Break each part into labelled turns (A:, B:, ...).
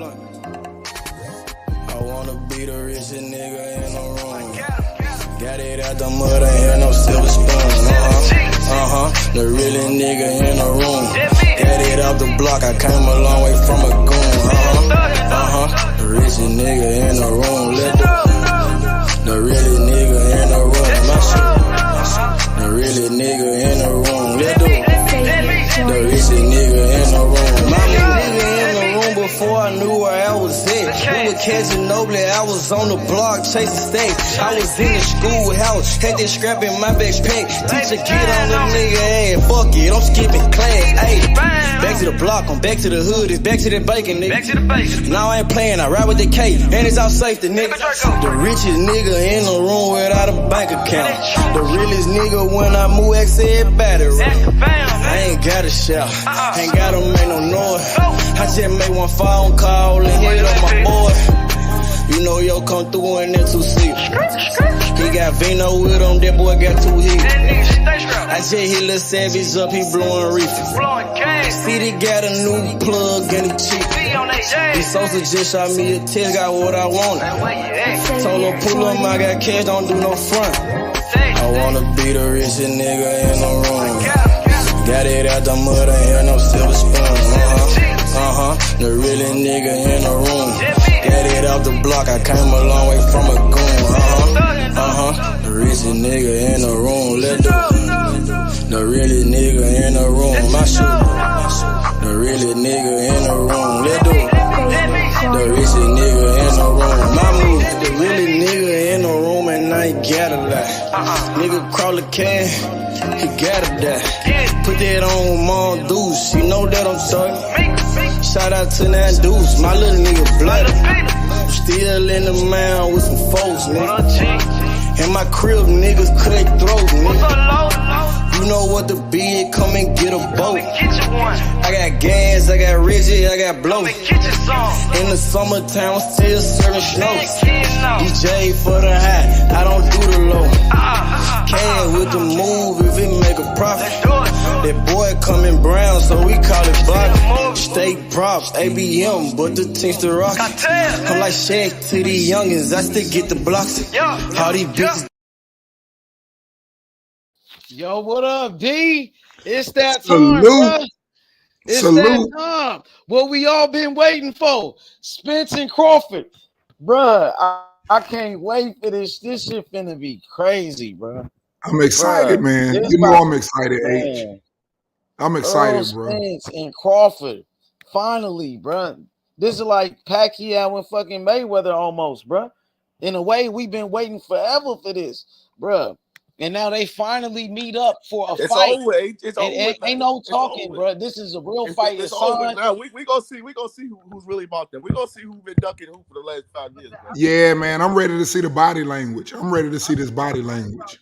A: I wanna be the richest nigga in the room. Got it out the mud, ain't hear no silver spoon. The realest nigga in the room. Got it out the block, I came a long way from a goon. The richest nigga in the room. The realest nigga in the room. The realest nigga in the room. The richest nigga in the room. My nigga in the room before I knew where I was at. We were catching Nobley, I was on the block chasing stacks. I was in the schoolhouse, had that scrap in my backpack. Teacher get on the nigga ass, fuck it, I'm skipping class. Ayy, back to the block, I'm back to the hood, it's back to that bacon, nigga. Back to the base. Now I ain't playing, I ride with the K, and it's all safety, nigga. The richest nigga in the room without a bank account. The realest nigga when I move, X everybody run. I ain't gotta shout, ain't gotta make no noise. I just make one phone call and hit on my boy. You know yo come through in that 2-seat. He got Vino with him, that boy got 2 hits. I just hit Lil Savage up, he blowing reefer. City got a new plug and he cheap. He Sosa just shot me a test, got what I wanted. Told him pull up, I got cash, don't do no front. I wanna be the richest nigga in the room. Got it out the mud, ain't hear no silver spoon. The realest nigga in the room. Got it out the block, I came a long way from a goon. The richest nigga in the room. The realest nigga in the room. My shoe. The realest nigga in the room. The richest nigga in the room. My move. The realest nigga in the room and I ain't got a lot. Nigga crawl a can, he gotta die. Put that on Mom Deuce, you know that I'm talking. Shout out to that Deuce, my little nigga bloody. Still in the mound with some folks, nigga. In my crib, niggas cut throats, nigga. You know what the bid, come and get a boat. I got gas, I got rigid, I got blow. In the summertime, I'm still serving snow. DJ for the high, I don't do the low. Can with the move if it make a profit. That boy coming brown, so we call it vodka. Steak props, ABM, but the team's the rock. I'm like Shaq to the youngins, I still get the blocks. All these bitches.
B: Yo, what up, D? It's that time, bro. It's that time. What we all been waiting for. Spence and Crawford. Bruh, I can't wait for this. This shit finna be crazy, bro.
C: I'm excited, man. You know I'm excited, H. I'm excited,
B: Errol
C: bro.
B: Spence and Crawford. Finally, bro. This is like Pacquiao and fucking Mayweather almost, bro. In a way, we've been waiting forever for this, bro. And now they finally meet up for a fight.
D: It's over.
B: Ain't no talking, bro. This is a real fight.
D: It's over now. We gonna see who's really about them. We gonna see who's been ducking who for the last 5 years. Bro.
C: Yeah, man. I'm ready to see the body language. I'm ready to see this body language.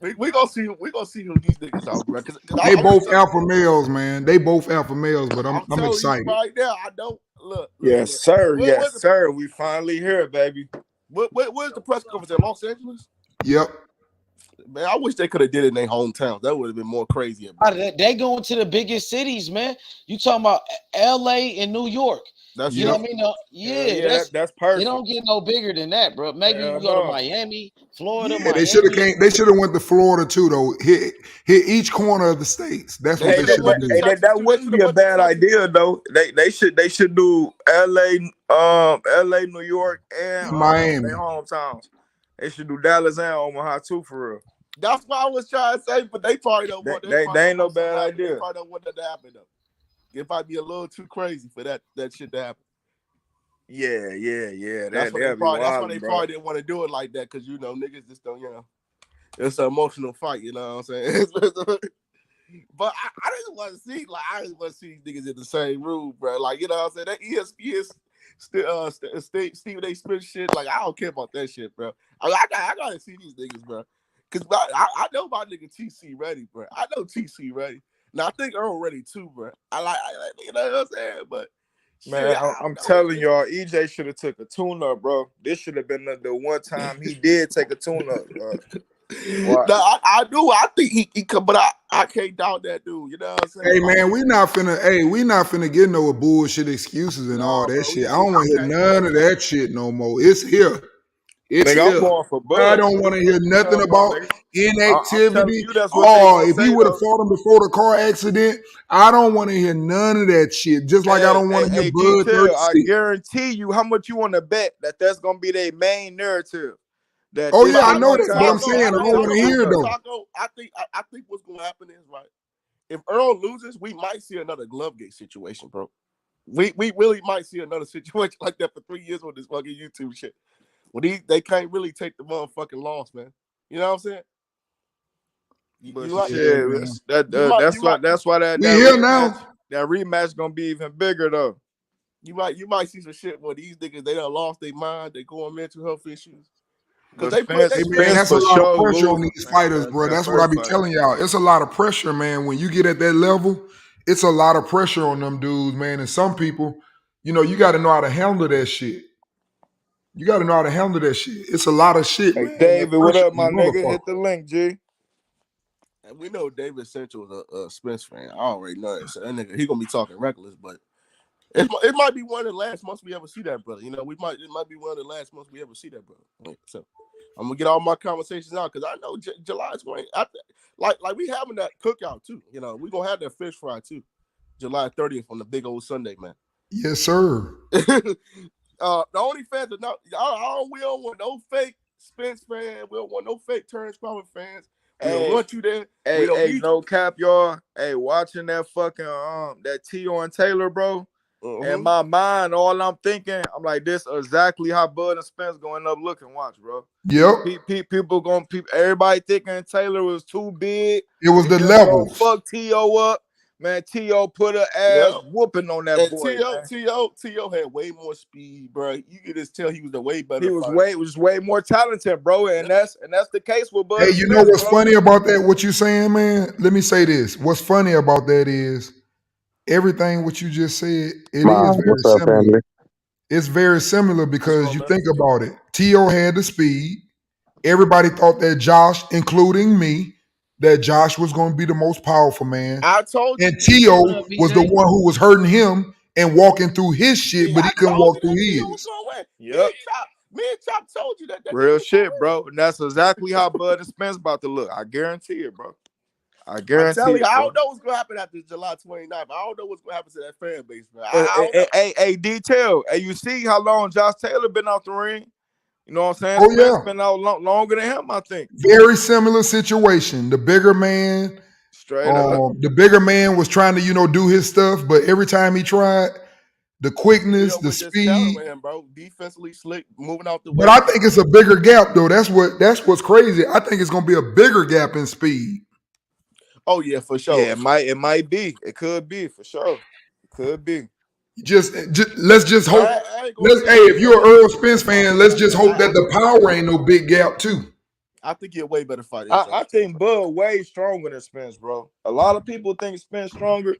D: We gonna see who these niggas are, bro.
C: They both alpha males, man. They both alpha males, but I'm excited.
D: Right now, I don't look.
E: Yes, sir. Yes, sir. We finally here, baby.
D: Where's the press conference in Los Angeles?
C: Yep.
D: Man, I wish they could have did it in their hometown. That would have been more crazy.
B: They going to the biggest cities, man. You talking about LA and New York.
D: That's
B: you know what I mean?
E: That's perfect.
B: It don't get no bigger than that, bro. Maybe you go to Miami, Florida.
C: Yeah, they should have went to Florida too, though. Hit each corner of the states. That's what they should do.
E: That wouldn't be a bad idea, though. They should do LA, New York, and
C: Miami,
E: their hometowns. They should do Dallas and Omaha too, for real.
D: That's what I was trying to say, but they probably don't want.
E: They ain't no bad idea.
D: They probably don't want that to happen though. It might be a little too crazy for that shit to happen.
E: Yeah.
D: That's why they probably didn't want to do it like that, because niggas just don't, it's an emotional fight, you know what I'm saying? But I just want to see, these niggas in the same room, bro. Like, you know what I'm saying? That ESPN Stephen A. Smith shit, like, I don't care about that shit, bro. I gotta see these niggas, bro. Because I know my nigga TC ready, bro. I know TC ready. Now, I think Earl ready too, bro. I like you know what I'm saying? But,
E: man, I'm telling y'all, EJ should have took a tune-up, bro. This should have been the one time he did take a tune-up, bro.
D: No, I do. I think he could, but I can't doubt that dude. You know what I'm saying?
C: Hey man, we not finna get no bullshit excuses and all that
D: bro,
C: shit. I don't want to hear none of that shit no more. It's here. It's
E: nigga, I'm
C: here.
E: going for Bud.
C: I don't want to hear nothing about
E: I'm telling
C: inactivity.
E: you, that's what they gonna
C: If he
E: say,
C: would have
E: though.
C: fought him before the car accident, I don't want to hear none of that shit. Just like I don't want to hear Bud
E: Detail, I
C: 36.
E: guarantee you, how much you want to bet that's gonna be their main narrative. That
C: Oh
E: this
C: yeah, I
E: is
C: know
E: one
C: that, but I'm
E: time.
C: saying I don't want to hear it though.
D: Taco, I think what's gonna happen is right. If Earl loses, we might see another Glovegate situation, bro. We really might see another situation like that for 3 years with this fucking YouTube shit. Well, they can't really take the motherfucking loss, man. You know what I'm saying?
E: But that's why that rematch gonna be even bigger though.
D: You might see some shit where these niggas they done lost their mind, they going mental health issues. Because
C: that's a lot of pressure on these fighters, bro. That's what I be telling y'all. It's a lot of pressure, man. When you get at that level, it's a lot of pressure on them dudes, man. And some people, you got to know how to handle that shit. You got to know how to handle that shit. It's a lot of shit,
E: hey,
C: man.
E: David, what up, my nigga? Hit the link, G.
D: And we know David Central is a Spence fan. I already know it. So that nigga, he gonna be talking reckless, but it might be one of the last months we ever see that brother. You know, it might be one of the last months we ever see that brother. So I'm gonna get all my conversations out because I know July 20th. Like we having that cookout too. You know, we gonna have that fish fry too. July 30th on the big old Sunday, man.
C: Yes, sir.
D: The only fans that we don't want no fake Spence fan. We don't want no fake Terence Crawford fans. We don't want you there.
E: Hey, no cap, y'all. Hey, watching that fucking that T.O. and Taylor, bro. In my mind, all I'm thinking, I'm like, this exactly how Bud and Spence going up looking. Watch, bro.
C: Yep.
E: Everybody thinking Taylor was too big.
C: It was the levels.
E: Fuck T.O. up. Man, T.O. put her ass whooping on that boy.
D: T.O. had way more speed, bro. You could just tell he was a way better.
E: He was way more talented, bro. And that's the case with Bud.
C: Hey, you know what's funny about that? What you saying, man? Let me say this. What's funny about that is everything what you just said, it is very similar. Family? It's very similar because you think about it. T.O. had the speed. Everybody thought that Josh, including me, that Josh was going to be the most powerful man.
D: I told you.
C: And T.O. was the one who was hurting him and walking through his shit, but he couldn't walk through his.
D: Yep. Me and Chop told you that.
E: Real shit, bro. And that's exactly how Bud and Spence about to look. I guarantee it, bro. I guarantee it.
D: I don't know what's going to happen after July 29th. I don't know what's going to happen to that fan base, man.
E: Hey, detail. Hey, you see how long Josh Taylor been out the ring? You know what I'm saying?
C: Oh,
E: Spence been out longer than him, I think.
C: Very similar situation. The bigger man,
E: straight up.
C: The bigger man was trying to, do his stuff, but every time he tried, the quickness, the speed,
D: him, bro. Defensively slick, moving out the way.
C: But I think it's a bigger gap, though. That's what's crazy. I think it's gonna be a bigger gap in speed.
D: Oh yeah, for sure.
E: Yeah, it might be. It could be for sure. It could be.
C: Just let's just hope. If you're an Errol Spence fan, let's just hope that the power ain't no big gap too.
D: I think you're a way better fighter.
E: I think Bud way stronger than Spence, bro. A lot of people think Spence stronger.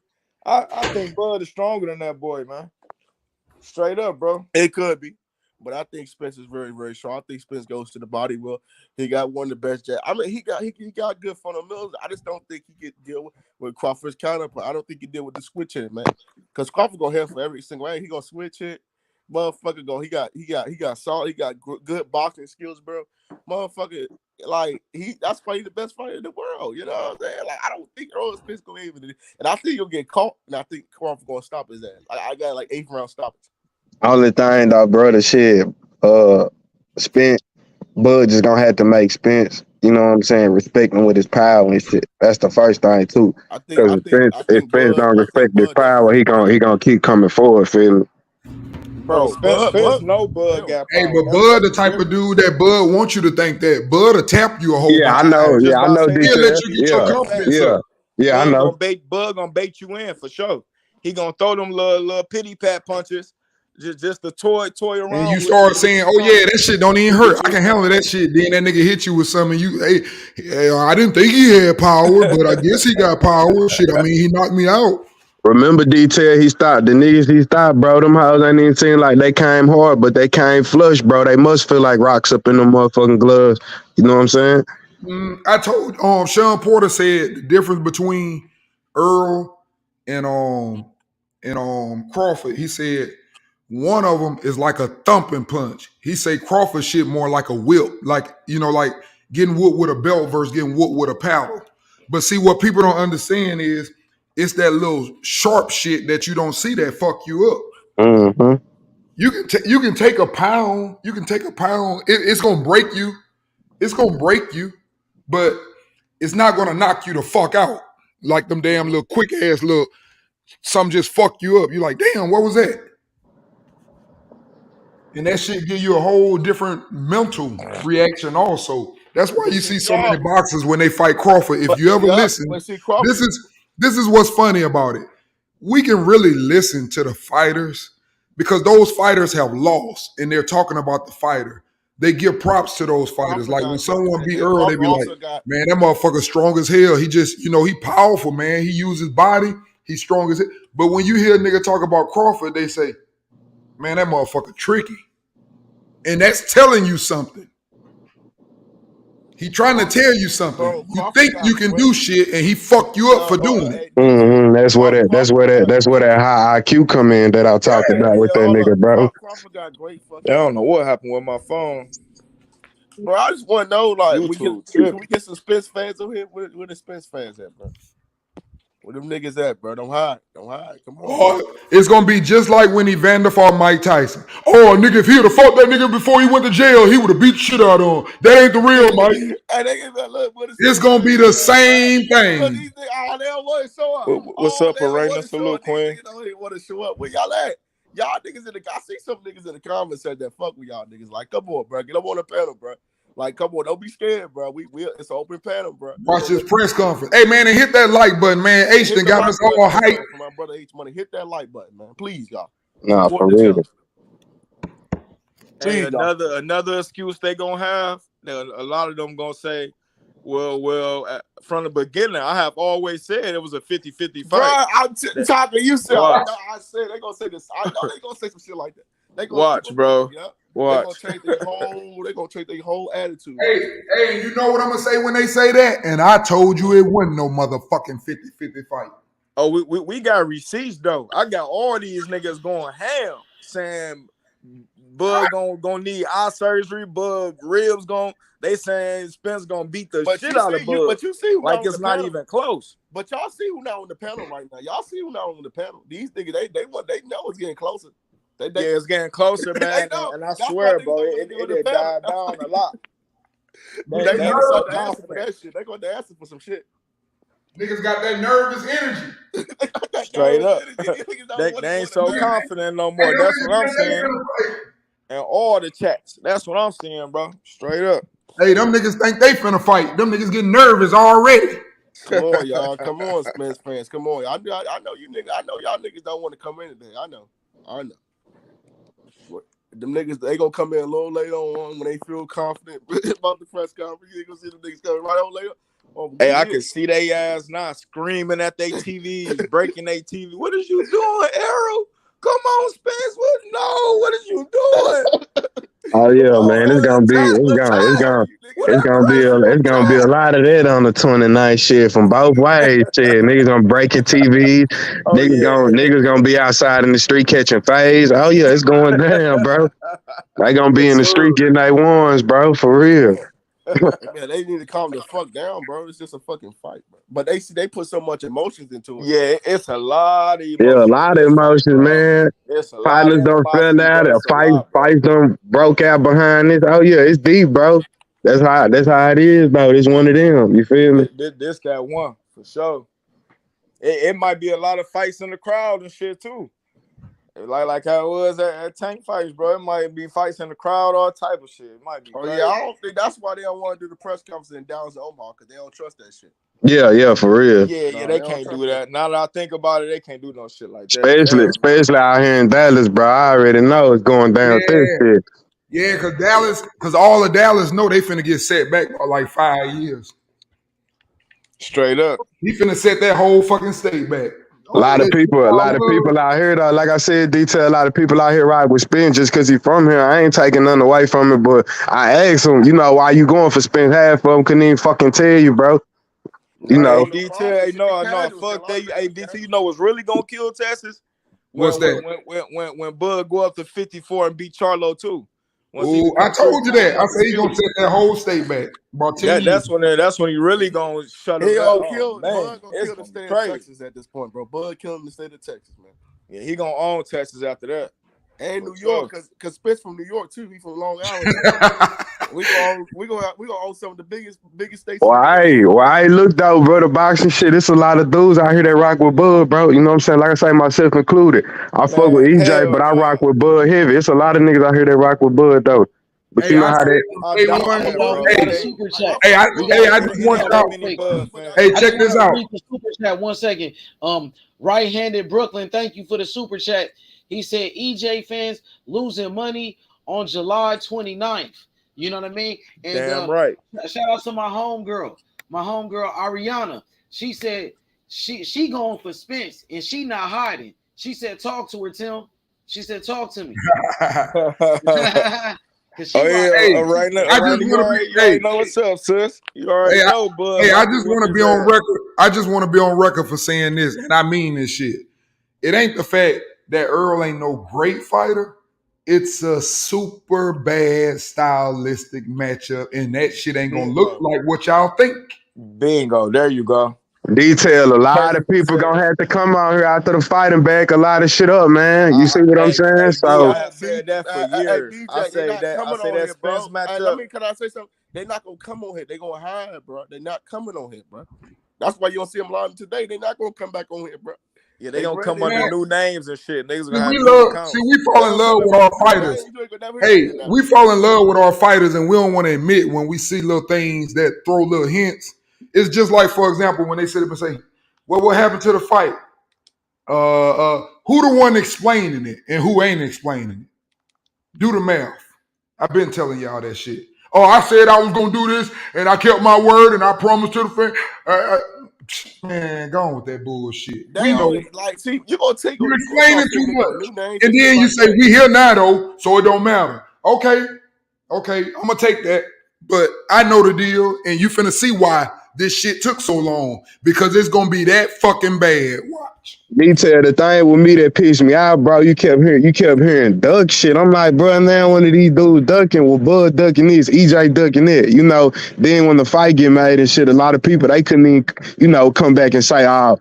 E: I think Bud is stronger than that boy, man. Straight up, bro.
D: It could be. But I think Spence is very, very strong. I think Spence goes to the body well. He got one of the best jabs. I mean, he got good fundamentals. I just don't think he could deal with Crawford's counterpunch. I don't think he deal with the switch hit, man. Because Crawford gonna hit for every single way. He gonna switch it. Motherfucker go. He got solid. He got good boxing skills, bro. Motherfucker, that's why he's the best fighter in the world. You know what I'm saying? Like, I don't think Errol Spence gonna even, and I think he'll get caught. And I think Crawford gonna stop his ass. I got 8th round stoppage.
F: Only thing though, brother, shit, Spence, Bud just gonna have to make Spence, you know what I'm saying, respect him with his power and shit. That's the first thing too. Because if Spence don't respect his power, he gonna keep coming forward, feel it.
E: Bro, Spence no Bud got power.
C: Hey, but Bud the type of dude that Bud wants you to think that. Bud will tap you a whole
F: bunch. I know. Yeah, I know.
C: He'll let you get your confidence up.
F: Yeah, I know.
E: Bud gonna bait you in for sure. He gonna throw them little pity pat punches. Just the toy around.
C: And you start saying, "Oh yeah, that shit don't even hurt. I can handle that shit." Then that nigga hit you with something. Hey, I didn't think he had power, but I guess he got power. Shit, I mean, he knocked me out.
F: Remember, detail, he stopped. The knees he stopped, bro. Them hoes ain't even seem like they came hard, but they came flush, bro. They must feel like rocks up in them motherfucking gloves. You know what I'm saying?
C: I told Sean Porter said the difference between Earl and Crawford. He said one of them is like a thumping punch. He say Crawford shit more like a whip, like like getting whooped with a belt versus getting whooped with a paddle. But see, what people don't understand is it's that little sharp shit that you don't see that fuck you up.
F: Mm-hmm.
C: You can take a pound. You can take a pound. It's gonna break you. It's gonna break you, but it's not gonna knock you the fuck out like them damn little quick ass little. Some just fuck you up. You're like, damn, what was that? And that shit give you a whole different mental reaction also. That's why you see so many boxers when they fight Crawford. If you ever listen, this is what's funny about it. We can really listen to the fighters because those fighters have lost and they're talking about the fighter. They give props to those fighters. Like when someone beat Earl, they be like, man, that motherfucker strong as hell. He just, he powerful, man. He uses his body. He's strong as hell. But when you hear a nigga talk about Crawford, they say, man, that motherfucker tricky. And that's telling you something. He trying to tell you something. Bro, you think you can do shit, and he fucked you up for doing it.
F: Mm-hmm. That's where that high IQ come in that I talked about with that nigga, bro.
D: Crawford got great fucking.
E: I don't know what happened with my phone.
D: Bro, I just want to know, like, can we get some Spence fans over here? Where the Spence fans at, bro? Where them niggas at, bro? Don't hide. Come on.
C: It's gonna be just like when Evander fought Mike Tyson. Oh, nigga, if he would have fought that nigga before he went to jail, he would have beat the shit out of him. That ain't the real Mike. It's gonna be the same thing.
E: What's up, Arena? Salute, Queen.
D: They want to show up. Where y'all at? Y'all niggas I see some niggas in the comments said that fuck with y'all niggas. Like, come on, bro. Get up on the panel, bro. Like, come on, don't be scared, bro. It's an open panel, bro.
C: Watch this press conference. Hey, man, and hit that like button, man. H done got us all hype.
D: For my brother H Money, hit that like button, man. Please, y'all.
F: Nah, for real.
E: Hey, another excuse they gonna have. A lot of them gonna say, well, from the beginning, I have always said it was a 50-50 fight.
D: Bro, I'm talking. You said I said they gonna say this. I know they gonna say some shit like that. They gonna
E: watch, bro.
D: Yeah.
E: Watch.
D: They gonna change their whole attitude.
C: Hey, you know what I'm gonna say when they say that? And I told you it wasn't no motherfucking 50-50 fight.
E: Oh, we got receipts though. I got all these niggas going ham saying Bud gonna need eye surgery. Bud ribs they saying Spence gonna beat the shit out of Bud.
D: But you see who
E: like it's not even close.
D: But y'all see who not on the panel right now. Y'all see who not on the panel. These niggas they know it's getting closer.
E: It's getting closer, man. And I swear, bro, it died down a lot.
D: They gonna ask for that shit. They gonna ask for some shit.
C: Niggas got that nervous energy.
E: Straight up. They ain't so confident no more. That's what I'm saying. And all the chats. That's what I'm seeing, bro. Straight up.
C: Hey, them niggas think they finna fight. Them niggas getting nervous already.
D: Come on, y'all. Come on, Spence fans. Come on. I know you niggas. I know y'all niggas don't want to come in today. I know. Them niggas, they gonna come in a little later on when they feel confident about the press conference. You gonna see them niggas coming right on later.
E: Hey, I can see they ass now screaming at their TVs, breaking their TV. What is you doing, Errol? Come on, Spence. What is you doing?
F: Oh yeah, man. It's gonna be a lot of that on the 29th shit from both ways. Shit, niggas gonna break your TVs. Niggas gonna be outside in the street catching phase. Oh yeah, it's going down, bro. They gonna be in the street getting their ones, bro, for real.
D: Yeah, they need to calm the fuck down, bro. It's just a fucking fight, bro. But they put so much emotions into it.
E: Yeah, it's a lot of emotions.
F: Yeah, a lot of emotions, man. Fighters don't feel that. Fights don't broke out behind this. Oh yeah, it's deep, bro. That's how it is, bro. It's one of them. You feel me?
E: This that one for sure. It might be a lot of fights in the crowd and shit too. Like how it was at tank fights, bro. It might be fights in the crowd, all type of shit. It might be.
D: Yeah, I don't think that's why they don't want to do the press conference in Dallas and Omaha because they don't trust that shit.
F: Yeah, for real.
E: Yeah, they can't do that. Now that I think about it, they can't do no shit like that.
F: Especially out here in Dallas, bro. I already know it's going down this shit.
C: Yeah, because all of Dallas know they finna get set back for like 5 years.
E: Straight up.
C: He finna set that whole fucking state back.
F: A lot of people out here though, like I said, detail. A lot of people out here ride with Spence just because he from here. I ain't taking nothing away from it, but I asked him, why you going for Spence? Half of them couldn't even fucking tell you, bro.
E: Hey, detail, no, fuck that. Hey, detail, what's really gonna kill Texas?
C: What's that?
E: When Bud go up to 54 and beat Charlo too.
C: Ooh, I told you that. I said he gonna set that whole state back.
E: That's when he really gonna shut him down.
D: Bud gonna kill the state of Texas at this point, bro. Bud killing the state of Texas, man.
E: Yeah, he gonna own Texas after that.
D: And New York, cause Spence from New York too. He from Long Island. we gonna own some of the biggest states.
F: Well, I look though, bro, the boxing shit. It's a lot of dudes out here that rock with Bud, bro. You know what I'm saying? Like I say, myself included. I fuck with EJ, but I rock with Bud heavy. It's a lot of niggas out here that rock with Bud though. But you know how that.
C: I just want y'all. Hey, check this out.
B: Super chat 1 second. Right-handed Brooklyn, thank you for the super chat. He said EJ fans losing money on July 29th. You know what I mean? And
E: damn right.
B: Shout out to my homegirl Ariana. She said she going for Spence and she not hiding. She said, talk to her, Tim. She said, talk to me.
E: Right now.
C: I just want to
E: know what's up, sis. You already know, bud.
C: Hey, I just want to be on record. I just want to be on record for saying this, and I mean this shit. It ain't the fact that Earl ain't no great fighter. It's a super bad stylistic matchup, and that shit ain't gonna look like what y'all think.
E: Bingo. There you go.
F: Detail. A lot of people gonna have to come out here after the fight and back a lot of shit up, man. You see what I'm saying?
E: So I have said that for years. I say that Spence matchup.
D: Can I say something? They're not gonna come on here. They're gonna hide, bro. They're not coming on here, bro. That's why you don't see them live today. They're not gonna come back on here, bro.
E: Yeah, they gonna come under new names and shit. Niggas gonna
C: we fall in love with our fighters. Hey, we fall in love with our fighters, and we don't want to admit when we see little things that throw little hints. It's just like, for example, when they sit up and say, "Well, what happened to the fight? Who the one explaining it and who ain't explaining it? Do the math." I've been telling y'all that shit. Oh, I said I was gonna do this, and I kept my word, and I promised to the fan. Man, go on with that bullshit.
D: We know, like, see, you gonna take
C: you explaining too much, and then you say we here now though, so it don't matter. Okay, I'm gonna take that, but I know the deal, and you finna see why this shit took so long, because it's gonna be that fucking bad. Watch.
F: Detail, the thing with me that pissed me out, bro. You kept hearing duck shit. I'm like, bro, now one of these dudes ducking, well, Bud ducking this, EJ ducking it. Then when the fight get made and shit, a lot of people they couldn't even, come back and say, oh,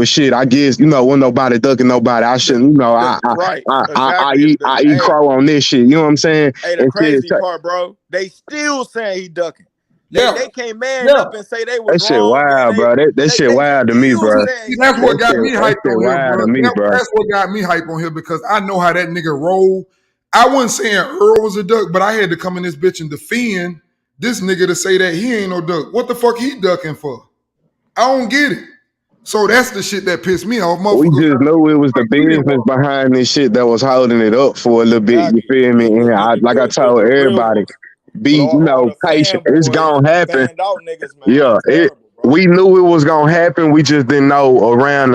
F: shit. I guess when nobody ducking nobody, I shouldn't, I eat crow on this shit. You know what I'm saying?
E: Hey, the crazy part, bro, they still saying he ducking. They can't man up and say they was
F: that shit
E: wrong.
F: Wild, bro. That shit wild to me, bro.
C: See, that's what got me hyped on here, bro. That's what got me hyped on here, because I know how that nigga roll. I wasn't saying Earl was a duck, but I had to come in this bitch and defend this nigga to say that he ain't no duck. What the fuck he ducking for? I don't get it. So that's the shit that pissed me off.
F: We just knew it was the business behind this shit that was holding it up for a little bit. You feel me? And I told everybody, be patient. It's gonna happen. We knew it was gonna happen. We just didn't know around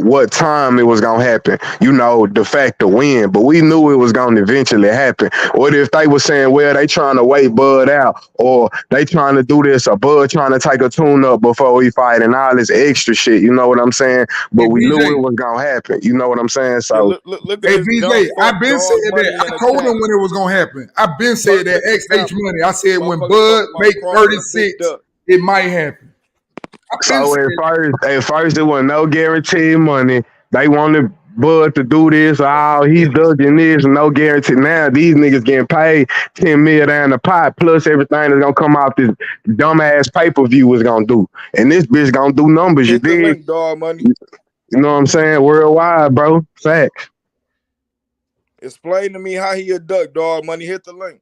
F: what time it was gonna happen. The fact to win, but we knew it was gonna eventually happen. What if they were saying, well, they trying to wait Bud out, or they trying to do this, or Bud trying to take a tune up before we fight, and all this extra shit. You know what I'm saying? But we knew it was gonna happen. You know what I'm saying? So,
E: look
C: hey, BJ, I've been saying that. I told them when it was gonna happen. I've been saying that XH money. I said when Bud make 36, it might happen.
F: So at first, there was no guaranteed money. They wanted Bud to do this. Oh, he's ducking this, no guarantee. Now these niggas getting paid $10 million down the pot, plus everything that's gonna come out this dumbass pay-per-view is gonna do. And this bitch gonna do numbers. You dig?
E: Money.
F: You know what I'm saying? Worldwide, bro. Facts.
E: Explain to me how he a duck, dog. Money, hit the link.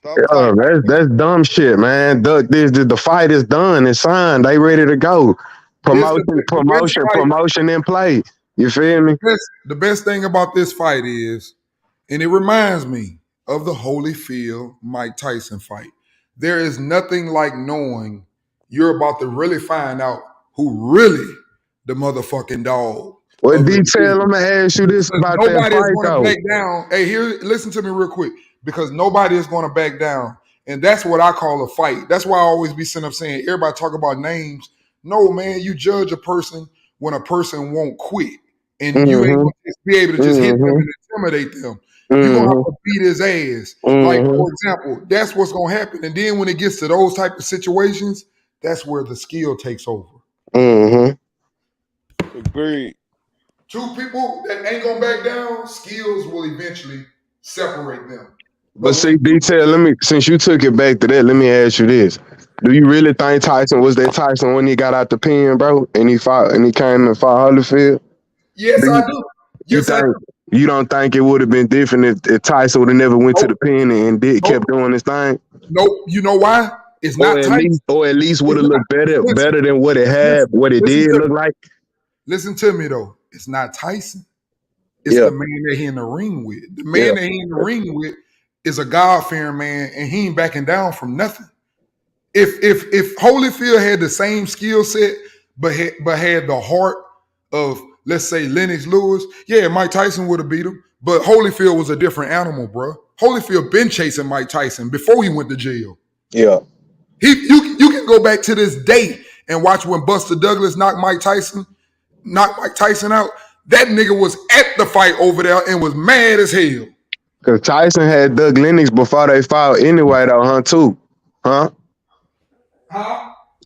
F: That's dumb shit, man. The fight is done. It's signed. They ready to go. Promotion in play. You feel me?
C: The best thing about this fight is, and it reminds me of the Holyfield Mike Tyson fight. There is nothing like knowing you're about to really find out who really the motherfucking dog.
F: Well, detail, I'm gonna ask you this about that
C: Nobody is
F: fight,
C: going to
F: though.
C: back down. Hey, here, listen to me real quick, because nobody is going to back down, and that's what I call a fight. That's why I always be sitting up saying, everybody talk about names. No, man, you judge a person when a person won't quit, and you ain't going to be able to just hit them and intimidate them. You're going to have to beat his ass. Like, for example, that's what's going to happen. And then when it gets to those type of situations, that's where the skill takes over.
D: Agreed.
C: Two people that ain't gonna back down, skills will eventually separate them.
F: But see, detail, since you took it back to that, let me ask you this. Do you really think Tyson was that Tyson when he got out the pen, bro? And he came and fought Holyfield?
C: Yes, I do. Yes, I do.
F: You don't think it would have been different if Tyson would have never went to the pen and kept doing his thing?
C: Nope. You know why? It's not Tyson.
F: Or at least would have looked better than what it had, what it did look like.
C: Listen to me though. It's not Tyson. It's the man that he in the ring with. The man that he in the ring with is a God-fearing man, and he ain't backing down from nothing. If Holyfield had the same skill set, but had the heart of, let's say, Lennox Lewis, yeah, Mike Tyson would have beat him. But Holyfield was a different animal, bro. Holyfield been chasing Mike Tyson before he went to jail.
F: Yeah.
C: You can go back to this day and watch when Buster Douglas knocked Mike Tyson out. That nigga was at the fight over there and was mad as hell.
F: Because Tyson had Doug Lennox before they fought anyway, though, too. Huh?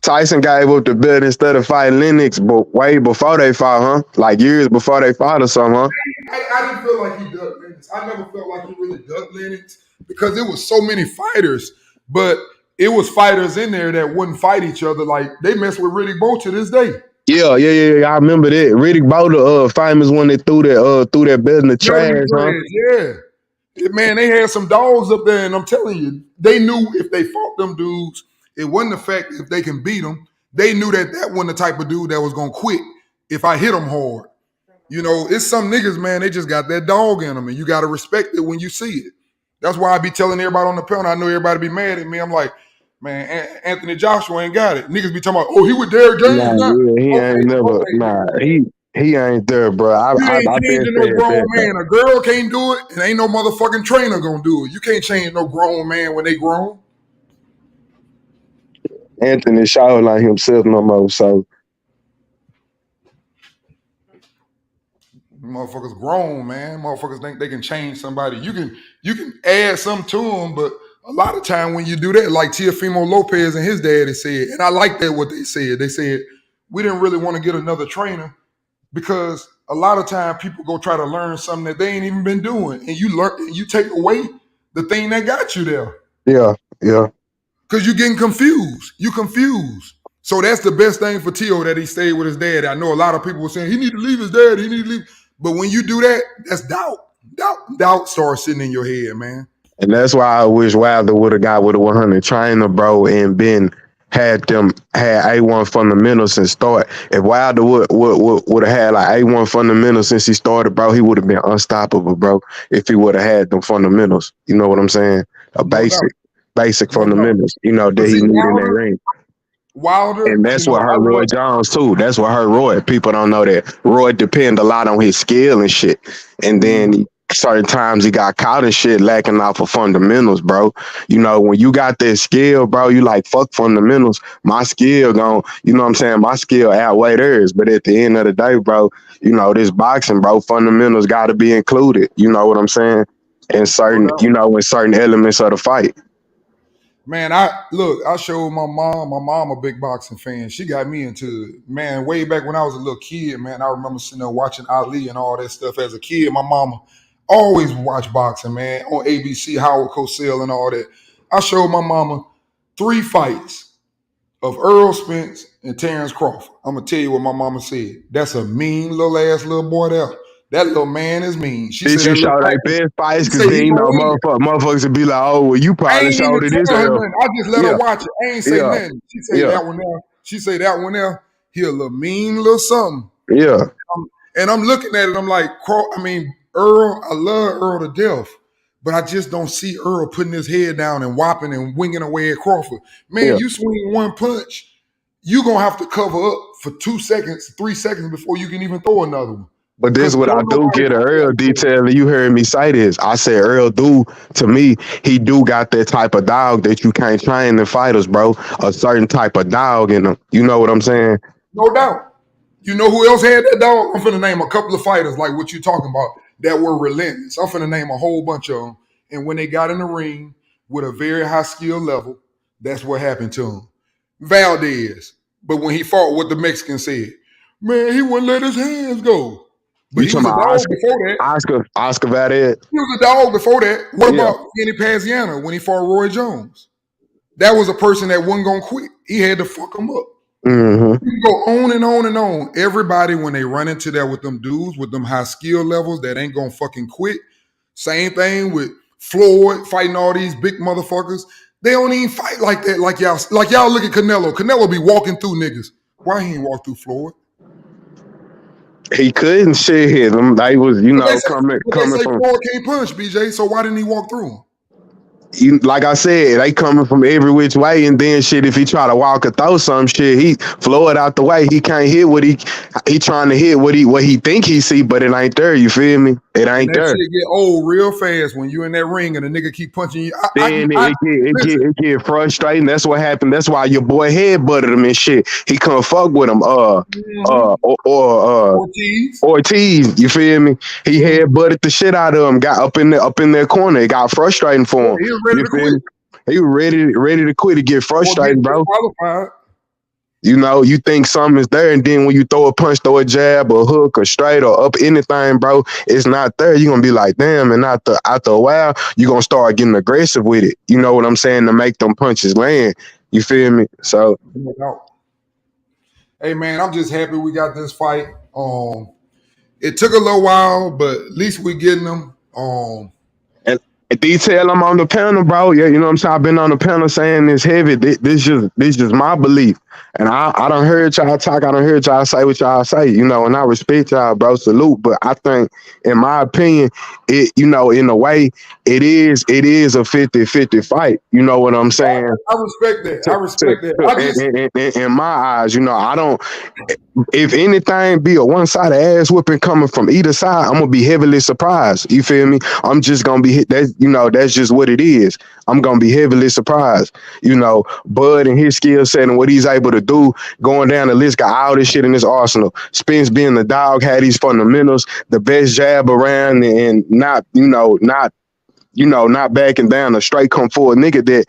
F: Tyson gave up the belt instead of fighting Lennox, but way before they fought, huh? Like years before they fought or something, huh?
C: I didn't feel like he dug Lennox. I never felt like he really dug Lennox because there was so many fighters, but it was fighters in there that wouldn't fight each other. Like, they mess with Riddick Bowe to this day.
F: Yeah. I remember that. Riddick Bowe, the famous one that threw that belt in the trash, huh?
C: Yeah. Man, they had some dogs up there, and I'm telling you, they knew if they fought them dudes, it wasn't the fact if they can beat them. They knew that wasn't the type of dude that was going to quit if I hit them hard. You know, it's some niggas, man, they just got that dog in them, and you got to respect it when you see it. That's why I be telling everybody on the panel, I know everybody be mad at me. I'm like, man, Anthony Joshua ain't got it. Niggas be talking about, oh, he with Derrick James.
F: He ain't there, bro.
C: You ain't changing no grown man. A girl can't do it, and ain't no motherfucking trainer gonna do it. You can't change no grown man when they grown.
F: Anthony Shaw like himself no more, so.
C: Motherfuckers grown, man. Motherfuckers think they can change somebody. You can add something to them, but a lot of time when you do that, like Teofimo Lopez and his daddy said, and I like that what they said. They said, we didn't really want to get another trainer because a lot of time people go try to learn something that they ain't even been doing, and you take away the thing that got you there.
F: Yeah.
C: Because you're getting confused. You confused. So that's the best thing for Tio that he stayed with his dad. I know a lot of people were saying he need to leave his dad. He need to leave. But when you do that, that's doubt. Doubt starts sitting in your head, man.
F: And that's why I wish Wilder would have got with a 100 trainer, bro, and had A1 fundamentals since start. If Wilder would have had like A1 fundamentals since he started, bro, he would have been unstoppable, bro. If he would have had them fundamentals, you know what I'm saying? Basic fundamentals, you know, that he needed in that ring.
C: Wilder,
F: and that's what hurt Roy Jones too. That's what hurt Roy. People don't know that Roy depend a lot on his skill and shit. And then certain times he got caught in shit lacking off of fundamentals, bro. You know, when you got that skill, bro, you like, fuck fundamentals. My skill you know what I'm saying? My skill outweigh theirs. But at the end of the day, bro, you know, this boxing, bro, fundamentals got to be included. You know what I'm saying? In certain, in certain elements of the fight.
C: Man, I showed my mom. My mom a big boxing fan. She got me into it. Man, way back when I was a little kid, man, I remember sitting there watching Ali and all that stuff as a kid. My mama always watched boxing, man, on ABC, Howard Cosell and all that. I showed my mama 3 fights of Errol Spence and Terence Crawford. I'm going to tell you what my mama said. That's a mean little boy there. That little man is mean.
F: She said, you show like best fights because then, motherfuckers would be like, oh, well, you probably showed it this.
C: I just let her watch it. I ain't say nothing. She say that one there. She say that one there. He a little mean little something.
F: Yeah.
C: And I'm looking at it. I'm like, Earl, I love Earl to death, but I just don't see Earl putting his head down and whopping and winging away at Crawford. Man, you swing one punch, you going to have to cover up for 2 seconds, 3 seconds before you can even throw another one.
F: But this is what I do get an Earl detail, and you heard me say this. I said Earl to me, he do got that type of dog that you can't train in fighters, bro. A certain type of dog in him. You know what I'm saying?
C: No doubt. You know who else had that dog? I'm finna name a couple of fighters like what you talking about that were relentless. I'm finna name a whole bunch of them. And when they got in the ring with a very high skill level, that's what happened to him. Valdez. But when he fought, what the Mexican said, man, he wouldn't let his hands go. But he was a dog before that.
F: Oscar Valdez.
C: He was a dog before that. What about Kenny Paziano when he fought Roy Jones? That was a person that wasn't going to quit. He had to fuck him up.
F: Mm-hmm.
C: You can go on and on and on. Everybody, when they run into that with them dudes, with them high skill levels that ain't going to fucking quit. Same thing with Floyd fighting all these big motherfuckers. They don't even fight like that. Like y'all look at Canelo. Canelo be walking through niggas. Why he ain't walk through Floyd?
F: He couldn't shit hit him. They was, coming
C: from Floyd can't punch, BJ. So why didn't he walk through him?
F: Like I said, they coming from every which way, and then shit. If he try to walk or throw some shit, he flow it out the way. He can't hit what he trying to hit what he think he see, but it ain't there. You feel me? It ain't there.
C: Shit get old real fast when you in that ring and a nigga keep punching you.
F: It get frustrating. That's what happened. That's why your boy headbutted him and shit. He couldn't fuck with him. Ortiz. You feel me? He headbutted the shit out of him. Got up in their corner. It got frustrating for him.
C: Ready to quit.
F: He was ready to quit. To get frustrated, bro. You think something is there, and then when you throw a punch, throw a jab, or hook, or straight, or up anything, bro, it's not there. You're gonna be like, damn, and after a while, you're gonna start getting aggressive with it. You know what I'm saying? To make them punches land. You feel me? So,
C: hey man, I'm just happy we got this fight. It took a little while, but at least we getting them.
F: Detail, I'm on the panel, bro. Yeah, you know what I'm saying? I've been on the panel saying it's heavy. This just my belief. And I done heard y'all talk. I done heard y'all say what y'all say, and I respect y'all, bro. Salute. But I think, in my opinion, it, in a way, it is a 50-50 fight. You know what I'm saying?
C: I respect that.
F: In my eyes, I don't. If anything be a one-sided ass whipping coming from either side, I'm gonna be heavily surprised. You feel me? I'm just gonna be hit. That's just what it is. I'm gonna be heavily surprised. Bud and his skill set and what he's able to do, going down the list, got all this shit in his arsenal. Spence being the dog, had these fundamentals, the best jab around, and not backing down, a straight come forward nigga that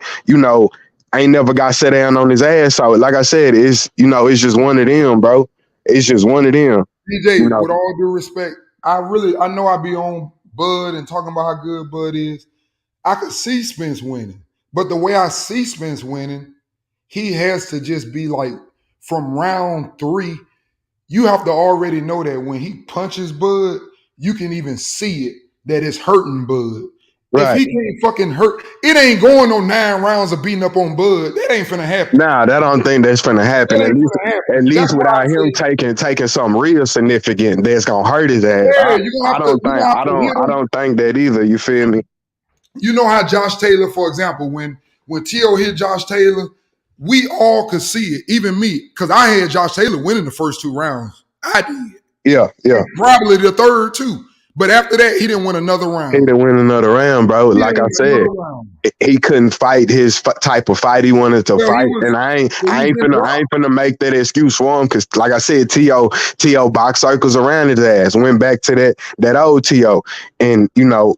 F: ain't never got set down on his ass. So like I said, it's just one of them, bro. It's just one of them.
C: DJ, with all due respect, I know I be on Bud and talking about how good Bud is. I could see Spence winning. But the way I see Spence winning, he has to just be like, from round 3, you have to already know that when he punches Bud, you can even see it, that it's hurting Bud. Right. If he can't fucking hurt, it ain't going on 9 rounds of beating up on Bud. That ain't finna happen.
F: Nah, that don't think that's finna happen. At least without him taking something real significant that's gonna hurt his ass.
C: Yeah,
F: I don't think that either. You feel me?
C: You know how Josh Taylor, for example, when T.O. hit Josh Taylor, we all could see it, even me, because I had Josh Taylor winning the first 2 rounds. I did.
F: Yeah.
C: Probably the third too. But after that, he didn't win another round.
F: He didn't win another round, bro. Like I said, he couldn't fight his type of fight he wanted to fight, and I ain't finna make that excuse for him, because, like I said, T.O. boxed circles around his ass, went back to that old T.O. and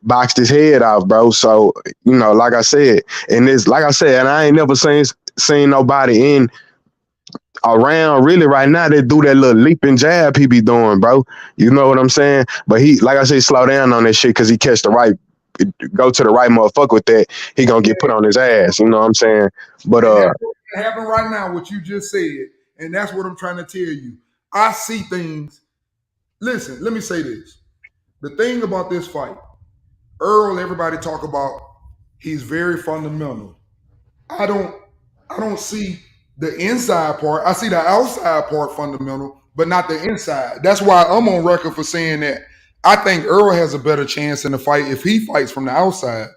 F: boxed his head off, bro. So like I said, and I ain't never seen nobody in around really right now that do that little leaping jab he be doing, bro. You know what I'm saying? But he, like I say, slow down on that shit, because he catch the right, go to the right motherfucker with that, he gonna get put on his ass. You know what I'm saying? But
C: that's what's happening right now, what you just said, and that's what I'm trying to tell you. I see things. Listen, let me say this. The thing about this fight, Errol, everybody talk about, he's very fundamental. I don't see the inside part. I see the outside part fundamental, but not the inside. That's why I'm on record for saying that I think Errol has a better chance in the fight if he fights from the outside.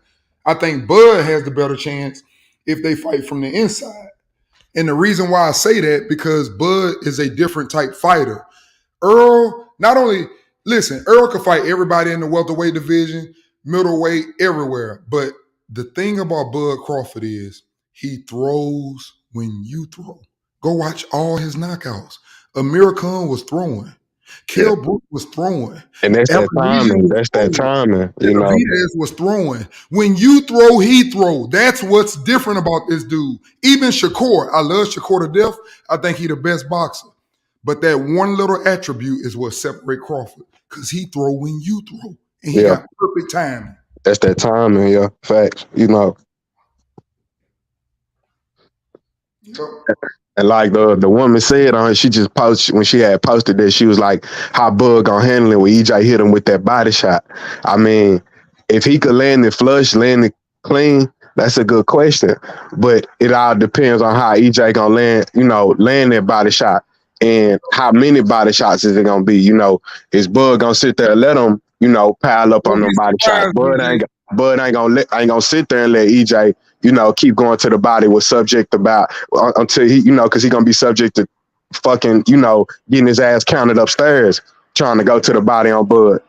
C: I think Bud has the better chance if they fight from the inside. And the reason why I say that, because Bud is a different type fighter. Earl, not only, listen, Earl can fight everybody in the welterweight division, middleweight, everywhere. But the thing about Bud Crawford is he throws when you throw. Go watch all his knockouts. Amir Khan was throwing. Kell Brook was throwing.
F: And that's that timing. That's that timing. You know,
C: Benavidez was throwing. When you throw, he throw. That's what's different about this dude. Even Shakur, I love Shakur to death. I think he the best boxer. But that one little attribute is what separate Crawford, because he throw when you throw, and he got perfect timing.
F: That's that timing, yeah. Facts. You know. And like the woman said on her, she just posted when she had posted that, she was like, how Bud gonna handle it when EJ hit him with that body shot? I mean, if he could land it flush, land it clean, that's a good question. But it all depends on how EJ gonna land that body shot, and how many body shots is it gonna be. You know, is Bud gonna sit there and let him, pile up on them body shots? Bud ain't gonna sit there and let EJ, keep going to the body with subject about until he, because he's gonna be subject to fucking, getting his ass counted upstairs, trying to go to the body on Bud,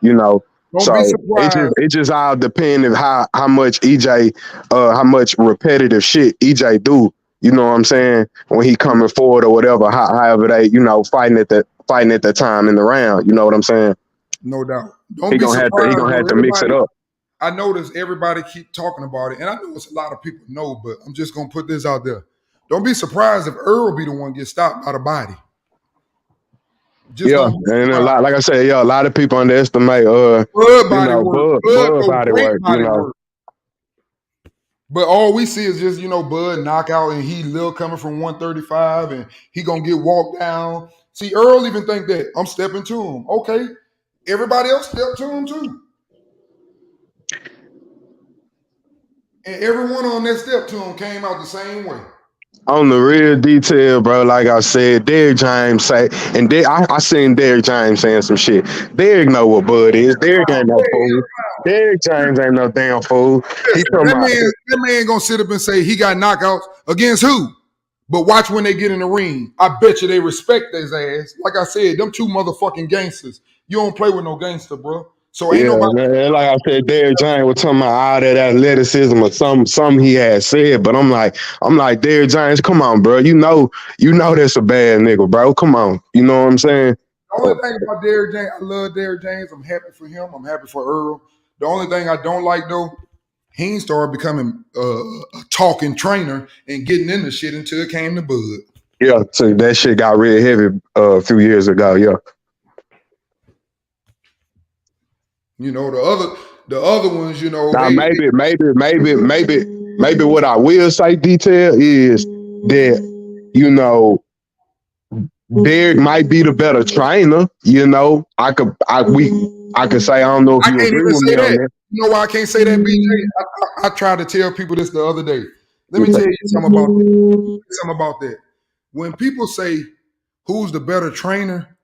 F: So it just all depends how much EJ, how much repetitive shit EJ do. You know what I'm saying? When he coming forward or whatever, however they, fighting at that time in the round. You know what I'm saying?
C: No doubt.
F: He gonna have to mix it up.
C: I notice everybody keep talking about it, and I know it's a lot of people know, but I'm just gonna put this out there. Don't be surprised if Earl be the one get stopped by the body.
F: And a lot, like I said, a lot of people underestimate Bud body work.
C: But all we see is just, Bud knockout, and he little coming from 135, and he gonna get walked down. See, Earl even think that I'm stepping to him. Okay, everybody else step to him too. And everyone on that step to him came out the same way.
F: On the real detail, bro, like I said, Derrick James say, and I seen Derrick James saying some shit. Derrick know what Bud is. Derrick ain't no fool. Derrick James ain't no damn fool.
C: That man gonna sit up and say he got knockouts against who? But watch when they get in the ring. I bet you they respect his ass. Like I said, them two motherfucking gangsters. You don't play with no gangster, bro. So ain't nobody.
F: Man, like I said, Derrick James was talking about all that athleticism or some he had said, but I'm like, Derrick James, come on, bro. You know that's a bad nigga, bro. Come on. You know what I'm saying?
C: The only thing about Derrick James, I love Derrick James. I'm happy for him. I'm happy for Earl. The only thing I don't like though, he ain't started becoming a talking trainer and getting into shit until it came to Bud.
F: Yeah, so that shit got real heavy a few years ago, yeah.
C: The other ones,
F: Now, maybe what I will say detail is that, Derrick might be the better trainer. I could say, I don't know if you agree with me on that.
C: You know why I can't say that, BJ? I tried to tell people this the other day. Let me tell you something about that. When people say who's the better trainer,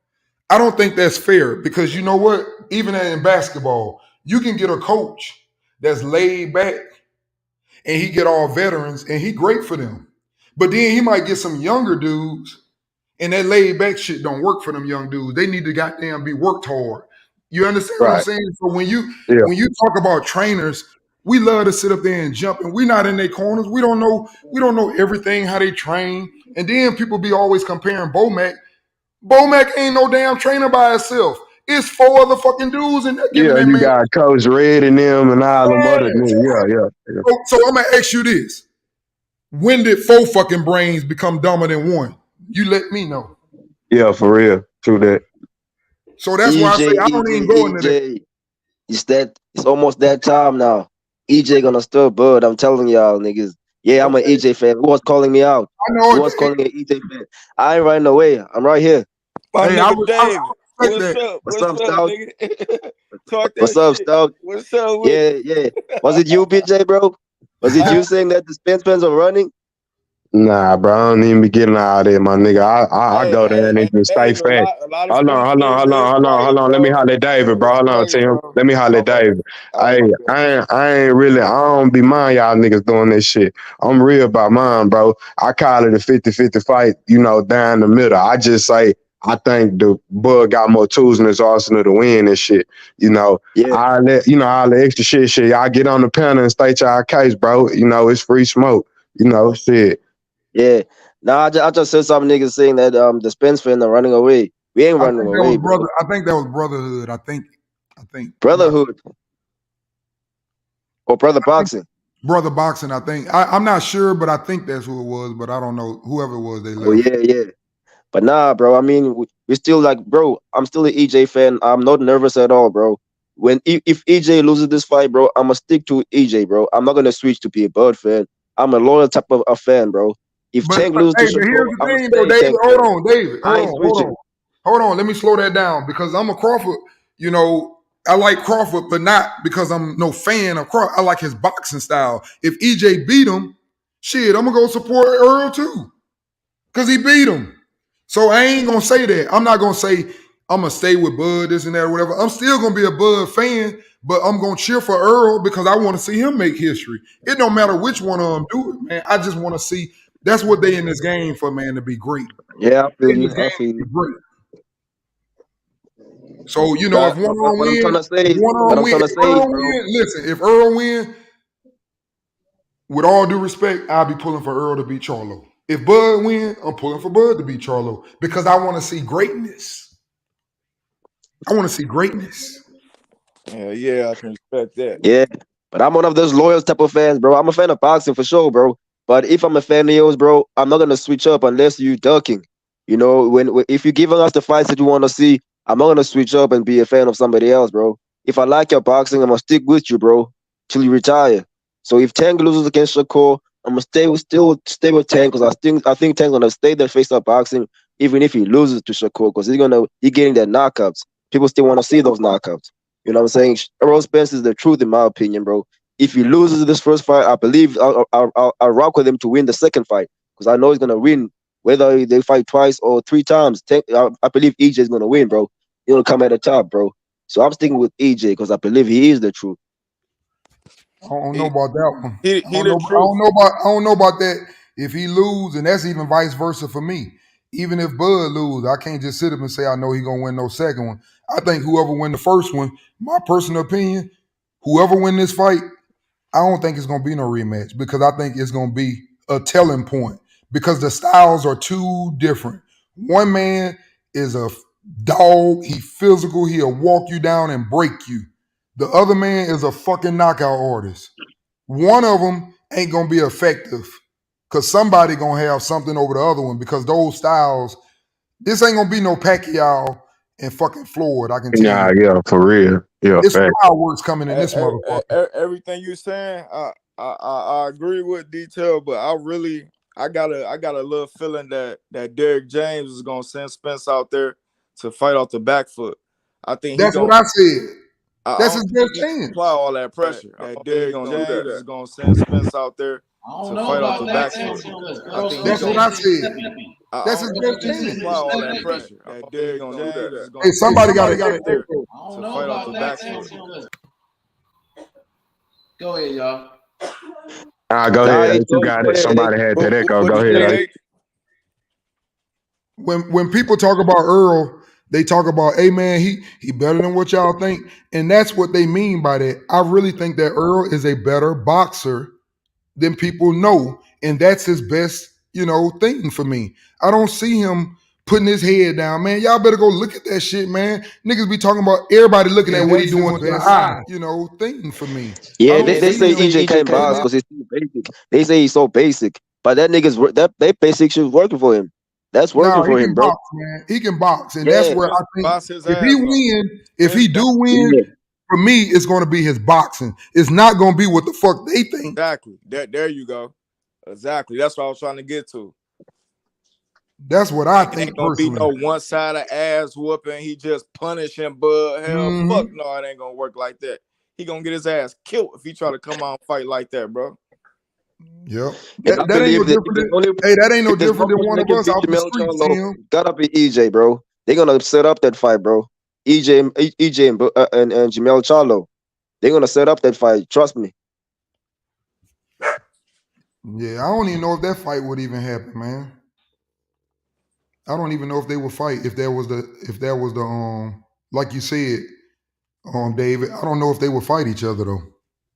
C: I don't think that's fair, because you know what? Even in basketball, you can get a coach that's laid back and he get all veterans and he great for them. But then he might get some younger dudes and that laid back shit don't work for them young dudes. They need to goddamn be worked hard. You understand what I'm saying? So when you talk about trainers, we love to sit up there and jump, and we're not in their corners. We don't know everything, how they train. And then people be always comparing Bomac. Bomac ain't no damn trainer by himself. It's 4 other fucking dudes in there.
F: You got Coach Red and them and all them other niggas. Yeah.
C: So I'm gonna ask you this: when did 4 fucking brains become dumber than 1? You let me know.
F: Yeah, for real. True that.
C: So that's why I say I don't even go into that.
G: It's almost that time now. EJ gonna stir Bud. I'm telling y'all, niggas. Yeah, I'm an EJ fan. Who was calling me out?
C: I know.
G: Who was calling me an EJ fan? I ain't running away. I'm right here.
E: My nigga Dave. What's up,
G: Stout?
E: Talk that
G: What's up,
E: shit.
G: Stout?
E: What's up?
G: Yeah. Was it you, BJ, bro? Was it you saying that the Spence fans are running?
F: Nah, bro, I don't even be getting out there, my nigga. I go there and just stay fat.
E: A lot of
F: Hold on,
E: Spence
F: hold on,
E: fans
F: hold
E: is
F: on, hold on,
E: quiet,
F: hold on. Let me
E: bro.
F: holler at David, bro. Hold on, Tim.
E: Bro.
F: Let me holler at David. Hey, I ain't really, I don't be mind y'all niggas doing this shit. I'm real about mine, bro. I call it a 50-50 fight, you know, down the middle. I just say, I think the Bud got more tools in his arsenal to win and shit. You know, all the extra shit. Y'all get on the panel and state y'all case, bro. You know, it's free smoke. You know, shit.
G: Yeah. Nah, I just heard some niggas saying that the Spence fan are running away. We ain't running away, bro.
C: I think that was brotherhood. I think
G: Brotherhood or brother boxing.
C: Brother boxing. I think I'm not sure, but I think that's who it was. But I don't know whoever it was. They left.
G: Oh yeah. But nah, bro. I mean, we still like, bro. I'm still an EJ fan. I'm not nervous at all, bro. If EJ loses this fight, bro, I'm gonna stick to EJ, bro. I'm not gonna switch to be a Bird fan. I'm a loyal type of a fan, bro. If Tank loses to
C: But here's
G: Shakur,
C: the
G: I'm
C: thing,
G: gonna
C: though,
G: stay
C: David.
G: Tank
C: Hold
G: fan.
C: on, David.
G: I ain't switching.
C: Hold on. Let me slow that down because I'm a Crawford. You know, I like Crawford, but not because I'm no fan of Crawford. I like his boxing style. If EJ beat him, shit, I'm gonna go support Earl too, cause he beat him. So I ain't gonna say that. I'm not gonna say I'm gonna stay with Bud, this and that, or whatever. I'm still gonna be a Bud fan, but I'm gonna cheer for Earl because I want to see him make history. It don't matter which one of them do it, man. I just want to see. That's what they in this game for, man, to be great.
G: Yeah, I feel
C: They in
G: you.
C: this game
G: I feel
C: to be
G: you.
C: great. So you know, if
G: But
C: one on
G: what I'm trying
C: win,
G: to say is, what I'm trying to
C: if
G: say is,
C: Earl
G: bro.
C: win, listen, if Earl win, with all due respect, I'll be pulling for Earl to beat Charlo. If Bud win, I'm pulling for Bud to beat Charlo because I want to see greatness. I want to see greatness.
E: Yeah, I can respect that.
G: Yeah, but I'm one of those loyal type of fans, bro. I'm a fan of boxing for sure, bro. But if I'm a fan of yours, bro, I'm not gonna switch up unless you ducking. You know, if you're giving us the fights that you want to see, I'm not gonna switch up and be a fan of somebody else, bro. If I like your boxing, I'm gonna stick with you, bro, till you retire. So if Tank loses against Shakur, I'm gonna still stay with Tank because I think Tank's gonna stay the face of boxing even if he loses to Shakur because he's getting their knockouts. People still want to see those knockouts. You know what I'm saying? Errol Spence is the truth in my opinion, bro. If he loses this first fight, I believe I'll rock with him to win the second fight because I know he's gonna win whether they fight twice or three times. I believe EJ is gonna win, bro. He'll come at the top, bro. So I'm sticking with EJ because I believe he is the truth.
C: I don't know about that one.
E: He the truth.
C: I don't know about that. If he lose, and that's even vice versa for me. Even if Bud lose, I can't just sit up and say I know he gonna win no second one. I think whoever win the first one, my personal opinion, whoever win this fight, I don't think it's gonna be no rematch because I think it's gonna be a telling point because the styles are too different. One man is a dog, he physical, he'll walk you down and break you. The other man is a fucking knockout artist. One of them ain't gonna be effective because somebody gonna have something over the other one because those styles. This ain't gonna be no Pacquiao and fucking Floyd. I can tell you.
F: Yeah, for real. Yeah,
C: It's
F: fact.
C: fireworks coming in this motherfucker.
E: Everything you saying, I agree with detail, but I got a little feeling that Derrick James is gonna send Spence out there to fight off the back foot. I think
C: That's what I said. That's his best chance.
E: Apply all that pressure. That Derrick James is gonna send Spence out there to fight off the back foot. I think
C: That's what I said. That's his best chance.
E: apply all that pressure. That Derrick James is gonna
C: Hey, somebody got to
E: out
C: echo.
E: there to fight off the back foot.
B: Go ahead, y'all.
F: Go
G: Nah,
F: ahead. You
G: go
F: got it.
G: ahead,
F: Somebody had that echo. Go ahead.
C: When people talk about Earl, they talk about, hey man, he better than what y'all think, and that's what they mean by that. I really think that Earl is a better boxer than people know, and that's his best, thing for me. I don't see him putting his head down, man. Y'all better go look at that shit, man. Niggas be talking about everybody looking at what he doing with the eye, thing for me.
G: Yeah, they say EJ can't box because he's too basic. They say he's so basic, but that basic shit is working for him. That's working
C: No, he
G: for him,
C: can
G: bro.
C: box, man. He can box, and that's
G: Yeah,
C: where I think
E: Box his
C: if he
E: ass up.
C: if he do win,
G: yeah.
C: for me, it's going to be his boxing. It's not going to be what the fuck they think.
E: Exactly. There you go. Exactly. That's what I was trying to get to.
C: That's what I
E: It
C: think
E: ain't gonna be
C: personally.
E: no one-sided ass whooping. He just punishing Bud. Hell, fuck no, it ain't gonna work like that. He gonna get his ass killed if he try to come out and fight like that, bro.
C: Yep.
G: And I
C: That ain't no
G: believe that
C: different than, hey, that ain't no
G: if there's
C: different
G: one
C: than
G: person
C: one
G: that
C: of
G: can
C: us
G: beat
C: off the
G: Jamel
C: street,
G: Charlo,
C: Tim.
G: gotta be EJ, bro. They're gonna set up that fight, bro. EJ and Jamel Charlo. They're gonna set up that fight. Trust me.
C: Yeah, I don't even know if that fight would even happen, man. I don't even know if they would fight if that was the like you said, David. I don't know if they would fight each other though.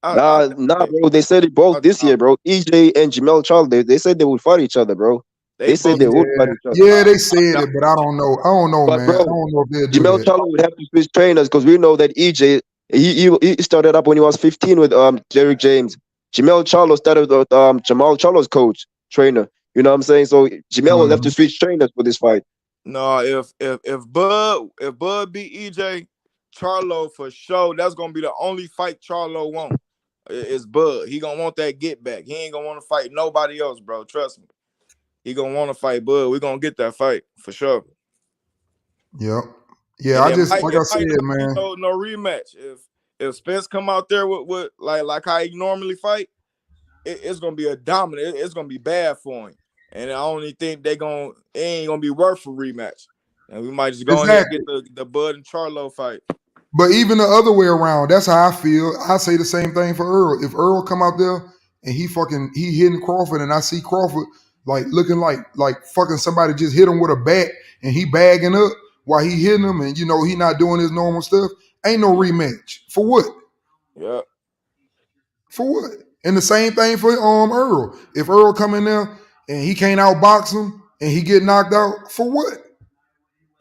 G: Nah, bro. They said it both this year, bro. EJ and Jamel Charlo. They said they would fight each other, bro. They said they would fight each other.
C: Yeah, they said it, but I don't know. I don't know,
G: But
C: man. I
G: bro,
C: don't know if they'll do
G: Jamel
C: that.
G: Charlo would have to switch trainers because we know that EJ he started up when he was 15 with Derrick James. Jamel Charlo started with Jamal Charlo's coach trainer. You know what I'm saying? So Jamel will have to switch trainers for this fight.
E: No, if Bud beat EJ, Charlo for sure. That's gonna be the only fight Charlo won't. It's Bud. He gonna want that get back. He ain't gonna want to fight nobody else, bro. Trust me. He gonna want to fight Bud. We gonna get that fight for sure.
C: Yep. Yeah,
E: And
C: I
E: it
C: just
E: might
C: like
E: it
C: I
E: might
C: said,
E: not be
C: man.
E: no rematch. If Spence come out there with like how he normally fight, it's gonna be a dominant. It's gonna be bad for him. And I only think it ain't gonna be worth a rematch. And we might just go ahead and get the Bud and Charlo fight.
C: But even the other way around, that's how I feel. I say the same thing for Earl. If Earl come out there and he hitting Crawford, and I see Crawford like looking like fucking somebody just hit him with a bat and he bagging up while he hitting him, and he not doing his normal stuff. Ain't no rematch for what?
E: Yeah.
C: For what? And the same thing for Earl. If Earl come in there and he can't outbox him and he get knocked out, for what?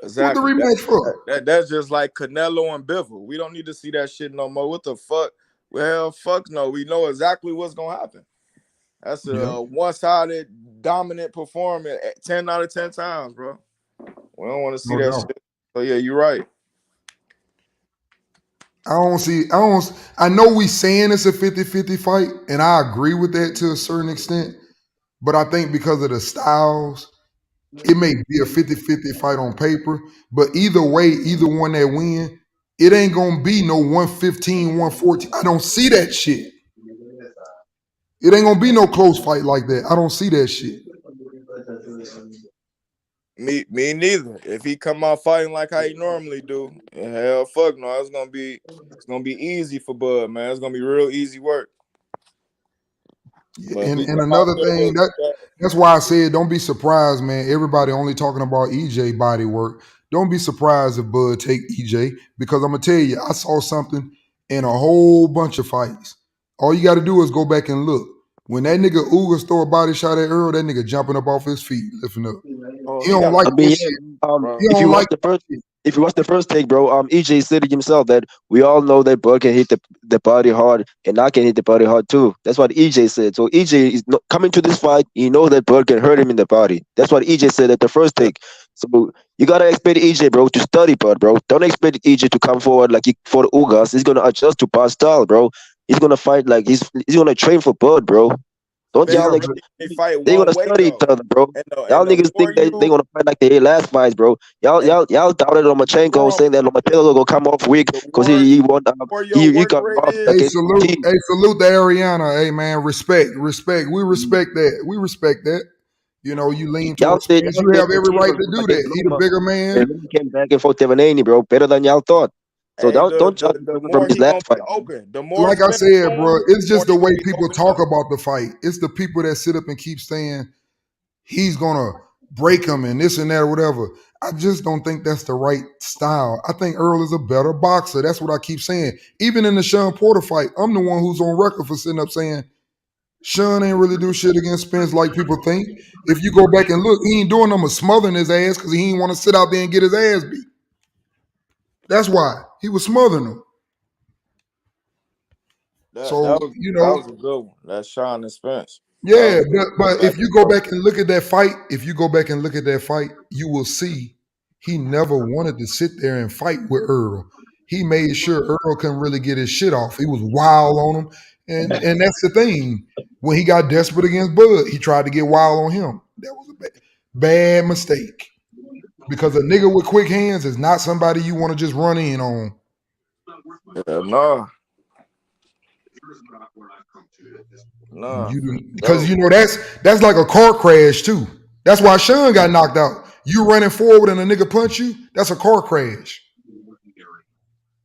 E: Exactly.
C: What the rematch for?
E: That's just like Canelo and Bivol. We don't need to see that shit no more. What the fuck? Well, fuck no. We know exactly what's gonna happen. That's a one-sided dominant performance 10 out of 10 times, bro. We don't want to see that shit. So yeah, you're right.
C: I know we saying it's a 50-50 fight, and I agree with that to a certain extent, but I think because of the styles, it may be a 50-50 fight on paper, but either way, either one that win, it ain't gonna be no 115, 114. I don't see that shit. It ain't gonna be no close fight like that. I don't see that shit.
E: Me neither. If he come out fighting like how he normally do, hell fuck no. It's gonna be easy for Bud, man. It's gonna be real easy work.
C: And another thing, that's why I said don't be surprised, man. Everybody only talking about EJ body work. Don't be surprised if Bud take EJ, because I'm gonna tell you, I saw something in a whole bunch of fights. All you got to do is go back and look. When that nigga Ugas throw a body shot at Earl, that nigga jumping up off his feet, lifting up. He don't like that shit.
G: If you watch the first take, bro, EJ said it himself that we all know that Bud can hit the body hard and I can hit the body hard too. That's what EJ said. So EJ is coming to this fight. He knows that Bud can hurt him in the body. That's what EJ said at the first take. So you gotta expect EJ, bro, to study Bud, bro. Don't expect EJ to come forward like he fought Ugas. He's gonna adjust to Bud's style, bro. He's gonna fight like he's gonna train for Bud, bro. Don't y'all they gonna study each other, bro. Y'all niggas think they gonna fight like their last fights, bro. Y'all doubted Lomachenko, saying that Lomachenko gonna come off weak because he got lost against
C: salute to Ariana. Hey man, respect. We respect that. We respect that. You lean towards Spence. You have every right to do that. He the bigger man.
G: And Loma came back and fought Tevanini, bro. Better than y'all thought. So don't judge from his last fight.
C: Like I said, bro, it's just the way people talk about the fight. It's the people that sit up and keep saying he's gonna break him and this and that or whatever. I just don't think that's the right style. I think Earl is a better boxer. That's what I keep saying. Even in the Sean Porter fight, I'm the one who's on record for sitting up saying Sean ain't really do shit against Spence like people think. If you go back and look, he ain't doing them a smothering his ass because he ain't want to sit out there and get his ass beat. That's why he was smothering him.
E: That was a good one. That's Sean and Spence.
C: Yeah, but if you go back and look at that fight, you will see he never wanted to sit there and fight with Earl. He made sure Earl couldn't really get his shit off. He was wild on him, and that's the thing. When he got desperate against Bud, he tried to get wild on him. That was a bad mistake, because a nigga with quick hands is not somebody you want to just run in on.
E: Yeah, no. Nah.
C: Because you know that's like a car crash too. That's why Sean got knocked out. You running forward and a nigga punch you, that's a car crash.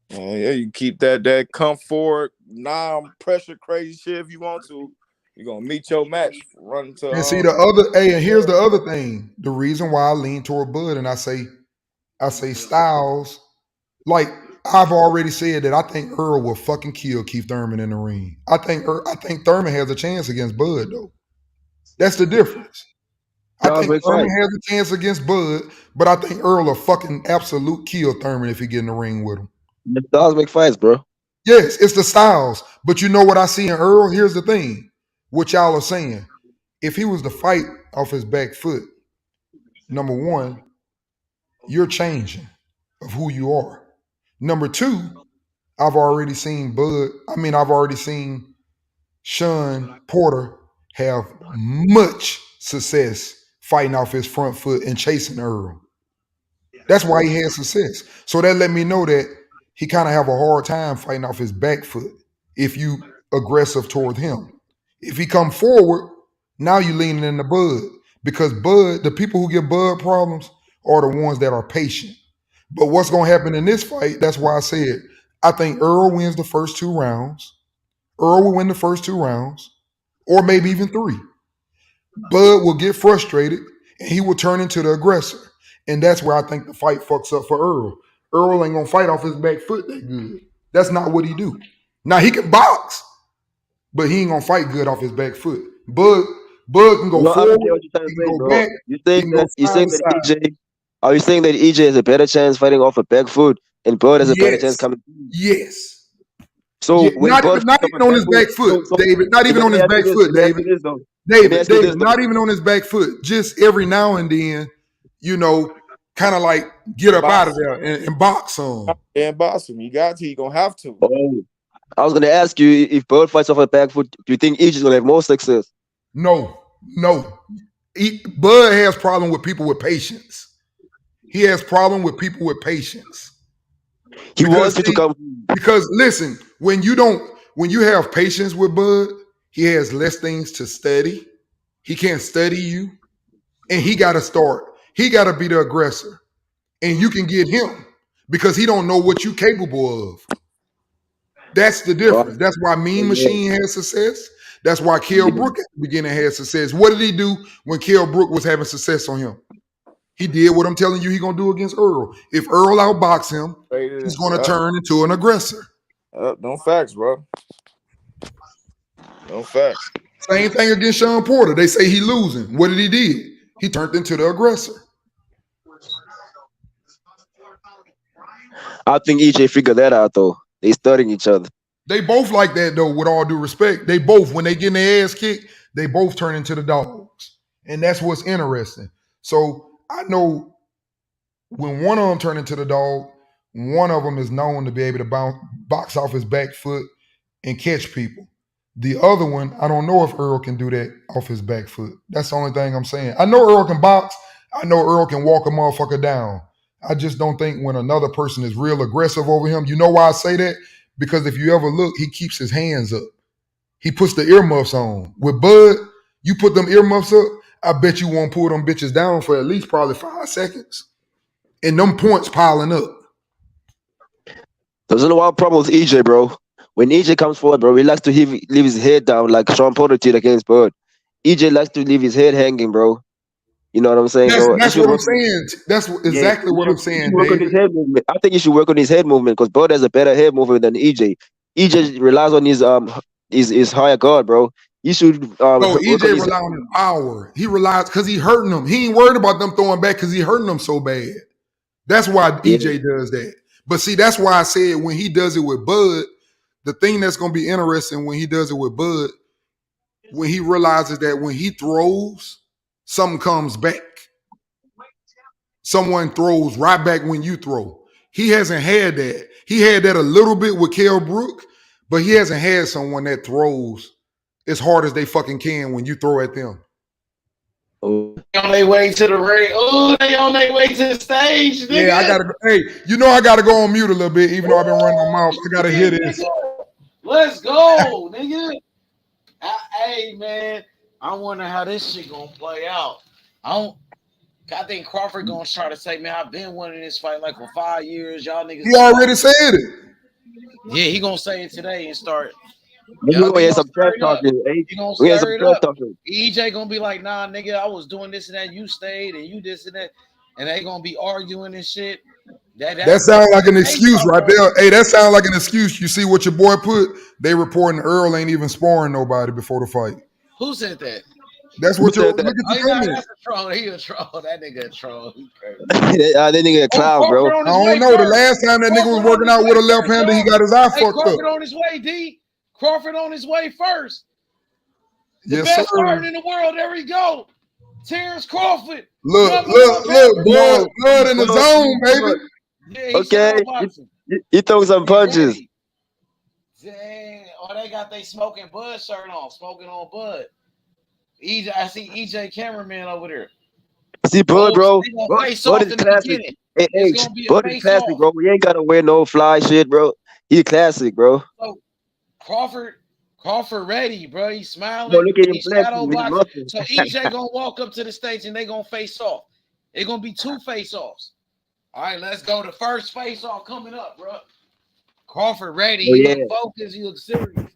E: Yeah, you keep that comfort, non-pressure crazy shit if you want to. You're gonna meet your match. Run to
C: And see and here's the other thing. The reason why I lean toward Bud and I say Styles, like I've already said that I think Earl will fucking kill Keith Thurman in the ring. I think Thurman has a chance against Bud though. That's the difference. I think Thurman has a chance against Bud, but I think Earl will fucking absolute kill Thurman if he get in the ring with him.
G: The Styles make fights, bro.
C: Yes, it's the Styles. But you know what I see in Earl? Here's the thing. What y'all are saying. If he was to fight off his back foot, number one, you're changing of who you are. Number two, I've already seen Sean Porter have much success fighting off his front foot and chasing Earl. That's why he had success. So that let me know that he kind of have a hard time fighting off his back foot if you aggressive toward him. If he come forward, now you leaning in the Bud. Because Bud, the people who get Bud problems are the ones that are patient. But what's going to happen in this fight, that's why I said, I think Earl wins the first 2 rounds. Earl will win the first 2 rounds, or maybe even 3. Bud will get frustrated, and he will turn into the aggressor. And that's where I think the fight fucks up for Earl. Earl ain't going to fight off his back foot that good. That's not what he do. Now, he can box, but he ain't going to fight good off his back foot. Bud can go forward, he can go back.
G: Are you saying that EJ has a better chance fighting off a back foot and Bud has a better chance coming?
C: Yes.
G: So
C: not even on his back foot, David. Not even on his back foot, David. David, not even on his back foot. Just every now and then, kind of like get up out of there and box him.
E: And box him. You got to. You're going to have to.
G: Oh. I was going to ask you, if Bud fights off a back foot, do you think EJ is going to have more success?
C: No. Bud has problem with people with patience. He has problem with people with patience. Because listen, when you have patience with Bud, he has less things to study. He can't study you, and he got to start. He got to be the aggressor, and you can get him because he don't know what you're capable of. That's the difference. That's why Mean Machine had success. That's why Kell Brook at the beginning had success. What did he do when Kell Brook was having success on him? He did what I'm telling you he's going to do against Earl. If Earl outbox him, he's going to turn into an aggressor.
E: No facts, bro. No facts.
C: Same thing against Sean Porter. They say he losing. What did he do? He turned into the aggressor.
G: I think EJ figured that out, though. They studying each other.
C: They both like that, though, with all due respect. They both, when they get their ass kicked, they both turn into the dogs. And that's what's interesting. So I know when one of them turn into the dog, one of them is known to be able to box off his back foot and catch people. The other one, I don't know if Earl can do that off his back foot. That's the only thing I'm saying. I know Earl can box. I know Earl can walk a motherfucker down. I just don't think when another person is real aggressive over him, you know why I say that? Because if you ever look, he keeps his hands up. He puts the earmuffs on. With Bud, you put them earmuffs up, I bet you won't pull them bitches down for at least probably 5 seconds. And them points piling up.
G: There's no one problem with EJ, bro. When EJ comes forward, bro, he likes to leave his head down like Sean Porter did against Bud. EJ likes to leave his head hanging, bro. You know what I'm saying?
C: That's what I'm saying. That's exactly what I'm saying, David.
G: I think you should work on his head movement because Bud has a better head movement than EJ. EJ relies on his higher guard, bro. You should.
C: EJ relies on his power. He relies because he hurting them. He ain't worried about them throwing back because he hurting them so bad. That's why EJ does that. But see, that's why I said when he does it with Bud, the thing that's going to be interesting when he does it with Bud, when he realizes that when he throws, something comes back. Someone throws right back when you throw. He hasn't had that. He had that a little bit with Kell Brook, but he hasn't had someone that throws as hard as they fucking can when you throw at them.
B: They on their way to the ring. Oh, they on their way to the stage. Nigga.
C: Yeah, I gotta go. Hey, I gotta go on mute a little bit, even though I've been running my mouth. I gotta hear this.
B: Let's go, nigga. Hey man, I wonder how this shit gonna play out. I think Crawford gonna try to say, man, I've been winning this fight like for 5 years. Y'all niggas.
C: He already said it.
B: Yeah, he gonna say it today and start.
G: We
B: Yup,
G: gonna
B: he
G: hear
B: gonna
G: some trash
B: stir it up.
G: talking.
B: He gonna
G: We hear some
B: stir it
G: trash
B: up.
G: talking.
B: EJ gonna be like, nah, nigga, I was doing this and that. You stayed and you this and that, and they gonna be arguing and shit.
C: That sounds like an excuse right there.
B: Hey,
C: Hey, that sounds like an excuse. You see what your boy put? They reporting Earl ain't even sparring nobody before the fight.
B: Who said that?
C: That's what you look at
B: Oh,
C: the
B: nah,
C: comments.
B: that's a troll. He a troll. That nigga a troll. He crazy.
G: That nigga a clown, bro.
B: Crawford on his
C: I
B: way
C: don't know. The
B: first.
C: last time that nigga was
B: Crawford on
C: working
B: his
C: out with a
B: way
C: left
B: first,
C: hander, he
B: y'all.
C: got his eye
B: Hey,
C: fucked up.
B: Crawford on his way, D. Crawford on his way first. The
C: Yes,
B: best
C: sir.
B: fighter in the world. There we go. Terence Crawford.
C: Look,
B: Number
C: blood,
B: one.
C: blood in the zone, baby.
B: Yeah, he
G: Okay,
B: boxing.
G: he throw some punches.
B: Dang. Oh, they got they smoking Bud shirt on. Smoking on Bud. EJ, I see EJ cameraman over there.
G: See, Bud, bro.
B: Bud is
G: classic. Hey,
B: it's gonna be a
G: Bud is
B: face
G: classic,
B: off.
G: bro. We ain't gotta wear no fly shit, bro. He classic, bro.
B: So Crawford ready, bro. He's smiling.
G: Bro, look at him
B: He's
G: flexing.
B: shadow
G: He's
B: boxing.
G: muscle.
B: So EJ gonna walk up to the stage and they gonna face off. It's gonna be 2 face offs. All right, let's go. The first face off coming up, bro. Crawford ready.
G: Oh,
B: He
G: yeah.
B: look focused. He look serious.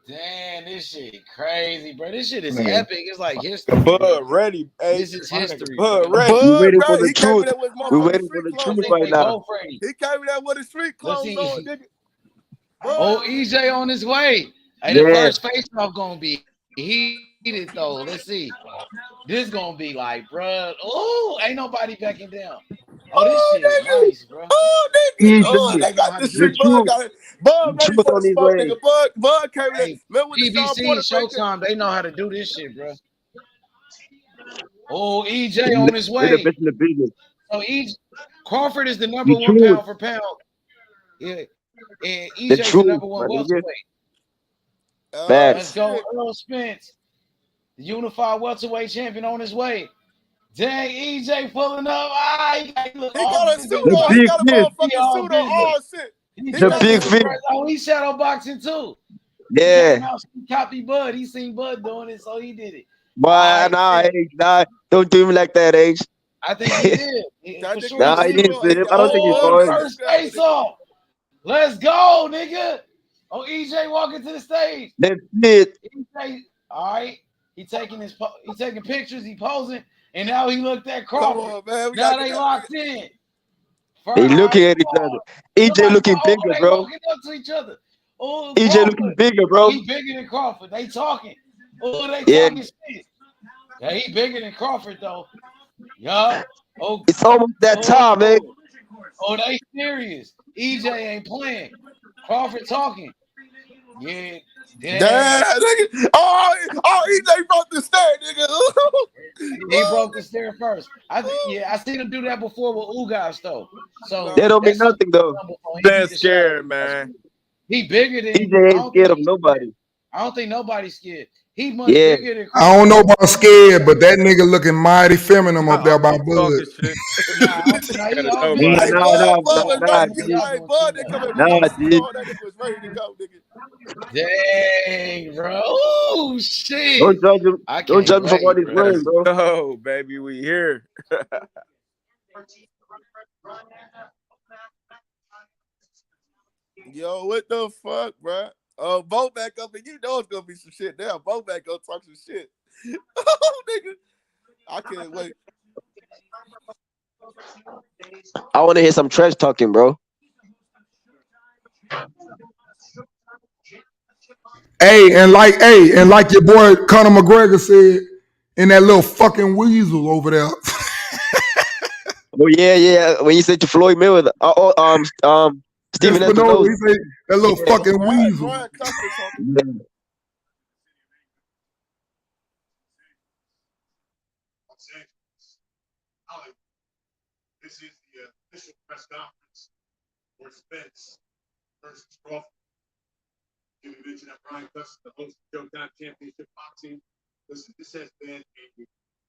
B: Damn, this shit crazy, bro. This shit is epic. It's like history.
E: Bud ready. Hey,
B: This is history.
E: Bud ready.
G: We waiting for
D: bro,
G: the
D: he came
G: truth.
D: in there with
G: We
D: motherfucking
G: waiting for
D: street
G: the
D: clothes
G: truth
D: on.
G: right now.
B: Both ready.
D: He came in there with his street clothes on, nigga.
B: Oh, EJ on his way. Hey,
G: Yeah.
B: the first face off gonna be heated though. Let's see. This gonna be like, bro. Oh, ain't nobody backing down. Oh, this shit is nice, bro.
D: Oh, nigga. Oh, they got this shit. Bud got it. Bud ready
G: truth
D: for
G: on
D: the
G: his
D: smoke,
G: way.
D: nigga. Bud came in there.
B: Hey,
D: Remember with the Sean
B: PBC,
D: Porter break?
B: Showtime, they know how to do this shit, bro. Oh, EJ on his
G: They're the
B: way.
G: best in the business.
B: So Crawford is the number one
G: truth.
B: pound for pound. Yeah. And EJ's the number one welterweight. Let's go, Errol Spence, the unified welterweight champion on his way. Dang, EJ pulling up. He got
D: a suit on. He got a motherfucking suit on. All shit.
G: The big fish.
B: Oh, he's shadow boxing too.
G: Yeah.
B: He copied Bud. He seen Bud doing it, so he did it.
G: But nah, don't do him like that, H.
B: I think he did.
G: Nah, he didn't see him. I don't think he saw him.
B: First face off. Let's go, nigga. Oh, EJ walking to the stage.
G: That's it.
B: EJ, all right. He taking pictures. He posing, and now he looked at Crawford.
D: Come on, man.
B: Now they locked in.
G: They looking at each other. EJ looking bigger, bro.
B: Walking up to each other. Oh,
G: EJ looking bigger, bro.
B: He bigger than Crawford. They talking. Oh, they talking shit. Yeah, he bigger than Crawford though. Yeah. Oh,
G: it's almost that time, man.
B: Oh, they serious. EJ ain't playing. Crawford talking. Yeah.
D: Damn, nigga. EJ broke the stair, nigga.
B: He broke the stair first. I seen him do that before with Ugas though. So
G: that don't mean nothing though.
E: That's scared, man.
B: He bigger than
G: EJ ain't scared of nobody.
B: I don't think nobody's scared. He much bigger than
C: I don't know about scared, but that nigga looking mighty feminine up there by Bud.
D: Bud was ready to go, nigga.
B: Dang, bro. Oh, shit.
G: Don't judge him. Don't judge him for what he's wearing, bro.
E: Oh, baby, we here.
D: Yo, what the fuck, bro? Vote back up, and you know it's gonna be some shit there. Vote back up, talk some shit. Oh, nigga, I can't wait.
G: I want to hear some trash talking, bro.
C: And like your boy Conor McGregor said, in that little fucking weasel over there.
G: Oh yeah. When you said to Floyd Mayweather, Stephen Espinosa,
C: he said that little fucking weasel.
H: This is the official press conference for Spence versus Crawford. You mentioned that Brian Custis, the host of Showtime Championship Boxing. Listen, this has been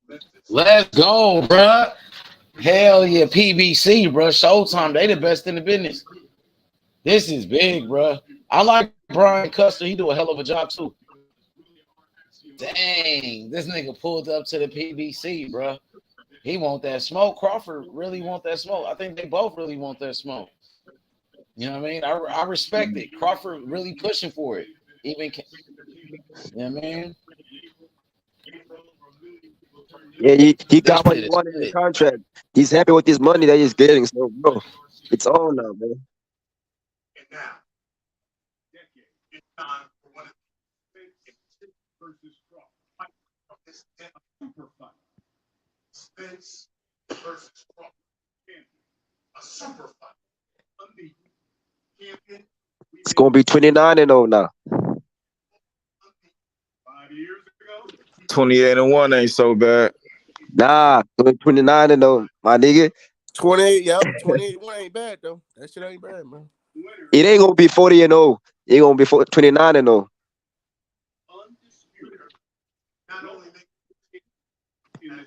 H: a
B: let's go, bro. Hell yeah, PBC, bro. Showtime, they the best in the business. This is big, bro. I like Brian Custer. He do a hell of a job too. Dang, this nigga pulled up to the PBC, bro. He want that smoke. Crawford really want that smoke. I think they both really want that smoke. You know what I mean? I respect it. Crawford really pushing for it. Even, you know what I mean?
G: Yeah, he got what he wanted in the contract. He's happy with his money that he's getting. So, bro, it's on now, man.
H: And now, it's time for one of the Spence versus Crawford. This is a super fight. Spence versus Crawford. A super fight. Unbeaten. Champion.
G: It's gonna be 29-0 now.
H: 5 years ago.
E: 28-1 ain't so bad.
G: Nah, 29-0, my nigga.
D: 28, yep. 28-1 ain't bad though. That shit ain't bad, man.
G: It ain't gonna be 40-0. It gonna be 29-0.
H: Not only in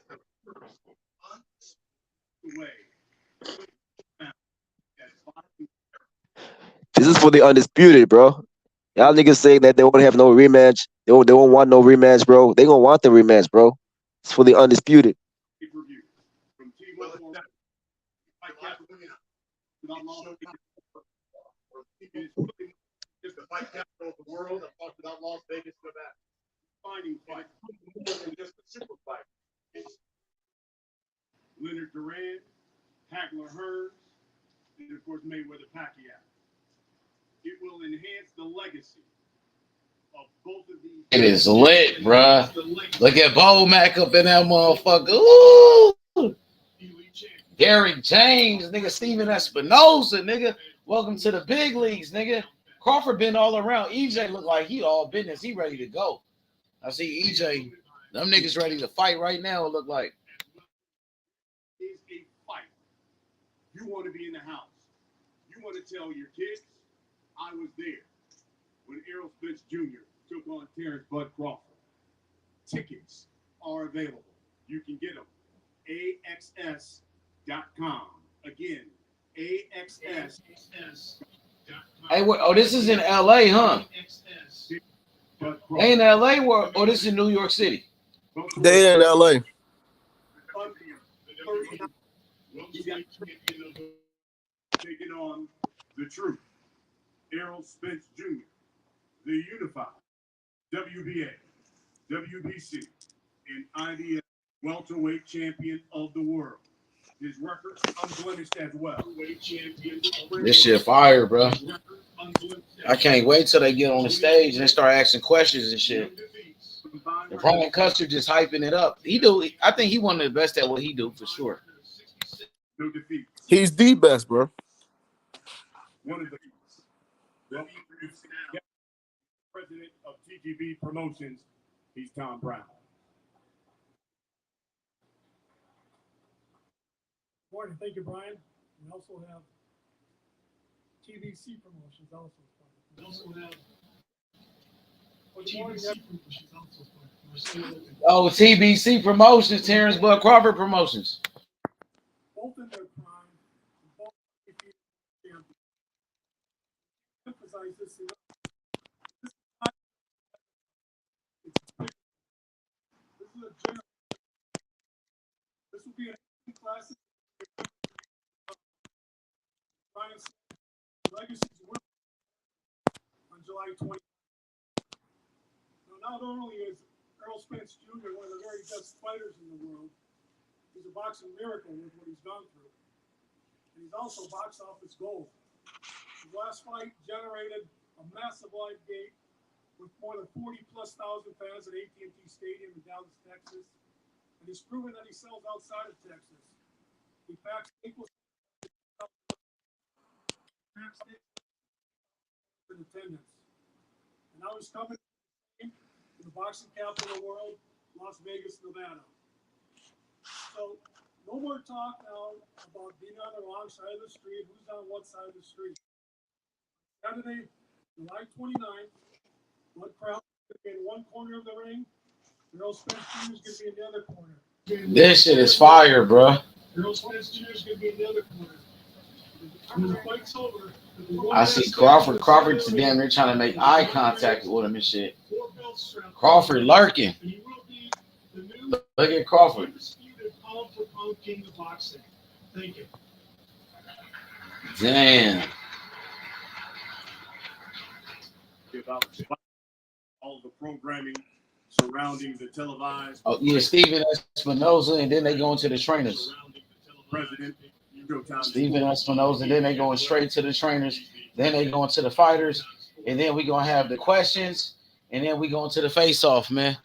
H: the way.
G: This is for the undisputed, bro. Y'all niggas saying that they won't have no rematch. They won't want no rematch, bro. They gonna want the rematch, bro. It's for the undisputed.
H: Is the fight capital of the world. I've talked about Las Vegas, Nevada. Finding fight. More than just a super fight. It's Leonard Duran, Hagler Hearns, and of course Mayweather Pacquiao. It will enhance the legacy of both of these.
B: It is lit, bruh. Look at Bo Mac up in that motherfucker. Ooh. Derrick James, nigga. Steven Espinosa, nigga. Welcome to the big leagues, nigga. Crawford been all around. EJ look like he all business. He ready to go. I see EJ. Them niggas ready to fight right now, it look like.
H: Is a fight. You want to be in the house. You want to tell your kids, I was there when Errol Spence Jr. took on Terence Bud Crawford. Tickets are available. You can get them. AXS.com. Again, AXS.com.
B: Hey, oh, this is in LA, huh? They in LA or this is in New York City?
D: They in LA.
H: Taking on the truth. Errol Spence Jr., the unified WBA, WBC, and IBF welterweight champion of the world. His record unblemished as well.
B: This shit fire, bro. I can't wait till they get on the stage and they start asking questions and shit. And Brian Custer just hyping it up. I think he one of the best at what he do for sure.
D: He's the best, bro.
H: One of the president of TGB Promotions, he's Tom Brown.
I: Morning, thank you, Brian. We also have TBC Promotions also. We also have
B: Oh, TBC Promotions, Terence Bud Crawford Promotions.
I: Both in their prime, both champions. Emphasize this. This is a general. This will be an classic. Brian's legacy's work on July 20th. Now, not only is Errol Spence Jr. one of the very best fighters in the world, he's a boxing miracle with what he's gone through. And he's also box office gold. His last fight generated a massive live gate with more than 40,000+ fans at AT&T Stadium in Dallas, Texas. And he's proven that he sells outside of Texas. He packs equal in attendance. And now he's coming to the boxing capital of the world, Las Vegas, Nevada. So no more talk now about being on the wrong side of the street, who's on what side of the street. Saturday, July 29th, Bud Crawford is going to be in one corner of the ring. Errol Spence Jr. is going to be in the other corner.
B: This shit is fire, bro.
I: Errol Spence Jr. is going to be in the other corner.
B: I see Crawford. Crawford's damn near trying to make eye contact with him and shit. Crawford lurking. Look at Crawford. Damn.
H: All the programming surrounding the televised.
B: Oh yeah, Steven Espinoza, and then they go into the trainers.
H: President
B: Steven Espinoza, then they going straight to the trainers. Then they going to the fighters, and then we gonna have the questions, and then we going to the face-off, man.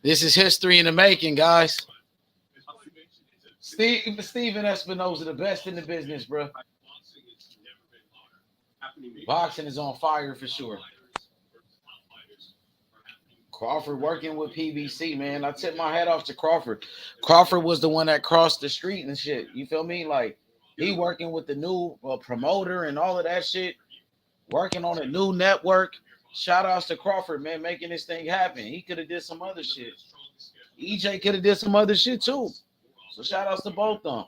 B: This is history in the making, guys. Steven Espinoza, the best in the business, bro. Boxing is on fire for sure. Crawford working with PBC, man. I tip my hat off to Crawford. Crawford was the one that crossed the street and shit. You feel me? Like, he working with the new promoter and all of that shit. Working on a new network. Shout outs to Crawford, man, making this thing happen. He could have did some other shit. EJ could have did some other shit too. So shout outs to both of them.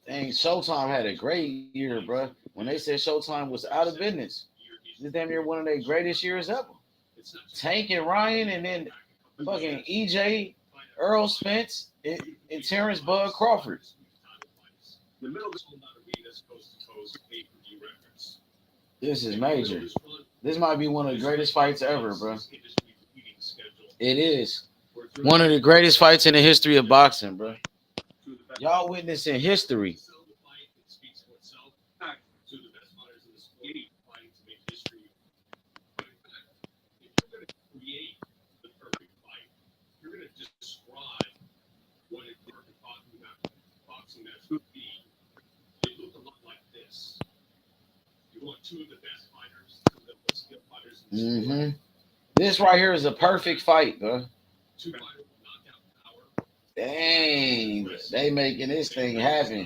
B: Dang, Showtime had a great year, bro. When they said Showtime was out of business, this damn near one of their greatest years ever. Tank and Ryan, and then fucking EJ, Errol Spence, and Terence Bud Crawford. This is major. This might be one of the greatest fights ever, bro. It is one of the greatest fights in the history of boxing, bro. Y'all witnessing history. Mm-hmm. This right here is a perfect fight, bro. Dang, they making this thing happen.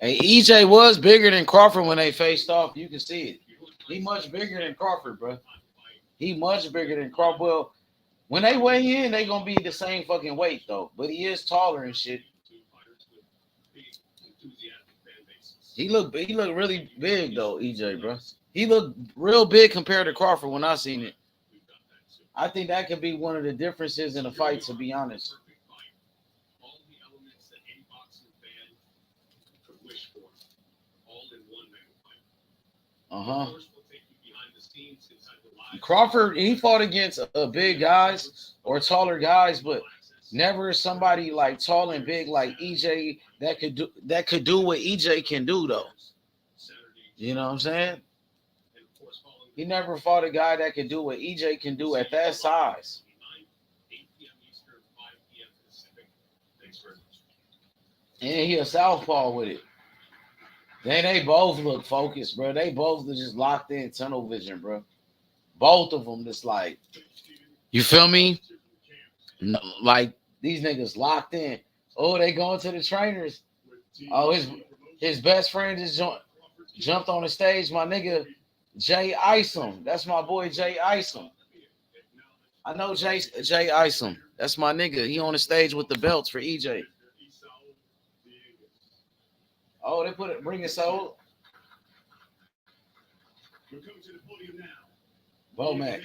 B: Hey, EJ was bigger than Crawford when they faced off. You can see it. He much bigger than Crawford, bro. He much bigger than Crawford. Well, when they weigh in, they gonna be the same fucking weight though. But he is taller and shit. He look really big though, EJ, bro. He looked real big compared to Crawford when I seen it. I think that could be one of the differences in the fight, to be honest. Uh-huh. Crawford, he fought against big guys or taller guys, but never somebody like tall and big like EJ that could do what EJ can do though. You know what I'm saying? He never fought a guy that could do what EJ can do at that size. And he a southpaw with it. Then they both look focused, bro. They both are just locked in tunnel vision, bro. Both of them just like, you feel me? Like these niggas locked in. Oh, they going to the trainers. Oh, his best friend just jumped on the stage. My nigga Jay Isom. That's my boy Jay Isom. I know Jay Isom. That's my nigga. He on the stage with the belts for EJ. Oh, they bring it so. Bomac.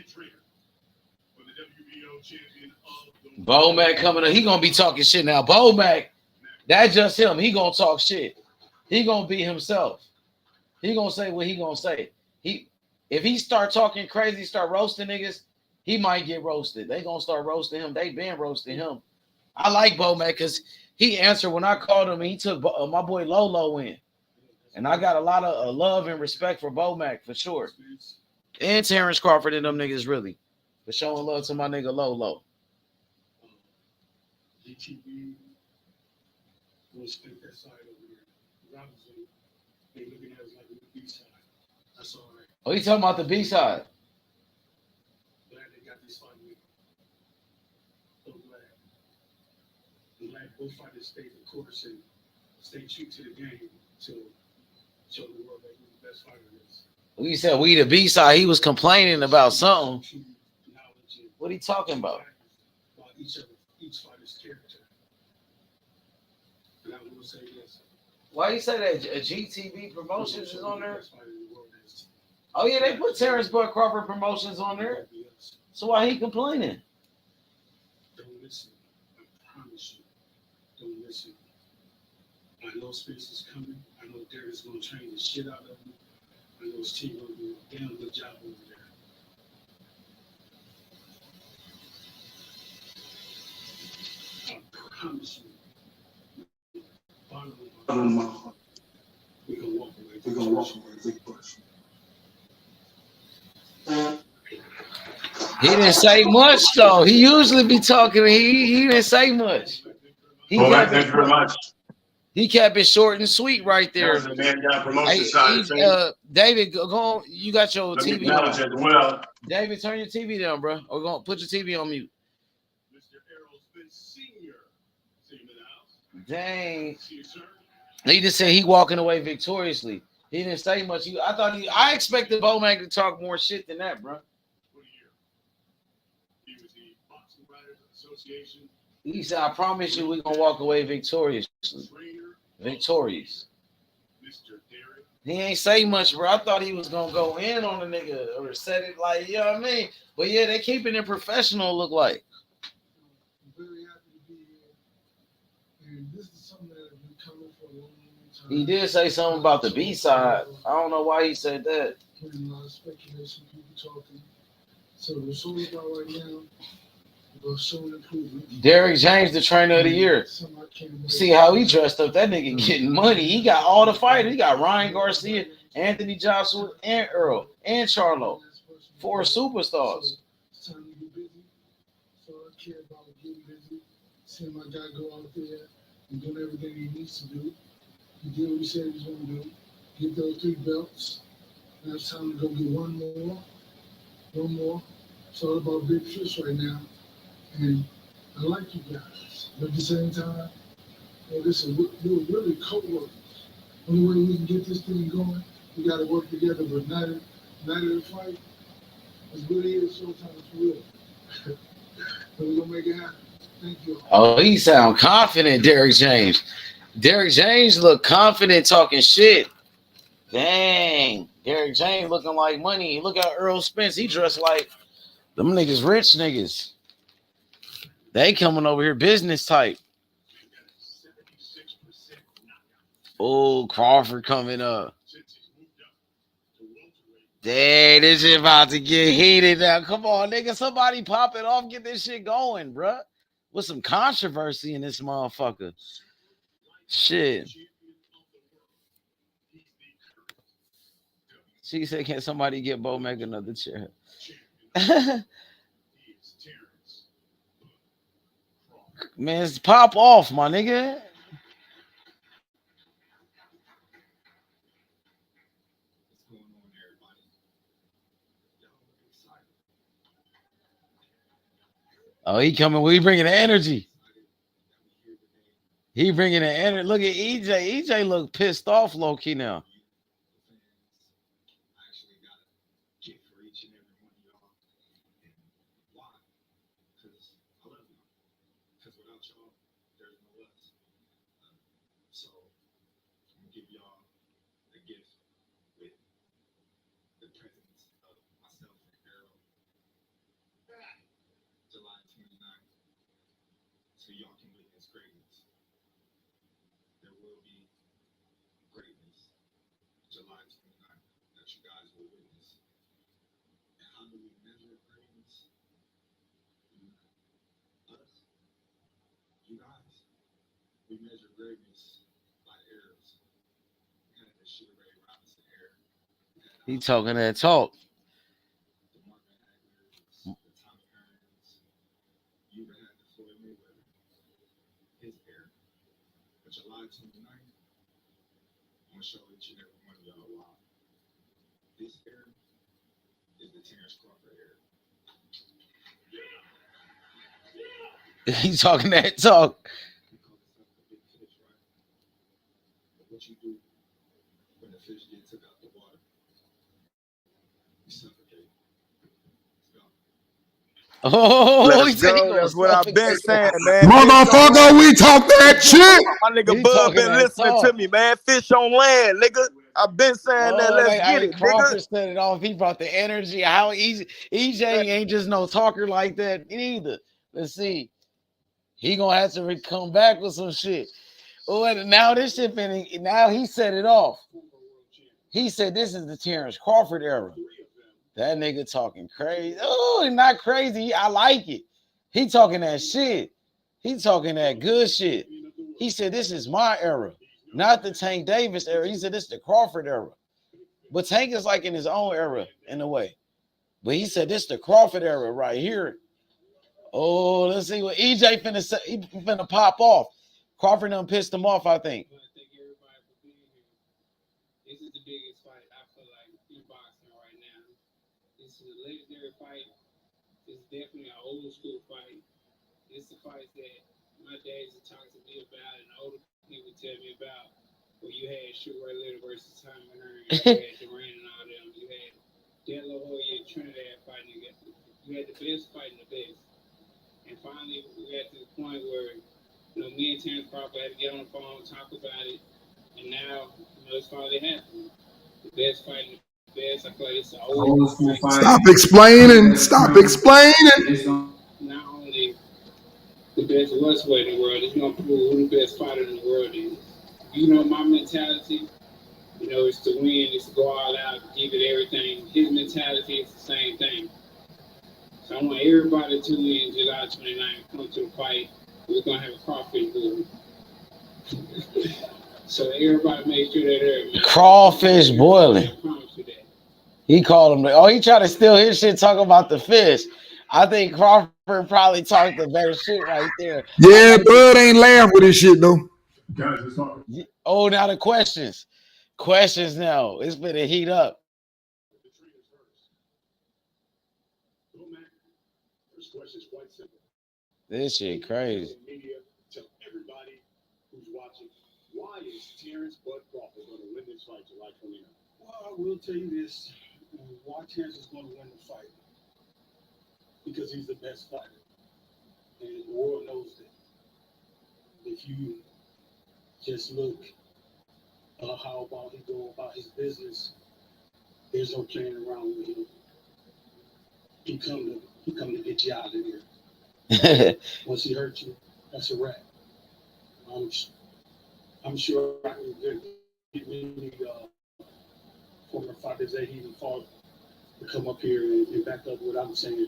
B: Bomac coming up. He gonna be talking shit now. Bomac, that's just him. He gonna talk shit. He gonna be himself. He gonna say what he gonna say. If he start talking crazy, start roasting niggas, he might get roasted. They gonna start roasting him. They been roasting him. I like Bomac because he answered when I called him and he took my boy Lolo in. And I got a lot of love and respect for Bomac for sure. And Terence Crawford and them niggas really. For showing love to my nigga Lolo.
H: GTV will split that side over there. Obviously, they looking at it like the B side. That's all right.
B: Oh, you talking about the B side?
H: Glad they got this fight with. So glad. Glad both fighters stayed the course and stay true to the game to show the world that who the best fighter is.
B: We said we the B side. He was complaining about something. What are you talking about?
I: Each fighter's character. And I will say this.
B: Why you say that GTV Promotions is on there? Oh yeah, they put Terence Crawford Promotions on there. So why he complaining?
I: Don't listen. I promise you. Don't listen. I know Spence is coming. I know Derek's gonna train the shit out of him. I know his team gonna do a damn good job over there. I promise you. Bottom of my heart. We're gonna walk away. We're gonna walk away. Big push.
B: He didn't say much though. He usually be talking. He didn't say much. He
H: thank you very much.
B: He kept it short and sweet right there.
H: The man got promotion side of
B: David, go on. You got your TV on.
H: As well.
B: David, turn your TV down, bro. Or go put your TV on mute.
I: Mr. Errol Spence Senior.
B: Dang. He just said he walking away victoriously. He didn't say much. I expected Bo Mac to talk more shit than that, bro.
I: He was the Boxing Writers Association.
B: He said, I promise you we're gonna walk away victorious. Victorious.
I: Mr. Derek.
B: He ain't say much, bro. I thought he was gonna go in on the nigga or set it like, you know what I mean? But yeah, they keeping it professional, look like.
I: I'm very happy to be here. And this is something that I've been coming for a long time.
B: He did say something about the B side. I don't know why he said that.
I: Hearing a lot of speculation, people talking. So what's all about right now?
B: Derek James, the trainer of the year. See how he dressed up. That nigga getting money. He got all the fighters. He got Ryan Garcia, Anthony Joshua, and Earl, and Charlo. 4 superstars.
I: It's time to get busy. So I care about getting busy. Seeing my guy go out there and doing everything he needs to do. He did what he said he was going to do. Get those 3 belts. Now it's time to go get one more. One more. It's all about big fish right now. And I like you guys, but at the same time, listen, we're really co-workers. Only way we can get this thing going, we got to work together. But night of the fight, it's really is showtime for real. But we're gonna make it happen. Thank you.
B: Oh, he sound confident, Derek James. Derek James look confident talking shit. Dang, Derek James looking like money. Look at Errol Spence. He dressed like them niggas, rich niggas. They coming over here business type. Oh, Crawford coming up. Dang, this shit about to get heated now. Come on, nigga. Somebody pop it off. Get this shit going, bruh. With some controversy in this motherfucker. Shit. She said, can somebody get Bo Mac another chair? Man, it's pop off, my nigga. Oh, he coming. We bringing the energy. He bringing the energy. Look at EJ. EJ look pissed off, low key now.
I: So y'all can witness greatness. There will be greatness July 29th that you guys will witness. And how do we measure greatness? Us, you guys, we measure greatness by errors. We had the Sugar Ray Robinson error.
B: He talking that talk.
I: July 29th, I'm going to show each and every one of y'all why. This era is the Terence Crawford era.
B: He's talking that talk.
I: What you do when the fish get took out the water.
B: Oh, he
E: Let's
B: said he
E: go.
B: gonna
E: That's what I've been
B: suffocate.
E: saying, man. Fish on
C: Motherfucker,
E: land.
C: we talk that shit.
E: My nigga
B: He
E: Bud
B: talking
E: been
B: that
E: listening to
B: talk.
E: me, man. Fish on land, nigga. I've been saying that.
B: Oh,
E: Let's get it, nigga.
B: Crawford set it off. He brought the energy. How easy EJ ain't just no talker like that either. Let's see. He gonna have to come back with some shit. Oh, and now this shit finna, now he set it off. He said this is the Terence Crawford era. That nigga talking crazy. Oh, not crazy. I like it. He talking that shit. He talking that good shit. He said this is my era, not the Tank Davis era. He said this is the Crawford era. But Tank is like in his own era in a way. But he said this is the Crawford era right here. Oh, let's see what EJ finna say. He finna pop off. Crawford done pissed him off, I think.
J: This is the biggest fight I feel like in boxing right now. This is a legendary fight. It's definitely an old school fight. It's the fight that my dads are talking to me about and older people tell me about. Where you had Sugar Ray Leonard versus Tommy Hearn, you had Duran and all them, you had De La Hoya and Trinidad fighting together. You had the best fighting the best. And finally, we got to the point where, me and Terence Crawford had to get on the phone, talk about it, and now, it's finally happening. The best fighting the best. I feel like it's an old school fight.
C: Stop explaining. Stop explaining.
J: It's not only the best wrestler in the world, it's going to prove who the best fighter in the world is. My mentality, it's to win, it's to go all out, give it everything. His mentality is the same thing. So I want everybody to tune in July 29th, come to the fight. We're going to have a crawfish boil. So everybody make sure they're there, man.
B: Crawfish boiling. He called him. He tried to steal his shit talking about the fish. I think Crawford probably talked the better shit right there.
C: Yeah, Bud ain't laugh with his shit though.
B: Oh, now the questions. Questions now. It's been a heat up. This shit crazy.
H: Tell everybody who's watching, why is Terence Bud Crawford going to win this fight July 29th? Well, I will tell you this. Why Terence is going to win the fight? Because he's the best fighter. And the world knows that. If you just look how about he go about his business, there's no playing around with him. He come to get you out of here. Once he hurts you, that's a wrap. I'm sure I can get many former fighters that he even fought to come up here and back up what I'm saying.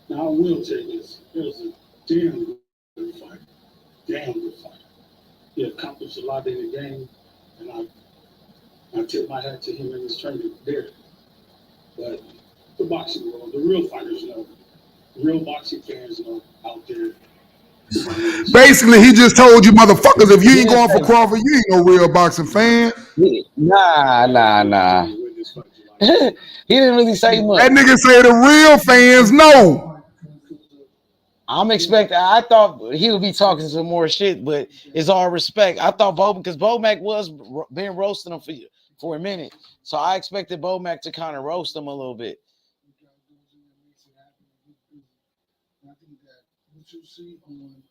H: Now I will tell you this: it was a damn good fight, damn good fight. He accomplished a lot in the game, and I tip my hat to him and his trainer there. But the boxing world, the real fighters know, the real boxing fans know out there.
C: Basically, he just told you motherfuckers, if you ain't going for Crawford, you ain't no real boxing fan.
B: Nah. He didn't really say much.
C: That nigga say the real fans know.
B: I'm expecting. I thought he would be talking some more shit, but it's all respect. I thought because Bomac was been roasting him for a minute, so I expected Bomac to kind of roast him a little bit.
H: I think that what you see on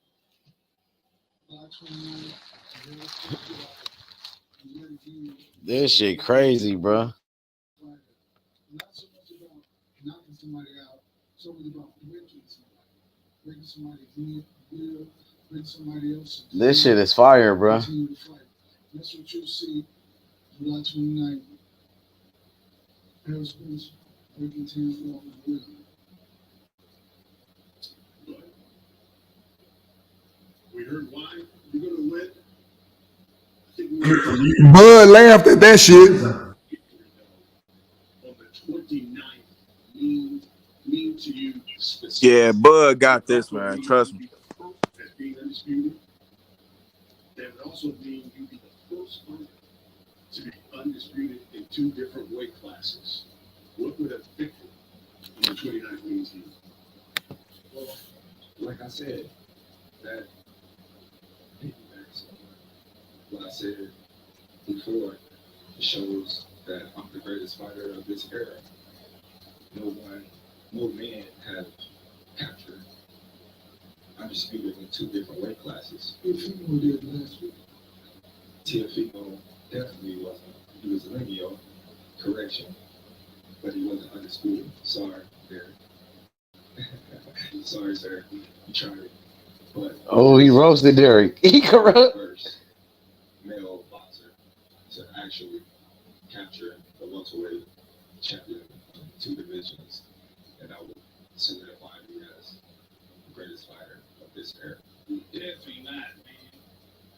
B: This shit crazy, bro.
H: Not so much about knocking somebody out, so much about breaking somebody will, breaking somebody else.
B: This shit is fire, bro.
H: That's what you'll see July 29th. Errol Spence breaking Terence Crawford will. We heard why you're gonna win.
C: Bud laughed at that shit.
H: On the 29th mean to you specifically.
E: Yeah, Bud got this, man. Trust me.
H: As being undisputed, that would also mean you'd be the first fighter to be undisputed in 2 different weight classes. What would a victory on the 29th mean to you? Well, like I said, that piggybacks on what I said before. It shows that I'm the greatest fighter of this era.
K: no man have captured undisputers in 2 different weight classes. Teofimo did last week. Teofimo definitely wasn't. He was lineal, correction, but he wasn't undisputed. Sorry, Derek. Sorry, sir. You tried. But
B: he roasted Derek. He corrupt.
K: First male boxer to actually capture the welterweight champion in 2 divisions, and I would solidify me as the greatest fighter of this era.
J: Definitely not, man.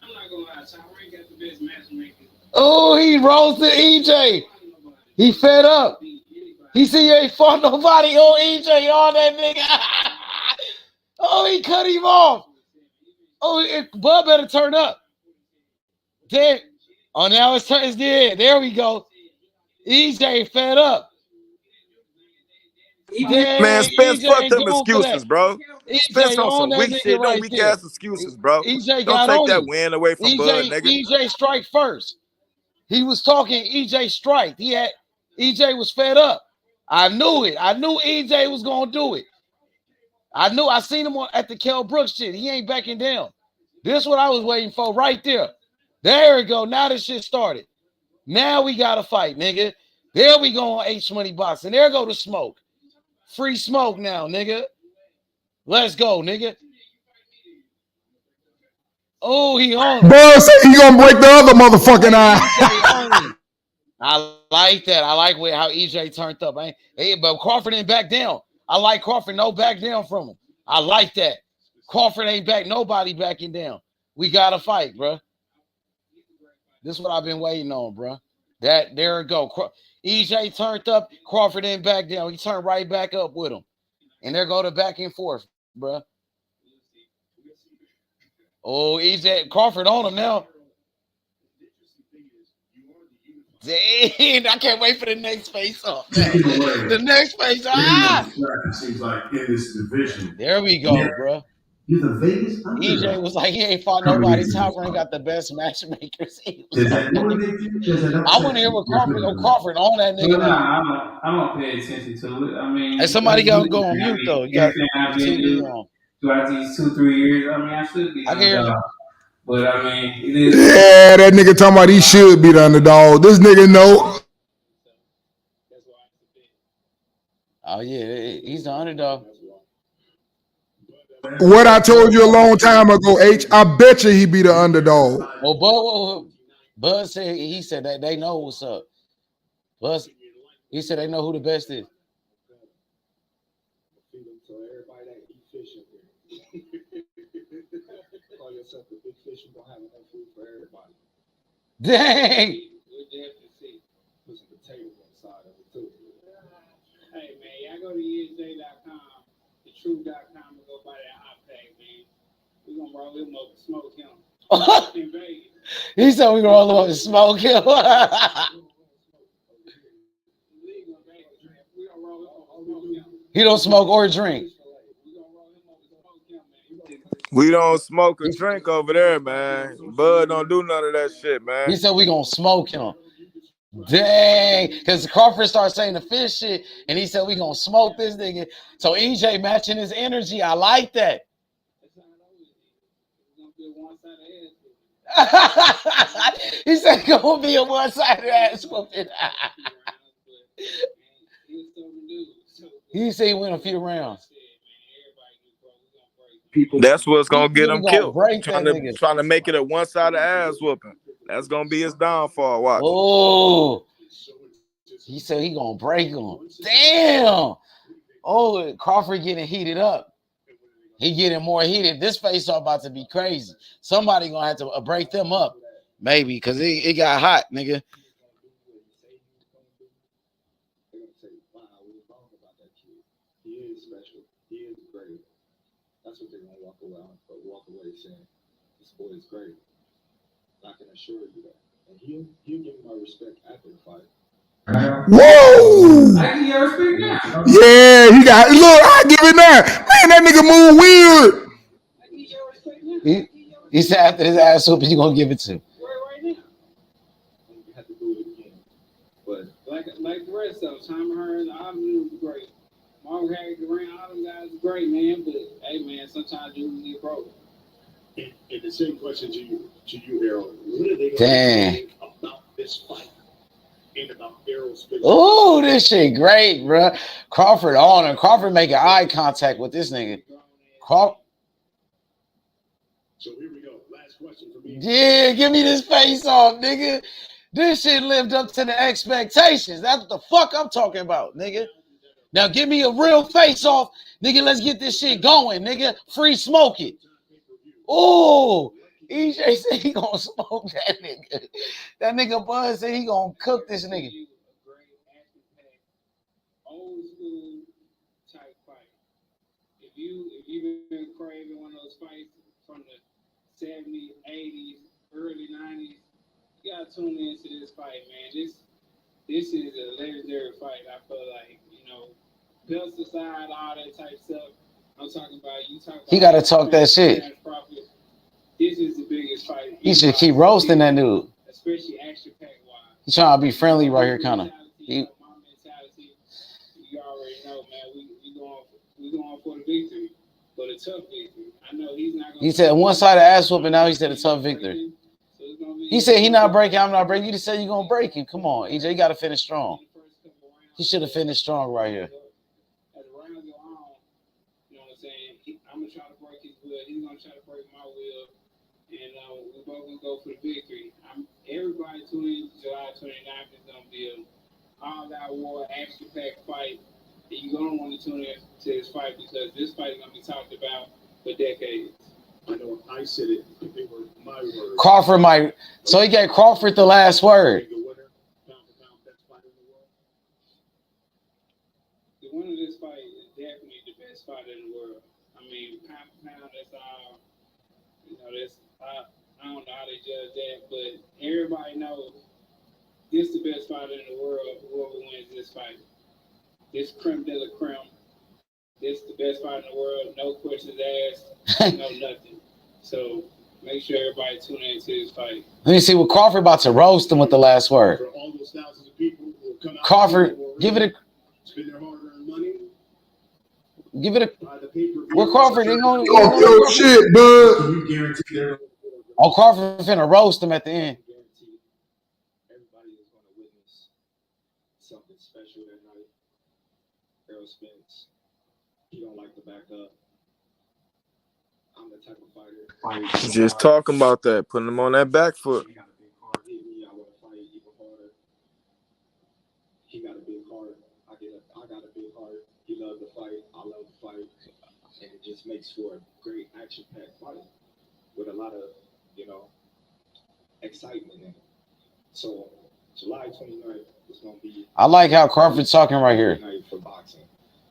J: I'm not gonna lie, Tyron got the best matchmaker.
B: Oh, he roasted EJ. He fed up. He said he ain't fought nobody on EJ, all that nigga. Oh, he cut him off. Oh, Bud better turn up. There. Oh, now it's dead. There we go. EJ fed up.
E: Man, Spence,
B: EJ
E: fuck
B: ain't
E: them
B: going for
E: excuses,
B: that.
E: bro. Spence
B: EJ
E: on
B: on
E: some
B: that
E: weak
B: nigga
E: shit, them
B: right
E: weak
B: there.
E: ass excuses, bro.
B: EJ
E: Don't
B: got
E: take
B: on
E: that
B: him.
E: win away from Bud, nigga.
B: EJ strike first. He was talking EJ strike. EJ was fed up. I knew it. I knew EJ was gonna do it. I seen him at the Kell Brooks shit. He ain't backing down. This is what I was waiting for right there. There we go. Now this shit started. Now we got to fight, nigga. There we go on H Money Boxing. There go the smoke. Free smoke now, nigga. Let's go, nigga. Oh, he on him.
C: Bud say he gonna break the other motherfucking eye.
B: I like that. I like how EJ turned up. But Crawford ain't back down. I like Crawford. No back down from him. I like that. Crawford ain't back. Nobody backing down. We got to fight, bro. This is what I've been waiting on, bro. There it go. EJ turned up. Crawford ain't back down. He turned right back up with him. And there go the back and forth, bro. Oh, EJ Crawford on him now. Dang, I can't wait for the next face off. The next face off.
H: Seems like in this division.
B: There we go, bro.
H: You're the Vegas underdog.
B: EJ was like, he ain't fought nobody. Tyron got the best matchmakers. I want to hear what Crawford on that nigga.
J: Well, I don't pay attention to it. I mean,
B: hey, somebody gotta go on mute though. You got TV on.
J: Throughout these 2-3 years, I mean, I should be.
B: I can hear you.
J: But I mean, it is.
C: Yeah, that nigga talking about he should be the underdog. This nigga know.
B: Oh yeah, he's the underdog.
C: What I told you a long time ago, H, I bet you he be the underdog.
B: Well, Bud said he said that they know what's up. Bud, he said they know who the best is. Dang.
J: Hey man, y'all go to ESJ.com, thetruth.com, and go buy that hot pack, man. We're gonna roll him up and smoke him. In Vegas.
B: He said we gonna roll him up and smoke him. He don't smoke or drink.
E: We don't smoke or drink over there, man. Bud don't do none of that shit, man.
B: He said we gonna smoke him. Dang, because Crawford started saying the fish shit, and he said we gonna smoke this nigga. So EJ matching his energy. I like that. He said gonna be a one-sided ass whooping. He said he went a few rounds.
E: That's what's gonna get him killed.
B: Trying
E: to make it a one-sided ass whooping. That's gonna be his downfall. Watch.
B: Oh, he said he gonna break him. Damn. Oh, Crawford getting heated up. He getting more heated. This face off about to be crazy. Somebody gonna have to break them up, maybe, because it got hot, nigga.
K: He is special. He is great. That's what they're gonna walk away saying. This boy is great. I can assure you that. And he'll give me my respect after the fight.
C: Whoa!
J: I give you respect now.
C: Yeah, he got. Look, I give it now. Man, that nigga move weird.
B: He said after his ass whooping, you gonna give it to.
K: Right now. You have to do it again. But
J: like the rest of them. Tom Hearns, all them dudes were great. Mark Harry, Durant, all them guys are great, man. But hey, man, sometimes dudes get broke.
H: And the same question to you, Errol. What are they going to say about this fight and about Errol Spence?
B: Oh, this shit great, bro. Crawford on him. Crawford making eye contact with this nigga.
H: So here we go. Last question for me.
B: Yeah, give me this face off, nigga. This shit lived up to the expectations. That's what the fuck I'm talking about, nigga. Now give me a real face off, nigga. Let's get this shit going, nigga. Free smoke it. Oh, EJ said he gonna smoke that nigga. That nigga Buzz said he gonna cook this nigga.
J: Old school type fight. If you've been craving one of those fights from the 70s, 80s, early 90s, you gotta tune into this fight, man. This is a legendary fight. I feel like, belts aside, all that type stuff. I'm talking about
B: He gotta talk that shit.
J: This is the biggest fight.
B: He should keep roasting that dude.
J: Especially action pack wise.
B: He's trying to be friendly right here, kind of.
J: My mentality, you already know, man. We going for the victory, but a tough victory. I know he's not gonna.
B: He said one side of ass whooping. Now he said a tough victory. He said he not breaking. I'm not breaking. You just said you gonna break him. Come on, EJ. You gotta finish strong. He should have finished strong right here.
J: As the rounds go on, you know what I'm saying? I'm gonna try to break his will. He's gonna try to break my will. And we're both going to go for the victory. Everybody tuning in July 29th is going to be an all-out war, action-packed fight. And you're going to want to tune in to this fight because this fight is going to be talked about for decades.
H: I know I said it, but they were my words.
B: Crawford might. So he gave Crawford the last word.
J: The winner of this fight is definitely the best fighter in the world. I mean, pound for pound, that's all. I don't know how they judge that, but everybody knows this is the best fighter in the world. Whoever wins this fight, this creme de la creme. This is the best fighter in the world. No questions asked. No nothing. So make sure everybody tune in to this fight.
B: Let me see what Crawford about to roast him with the last word.
H: For all those thousands of people who come out
B: Crawford, give it a.
H: Spend their hard-earned money.
B: Give it a. What Crawford? They gonna.
C: Talk your shit, bud.
B: Oh, Crawford finna roast him at the end.
K: Everybody is going to witness something special that night. Errol Spence, he don't like to back up. I'm the type of fighter.
E: Just talking about that, putting him on that back foot.
K: He got a big heart. I want to fight even harder. He got a big heart. I got a big heart. He loved the fight. I love the fight. And it just makes for a great action-packed fight with a lot of, excitement in it. So July 29th is going to be.
B: I like how Crawford's talking right here.
K: Night for boxing.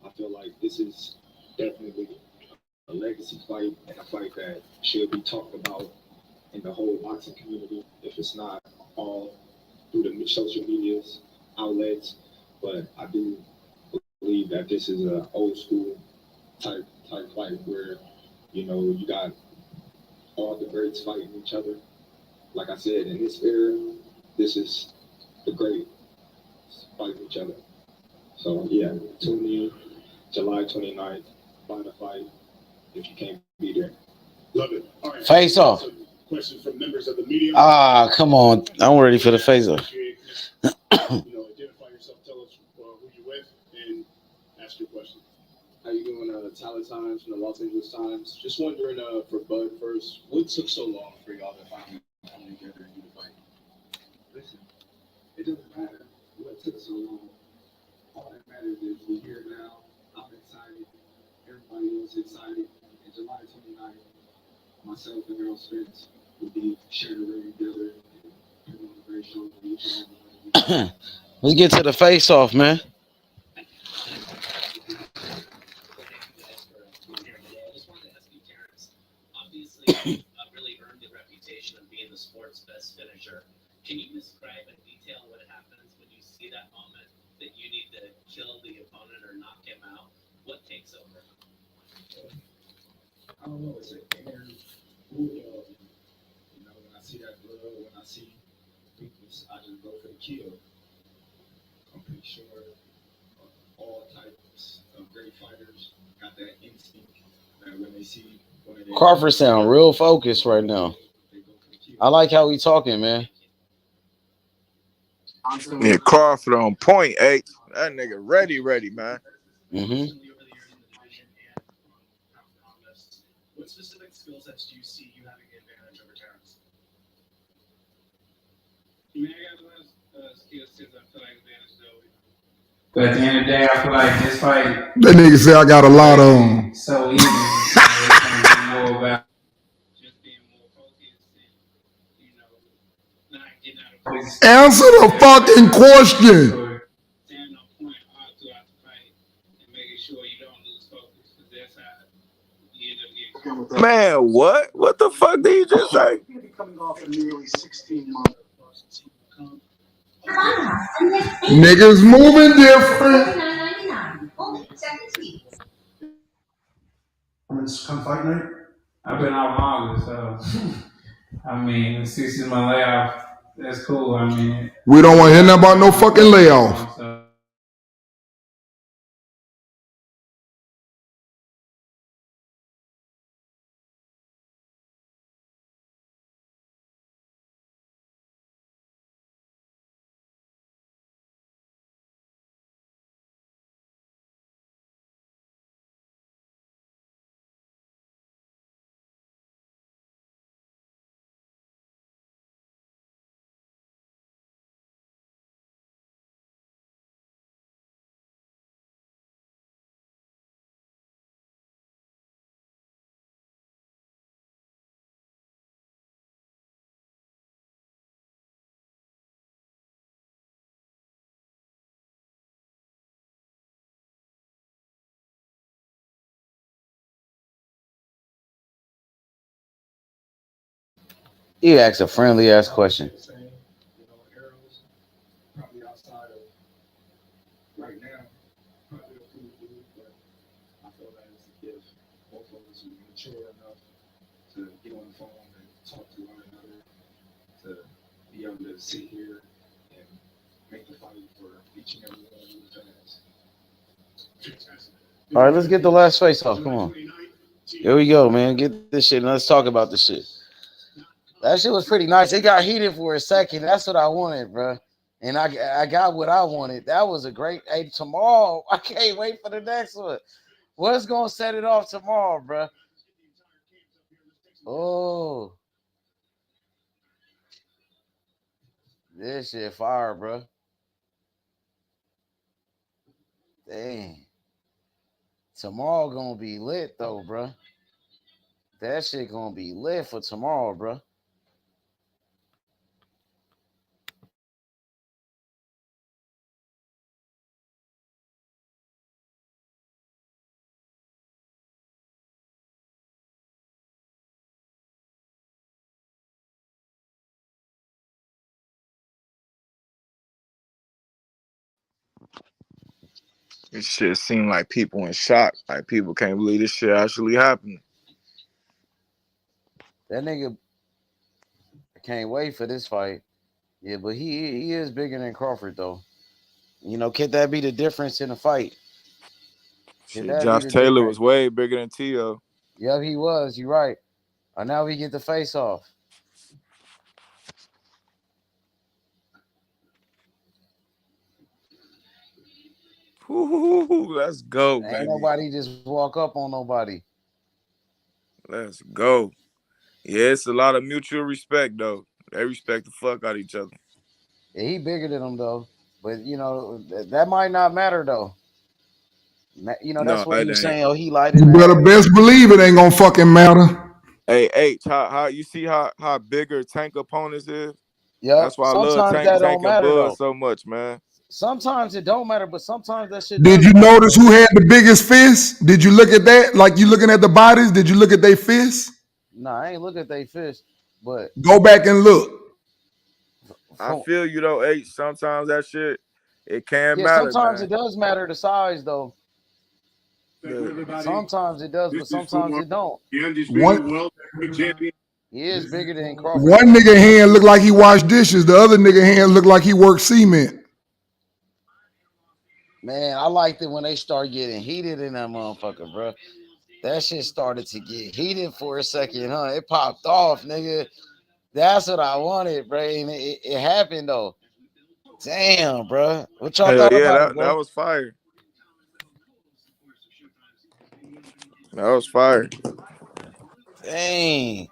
K: I feel like this is definitely a legacy fight and a fight that should be talked about in the whole boxing community. If it's not all through the social medias outlets, but I do believe that this is an old school type fight where you got all the greats fighting each other. Like I said, in this era, this is the great fighting each other. So yeah, tune in July 29th, find a fight if you can't be there.
H: Love it. All right.
B: Face off.
H: Questions from members of the media.
B: Ah, come on. I'm ready for the face off.
H: Identify yourself, tell us who you're with, and ask your question.
K: How you doing, Tyler Times from the Los Angeles Times? Just wondering for Bud first, what took so long for y'all to finally come together and do the fight? Listen, it doesn't matter what took so long. All that matters is we're here now. I'm excited. Everybody else excited. And July 29th, myself and Errol Spence will be sharing the ring together and putting on a great show for each other.
B: Let's get to the face off, man.
L: Really earned the reputation of being the sport's best finisher. Can you describe in detail what happens when you see that moment that you need to kill the opponent or knock him out? What takes over?
K: I don't know. It's an inner bulldog. When I see that blood, when I see weakness, I just go for the kill. I'm pretty
B: Crawford sound real focused right now. I like how he talking, man.
E: Yeah, Crawford on point, H. That nigga ready, man.
B: Mm-hmm.
L: What specific skill sets do you see you having the advantage over Terence?
J: I mean, I got a lot of skill sets I feel like advantage though. But at the end of the day, I feel like this fight.
C: That nigga say I got a lot of them.
J: So even more about just being more focused and not getting out of focus.
C: Answer the fucking question.
J: Staying on point all throughout the fight and making sure you don't lose focus, because that's how you end up getting.
E: Man, what? What the fuck did you just say?
I: Coming off a nearly 16 month.
C: Niggas moving different.
I: Come fight night.
J: I've been out longer, so I mean, 6 is my layoff. That's cool. I mean,
C: We don't want to hear nothing about no fucking layoff.
J: So.
B: He asked a friendly ass question.
K: Probably outside of right now, probably a food group, but I feel that it's a gift. Both of us are mature enough to get on the phone and talk to one another, to be able to sit here and make the fight for each and every one of the fans.
B: All right, let's get the last face off. Come on. Here we go, man. Get this shit and let's talk about this shit. That shit was pretty nice. It got heated for a second. That's what I wanted, bro. And I got what I wanted. That was a great. Hey, tomorrow, I can't wait for the next one. What's going to set it off tomorrow, bro? Oh. This shit fire, bro. Dang. Tomorrow going to be lit, though, bro. That shit going to be lit for tomorrow, bro.
E: This shit seemed like people in shock. Like people can't believe this shit actually happened.
B: That nigga, I can't wait for this fight. Yeah, but he is bigger than Crawford, though. You know, could that be the difference in the fight?
E: Shit, Josh Taylor was way bigger than T.O.
B: Yep, he was. You're right. Now we get the face off.
E: Ooh, let's go,
B: Ain't
E: baby.
B: nobody just walk up on nobody.
E: Let's go. Yeah, it's a lot of mutual respect, though. They respect the fuck out of each other.
B: Yeah, he bigger than him, though. But, you know, that might not matter, though. You know, that's what he was saying. Oh, he lighted.
C: You better best believe it ain't gonna fucking matter.
E: Hey, H, how you see how bigger Tank opponents is?
B: Yeah,
E: that's why I love Tank and Bud so much, man.
B: Sometimes it don't matter, but sometimes that shit.
C: Did you notice who had the biggest fist? Did you look at that? Like you looking at the bodies? Did you look at their fists?
B: No, I ain't look at their fist, but
C: go back and look.
E: I feel you though, H. Sometimes that shit it can matter.
B: Sometimes it does matter the size though. Yeah. Sometimes it does, but sometimes it don't. He is bigger than Crawford.
C: One nigga hand look like he washed dishes. The other nigga hand look like he worked cement.
B: Man, I liked it when they start getting heated in that motherfucker, bro. That shit started to get heated for a second, huh? It popped off, nigga. That's what I wanted, bro. And it happened though. Damn, bro. What y'all
E: Hell
B: thought
E: yeah,
B: about it,
E: that
B: bro?
E: was fire. That was fire.
B: Dang.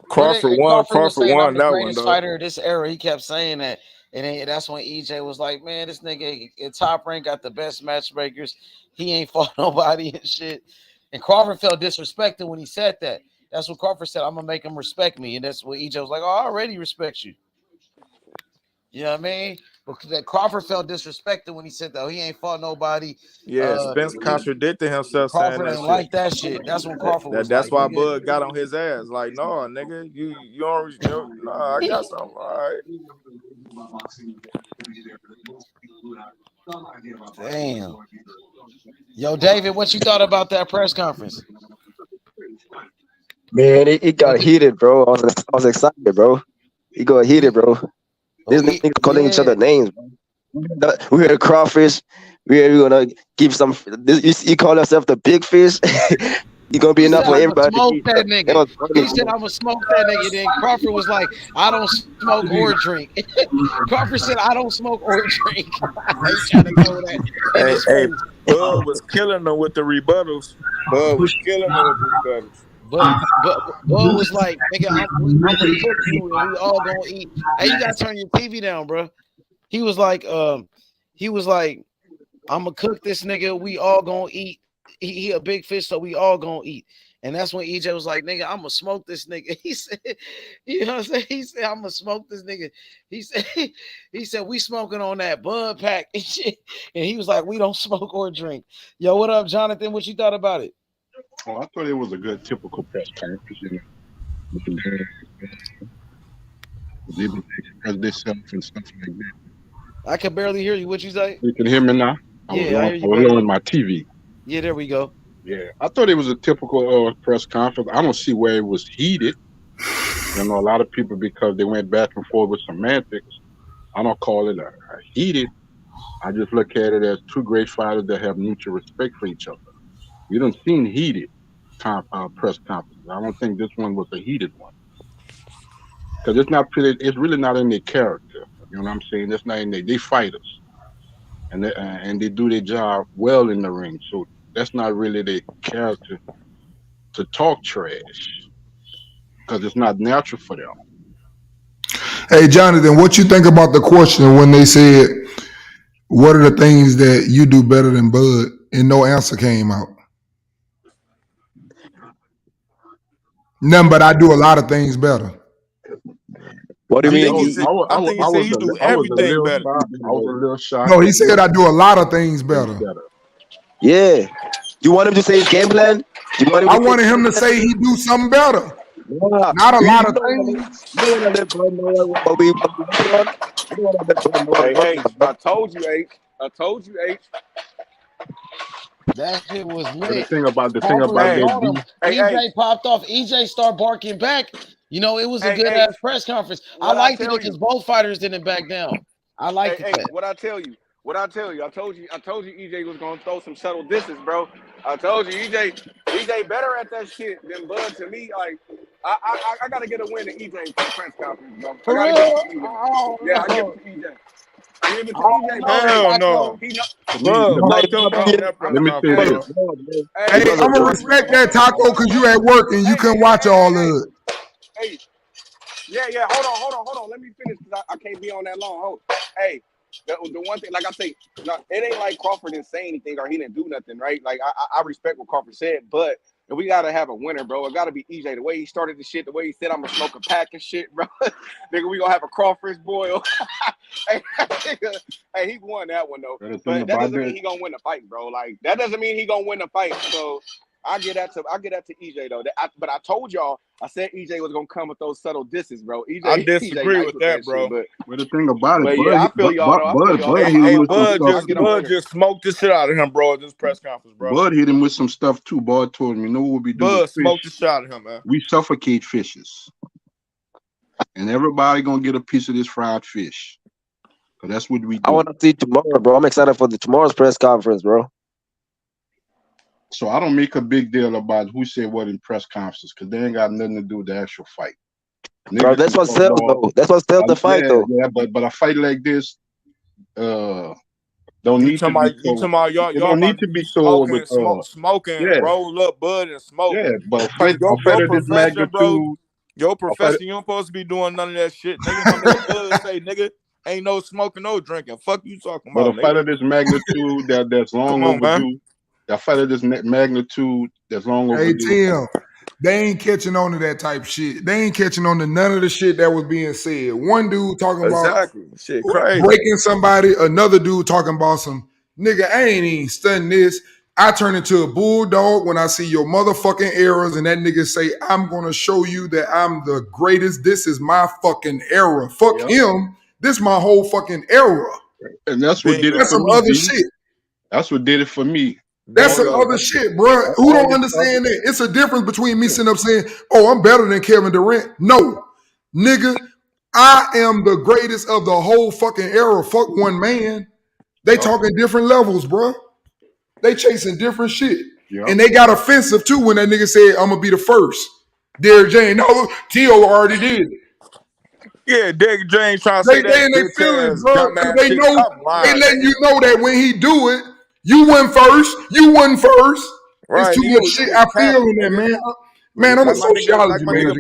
E: Crawford won.
B: Crawford was
E: Crawford
B: saying I'm
E: won
B: the
E: that one,
B: greatest
E: dog.
B: fighter of this era. He kept saying that. And then that's when EJ was like, man, this nigga at Top Rank got the best matchmakers. He ain't fought nobody and shit. And Crawford felt disrespected when he said that. That's what Crawford said. I'm going to make him respect me. And that's what EJ was like, oh, I already respect you. You know what I mean? Because that Crawford felt disrespected when he said that he ain't fought nobody.
E: Yeah, Spence contradicted himself saying
B: Crawford
E: that
B: ain't
E: shit.
B: like that shit. That's when Crawford was
E: That's
B: like,
E: why
B: nigga.
E: Bud got on his ass. Like, no, nigga, you don't, no, I got something. All right.
B: Damn. Yo, David, what you thought about that press conference?
G: Man, it got heated, bro. I was excited, bro. It got heated, bro. These niggas calling each other names, bro. We heard crawfish. We're gonna give some. You call yourself the big fish. You're gonna be
B: He said,
G: enough for
B: I'm gonna
G: everybody to
B: smoke
G: eat.
B: that
G: It
B: nigga.
G: was funny,
B: He said,
G: bro.
B: I'm gonna smoke that nigga. Then Crawford was like, I don't smoke or drink. Crawford said, I don't smoke or drink. He trying to throw that in his
E: Hey,
B: face.
E: Bud was killing them with the rebuttals. Bud was killing them with the rebuttals.
B: But Bud was like, nigga, I'm gonna cook you and we all gonna eat. Hey, you gotta turn your TV down, bro. He was like, I'm gonna cook this nigga. We all gonna eat. He a big fish, so we all gonna eat. And that's when EJ was like, nigga, I'm gonna smoke this nigga. He said, you know what I'm saying? He said, I'm gonna smoke this nigga. He said, we smoking on that Bud pack and shit. And he was like, we don't smoke or drink. Yo, what up, Jonathan? What you thought about it?
H: Oh, I thought it was a good typical press conference, you know, with the they express themselves and stuff like that.
B: I can barely hear you. What you say?
H: You can hear me now?
B: Yeah, I hear
H: I
B: you
H: was
B: better.
H: lowering my TV.
B: Yeah, there we go.
H: Yeah, I thought it was a typical press conference. I don't see where it was heated. You know, a lot of people, because they went back and forth with semantics, I don't call it a heated. I just look at it as two great fighters that have mutual respect for each other. We done seen heated press conferences. I don't think this one was a heated one, because it's really not in their character. You know what I'm saying? It's not in they fighters, and they do their job well in the ring. So that's not really their character to talk trash, because it's not natural for them.
C: Hey, Jonathan, what you think about the question when they said, what are the things that you do better than Bud? And no answer came out. None, but I do a lot of things better.
G: What do
E: I
G: you
E: think
G: mean?
E: he said. I think he said he do
H: I was a
E: everything
H: little
E: better.
H: shocked. I was a little shocked.
C: No, he said I do a lot of things better.
G: Yeah. You want him to say his game plan? You want him
C: I
G: to say
C: wanted him to say he do something better.
G: nah,
C: Not a lot
G: you
C: of
G: don't
C: things.
G: want to let Bud know what we working on. You don't want to let Bud know what
E: Hey,
G: we're working
E: H,
G: on.
E: I told you, H. I told you, H.
B: That shit was
H: But the
B: lit.
H: thing about
B: Crawford was
E: Hey,
B: on him.
E: hey,
B: EJ popped off. EJ started barking back. You know, it was a
E: hey,
B: good
E: H.
B: ass press conference. I
E: What I
B: liked it
E: tell
B: because
E: you?
B: both fighters didn't back down. I liked
E: Hey,
B: it
E: H.
B: that.
E: What I tell you? What I tell you? I told you EJ was gonna throw some subtle disses, bro. I told you EJ better at that shit than Bud. To me, like I gotta get a win to EJ for the press conference, bro. I
B: For
E: gotta give it to
B: real?
E: EJ.
B: I
E: Yeah, I
B: don't
E: give
B: know.
E: it to EJ. I give it
B: I
E: to
B: don't
E: EJ, bro.
B: know,
E: Hell
B: Taco.
E: no. He know.
H: To me,
E: Bud
G: Nobody
E: killed him in that press
H: let me say
E: conference,
G: Bud
H: this.
G: is
E: bro.
G: wrong, man.
E: Hey,
C: Hey,
G: Bud
E: the
C: I'm
G: is
C: gonna
G: wrong.
E: only reason.
C: respect
E: Hold
C: that
E: on, hold on,
C: Taco
E: hold on,
C: because
E: hold
C: you
E: on.
C: at work and you
E: Hey,
C: couldn't watch all of it.
E: hey. Yeah. Hold on. Let me finish because I can't be on that long. Hold. Hey, the one thing, like I say, it ain't like Crawford didn't say anything or he didn't do nothing, right? Like I respect what Crawford said, but we gotta have a winner, bro. It gotta be EJ. The way he started the shit, the way he said I'm gonna smoke a pack and shit, bro. Nigga, we gonna have a crawfish boil. Hey, nigga, hey, he won that one though.
H: The thing
E: But that
H: about
E: doesn't
H: that,
E: mean he gonna win the fight, bro. Like that doesn't mean he gonna win the fight. So I get that to EJ though. But I told y'all, I said EJ was gonna come with those subtle disses, bro. I EJ disagree nice with with that, that shit. bro.
H: the thing about it,
E: But yeah, I feel y'all though. I feel y'all.
H: Bud
E: I'm,
H: hit him
E: I'm,
H: with some
E: I'm,
H: stuff
E: I get a
H: too.
E: Bud just smoked the shit out of him, bro, at this press conference, bro.
H: Bud hit him with some stuff too. Bud told him, you know what we do with
E: Bud smoked the
H: fish?
E: shit out of him, man.
H: We suffocate fishes. And everybody gonna get a piece of this fried fish.
M: Because that's what we do.
G: I want to see tomorrow, bro. I'm excited for tomorrow's press conference, bro.
M: So I don't make a big deal about who said what in press conferences because they ain't got nothing to do with the actual fight.
G: Bro, that's what sells though. That's what sells the fight though.
M: Yeah, but a fight like this, don't need to be sold.
E: Y'all
M: don't need to be sold with
E: smoking, roll up bud and smoke.
M: Yeah, but a fight of this magnitude,
E: bro. Your profession, you don't supposed to be doing none of that shit, nigga. My nigga Bud say, nigga, ain't no smoking, no drinking. Fuck you talking about,
M: but a fight of this magnitude that's long overdue. A fight of this magnitude that's long overdue.
C: Hey Tim, they ain't catching on to that type shit. They ain't catching on to none of the shit that was being said. One dude talking about
E: shit crazy.
C: Breaking somebody, another dude talking about some nigga, I ain't even studying this. I turn into a bulldog when I see your motherfucking errors and that nigga say, I'm gonna show you that I'm the greatest. This is my fucking era. Fuck him. This my whole fucking era.
M: And that's what did it for
C: some
M: me.
C: Other shit.
M: That's what did it for me.
C: That's some other shit, bro. Who don't understand that? It's a difference between me sitting up saying, oh, I'm better than Kevin Durant. No, nigga, I am the greatest of the whole fucking era. Fuck one man. They talking different levels, bro. They chasing different shit. And they got offensive too when that nigga said, I'm gonna be the first. Derrick James. No, T.O. already did it.
E: Yeah, Derrick James trying to say that.
C: They in their feelings, bro. They know they letting you know that when he do it, you win first. You won first. Right. It's too much shit I feel in there, man. Man, I'm a sociology major.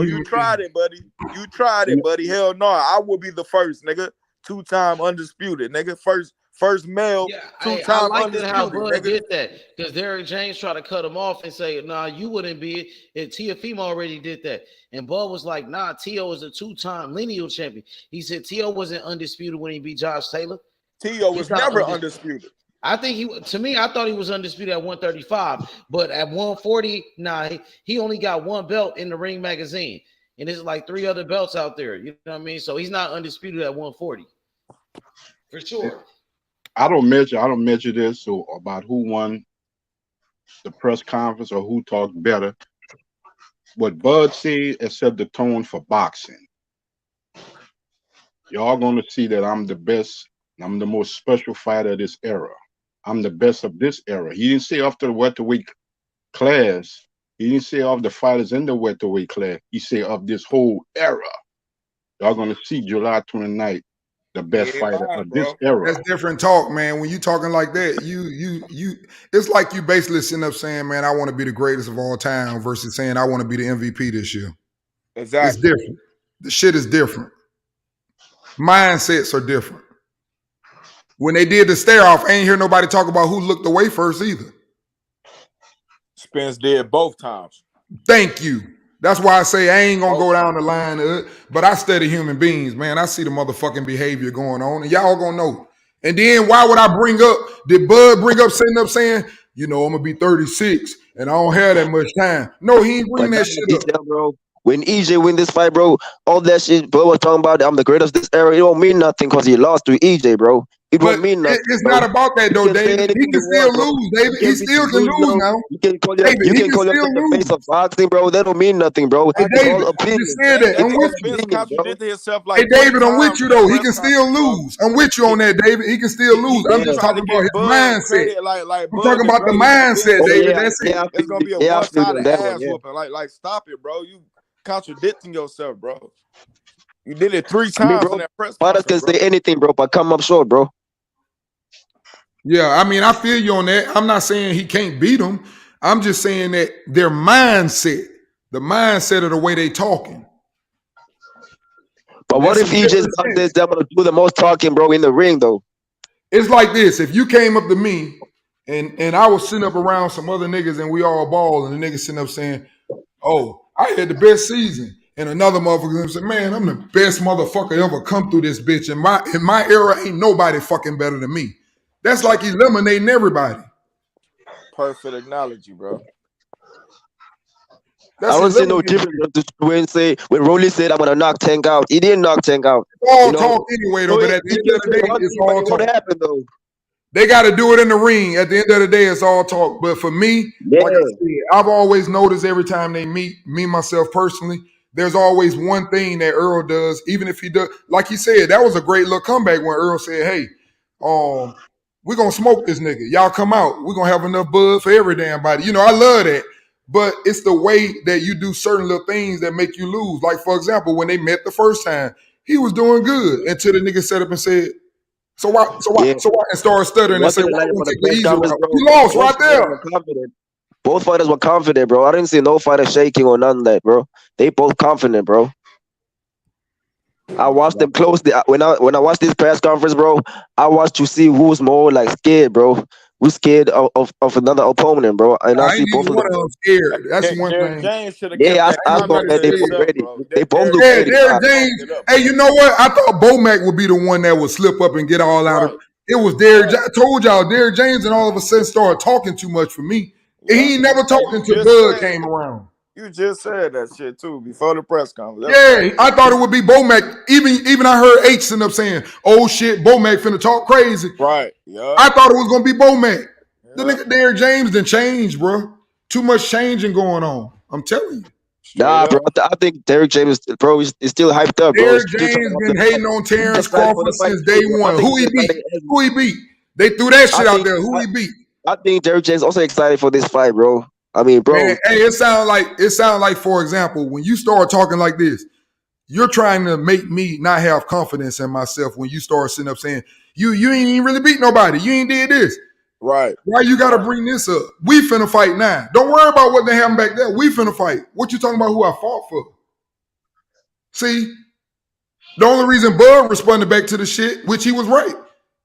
E: You tried it, buddy. You tried it, buddy. Hell no. I will be the first, nigga. 2-time undisputed, nigga. First male, 2-time
B: I
E: undisputed.
B: How Bud did that because Derrick James tried to cut him off and say, "Nah, you wouldn't be it." Teofimo already did that, and Bud was like, "Nah, T.O. is a 2-time lineal champion." He said T.O. wasn't undisputed when he beat Josh Taylor.
E: T.O. was never undisputed.
B: I think I thought he was undisputed at 135, but at 140, nah, he only got one belt in the Ring magazine, and there's like 3 other belts out there. You know what I mean? So he's not undisputed at 140 for sure.
M: I don't measure this about who won the press conference or who talked better. What Bud said has set the tone for boxing. Y'all gonna see that I'm the best. I'm the most special fighter of this era. I'm the best of this era. He didn't say off the welterweight class. He didn't say off the fighters in the welterweight class. He said of this whole era. Y'all gonna see July 29th. The best fighter of this era.
C: That's different talk, man. When you talking like that, you it's like you basically sitting up saying, man, I want to be the greatest of all time versus saying I want to be the MVP this year.
E: Exactly.
C: It's different. The shit is different. Mindsets are different. When they did the stare off, I ain't hear nobody talk about who looked away first either.
E: Spence did both times.
C: Thank you. That's why I say I ain't gonna go down the line of it, but I study human beings, man. I see the motherfucking behavior going on, and y'all gonna know. And then why would I bring up, did Bud bring up sitting up saying, you know, I'm gonna be 36 and I don't have that much time? No, he ain't bring that shit up.
G: Bro. When EJ win this fight, bro, all that shit Bud was talking about, I'm the greatest of this era, it don't mean nothing because he lost to EJ, bro. It won't mean nothing.
C: It's not about that though, David. He can still lose, David. He still can lose now.
G: You can call yourself the face of boxing, bro. That don't mean nothing, bro.
C: Hey, David, you said that. I'm with you. Hey, David, I'm with you though. He can still lose. I'm with you on that, David. He can still lose. I'm just talking about his mindset. I'm talking about the mindset, David. That's it.
E: It's gonna be a one-sided ass whooping. Like, stop it, bro. You contradicting yourself, bro. You did it 3 times in that press conference.
G: Fighters can say anything, bro, but come up short, bro.
C: Yeah, I mean, I feel you on that. I'm not saying he can't beat them. I'm just saying that their mindset, the mindset of the way they talking.
G: But what if he just got this? They're gonna do the most talking, bro, in the ring, though.
C: It's like this: if you came up to me and I was sitting up around some other niggas and we all ball, and the niggas sitting up saying, "Oh, I had the best season," and another motherfucker said, "Man, I'm the best motherfucker ever come through this bitch. In my era, ain't nobody fucking better than me." That's like eliminating everybody.
E: Perfect analogy, bro.
G: I don't see no difference when Rolly said I'm gonna knock Tank out. He didn't knock Tank out.
C: It's all talk anyway, though. But at the end of the day, it's all talk. What happened though? They got to do it in the ring. At the end of the day, it's all talk. But for me, like I said, I've always noticed every time they meet me myself personally, there's always one thing that Earl does, even if he does, like he said, that was a great little comeback when Earl said, hey, we're gonna smoke this nigga. Y'all come out. We're gonna have enough bud for every damn body. I love that. But it's the way that you do certain little things that make you lose. Like, for example, when they met the first time, he was doing good until the nigga set up and said, so why, and started stuttering and said, why don't take the easy route? You lost right there.
G: Both fighters were confident, bro. I didn't see no fighter shaking or none of that, bro. They both confident, bro. I watched them closely. When I watched this press conference, bro, I watched to see who's more like scared, bro. Who's scared of another opponent, bro. And I see both of them
C: scared. That's one thing.
E: James should have
G: I thought that they both ready. They both look ready.
C: Derrick James. Hey, you know what? I thought Bomac would be the one that would slip up and get all out of. It was Derrick. I told y'all, Derrick James, and all of a sudden started talking too much for me. And he ain't never talked until Bud came around.
E: You just said that shit too before the press conference.
C: I thought it would be Bomac. Even I heard H sitting up saying, "Oh shit, Bomac finna talk crazy."
E: Right. Yeah.
C: I thought it was gonna be Bomac. The nigga Derrick James done changed, bro. Too much changing going on. I'm telling you.
G: Nah, bro. I think Derrick James, bro, is still hyped up, bro.
C: Derrick James been hating on Terence Crawford since day one. Who he beat? They threw that shit out there. Who he beat?
G: I think Derrick James also excited for this fight, bro. I mean, bro.
C: Man, hey, it sounds like, for example, when you start talking like this, you're trying to make me not have confidence in myself when you start sitting up saying, you ain't even really beat nobody. You ain't did this.
E: Right.
C: Why you gotta bring this up? We finna fight now. Don't worry about what they happened back there. We finna fight. What you talking about who I fought for? See, the only reason Bud responded back to the shit, which he was right.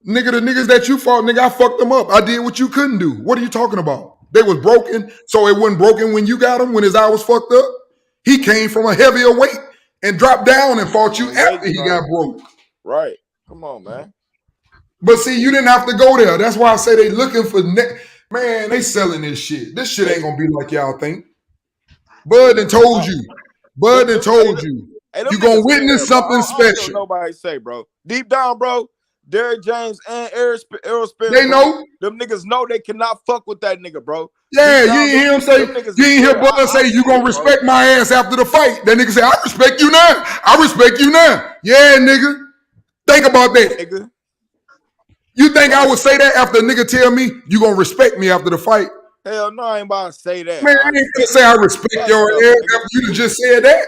C: Nigga, the niggas that you fought, nigga, I fucked them up. I did what you couldn't do. What are you talking about? They was broken, so it wasn't broken when you got him, when his eye was fucked up. He came from a heavier weight and dropped down and fought you after he got broke.
E: Right. Come on, man.
C: But see, you didn't have to go there. That's why I say they looking for man, they selling this shit. This shit ain't gonna be like y'all think. Bud done told you. Bud done told you. You gonna witness something special.
E: Nobody say, bro. Deep down, bro. Derrick James and Errol Spence.
C: They know.
E: Them niggas know they cannot fuck with that nigga, bro.
C: Yeah, you ain't hear him say, you ain't hear Bud say, you gonna respect my ass after the fight. That nigga say, I respect you now. I respect you now. Yeah, nigga. Think about that.
E: Nigga.
C: You think I would say that after a nigga tell me you gonna respect me after the fight?
E: Hell no, I ain't about to say that.
C: Man, I ain't gonna say I respect your ass after you just said that.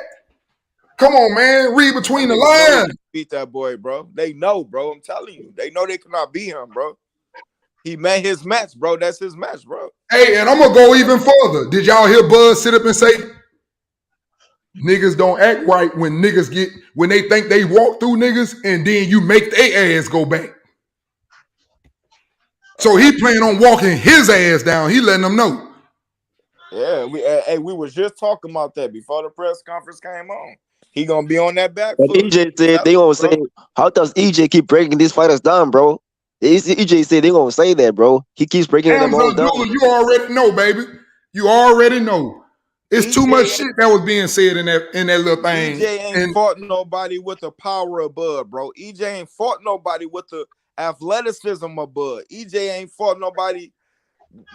C: Come on, man. Read between the lines.
E: Beat that boy, bro. They know, bro. I'm telling you. They know they cannot beat him, bro. He met his match, bro. That's his match, bro.
C: Hey, and I'm gonna go even further. Did y'all hear Buzz sit up and say, niggas don't act right when they think they walk through niggas and then you make their ass go back. So he planning on walking his ass down. He letting them know.
E: Yeah, we was just talking about that before the press conference came on. He gonna be on that back
G: foot. EJ said they gonna say, how does EJ keep breaking these fighters down, bro? EJ said they gonna say that, bro. He keeps breaking them all down.
C: You already know, baby. You already know. It's too much shit that was being said in that little thing.
E: EJ ain't fought nobody with the power of Bud, bro. EJ ain't fought nobody with the athleticism of Bud. EJ ain't fought nobody,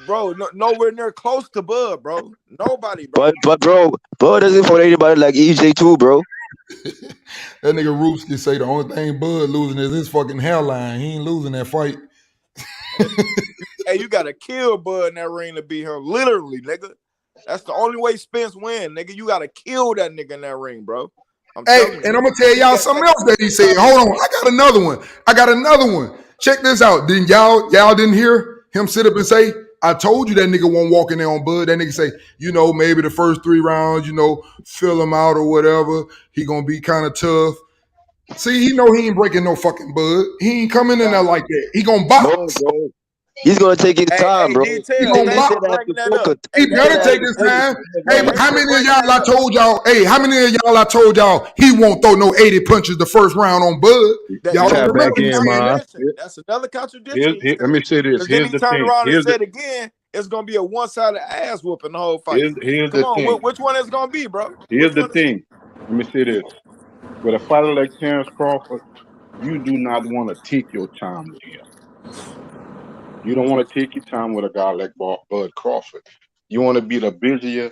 E: bro, nowhere near close to Bud, bro. Nobody, bro.
G: But bro, Bud doesn't fight anybody like EJ too, bro.
C: That nigga Roofsky say the only thing Bud losing is his fucking hairline. He ain't losing that fight.
E: Hey, you gotta kill Bud in that ring to beat him. Literally, nigga. That's the only way Spence win, nigga. You gotta kill that nigga in that ring, bro.
C: Hey, and I'm gonna tell y'all something else that he said. Hold on, I got another one. Check this out. Then y'all didn't hear him sit up and say, I told you that nigga won't walk in there on Bud. That nigga say, maybe the first 3 rounds, fill him out or whatever. He gonna be kind of tough. See, he know he ain't breaking no fucking Bud. He ain't coming in there like that. He gonna box.
G: No, he's gonna take his time, bro.
C: He better take his time. Hey, but how many of y'all I told y'all? Hey, how many of y'all I told y'all he won't throw no 80 punches the first round on Bud? Y'all don't remember?
E: That's another contradiction.
M: Let me say this.
E: Then he turned around and said again, it's gonna be a one-sided ass whooping the whole fight. Come on, which one is it gonna be, bro?
M: Here's the thing. Let me say this. With a fighter like Terence Crawford, you do not want to take your time with him. You don't want to take your time with a guy like Bud Crawford. You want to be the busier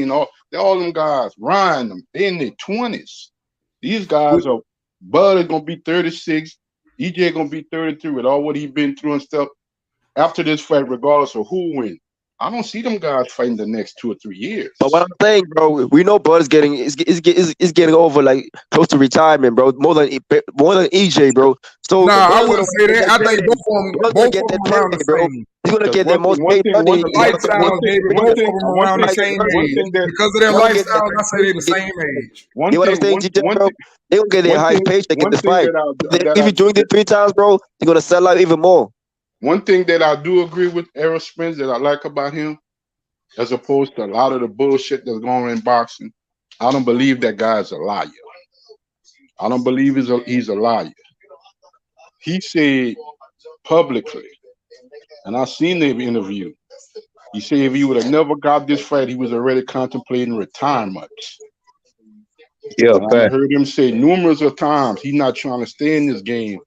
M: Wayne, all them guys, Ryan, them, they in their 20s. These guys are, Bud is gonna be 36, EJ gonna be 33 with all what he been through and stuff. after this fight, regardless of who wins. I don't see them guys fighting the next 2 or 3 years.
G: But what I'm saying, bro, we know Bud's is getting over like close to retirement, bro. More than EJ, bro. So
C: Nah, I
G: Bud's
C: wouldn't say that. I think
G: Bud's gonna get that
C: around the
G: pay, bro.
C: same.
G: He's gonna get the most paid money.
C: The lifestyle, David, both of them around the same age. Because of their lifestyle, I say they're the same age.
G: You know what I'm saying, GJ, bro? They gonna get their highest paycheck in this fight. If you doing it 3 times, bro, you're gonna sell out even more.
M: One thing that I do agree with Errol Spence that I like about him, as opposed to a lot of the bullshit that's going on in boxing, I don't believe that guy's a liar. I don't believe he's a liar. He said publicly, and I seen the interview, he said if he would have never got this fight, he was already contemplating retirement.
F: Yeah,
M: I heard him say numerous of times he's not trying to stay in this game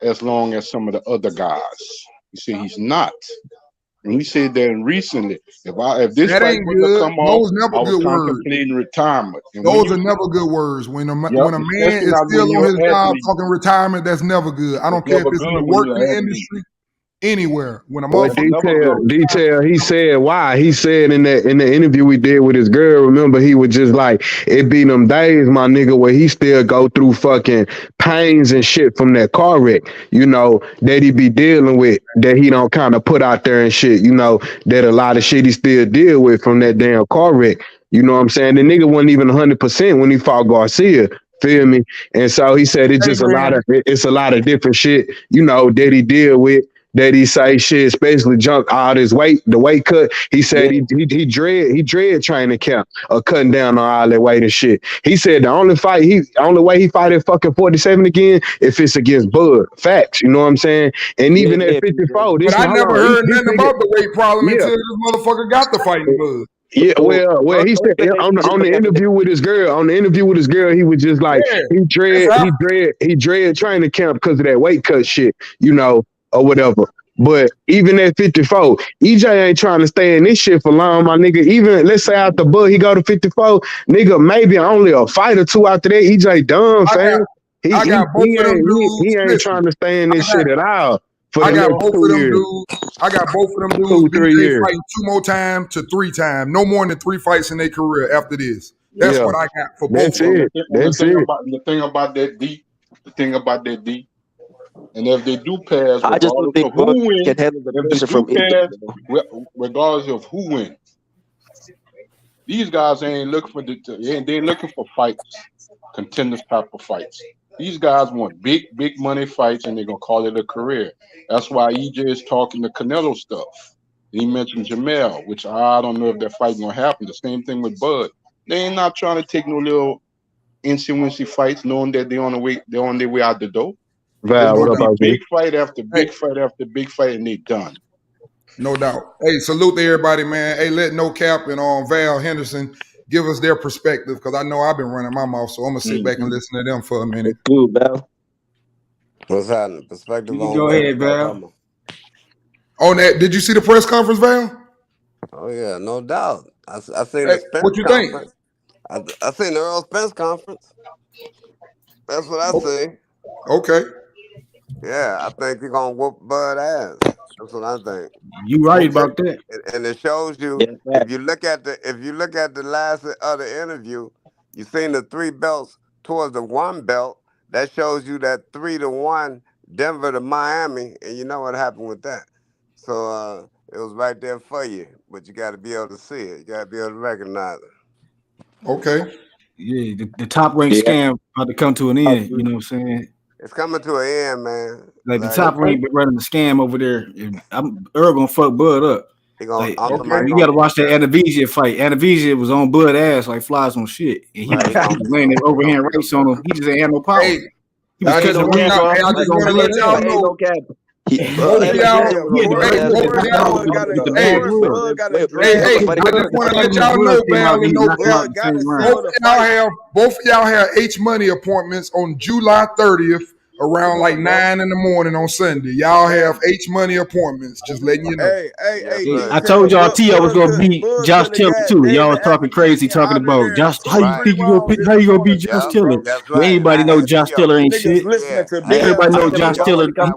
M: as long as some of the other guys. He said he's not. And he said that recently, if this fight was to come off, I was contemplating retirement. And
C: those are never good words. When a man is still on his job talking retirement, that's never good. I don't care if it's in the working industry, anywhere. When a motherfucker
N: detail, he said why. He said in the interview we did with his girl, remember, he was just like, it be them days, my nigga, where he still go through fucking pains and shit from that car wreck, you know, that he be dealing with, that he don't kind of put out there and shit, you know, that a lot of shit he still deal with from that damn car wreck. You know what I'm saying? The nigga wasn't even 100% when he fought Garcia. Feel me? And so he said it's just it's a lot of different shit, you know, that he deal with. That he say shit, especially junk all his weight, the weight cut. He said he dread training camp or cutting down on all that weight and shit. He said the only way he fight at fucking 47 again if it's against Bud. Facts, you know what I'm saying? And even at 54,
C: but I never heard nothing about the weight problem until this motherfucker got the fighting Bud.
N: Yeah, well, he said on the interview with his girl. On the interview with his girl, he was just like he dread training camp because of that weight cut shit, you know, or whatever. But even at 54, EJ ain't trying to stay in this shit for long, my nigga. Even let's say out the Bud, he go to 54, nigga. Maybe only a fight or two after that. EJ done, fam. He ain't trying to stay in this shit at all.
C: I got both of them dudes. I got both of them dudes. 3 years fighting 2 more times to 3 times. No more than 3 fights in their career after this. That's what I got for both of them.
M: The thing about that D. And if they do pass, regardless of who wins, these guys ain't looking for they looking for fights, contenders type of fights. These guys want big money fights, and they're gonna call it a career. That's why EJ is talking the Canelo stuff. He mentioned Jamel, which I don't know if that fight gonna happen. The same thing with Bud. They ain't not trying to take no little incy-wincy fights, knowing that they're on their way out the door.
N: Val, what about
M: big fight after big fight after big fight, and they done.
C: No doubt. Hey, salute to everybody, man. Hey, let No Cap and Val Henderson give us their perspective, because I know I've been running my mouth, so I'm gonna sit back and listen to them for a minute.
G: Good, Val.
O: What's happening? Perspective on
P: go ahead, Val.
C: On that, did you see the press conference, Val?
O: Oh yeah, no doubt. I seen the Spence
C: what you
O: conference. I seen the Errol Spence conference. That's what I see.
C: Okay.
O: Yeah, I think you're gonna whoop Bud ass. That's what I think.
P: You right about that.
O: And it shows you if you look at the last other interview, you seen the 3 belts towards the 1 belt. That shows you that 3-1 Denver to Miami, and you know what happened with that. So it was right there for you, but you got to be able to see it. You got to be able to recognize it.
C: Okay.
P: Yeah, the top ranked scam about to come to an end. You know what I'm saying?
O: It's coming to an end, man.
P: Like the top rank been running the scam over there. Earl gonna fuck Bud up. You gotta watch that Anavesia fight. Anavesia was on Bud ass like flies on shit, and he was laying that overhand race on him. He just ain't had no power. He was
C: I just want to let y'all know. I just want to let y'all know, Val, both of y'all have H Money appointments on July 30th around like 9 in the morning on Sunday. Y'all have H money appointments. Just letting you know.
E: Hey,
P: I told y'all T.O. was gonna beat Josh Tiller too. Y'all was talking crazy, talking about Josh. How you think you gonna How you gonna beat Josh Tiller? Well, anybody know Josh Tiller ain't shit. Everybody know Josh Tiller. I ain't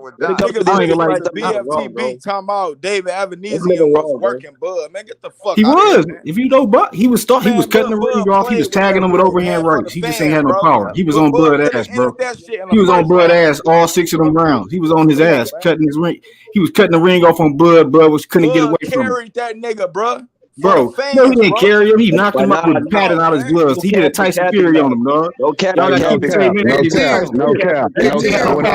P: gonna lie.
E: BFTB talking about David Evanesia was working Bud. Man, get the fuck
P: He
E: out of here,
P: was.
E: man.
P: If you know, Buck, he was he was cutting the ring off. He was tagging him with overhand rights. He just ain't had no power. He was on Bud ass, bro. He was on Bud ass all 6 of them rounds. He was on his ass cutting his ring. He was cutting the ring off on Bud. Bud couldn't get away from him.
E: Carried that nigga, bro.
P: Bro, no, he didn't carry him. He knocked him out with padding out his gloves. He did a Tyson Fury on him, dog. Y'all got to keep the same energy.
C: No cap. Let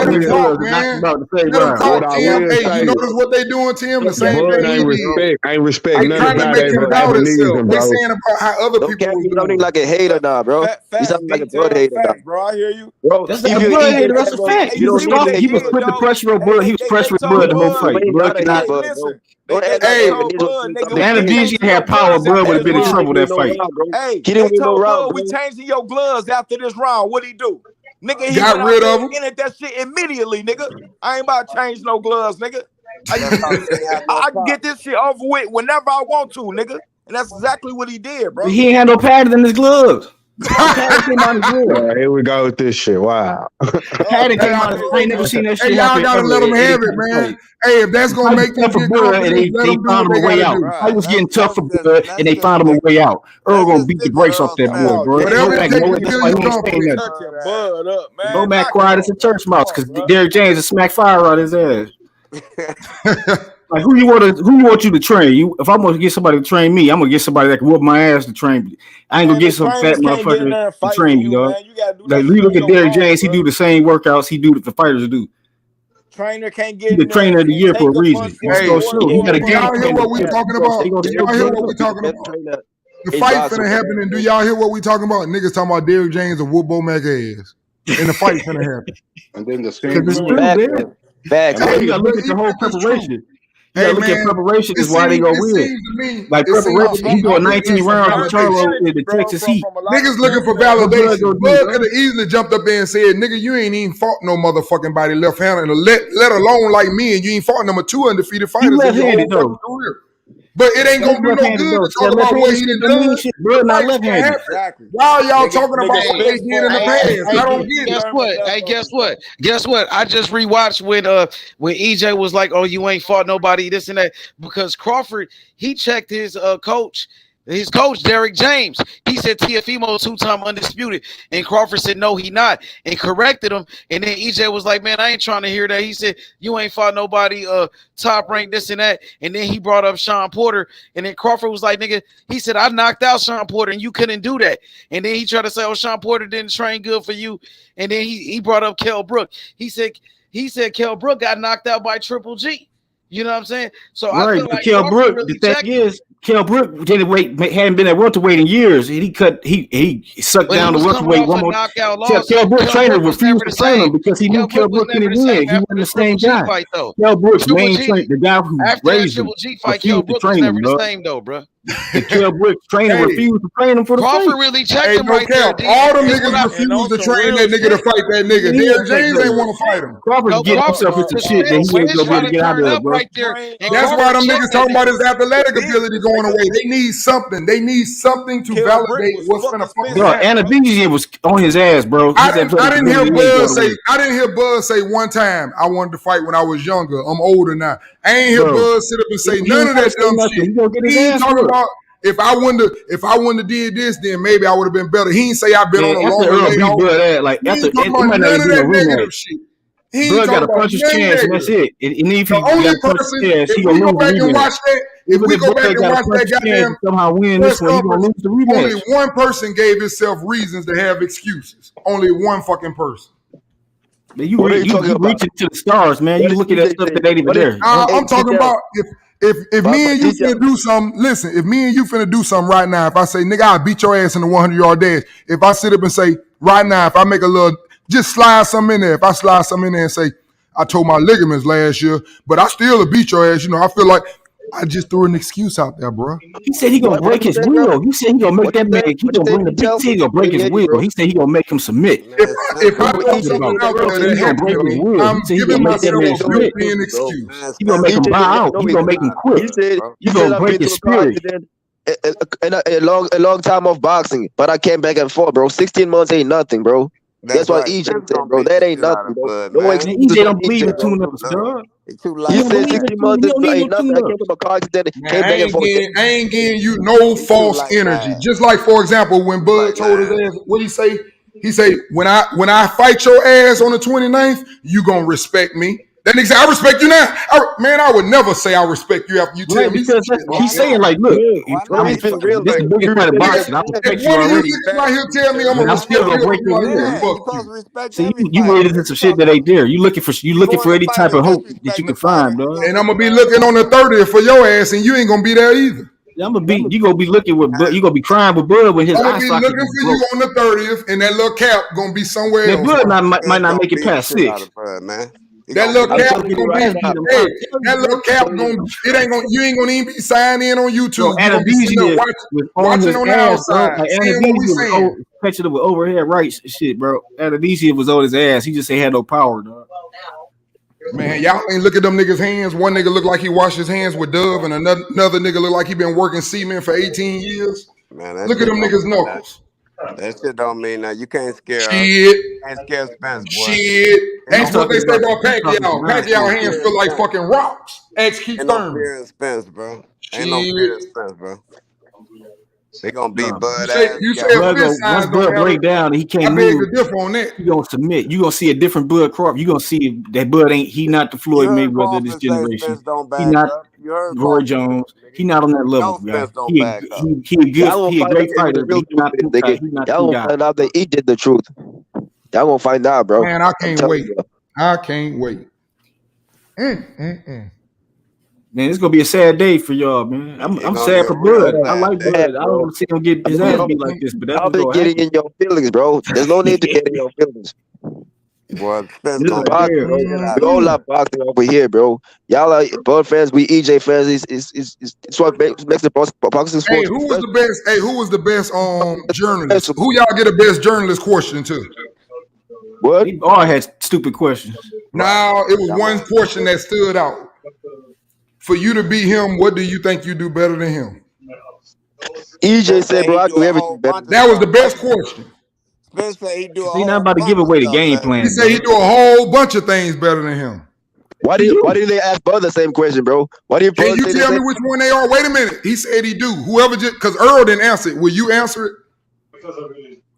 C: him talk, man. Let him talk, Tim. Hey, you notice what they doing, Tim? The same thing he did.
N: Ain't respect
C: they trying to make him doubt himself. They saying about how other people was doing.
G: Sounding like a hater now, bro. You sound like a Bud hater now.
E: Bro, I hear you.
G: Bro,
P: that's not a Bud hater. That's a fact. He was putting the pressure on Bud. He was pressuring Bud the whole fight. Bud cannot.
C: Hey,
P: the Anavisian had power. Bud would have been in trouble that fight.
E: Hey, he didn't win no round. We changing your gloves after this round. What'd he do? Nigga, he
C: got rid of him.
E: Ended that shit immediately, nigga. I ain't about to change no gloves, nigga. I can get this shit over with whenever I want to, nigga. And that's exactly what he did, bro.
P: He ain't had no padding in his gloves.
N: Here we go with this shit. Wow.
P: Padding came out. I ain't never seen that shit.
C: Hey, y'all gotta let him have it, man. Hey, if that's gonna make them get
P: Bud, and they found him a way out. I was getting tough for Bud, and they found him a way out. Earl gonna beat the brakes off that boy, bro. Go back quiet as a church mouse, because Derrick James is smack fire on his ass. Like who you want you to train? If I'm gonna get somebody to train me, I'm gonna get somebody that can whoop my ass to train me. I ain't gonna get some fat motherfucker to train me, dog. Like you look at Derrick James, he do the same workouts he do that the fighters do.
E: Trainer can't get
P: He's the trainer of the year for a reason.
C: Hey, y'all hear what we talking about? Y'all hear what we talking about? The fight finna happen, and do y'all hear what we talking about? Niggas talking about Derrick James and whoop Bo Mac ass, and the fight finna happen.
M: And then the same.
G: Facts.
P: You gotta look at the whole preparation. You gotta look at preparation is why they gonna win. Like preparation, he going 19 rounds with Charlo in the Texas Heat.
C: Niggas looking for validation. Bud could have easily jumped up there and said, "Nigga, you ain't even fought no motherfucking body left handed, let alone like me, and you ain't fought number 2 undefeated fighters in your whole career." But it ain't gonna do no good to talk about what he done done.
P: Bud not left-handed.
E: Exactly.
C: Why y'all talking about what they did in the past? I don't get it.
B: Guess what? Hey, guess what? I just rewatched when EJ was like, "Oh, you ain't fought nobody," this and that, because Crawford, he checked his coach. His coach, Derrick James, he said Teofimo 2-time undisputed. And Crawford said, no, he not, and corrected him. And then EJ was like, man, I ain't trying to hear that. He said, you ain't fought nobody top rank, this and that. And then he brought up Sean Porter. And then Crawford was like, nigga, he said, I knocked out Sean Porter and you couldn't do that. And then he tried to say, oh, Sean Porter didn't train good for you. And then he brought up Kell Brook. He said Kell Brook got knocked out by Triple G. You know what I'm saying? So
P: right,
B: I feel like
P: Kell Brook, really the thing is, Kell Brook hadn't been at welterweight in years. He sucked down the welterweight one more. Kell Brook trainer refused to train him because he knew Kell Brook couldn't win. He wasn't the same guy. Kell Brook's main trainer, the guy who raised him, refused to train him, bro.
B: Though, bro.
P: The Kell Brook trainer refused to train him for the fight.
B: Crawford really checked him right there.
C: All them niggas refused to train that nigga to fight that nigga. Derrick James ain't want to fight him.
P: Crawford get himself into shit that he ain't gonna be able to get out of, bro.
C: That's why them niggas talking about his athletic ability going away. They need something. They need something to validate what's gonna fucking happen.
P: Anavisian was on his ass, bro.
C: I didn't hear Bud say one time I wanted to fight when I was younger. I'm older now. I ain't hear Bud sit up and say none of that dumb shit. He ain't talking about if I wouldn't have did this, then maybe I would have been better. He ain't say I've been on a longer layoff.
P: Like
C: he ain't talking about none of that negative shit.
P: Bud got to punch his chance, and that's it.
C: The only person, if we go back and watch that, if we go back and watch that goddamn
P: somehow win this one, he gonna lose the rematch.
C: Only one person gave himself reasons to have excuses. Only one fucking person.
P: Man, you reaching to the stars, man. You looking at stuff that ain't even there.
C: I'm talking about if me and you finna do something. Listen, if me and you finna do something right now, if I say nigga, I'll beat your ass in the 100-yard dash. If I sit up and say right now, if I make a little. Just slide something in there. If I slide something in there and say, I tore my ligaments last year, but I still beat your ass, I feel like I just threw an excuse out there, bro.
P: He said he gonna break his will. He said he gonna make that man. He gonna bring the big T. He gonna break his will. He said he gonna make him submit.
C: If I throw something out there that
P: He gonna
C: happened
P: break
C: to
P: his
C: me,
P: will.
C: I'm
P: He said he
C: giving
P: gonna make that
C: myself
P: man
C: a
P: submit.
C: built-in excuse.
P: He gonna make him buy out. He gonna make him quit. He gonna break his spirit.
G: A long time of boxing, but I came back and forth, bro. 16 months ain't nothing, bro. That's what EJ said, bro. That ain't nothing, bro. No excuses
P: EJ
G: on
P: don't believe
G: EJ,
P: in
G: bro.
P: tune-ups, dog.
G: He said 16 months ain't nothing. I came from a car accident,
C: Man,
G: came back and forth.
C: I ain't getting you no false energy. Just like, for example, when Bud told his ass, what he say? He say, when I fight your ass on the 29th, you gonna respect me. That nigga say, I respect you now. I would never say I respect you after you tell me some shit.
P: He's saying like, look, this is the biggest fight of boxing. I
C: If
P: respect you
C: one of you
P: already,
C: niggas right here tell me I'm
P: but
C: gonna
P: I'm
C: respect
P: still
C: you,
P: gonna break
C: I'm
P: your
C: like, man,
P: will.
C: fuck you.
P: See, you ready to some shit that ain't there. You looking for any type of hope that you can find, dog.
C: And I'm gonna be looking on the 30th for your ass, and you ain't gonna be there either.
P: Yeah, you gonna be looking with Bud. You gonna be crying with Bud when his
C: I'm gonna
P: eye
C: be
P: socket
C: looking
P: is
C: for
P: broke.
C: you on the 30th, and that little cap gonna be somewhere
P: Man,
C: else.
P: Bud might not make it past 6.
C: That little cap
P: get
C: gonna
P: his ass
C: be,
P: beat. I'm
C: hey,
P: trying to tell you,
C: that little
P: bro.
C: cap you ain't gonna even be signed in on YouTube.
P: Bro,
C: You gonna be sitting there
P: was on
C: watching
P: his
C: on the
P: ass, bro.
C: outside,
P: Like
C: seeing what we saying.
P: catching it with overhead rights and shit, bro. Adedesia was on his ass. He just ain't had no power, dog.
C: Man, y'all ain't look at them niggas' hands. One nigga look like he washed his hands with Dove, and another nigga look like he been working cement for 18 years.
O: Man, that
C: Look at
O: shit
C: them
O: don't
C: niggas'
O: mean that.
C: knuckles.
O: That shit don't mean that. You can't scare us.
C: Shit.
O: Can't scare Spence, boy.
C: Shit. Ask what they say about
P: he's talking
C: Pacquiao.
P: nonsense.
C: Pacquiao hands feel like fucking rocks. Ask Keith
O: Ain't no
C: Thurman.
O: fear in Spence, bro. Ain't no
C: Shit.
O: fear in Spence, bro. They gonna beat
P: No.
O: Bud ass.
C: You say a fist
P: Once
C: size don't
P: Bud
C: matter.
P: break down and he can't
C: I beg
P: move,
C: to differ on that.
P: he gonna submit. You gonna see a different Bud Crawford. You gonna see that Bud he not the Floyd Mayweather of this generation.
O: Spence don't
P: He
O: back
P: not
O: up. You heard
P: Roy
O: Crawford.
P: Jones. He not on that level,
O: No,
P: guy.
O: Spence don't back up.
G: Y'all
P: He a
G: gonna find
P: great
G: out
P: fighter,
G: the
P: but
G: real
P: he not
G: truth, nigga.
P: he not
G: Y'all
P: the
G: gonna
P: guy.
G: find out that he did the truth. Y'all gonna find out, bro.
C: Man, I
G: I'm
C: can't
G: telling
C: wait.
G: you.
C: I can't wait.
P: Man, it's gonna be a sad day for y'all, man. I'm sad for Bud. I like Bud. I don't want to see him get his ass beat like this, but that's
G: Y'all
P: what's
G: been
P: gonna
G: getting
P: happen.
G: in your feelings, bro. There's no need to get in your feelings.
O: Boy, Spence
G: This is
O: gonna
G: boxing,
O: beat the
G: bro.
O: shit out
G: We
O: of
G: all
O: him.
G: love boxing over here, bro. Y'all are Bud fans, we EJ fans. It's what makes the boxing
C: Hey,
G: sport.
C: who was the best? Hey, who was the best journalist? Who y'all get a best journalist question to?
G: What?
P: They all had stupid questions.
C: Now it was one question that stood out. For you to beat him, what do you think you do better than him?
G: EJ said, bro, I do everything better.
C: That was the best question.
O: Spence said he do a
P: They not
O: whole
P: about to give
O: bunch of
P: away the
O: stuff
P: game
O: better.
C: He
P: plan,
C: said he
P: dog.
C: do a whole bunch of things better than him.
G: Why didn't they ask Bud the same question, bro? Why do you
C: Can you
G: say the
C: tell me
G: same?
C: which one they are? Wait a minute. He said he do. Whoever just because Earl didn't answer it. Will you answer it?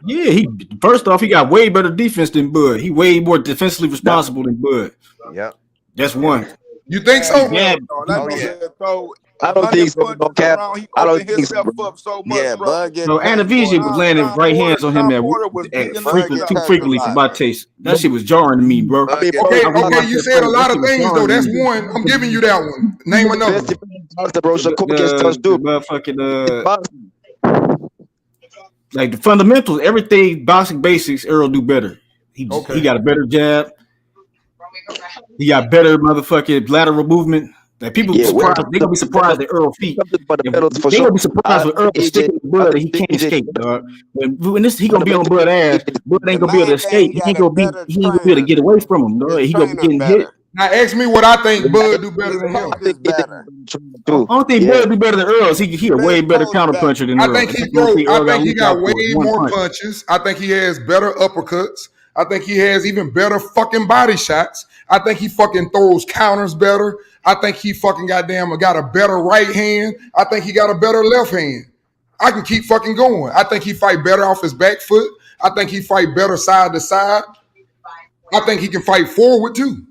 P: Yeah, he first off, he got way better defense than Bud. He way more defensively responsible than Bud.
O: Yep.
P: That's one.
C: You think
P: He
C: so?
P: bad.
E: That nigga throw
G: I don't think
E: 100
G: so,
E: punches
G: no cap.
E: around. He
G: I don't
E: opened
G: think so,
E: himself
G: bro.
E: up so much,
O: Yeah,
E: bro.
O: Bud get
P: So
O: touched.
P: Anavisia was landing right hands on him
E: Porter was beating the shit out of him.
P: frequently for my taste. That shit was jarring to me, bro.
O: Bud get
C: Okay,
P: I rewatched
C: okay. You
P: that
C: said a
P: fight.
C: lot
P: That
C: of
P: shit was
C: things though.
P: jarring to
C: That's
P: me.
C: one. I'm giving you that one. Name another one.
G: Boxer, bro. Shakur gets touched too.
P: Motherfucking like the fundamentals, everything boxing basics, Earl do better. He got a better jab. He got better motherfucking lateral movement. Like people surprised, they gonna be surprised at Earl feet. They gonna be surprised with Earl sticking the Bud and he can't escape, dog. When this he gonna be on Bud ass, Bud ain't gonna be able to escape. He ain't gonna be able to get away from him, dog. He gonna be getting hit.
C: Now ask me what I think Bud do better than him.
O: Is better.
P: I don't think Bud do better than Earl. He a way better counter puncher than Earl.
C: I think he got way more punches. I think he has better uppercuts. I think he has even better fucking body shots. I think he fucking throws counters better. I think he fucking goddamn got a better right hand. I think he got a better left hand. I can keep fucking going. I think he fight better off his back foot. I think he fight better side to side. I think he can fight forward too.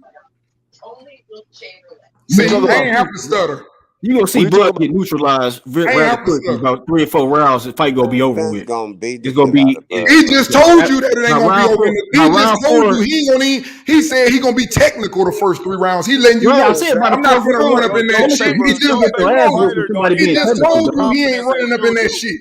C: See, I ain't have to stutter.
P: You gonna see Bud get neutralized rather quickly. About 3 or 4 rounds, the fight gonna be over with. It's gonna be.
C: He just told you that it ain't gonna be over. He just told you he ain't gonna need. He said he gonna be technical the first 3 rounds. He letting you know. I'm not gonna run up in that shit. He just told you he ain't running up in that shit.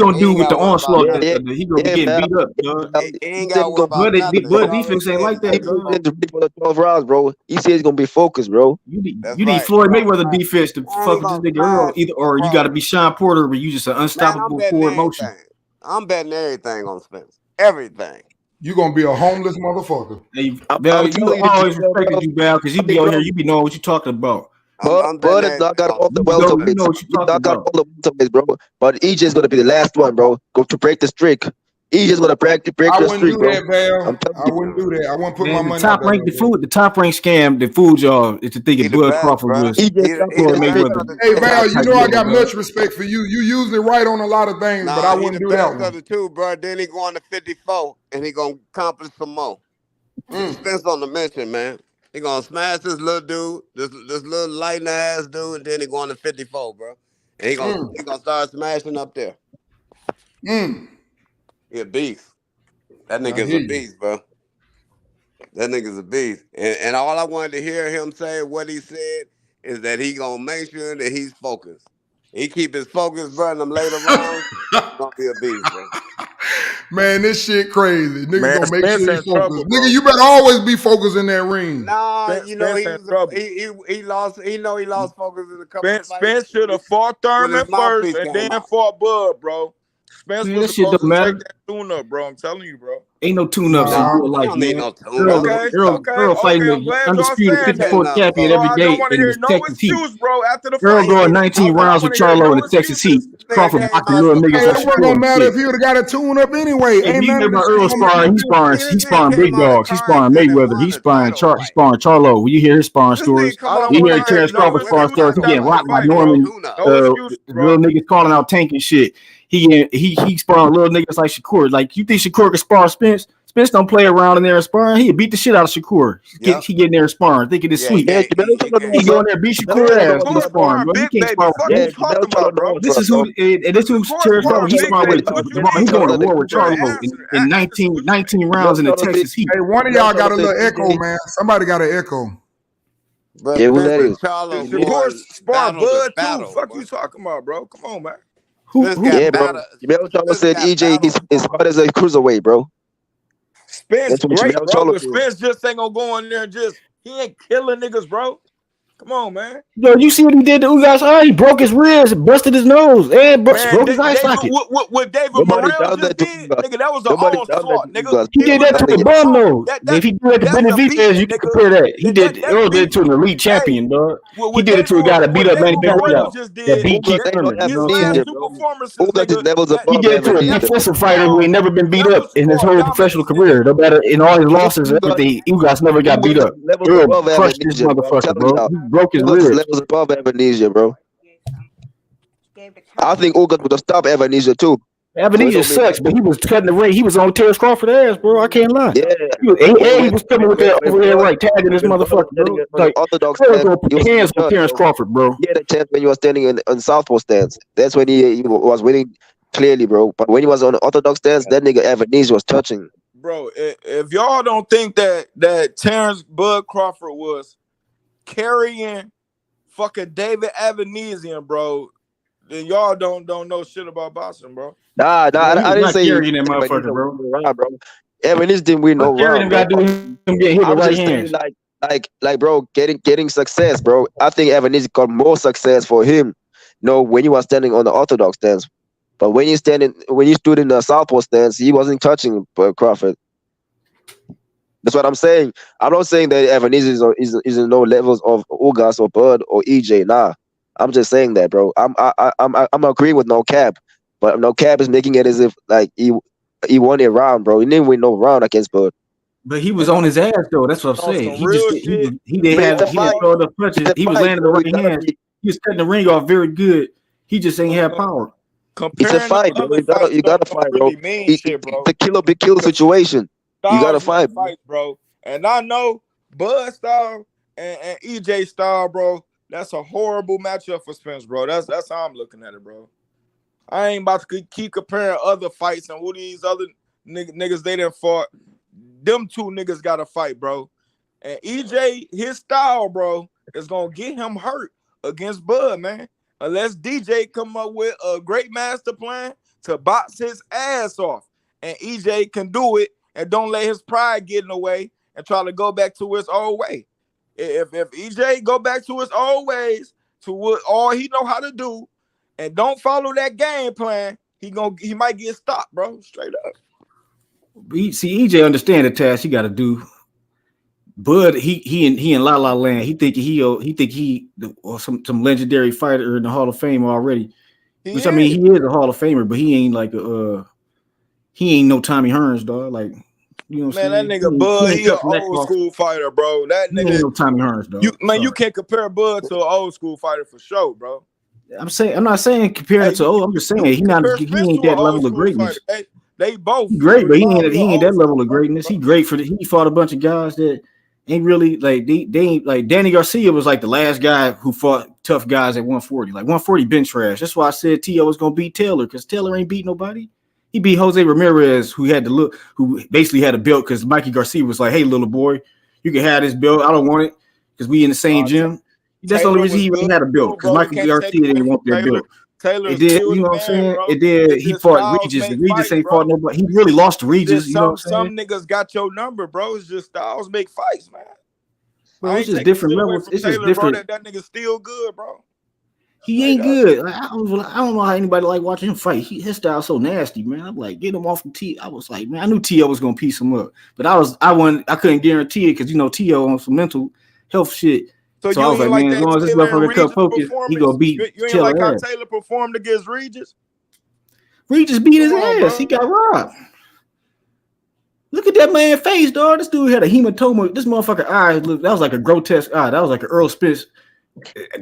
P: gonna do with the
O: worry about
P: onslaught?
O: nothing.
P: He gonna be getting beat up, dog.
O: He ain't got to worry about nothing.
P: Bud defense ain't like that, dog.
G: For the 12 rounds, bro. He said he's gonna be focused, bro.
P: You need Floyd Mayweather defense to fuck with this nigga Earl, or you got to be Sean Porter, where you just an unstoppable forward motion.
O: I'm betting everything on Spence. Everything.
C: You gonna be a homeless motherfucker.
P: Hey, Val, you always respected you, Val, because you be on here, you be knowing what you talking about.
G: Bud is knock out all the welterweights.
P: You know what you talking about,
G: all the welterweights, bro. But EJ's gonna be the last one, bro. Go to break the streak. EJ's gonna break the streak, bro.
C: I wouldn't do that. I wouldn't put my money
P: top rank, the top rank scam that fooled y'all into thinking Bud Crawford was Floyd Mayweather.
C: Hey Val, you know I got much respect for you. You usually right on a lot of things, but I wouldn't do that one.
O: Of the two, bro. Then he going to 54, and he gonna accomplish some more. Spence on the mention, man. He gonna smash this little dude, this little light ass dude, and then he going to 54, bro. And he gonna start smashing up there. He a beast. That nigga's a beast, bro. That nigga's a beast. And all I wanted to hear him say, what he said, is that he gonna make sure that he's focused. He keep his focus, bro, in them later rounds, he's gonna be a beast, bro.
C: Man, this shit crazy. Nigga
E: Man,
C: gonna make
E: Spence
C: sure
E: in
C: he's
E: trouble,
C: focused.
E: bro.
C: Nigga, you better always be focused in that ring.
O: Nah, you know
E: Spence
O: he lost. He lost focus in a couple of fights.
E: Spence should have fought Thurman first and then fought Bud, bro. Spence
P: Man,
E: was
P: that shit
E: supposed
P: don't
E: to
P: matter.
E: take that tune-up, bro. I'm telling you, bro.
P: Ain't no tune-ups in real life,
O: don't need
P: man.
O: no tune-up.
P: Earl fighting
E: I'm
P: the
E: glad y'all
P: undisputed
E: saying that.
P: 54 champion
E: So
P: every
E: I
P: day
E: don't want to
P: in
E: hear
P: the
E: no
P: Texas heat.
E: excuse, bro, after the
P: Earl
E: fight.
P: going 19 rounds with Charlo in the Texas heat. Crawford boxing little niggas
C: Hey,
P: like
C: it wasn't gonna
P: Shakur.
C: matter if he would have got a tune up anyway.
P: If
C: Ain't
P: you
C: none
P: hear
C: of this
P: about
C: shit
P: Earl
C: gonna make
P: sparring,
C: no difference.
P: he's sparring big dogs. He's sparring Mayweather. He's sparring He's sparring Charlo. When you hear his sparring stories, you hear Terence Crawford sparring stories. He getting rocked by Norman. Little niggas calling out Tank and shit. He sparring little niggas like Shakur. Like, you think Shakur can spar Spence? Spence don't play around in there and sparring. He beat the shit out of Shakur. He getting there and sparring, thinking it's sweet. He go in there beat Shakur ass in the sparring, bro. You can't spar with
E: What you talking about, bro?
P: this is who Terence Crawford he's sparring with. He's going to war with Charlo in 19 rounds in the Texas heat.
C: Hey, one of y'all got a little echo, man. Somebody got an echo.
O: But
G: Yeah, who that is?
E: Shakur spar Bud too. Fuck you talking about, bro? Come on, man.
G: Yeah, bro. Jamel Charlo said EJ is hard as a cruiserweight, bro.
E: Spence
G: That's what
E: great,
G: Jamel
E: bro,
G: Charlo
E: but
G: said.
E: Spence just ain't gonna go in there and he ain't killing niggas, bro. Come on, man.
P: Yo, you see what he did to Ugas? He broke his ribs, busted his nose, and broke his eye socket.
E: What David
G: Nobody
E: Morrell
G: done that
E: just
G: to
E: did,
G: Ugas.
E: nigga, that was an
G: Nobody
E: onslaught,
G: done that to
E: nigga.
G: Ugas.
P: He did that to a bum nose. If he did that to Benavidez, you can compare that. Earl did it to an elite champion, dog. He did it to a guy that beat up Manny Pacquiao, that beat Keith Thurman. You know what I'm saying?
G: Ugas is levels
P: He
G: above
P: did it to a
G: Evan
P: defensive fighter who ain't never been beat up in his whole professional career. No matter in all his losses, everything, Ugas never got beat up. Earl crushed this motherfucker, bro. He broke his
G: Ugas is
P: ribs.
G: levels above Evanesia, bro. I think Ugas would have stopped Evanesia too.
P: Evanesia sucks, but he was cutting the ring. He was on Terence Crawford ass, bro. I can't lie.
G: Yeah.
P: He was coming with that overhead right, tagging this motherfucker, bro. Like,
G: Orthodox
P: Earl gonna put hands on Terence Crawford, bro.
G: He had a chance when he was standing on southpaw stance. That's when he was winning clearly, bro. But when he was on the orthodox stance, that nigga Evanesia was touching.
E: Bro, if y'all don't think that Terence Bud Crawford was carrying fucking David Evanesian, bro, then y'all don't know shit about boxing, bro.
G: Nah, I didn't say
P: carrying that motherfucker, bro.
G: Evanesia didn't win no round.
P: Got to do him getting hit with right hands.
G: Like, bro, getting success, bro. I think Evanesia got more success for him. When he was standing on the orthodox stance, but when he stood in the southpaw stance, he wasn't touching Crawford. That's what I'm saying. I'm not saying that Evanesia is in no levels of Ugas or Bud or EJ. Nah, I'm just saying that, bro. I'm agreeing with No Cap, but No Cap is making it as if like he won a round, bro. He didn't win no round against Bud.
P: But he was on his ass though. That's what I'm saying. He didn't throw the punches. He was landing the right hands. He was cutting the ring off very good. He just ain't have power.
G: It's a fight, bro. You gotta fight, bro. It's a kill be kill situation. You gotta fight,
E: bro. And I know Bud style and EJ style, bro. That's a horrible matchup for Spence, bro. That's how I'm looking at it, bro. I ain't about to keep comparing other fights and who these other niggas they done fought. Them two niggas got to fight, bro. And EJ, his style, bro, is gonna get him hurt against Bud, man. Unless DJ come up with a great master plan to box his ass off, and EJ can do it and don't let his pride get in the way and try to go back to his old way. If EJ go back to his old ways, to what all he know how to do, and don't follow that game plan, he might get stopped, bro. Straight up.
P: See, EJ understand the task he got to do. Bud, he in La La Land. He think he some legendary fighter in the Hall of Fame already. He is a Hall of Famer, but he ain't like he ain't no Tommy Hearns, dog. Like, you know what I'm saying?
E: That nigga Bud, he an old school fighter, bro. That nigga
P: ain't no Tommy Hearns, dog.
E: You can't compare Bud to an old school fighter for sure, bro.
P: I'm not saying comparing it to I'm just saying he ain't that level of greatness.
E: They both
P: great, but he ain't that level of greatness. He great he fought a bunch of guys that ain't really like they ain't like Danny Garcia was like the last guy who fought tough guys at 140. Like 140 been trash. That's why I said T.O. was gonna beat Taylor, because Taylor ain't beat nobody. He beat Jose Ramirez, who basically had a belt because Mikey Garcia was like, "Hey, little boy, you can have this belt. I don't want it because we in the same gym." That's the only reason he really had a belt because Michael Garcia didn't want that belt.
E: Taylor
P: And then,
E: still
P: you know
E: the
P: what I'm saying?
E: man, bro.
P: And then
E: It's
P: he
E: just
P: fought
E: styles
P: Regis,
E: make
P: and Regis
E: fights,
P: ain't
E: bro.
P: fought nobody. He really lost to Regis, you know what I'm
E: Some
P: saying?
E: niggas got your number, bro. It's just styles make fights, man.
P: Bro,
E: I
P: it's
E: ain't
P: just
E: taking
P: different
E: shit away
P: levels.
E: from
P: It's just
E: Taylor, bro.
P: different.
E: That nigga's still good, bro.
P: He ain't good. Like, I don't know how anybody like watching him fight. His style's so nasty, man. I'm like, get him off from T. I was like, man, I knew T.O. was gonna piece him up, but I couldn't guarantee it because T.O. on some mental health shit.
E: So
P: I
E: you
P: was like,
E: ain't
P: man,
E: like
P: as
E: that
P: long as this
E: Taylor and
P: motherfucker cut
E: Regis
P: focus, he gonna
E: performance?
P: beat
E: You ain't like
P: Taylor
E: how
P: ass.
E: Taylor performed against Regis?
P: Regis beat his ass.
E: Bro.
P: He got robbed. Look at that man's face, dog. This dude had a hematoma. This motherfucker eye, that was like a grotesque eye. That was like an Errol Spence,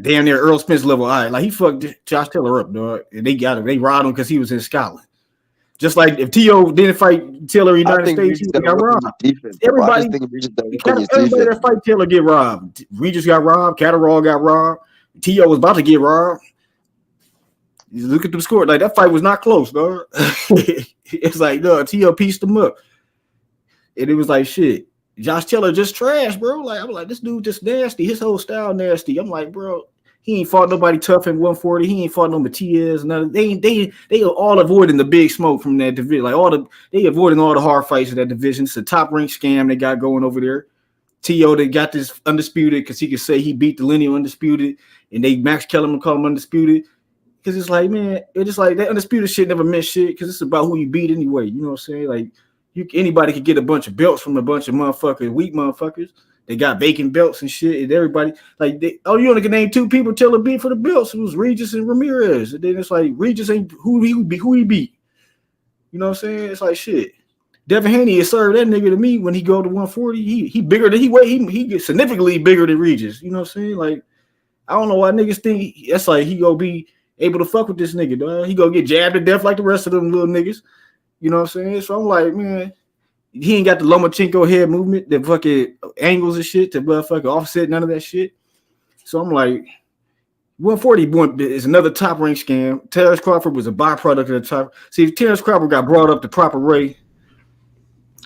P: damn near Errol Spence level eye. Like he fucked Josh Taylor up, dog. And they got him. They robbed him because he was in Scotland. Just like if T.O. didn't fight Taylor in the United States, he got robbed. Everybody that fight Taylor get robbed. Regis got robbed. Catterall got robbed. T.O. was about to get robbed. You look at the score. Like that fight was not close, dog. It's like, no, T.O. pieced him up. And it was like, shit, Josh Taylor just trash, bro. Like, I was like, this dude just nasty. His whole style nasty. I'm like, bro, he ain't fought nobody tough in 140. He ain't fought no Matias. None. They are all avoiding the big smoke from that division. Like they avoiding all the hard fights in that division. It's a top rank scam they got going over there. T.O. they got this undisputed because he could say he beat the lineal undisputed, and they Max Kellerman call him undisputed. Because it's like, man, it's just like that undisputed shit never meant shit because it's about who you beat anyway. You know what I'm saying? Like, anybody could get a bunch of belts from a bunch of motherfuckers, weak motherfuckers. They got vacant belts and shit, and everybody like, you only can name two people Taylor beat for the belts. It was Regis and Ramirez, and then it's like Regis ain't who he beat. You know what I'm saying? It's like shit. Devin Haney has served that nigga to me when he go to 140. He bigger than he gets significantly bigger than Regis. You know what I'm saying? Like, I don't know why niggas think that's like he gonna be able to fuck with this nigga, dog. He gonna get jabbed to death like the rest of them little niggas. You know what I'm saying? So I'm like, man, he ain't got the Lomachenko head movement, the fucking angles and shit, to motherfucking offset, none of that shit. So I'm like, 140 is another top rank scam. Terence Crawford was a byproduct of the top. See, if Terence Crawford got brought up the proper way,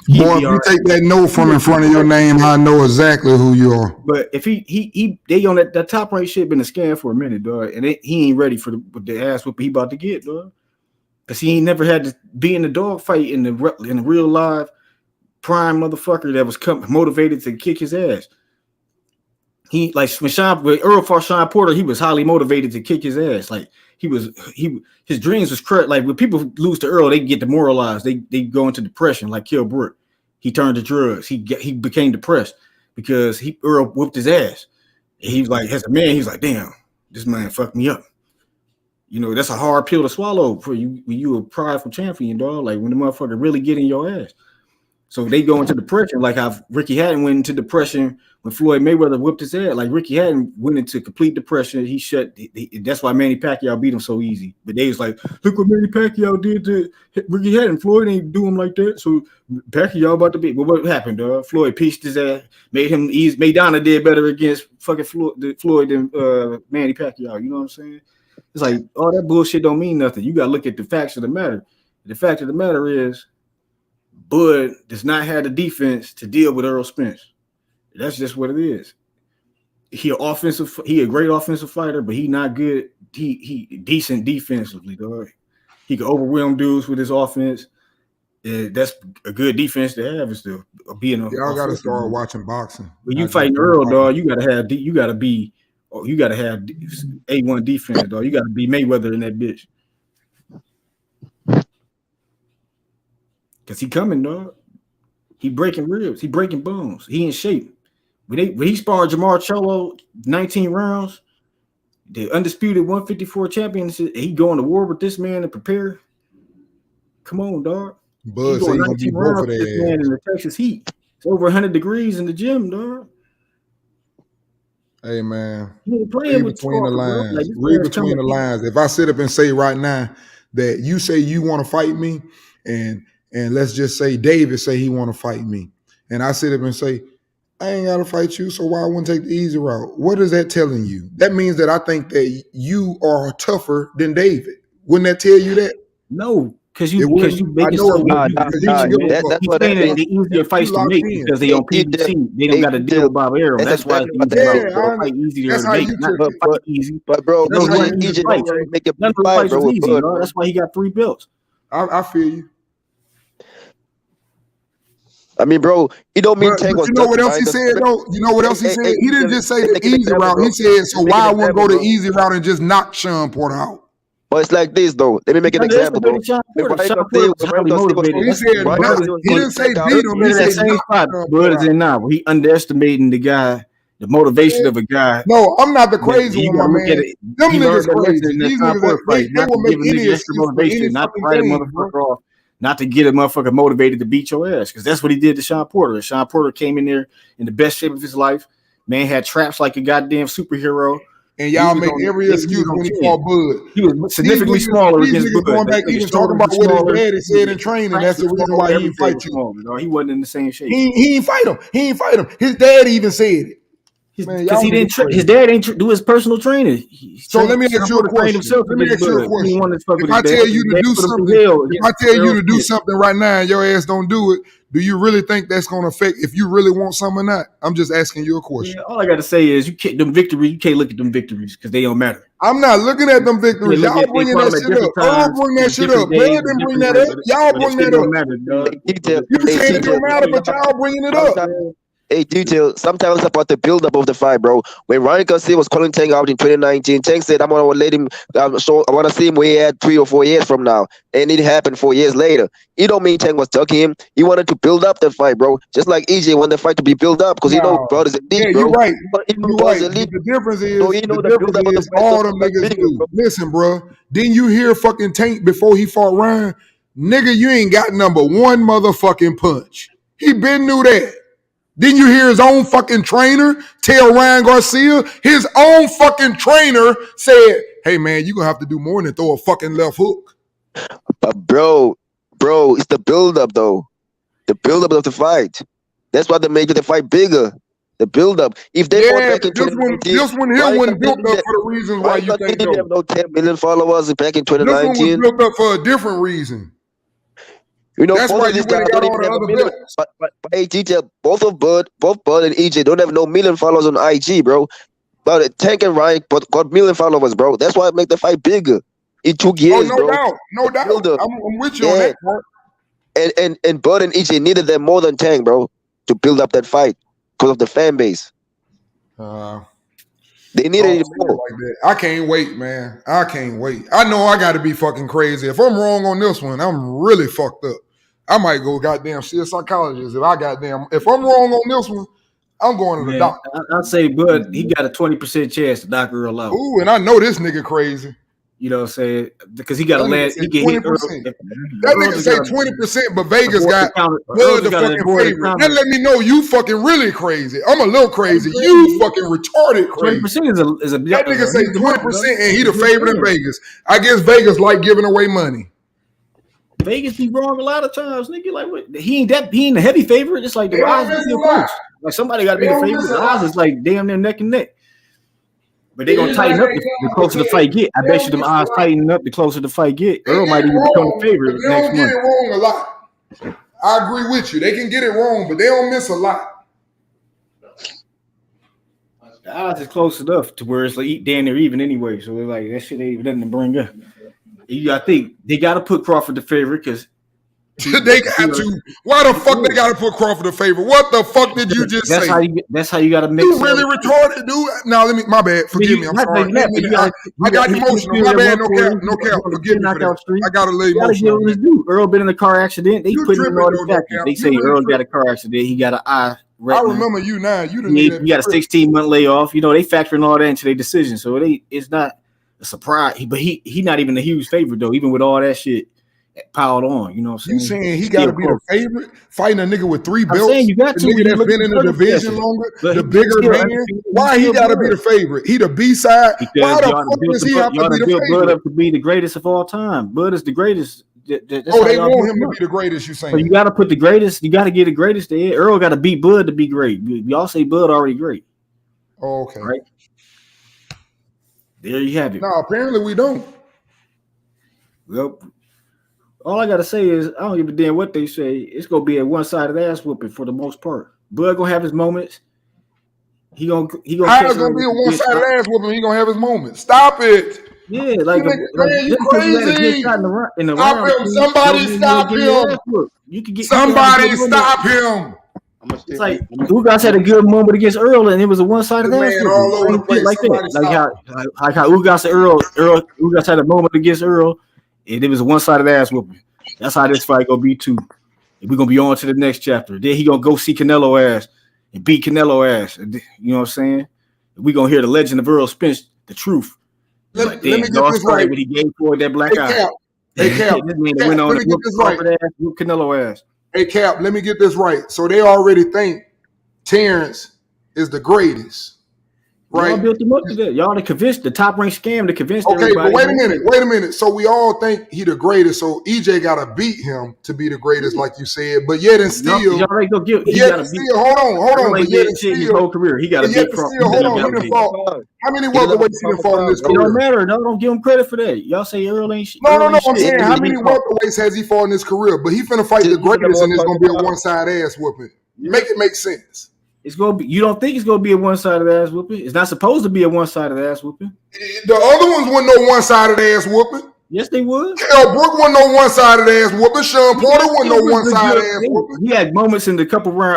C: boy, if you take that note from in front of your name, I know exactly who you are.
P: But if they on that top rank shit been a scam for a minute, dog, and he ain't ready for the ass whoop he about to get, dog. Cause he ain't never had to be in the dog fight in the real live prime motherfucker that was motivated to kick his ass. He like when Earl fought Sean Porter, he was highly motivated to kick his ass. Like his dreams was crushed. Like when people lose to Earl, they get demoralized. They go into depression, like Kill Brook. He turned to drugs. He became depressed because Earl whooped his ass. And he was like, as a man, he's like, damn, this man fucked me up. You know, that's a hard pill to swallow for you when you a prideful champion, dog. Like when the motherfucker really get in your ass. So they go into depression, like how Ricky Hatton went into depression when Floyd Mayweather whipped his head. Like Ricky Hatton went into complete depression. That's why Manny Pacquiao beat him so easy. But they was like, look what Manny Pacquiao did to Ricky Hatton. Floyd ain't do him like that. So Pacquiao about to beat. But what happened, dog? Floyd pieced his ass, made him easy. Maidana did better against fucking Floyd than Manny Pacquiao. You know what I'm saying? It's like all that bullshit don't mean nothing. You gotta look at the facts of the matter. The fact of the matter is, Bud does not have the defense to deal with Errol Spence. That's just what it is. He a great offensive fighter, but he not good. He decent defensively, dog. He can overwhelm dudes with his offense. That's a good defense to have. Is to be in.
C: Y'all got to start watching boxing.
P: When you fighting Earl, dog, you gotta have A1 defense, dog. You gotta be Mayweather in that bitch. Cause he coming, dog. He breaking ribs. He breaking bones. He in shape. When he sparred Jamar Cholo 19 rounds, the undisputed 154 champion, he going to war with this man to prepare. Come on, dog.
C: Bud say he gonna beat both of
P: this man in the Texas heat. It's over 100 degrees in the gym, dog.
C: Hey man,
P: read
C: between the lines. Read between the lines. If I sit up and say right now that you say you want to fight me, and let's just say David say he want to fight me, and I sit up and say I ain't gotta fight you, so why I wouldn't take the easy route? What is that telling you? That means that I think that you are tougher than David. Wouldn't that tell you that?
P: No, Because you making so he's saying that the easier fights to make because they on PBC. They don't got to deal with Bob Arrow. That's why it's fight easier to make. Not fight easy.
G: But bro,
P: none of the fights was easy. That's why he got 3 belts.
C: I feel you.
G: I mean, bro, it don't mean Tank was.
C: You know what else he said though? You know what else he said? He didn't just say the easy route. He said, so why I wouldn't go the easy route and just knock Sean Porter out?
G: But it's like this though. Let me make an example, bro.
C: He said he didn't say beat him. He said
P: same spot. But it's in now. He underestimating the guy, the motivation of a guy.
C: No, I'm not the crazy one, my man. Them niggas crazy. These niggas, they will make any excuse for any fucking thing, bro.
P: Not to get a motherfucker motivated to beat your ass, because that's what he did to Sean Porter. Sean Porter came in there in the best shape of his life. Man had traps like a goddamn superhero.
C: And y'all make every excuse when he fought Bud.
P: He was significantly smaller against Bud.
C: Going back even talking about what his daddy said in training. That's the reason why he didn't fight you.
P: He wasn't in the same shape.
C: He ain't fight him. He ain't fight him. His dad even said it.
P: Because he didn't. His dad ain't do his personal training.
C: So let me ask you a question. Let me ask you a question. If I tell you to do something, right now and your ass don't do it, do you really think that's going to affect if you really want something or not? I'm just asking you a question.
P: Yeah, all I got to say is you can't look at them victories because they don't matter.
C: I'm not looking at them victories. Y'all bringing that shit up. I'll bring that shit up. Bud didn't bring that up. Y'all bring that up. You saying it don't matter, but y'all bringing it up.
G: Hey, detail. Sometimes it's about the build-up of the fight, bro. When Ryan Garcia was calling Tank out in 2019, Tank said, "I'm gonna let him. I want to see him where he at 3 or 4 years from now," and it happened 4 years later. It don't mean Tank was ducking him. He wanted to build up the fight, bro. Just like EJ wanted the fight to be built up because he know brothers elite, bro.
C: You're right. You're right. The difference is, all them niggas do. Listen, bro. Didn't you hear fucking Tank before he fought Ryan? Nigga, you ain't got number one motherfucking punch. He been knew that. Didn't you hear his own fucking trainer tell Ryan Garcia? His own fucking trainer said, "Hey man, you gonna have to do more than throw a fucking left hook."
G: But bro, it's the build-up though. The build-up of the fight. That's why they make the fight bigger. The build-up. If they fought back in 2019,
C: this one here wasn't built up for the reasons why you think
G: didn't have no 10 million followers back in 2019.
C: This one was built up for a different reason.
G: You know,
C: that's why you went and got all the other belts.
G: But hey, detail, both Bud and EJ don't have no million followers on IG, bro. But Tank and Ryan got million followers, bro. That's why it make the fight bigger. It took years,
C: no doubt. I'm with you on that part.
G: And Bud and EJ needed them more than Tank, bro, to build up that fight because of the fan base. They needed it more.
C: Like that. I can't wait, man. I can't wait. I know I got to be fucking crazy. If I'm wrong on this one, I'm really fucked up. I might go goddamn see a psychologist. If I'm wrong on this one, I'm going to the doctor.
P: I'd say, Bud, he got a 20% chance to knock Earl out.
C: Ooh, and I know this nigga crazy.
P: You know what I'm saying? Because he got to land. He get hit.
C: That nigga say 20%, but Vegas got Bud the fucking favorite. That let me know you fucking really crazy. I'm a little crazy. You fucking retarded crazy.
P: 20% is a
C: that nigga say 20% and he the favorite in Vegas. I guess Vegas like giving away money.
P: Vegas be wrong a lot of times, nigga. Like what? He ain't the heavy favorite. It's like the odds is still close. Like somebody got to be the favorite. The odds is like damn near neck and neck. But they gonna tighten up the closer the fight get. I bet you them odds tighten up the closer the fight get. Earl might even become the favorite
C: next month. They don't get it wrong a lot. I agree with you. They can get it wrong, but they don't miss a lot.
P: The odds is close enough to where it's like damn near even anyway. So they're like that shit ain't even nothing to bring up. I think they got to put Crawford the favorite because
C: they got to. Why the fuck they got to put Crawford the favorite? What the fuck did you just say?
P: That's how you got to make.
C: You really retarded, dude. Now let me. My bad. Forgive me. I'm sorry. I got emotional. My bad. No cap. Forgive me for that. I got to lay emotional.
P: Earl been in a car accident. They put him in all the factors. They say Earl got a car accident. He got an eye.
C: I remember you now. You
P: got a 16-month layoff. You know they factoring all that into their decision. So it's not a surprise. But he not even a huge favorite though. Even with all that shit piled on, you know what I'm saying?
C: You saying he got to be the favorite, fighting a nigga with 3 belts?
P: I'm saying you got to.
C: The nigga that's been in the division longer, the bigger man. Why he got to be the favorite? He the B-side. Why the fuck does he have to be the favorite?
P: Bud up to be the greatest of all time. Bud is the greatest.
C: They want him to be the greatest. You saying?
P: So you got to put the greatest. You got to get the greatest there. Earl got to beat Bud to be great. Y'all say Bud already great.
C: Oh, okay.
P: Right. There you have it.
C: No, apparently we don't.
P: Well, All I gotta say is I don't give a damn what they say. It's gonna be a one-sided ass whooping for the most part. Bud gonna have his moments. He gonna
C: How it's gonna be a one-sided ass whooping? He gonna have his moments. Stop it.
P: Yeah, like,
C: man, you crazy.
P: Stop
C: him. Somebody stop him.
P: You can get
C: somebody stop him.
P: It's like Ugas had a good moment against Earl, and it was a one-sided ass whooping.
C: All over the place.
P: Like that. Like how Ugas Ugas had a moment against Earl, and it was a one-sided ass whooping. That's how this fight gonna be too. And we're gonna be on to the next chapter. Then he gonna go see Canelo ass and beat Canelo ass. You know what I'm saying? We're gonna hear the legend of Errol Spence, the truth.
C: Let me get this right.
P: When he gave for that black eye.
C: Hey Cap,
P: this man went on to whoop Canelo ass.
C: Hey Cap, let me get this right. So they already think Terence is the greatest, right?
P: Y'all built him up to that. Y'all convinced the top ranked scam to convince
C: everybody. Okay, but wait a minute. So we all think he the greatest. So EJ got to beat him to be the greatest, like you said. But yet and still, hold on. But yet and still,
P: his whole career, he got to beat Crawford.
C: How many welterweights he done fought in his career?
P: It don't matter. No, don't give him credit for that. Y'all say Earl ain't shit.
C: No. I'm saying how many welterweights has he fought in his career? But he finna fight the greatest, and it's gonna be a one-sided ass whooping. Make it make sense.
P: It's gonna be. You don't think it's gonna be a one-sided ass whooping? It's not supposed to be a one-sided ass whooping.
C: The other ones wasn't no one-sided ass whooping.
P: Yes, they would.
C: Kell Brook wasn't no one-sided ass whooping. Sean Porter wasn't no one-sided ass whooping.
P: He had moments in the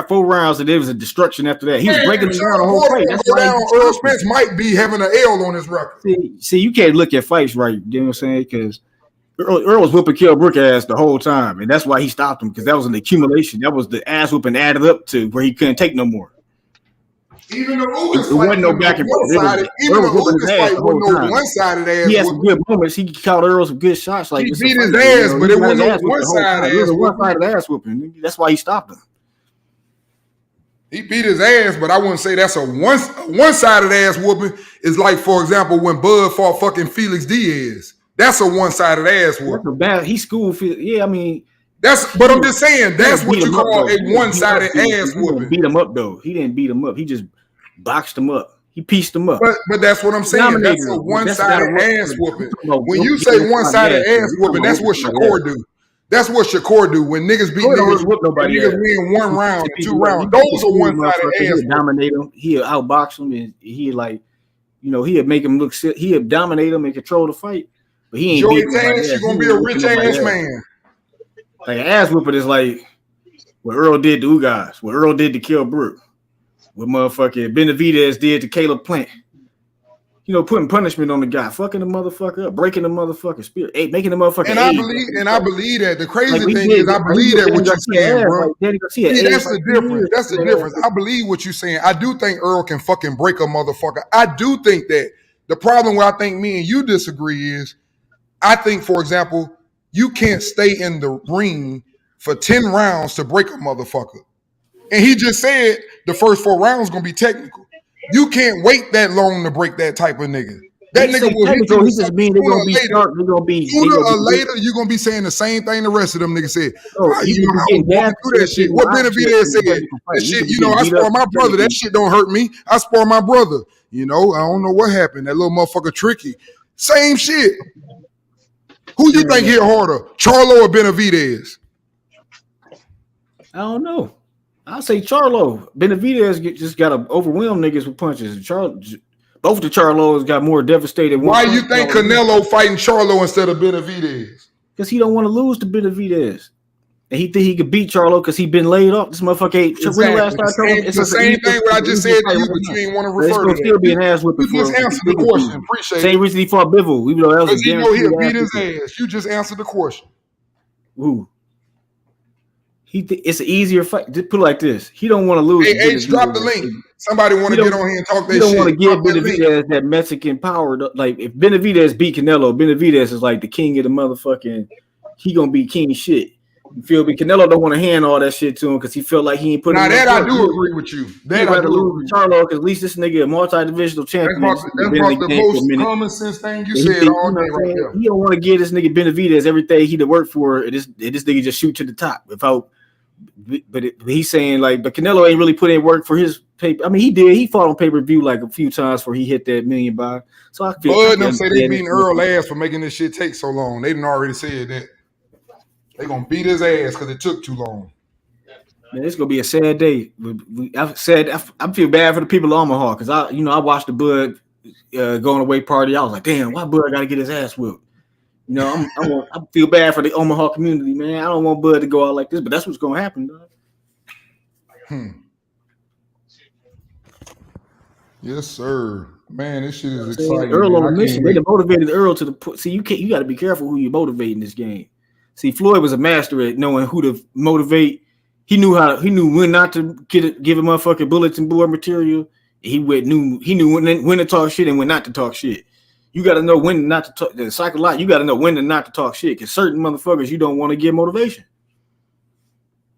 P: four rounds that there was a destruction after that. He was breaking the ground the whole fight. That's why
C: Errol Spence might be having an L on his record.
P: See, you can't look at fights right. You know what I'm saying? Because Earl was whooping Kell Brook ass the whole time, and that's why he stopped him, because that was an accumulation. That was the ass whooping added up to where he couldn't take no more.
C: Even the Ugas
P: fight wasn't no back and forth.
C: Even the Ugas fight wasn't no one-sided ass.
P: He had some good moments. He caught Earl some good shots. Like
C: he beat his ass, but it wasn't no one-sided ass.
P: It was a one-sided ass whooping. That's why he stopped him.
C: He beat his ass, but I wouldn't say that's a one-sided ass whooping. It's like, for example, when Bud fought fucking Felix Diaz. That's a one-sided ass whooping.
P: He schooled. Yeah, I mean.
C: But I'm just saying, that's what you call a one-sided ass whooping.
P: Beat him up, though. He didn't beat him up. He just boxed him up. He pieced him up.
C: But that's what I'm saying. That's a one-sided ass whooping. When you say one-sided ass whooping, that's what Shakur do. That's what Shakur do. When niggas beat niggas win 1 round, 2 rounds. Those are one-sided ass.
P: He'd dominate him. He'd outbox him, and he'd make him look sick. He'd dominate him and control the fight. But he ain't
C: Joey Tash, you're gonna be a rich ass man.
P: Like an ass whooping is like what Earl did to Ugas, what Earl did to Kell Brook, what motherfucking Benavidez did to Caleb Plant. Putting punishment on the guy, fucking the motherfucker up, breaking the motherfucking spirit, making the motherfucker.
C: And I believe that. The crazy thing is, I believe that what you're saying, bro. That's the difference. That's the difference. I believe what you're saying. I do think Earl can fucking break a motherfucker. I do think that. The problem where I think me and you disagree is, I think, for example, you can't stay in the ring for 10 rounds to break a motherfucker. And he just said the first 4 rounds gonna be technical. You can't wait that long to break that type of nigga. That nigga will hit you.
P: He just mean they're gonna be sharp. They're gonna be
C: sooner or later. You're gonna be saying the same thing the rest of them niggas said. You know how to do that shit. What Benavidez said? That shit. I spar my brother. That shit don't hurt me. I spar my brother. I don't know what happened. That little motherfucker tricky. Same shit. Who you think hit harder, Charlo or Benavidez?
P: I don't know. I'll say Charlo. Benavidez just got to overwhelm niggas with punches. Both the Charlos got more devastated.
C: Why you think Canelo fighting Charlo instead of Benavidez?
P: Because he don't want to lose to Benavidez. And he think he could beat Charlo because he been laid off. This motherfucker ain't.
C: It's the same thing what I just said to you, but you ain't want to refer to that.
P: Still be an ass whipping.
C: You just answered the question. Appreciate it.
P: Same reason he fought Bivol. Even though that was
C: he'll beat his ass. You just answered the question.
P: Who? It's an easier fight. Just put it like this. He don't want to lose.
C: Hey, H, drop the link. Somebody want to get on here and talk that shit.
P: He don't want to give Benavidez that Mexican power. Like, if Benavidez beat Canelo, Benavidez is like the king of the motherfucking. He gonna be king shit. You feel me? Canelo don't want to hand all that shit to him because he felt like he ain't putting.
C: Now that I do agree with you.
P: That I do lose with Charlo because at least this nigga a multi-divisional champion.
C: That's the most common sense thing you said all day right there.
P: He don't want to give this nigga Benavidez everything he to work for. This nigga just shoot to the top. But he's saying like, but Canelo ain't really put in work for his pay. I mean, he did. He fought on pay-per-view like a few times before he hit that $1 million buy. So I feel.
C: Bud them say they beating Earl ass for making this shit take so long. They didn't already said that. They gonna beat his ass because it took too long.
P: Man, it's gonna be a sad day. I feel bad for the people of Omaha because I watched the Bud going away party. I was like, damn, why Bud got to get his ass whooped? You know, I feel bad for the Omaha community, man. I don't want Bud to go out like this, but that's what's gonna happen, dog.
C: Yes, sir. Man, this shit is exciting.
P: Earl
C: man.
P: on a mission. They motivated Earl to the see. You got to be careful who you motivate in this game. See, Floyd was a master at knowing who to motivate. He knew when not to give a motherfucker bulletin board material. He knew when to talk shit and when not to talk shit. You got to know when not to talk. The psychology, you got to know when to not to talk shit because certain motherfuckers you don't want to give motivation.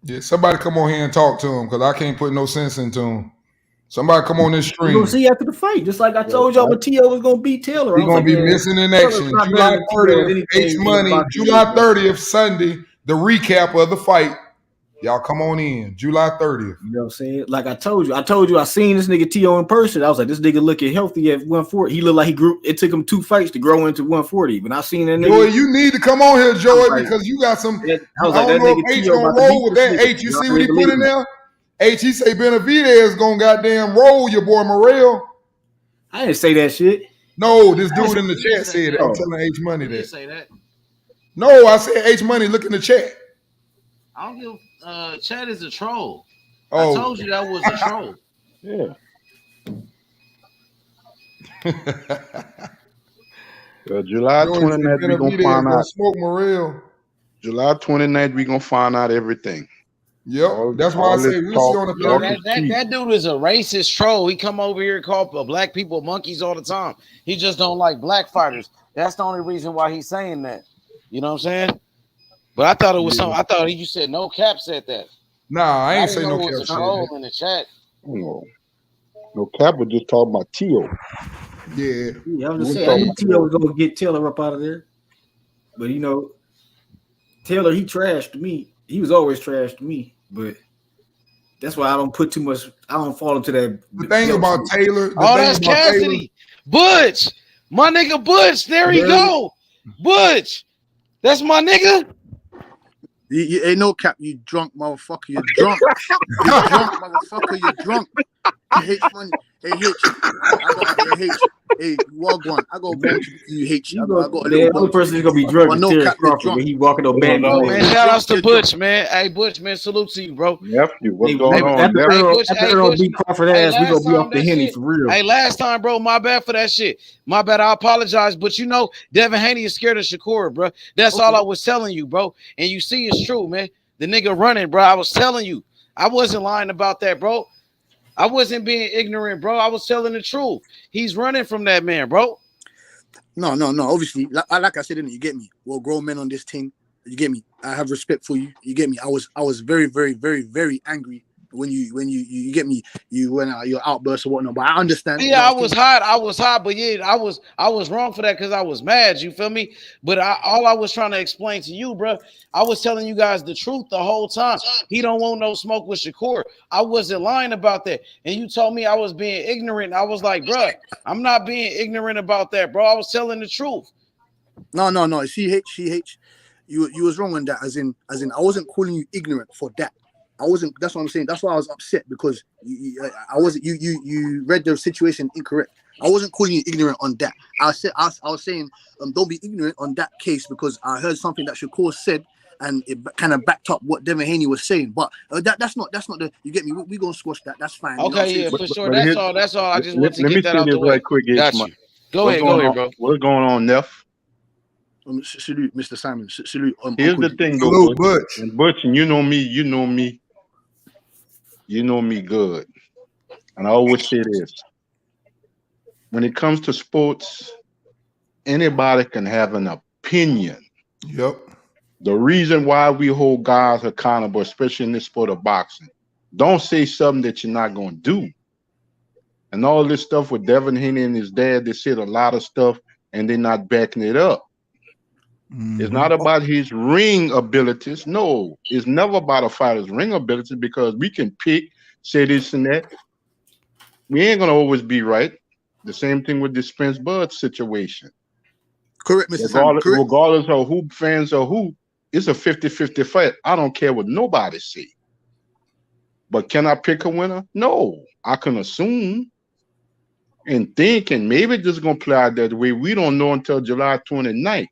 C: Yeah, somebody come on here and talk to him because I can't put no sense into him. Somebody come on this stream.
P: We're gonna see after the fight, just like I told y'all, when T.O. was gonna beat Taylor.
C: We're gonna be missing in action. July 30th, H Money, July 30th, Sunday, the recap of the fight. Y'all come on in, July 30th.
P: You know what I'm saying? Like I told you, I seen this nigga T.O. in person. I was like, this nigga looking healthy at 140. He looked like he grew. It took him 2 fights to grow into 140. When I seen that nigga,
C: Joey, you need to come on here, Joey, because you got some. I don't know if H gonna roll with that. H, you see what he put in there? H, he say Benavidez gonna goddamn roll your boy Morrell.
P: I didn't say that shit.
C: No, this dude in the chat said it. I'm telling H Money that. Say that. No, I said H Money. Look in the chat.
B: I don't give. Chat is a troll.
C: Oh.
B: I told you that was a troll.
M: Yeah. July 29th, we're gonna find out.
C: Smoke Morrell.
M: July 29th, we're gonna find out everything.
C: Yep, that's why I say we'll see on the 30th.
B: That dude is a racist troll. He come over here and call black people monkeys all the time. He just don't like black fighters. That's the only reason why he's saying that. You know what I'm saying? But I thought it was something. I thought you said No Cap said that.
C: Nah, I ain't say No Cap.
B: It was a troll in the chat.
M: No Cap was just talking about T.O.
P: Yeah, I was just saying. I knew T.O. was gonna get Taylor up out of there, but you know, Taylor he trashed me. He was always trash to me, but that's why I don't put too much. I don't fall into that.
C: The thing about Taylor.
B: That's Cassidy. Butch, my nigga Butch. There he go. Butch, that's my nigga.
Q: You ain't no cap. You drunk motherfucker. You drunk. You drunk motherfucker. You drunk. H Money. Hey H. Hey Wagwan. I go back to you H. I go
P: the only person who's gonna be drunk is Terence Crawford when he walking on band.
B: Man, shout outs to Butch, man. Hey Butch, man, salute to you, bro.
M: Nephew, what's going on?
P: After Earl beat Crawford ass, we gonna be off the Henny for real.
B: Hey, last time, bro, my bad for that shit. My bad. I apologize, but you know, Devin Haney is scared of Shakur, bro. That's all I was telling you, bro. And you see, it's true, man. The nigga running, bro. I was telling you, I wasn't lying about that, bro. I wasn't being ignorant, bro. I was telling the truth. He's running from that man, bro.
Q: No. Obviously, like I said, you get me. We're grown men on this team. You get me. I have respect for you. You get me. I was very, very, very, very angry when you get me. You went out your outburst or whatnot. But I understand.
B: Yeah, I was hot. But yeah, I was wrong for that because I was mad. You feel me? But all I was trying to explain to you, bro, I was telling you guys the truth the whole time. He don't want no smoke with Shakur. I wasn't lying about that. And you told me I was being ignorant. I was like, bro, I'm not being ignorant about that, bro. I was telling the truth.
Q: No. CH. You was wrong on that. As in, I wasn't calling you ignorant for that. I wasn't. That's what I'm saying. That's why I was upset because you read the situation incorrect. I wasn't calling you ignorant on that. I was saying don't be ignorant on that case because I heard something that Shakur said and it kind of backed up what Devin Haney was saying. But that's not the. You get me? We gonna squash that. That's fine.
B: Okay, yeah, for sure. That's all. I just want to get that out the way.
M: Right quick,
B: Got you. Go ahead, bro.
M: What's going on, Neff?
Q: Salute, Mr. Simon. Salute.
M: Here's the thing, though, Butch, and you know me good. And I always say this. When it comes to sports, anybody can have an opinion.
C: Yep.
M: The reason why we hold guys accountable, especially in this sport of boxing, don't say something that you're not going to do. And all this stuff with Devin Haney and his dad, they said a lot of stuff and they're not backing it up. Mm-hmm. It's not about his ring abilities. No, it's never about a fighter's ring abilities because we can pick, say this and that. We ain't going to always be right. The same thing with the Spence Bud situation.
Q: Correct, Mr. Simon.
M: Regardless of who fans or who, it's a 50-50 fight. I don't care what nobody say. But can I pick a winner? No. I can assume and think, and maybe this is gonna play out that way. We don't know until July 29th.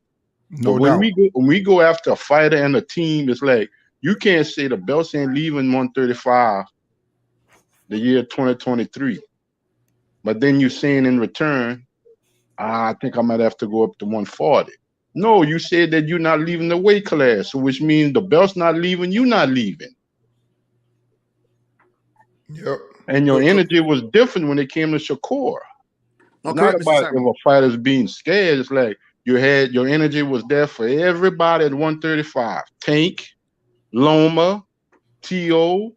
C: No
M: but when
C: doubt.
M: we go after a fighter and a team, it's like you can't say the belts ain't leaving 135 the year 2023. But then you're saying in return, I think I might have to go up to 140. No, you said that you're not leaving the weight class, so which means the belt's not leaving, you not leaving.
C: Yep.
M: And your energy was different when it came to Shakur. It's not about if a fighter's being scared. It's like your energy was there for everybody at 135. Tank, Loma, T.O.,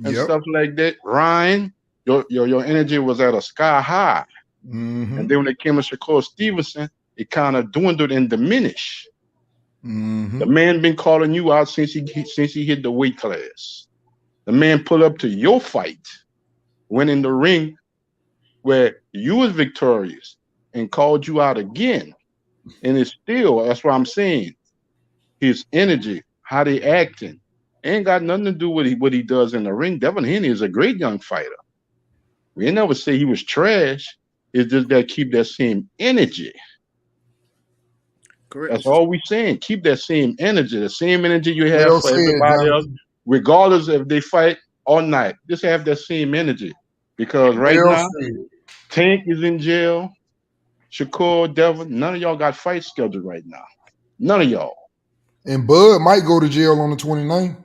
M: and stuff like that. Ryan, your energy was at a sky high. And then when it came to Shakur Stevenson, it kind of dwindled and diminished. The man been calling you out since he hit the weight class. The man pulled up to your fight, went in the ring where you was victorious and called you out again. And it's still, that's what I'm saying, his energy, how they acting, ain't got nothing to do with what he does in the ring. Devin Haney is a great young fighter. We ain't never say he was trash. It's just that keep that same energy.
Q: Correct.
M: That's all we saying. Keep that same energy, the same energy you have
C: Well
M: for
C: said,
M: everybody else,
C: Jonathan.
M: regardless if they fight all night. Just have that same energy. Because right now, Tank is in jail. Shakur, Devin, none of y'all got fights scheduled right now. None of y'all.
C: And Bud might go to jail on the 29th.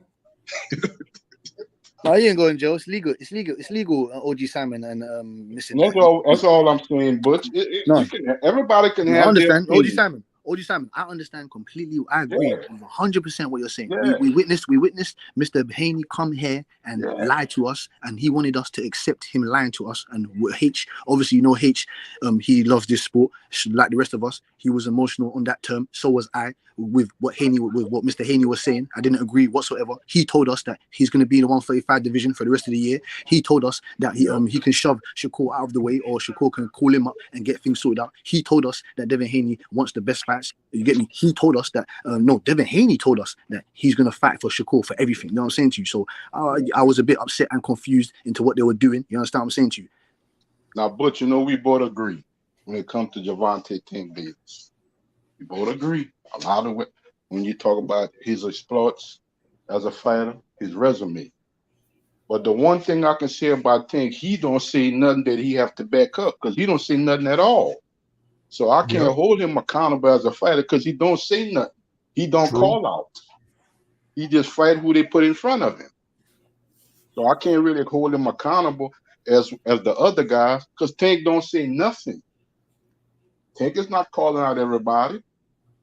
Q: No, he ain't going to jail. It's legal. It's legal. It's legal. OG Simon and missing.
M: That's all I'm saying, Butch. Everybody can have.
Q: I understand.
M: Their opinion.
Q: OG Simon, I understand completely. I agree 100% what you're saying. We witnessed Mr. Haney come here and lie to us, and he wanted us to accept him lying to us. And H, obviously, H, he loves this sport like the rest of us. He was emotional on that term. So was I with what Mr. Haney was saying. I didn't agree whatsoever. He told us that he's going to be in the 135 division for the rest of the year. He told us that he can shove Shakur out of the way, or Shakur can call him up and get things sorted out. He told us that Devin Haney wants the best fights. You get me? He told us that Devin Haney told us that he's going to fight for Shakur for everything. You know what I'm saying to you? So I was a bit upset and confused into what they were doing. You understand what I'm saying to you?
M: Now, Butch, we both agree when it comes to Gervonta Tank Davis. We both agree. A lot of it, when you talk about his exploits as a fighter, his resume. But the one thing I can say about Tank, he don't say nothing that he have to back up, because he don't say nothing at all. So I can't hold him accountable as a fighter because he don't say nothing. He don't call out. He just fight who they put in front of him. So I can't really hold him accountable as the other guys, because Tank don't say nothing. Tank is not calling out everybody.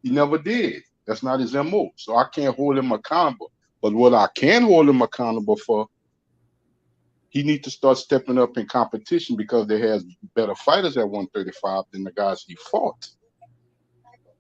M: He never did. That's not his MO. So I can't hold him accountable. But what I can hold him accountable for, he needs to start stepping up in competition, because they have better fighters at 135 than the guys he fought.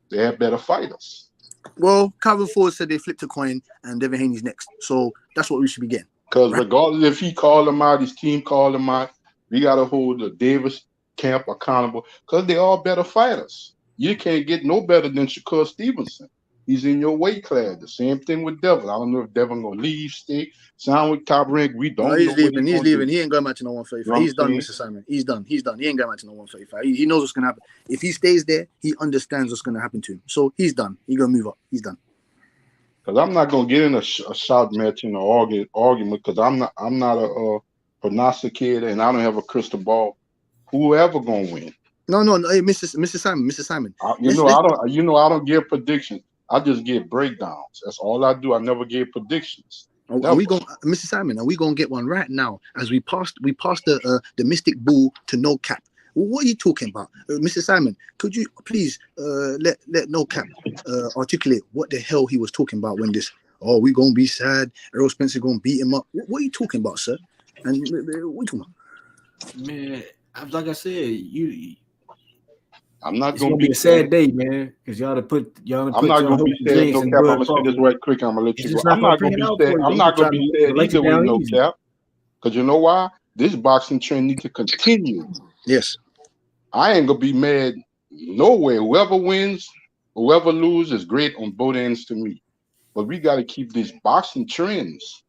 M: They have better fighters.
Q: Well, Calvin Ford said they flipped a coin and Devin Haney's next. So that's what we should be getting.
M: Because regardless if he called him out, his team called him out, we got to hold the Davis camp accountable, because they're all better fighters. You can't get no better than Shakur Stevenson. He's in your weight class. The same thing with Devin. I don't know if Devin going to leave, stay, sign with Top Rank. We don't know.
Q: He's leaving. He's leaving. He ain't going back to no 135. He's done, Mr. Simon. He's done. He ain't going back to no 135. He knows what's going to happen. If he stays there, he understands what's going to happen to him. So he's done. He's going to move up. He's done.
M: Because I'm not going to get in a shout match in an argument, because I'm not a prognosticator, and I don't have a crystal ball. Whoever going to win.
Q: No. Hey, Mr. Simon.
M: I don't give predictions. I just give breakdowns. That's all I do. I never give predictions.
Q: Are we going, Mr. Simon? Are we going to get one right now as we passed the Mystic Bull to No Cap? What are you talking about, Mr. Simon? Could you please let No Cap articulate what the hell he was talking about when this? Oh, we gonna be sad. Errol Spence gonna beat him up. What are you talking about, sir? And what are you talking about?
P: Man, like I said,
M: I'm not
P: it's gonna be a sad day, man, because y'all put
M: I'm not gonna be sad. No Cap. I'm gonna say this right quick. I'm gonna let you go. I'm not gonna be sad. I'm not gonna be sad either way, No Cap. Because you know why? This boxing trend needs to continue.
Q: Yes.
M: I ain't gonna be mad nowhere. Whoever wins, whoever loses is great on both ends to me. but we got to keep these boxing trends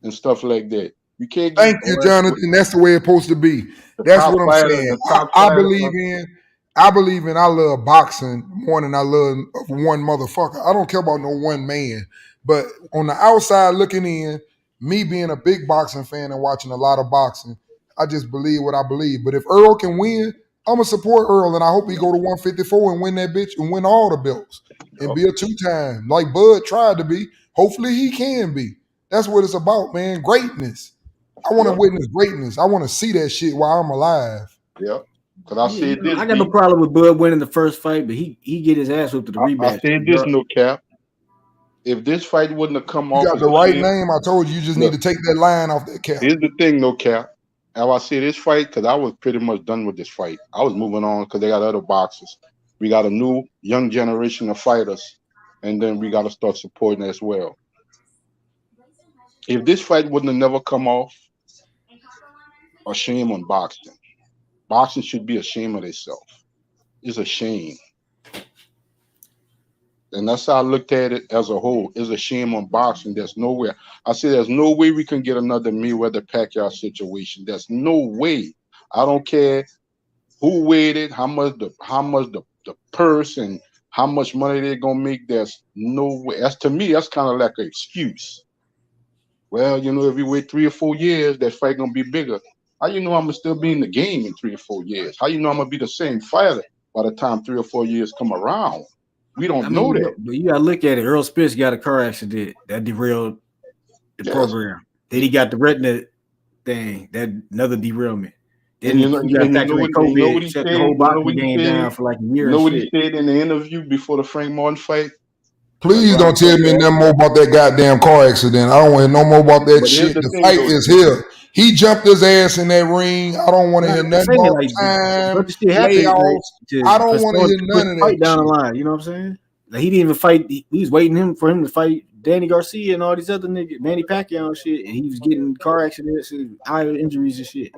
M: and stuff like that. We can't
C: Thank
M: get
C: you, Jonathan. That's the way it's supposed to be. That's what I'm saying. I believe in. I love boxing more than I love one motherfucker. I don't care about no one man. But on the outside looking in, me being a big boxing fan and watching a lot of boxing, I just believe what I believe. But if Earl can win, I'm gonna support Earl, and I hope he go to 154 and win that bitch and win all the belts and be a 2-time like Bud tried to be. Hopefully he can be. That's what it's about, man. Greatness. I want to witness greatness. I want to see that shit while I'm alive.
M: Yeah. Because I said this.
P: I got no problem with Bud winning the first fight, but he get his ass whooped to the rematch.
M: I said this, no cap. If this fight wouldn't have come off,
C: you got the right name. I told you, you just need to take that line off that cap.
M: Here's the thing, no cap. How I see this fight, because I was pretty much done with this fight. I was moving on because they got other boxers. We got a new young generation of fighters, and then we got to start supporting as well. If this fight wouldn't have never come off, a shame on boxing. Boxing should be ashamed of itself. It's a shame. And that's how I looked at it as a whole. It's a shame on boxing. There's nowhere. I say there's no way we can get another Mayweather-Pacquiao situation. There's no way. I don't care who weighed it, how much the purse and how much money they're gonna make. There's no way. That's, to me, that's kind of like an excuse. Well, you know, if we wait 3 or 4 years, that fight gonna be bigger. How you know I'm gonna still be in the game in 3 or 4 years? How you know I'm gonna be the same fighter by the time 3 or 4 years come around? We don't know that.
P: But you gotta look at it. Errol Spence got a car accident that derailed the program. Then he got the retina thing, that another derailment. Then you got COVID, shut the whole boxing game down for like a year.
M: You know what he said in the interview before the Frank Martin fight?
C: Please don't tell me nothing more about that goddamn car accident. I don't want to know more about that shit. The fight is here. He jumped his ass in that ring. I don't want to hear nothing about time, layoffs. I don't want to hear none of that
P: fight down the line. You know what I'm saying? Like, he didn't even fight. He was waiting for him to fight Danny Garcia and all these other niggas, Manny Pacquiao and shit. And he was getting car accidents and eye injuries and shit.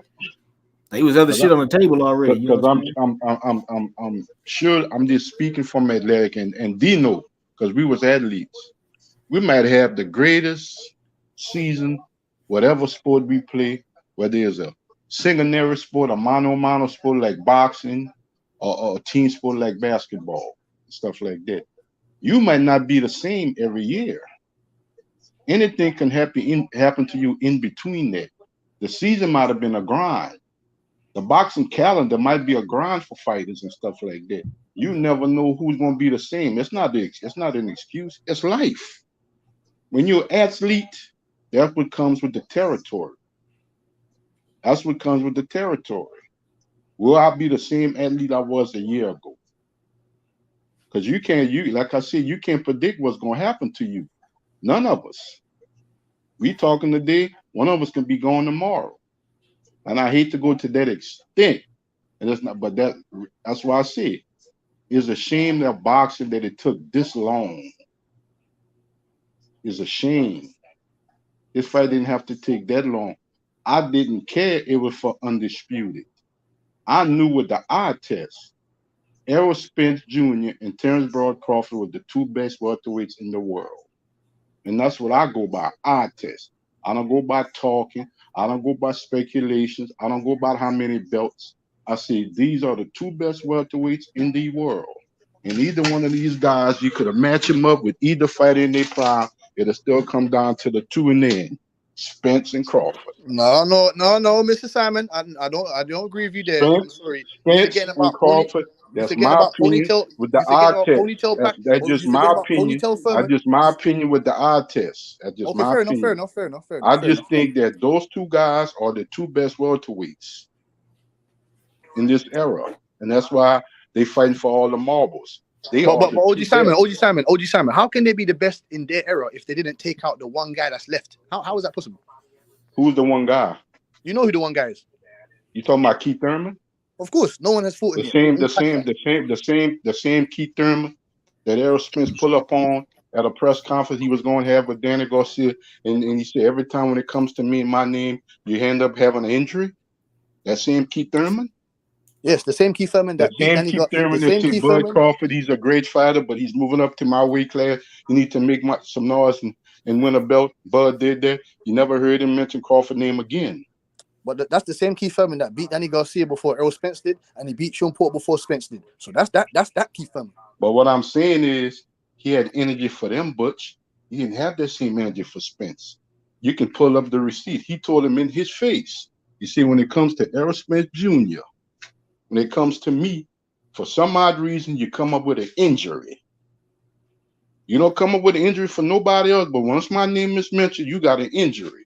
P: Like, it was other shit on the table already.
M: Because I'm sure I'm just speaking from Athletic and Dino, because we was athletes. We might have the greatest season, whatever sport we play, whether it's a single sport, a mano sport like boxing, or a team sport like basketball, stuff like that. You might not be the same every year. Anything can happen to you in between that. The season might have been a grind. The boxing calendar might be a grind for fighters and stuff like that. You never know who's going to be the same. It's not an excuse. It's life. When you're an athlete, that's what comes with the territory. That's what comes with the territory. Will I be the same athlete I was a year ago? Because like I said, you can't predict what's going to happen to you. None of us. We talking today, one of us can be gone tomorrow. And I hate to go to that extent. And it's not, but that's why I say it's a shame that boxing that it took this long. It's a shame. This fight didn't have to take that long. I didn't care. It was for undisputed. I knew with the eye test, Errol Spence Jr. and Terence Crawford were the 2 best welterweights in the world. And that's what I go by, eye test. I don't go by talking. I don't go by speculations. I don't go by how many belts. I say these are the 2 best welterweights in the world. And either one of these guys, you could have matched them up with either fighter in their prime. It'll still come down to the 2 in the end, Spence and Crawford.
Q: No, Mr. Simon. I don't agree with you there. I'm sorry.
M: Spence and Crawford. That's my opinion with the eye test. That's just my opinion. That's just my opinion with the eye test. That's just my opinion.
Q: Fair enough.
M: I just think that those 2 guys are the 2 best welterweights in this era, and that's why they fighting for all the marbles.
Q: But OG Simon, how can they be the best in their era if they didn't take out the one guy that's left? How is that possible?
M: Who's the one guy?
Q: You know who the one guy is.
M: You talking about Keith Thurman?
Q: Of course, no one has fought
M: the same Keith Thurman that Errol Spence pulled up on at a press conference he was going to have with Danny Garcia, and he said every time when it comes to me and my name, you end up having an injury. That same Keith Thurman.
Q: Yes, the same Keith Thurman that
M: The same Keith Thurman that said Bud Crawford, he's a great fighter, but he's moving up to my weight class. You need to make some noise and win a belt. Bud did that. You never heard him mention Crawford's name again.
Q: But that's the same Keith Thurman that beat Danny Garcia before Errol Spence did, and he beat Sean Porter before Spence did. So that's that Keith Thurman.
M: But what I'm saying is he had energy for them, Butch. He didn't have that same energy for Spence. You can pull up the receipt. He told him in his face. You see, when it comes to Errol Spence Jr., when it comes to me, for some odd reason, you come up with an injury. You don't come up with an injury for nobody else, but once my name is mentioned, you got an injury.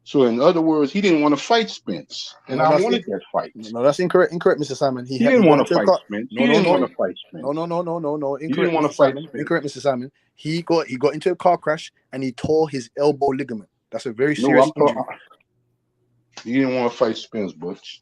M: So in other words, he didn't want to fight Spence, and I wanted that fight.
Q: No, that's incorrect, Mr. Simon.
M: He didn't want to fight Spence. He didn't want to fight Spence.
Q: No.
M: He didn't want to fight Spence.
Q: Incorrect, Mr. Simon. He got into a car crash and he tore his elbow ligament. That's a very serious injury.
M: He didn't want to fight Spence, Butch.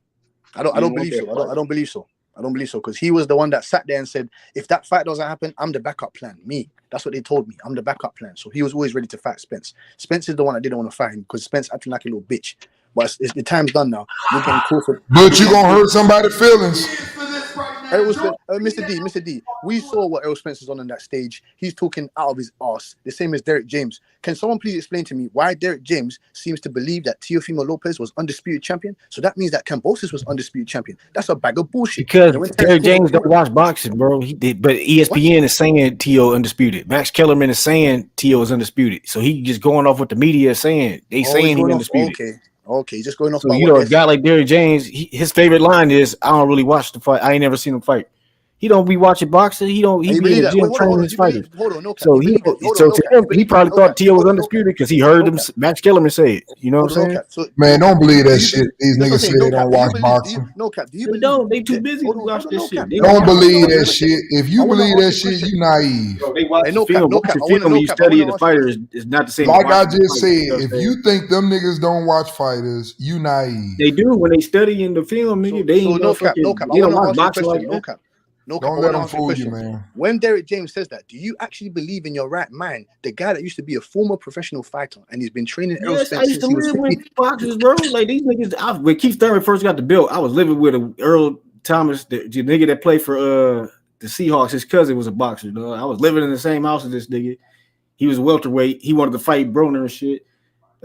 Q: I don't believe so. I don't believe so. I don't believe so because he was the one that sat there and said, if that fight doesn't happen, I'm the backup plan. Me. That's what they told me. I'm the backup plan. So he was always ready to fight Spence. Spence is the one that didn't want to fight him because Spence acting like a little bitch. But the time's done now. We're getting Crawford.
C: But you gonna hurt somebody's feelings.
Q: Mr. D, we saw what Errol Spence is on that stage. He's talking out of his ass, the same as Derek James. Can someone please explain to me why Derek James seems to believe that Teofimo Lopez was undisputed champion? So that means that Kambosos was undisputed champion. That's a bag of bullshit.
P: Because Derek James don't watch boxing, bro. He did, but ESPN is saying Teo undisputed. Max Kellerman is saying Teo is undisputed. So he just going off what the media is saying. They saying he's undisputed.
Q: Okay, just going off.
P: So a guy like Derek James, his favorite line is, "I don't really watch the fight. I ain't never seen him fight." He don't be watching boxing. He be in the gym training his fighters. So he probably thought Teo was undisputed because he heard him Max Kellerman say it. You know what I'm saying?
C: Man, don't believe that shit. These niggas say they don't watch boxing.
P: They don't. They too busy to watch this shit.
C: Don't believe that shit. If you believe that shit, you naive.
P: They watch the film. When you study the fighters, is not the same.
C: Like I just said, if you think them niggas don't watch fighters, you naive.
P: They do when they study in the film, nigga. They ain't no fucking. They don't watch boxing like that.
C: Don't let them fool you, man.
Q: When Derek James says that, do you actually believe in your right mind the guy that used to be a former professional fighter and he's been training Errol Spence?
P: I used to live with boxers, bro. Like these niggas. When Keith Thurman first got the belt, I was living with Earl Thomas, the nigga that played for the Seahawks. His cousin was a boxer, dog. I was living in the same house as this nigga. He was welterweight. He wanted to fight Broner and shit.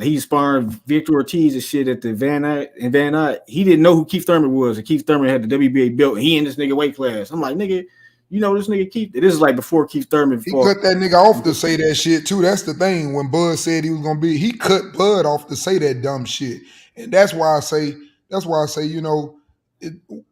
P: He sparring Victor Ortiz and shit at the Van Nuys. He didn't know who Keith Thurman was. And Keith Thurman had the WBA belt. And he in this nigga weight class. I'm like, nigga, you know this nigga Keith? This is like before Keith Thurman.
C: He cut that nigga off to say that shit too. That's the thing. When Bud said he was gonna be, he cut Bud off to say that dumb shit. And that's why I say, you know,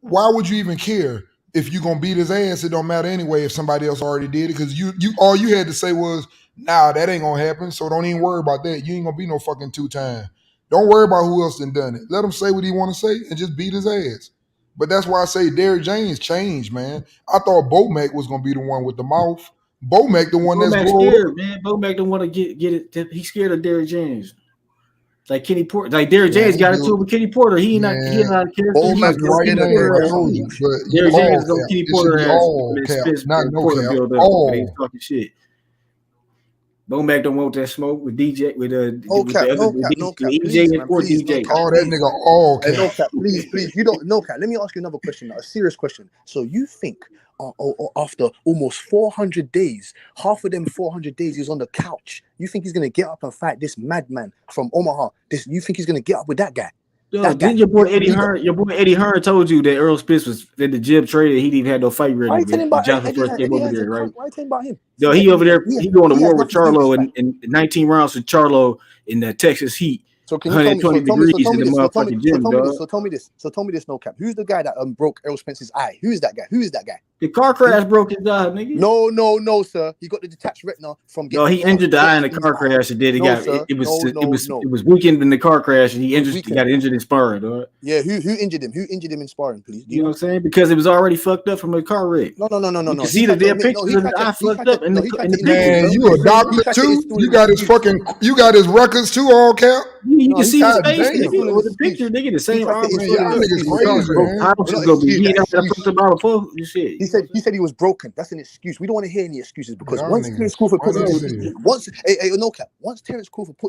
C: why would you even care if you gonna beat his ass? It don't matter anyway if somebody else already did it. Because you all you had to say was, nah, that ain't gonna happen. So don't even worry about that. You ain't gonna be no fucking 2-time. Don't worry about who else done it. Let him say what he want to say and just beat his ass. But that's why I say Derek James changed, man. I thought Bomac was gonna be the one with the mouth. Bomac the one that's
P: scared, man. Bomac don't want to get it. He's scared of Derek James. Like Kenny Porter, like Derek James got into it with Kenny Porter. He not a character.
C: Bomac right there.
P: Derek James is on Kenny Porter ass.
C: Not no cap.
P: He's talking shit. Bomac don't want that smoke with DJ with EJ and poor DJ.
C: Oh, that nigga all cap.
Q: No cap, please. You don't. No cap. Let me ask you another question, a serious question. So you think after almost 400 days, half of them 400 days he's on the couch, you think he's gonna get up and fight this madman from Omaha? You think he's gonna get up with that guy?
P: Didn't your boy Eddie Hearn told you that Errol Spence was in the gym traded? He didn't even have no fight ready.
Q: Why are you telling about
P: Johnson first came over there, right?
Q: Why are you telling about him?
P: Yo, he over there. He going to war with Charlo in 19 rounds with Charlo in the Texas Heat.
Q: So can you tell me this? So tell me this, no cap. Who's the guy that broke Errol Spence's eye? Who's that guy?
P: The car crash broke his eye, nigga.
Q: No, sir. He got the detached retina from.
P: No, he injured the eye in the car crash. It was weakened in the car crash, and he got injured in sparring, dog.
Q: Yeah, who injured him? Who injured him in sparring, please?
P: You know what I'm saying? Because it was already fucked up from a car wreck.
Q: No.
P: You can see the damn pictures of the eye fucked up in the
C: man. You a doctor too? You got his records too, all cap.
P: You can see his face. Nigga, with the picture, nigga, the same arm.
Q: He said he was broken. That's an excuse. We don't want to hear any excuses because once Terence Crawford puts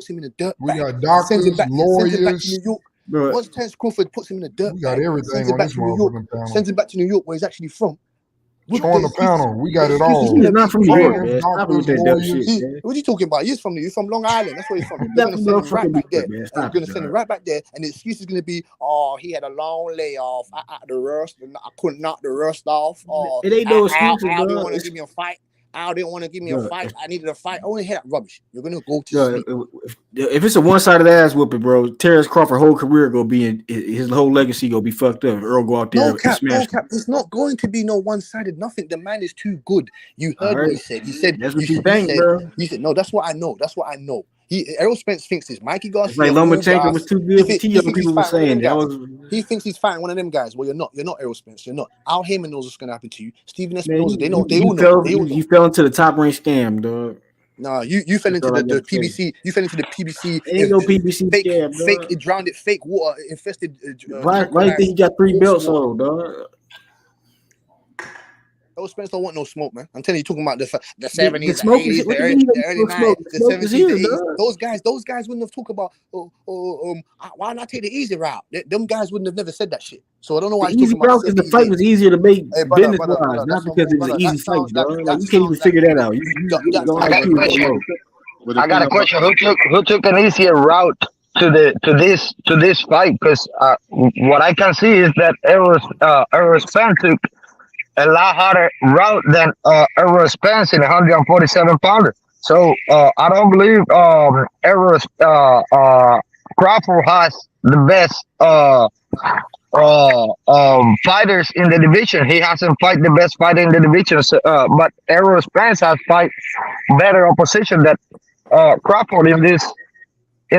Q: him in the dirt,
C: we got doctors, lawyers.
Q: Sends him back to New York. Once Terence Crawford puts him in the dirt,
C: we got everything
Q: sends him
C: on
Q: back
C: this
Q: to New York,
C: panel.
Q: sends him back to New York where he's actually from.
C: Join the panel. We got it all.
P: He's not from New York, man. Stop with that dumb shit, man.
Q: What are you talking about? He's from Long Island. That's where he's from. They're going to send him right back there. They're going to send him right back there. And the excuse is going to be, oh, he had a long layoff. I couldn't knock the rust off. Or
P: it ain't no excuses,
Q: Al didn't want to give me a fight. Al didn't want to give me a fight. I needed a fight. I only hear that rubbish. You're going to go to sleep.
P: If it's a one-sided ass whooping, bro, Terence Crawford's whole career gonna be his whole legacy gonna be fucked up. Earl go out there
Q: no cap. It's not going to be no one-sided nothing. The man is too good. You heard what he said. He said
P: that's what you think, bro.
Q: He said no. That's what I know. Errol Spence thinks this. Mikey Garcia.
P: Like Lomachenko was too good for T.O. People were saying
Q: he thinks he's fighting one of them guys. Well, you're not. You're not Errol Spence. You're not. Al Heyman knows what's going to happen to you. Stephen Espinosa. They know. They all know.
P: You fell into the top range scam, dog.
Q: No, you fell into the PBC. You fell into the PBC.
P: Ain't no PBC
Q: fake,
P: scam, dog.
Q: Fake. It drowned it. Fake water infested.
P: Why do you think he got 3 belts on, dog?
Q: Errol Spence don't want no smoke, man. I'm telling you, talking about the 70s, the 80s, the early 90s, the 70s, the 80s. Those guys wouldn't have talked about, why not take the easy route? Them guys wouldn't have never said that shit. So I don't know why he's talking about
P: because the fight was easier to make business-wise, not because it was an easy fight, dog. Like, you can't even figure that out.
R: I got a question. Who took an easier route to this fight? Because what I can see is that Errol Spence took a lot harder route than Errol Spence in 147 pounder. So I don't believe Errol Crawford has the best fighters in the division. He hasn't fight the best fighter in the division. So, but Errol Spence has fight better opposition than Crawford in this weight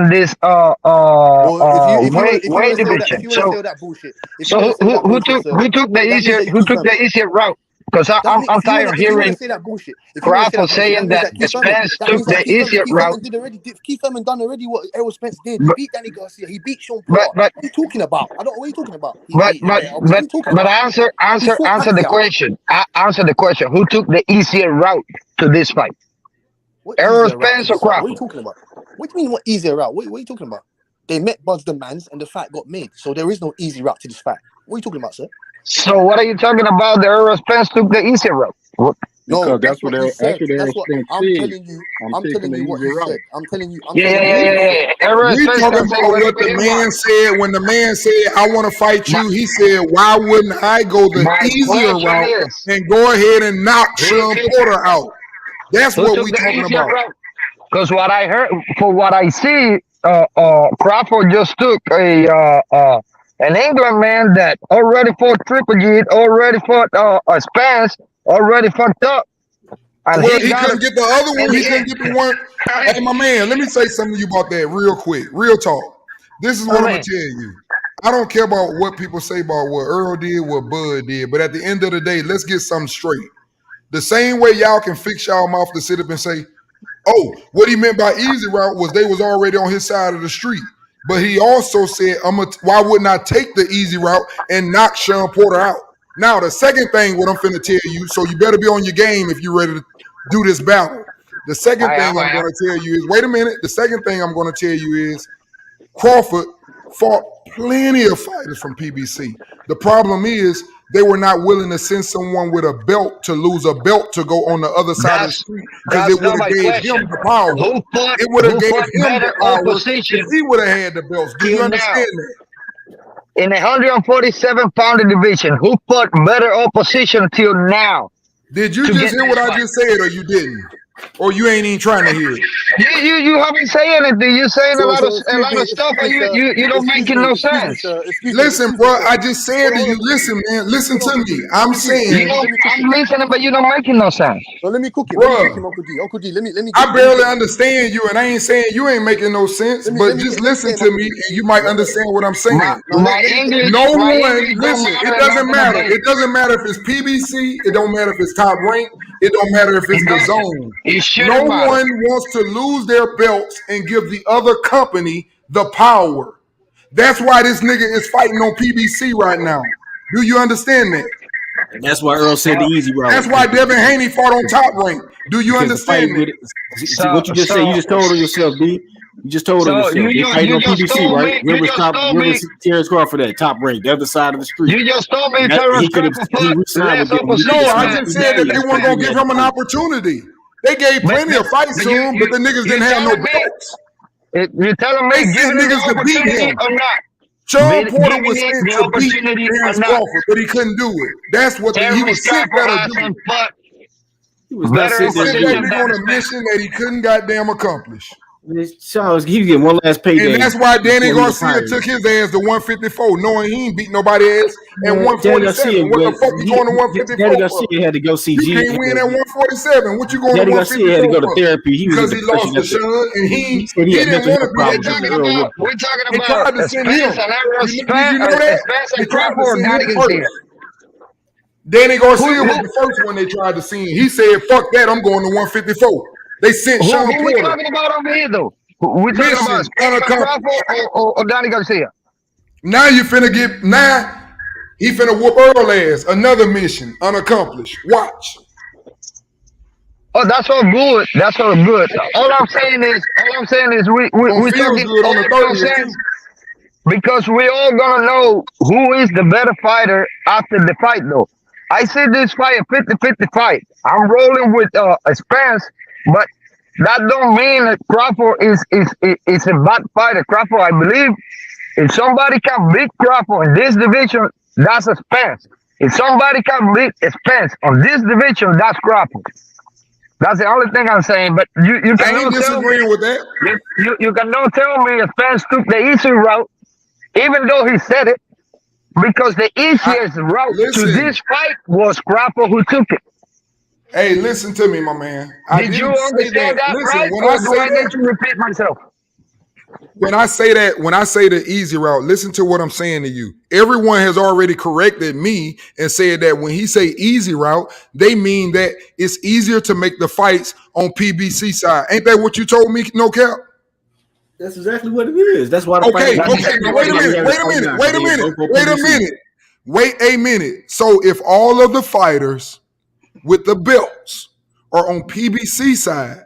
R: division. So who took the easier route? Because I'm tired of hearing Crawford saying that Spence took the easier route.
Q: Keith Thurman done already what Errol Spence did. He beat Danny Garcia. He beat Sean Paul. What are you talking about? What are you talking about?
R: But answer the question. Answer the question. Who took the easier route to this fight? Errol Spence or Crawford?
Q: What are you talking about? What do you mean what easier route? What are you talking about? They met Bud's demands and the fight got made. So there is no easy route to this fight. What are you talking about, sir?
R: So what are you talking about? The Errol Spence took the easier route.
M: No, that's what Errol Spence said.
Q: I'm telling you what he said. I'm telling you.
R: Yeah.
C: We talking about what the man said. When the man said, I want to fight you, he said, why wouldn't I go the easier route and go ahead and knock Sean Porter out? That's what we talking about.
R: Because what I heard, for what I see, Crawford just took an England man that already fought Triple G, already fought Spence, already fucked up.
C: And well, he couldn't get the other one. He couldn't get the one. Hey, my man, let me say something to you about that real quick. Real talk. This is what I'm going to tell you. I don't care about what people say about what Earl did, what Bud did, but at the end of the day, let's get something straight. The same way y'all can fix y'all mouth to sit up and say, oh, what he meant by easy route was they was already on his side of the street. But he also said, why wouldn't I take the easy route and knock Sean Porter out? Now, the second thing, what I'm finna tell you, so you better be on your game if you're ready to do this battle. The second thing I'm going to tell you is, wait a minute. The second thing I'm going to tell you is Crawford fought plenty of fighters from PBC. The problem is they were not willing to send someone with a belt to lose a belt to go on the other side of the street because it would have gave him the power. It would have gave him the power if he would have had the belts. Do you understand that?
R: In the 147-pounder division, who fought better opposition till now?
C: Did you just hear what I just said, or you didn't? Or you ain't even trying to hear it?
R: You haven't said anything. You're saying a lot of stuff, and you don't make no sense.
C: Listen, bro, I just said to you, listen, man, listen to me. I'm saying
R: I'm listening, but you don't make no sense.
Q: So let me cook it. Uncle D, let me.
C: I barely understand you, and I ain't saying you ain't making no sense. But just listen to me, and you might understand what I'm saying. No one, listen. It doesn't matter. It doesn't matter if it's PBC. It don't matter if it's Top Rank. It don't matter if it's the zone. No one wants to lose their belts and give the other company the power. That's why this nigga is fighting on PBC right now. Do you understand that?
P: That's why Earl said the easy route.
C: That's why Devin Haney fought on Top Rank. Do you understand that?
P: See what you just said? You just told yourself, D. You just told him yourself. They fighting on PBC, right? Where was Terence Crawford at? Top rank, the other side of the street.
R: You just told me Terence Crawford put less opposition.
C: No, I just said that they weren't gonna give him an opportunity. They gave plenty of fights to him, but the niggas didn't have no belts.
R: You're telling me giving him the opportunity or not?
C: Sean Porter was sent to beat Terence Crawford, but he couldn't do it. That's what he was sent there to do.
P: He was not sent
C: that nigga on a mission that he couldn't goddamn accomplish.
P: He was getting one last payday.
C: And that's why Danny Garcia took his ass to 154, knowing he ain't beat nobody ass at 147. What the fuck you going to 154?
P: Danny Garcia had to go see
C: G. You can't win at 147. What you going
P: Danny
C: to 154?
P: Garcia had to go to therapy.
C: Because he lost to Sean, and he didn't want to be at junior.
R: We're talking about Spence and Errol Spence and Crawford.
C: Danny Garcia was the first one they tried to see. He said, "Fuck that, I'm going to 154." They sent Sean Porter.
R: Who we talking about over here, though? We talking about Spence Crawford or Danny Garcia?
C: Now you finna get he finna whoop Earl ass. Another mission unaccomplished. Watch.
R: Oh, that's all good. That's all good. All I'm saying is we talking
C: good on the 30th
R: because we all gonna know who is the better fighter after the fight, though. I see this fight a 50-50 fight. I'm rolling with Spence, but that don't mean that Crawford is a bad fighter. Crawford, I believe, if somebody can beat Crawford in this division, that's a Spence. If somebody can beat Spence on this division, that's Crawford. That's the only thing I'm saying. But you
C: I ain't disagreeing with that.
R: You cannot tell me Spence took the easy route, even though he said it, because the easiest route to this fight was Crawford who took it.
C: Hey, listen to me, my man.
R: Did you understand that right? Or do I need to repeat myself?
C: When I say the easy route, listen to what I'm saying to you. Everyone has already corrected me and said that when he say easy route, they mean that it's easier to make the fights on PBC side. Ain't that what you told me, no cap?
P: That's exactly what it is. That's why the
C: okay. Wait a minute. So if all of the fighters with the belts are on PBC side,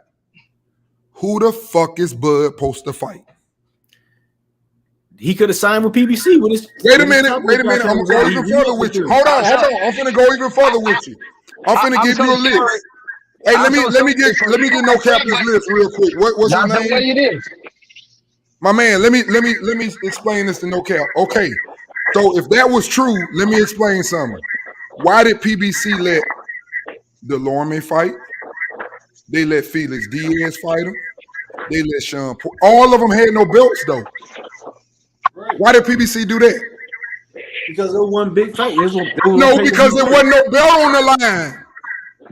C: who the fuck is Bud supposed to fight?
P: He could have signed with PBC.
C: Wait a minute. I'm going to go even further with you. Hold on. I'm finna go even further with you. I'm finna give you a list. Hey, let me get no cap this list real quick. What's your name?
R: That's the way it is.
C: My man, let me explain this to no cap. Okay, so if that was true, let me explain something. Why did PBC let Delorme fight? They let Felix Diaz fight him. They let Sean. All of them had no belts though. Why did PBC do that?
P: Because there was one big fight.
C: No, because there wasn't no belt on the line.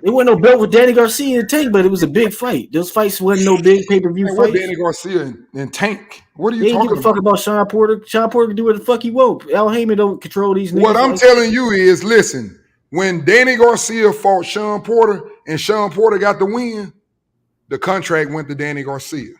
P: There wasn't no belt with Danny Garcia and Tank, but it was a big fight. Those fights wasn't no big pay-per-view fights.
C: Danny Garcia and Tank. What are you
P: talking about? They
C: ain't
P: give a fuck about Sean Porter. Sean Porter can do what the fuck he want. Al Heyman don't control these niggas.
C: What I'm telling you is, listen, when Danny Garcia fought Sean Porter and Sean Porter got the win, the contract went to Danny Garcia.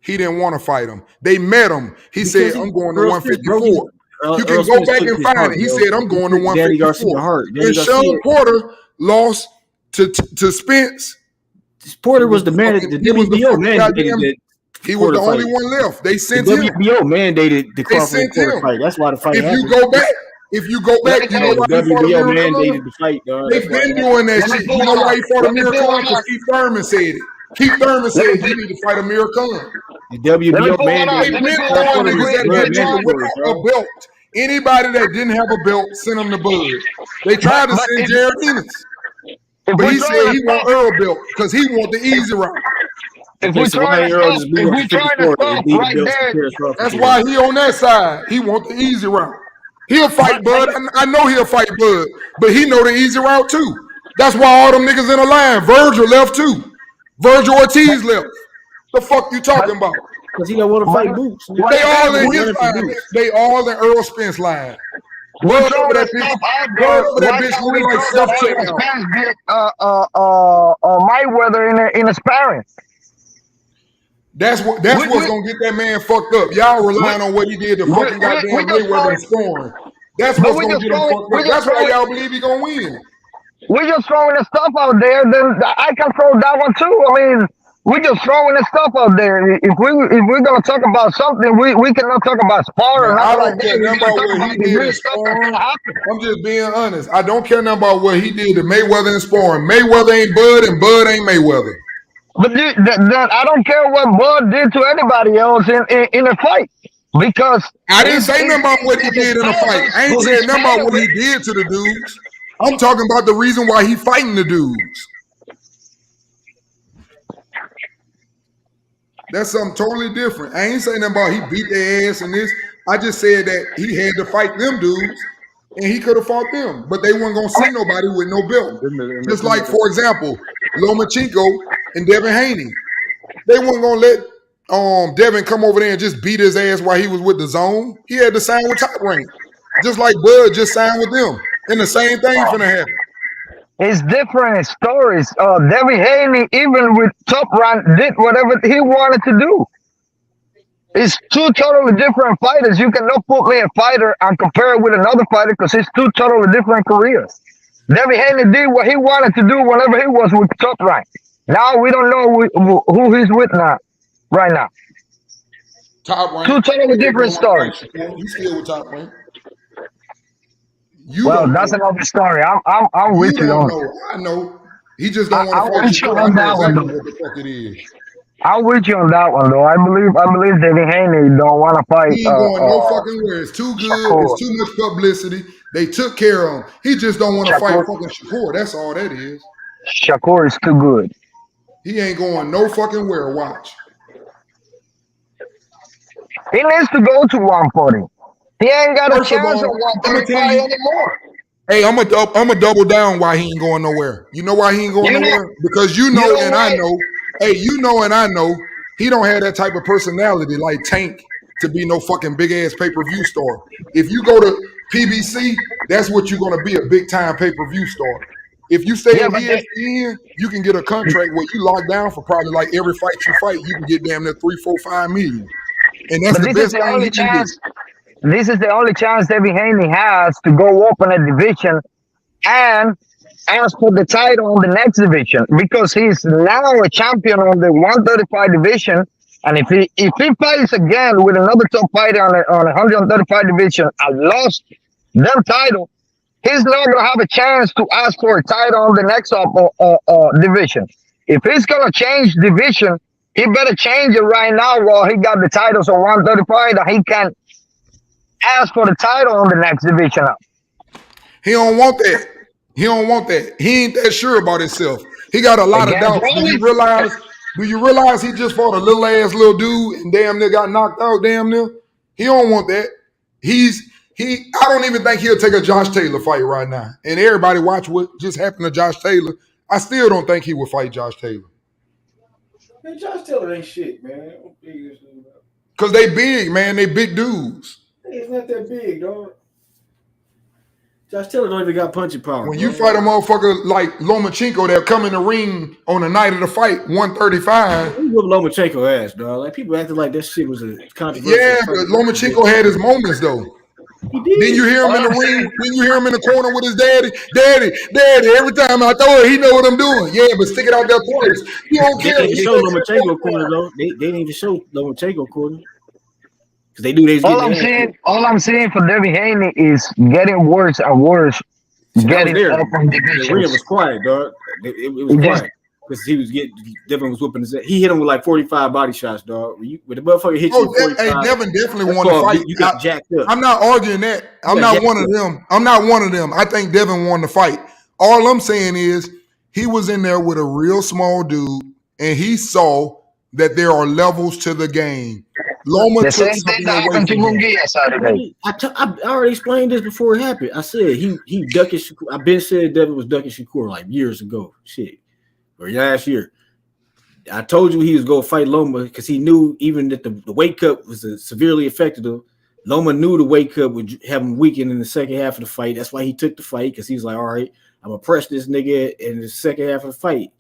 C: He didn't want to fight him. They met him. He said, I'm going to 154. You can go back and find it. He said, I'm going to 154. And Sean Porter lost to Spence.
P: Porter was the man. The WBO mandated.
C: He was the only one left. They sent him.
P: The WBO mandated the Crawford Porter fight. That's why the fight happened.
C: If you go back, you know why
P: the WBO mandated the fight, dog.
C: They've been doing that shit. You know why he fought Amir Khan? Because Keith Thurman said it. Keith Thurman said he need to fight Amir Khan.
P: The WBO mandated.
C: They've been throwing niggas that get without a belt. Anybody that didn't have a belt, sent them to Bud. They tried to send Jared Ennis. But he said he want Earl belt because he want the easy route.
R: If we trying to stop right there,
C: that's why he on that side. He want the easy route. He'll fight Bud. I know he'll fight Bud, but he know the easy route too. That's why all them niggas in the line. Virgil left too. Virgil Ortiz left. The fuck you talking about?
P: Because he don't want to fight Boots.
C: They all in his line. They all in Errol Spence line. Blood over that bitch looking like self-check
R: Mayweather in a sparring.
C: That's what's gonna get that man fucked up. Y'all relying on what he did to fucking goddamn Mayweather and scoring. That's what's gonna get him fucked up. That's why y'all believe he gonna win.
R: We're just throwing the stuff out there. Then I can throw that one too. I mean, we just throwing the stuff out there. If we're gonna talk about something, we cannot talk about sport or
C: Man, I
R: nothing like
C: don't
R: that.
C: care
R: We
C: nothing
R: gotta
C: about
R: talk
C: what
R: about
C: he
R: the
C: did in
R: real stuff that's
C: sparring.
R: gonna happen.
C: I'm just being honest. I don't care nothing about what he did to Mayweather in sparring. Mayweather ain't Bud, and Bud ain't Mayweather.
R: But I don't care what Bud did to anybody else in a fight because
C: I didn't say nothing about what he did in a fight. I ain't saying nothing about what he did to the dudes. I'm talking about the reason why he fighting the dudes. That's something totally different. I ain't saying nothing about he beat their ass and this. I just said that he had to fight them dudes, and he could have fought them, but they weren't gonna send nobody with no belt. Just like, for example, Lomachenko and Devin Haney. They weren't gonna let Devin come over there and just beat his ass while he was with the zone. He had to sign with Top Rank, just like Bud just signed with them, and the same thing finna happen.
R: It's different stories. Devin Haney, even with Top Rank, did whatever he wanted to do. It's two totally different fighters. You cannot put me a fighter and compare it with another fighter because it's two totally different careers. Devin Haney did what he wanted to do whenever he was with Top Rank. Now we don't know who he's with now, right now.
C: Top Rank.
R: Two totally different stories.
C: He's still with Top Rank.
R: Well, that's another story. I'm with you on
C: know. I know. He just don't want to fight Shakur. I know exactly what the fuck it is.
R: I'm with you on that one though. I believe Devin Haney don't want to fight.
C: He ain't going no fucking where. It's too good. Shakur. It's too much publicity. They took care of him. He just don't want to fight fucking Shakur. That's all that is.
R: Shakur is too good.
C: He ain't going no fucking where. Watch.
R: He needs to go to 140. He ain't got a chance at 135 anymore.
C: Hey, I'm a double down why he ain't going nowhere. You know why he ain't going nowhere? Because you know and I know. Hey, you know and I know he don't have that type of personality like Tank to be no fucking big ass pay-per-view star. If you go to PBC, that's what you're gonna be, a big time pay-per-view star. If you stay in ESPN, you can get a contract where you lock down for probably like every fight you fight, you can get damn near 3, 4, 5 million. And that's the best thing he can do.
R: This is the only chance Devin Haney has to go open a division and ask for the title on the next division because he's now a champion on the 135 division. And if he fights again with another top fighter on a 135 division and lost their title, he's not gonna have a chance to ask for a title on the next division. If he's gonna change division, he better change it right now while he got the titles on 135 that he can ask for the title on the next division up.
C: He don't want that. He don't want that. He ain't that sure about himself. He got a lot of doubts. Do you realize he just fought a little dude and damn near got knocked out, damn near? He don't want that. I don't even think he'll take a Josh Taylor fight right now. And everybody watch what just happened to Josh Taylor. I still don't think he will fight Josh Taylor.
B: Man, Josh Taylor ain't shit, man.
C: Because they big, man. They big dudes.
B: He's not that big, dog. Josh Taylor don't even got punching power.
C: When you fight a motherfucker like Lomachenko that come in the ring on the night of the fight, 135.
P: You whip Lomachenko ass, dog. Like people acted like that shit was a controversial.
C: Yeah, but Lomachenko had his moments though.
P: He did.
C: Then you hear him in the ring. Then you hear him in the corner with his daddy. Every time I throw it, he know what I'm doing. Yeah, but stick it out there twice. He don't care.
P: They show Lomachenko corner though. They didn't even show Lomachenko corner. They knew they was
R: all I'm seeing for Devin Haney is getting worse and worse. Getting up on divisions.
P: The ring was quiet, dog. It was quiet because Devin was whooping his ass. He hit him with like 45 body shots, dog. When the motherfucker hit you, 45,
C: hey, Devin definitely won the fight.
P: You got jacked up.
C: I'm not arguing that. I'm not one of them. I'm not one of them. I think Devin won the fight. All I'm saying is he was in there with a real small dude, and he saw that there are levels to the game. Loma
R: the same thing that happened to Munguia Saturday.
P: I already explained this before it happened. I said he ducking Shakur. I've been saying Devin was ducking Shakur like years ago. Shit. Or last year. I told you he was going to fight Loma because he knew even that the weight cut was severely affected him. Loma knew the weight cut would have him weakened in the second half of the fight. That's why he took the fight because he's like, all right, I'm going to press this nigga in the second half of the fight.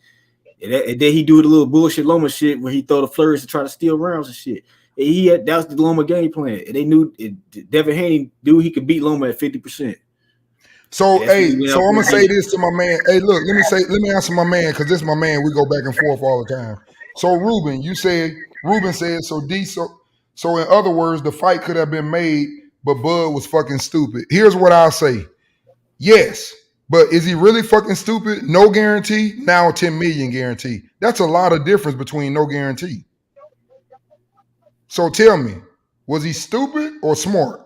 P: And then he do the little bullshit Loma shit where he throw the flurries to try to steal rounds and shit. That was the Loma game plan. And they knew Devin Haney knew he could beat Loma at 50%.
C: So I'm gonna say this to my man. Hey, look, let me answer my man because this is my man. We go back and forth all the time. So Ruben, Ruben said so. So in other words, the fight could have been made, but Bud was fucking stupid. Here's what I'll say: yes, but is he really fucking stupid? No guarantee. Now 10 million guarantee. That's a lot of difference between no guarantee. So tell me, was he stupid or smart?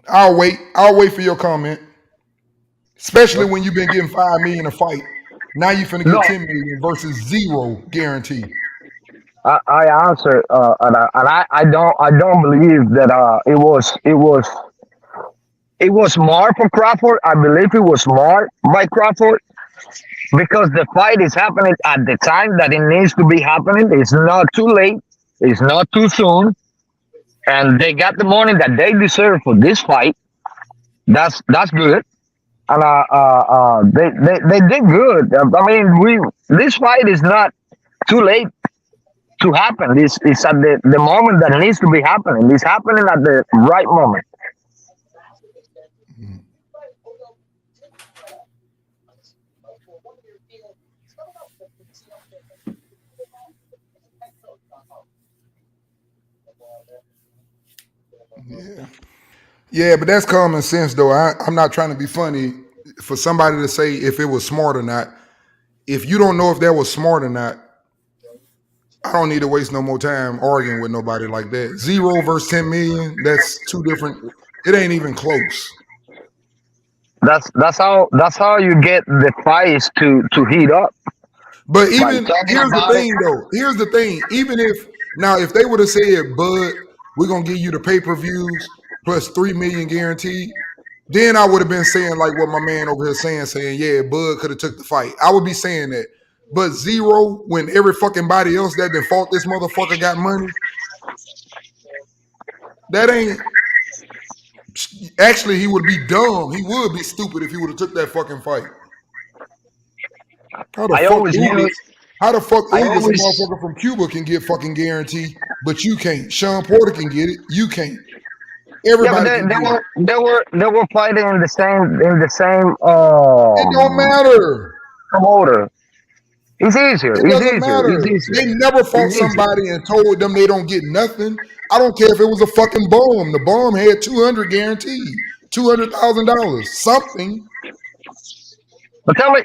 C: I'll wait. I'll wait for your comment. Especially when you've been getting 5 million a fight. Now you're finna get 10 million versus 0 guarantee.
R: I answer, I don't believe that it was smart for Crawford. I believe it was smart by Crawford because the fight is happening at the time that it needs to be happening. It's not too late. It's not too soon, and they got the money that they deserve for this fight. That's good, and they did good. I mean, this fight is not too late to happen. It's at the moment that it needs to be happening. It's happening at the right moment.
C: Yeah, but that's common sense, though. I'm not trying to be funny. For somebody to say if it was smart or not, if you don't know if that was smart or not, I don't need to waste no more time arguing with nobody like that. 0 versus 10 million, that's two different. It ain't even close.
R: That's how you get the fights to heat up.
C: But even here's the thing, though. Here's the thing. Even if they would have said, Bud, we're gonna give you the pay-per-views plus 3 million guaranteed, then I would have been saying like what my man over here saying, yeah, Bud could have took the fight. I would be saying that. But 0 when every fucking body else that then fought this motherfucker got money. That ain't actually he would be dumb. He would be stupid if he would have took that fucking fight. How the fuck Ugas, a motherfucker from Cuba, can get fucking guarantee, but you can't? Sean Porter can get it, you can't. Everybody can get it.
R: They were fighting in the same
C: it don't matter.
R: Promoter. It's easier.
C: It doesn't matter. They never fought somebody and told them they don't get nothing. I don't care if it was a fucking bomb. The bomb had 200 guaranteed, $200,000, something.
R: But tell me,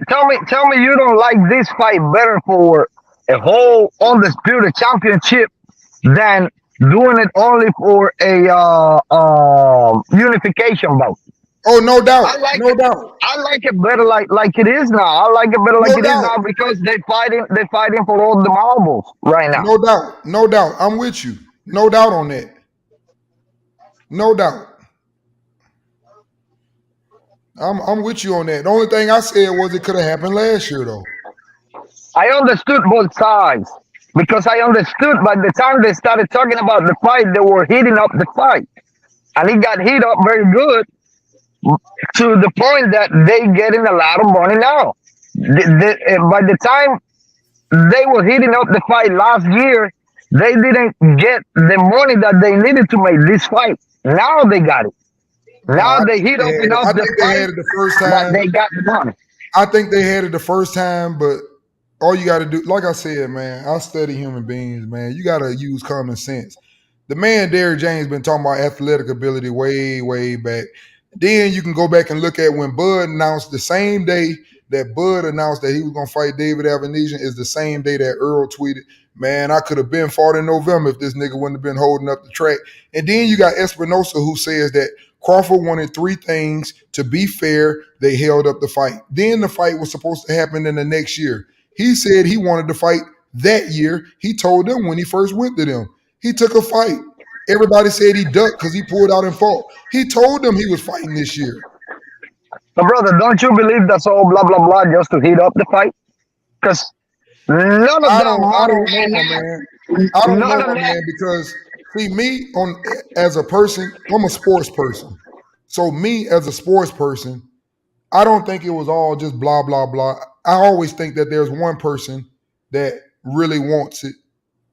R: you don't like this fight better for a whole undisputed championship than doing it only for a unification bout?
C: Oh, no doubt, no doubt.
R: I like it better like it is now. I like it better like it is now because they're fighting for all the marbles right now.
C: No doubt. I'm with you. No doubt on that. No doubt. I'm with you on that. The only thing I said was it could have happened last year, though.
R: I understood both sides because I understood by the time they started talking about the fight, they were heating up the fight, and it got heated up very good to the point that they getting a lot of money now. By the time they were heating up the fight last year, they didn't get the money that they needed to make this fight. Now they got it. Now they heat up enough the fight.
C: They had it the first time.
R: They got the money.
C: I think they had it the first time, but all you got to do, like I said, man, I study human beings, man. You got to use common sense. The man Derrick James been talking about athletic ability way, way back. Then you can go back and look at when Bud announced the same day that Bud announced that he was going to fight David Avanesian is the same day that Earl tweeted, man, I could have been fought in November if this nigga wouldn't have been holding up the track. And then you got Espinosa who says that Crawford wanted 3 things. To be fair, they held up the fight. Then the fight was supposed to happen in the next year. He said he wanted to fight that year. He told them when he first went to them. He took a fight. Everybody said he ducked because he pulled out and fought. He told them he was fighting this year.
R: But brother, don't you believe that's all blah, blah, blah just to heat up the fight? Because none of them.
C: I don't know, man. I don't know, man, because see, me as a person, I'm a sports person. So me as a sports person, I don't think it was all just blah, blah, blah. I always think that there's one person that really wants it,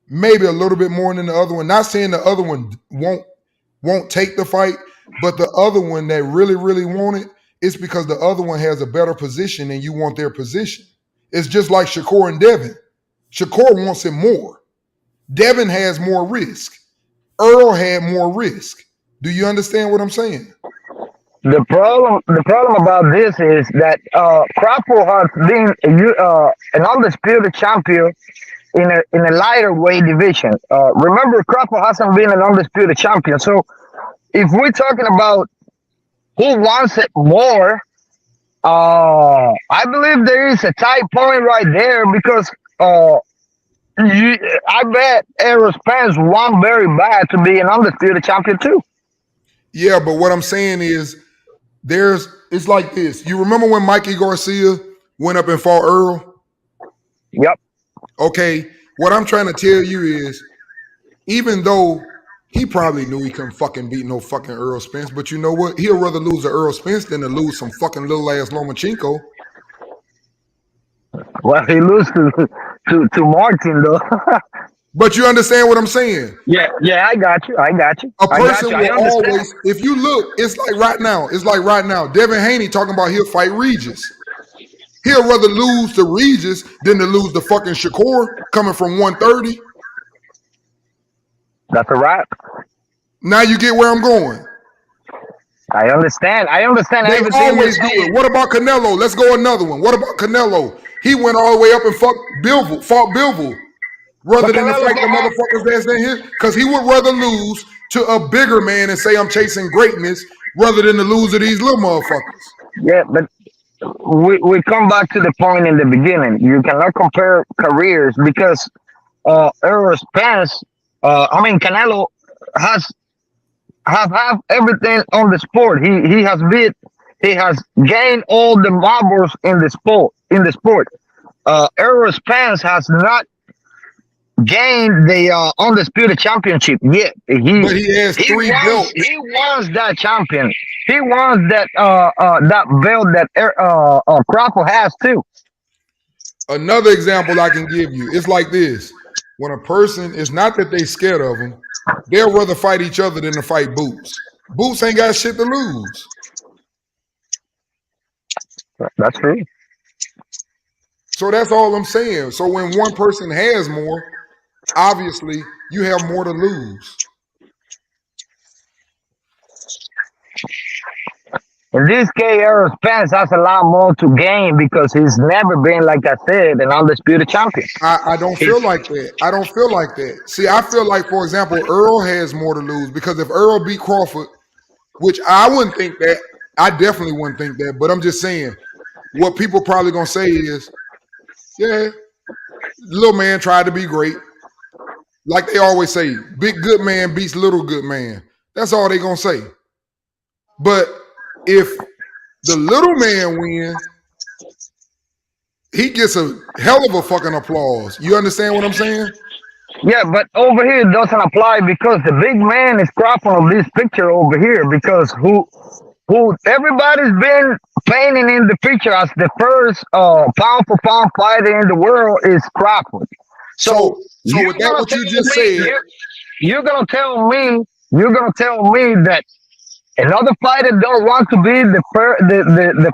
C: maybe a little bit more than the other one. Not saying the other one won't take the fight, but the other one that really, really want it, it's because the other one has a better position and you want their position. It's just like Shakur and Devin. Shakur wants him more. Devin has more risk. Earl had more risk. Do you understand what I'm saying?
R: The problem about this is that Crawford has been an undisputed champion in a lighter weight division. Remember, Crawford hasn't been an undisputed champion. So if we're talking about who wants it more, I believe there is a tight point right there because I bet Errol Spence won very bad to be an undisputed champion too.
C: Yeah, but what I'm saying is it's like this. You remember when Mikey Garcia went up and fought Earl?
R: Yep.
C: Okay, what I'm trying to tell you is, even though he probably knew he couldn't fucking beat no fucking Errol Spence, but you know what? He'll rather lose to Errol Spence than to lose some fucking little ass Lomachenko.
R: Well, he lose to Martin though.
C: But you understand what I'm saying?
R: Yeah, I got you.
C: A person will always, if you look, it's like right now. Devin Haney talking about he'll fight Regis. He'll rather lose to Regis than to lose to fucking Shakur coming from 130.
R: That's a wrap.
C: Now you get where I'm going.
R: I understand.
C: They
R: everything
C: always do it. What about Canelo? Let's go another one. What about Canelo? He went all the way up and fought Bivol. Rather than to fight the motherfuckers that's in here, because he would rather lose to a bigger man and say I'm chasing greatness rather than to lose to these little motherfuckers.
R: Yeah, but we come back to the point in the beginning. You cannot compare careers because Errol Spence, Canelo have everything on the sport. He has gained all the marbles in the sport. Errol Spence has not gained the undisputed championship yet.
C: But he has 3 belts.
R: He wants that champion. He wants that belt that Crawford has too.
C: Another example I can give you, it's like this. When a person, it's not that they scared of him, they'll rather fight each other than to fight Boots. Boots ain't got shit to lose.
R: That's true.
C: So that's all I'm saying. So when one person has more, obviously you have more to lose.
R: In this case, Errol Spence has a lot more to gain because he's never been, like I said, an undisputed champion.
C: I don't feel like that. See, I feel like, for example, Earl has more to lose because if Earl beat Crawford, which I wouldn't think that, I definitely wouldn't think that, but I'm just saying, what people probably gonna say is, yeah, little man tried to be great. Like they always say, big good man beats little good man. That's all they gonna say. But if the little man wins, he gets a hell of a fucking applause. You understand what I'm saying?
R: Yeah, but over here it doesn't apply because the big man is Crawford of this picture over here because who everybody's been painting in the picture as the first pound for pound fighter in the world is Crawford. So
C: with that, what you just said,
R: you're gonna tell me that another fighter don't want to be the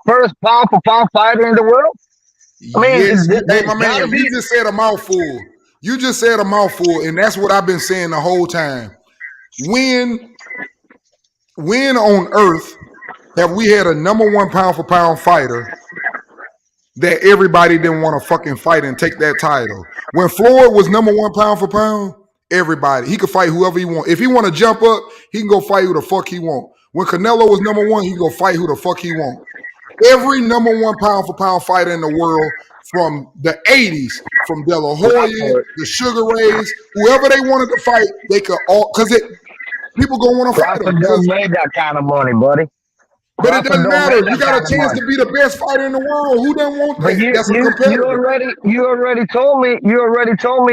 R: first pound for pound fighter in the world? I mean,
C: yes, my man, you just said a mouthful. You just said a mouthful, and that's what I've been saying the whole time. When on earth have we had a number 1 pound for pound fighter that everybody didn't want to fucking fight and take that title? When Floyd was number 1 pound for pound, everybody, he could fight whoever he want. If he want to jump up, he can go fight who the fuck he want. When Canelo was number 1, he can go fight who the fuck he want. Every number 1 pound for pound fighter in the world from the 80s, from De La Hoya, the Sugar Rays, whoever they wanted to fight, they could all, because people gonna want to fight them.
R: Don't make that kind of money, buddy.
C: But it doesn't matter. You got a chance to be the best fighter in the world. Who doesn't want that? That's a competitor.
R: You already told me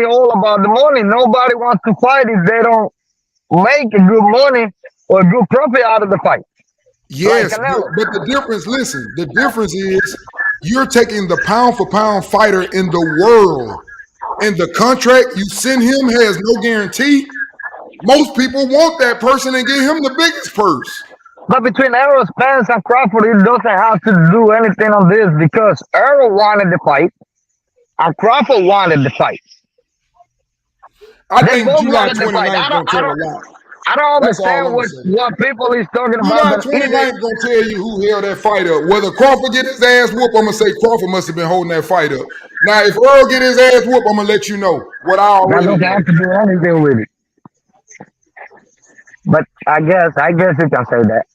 R: all about the money. Nobody wants to fight if they don't make a good money or a good profit out of the fight.
C: Yes, but the difference, listen, the difference is you're taking the pound for pound fighter in the world. And the contract you send him has no guarantee. Most people want that person and give him the biggest purse.
R: But between Errol Spence and Crawford, it doesn't have to do anything on this because Errol wanted the fight. And Crawford wanted the fight.
C: I
R: They
C: think
R: both
C: July
R: wanted the fight.
C: 29th gonna tell a lot.
R: I don't
C: That's all
R: understand
C: I'm gonna say.
R: what people is talking about.
C: July
R: But either
C: 29th gonna tell you who held that fight up. Whether Crawford get his ass whooped, I'm gonna say Crawford must have been holding that fight up. Now, if Earl get his ass whooped, I'm gonna let you know what I
R: that
C: already
R: doesn't
C: know.
R: have to do anything with it. But I guess you can say that.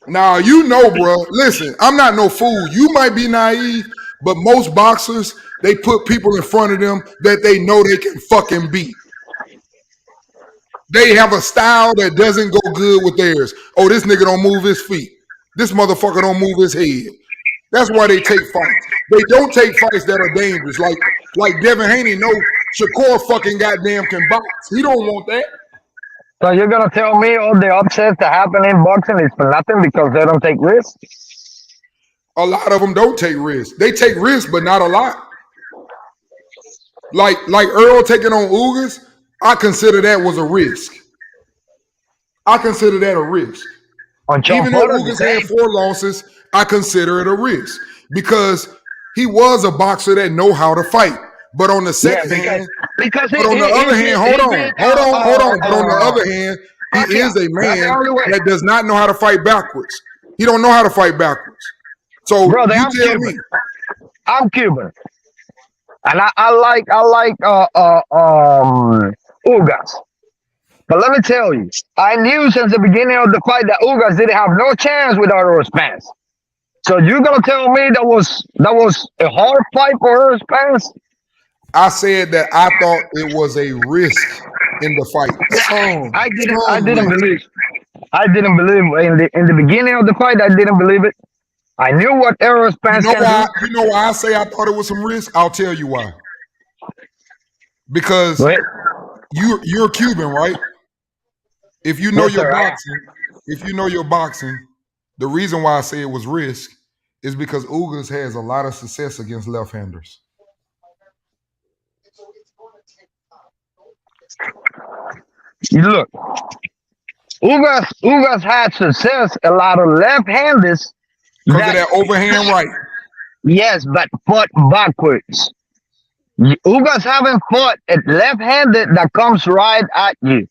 C: Now, you know, bro, listen, I'm not no fool. You might be naive, but most boxers, they put people in front of them that they know they can fucking beat. They have a style that doesn't go good with theirs. Oh, this nigga don't move his feet. This motherfucker don't move his head. That's why they take fights. They don't take fights that are dangerous. Like Devin Haney know Shakur fucking goddamn can box. He don't want that.
R: So you're gonna tell me all the upsets that happen in boxing is for nothing because they don't take risks?
C: A lot of them don't take risks. They take risks, but not a lot. Like Earl taking on Ugas, I consider that was a risk. I consider that a risk. Even though Ugas had 4 losses, I consider it a risk because he was a boxer that know how to fight. But on the second hand, but on the other hand, hold on. But on the other hand, he is a man that does not know how to fight backwards. He don't know how to fight backwards. So
R: brother,
C: you
R: I'm
C: tell
R: Cuban.
C: me.
R: I'm Cuban, and I like Ugas. But let me tell you, I knew since the beginning of the fight that Ugas didn't have no chance with Errol Spence. So you're gonna tell me that was a hard fight for Errol Spence?
C: I said that I thought it was a risk in the fight.
R: I didn't believe in the beginning of the fight. I didn't believe it. I knew what Errol Spence can do.
C: You know why I say I thought it was some risk? I'll tell you why. Because you're Cuban, right? If you know your boxing, the reason why I say it was risk is because Ugas has a lot of success against left-handers.
R: Look, Ugas had success a lot of left-handers
C: because of that overhand right.
R: Yes, but fought backwards. Ugas haven't fought a left-handed that comes right at you,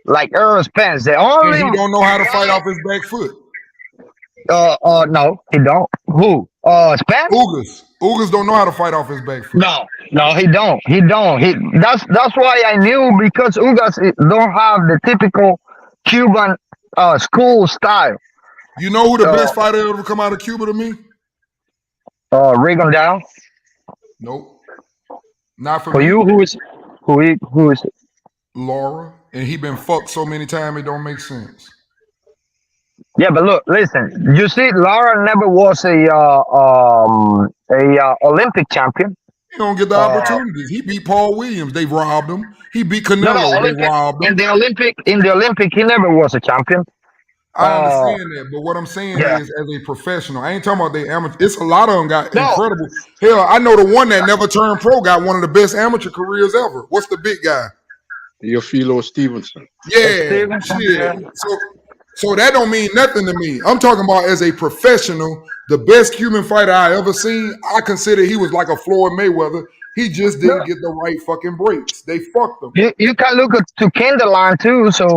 R: like Errol Spence. The only
C: and he don't know how to fight off his back foot.
R: No, he don't. Who? Spence?
C: Ugas don't know how to fight off his back foot.
R: No, he don't. That's why I knew, because Ugas don't have the typical Cuban school style.
C: You know who the best fighter ever come out of Cuba to me?
R: Regan Down.
C: Nope. Not for
R: me. You, who is it?
C: Laura, and he been fucked so many times it don't make sense.
R: Yeah, but look, listen. You see, Lara never was a Olympic champion.
C: He don't get the opportunities. He beat Paul Williams. They robbed him. He beat Canelo. They robbed him.
R: In the Olympic, he never was a champion.
C: I understand that, but what I'm saying is, as a professional, I ain't talking about the amateur. It's a lot of them got incredible. Hell, I know the one that never turned pro got one of the best amateur careers ever. What's the big guy?
M: Teofilo Stevenson.
C: Yeah, shit. So that don't mean nothing to me. I'm talking about as a professional, the best Cuban fighter I ever seen. I consider he was like a Floyd Mayweather. He just didn't get the right fucking breaks. They fucked him.
R: You can look to Kinderline too. So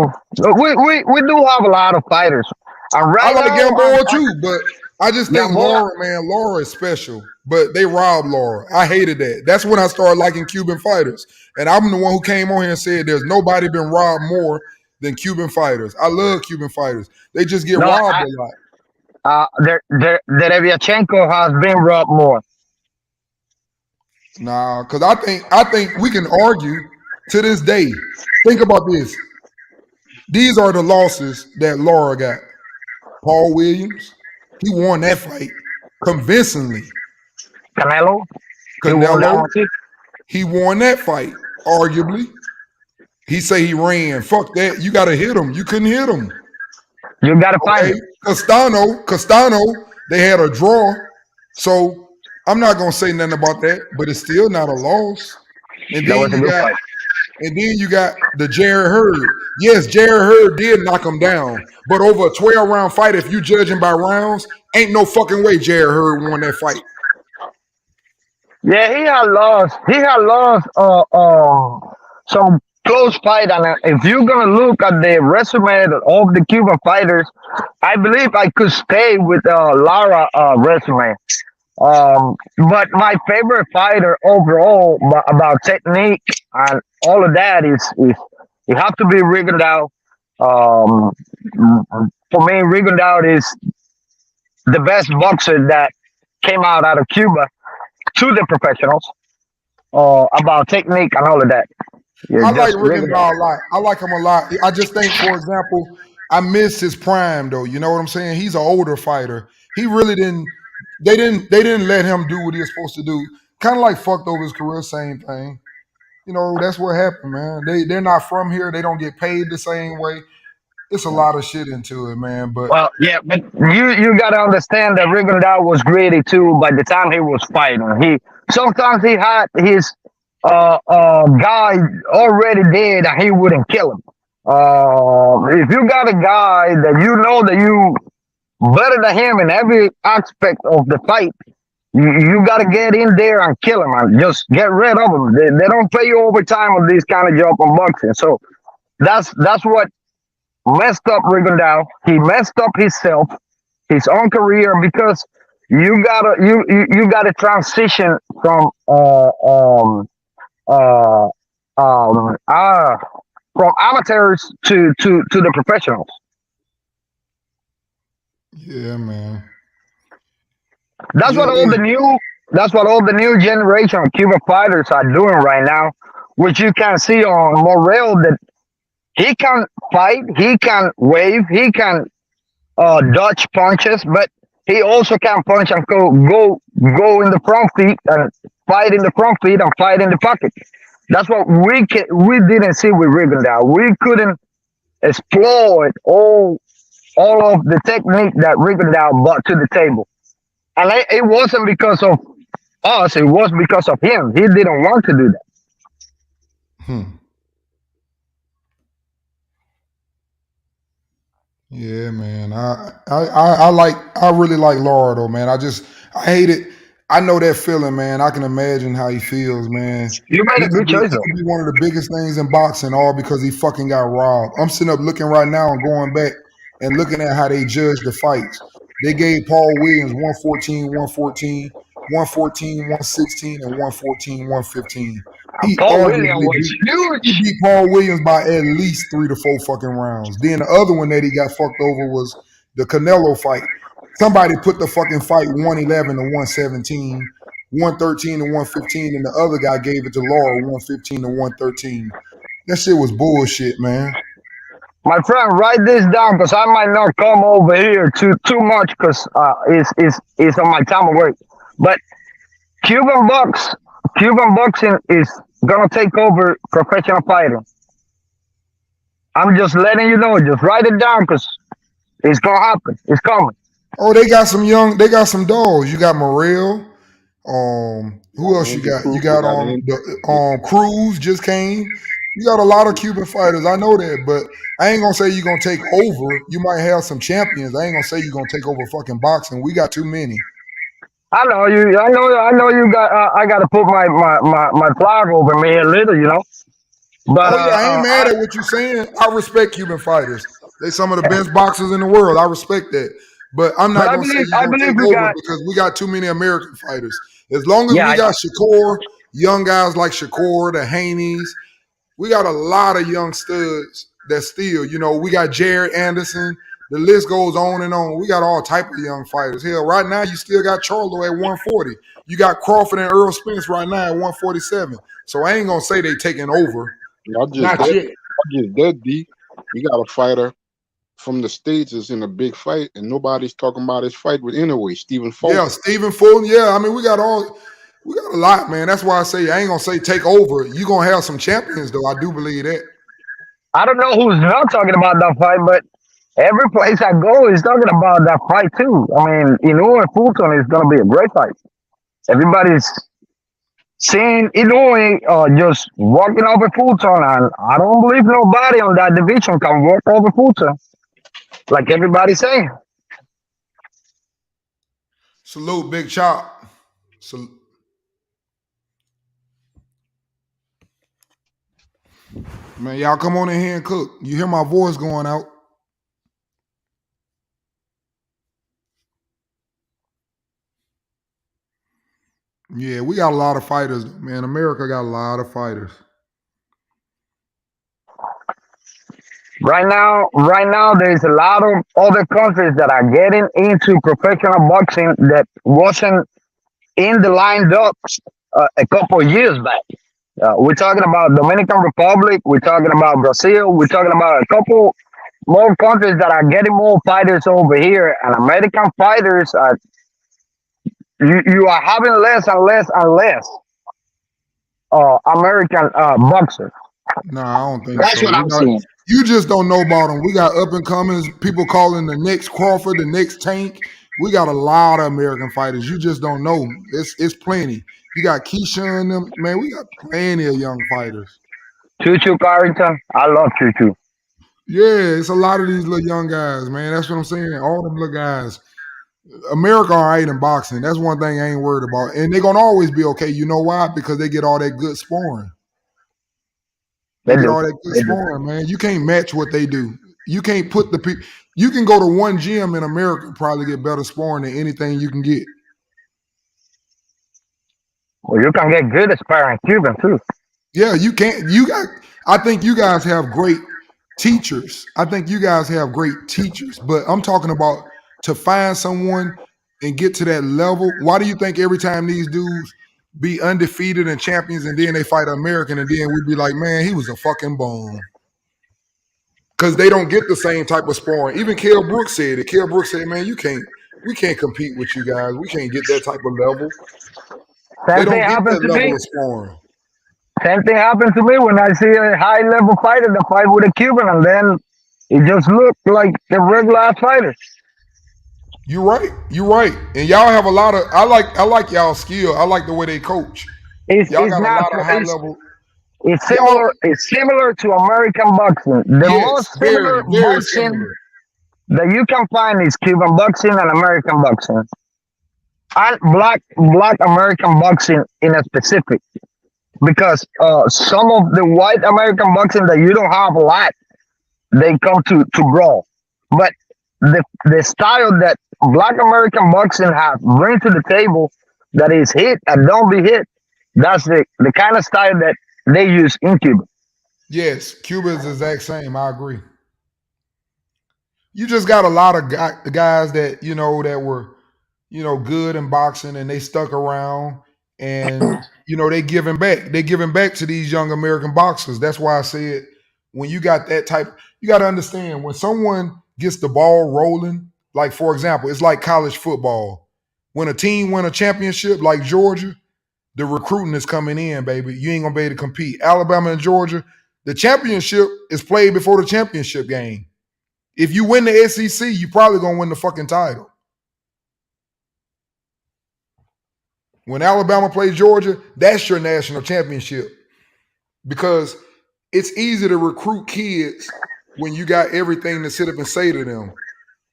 R: we do have a lot of fighters.
C: I like Gamboa too, but I just think Laura is special. But they robbed Laura. I hated that. That's when I started liking Cuban fighters. And I'm the one who came on here and said there's nobody been robbed more than Cuban fighters. I love Cuban fighters. They just get robbed a lot.
R: Derevyachenko has been robbed more.
C: Nah, because I think we can argue to this day. Think about this. These are the losses that Laura got. Paul Williams, he won that fight convincingly.
R: Canelo,
C: he won that fight, arguably. He say he ran. Fuck that. You got to hit him. You couldn't hit him.
R: You got to fight him.
C: Castano, they had a draw. So I'm not going to say nothing about that, but it's still not a loss. And then you got the Jared Hurd. Yes, Jared Hurd did knock him down. But over a 12-round fight, if you judging by rounds, ain't no fucking way Jared Hurd won that fight.
R: Yeah, he had lost. He had lost some close fight, and if you're gonna look at the resume of the Cuban fighters, I believe I could stay with Lara resume. But my favorite fighter overall about technique and all of that is you have to be Rigondeaux. Um, for me, Rigondeaux is the best boxer that came out of Cuba to the professionals. About technique and all of that. Yeah,
C: I like
R: just Rigondeaux.
C: Rigondeaux a lot. I like him a lot. I just think, for example, I miss his prime though. You know what I'm saying? He's an older fighter. He really didn't. They didn't let him do what he was supposed to do. Kind of like fucked over his career. Same thing. You know, that's what happened, man. They're not from here. They don't get paid the same way. It's a lot of shit into it, man. But
R: Well, yeah, but you got to understand that Rigondeaux was greedy too. By the time he was fighting, he sometimes he had his guy already dead, and he wouldn't kill him. If you got a guy that you know that you better than him in every aspect of the fight, you got to get in there and kill him and just get rid of him. They don't pay you overtime on this kind of job on boxing, so that's what messed up Rigondeaux. He messed up himself, his own career, because you gotta transition uh um uh from amateurs to the professionals.
C: yeah, man.
R: That's
C: Yeah,
R: what all the new generation of Cuban fighters are doing right now, which you can see on Morel that he can fight, he can wave, he can dodge punches, but he also can punch and go in the front feet and fight in the front feet and fight in the pocket. That's what we didn't see with Rigondeaux. We couldn't exploit all of the technique that Rigondeaux brought to the table, and it wasn't because of us. It was because of him. He didn't want to do that.
C: Yeah, man. I really like Laura though, man. I hate it. I know that feeling, man. I can imagine how he feels, man.
R: You made a good choice,
C: It
R: though.
C: could be one of the biggest things in boxing, all because he fucking got robbed. I'm sitting up looking right now and going back and looking at how they judged the fights. They gave Paul Williams 114, 114, 114, 116, and 114, 115. He
R: Paul Williams
C: arguably
R: was huge.
C: beat Paul Williams by at least 3 to 4 fucking rounds. Then the other one that he got fucked over was the Canelo fight. Somebody put the fucking fight 111 to 117, 113 to 115, and the other guy gave it to Laura 115 to 113. That shit was bullshit, man.
R: My friend, write this down because I might not come over here too much because it's on my time of work. But Cuban boxing is gonna take over professional fighting. I'm just letting you know. Just write it down because it's gonna happen. It's coming.
C: Oh, they got some dogs. You got Morel. Who else you
M: Andy
C: got? You
M: Cruz, we
C: got
M: got Andy.
C: Cruz just came. You got a lot of Cuban fighters. I know that, but I ain't gonna say you're gonna take over. You might have some champions. I ain't gonna say you're gonna take over fucking boxing. We got too many.
R: I know you. I know you got. I got to put my flag over me a little, you know. But
C: Oh yeah, I ain't mad at what you're saying. I respect Cuban fighters. They some of the best boxers in the world. I respect that. But I'm not gonna say you're
R: I
C: gonna
R: believe
C: take
R: we
C: over
R: got.
C: because we got too many American fighters. As long as
R: Yeah,
C: we got Shakur, young guys like Shakur, the Haneys, we got a lot of young studs that still, we got Jared Anderson. The list goes on and on. We got all type of young fighters. Hell, right now you still got Charlo at 140. You got Crawford and Errol Spence right now at 147. So I ain't gonna say they taking over.
M: Not just
C: Not
M: that.
C: yet.
M: Not just that, D. You got a fighter from the States is in a big fight, and nobody's talking about his fight with anyway, Stephen Fulton.
C: Yeah, Stephen Fulton. Yeah, I mean, we got a lot, man. That's why I say I ain't gonna say take over. You gonna have some champions though. I do believe that.
R: I don't know who's not talking about that fight, but every place I go is talking about that fight too. I mean, Inoue and Fulton is gonna be a great fight. Everybody's seeing Inoue just walking over Fulton, and I don't believe nobody on that division can walk over Fulton, like everybody's saying.
C: Salute, Big Chop. Salute. Man, y'all come on in here and cook. You hear my voice going out. Yeah, we got a lot of fighters, man. America got a lot of fighters.
R: Right now, there's a lot of other countries that are getting into professional boxing that wasn't in the lined up a couple of years back. We're talking about Dominican Republic. We're talking about Brazil. We're talking about a couple more countries that are getting more fighters over here, and American fighters are you are having less and less and less American boxers.
C: No, I don't think
R: That's
C: so.
R: what I'm seeing.
C: You just don't know about them. We got up and comings, people calling the next Crawford, the next Tank. We got a lot of American fighters. You just don't know. It's plenty. You got Keisha and them, man. We got plenty of young fighters.
R: Choo Choo Carrington, I love Choo Choo.
C: Yeah, it's a lot of these little young guys, man. That's what I'm saying. All them little guys. America all right in boxing. That's one thing I ain't worried about. And they're gonna always be okay. You know why? Because they get all that good sparring. They get all that good sparring, man. You can't match what they do. You can't put the people. You can go to one gym in America and probably get better sparring than anything you can get.
R: Well, you can get good at sparring Cuban too.
C: Yeah, you can't. I think you guys have great teachers. But I'm talking about to find someone and get to that level. Why do you think every time these dudes be undefeated and champions and then they fight an American and then we'd be like, man, he was a fucking bum? Because they don't get the same type of sparring. Even Kell Brooks said it. Kell Brooks said, man, we can't compete with you guys. We can't get that type of level. They don't get that level of sparring.
R: Same thing happened to me when I see a high level fighter that fight with a Cuban, and then it just looked like the regular fighters.
C: You're right. And y'all have a lot of. I like y'all skill. I like the way they coach. Y'all got a lot of high level.
R: It's similar. It's similar to American boxing. The most similar boxing that you can find is Cuban boxing and American boxing, and black American boxing in a specific. Because some of the white American boxing that you don't have a lot, they come to brawl. But the style that black American boxing bring to the table, that is hit and don't be hit, that's the kind of style that they use in Cuba.
C: Yes, Cuba is the exact same. I agree. You just got a lot of guys that that were good in boxing and they stuck around and they giving back. They giving back to these young American boxers. That's why I said when you got that type, you got to understand when someone gets the ball rolling. Like for example, it's like college football. When a team win a championship like Georgia, the recruiting is coming in, baby. You ain't gonna be able to compete. Alabama and Georgia, the championship is played before the championship game. If you win the SEC, you probably gonna win the fucking title. When Alabama plays Georgia, that's your national championship. Because it's easy to recruit kids when you got everything to sit up and say to them.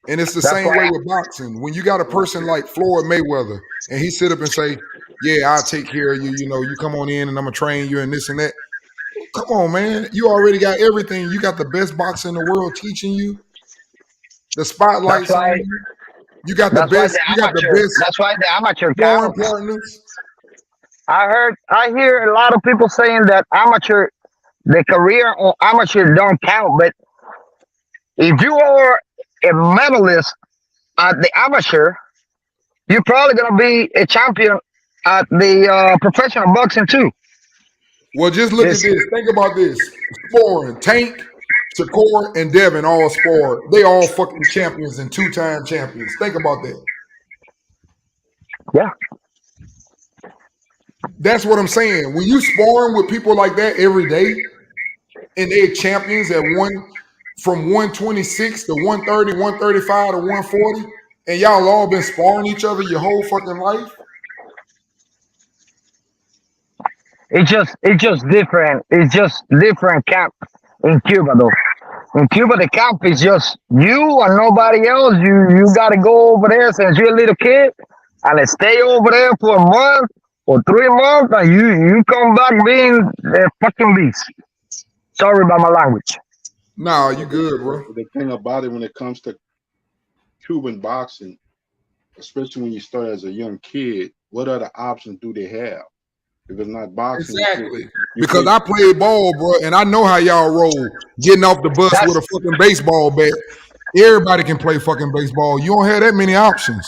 C: And it's the same way with boxing. When you got a person like Floyd Mayweather and he sit up and say, yeah, I'll take care of you. You come on in and I'm going to train you and this and that. Come on, man. You already got everything. You got the best boxer in the world teaching you. The spotlight's on you. You got the best.
R: That's why the amateur counts. Partners. I hear a lot of people saying that the career or amateur don't count. But if you are a medalist at the amateur, you're probably gonna be a champion at the professional boxing too.
C: Well, just look at this. Think about this. Sparring. Tank, Shakur, and Devin all sparred. They all fucking champions and two-time champions. Think about that.
R: Yeah.
C: That's what I'm saying. When you sparring with people like that every day, and they're champions at from 126 to 130, 135 to 140, and y'all all been sparring each other your whole fucking life.
R: It's just different. It's just different camp in Cuba though. In Cuba, the camp is just you and nobody else. You gotta go over there since you're a little kid and stay over there for a month or 3 months, and you come back being a fucking beast. Sorry about my language.
C: No, you good, bro.
M: The thing about it when it comes to Cuban boxing, especially when you start as a young kid, what other options do they have? If it's not boxing,
C: exactly. Because I played ball, bro, and I know how y'all roll. Getting off the bus with a fucking baseball bat. Everybody can play fucking baseball. You don't have that many options.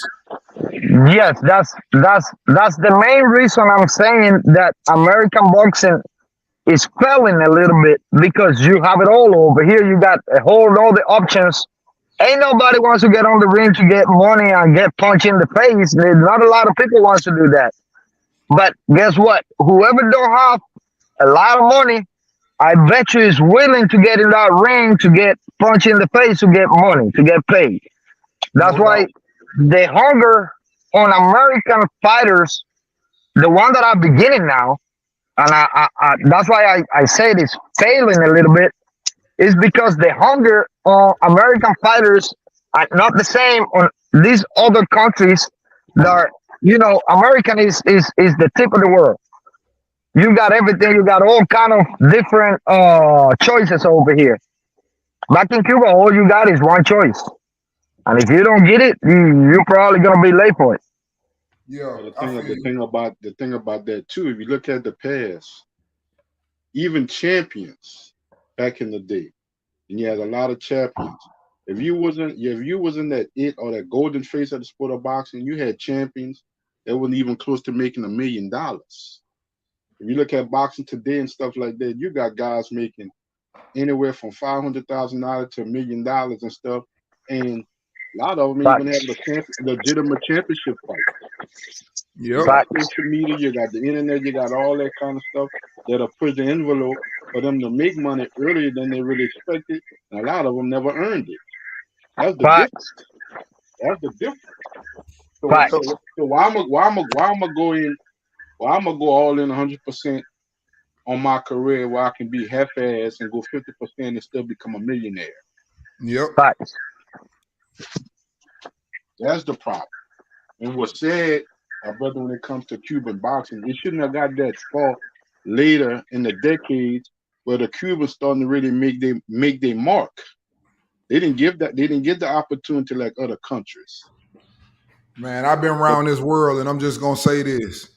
R: Yes, that's the main reason I'm saying that American boxing is failing a little bit because you have it all over here. You got a whole all the options. Ain't nobody wants to get on the ring to get money and get punched in the face. There's not a lot of people wants to do that. But guess what? Whoever don't have a lot of money, I bet you is willing to get in that ring to get punched in the face to get money, to get paid. That's why the hunger on American fighters, the one that are beginning now, and that's why I said it's failing a little bit, is because the hunger on American fighters are not the same on these other countries that are, American is the tip of the world. You got everything, you got all kind of different choices over here. Back in Cuba, all you got is one choice. And if you don't get it, you're probably gonna be late for it.
M: Yeah, the thing about that too, if you look at the past, even champions back in the day, and you had a lot of champions. If you wasn't that it or that golden face of the sport of boxing, you had champions that wasn't even close to making $1 million. If you look at boxing today and stuff like that, you got guys making anywhere from $500,000 to $1 million and stuff, and a lot of them even have a legitimate championship fight. You got social media, you got the internet, you got all that kind of stuff that'll push the envelope for them to make money earlier than they really expected, and a lot of them never earned it. That's the difference. That's the difference. So why I'm gonna go in? Well, I'm gonna go all in 100% on my career where I can be half-ass and go 50% and still become a millionaire.
C: Yep.
M: That's the problem. And what's sad, brother, when it comes to Cuban boxing, it shouldn't have got that far later in the decades where the Cubans starting to really make their mark. They didn't give the opportunity like other countries.
C: Man, I've been around this world, and I'm just gonna say this.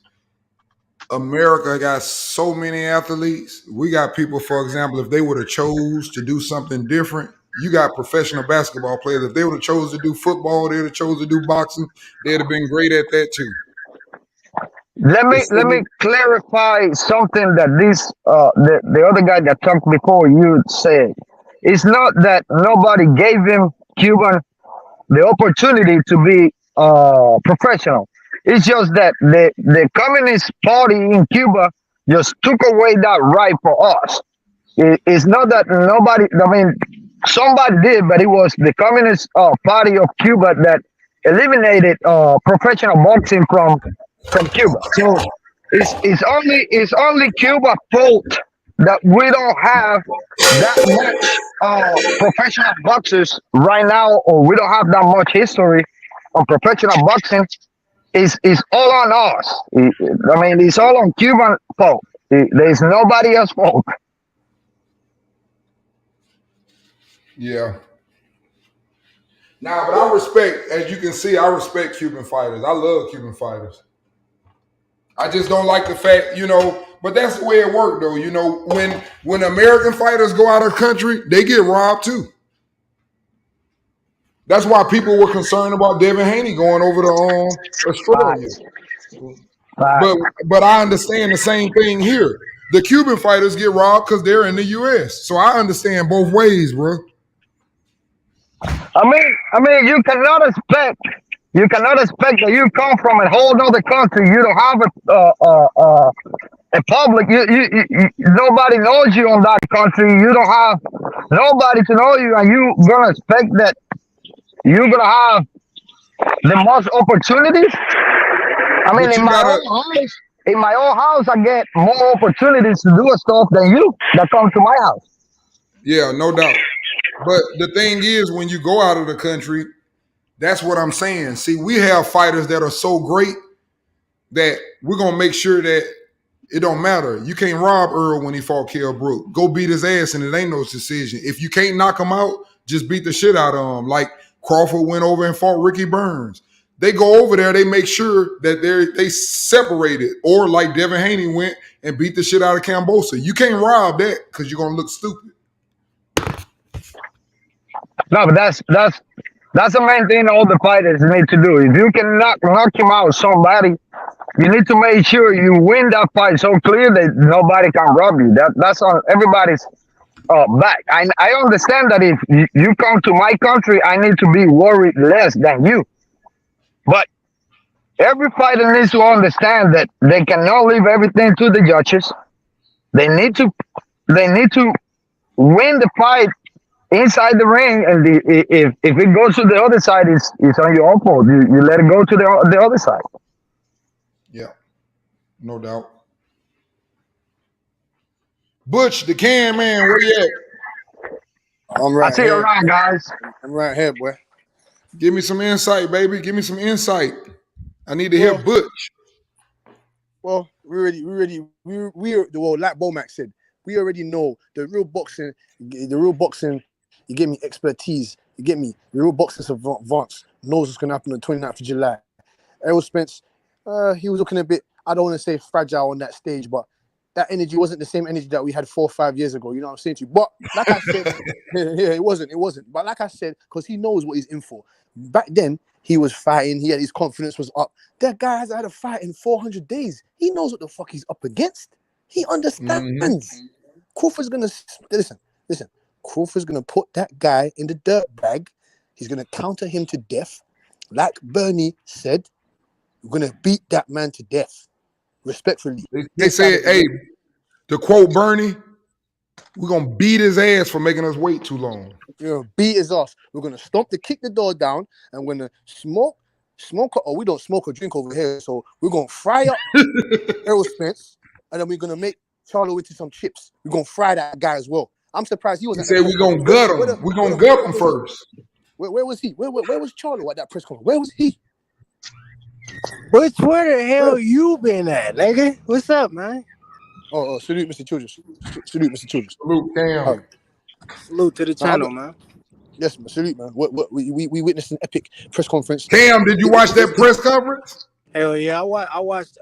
C: America got so many athletes. We got people, for example, if they would have chose to do something different, you got professional basketball players. If they would have chose to do football, they would have chose to do boxing, they'd have been great at that too.
R: Let me clarify something that the other guy that talked before you said. It's not that nobody gave him Cuban the opportunity to be professional. It's just that the Communist Party in Cuba just took away that right for us. It's not that nobody, I mean, somebody did, but it was the Communist Party of Cuba that eliminated professional boxing from Cuba. So it's only Cuba's fault that we don't have that much professional boxers right now, or we don't have that much history on professional boxing. Is all on us. I mean, it's all on Cuban fault. There's nobody else's fault.
C: Yeah. Now, but I respect, as you can see, I respect Cuban fighters. I love Cuban fighters. I just don't like the fact, but that's the way it worked, though. When American fighters go out of the country, they get robbed too. That's why people were concerned about Devin Haney going over to Australia. But I understand the same thing here. The Cuban fighters get robbed because they're in the U.S. So I understand both ways, bro.
R: I mean, you cannot expect that you come from a whole other country. You don't have a public. You nobody knows you on that country. You don't have nobody to know you, and you gonna expect that you're gonna have the most opportunities. I mean, in my own house, I get more opportunities to do stuff than you that come to my house.
C: Yeah, no doubt. But the thing is, when you go out of the country, that's what I'm saying. See, we have fighters that are so great that we're going to make sure that It don't matter. You can't rob Earl when he fought Kell Brook. Go beat his ass and it ain't no decision. If you can't knock him out, just beat the shit out of him. Like Crawford went over and fought Ricky Burns. They go over there, they make sure that they separated. Or like Devin Haney went and beat the shit out of Kambosa. You can't rob that because you're going to look stupid.
R: No, but that's the main thing all the fighters need to do. If you can knock him out somebody, you need to make sure you win that fight so clear that nobody can rob you. That's on everybody's back. I understand that if you come to my country, I need to be worried less than you. But every fighter needs to understand that they cannot leave everything to the judges. They need to win the fight inside the ring, and if it goes to the other side, it's on your own fault. You let it go to the other side.
C: Yeah, no doubt. Butch, the can man, where you at?
Q: I'm right
R: I see
Q: here.
R: you around, guys.
Q: I'm right here, boy.
C: Give me some insight, baby. Give me some insight. I need to hear Butch.
Q: Well, like Bomac said, we already know the real boxing. You get me expertise. You get me the real boxing savants knows what's gonna happen on the 29th of July. Errol Spence, he was looking a bit, I don't want to say fragile on that stage, but that energy wasn't the same energy that we had 4 or 5 years ago. You know what I'm saying to you? But like I said, yeah, it wasn't. But like I said, because he knows what he's in for. Back then, he was fighting. He had his confidence was up. That guy hasn't had a fight in 400 days. He knows what the fuck he's up against. He understands. Crawford's gonna listen. Crawford's gonna put that guy in the dirt bag. He's gonna counter him to death. Like Bernie said, we're gonna beat that man to death. Respectfully.
C: They said, hey, to quote Bernie, we're gonna beat his ass for making us wait too long.
Q: Yeah, beat his ass. We're gonna kick the door down, and we're gonna smoke. Oh, we don't smoke or drink over here, so we're gonna fry up Errol Spence, and then we're gonna make Charlo into some chips. We're gonna fry that guy as well. I'm surprised he wasn't.
C: He said we're gonna gut him. We're gonna gut him first.
Q: Where was he? Where was Charlo at that press conference? Where was he?
S: Butch, where the hell you been at, nigga? What's up, man?
Q: Oh, salute, Mr. Childress. Salute, Mr. Childress.
C: Salute, Cam.
S: Salute to the channel, man.
Q: Yes, man. Salute, man. We witnessed an epic press conference.
C: Cam, did you watch that press conference?
S: Hell yeah, I watched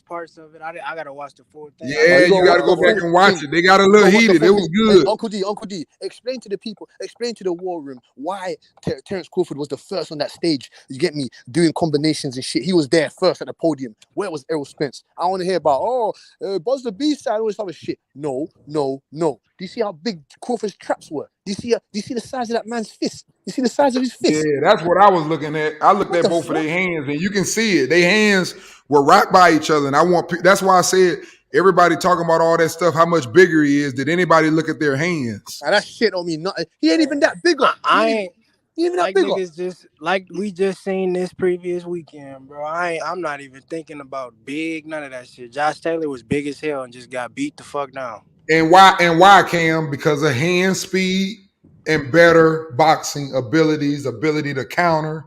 S: parts of it. I gotta watch the full thing.
C: Yeah, you gotta go back and watch it. They got a little heated. It was good.
Q: Hey, Uncle D, explain to the people, explain to the war room why Terence Crawford was the first on that stage. You get me, doing combinations and shit. He was there first at the podium. Where was Errol Spence? I want to hear about Buzz the B-side, all this other shit. No. Do you see how big Crawford's traps were? Do you see the size of that man's fist? You see the size of his fist?
C: Yeah, that's what I was looking at. I looked at both of their hands, and you can see it. Their hands were right by each other, and that's why I said everybody talking about all that stuff. How much bigger he is? Did anybody look at their hands?
Q: That shit don't mean nothing. He ain't even that bigger.
S: I ain't
Q: even that
S: like
Q: bigger.
S: Niggas just like we just seen this previous weekend, bro. I'm not even thinking about big, none of that shit. Josh Taylor was big as hell and just got beat the fuck down.
C: And why, Cam? Because of hand speed and better boxing ability to counter.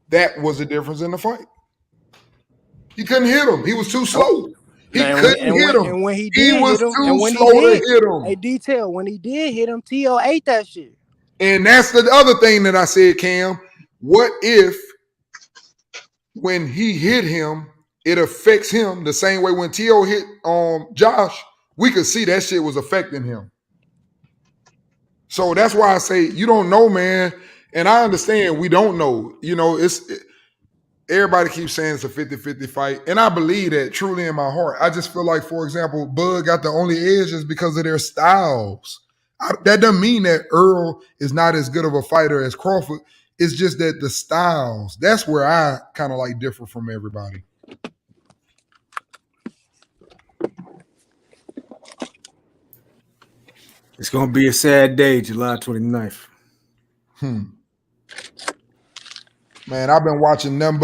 C: That was the difference in the fight. He couldn't hit him. He was too slow. He couldn't hit him.
S: And when he
C: he
S: did
C: was
S: hit him,
C: too
S: and when
C: slow to hit him.
S: Hey, detail, when he did hit him, T.O. ate that shit.
C: And that's the other thing that I said, Cam. What if when he hit him, it affects him the same way when T.O. hit Josh? We could see that shit was affecting him. So that's why I say you don't know, man. And I understand we don't know. You know, everybody keeps saying it's a 50-50 fight. And I believe that truly in my heart. I just feel like, for example, Bud got the only edge just because of their styles. That doesn't mean that Earl is not as good of a fighter as Crawford. It's just that the styles, that's where I kind of like differ from everybody.
P: It's going to be a sad day, July 29th.
C: Man, I've been watching I'm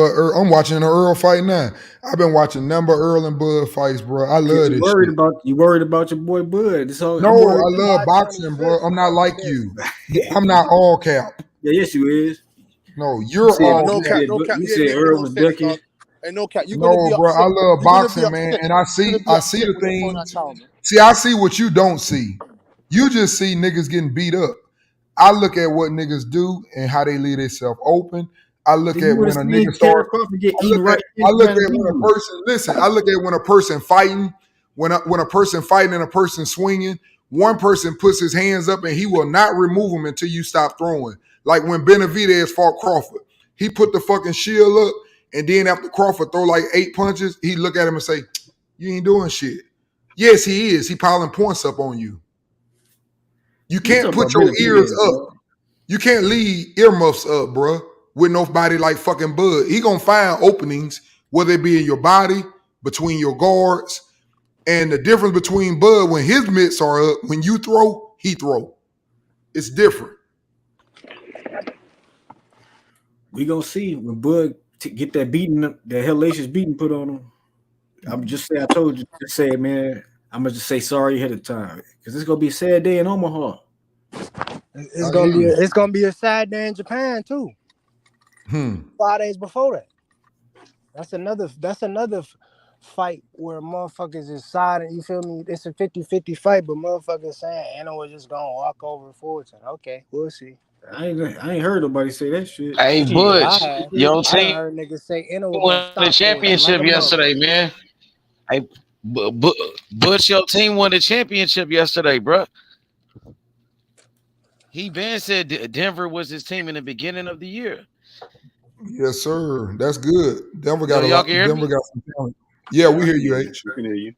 C: watching an Earl fight now. I've been watching Earl and Bud fights, bro. I love this shit.
P: You worried about your boy Bud.
C: No, I love boxing, bro. I'm not like you. I'm not all cap.
P: Yeah, yes, you is.
C: No, you're all cap.
P: You said Earl was ducking.
Q: And no cat, you're
C: No,
Q: gonna be
C: bro, I
Q: upset.
C: love
Q: You're gonna be
C: boxing, man,
Q: upset.
C: and I
Q: You're
C: see
Q: gonna be upset
C: the
Q: when they throw that
C: things.
Q: towel, man.
C: See, I see what you don't see. You just see niggas getting beat up. I look at what niggas do and how they leave themselves open. I look
P: You
C: at
P: would
C: when
P: have
C: a
P: seen
C: nigga start.
P: Terence Crawford get
C: I
P: eaten
C: look at
P: right in
C: I look
P: by the
C: at when a
P: beating.
C: person listen. I look at when a person fighting, when a person fighting and a person swinging. One person puts his hands up and he will not remove them until you stop throwing. Like when Benavidez fought Crawford, he put the fucking shield up, and then after Crawford throw like 8 punches, he look at him and say, "You ain't doing shit." Yes, he is. He piling points up on you. You
P: You
C: can't
P: talking
C: put
P: about
C: your ears
P: Benavidez,
C: up.
P: bro?
C: You can't leave earmuffs up, bruh, with nobody like fucking Bud. He gonna find openings, whether it be in your body, between your guards, and the difference between Bud when his mitts are up, when you throw, he throw. It's different.
P: We gonna see when Bud get that beating, that hellacious beating put on him. I'm just say I told you to say, man. I'm gonna just say sorry ahead of time because it's gonna be a sad day in Omaha.
S: It's gonna be a sad day in Japan too. 5 days before that. That's another fight where motherfuckers is siding. You feel me? It's a 50-50 fight, but motherfuckers saying Anna was just gonna walk over Fulton. Okay, we'll see.
P: I ain't heard nobody say that shit.
B: Hey,
P: Shit.
B: Butch, your
S: I done
B: team
S: heard niggas say Anna was gonna
B: won the
S: stop Fulton like
B: championship
S: a
B: yesterday,
S: motherfucker.
B: man. Hey, Butch, your team won the championship yesterday, bro. He been said Denver was his team in the beginning of the year.
C: Yes, sir. That's good. Denver
B: Yo,
C: got a
B: y'all
C: lot.
B: can hear
C: Denver
B: me?
C: got some talent. Yeah, we
M: I
C: hear
M: can
C: you,
M: hear you.
C: H.
M: We can hear you.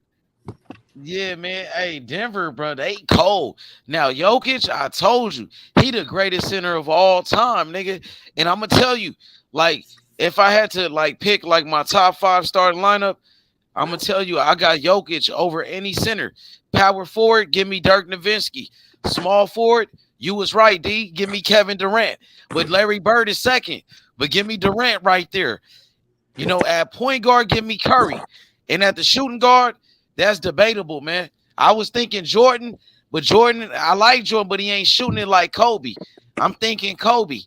B: Yeah, man. Hey, Denver, bro, they cold. Now, Jokic, I told you, he the greatest center of all time, nigga. And I'm gonna tell you, like, if I had to like pick like my top 5 starting lineup, I'm gonna tell you, I got Jokic over any center. Power forward, give me Dirk Nowitzki. Small forward, you was right, D. Give me Kevin Durant. But Larry Bird is second. But give me Durant right there. You know, at point guard, give me Curry. And at the shooting guard, that's debatable, man. I was thinking Jordan, but Jordan, I like Jordan, but he ain't shooting it like Kobe. I'm thinking Kobe.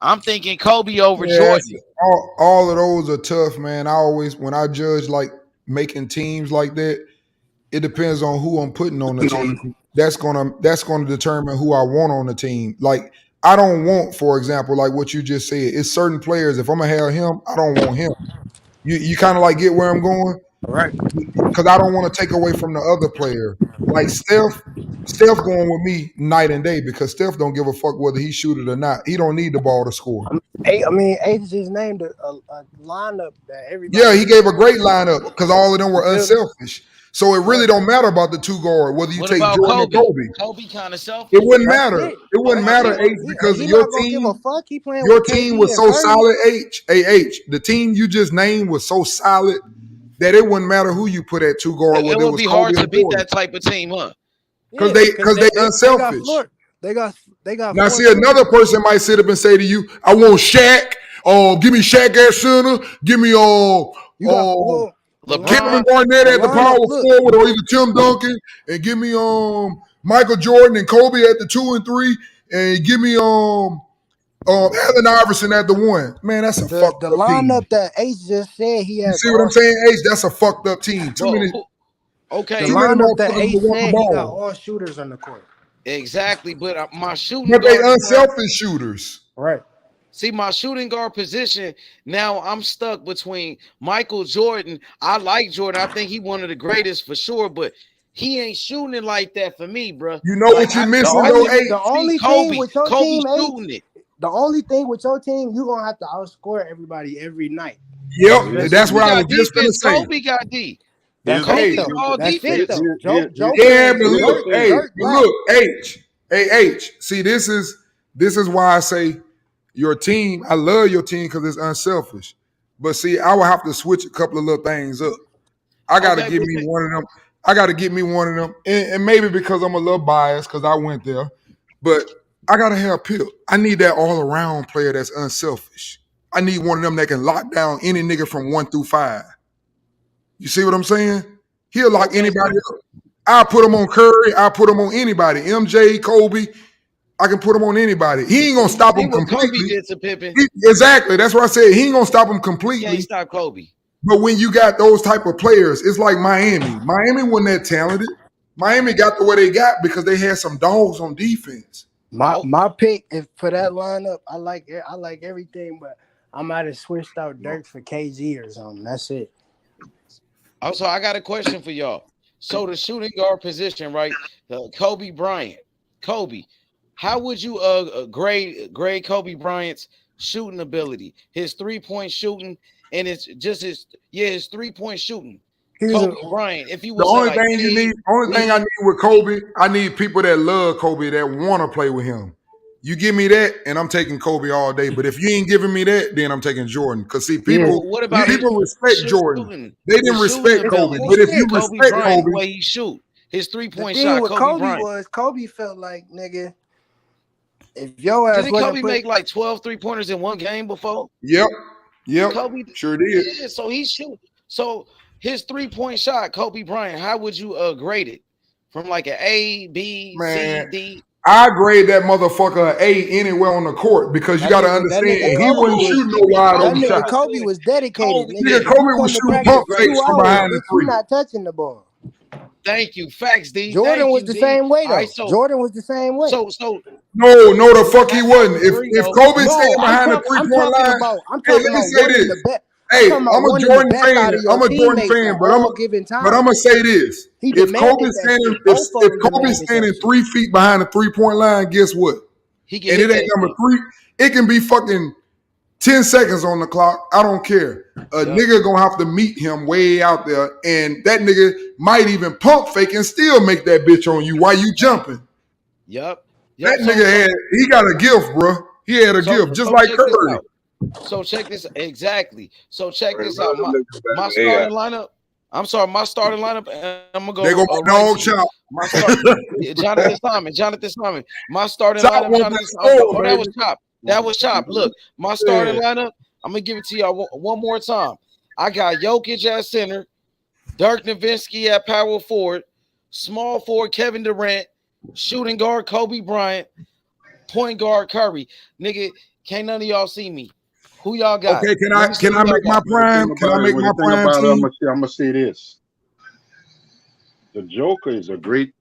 B: I'm thinking Kobe over
C: Yes,
B: Jordan.
C: all of those are tough, man. I always, when I judge like making teams like that, it depends on who I'm putting on the team. That's gonna determine who I want on the team. Like I don't want, for example, like what you just said. It's certain players. If I'm gonna have him, I don't want him. You kind of like get where I'm going,
S: Right.
C: because I don't want to take away from the other player. Like Steph going with me night and day because Steph don't give a fuck whether he shoot it or not. He don't need the ball to score.
S: H just named a lineup that
C: Yeah,
S: everybody.
C: he gave a great lineup because all of them
S: You
C: were
S: feel me?
C: unselfish. So it really
S: Right.
C: don't matter about the two guard, whether you
B: What
C: take
B: about
C: Jordan or
B: Kobe?
C: Kobe.
B: Kobe kind of
C: It
B: selfish.
C: wouldn't
S: That's
C: matter.
S: it.
C: It wouldn't
S: That's
C: matter,
S: it.
C: H, because
S: He
C: your
S: not gonna give a
C: team,
S: fuck. He playing
C: your
S: with
C: team
S: KD
C: was
S: and
C: so
S: Curry.
C: solid, H. The team you just named was so solid that it wouldn't matter who you put at two guard,
B: It
C: whether it
B: would
C: was
B: be
C: Kobe
B: hard
C: or
B: to beat
C: Jordan.
B: that type of team, huh?
C: Because
S: Yeah,
C: they
S: because
C: because they
S: they got
C: unselfish.
S: floor. They got
C: Now,
S: four
C: see,
S: shooters.
C: another person might sit up and say to you, I want Shaq. Give me Shaq at center. Give me
S: You got the
C: Kevin
B: LeBron.
S: lineup.
C: Garnett
S: The
C: at the power
S: lineup. Look,
C: forward, or either Tim Duncan, and give me Michael Jordan and Kobe at the 2 and 3, and give me Allen Iverson at the 1. Man, that's a fucked
S: the
C: up team.
S: lineup that Ace just said he
C: You
S: had
C: see what I'm
S: guard.
C: saying, Ace? That's a fucked up team. Too
B: Well,
C: many,
S: The
B: okay,
C: too many
S: lineup that
C: motherfuckers
S: Ace
C: will want the
S: said he got
C: ball,
S: all shooters on the court.
B: exactly. But my shooting
C: but they
B: guard is where
C: unselfish shooters.
S: Right.
B: see my shooting guard position. Now I'm stuck between Michael Jordan. I like Jordan. I think he one of the greatest for sure, but he ain't shooting it like that for me, bro.
C: You know
B: Like
C: what you're
S: The
C: missing though,
S: only
C: Ace?
S: the
B: see
S: only thing
B: Kobe.
S: with your
B: Kobe
S: team, Ace,
B: shooting it.
S: the only thing with your team, you're gonna have to outscore everybody every night.
C: Yep,
S: Especially
C: that's
B: Kobe
C: what I
B: got
C: was just gonna
B: defense.
C: say.
B: Kobe got D.
S: that's
B: Kobe
S: it
C: Hey,
B: is
S: though.
B: all
S: That's it
B: defense.
S: though.
C: yeah, but look,
S: Dirk
C: but
S: brought.
C: look, H. See, this is why I say your team. I love your team because it's unselfish. But see, I would have to switch a couple of little things up. I got to
B: Okay,
C: give
B: but
C: me one of them. I got to get me one of them, and maybe because I'm a little biased because I went there, but I got to have Pip. I need that all around player that's unselfish. I need one of them that can lock down any nigga from 1 through 5. You see what I'm saying? He'll lock
B: okay,
C: anybody up. I'll put him on Curry. I'll put him on anybody. MJ, Kobe. I can put him on anybody. He ain't gonna
B: you
C: stop
B: see
C: him
B: what Kobe
C: completely.
B: did to Pippen.
C: Exactly. That's what I said. He ain't gonna stop him
B: You can't
C: completely.
B: stop Kobe.
C: But when you got those type of players, it's like Miami. Miami wasn't that talented. Miami got the way they got because they had some dogs on defense.
S: My pick is for that lineup. I like everything, but I might have switched out Dirk for KG or something. That's it.
B: Also, I got a question for y'all. So the shooting guard position, right? Kobe Bryant. Kobe, how would you grade Kobe Bryant's shooting ability? His 3-point shooting, and it's just his 3-point shooting. Kobe Bryant. If you would say like
C: only thing I need with Kobe, I need people that love Kobe that want to play with him. You give me that, and I'm taking Kobe all day. But if you ain't giving me that, then I'm taking Jordan. Because see, people respect Jordan. They didn't respect Kobe. But if you respect Kobe,
B: the way he shoot, his 3-point
S: the
B: shot.
S: Thing with
B: Kobe Bryant
S: was Kobe felt like nigga. If your ass
B: didn't Kobe make like 12 3-pointers in one game before?
C: Yep.
B: Kobe
C: sure did.
B: Yeah, so he shoot. So his 3-point shot, Kobe Bryant. How would you grade it? From like an A, B, C, D.
C: I grade that motherfucker an A anywhere on the court because you got to understand he wasn't shooting no wide open shots.
S: Kobe was dedicated.
C: Nigga, Kobe was shooting pump fakes from behind the three.
S: You not touching the ball.
B: Thank you, facts, D.
S: Jordan was the same way though. Jordan was the same way.
B: So
C: no, the fuck he wasn't. If Kobe stayed behind the 3-point line,
S: let me
C: say this. Hey, I'm a Jordan fan. But I'm gonna say this: if Kobe's standing 3 feet behind the 3-point line, guess what? And it ain't number 3. It can be fucking 10 seconds on the clock. I don't care. A nigga gonna have to meet him way out there, and that nigga might even pump fake and still make that bitch on you while you jumping.
B: Yep.
C: That nigga he got a gift, bro. He had a gift, just like Curry.
B: So check this exactly. So check this out. My starting lineup. I'm sorry, my starting lineup. I'm gonna go.
C: They go dog chop.
B: Jonathan Simon. My starting lineup. That was Chop. That was Chop. Look, my starting lineup. I'm gonna give it to y'all one more time. I got Jokic at center, Dirk Nowitzki at power forward, small forward Kevin Durant, shooting guard Kobe Bryant, point guard Curry. Nigga, can't none of y'all see me. Who y'all got?
C: Okay, can I make my prime? Can I make my prime team?
M: I'm gonna say this. The Joker is a great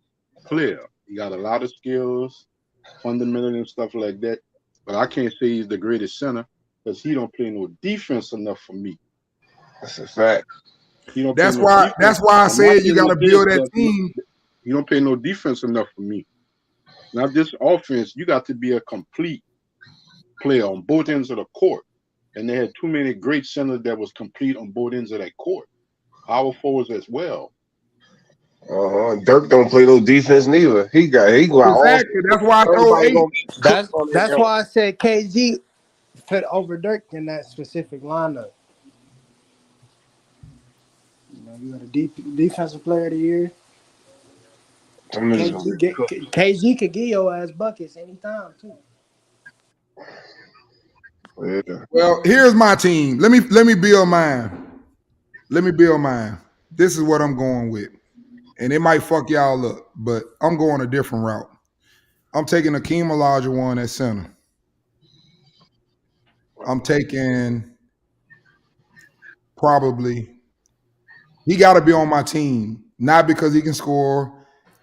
M: player. He got a lot of skills, fundamental and stuff like that. But I can't say he's the greatest center because he don't play no defense enough for me.
F: That's a fact.
C: That's why I said you gotta build that team.
M: You don't play no defense enough for me. Now this offense, you got to be a complete player on both ends of the court. And they had too many great centers that was complete on both ends of that court. Power forwards as well.
F: Dirk don't play no defense neither. He go out.
C: Exactly. That's why I told
S: That's why I said KG fit over Dirk in that specific lineup. You know, you got a defensive player of the year. KG could give your ass buckets anytime too.
C: Yeah. Well, here's my team. Let me build mine. This is what I'm going with. And it might fuck y'all up, but I'm going a different route. I'm taking Akeem Olajuwon at center. I'm taking he got to be on my team, not because he can score.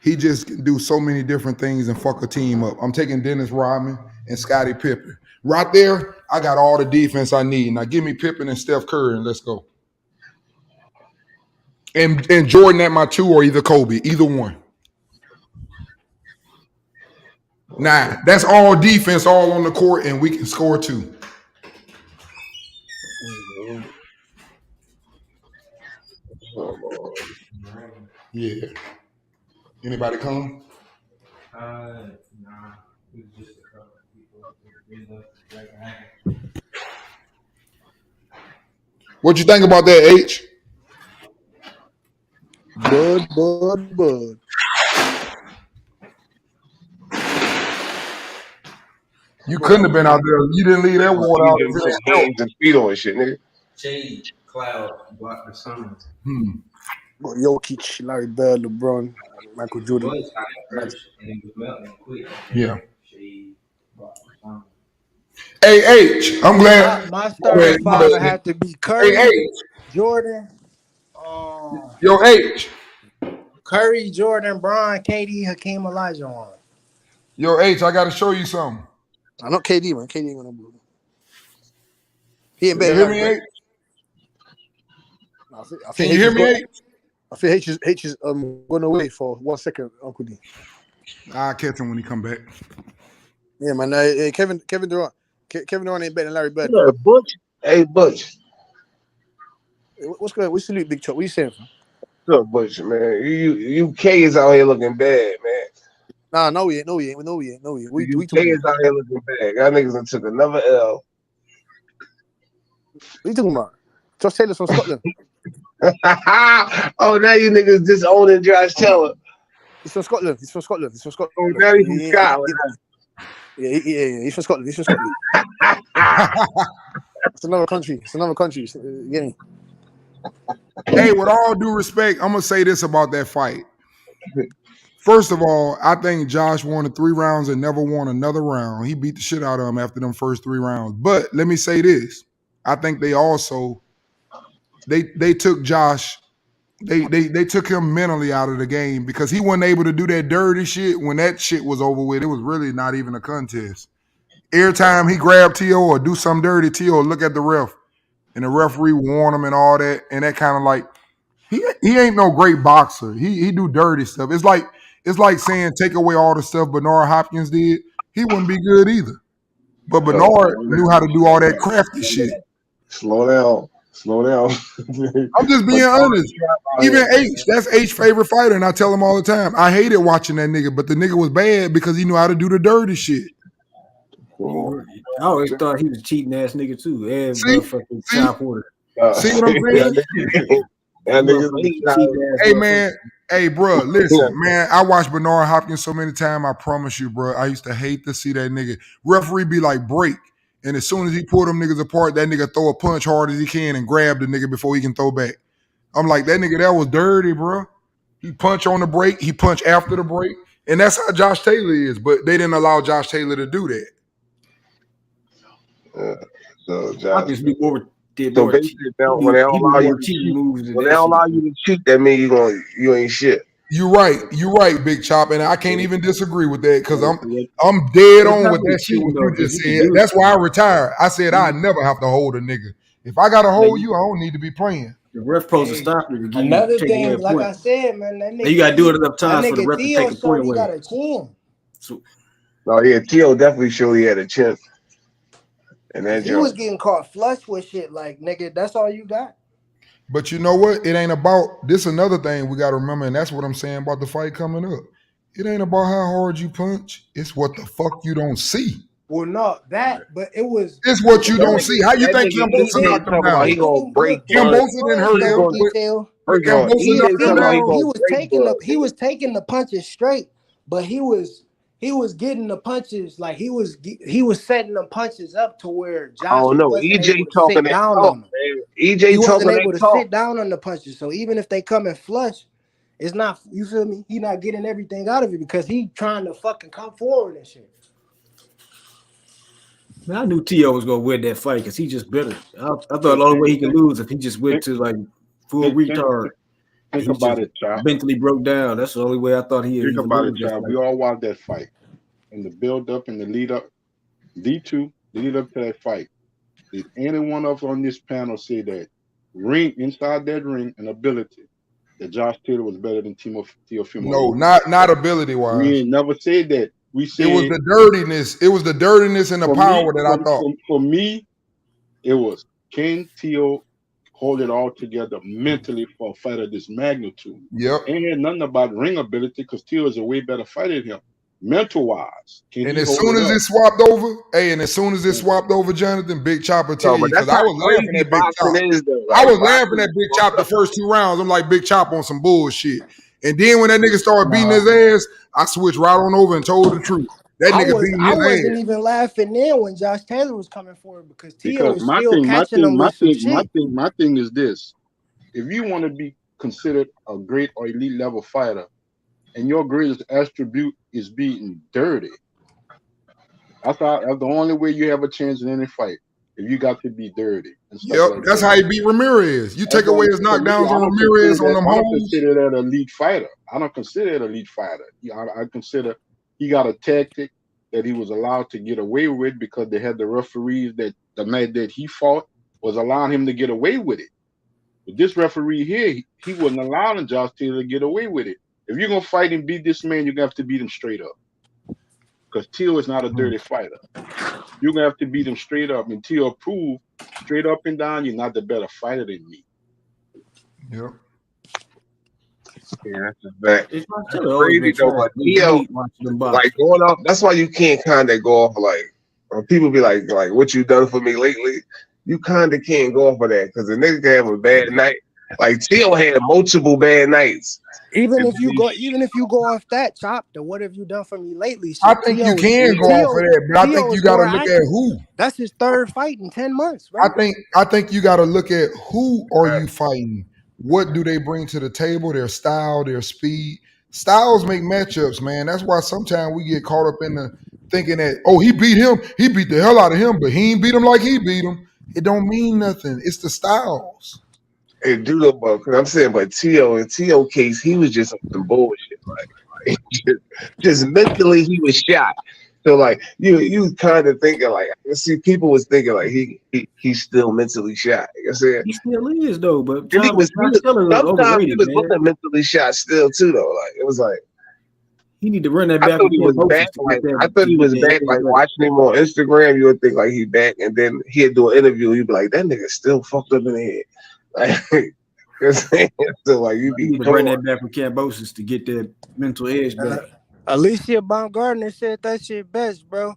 C: He just can do so many different things and fuck a team up. I'm taking Dennis Rodman and Scottie Pippen. Right there, I got all the defense I need. Now give me Pippen and Steph Curry and let's go. And Jordan at my 2 or either Kobe, either one. Nah, that's all defense, all on the court, and we can score too. Yeah. Anybody come?
J: Nah. It was just a couple of people.
C: What you think about that, H?
Q: Bud.
C: You couldn't have been out there. You didn't leave that water out there.
F: And feet on shit, nigga.
J: Shade cloud blocked the sun.
Q: But Jokic, Larry Bird, LeBron, Michael Jordan.
J: It was hot at first, and it was melting quick.
C: Yeah.
J: Shade blocked the sun.
C: Hey, H, I'm glad.
S: My starting five had to be Curry, Jordan,
C: Yo, H.
S: Curry, Jordan, Bron, KD, Hakeem Olajuwon.
C: Yo, H, I gotta show you something.
Q: I'm not KD, man. KD ain't gonna blue. He ain't
C: You
Q: better than
C: hear
Q: Larry
C: me,
Q: Bird.
C: H?
Q: I think
C: Can you
Q: H
C: hear
Q: is
C: me, H?
Q: I think H is going away for 1 second, Uncle D.
C: I'll catch him when he come back.
Q: Yeah, man. Kevin Durant. Kevin Durant ain't better than Larry Bird.
T: Yeah, Butch. Hey, Butch.
Q: What's good? What's salute, Big Chop? What you saying, fam?
T: Look, Butch, man. UK is out here looking bad, man.
Q: Nah, no, we ain't. We ain't. We
T: UK is out here looking bad. Y'all niggas done took another L.
Q: What you talking about? Josh Taylor's from Scotland.
T: Oh, now you niggas disowning Josh Taylor.
Q: He's from Scotland.
T: Oh, now he's from Scotland.
Q: Yeah, he's from Scotland. It's another country. You get me?
C: Hey, with all due respect, I'm gonna say this about that fight. First of all, I think Josh won 3 rounds and never won another round. He beat the shit out of him after them first 3 rounds. But let me say this: I think they also they took Josh. They took him mentally out of the game because he wasn't able to do that dirty shit when that shit was over with. It was really not even a contest. Every time he grabbed T.O. or do something dirty, T.O. look at the ref and the referee warn him and all that. And that kind of like he ain't no great boxer. He do dirty stuff. It's like saying take away all the stuff Bernard Hopkins did. He wouldn't be good either. But Bernard knew how to do all that crafty shit.
T: Slow down.
C: I'm just being honest. Even H, that's H's favorite fighter, and I tell him all the time. I hated watching that nigga, but the nigga was bad because he knew how to do the dirty shit.
P: I always thought he was a cheating ass nigga too. And motherfucking child porter.
C: See what I'm saying? Hey man, hey bro, listen, man. I watched Bernard Hopkins so many times. I promise you, bro. I used to hate to see that nigga. Referee be like break, and as soon as he pull them niggas apart, that nigga throw a punch hard as he can and grab the nigga before he can throw back. I'm like, that nigga that was dirty, bro. He punch on the break, he punch after the break, and that's how Josh Taylor is. But they didn't allow Josh Taylor to do that.
P: Hopkins be more.
T: So basically, when they don't allow you to cheat, that means you ain't shit.
C: You're right, Big Chop, and I can't even disagree with that because I'm dead on with that shit. What you just said. That's why I retired. I said I never have to hold a nigga. If I gotta hold you, I don't need to be playing.
P: The ref supposed to stop you.
S: Another thing, like I said, man, that nigga.
P: You gotta do it enough times for the ref to take a point away.
S: Got a chin.
T: No, yeah, T.O. definitely showed he had a chin. And then
S: he was getting caught flush with shit, like nigga. That's all you got.
C: But you know what? It ain't about this. Another thing we got to remember, and that's what I'm saying about the fight coming up. It ain't about how hard you punch. It's what the fuck you don't see.
S: Well, no, but it was.
C: It's what you don't see. How you think Cambosa knocked him down?
T: He gonna break.
C: Cambosa didn't hurt him.
S: He was taking the punches straight, but he was getting the punches like he was setting the punches up to where Josh wasn't able to sit down on them. He wasn't able to sit down on the punches. So even if they come in flush, it's not, you feel me? He not getting everything out of it because he trying to fucking come forward and shit.
P: Man, I knew T.O. was gonna win that fight because he just better. I thought the only way he could lose if he just went to like full retard.
M: Think about it, child.
P: Mentally broke down. That's the only way I thought he.
M: Think about it, child. We all watched that fight, and the build up and the lead up, the lead up to that fight. Did any one of us on this panel say that inside that ring and ability that Josh Taylor was better than Teofimo?
C: No, not ability wise.
M: We ain't never said that. We said
C: it was the dirtiness. It was the dirtiness and the power that I thought.
M: For me, it was can Teo hold it all together mentally for a fight of this magnitude?
C: Yep.
M: Ain't nothing about ring ability because Teo is a way better fighter than him, mental wise.
C: And as soon as it swapped over, Jonathan, Big Chopper tell you because I was laughing at Big Chop. I was laughing at Big Chop the first 2 rounds. I'm like Big Chop on some bullshit. And then when that nigga started beating his ass, I switched right on over and told the truth. That nigga beating his ass.
S: I wasn't even laughing then when Josh Taylor was coming forward because Teo was still catching him with some shit.
M: My thing is this. If you want to be considered a great or elite level fighter and your greatest attribute is being dirty, that's the only way you have a chance in any fight. if you got to be dirty and stuff like
C: that's
M: that.
C: how he beat Ramirez. You take away his knockdowns on Ramirez on them
M: I don't
C: holes.
M: consider that an elite fighter. I don't consider it an elite fighter. I consider he got a tactic that he was allowed to get away with because they had the referees that the night that he fought was allowing him to get away with it. But this referee here, he wasn't allowing Josh Taylor to get away with it. If you're going to fight and beat this man, you're going to have to beat him straight up. Because Teal is not a dirty fighter. You're going to have to beat him straight up. And Teal proved straight up and down, you're not the better fighter than me.
C: Yep.
T: Yeah, that's a fact. It's crazy though, but Theo, like going off. That's why you can't kind of go off like when people be like what you done for me lately. You kind of can't go off of that because the nigga can have a bad night. Like Theo had multiple bad nights.
S: Even if you go off that, Chop, then what have you done for me lately?
C: I think you can go off of that, but I think you got to look at who.
S: That's his third fight in 10 months, right?
C: I think you got to look at who are you fighting. What do they bring to the table? Their style, their speed. Styles make matchups, man. That's why sometimes we get caught up in the thinking that, oh, he beat the hell out of him, but he ain't beat him like he beat him. It don't mean nothing. It's the styles.
T: Hey, dude, because I'm saying, but in T.O. case, he was just some bullshit. Like just mentally, he was shot. So like you kind of thinking like, see, people was thinking like he's still mentally shot. Like I said,
P: he still is though, but
T: he was looking mentally shot still too though. Like it was like
P: he need to run that back.
T: I thought he was back. I thought he was back. Like watching him on Instagram, you would think like he back, and then he'd do an interview. You'd be like, that nigga still fucked up in the head. Like, so like you
P: need to bring that back from Cambosis to get that mental edge back.
S: Alicia Baumgardner said that shit best, bro.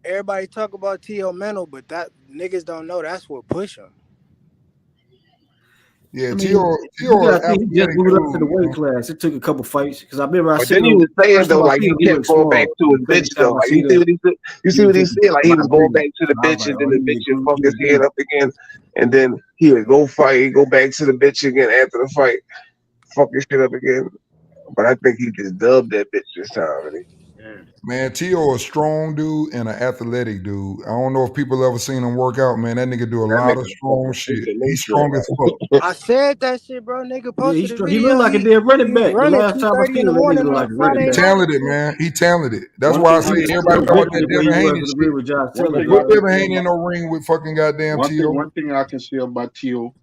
S: Everybody talk about T.O. mental, but that niggas don't know that's what push him.
C: Yeah,
P: T.O. He just moved up to the weight class. It took a couple fights because I remember I said.
T: Then he was saying though, like he kept going back to his bitch though. Like you see what he said? Like he was going back to the bitch, and then the bitch would fuck his head up again, and then he would go fight, he'd go back to the bitch again after the fight, fuck his shit up again. But I think he just dubbed that bitch this time.
C: Man, T.O. a strong dude and an athletic dude. I don't know if people ever seen him work out, man. That nigga do a lot of strong shit. He's strong as fuck.
S: I said that shit, bro. Nigga posted a video.
P: He looked like a damn running back. The last time I seen him, he looked like a running back.
C: Talented, man. He talented. That's why I say everybody thought that Devin Haney shit. Devin Haney in no ring with fucking goddamn T.O.
M: One thing I can say about T.O.,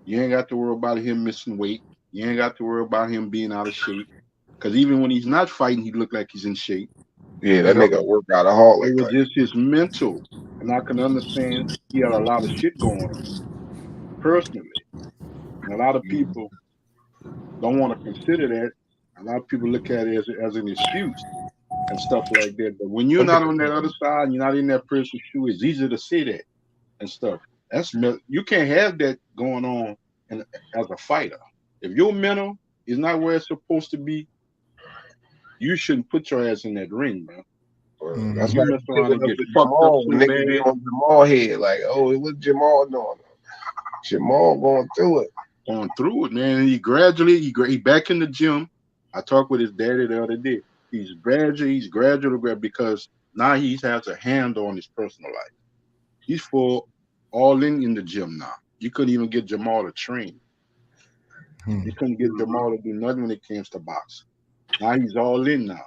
M: you ain't got to worry about him missing weight. You ain't got to worry about him being out of shape. Because even when he's not fighting, he look like he's in shape.
T: Yeah, that nigga work out a hard like
M: it was just his mental. And I can understand he had a lot of shit going on personally. And a lot of people don't want to consider that. A lot of people look at it as an excuse and stuff like that. But when you're not on that other side, you're not in that person's shoe, it's easy to say that and stuff. You can't have that going on as a fighter. If your mental is not where it's supposed to be, you shouldn't put your ass in that ring, man.
T: That's why you get fucked up so bad on Jamal head. Like, oh, what's Jamal doing? Jamal going through it.
M: Man. He gradually, he back in the gym. I talked with his daddy the other day. He's gradually because now he has a handle on his personal life. He's full all in the gym now. You couldn't even get Jamal to train. You couldn't get Jamal to do nothing when it came to boxing. Now he's all in now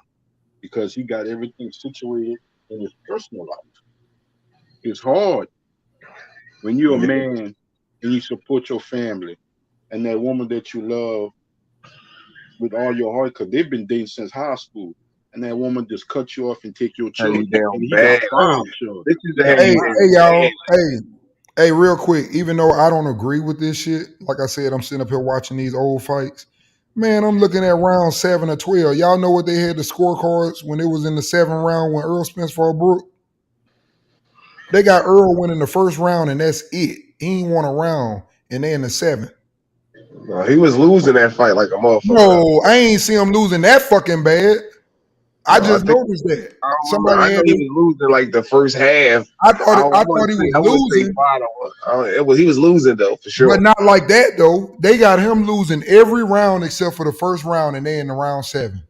M: because he got everything situated in his personal life. It's hard when you're a man and you support your family and that woman that you love with all your heart, because they've been dating since high school, and that woman just cut you off and take your children.
C: Hey, y'all. Hey, real quick, even though I don't agree with this shit, like I said, I'm sitting up here watching these old fights. Man, I'm looking at round 7 or 12. Y'all know what they had the scorecards when it was in the 7th round when Errol Spence fought Brook? They got Earl winning the first round, and that's it. He ain't won a round, and they in the 7th.
T: He was losing that fight like a motherfucker.
C: No, I ain't see him losing that fucking bad. I just noticed that.
T: I thought he was losing like the first half.
C: I thought he was losing.
T: He was losing though, for sure.
C: But not like that though. They got him losing every round except for the first round, and they in the round 7.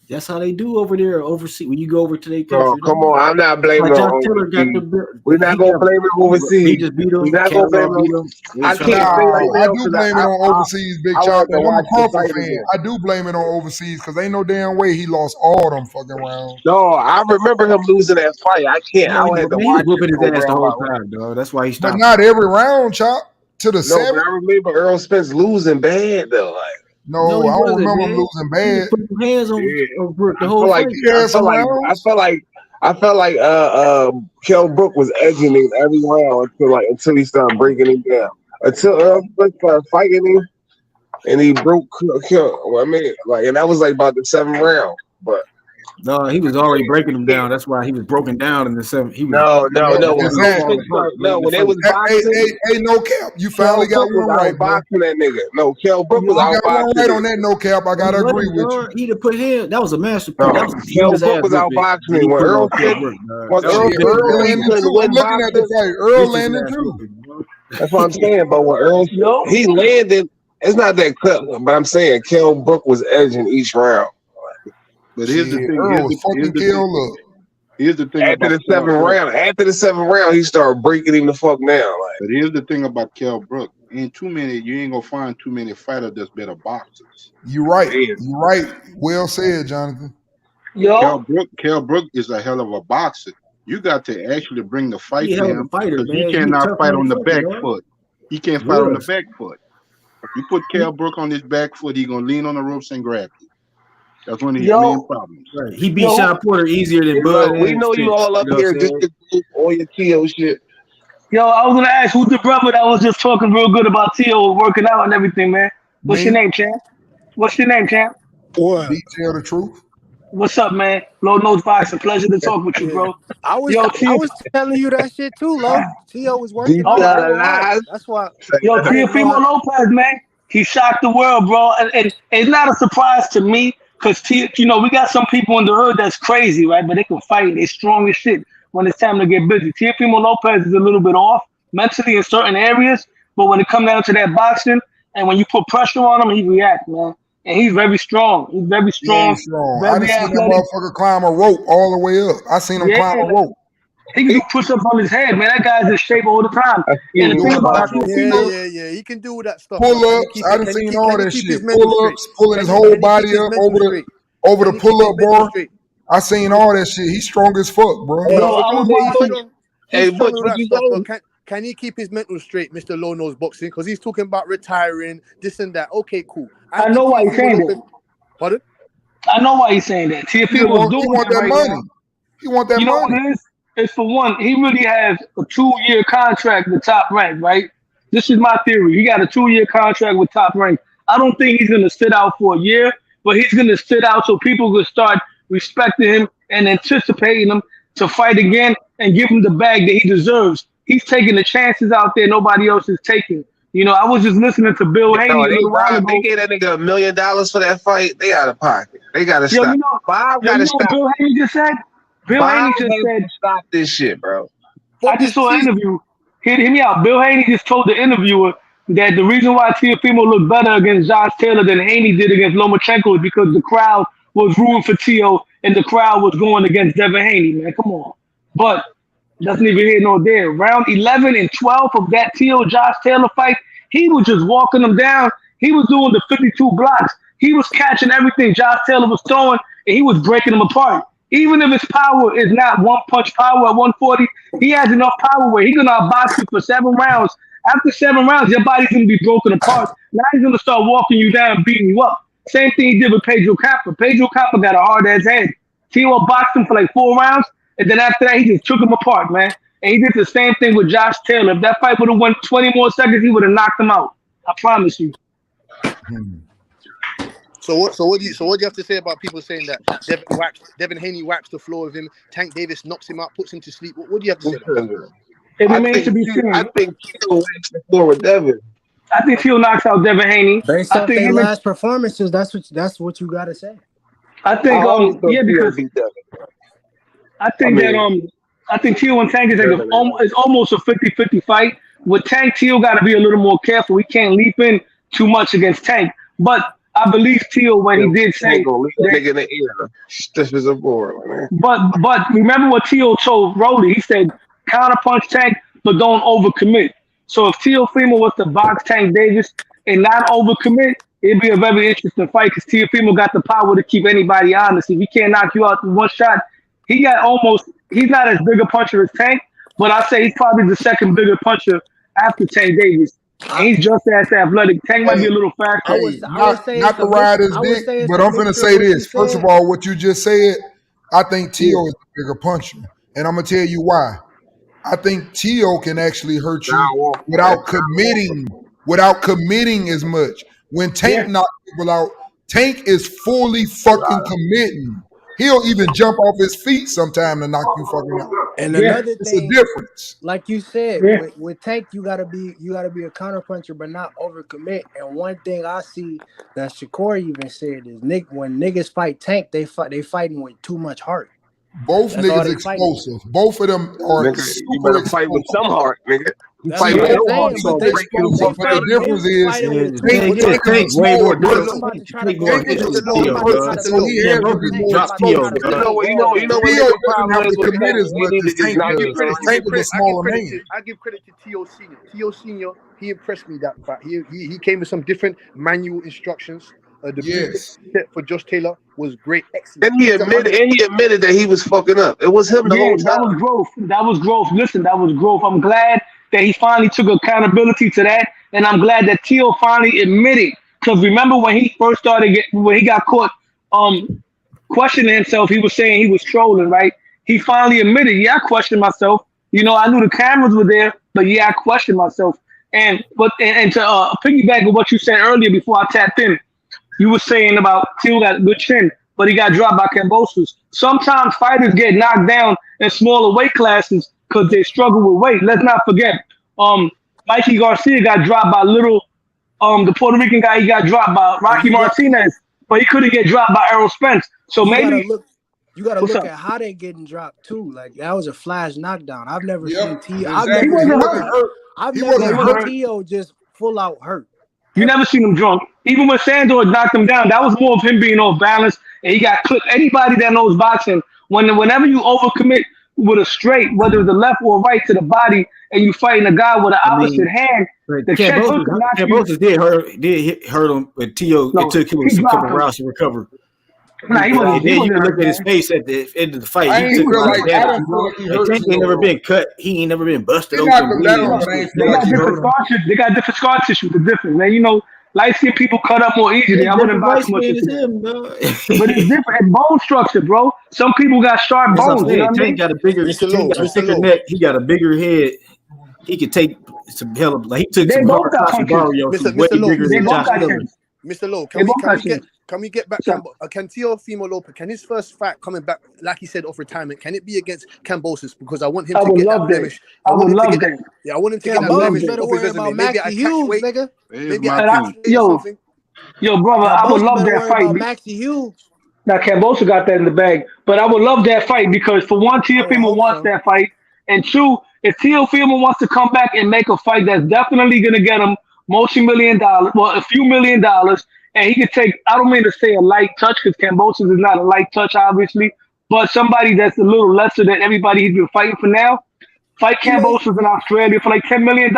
P: That's how they do over there overseas. When you go over to their
T: Bro,
P: country,
T: come on. I'm not blaming
P: like Josh
T: on
P: Taylor got
T: overseas.
P: the.
T: We're not gonna blame it overseas.
P: He just beat him.
T: We're not gonna blame
P: Canelo beat
T: him.
P: him.
T: I can't say right
C: I
T: now
C: do
T: because
C: blame it on overseas, Big
T: I
C: Chop,
T: wanted to
C: and I'm a
T: watch the
C: Crawford
T: fight
C: fan.
T: again.
C: I do blame it on overseas because ain't no damn way he lost all them fucking rounds.
T: No, I remember him losing that fight. I can't.
P: No,
T: I had to
P: he was
T: watch it
P: whooping his
T: go
P: ass the
T: round by
P: whole
T: round.
P: time, dog. That's why he
C: But
P: stopped.
C: not every round, Chop. To the
T: No, but
C: seven.
T: I remember Errol Spence losing bad though. Like,
C: No,
P: he
C: I don't
P: wasn't,
C: remember him
P: man.
C: losing
P: He was
C: bad.
P: putting hands on Brooke the
T: I
P: whole
T: feel like
P: fight.
C: He had some rounds.
T: I felt like Kell Brook was edging him every round until he started breaking him down. Until Earl Spence started fighting him and he broke Kell. Well, I mean, and that was like about the 7th round. But
P: no, he was already breaking him down. That's why he was broken down in the 7th. He was
T: no.
C: Exactly.
T: When they was boxing,
C: hey, no cap. You
T: Kell
C: finally got
T: Brook was
C: one right, bro.
T: outboxing that nigga. No, Kell Brook was
C: You got one
T: outboxing
C: right
T: him.
C: on that, no cap. I gotta agree with you.
P: He'd have put him. That was a masterpiece.
T: No,
P: That was a
T: Kell
P: genius
T: Brook
P: ass
T: was
P: whipping.
T: outboxing
P: He
T: him. When
P: put it
T: Earl
P: on Kell
T: Spence,
P: Brook, dog.
T: once
P: That was
T: Earl
P: a vicious ass
C: Landon
T: couldn't
C: too. I'm
T: win
C: looking at the
T: boxing.
C: fight. Earl
P: Vicious
C: Landon
P: ass
C: too.
P: whipping, bro.
T: That's what I'm saying. But when Earl he landed, it's not that cut. But I'm saying Kell Brook was edging each round.
M: But here's the
C: Shit,
M: thing.
C: Earl was fucking killed up.
M: Here's the thing
T: After
M: about
T: the
M: Kell
T: 7th
M: Brook.
T: round, he started breaking him the fuck down.
M: But here's the thing about Kell Brook. You ain't gonna find too many fighters that's better boxers.
C: You right. You right. Well said, Jonathan.
M: Kell Brook is a hell of a boxer. You got to actually bring the fight
P: He a
M: to
P: hell of a
M: him
P: fighter,
M: because he
P: man. He a
M: cannot
P: tough
M: fight on the back
P: motherfucker, dog.
M: foot. He can't
P: He
M: fight on the
P: was.
M: back foot. You put Kell Brook on his back foot, he gonna lean on the ropes and grab you. That's one of his main problems.
P: Right. He beat Sean Porter easier than Bud.
T: We know you all up here just to do all your T.O. shit.
I: Yo, I was gonna ask who's the brother that was just talking real good about T.O. working out and everything, man. What's your name, champ? What's your name, champ?
B: What?
C: Tell the truth.
I: What's up, man? Low Nose Boxing. Pleasure to talk with you, bro.
S: I was
I: Yo,
S: telling you that shit too, Lo. T.O. was working
I: Oh,
S: out real hard. That's why.
I: Yo,
S: I didn't know
I: Teofimo Lopez, man, he shocked the world, bro. And it's not a surprise to me because, we got some people in the hood that's crazy, right? But they can fight. They're strong as shit when it's time to get busy. Teofimo Lopez is a little bit off mentally in certain areas, but when it comes down to that boxing and when you put pressure on him, he reacts, man. And he's very strong. He's very strong.
C: He strong. I
I: Very
C: done seen that
I: athletic.
C: motherfucker climb a rope all the way up. I seen him climb a rope.
I: He can do push-ups on his head, man. That guy's in shape all the time. And the thing about Teofimo,
Q: Yeah. He can do all that stuff.
C: Pull-ups. I done seen all that shit. Pull-ups, pulling his
Q: Can
C: whole
Q: he
C: body
Q: keep his
C: up
Q: mental
C: over
Q: Can
C: the
Q: he keep his
C: pull-up
Q: mental
C: bar.
Q: straight?
C: I seen all that shit. He's strong as fuck, bro.
Q: He's strong with that stuff, but can he keep his mental straight, Mr. Low Nose Boxing? Because he's talking about retiring, this and that. Okay, cool.
I: I know why he's saying that.
Q: Pardon?
I: I know why he's saying that. Teofimo's doing
C: want
I: that
C: that
I: right
C: money.
I: now.
C: He want that
I: You know
C: money.
I: what it is? It's for one, he really has a 2-year contract with Top Rank, right? This is my theory. He got a 2-year contract with Top Rank. I don't think he's going to sit out for a year, but he's going to sit out so people will start respecting him and anticipating him to fight again and give him the bag that he deserves. He's taking the chances out there nobody else is taking. I was just listening to Bill Haney a little while ago.
T: They gave that nigga $1 million for that fight. They out of pocket. They gotta
I: Yo,
T: stop. Bob gotta stop.
I: What Bill Haney just said? Bill Haney just said,
T: stop this shit, bro.
I: I just saw an interview. Hear me out. Bill Haney just told the interviewer that the reason why Teofimo looked better against Josh Taylor than Haney did against Lomachenko is because the crowd was rooting for Teo and the crowd was going against Devin Haney, man. Come on. But that's neither here nor there. Round 11 and 12 of that Josh Taylor fight, he was just walking them down. He was doing the 52 blocks. He was catching everything Josh Taylor was throwing, and he was breaking them apart. Even if his power is not one-punch power at 140, he has enough power where he's going to box you for 7 rounds. After 7 rounds, your body's going to be broken apart. Now he's going to start walking you down and beating you up. Same thing he did with Pedro Capa. Pedro Capa got a hard-ass head. T.O. boxed him for like 4 rounds, and then after that, he just took him apart, man. And he did the same thing with Josh Taylor. If that fight would have went 20 more seconds, he would have knocked him out. I promise you.
Q: So what do you have to say about people saying that Devin Haney whacks the floor with him, Tank Davis knocks him out, puts him to sleep? What do you have to say about that?
I: It remains to be seen.
T: I think Teo whacks the floor with Devin.
I: I think Teo knocks out Devin Haney.
S: Based off their last performances, that's what you gotta say.
I: I think because I think Teo and Tank is it's almost a 50-50 fight. With Tank, Teo got to be a little more careful. He can't leap in too much against Tank. But
U: I believe Teal when he did say
T: nigga in the ear. Stiff as a board, man.
U: But remember what Teal told Rolly. He said counterpunch Tank, but don't overcommit. So if Teofimo was to box Tank Davis and not overcommit, it'd be a very interesting fight because Teofimo got the power to keep anybody honest. If he can't knock you out in one shot, he's not as big a puncher as Tank, but I say he's probably the second bigger puncher after Tank Davis. And he's just as athletic. Tank might be a little faster.
C: Not to ride his dick, but I'm going to say this. First of all, what you just said, I think Tio is a bigger puncher. And I'm going to tell you why. I think Tio can actually hurt you without committing as much. When Tank knocks people out, Tank is fully fucking committing. He'll even jump off his feet sometime to knock you fucking out.
S: And another
C: it's
S: thing,
C: a difference.
S: Like you said, with Tank, you gotta be a counterpuncher, but not overcommit. And one thing I see that Shakur even said is when niggas fight Tank, they fighting with too much heart.
C: Both niggas explosive. Both of them are
T: you better fight with some heart, nigga.
C: But the difference is Tank is way more difficult.
Q: I give credit to Tio Senior. Tio Senior, he impressed me that fact. He came with some different manual instructions. The set for Josh Taylor was great, excellent.
T: And he admitted that he was fucking up. It was him the whole time.
U: That was growth. Listen, that was growth. I'm glad that he finally took accountability to that, and I'm glad that Teal finally admitted. Because remember when he first when he got caught questioning himself, he was saying he was trolling, right? He finally admitted, I questioned myself. You know, I knew the cameras were there, but I questioned myself. And to piggyback on what you said earlier before I tapped in, you were saying about Teal got a good chin, but he got dropped by Kambosos. Sometimes fighters get knocked down in smaller weight classes because they struggle with weight. Let's not forget, Mikey Garcia got dropped by the Puerto Rican guy. He got dropped by Rocky Martinez, but he couldn't get dropped by Errol Spence. So maybe
S: you gotta look at how they getting dropped too. Like that was a flash knockdown. I've never seen Tio. I've never seen Tio just full out hurt.
U: You never seen him drunk. Even when Sandor knocked him down, that was more of him being off balance, and he got clipped. Anybody that knows boxing, whenever you overcommit with a straight, whether it's the left or right to the body, and you fighting a guy with an opposite hand, the
P: Kambosos did hurt him, but Tio it took him a couple rounds to recover.
U: Nah, he wasn't.
P: You look at his face at the end of the fight. He took Tank ain't never been cut. He ain't never been busted open.
U: They got different scar tissue. The difference, man. You know, light-skinned people cut up more easily. I wouldn't box much. But it's different. And bone structure, bro. Some people got sharp bones. You know what I mean?
P: Tank got a bigger neck. He got a bigger head. He could take some hell of he took some hard shots from Barrio.
Q: Mr. Lowe, can we get back? Can Teofimo Lopez, can his first fight coming back, like he said, off retirement, can it be against Kambosos? Because I want him to get that blemish. I want him to get that blemish off his resume. Maybe I catch weight. Maybe I catch something.
U: Yo, brother, I would love that fight.
S: Maxie Hughes.
U: Now, Kambosos got that in the bag, but I would love that fight because for one, Teofimo wants that fight, and two, if Teofimo wants to come back and make a fight that's definitely going to get him multi-million dollars, well, a few $1 million, and he could take, I don't mean to say a light touch because Kambosos is not a light touch, obviously, but somebody that's a little lesser than everybody he's been fighting for now, fight Kambosos in Australia for like $10 million.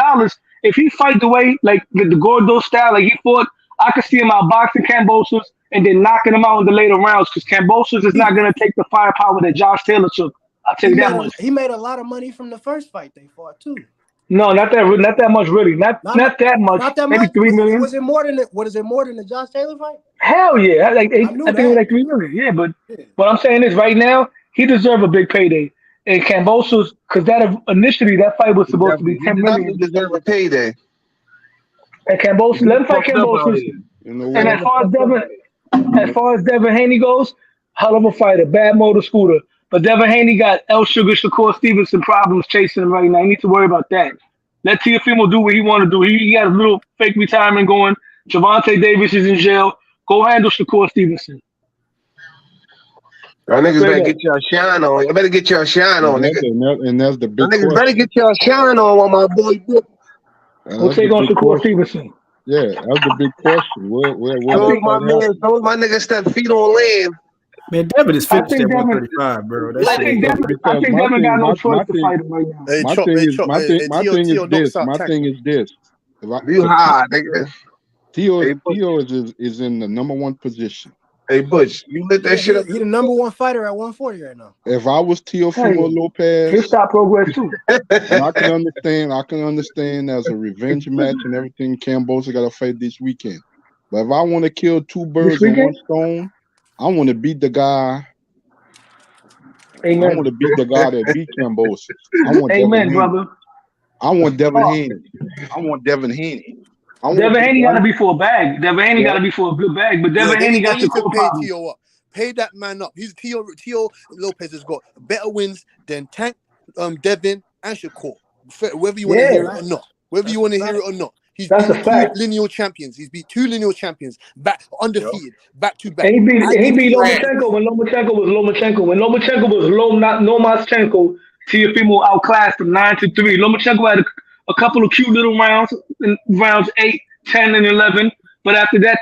U: If he fight the way, like the Gordo style, like he fought, I could see him outboxing Kambosos and then knocking him out in the later rounds because Kambosos is not going to take the firepower that Josh Taylor took. I'll tell you that much.
S: He made a lot of money from the first fight they fought too.
U: No, not that much, really. Not that much.
S: Not that
U: maybe
S: much.
U: $3 million.
S: Was it more than the Josh Taylor fight?
U: Hell yeah! I think it was like $3 million. Yeah, but what I'm saying is, right now he deserves a big payday. And Kambosos, because initially that fight was supposed to be $10 million.
T: He deserves a payday.
U: And Kambosos, let him fight Kambosos. And as far as Devin Haney goes, hell of a fighter, bad motor scooter. But Devin Haney got El Sugar Shakur Stevenson problems chasing him right now. You need to worry about that. Let Teofimo do what he want to do. He got a little fake retirement going. Javante Davis is in jail. Go handle Shakur Stevenson.
T: Y'all niggas better get your shine on. You better get your shine on, nigga.
M: And that's the big
T: niggas better get your shine on my boy.
U: We'll take on Shakur Stevenson.
M: Yeah, that's the big question.
T: Those my niggas that feet on land.
P: Man, Devin is
U: I
P: finished
U: think
P: at
U: Devin.
P: 135, bro. That
U: I
P: shit
U: think
P: is over.
U: Devin. Devin got no choice to fight him right now.
M: My thing is this. My thing is this.
T: You high, nigga.
M: Tio is in the number one position.
T: Hey, Butch, you lit that shit up.
S: He the number one fighter at 140 right now.
M: If I was Teofimo Lopez,
U: his stop progress too.
M: And I can understand as a revenge match and everything. Cambosa got to fight this weekend. But if I want to kill two birds with one stone, I want to beat the guy.
U: Amen.
M: I want to beat the guy that beat Cambosa. I want
U: Amen, brother.
M: I want Devin Haney. I want Devin Haney.
U: Devin Haney got to be for a bag. Devin Haney got to be for a good bag. But Devin Haney got your core
Q: pay
U: problem.
Q: Tio up. Pay that man up. He's Tio Lopez has got better wins than Tank, Devin, and Shakur. Whether you want to hear it or not. Whether you want to hear it or not. He's beat two lineal champions. He's beat two lineal champions. Back undefeated. Back to back.
U: And he beat Lomachenko when Lomachenko was Lomachenko. When Lomachenko was Lomachenko, Teofimo outclassed him 9-3. Lomachenko had a couple of cute little rounds in rounds 8, 10, and 11. But after that,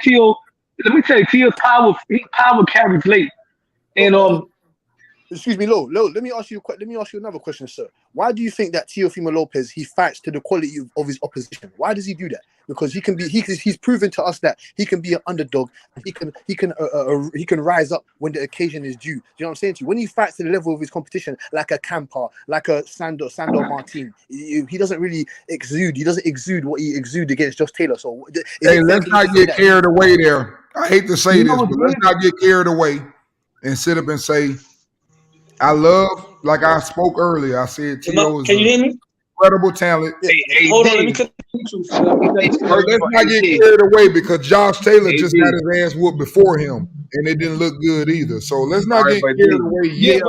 U: let me tell you, Tio's power carries late. And
Q: excuse me, Lo. Let me ask you another question, sir. Why do you think that Teofimo Lopez he fights to the quality of his opposition? Why does he do that? Because he's proven to us that he can be an underdog. He can rise up when the occasion is due. Do you know what I'm saying to you? When he fights to the level of his competition, like a Campa, like a Sandor Martin, he doesn't really exude. He doesn't exude what he exuded against Josh Taylor. So
C: hey, let's not get carried away there. I hate to say this, but let's not get carried away and sit up and say, I love, like I spoke earlier, I said Tio is
U: can you hear me?
C: Incredible talent.
U: Hold on, let me cut.
C: Let's not get carried away because Josh Taylor just got his ass whooped before him, and it didn't look good either. So let's not get carried away yet.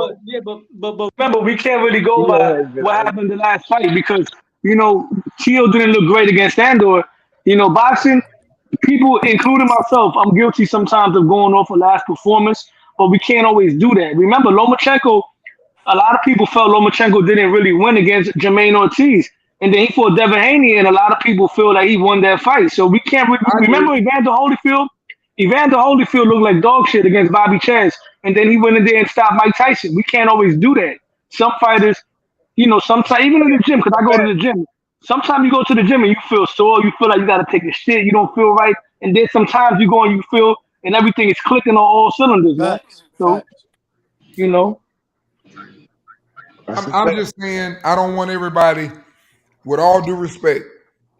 U: But remember, we can't really go by what happened in the last fight because Tio didn't look great against Andor. Boxing people, including myself, I'm guilty sometimes of going off a last performance, but we can't always do that. Remember, Lomachenko. A lot of people felt Lomachenko didn't really win against Jermaine Ortiz. And then he fought Devin Haney, and a lot of people feel like he won that fight. So we can't remember Evander Holyfield? Evander Holyfield looked like dog shit against Bobby Chaz. And then he went in there and stopped Mike Tyson. We can't always do that. Some fighters, sometimes, even in the gym, because I go to the gym, sometimes you go to the gym and you feel sore, you feel like you got to take a shit, you don't feel right. And then sometimes you go and you feel, and everything is clicking on all cylinders, man. So,
C: I'm just saying, I don't want everybody, with all due respect,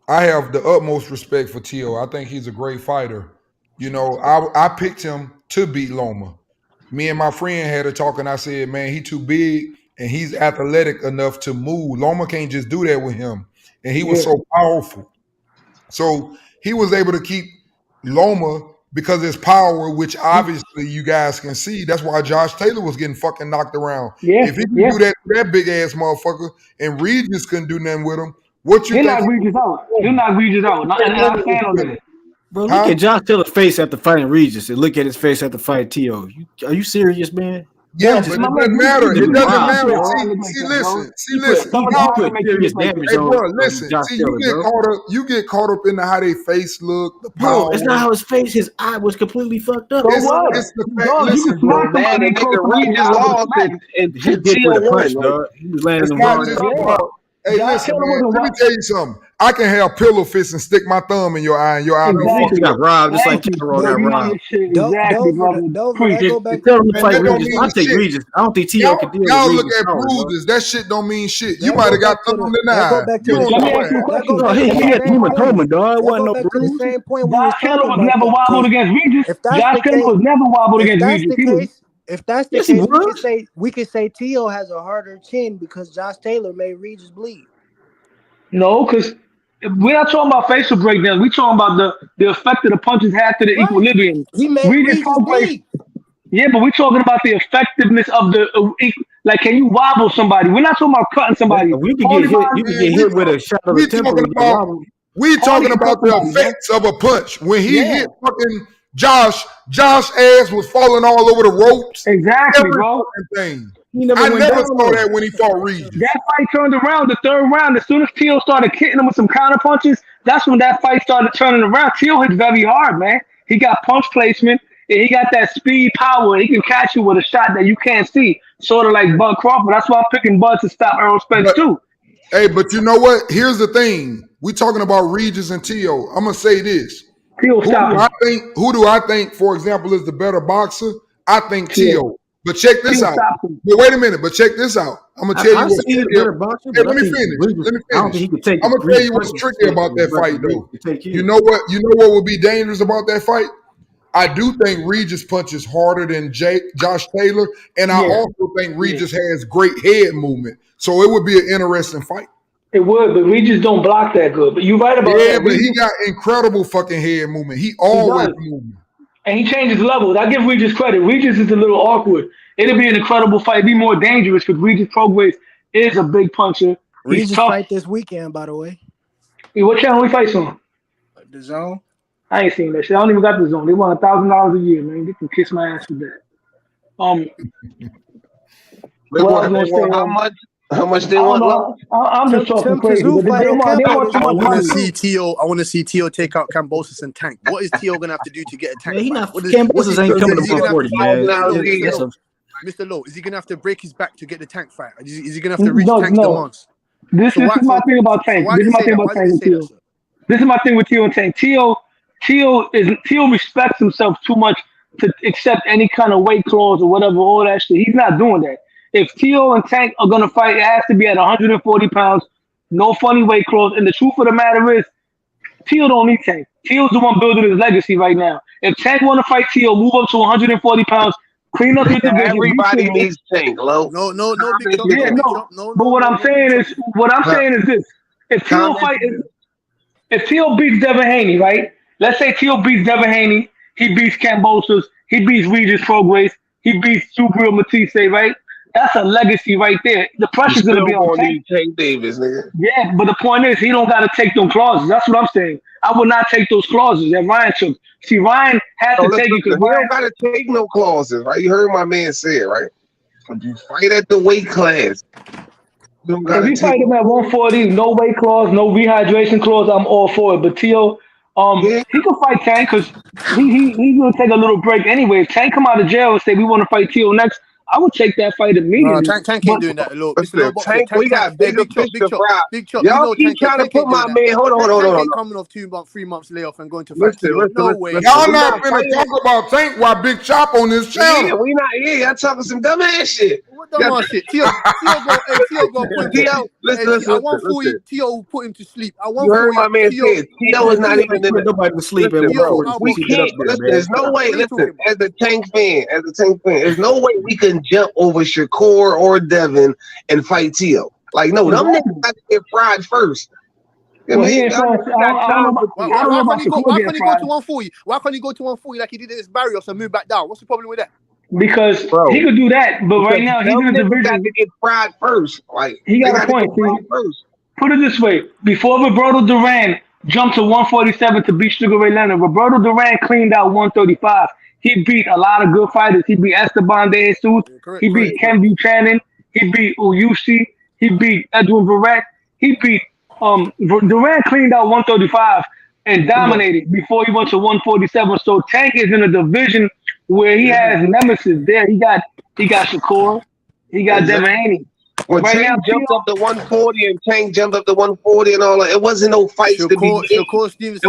C: I have the utmost respect for Tio. I think he's a great fighter. I picked him to beat Loma. Me and my friend had a talk, and I said, man, he too big, and he's athletic enough to move. Loma can't just do that with him. And he was so powerful. So he was able to keep Loma because his power, which obviously you guys can see. That's why Josh Taylor was getting fucking knocked around. If he can do that to that big ass motherfucker, and Regis couldn't do nothing with him, what you think?
U: He'll knock Regis out. I stand on that.
P: Bro, look at Josh Taylor's face after fighting Regis and look at his face after fighting Tio. Are you serious, man?
C: Yeah, but it doesn't matter. It doesn't matter. See, listen. Hey, bro, listen. See, you get caught up in how they face look, the power.
P: Bro, it's not how his face. His eye was completely fucked up.
C: It's the fact. Listen, bro.
T: Man, the nigga Regis lost and
P: He did with a punch, dog. He was landing the
C: Hey, listen, man. Let me tell you something. I can have pillow fists and stick my thumb in your eye, and your eye
P: be got robbed just like Tiro got robbed. Tell him to fight Regis. I take Regis. I don't think Tio can deal with Regis.
C: Y'all look at bruises. That shit don't mean shit. You might have got thumb in the eye.
P: He had hematoma, dog. It wasn't no bruise.
U: Josh Taylor was never wobbled against Regis. Josh Taylor was never wobbled against Regis.
S: If that's the case, we could say Tio has a harder chin because Josh Taylor made Regis bleed.
U: No, because we're not talking about facial breakdowns. We're talking about the effect that the punches had to the equilibrium.
S: He made Regis bleed.
U: Yeah, but we're talking about the effectiveness of like, can you wobble somebody? We're not talking about cutting somebody.
P: You can get hit with a shot of the temple.
C: We talking about the effects of a punch. When he hit fucking Josh ass was falling all over the ropes.
U: Exactly,
C: Every
U: bro.
C: thing.
P: I
C: never saw that when he fought Regis.
U: That fight turned around the third round. As soon as Teal started hitting him with some counter punches, that's when that fight started turning around. Teal hit very hard, man. He got punch placement, and he got that speed power. He can catch you with a shot that you can't see, sort of like Bud Crawford. That's why I'm picking Bud to stop Errol Spence too.
C: Hey, but you know what? Here's the thing. We talking about Regis and Teal. I'm gonna say this. Who do I think, for example, is the better boxer? I think Teal. But check this out. But wait a minute. But check this out. I'm gonna tell you what's tricky. Hey, let me finish. I'm gonna tell you what's tricky about that fight, though. You know what? You know what would be dangerous about that fight? I do think Regis punches harder than Josh Taylor, and I also think Regis has great head movement. So it would be an interesting fight.
U: It would, but Regis don't block that good. But you're right about that.
C: Yeah, but he got incredible fucking head movement. He always moving.
U: And he changes levels. I give Regis credit. Regis is a little awkward. It'll be an incredible fight. It'll be more dangerous because Regis Prograis is a big puncher.
S: Regis fight this weekend, by the way.
U: Hey, what channel we fight on?
S: The Zone.
U: I ain't seen that shit. I don't even got the Zone. They want $1,000 a year, man. They can kiss my ass for that.
T: How much they want?
U: I'm just talking crazy. I
Q: want to see Tio take out Kambosos and Tank. What is Tio gonna have to do to get a Tank?
P: Kambosos ain't coming to 140, man.
Q: Mr. Lowe, is he gonna have to break his back to get the Tank fight? Is he gonna have to reach Tank's demands?
U: This is my thing about Tank. This is my thing about Tank and Tio. This is my thing with Tio and Tank. Tio respects himself too much to accept any kind of weight clause or whatever, all that shit. He's not doing that. If Tio and Tank are gonna fight, it has to be at 140 pounds, no funny weight clause. And the truth of the matter is, Tio don't need Tank. Tio's the one building his legacy right now. If Tank want to fight Tio, move up to 140 pounds, clean up your division.
T: Everybody needs Tank, Lo.
Q: No, big chop.
U: Yeah, no. But what I'm saying is this: if Tio beats Devin Haney, right? Let's say Tio beats Devin Haney, he beats Kambosos, he beats Regis Prograis, he beats Subriel Matisse, right? That's a legacy right there. The pressure's gonna be on Tank
T: Davis, nigga.
U: Yeah, but the point is, he don't gotta take them clauses. That's what I'm saying. I would not take those clauses that Ryan took. See, Ryan had to take it because
T: he don't gotta take no clauses, right? You heard my man say it, right? You fight at the weight class.
U: If you fight him at 140, no weight clause, no rehydration clause, I'm all for it. But Tio, he can fight Tank because he's gonna take a little break anyway. If Tank come out of jail and say we want to fight Tio next, I would take that fight immediately.
Q: No, Tank ain't doing that. Look,
T: Tank, we got bigger picture, big chop. Y'all keep trying to put my man. Hold on.
Q: Coming off 3 months layoff and going to fight. No way.
C: Y'all not finna talk about Tank while Big Chop on this channel.
T: Yeah, we not. Yeah, y'all talking some dumb ass shit.
Q: What dumb ass shit? Tio go put Tio. Listen. I want for you. Tio put him to sleep. I want.
T: You heard my man say Tio is not even in
P: nobody to sleep.
T: We can't. There's no way. Listen, as a Tank fan, there's no way we can jump over Shakur or Devin and fight Tio. Like, no, them niggas got to get fried first.
Q: Why can't he go to 140? Why can't he go to 140 like he did at this Barrios and move back down? What's the problem with that?
U: Because he could do that, but right now he's in the division.
T: Got to get fried first. Like,
U: he got a point. Put it this way: before Roberto Duran jumped to 147 to beat Sugar Ray Leonard, Roberto Duran cleaned out 135. He beat a lot of good fighters. He beat Esteban De Jesus. He beat Ken Buchanan. He beat Uyushi. He beat Edwin Barrett. He beat Duran cleaned out 135 and dominated before he went to 147. So Tank is in a division where he has nemesis there. He got Shakur. He got Devin Haney.
T: When right Tank jumped up to 140 and Tank jumped up to 140 and all that, it wasn't no fights to be made. It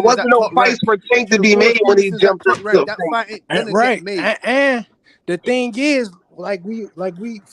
T: wasn't no fights for Tank to be made when he jumped up.
S: Right. And the thing is, like we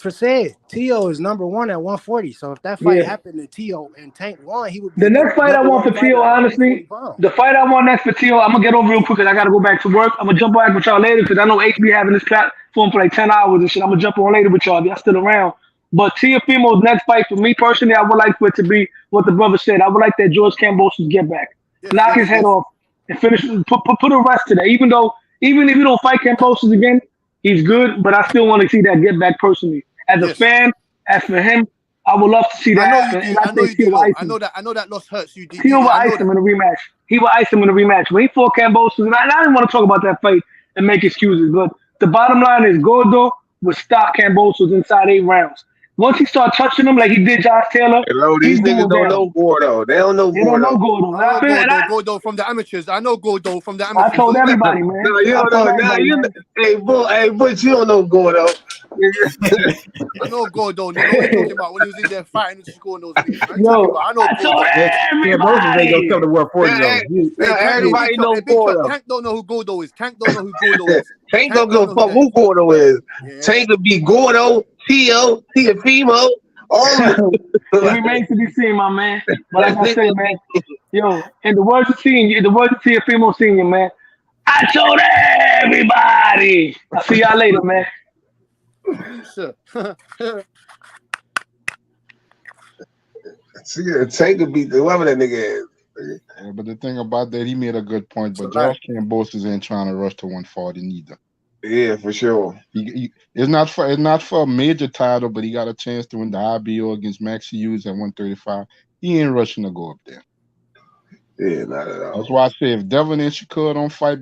S: said, Tio is number one at 140. So if that fight happened to Tio and Tank won, he would be
U: the next fight I want for Tio, honestly. The fight I want next for Tio, I'm gonna get over real quick because I gotta go back to work. I'm gonna jump back with y'all later because I know HB having this platform for like 10 hours and shit. I'm gonna jump on later with y'all. Y'all still around. But Teofimo's next fight, for me personally, I would like for it to be what the brother said. I would like that George Kambosos get back, knock his head off, and finish. Put a rest to that. Even if you don't fight Kambosos again, he's good. But I still want to see that get back personally. As a fan, as for him, I would love to see that
Q: I know
U: happen.
Q: you do.
U: And
Q: I know you do.
U: Teal will
Q: Though.
U: ice
Q: I
U: him.
Q: know that. I know that loss hurts you.
U: Teal will ice him in a rematch. He will ice him in a rematch. When he fought Kambosos, and I didn't want to talk about that fight and make excuses, but the bottom line is Gordo would stop Kambosos inside 8 rounds. Once he start touching him like he did Josh Taylor,
T: Hello,
U: he's
T: these niggas
U: going
T: don't
U: down.
T: know Gordo. They don't know
U: They don't know
T: Gordo.
U: Gordo.
Q: I know Gordo from the amateurs. I know Gordo from the
U: I
Q: amateurs.
U: told
Q: What you
U: everybody,
Q: talking
U: man.
T: No, you
U: I
T: don't
U: told
T: know.
U: everybody, man.
T: Hey, but you don't know Gordo.
Q: I know Gordo, nigga. What you talking about when he was in there fighting and scoring those niggas? Man?
U: Yo,
Q: I know
U: I told
Q: Gordo.
P: Kambosos ain't gonna come to 140 though.
T: Everybody know
Q: Big Chop.
T: Gordo.
Q: Tank don't know who Gordo is. Tank don't know who Gordo is.
T: Tank don't give a fuck who Gordo is. Tank could be Gordo, Tio, Tiafimo, all of them.
U: It remains to be seen, my man. But like I said, man, yo, in the words of Teofimo Senior, man, I told everybody. I'll see y'all later, man.
Q: Sir.
T: See, Tank could beat whoever that nigga is.
M: Yeah, but the thing about that, he made a good point. But Josh Kambosos ain't trying to rush to 140 neither.
T: Yeah, for sure.
M: It's not for a major title, but he got a chance to win the IBO against Maxi Hughes at 135. He ain't rushing to go up there.
T: Yeah, not at all.
M: That's why I say if Devin and Shakur don't fight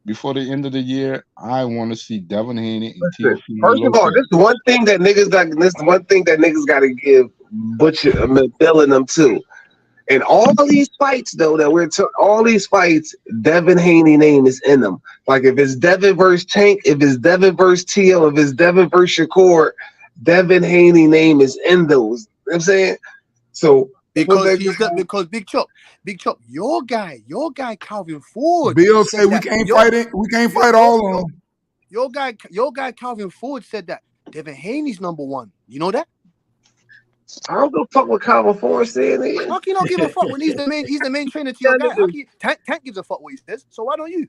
M: before the end of the year, I want to see Devin Haney and Teofimo.
T: First of all, this is one thing that niggas got to give Butcher, Bill and them too. And all these fights, though, all these fights, Devin Haney name is in them. Like if it's Devin versus Tank, if it's Devin versus Teal, if it's Devin versus Shakur, Devin Haney name is in those. You know what I'm saying? So
Q: because Big Chop, your guy Calvin Ford.
C: Bill said we can't fight it. We can't fight all of them.
Q: Your guy Calvin Ford said that Devin Haney's #1. You know that?
T: I don't give a fuck what Calvin Ford said.
Q: How can you not give a fuck when he's the main trainer to your guy? Tank gives a fuck what he says. So why don't you?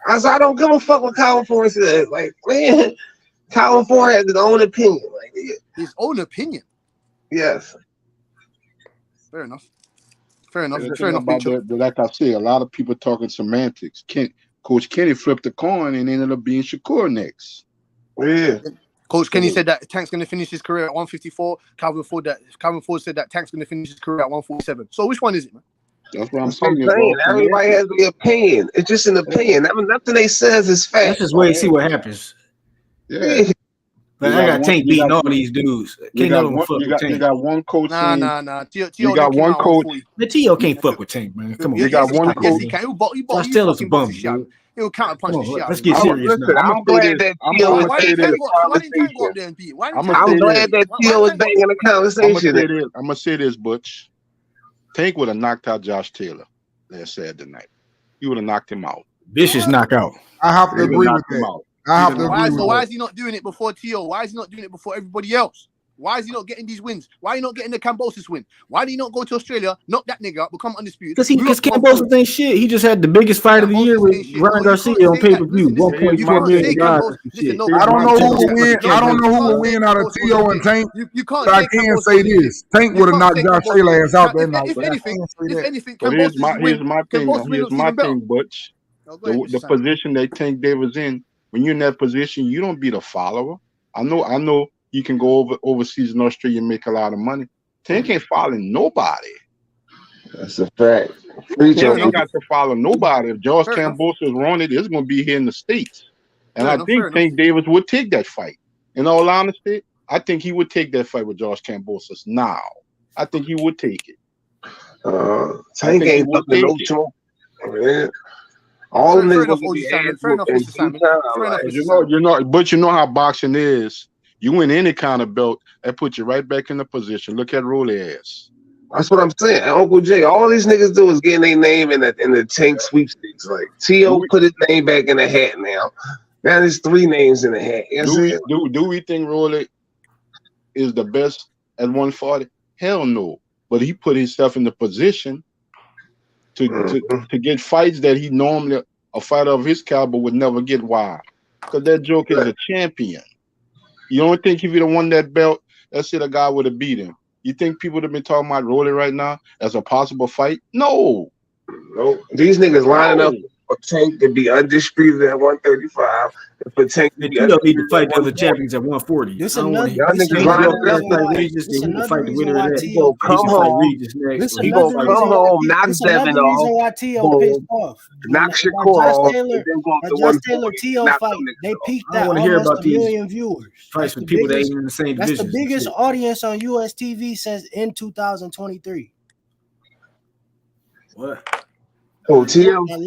T: I don't give a fuck what Calvin Ford says. Like, man, Calvin Ford has his own opinion. Like,
Q: his own opinion.
T: Yes.
Q: Fair enough.
M: Like I say, a lot of people talking semantics. Coach Kenny flipped the coin and ended up being Shakur next.
T: Yeah.
Q: Coach Kenny said that Tank's going to finish his career at 154. Calvin Ford said that Tank's going to finish his career at 147. So which one is it, man?
M: That's what I'm saying.
T: Everybody has the opinion. It's just an opinion. I mean, nothing they says is fact.
P: Let's just wait and see what happens.
T: Yeah.
P: But I got Tank beating all these dudes.
M: You got one coach.
Q: Nah.
M: You got one coach.
P: The T.O. can't fuck with Tank, man. Come on.
Q: You got one coach. Yes, he can.
P: Josh Taylor's a bum, dude.
Q: He'll counterpunch the shit.
P: Let's get serious now.
T: I'm glad that T.O. was banging in the conversation. I'm glad that T.O. was banging the conversation.
M: I'm going to say this, Butch. Tank would have knocked out Josh Taylor last Saturday night. He would have knocked him out.
P: Vicious knockout.
C: I have to agree with that.
Q: Why is he not doing it before T.O.? Why is he not doing it before everybody else? Why is he not getting these wins? Why are you not getting the Kambosos win? Why do you not go to Australia, knock that nigga up, become undisputed?
P: Because Kambosos ain't shit. He just had the biggest fight of the year with Ryan Garcia on pay-per-view. 1.4 million dollars.
C: I don't know who will win. I don't know who will win out of T.O. and Tank.
Q: You can't.
C: But I can say this: Tank would have knocked Josh Taylor ass out that night.
Q: If anything,
M: but here's my thing, Butch. The position that Tank Davis in. When you're in that position, you don't be the follower. I know. You can go overseas in Australia and make a lot of money. Tank ain't following nobody.
T: That's a fact.
M: Tank ain't got to follow nobody. If George Kambosos run it, it's going to be here in the States. And I think Tank Davis would take that fight. In all honesty, I think he would take that fight with George Kambosos now. I think he would take it.
T: Tank ain't fucking no smoke. All the niggas
Q: fair enough, Mr. Simon.
M: But you know how boxing is. You win any kind of belt, that puts you right back in the position. Look at Rolly ass.
T: That's what I'm saying. Uncle Jay, all these niggas do is getting their name in the Tank sweepstakes. Like T.O. put his name back in the hat now. Now there's 3 names in the hat.
M: Do we think Rolly is the best at 140? Hell no. But he put himself in the position to get fights that he normally, a fighter of his caliber, would never get. Why? Because that joke is a champion. You don't think if he'd have won that belt, that shit a guy would have beat him? You think people would have been talking about Rolly right now as a possible fight? No.
T: These niggas lining up for Tank to be undisputed at 135. And for Tank to be
P: Tito need to
T: undisputed
P: fight
T: at
P: the other
T: 140.
P: champions at 140.
S: This
P: I don't want
S: another
P: to.
S: this
P: Tank
S: another
P: go up there
S: reason
P: and fight
S: why
P: Regis,
S: this
P: then he can
S: another
P: fight the
S: reason
P: winner of
S: why
P: that.
T: He gonna
S: Tio
P: He
T: come
P: can fight
T: home.
P: Regis next.
S: this
P: Or he
T: He
P: can
T: gonna
S: another
P: fight.
T: come
S: reason why
T: home, knock
S: this
T: Devin
S: another
T: off,
S: reason why Tio pissed
T: boom,
S: off. When
T: knock
S: that
T: Shakur
S: Josh
T: off, and
S: Taylor
T: then go up to
S: that Josh
T: 140
S: Taylor
T: and
S: Tio
T: knock
S: fight,
T: them
S: they
T: niggas off.
S: peaked
P: I don't
S: at
P: want to hear
S: almost
P: about
S: 1
P: these
S: million viewers.
P: fights with people that ain't in the same
S: That's the
P: divisions. and
S: biggest
P: shit.
S: audience on US TV since in 2023.
P: What?
T: Oh, Tio?
S: That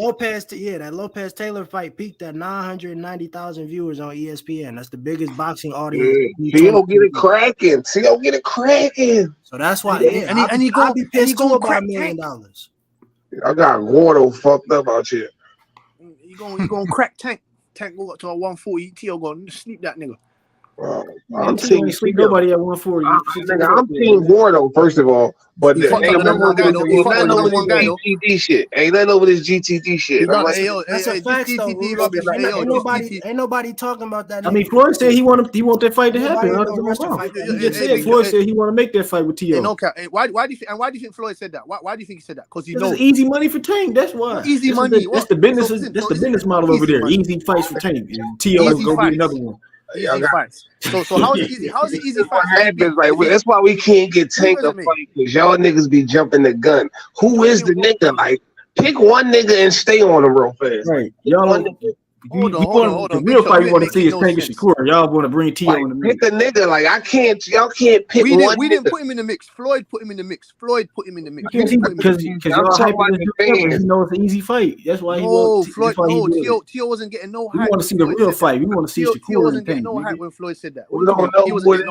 S: Lopez Taylor fight peaked at 990,000 viewers on ESPN. That's the biggest boxing audience.
T: Yeah. Tio get it cracking. Tio get it cracking.
S: So that's why,
Q: And he
S: I'd be pissed too
Q: gonna
S: about
Q: crack
S: $1 million.
Q: Tank.
T: I got Gordo fucked up out here.
Q: You gonna crack Tank. Tank go up to a 140. Tio gonna sleep that nigga.
T: I'm
P: Tio
T: team
P: ain't sleep
T: Tio.
P: nobody at 140.
T: I'm team Gordo, first of all. But
Q: He
T: there
Q: fucked up
T: ain't
Q: the number one guy though. He fucked up the number one guy though.
T: GTD shit. Ain't nothing over this GTD shit. I'm like,
S: That's a fact though.
Q: GTD rubbish.
S: Ain't nobody talking about that.
P: I mean, Floyd said he want that fight to happen. He just said Floyd said he want to make that fight with Tio.
Q: Why do you think Floyd said that? Why do you think he said that? Because he knows
P: it's easy money for Tank. That's why.
Q: What easy money.
P: That's the business. That's the business model over there. Easy fights for Tank. Tio will go get another one.
Q: Easy fights. So how is it easy? How is it easy fights?
T: That's why we can't get Tank a fight, because y'all niggas be jumping the gun. Who is the nigga? Like, pick one nigga and stay on him real fast.
P: Right. Y'all
Q: Hold on.
P: The real fight you want to see is Tank and Shakur. Y'all want to bring Tio in the mix.
T: Pick a nigga. Like, y'all can't pick one.
Q: We didn't put him in the mix. Floyd put him in the mix.
P: Because y'all hyping this dude up. He knows it's an easy fight. That's why he wants.
Q: Floyd. Tio wasn't getting no hype.
P: We want to see the real fight. We want to see
Q: Tio
P: Shakur
Q: wasn't
P: and
Q: getting
P: Tank.
Q: no hype when Floyd said that.
T: We don't know who it is.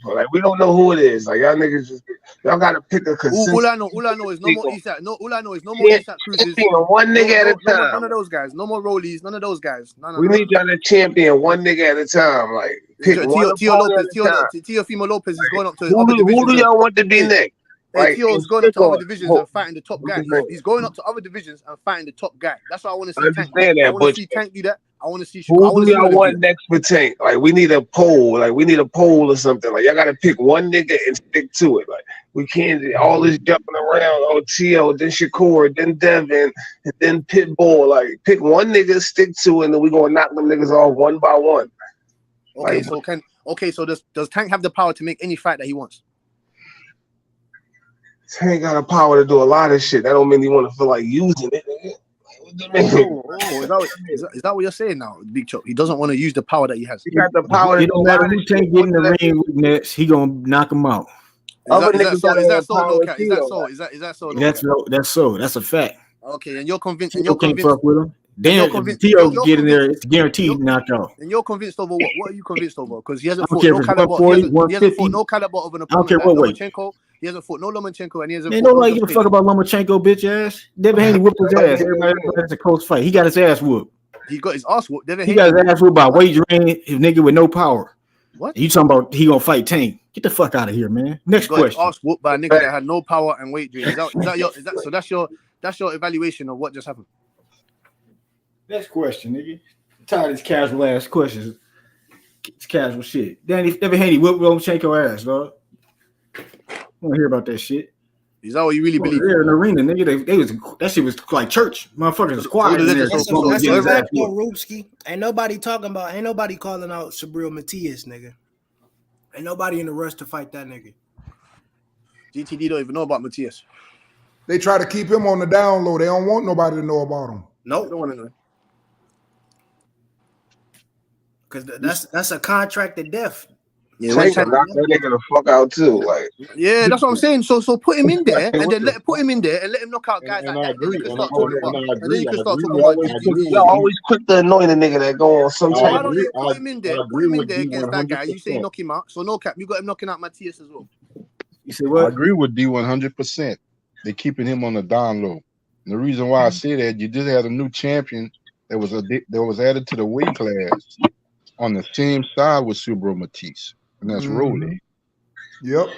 T: Like, we don't know who it is. Like, y'all niggas just, y'all gotta pick a consistent.
Q: All I know is no more Eastside. All I know is no more Eastside Cruises.
T: One nigga at a time.
Q: None of those guys. No more Rollies. None of those guys.
T: We need y'all to champion one nigga at a time. Like, pick one
Q: Tio Lopez.
T: at a time.
Q: Teofimo Lopez is going up to
T: Who do y'all want to be next?
Q: Like, Tio's going up to other divisions and fighting the top guy. He's going up to other divisions and fighting the top guy. That's what I want to see. I want to see Tank do that. I want to see.
T: Who do y'all want next for Tank? Like, we need a poll. Like, we need a poll or something. Like, y'all got to pick one nigga and stick to it. Like, we can't do all this jumping around. Oh, Tio, then Shakur, then Devin, and then Pitbull. Like, pick one nigga, stick to it, and then we gonna knock them niggas off one by one.
Q: So does Tank have the power to make any fight that he wants?
T: Tank got the power to do a lot of shit. That don't mean he want to feel like using it.
Q: Is that what you're saying now, Big Chop? He doesn't want to use the power that he has.
T: He got the power.
P: It don't matter who Tank get in the ring with next. He gonna knock him out.
Q: Is that so?
P: That's so. That's a fact.
Q: Okay, and you're convinced.
P: Tio can't fuck with him. Damn, if Tio get in there, it's guaranteed knocked out.
Q: And you're convinced over what? What are you convinced over? Because he hasn't
P: I don't
Q: fought
P: care
Q: no
P: if it's
Q: caliber.
P: 140,
Q: He hasn't fought no caliber of an
P: I don't care
Q: opponent
P: what
Q: like
P: weight.
Q: Lomachenko. He hasn't fought no Lomachenko, and he hasn't.
P: Man, nobody give a fuck about Lomachenko, bitch ass. Devin Haney whooped his ass. Everybody that's a close fight. He got his ass whooped.
Q: He got his ass whooped.
P: He got his ass whooped by wagering his nigga with no power.
Q: What?
P: You talking about he gonna fight Tank? Get the fuck out of here, man. Next question.
Q: Ass whooped by a nigga that had no power and weight drain. That's your evaluation of what just happened?
P: Next question, nigga. I'm tired of these casual ass questions. It's casual shit. Devin Haney whooped Lomachenko ass, dog. I want to hear about that shit.
Q: Is that what you really believe?
P: There in the arena, nigga. They was that shit was like church. Motherfuckers was quiet in there.
S: That's a fact though, Rubski. Ain't nobody calling out Sabril Matias, nigga. Ain't nobody in the rush to fight that nigga.
Q: GTD don't even know about Matias.
C: They try to keep him on the down low. They don't want nobody to know about him.
Q: Nope. They don't want to know.
S: Because that's a contracted death.
T: Yeah, Tank can knock that nigga the fuck out too. Like,
Q: yeah, that's what I'm saying. So put him in there and then let him knock out guys like that. Then you can start talking about GTD.
T: Y'all always quick to annoy the nigga that go on some type.
Q: Why don't you put him in there? Put him in there against that guy. You say knock him out. So no cap, you got him knocking out Matias as well.
P: You say what?
M: I agree with D 100%. They're keeping him on the down low. And the reason why I say that, you just had a new champion that was added to the weight class on the same side with Subro Matisse, and that's Rolly.
C: Yep.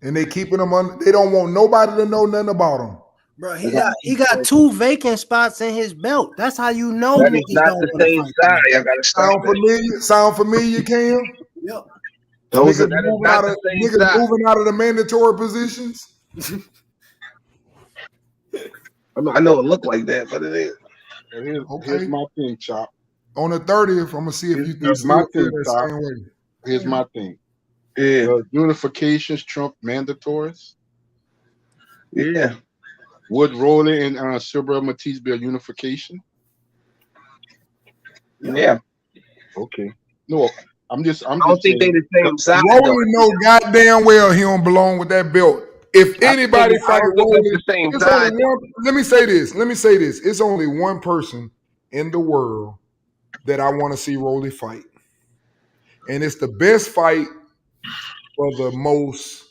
C: And they keeping him on. They don't want nobody to know nothing about him.
S: Bro, he got 2 vacant spots in his belt. That's how you know
T: that is not the same side. Y'all gotta
C: sound familiar, Cam?
S: Yep.
C: Niggas moving out of the mandatory positions.
T: I know it look like that, but it ain't.
M: Here's my thing, Chop.
C: On the 30th, I'm gonna see if you can
M: Here's my
C: still feel
M: thing,
C: that
M: Chop.
C: same way.
M: Here's my thing.
T: Yeah.
M: Unifications trump mandatories.
T: Yeah.
M: Would Rolly and Silver Matisse be a unification?
T: Yeah.
M: Okay. No, I'm just
T: I don't think they the same size.
C: Rolly know goddamn well he don't belong with that belt. If anybody fight Rolly, it's only one. Let me say this. It's only one person in the world that I want to see Rolly fight. And it's the best fight for the most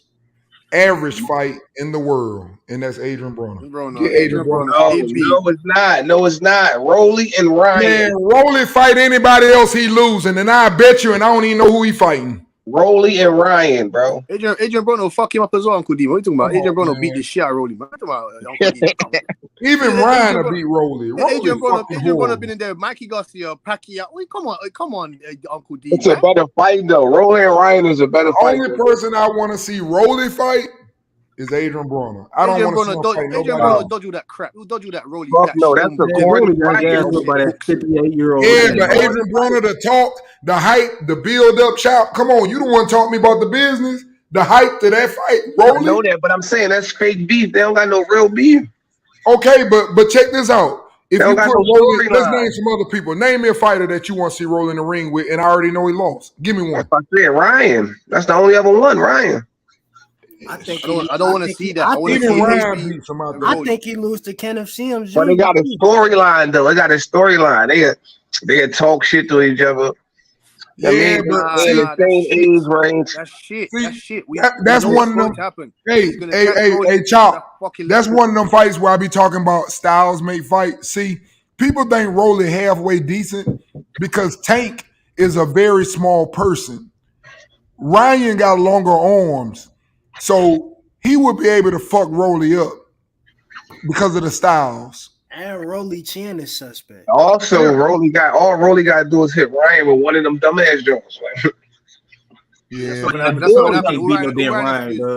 C: average fight in the world, and that's Adrian Broner. Get Adrian Broner.
T: No, it's not. Rolly and Ryan.
C: Man, Rolly fight anybody else, he losing, and I bet you, and I don't even know who he fighting.
T: Rolly and Ryan, bro.
Q: Adrian Broner will fuck him up as well, Uncle D. What are you talking about? Adrian Broner beat the shit out of Rolly. What are you talking about, Uncle D?
C: Even Ryan will beat Rolly.
Q: Adrian Broner been in there. Mikey Garcia, Pacquiao. Wait, come on, Uncle D.
T: It's a better fight though. Rolly and Ryan is a better fight.
C: The only person I want to see Rolly fight is Adrian Broner. I don't want to see him fight nobody
Q: Adrian
C: else.
Q: Broner dodge you that crap. He'll dodge you that Rolly.
T: No, that's a corny fight.
P: That 58-year-old.
C: Yeah, but Adrian Broner, the talk, the hype, the build-up, Chop. Come on, you don't want to talk me about the business, the hype to that fight. Rolly.
T: I know that, but I'm saying that's fake beef. They don't got no real beef.
C: Okay, but check this out. If you put Rolly, let's
T: storyline.
C: name some other people. Name me a fighter that you want to see Rolly in the ring with, and I already know he lost. Give me one.
T: I said Ryan. That's the only other one, Ryan.
S: I
Q: don't want to see that. I want to
C: Even
Q: see
C: Ryan beat some out there.
S: I think he lose to Kenneth Sims.
T: But they got a storyline though. They got a storyline. They talk shit to each other.
C: Yeah,
T: I mean,
C: but
T: they're the same age range.
Q: That's shit.
C: See,
Q: That's shit.
C: That's one of them. Hey, Chop. That's one of them fights where I be talking about styles make fight. See, people think Rolly halfway decent because Tank is a very small person. Ryan got longer arms, so he would be able to fuck Rolly up because of the styles.
S: And Rolly chin is suspect.
T: Also, Rolly got to do is hit Ryan with one of them dumbass joints.
C: Yeah,
Q: that's what happened.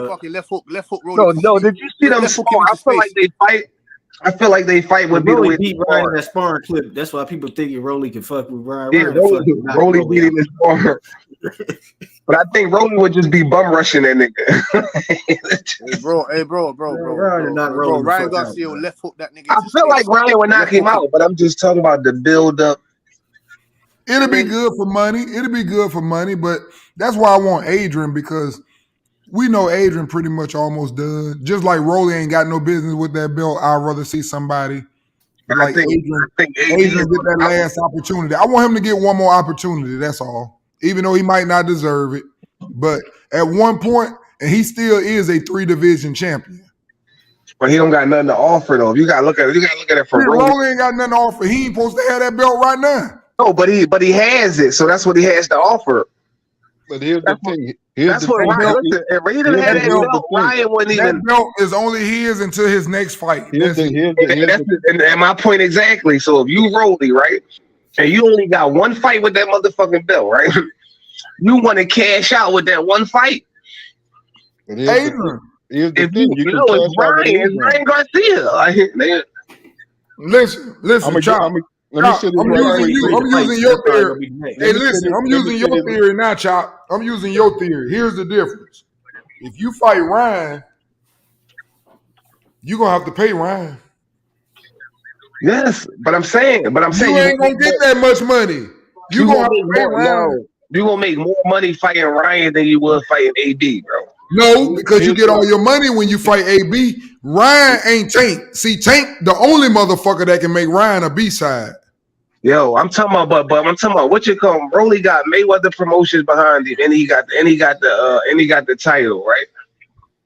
Q: Fucking left hook, Rolly.
T: No. Did you see them? I feel like they fight with
P: Rolly beat Ryan in that sparring clip. That's why people think Rolly can fuck with Ryan.
T: Yeah, Rolly beat him in sparring. But I think Rolly would just be bum rushing that nigga.
Q: bro. Ryan Garcia left hook that nigga.
T: I feel like Ryan would knock him out, but I'm just talking about the build up.
C: It'll be good for money. But that's why I want Adrian, because we know Adrian pretty much almost done. Just like Rolly ain't got no business with that belt. I'd rather see somebody like Adrian get that last opportunity. I want him to get one more opportunity. That's all. Even though he might not deserve it, but at one point, and he still is a 3-division champion.
T: But he don't got nothing to offer though. You gotta look at it from
C: Rolly ain't got nothing to offer. He ain't supposed to have that belt right now.
T: No, but he has it, so that's what he has to offer.
M: But here's the thing.
T: That's what Ryan. Listen, if he didn't have that belt, Ryan wouldn't even.
C: That belt is only his until his next fight.
T: And my point exactly. So if you Rolly, right, and you only got one fight with that motherfucking belt, right? You want to cash out with that one fight?
C: Adrian.
T: If it's Ryan Garcia.
C: Listen, Chop. I'm using your theory. Hey, listen, I'm using your theory now, Chop. I'm using your theory. Here's the difference. If you fight Ryan, you're gonna have to pay Ryan.
T: Yes, but I'm saying you
C: ain't gonna get that much money. You gonna have to pay Ryan.
T: You gonna make more money fighting Ryan than you would fighting AB, bro.
C: No, because you get all your money when you fight AB. Ryan ain't Tank. See, Tank, the only motherfucker that can make Ryan a B-side.
T: Yo, I'm talking about, but I'm talking about what you call him. Rolly got Mayweather Promotions behind him, and he got the title, right?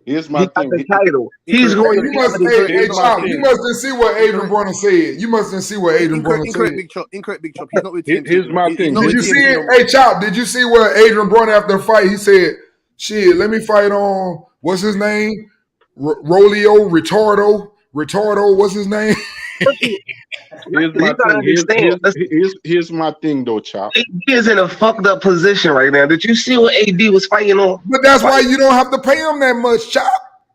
M: Here's my thing.
T: The title. He's going.
C: You mustn't see what Adrian Broner said. You mustn't see what Adrian Broner said.
Q: Incorrect, Big Chop. He's not with TMT.
M: Here's my thing.
C: Did you see it? Hey, Chop, did you see what Adrian Broner after the fight? He said, "Shit, let me fight on what's his name, Rolio Retardo. What's his name?"
M: Here's my thing, though, Chop.
T: AB is in a fucked up position right now. Did you see what AB was fighting on?
C: But that's why you don't have to pay him that much, Chop.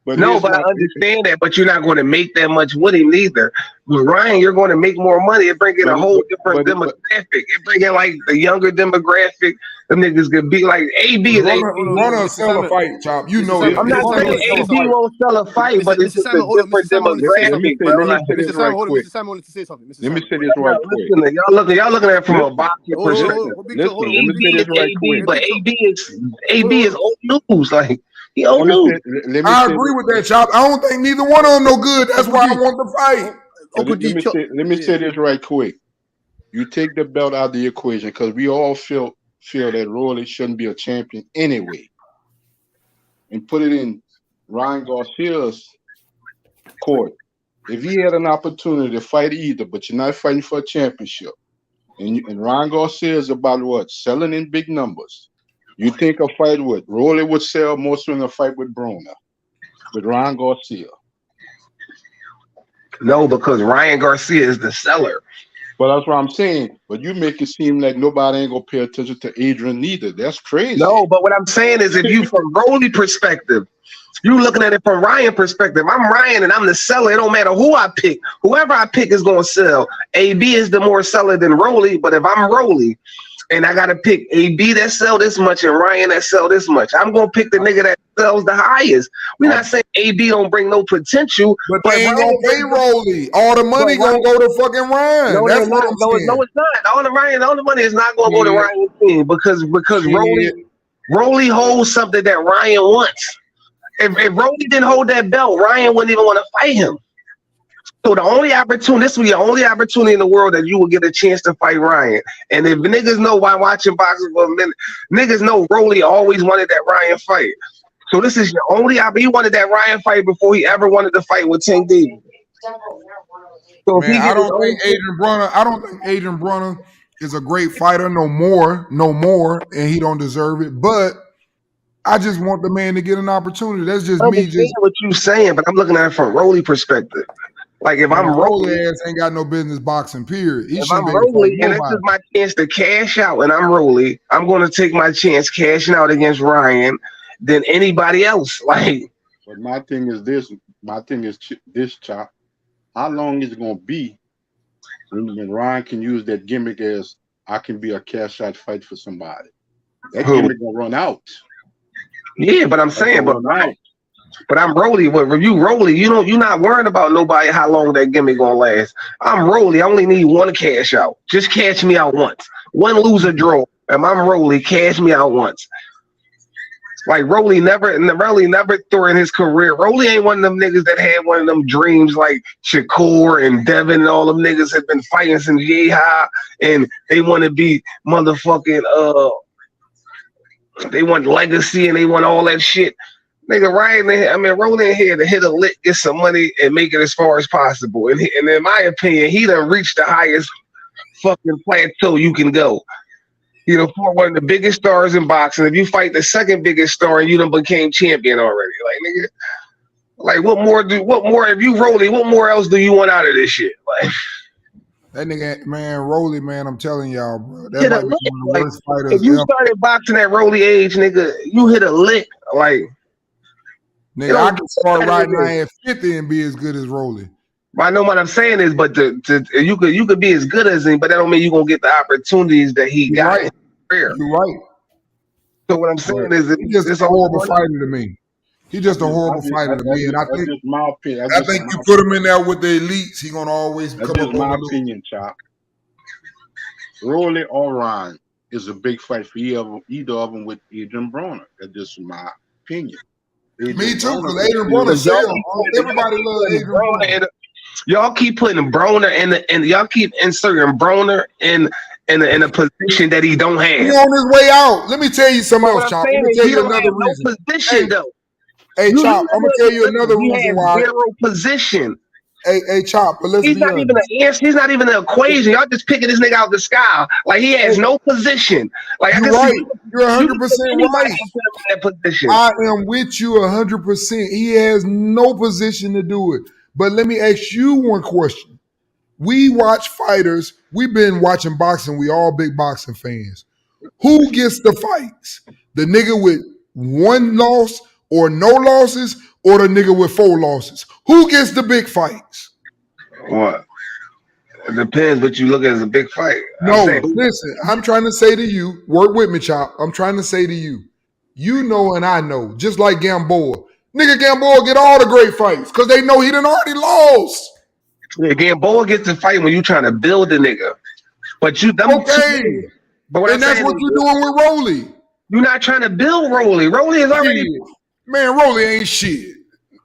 M: But
T: No, but I understand that. But you're not going to make that much with him either. With Ryan, you're going to make more money. It bring in a whole different demographic. It bring in like the younger demographic. Them niggas could be like AB is
C: Runner sell a fight, Chop. You know that.
T: I'm not saying AB won't sell a fight, but it's just a different demographic, bro. Like,
D: Mr. Simon, hold on. Mr. Simon wanted to say something.
M: Let me say this right quick.
T: Y'all looking at it from a boxing perspective.
M: Listen, let me say this right quick.
T: But AB is old news. Like, he old news.
C: I agree with that, Chop. I don't think neither one of them no good. That's why I want the fight.
M: Let me say this right quick. You take the belt out of the equation because we all feel that Rolly shouldn't be a champion anyway, and put it in Ryan Garcia's court. If he had an opportunity to fight either, but you're not fighting for a championship, and Ryan Garcia is about what? Selling in big numbers. You think a fight with Rolly would sell more than a fight with Broner, with Ryan Garcia?
T: No, because Ryan Garcia is the seller.
M: But that's what I'm saying. But you make it seem like nobody ain't gonna pay attention to Adrian neither. That's crazy.
T: No, but what I'm saying is, if you from Rolly perspective, you looking at it from Ryan perspective. I'm Ryan and I'm the seller. It don't matter who I pick. Whoever I pick is gonna sell. AB is the more seller than Rolly. But if I'm Rolly and I gotta pick AB that sell this much and Ryan that sell this much, I'm gonna pick the nigga that sells the highest. We're not saying AB don't bring no potential,
C: but they ain't gonna pay Rolly. All the money gonna go to fucking Ryan.
T: No,
C: that's what I'm saying.
T: No, it's not. All the money is not gonna go to Ryan's team because Rolly holds something that Ryan wants. If Rolly didn't hold that belt, Ryan wouldn't even want to fight him. So the only opportunity, this will be the only opportunity in the world that you will get a chance to fight Ryan. And if niggas know why watching boxing for a minute, niggas know Rolly always wanted that Ryan fight. So this is your only opportunity. He wanted that Ryan fight before he ever wanted to fight with Tank Davis. So
C: man, I don't think Adrian Broner is a great fighter no more, and he don't deserve it. But I just want the man to get an opportunity. That's just me. Just
T: what you saying, but I'm looking at it from Rolly perspective. Like if I'm Rolly,
C: ass ain't got no business boxing. Period.
T: If I'm Rolly and this is my chance to cash out, and I'm Rolly, I'm going to take my chance cashing out against Ryan than anybody else. Like,
M: but my thing is this. My thing is this, Chop. How long is it going to be when Ryan can use that gimmick as I can be a cash out fight for somebody? That gimmick gonna run out.
T: Yeah, but I'm saying, but I'm Rolly. But you Rolly, you're not worrying about nobody how long that gimmick gonna last. I'm Rolly. I only need one cash out. Just cash me out once. One lose or draw. And I'm Rolly. Cash me out once. Like Rolly never during his career. Rolly ain't one of them niggas that had one of them dreams like Shakur and Devin and all them niggas have been fighting since Yeehaw and they want to be motherfucking they want legacy and they want all that shit. Nigga, Rolly in here to hit a lick, get some money, and make it as far as possible. And in my opinion, he done reached the highest fucking plateau you can go. You know, for one of the biggest stars in boxing. If you fight the second biggest star, you done became champion already. Like, nigga, like what more? If you Rolly, what more else do you want out of this shit? Like.
C: That nigga, man, Rolly, man, I'm telling y'all, bro. That might be one of the worst fighters
T: if you started boxing at Rolly age, nigga, you hit a lick. Like,
C: nigga, I can start right now at 50 and be as good as Rolly.
T: I know what I'm saying is, but you could be as good as him, but that don't mean you're gonna get the opportunities that he got in his career.
C: You're right.
T: So what I'm saying is,
C: he's just a horrible fighter to me. He's just a horrible fighter to me, and I think
M: my opinion.
C: I think you put him in there with the elites, he's gonna always come up.
M: That's my opinion, Chop. Rolly or Ryan is a big fight for either of them with Adrian Broner. That's just my opinion.
C: Me too, because Adrian Broner sells. Everybody loves Adrian Broner.
T: Y'all keep putting Broner and y'all keep inserting Broner in a position that he don't have.
C: He's on his way out. Let me tell you something else, Chop. Let me tell you another reason.
T: No position, though.
C: Hey, Chop, I'm gonna tell you another reason why.
T: Zero position.
C: Hey, Chop, but let's
T: he's
C: be
T: not
C: honest.
T: even an answer. He's not even an equation. Y'all just picking this nigga out the sky. Like he has no position. Like
C: you're right. You're 100% right. I am with you 100%. He has no position to do it. But let me ask you one question. We watch fighters. We've been watching boxing. We all big boxing fans. Who gets the fights? The nigga with one loss or no losses, or the nigga with 4 losses? Who gets the big fights?
T: What? It depends what you look at as a big fight.
C: Listen, I'm trying to say to you, work with me, Chop. I'm trying to say to you, you know and I know, just like Gamboa. Nigga Gamboa get all the great fights because they know he done already lost.
T: Yeah, Gamboa gets the fight when you trying to build a nigga. But you But what
C: and that's what you're doing with Rolly.
T: You're not trying to build Rolly. Rolly is already
C: man, Rolly ain't shit.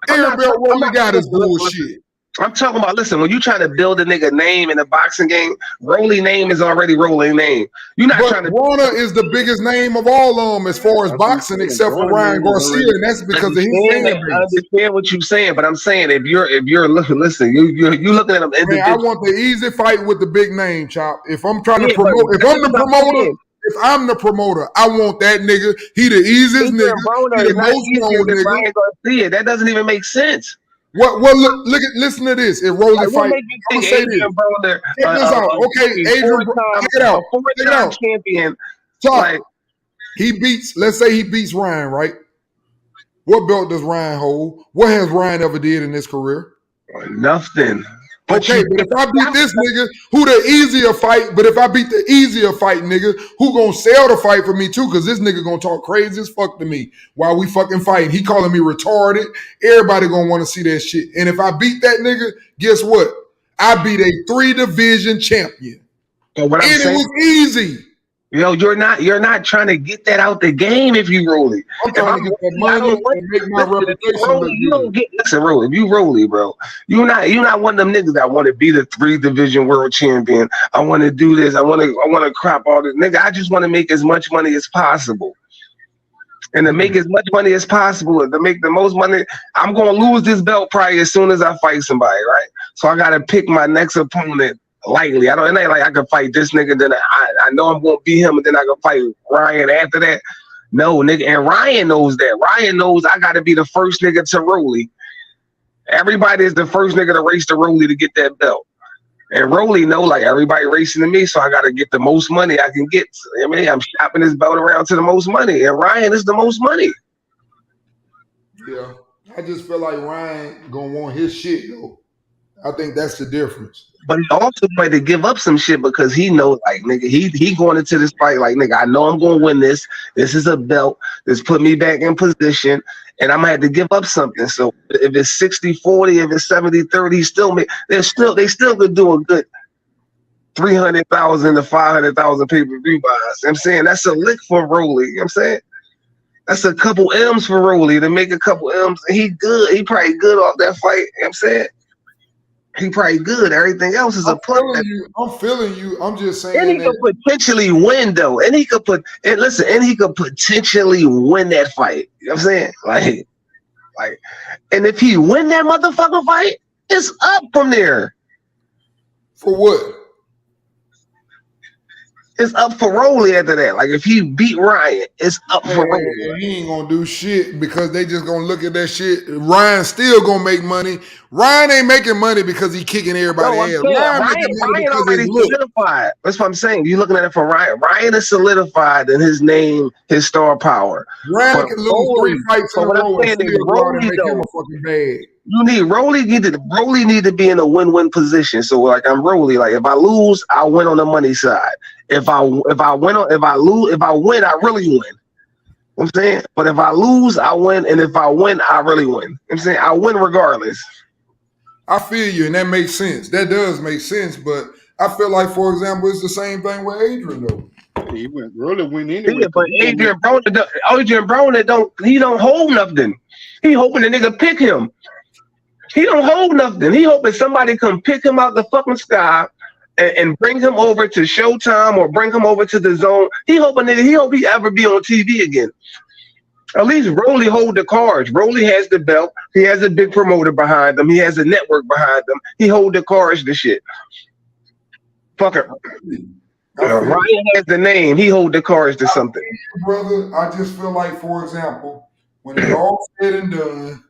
C: Every belt Rolly got is bullshit.
T: I'm talking about, listen, when you trying to build a nigga name in the boxing game, Rolly name is already Rolly name. You're not trying to.
C: Warner is the biggest name of all of them as far as boxing, except for Ryan Garcia, and that's because of his fan base.
T: I understand what you're saying, but I'm saying if you're listen, you looking at them individually.
C: I want the easy fight with the big name, Chop. If I'm trying to promote, if I'm the promoter, I want that nigga. He the easiest nigga. He the most known nigga.
T: Ryan Garcia. That doesn't even make sense.
C: What? Listen to this. If Rolly fight, I'm gonna say this. Check this out. Okay, Adrian, check it out. Check it out.
T: Champion.
C: Chop. He beats. Let's say he beats Ryan, right? What belt does Ryan hold? What has Ryan ever did in his career?
T: Nothing.
C: Okay, but if I beat this nigga, who the easier fight, but if I beat the easier fight nigga, who gonna sell the fight for me too? Because this nigga gonna talk crazy as fuck to me while we fucking fighting. He calling me retarded. Everybody gonna want to see that shit. And if I beat that nigga, guess what? I beat a 3-division champion.
T: So what I'm saying,
C: it was easy.
T: Yo, you're not trying to get that out the game if you Rolly.
C: I'm trying to get that money and make my reputation.
T: You don't get Rolly. If you Rolly, bro, you're not one of them niggas that want to be the 3-division world champion. I want to do this. I want to crop all this, nigga. I just want to make as much money as possible. And to make as much money as possible, to make the most money, I'm gonna lose this belt probably as soon as I fight somebody, right? So I gotta pick my next opponent lightly. It ain't like I can fight this nigga, then I know I'm gonna beat him, and then I can fight Ryan after that. No, nigga, and Ryan knows that. Ryan knows I gotta be the first nigga to Rolly. Everybody is the first nigga to race to Rolly to get that belt. And Rolly know like everybody racing to me, so I gotta get the most money I can get. I mean, I'm shopping this belt around to the most money, and Ryan is the most money.
C: Yeah, I just feel like Ryan gonna want his shit though. I think that's the difference.
T: But he also might to give up some shit because he knows, like, nigga, he going into this fight like, nigga, I know I'm gonna win this. This is a belt. This put me back in position, and I'm gonna have to give up something. So if it's 60-40, if it's 70-30, they still could do a good 300,000 to 500,000 pay-per-view buys. I'm saying that's a lick for Rolly. You know what I'm saying? That's a couple M's for Rolly to make a couple M's. And he good. He probably good off that fight. You know what I'm saying? He probably good. Everything else is a plus.
C: I'm feeling you. I'm just saying.
T: And he could potentially win though. And he could potentially win that fight. You know what I'm saying? Like, and if he win that motherfucking fight, it's up from there.
C: For what?
T: It's up for Rolly after that. Like if he beat Ryan, it's up for Rolly.
C: He ain't gonna do shit because they just gonna look at that shit. Ryan still gonna make money. Ryan ain't making money because he kicking everybody ass.
T: Ryan already solidified. That's what I'm saying. You looking at it for Ryan. Ryan is solidified in his name, his star power.
C: Ryan can lose 3 fights in a row and still go out and make him a fucking bag.
T: You need Rolly need to be in a win-win position. So like I'm Rolly. Like if I lose, I win on the money side. If I win, I really win. You know what I'm saying? But if I lose, I win, and if I win, I really win. You know what I'm saying? I win regardless.
C: I feel you, and that makes sense. That does make sense, but I feel like, for example, it's the same thing with Adrian though.
M: He really went anyway.
T: Yeah, but Adrian Broner don't hold nothing. He hoping the nigga pick him. He don't hold nothing. He hoping somebody come pick him out the fucking sky and bring him over to Showtime or bring him over to the Zone. He hope he ever be on TV again. At least Rolly hold the cards. Rolly has the belt. He has a big promoter behind him. He has a network behind him. He hold the cards to shit. Fuck it. Ryan has the name. He hold the cards to something.
C: Brother, I just feel like, for example, when it's all said and done,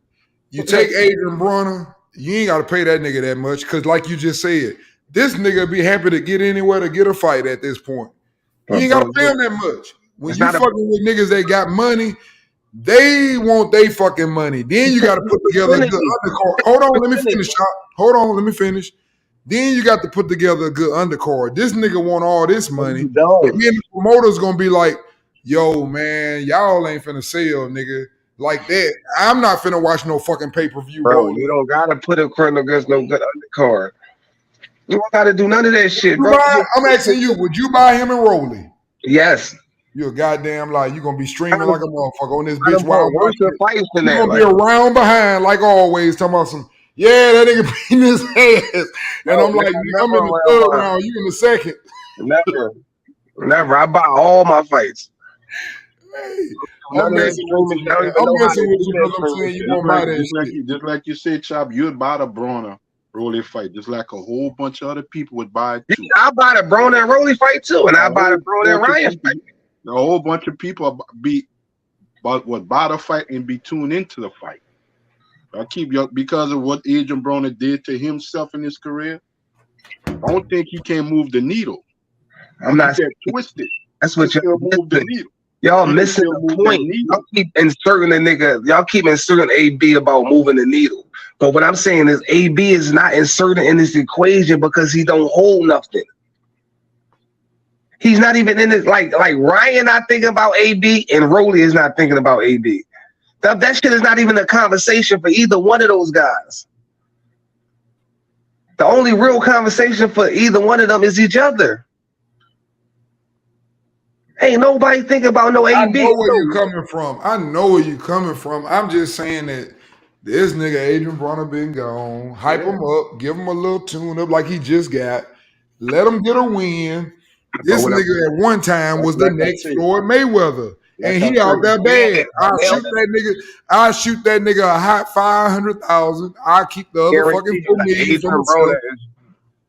C: you take Adrian Broner, you ain't got to pay that nigga that much because like you just said, this nigga be happy to get anywhere to get a fight at this point. You ain't got to pay him that much. When you fucking with niggas that got money, They want their fucking money. Then you got to put together a good undercard. Hold on, let me finish. Hold on, let me finish. Then you got to put together a good undercard. This nigga want all this money. And then the promoter's gonna be like, yo, man, y'all ain't finna sell, nigga. Like that. I'm not finna watch no fucking pay-per-view,
T: bro. You don't gotta put a Colonel against no good undercard. You don't gotta do none of that shit, bro.
C: I'm asking you, would you buy him and Rolly?
T: Yes.
C: You're a goddamn lie. You're gonna be streaming like a motherfucker on this bitch
T: while
C: while I'm
T: you're
C: gonna be around behind like always, talking about some, yeah, that nigga beating his ass. And I'm like, I'm in the third round, you in the second.
T: Never. I buy all my fights.
C: Hey, I'm messing with you, man. I'm messing with you because I'm saying you won't buy that shit.
M: Just like you said, Chop, you'd buy the Brawner Rolly fight, just like a whole bunch of other people would buy it too.
T: I buy the Brawner and Rolly fight too, and I buy the Brawner and Ryan fight.
M: A whole bunch of people would buy the fight and be tuned into the fight. I because of what Adrian Broner did to himself in his career. I don't think he can move the needle.
T: I'm not
M: twisted.
T: That's what y'all move the needle. Y'all missing the point. Y'all keep inserting the nigga. Y'all keep inserting AB about moving the needle. But what I'm saying is AB is not inserted in this equation because he don't hold nothing. He's not even in it. Like Ryan not thinking about AB and Rolly is not thinking about AB. That shit is not even a conversation for either one of those guys. The only real conversation for either one of them is each other. Ain't nobody thinking about no AB.
C: I know where you're coming from. I'm just saying that this nigga Adrian Broner been gone. Hype him up, give him a little tune up like he just got. Let him get a win. This nigga at one time was the next Floyd Mayweather. And he out there bad. I'll shoot that nigga a hot 500,000. I'll keep the other fucking 4 million for myself.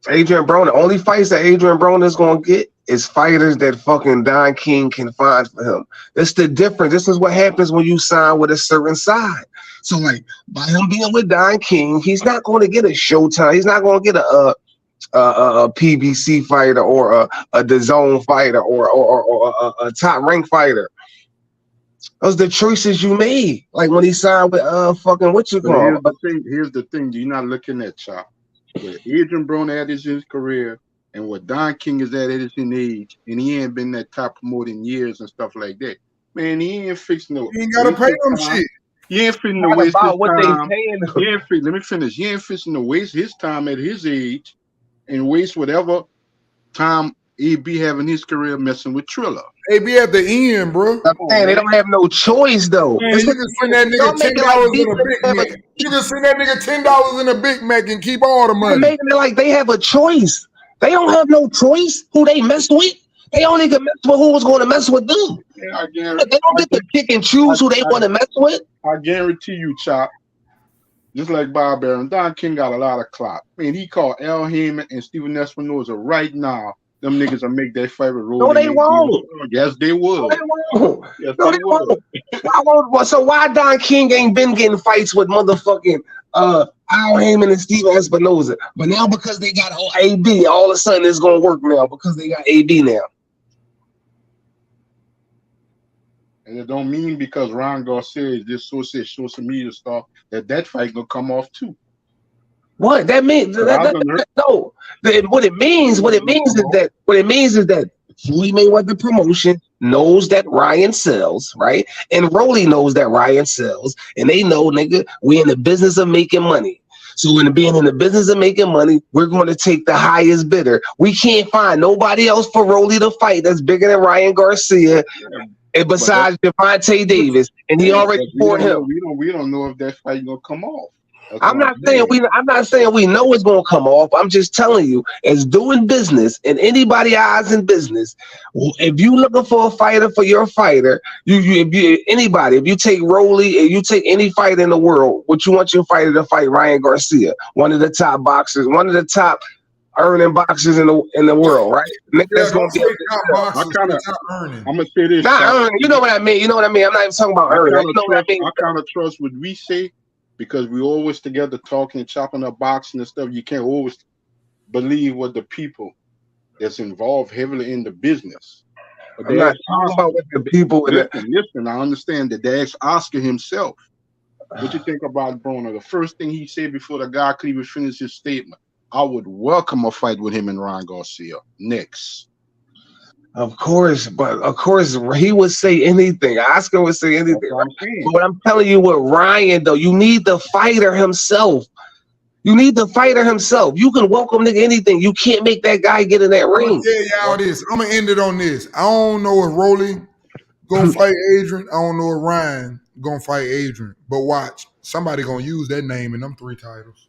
T: Adrian Broner, only fights that Adrian Broner is gonna get is fighters that fucking Don King can find for him. That's the difference. This is what happens when you sign with a certain side. So like by him being with Don King, he's not going to get a Showtime. He's not going to get a PBC fighter or a DAZN fighter or a top rank fighter. Those are the choices you made. Like when he signed with fucking what you call.
M: Here's the thing. You're not looking at Chop. Where Adrian Broner at is his career and what Don King is at is in age, and he ain't been that top promoter in years and stuff like that. Man, he ain't fixing no.
C: He ain't gotta pay them shit.
M: He ain't fixing to waste his time. Let me finish. He ain't fixing to waste his time at his age and waste whatever time AB having his career messing with Triller.
C: AB at the end, bro.
T: Man, they don't have no choice though.
C: Man, you can send that nigga $10 in a Big Mac. You can send that nigga $10 in a Big Mac and keep all the money.
T: They're making it like they have a choice. They don't have no choice who they mess with. They only can mess with who was going to mess with them.
M: Yeah,
T: they don't get to pick and choose who they want to mess with.
M: I guarantee you, Chop. Just like Bob Arum, Don King got a lot of clout. Man, he called Al Heyman and Steven Espinoza right now. Them niggas will make their favorite role.
T: No, they won't.
M: Yes, they will.
T: No, they won't. Yes, no, they won't. So why Don King ain't been getting fights with motherfucking Al Heyman and Steven Espinoza? But now because they got AB, all of a sudden it's gonna work now because they got AB now.
M: And it don't mean because Ron Garcia is this social media star that fight gonna come off too.
T: What that means? No. What it means is that Floyd Mayweather promotion knows that Ryan sells, right? And Rolly knows that Ryan sells, and they know, nigga, we in the business of making money. So in being in the business of making money, we're going to take the highest bidder. We can't find nobody else for Rolly to fight that's bigger than Ryan Garcia. And besides Devontae Davis, and he already fought him.
M: We don't know if that fight gonna come off.
T: I'm not saying we know it's gonna come off. I'm just telling you, as doing business and anybody eyes in business, if you looking for a fighter for your fighter, if you take Rolly and you take any fighter in the world, what you want your fighter to fight Ryan Garcia, one of the top boxers, one of the top earning boxers in the world, right? That's gonna be
M: I'm gonna say this.
T: You know what I mean. I'm not even talking about earning.
M: I kind of trust what we say. Because we always together talking, chopping up boxing and stuff. You can't always believe what the people that's involved heavily in the business I'm not talking about what the people. Listen. I understand that they asked Oscar himself. What you think about Broner? The first thing he said before the guy could even finish his statement, I would welcome a fight with him and Ryan Garcia. Next.
T: Of course, he would say anything. Oscar would say anything. But I'm telling you, with Ryan though, you need the fighter himself. You need the fighter himself. You can welcome nigga anything. You can't make that guy get in that ring.
C: Yeah, y'all this. I'm gonna end it on this. I don't know if Rolly gonna fight Adrian. I don't know if Ryan gonna fight Adrian. But watch, somebody gonna use that name in them 3 titles.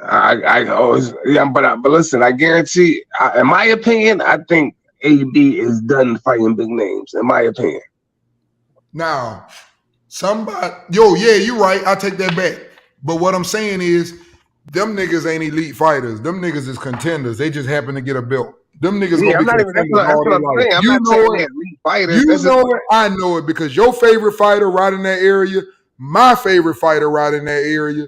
T: But listen, I guarantee. In my opinion, I think AB is done fighting big names. In my opinion.
C: Now, you're right. I take that back. But what I'm saying is, them niggas ain't elite fighters. Them niggas is contenders. They just happen to get a belt. Them niggas gonna be contenders all their life. You know it. You know it. I know it because your favorite fighter right in that area, my favorite fighter right in that area,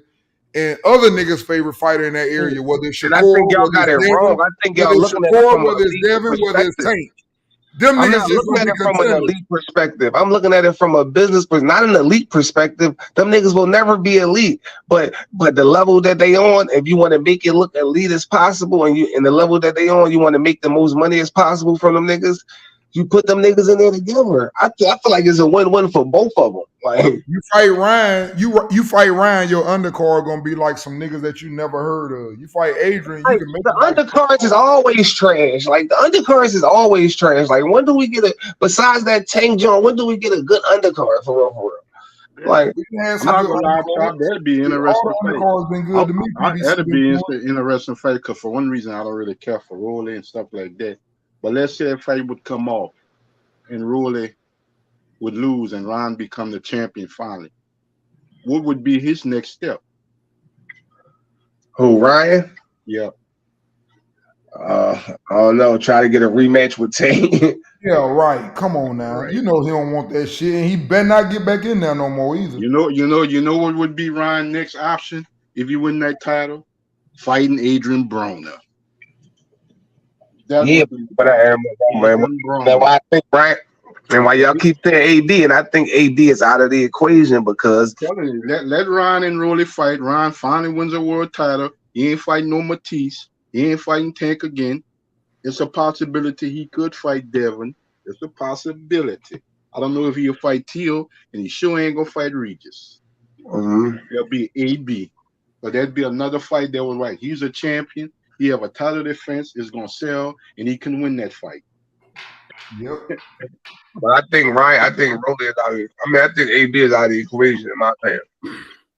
C: and other niggas' favorite fighter in that area, whether it's Shakur,
T: I think y'all got it wrong. I think y'all looking at it from
C: whether it's Devin, whether it's Tank. Them
T: I'm
C: niggas
T: not
C: just
T: looking at it from
C: contenders.
T: an elite perspective. I'm looking at it from a business, but not an elite perspective. Them niggas will never be elite. But the level that they on, if you want to make it look elite as possible, and the level that they on, you want to make the most money as possible from them niggas. You put them niggas in there together. I feel like it's a win-win for both of them. Like
C: you fight Ryan, you fight Ryan, your undercard gonna be like some niggas that you never heard of. You fight Adrian, you can make
T: the undercards is always trash. Like the undercards is always trash. Like when do we get besides that Tank John? When do we get a good undercard for real? Like
M: that'd be interesting.
C: Been good to me.
M: That'd be an interesting fight because for one reason I don't really care for Rolly and stuff like that. But let's say a fight would come off and Rolly would lose and Ron become the champion finally. What would be his next step?
T: Who, Ryan?
M: Yeah.
T: I don't know. Try to get a rematch with Tank.
C: Yeah, right. Come on now. Right. You know he don't want that shit, and he better not get back in there no more either.
M: You know what would be Ryan's next option if you win that title? Fighting Adrian Broner.
T: But why I think Ryan and why y'all keep saying AD, and I think AD is out of the equation because
M: let Ryan and Rolly fight. Ryan finally wins a world title. He ain't fighting no Matisse. He ain't fighting Tank again. It's a possibility he could fight Devin. It's a possibility. I don't know if he'll fight Teal, and he sure ain't gonna fight Regis. There'll be AB, but that'd be another fight that was right. He's a champion. He have a title defense. It's gonna sell, and he can win that fight.
C: Yep.
T: But I think Rolly is out of. I think AB is out of the equation in my opinion.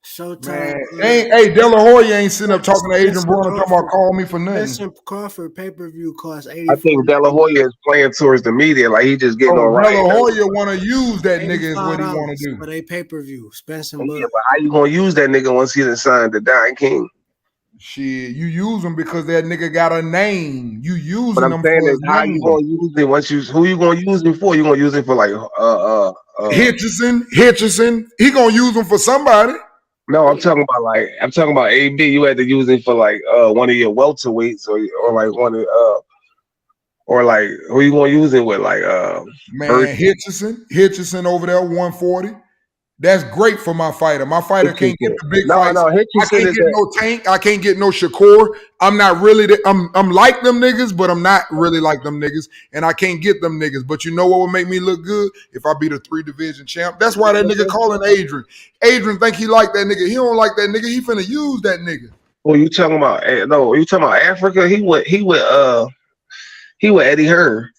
S: Showtime.
C: Hey, De La Hoya ain't sitting up talking to Adrian Broner talking about call me for nothing.
S: Terence Crawford pay-per-view cost $80.
T: I think De La Hoya is playing towards the media, like he just getting on right.
C: De La Hoya want to use that nigga is what he want to do.
S: For they pay-per-view, Spence and Bud.
T: Yeah, but how you gonna use that nigga once he done signed the Dying King?
C: Shit, you use him because that nigga got a name. You using
T: but I'm
C: him
T: saying
C: for
T: is how you gonna use it once you? Who you gonna use him for? You gonna use him for like
C: Hitchison. He gonna use him for somebody.
T: No, I'm talking about AB. You had to use him for like one of your welterweights or like one of or like who you gonna use him with like
C: Hitchison over there 140. That's great for my fighter. My fighter can't get the big fights. I can't get no Tank. I can't get no Shakur. I'm not really. I'm like them niggas, but I'm not really like them niggas. And I can't get them niggas. But you know what would make me look good? If I be the 3-division champ. That's why that nigga calling Adrian. Adrian think he like that nigga. He don't like that nigga. He finna use that nigga.
T: Well, you talking about no? You talking about Africa? He with Eddie Hearn.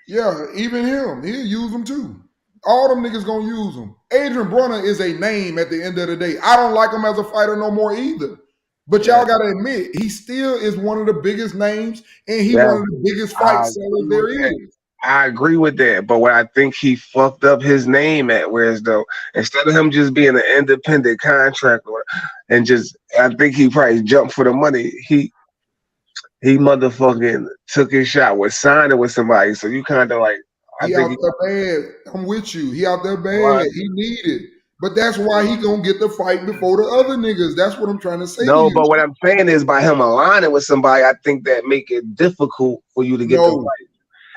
C: Yeah, even him. He'll use him too. All them niggas gonna use him. Adrian Broner is a name at the end of the day. I don't like him as a fighter no more either. But y'all gotta admit, he still is one of the biggest names, and he one of the biggest fight sellers there is.
T: I agree with that, but what I think he fucked up his name at, whereas though instead of him just being an independent contractor and just, I think he probably jumped for the money. He motherfucking took his shot with signing with somebody. So you kind of like.
C: He out there bad. I'm with you. He out there bad. Right. He needed. But that's why he gonna get the fight before the other niggas. That's what I'm trying to say.
T: No, but what I'm saying is by him aligning with somebody, I think that make it difficult for you to get the fight.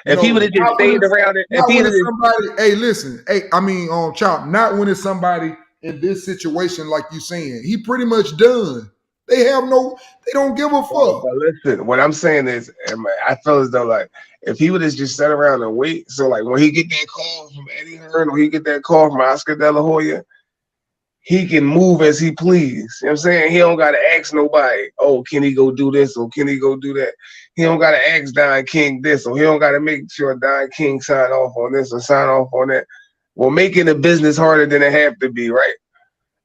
T: If he would have just stayed around it, if he would have
C: somebody, hey, listen, hey, I mean, Chop, not when it's somebody in this situation like you saying. He pretty much done. They don't give a fuck.
T: But listen, what I'm saying is, I feel as though like if he would have just sat around and wait, so like when he get that call from Eddie Hearn or he get that call from Oscar De La Hoya, he can move as he please. You know what I'm saying? He don't gotta ask nobody, oh, can he go do this or can he go do that? He don't gotta ask Don King this, or he don't gotta make sure Don King sign off on this or sign off on that. Well, making the business harder than it have to be, right?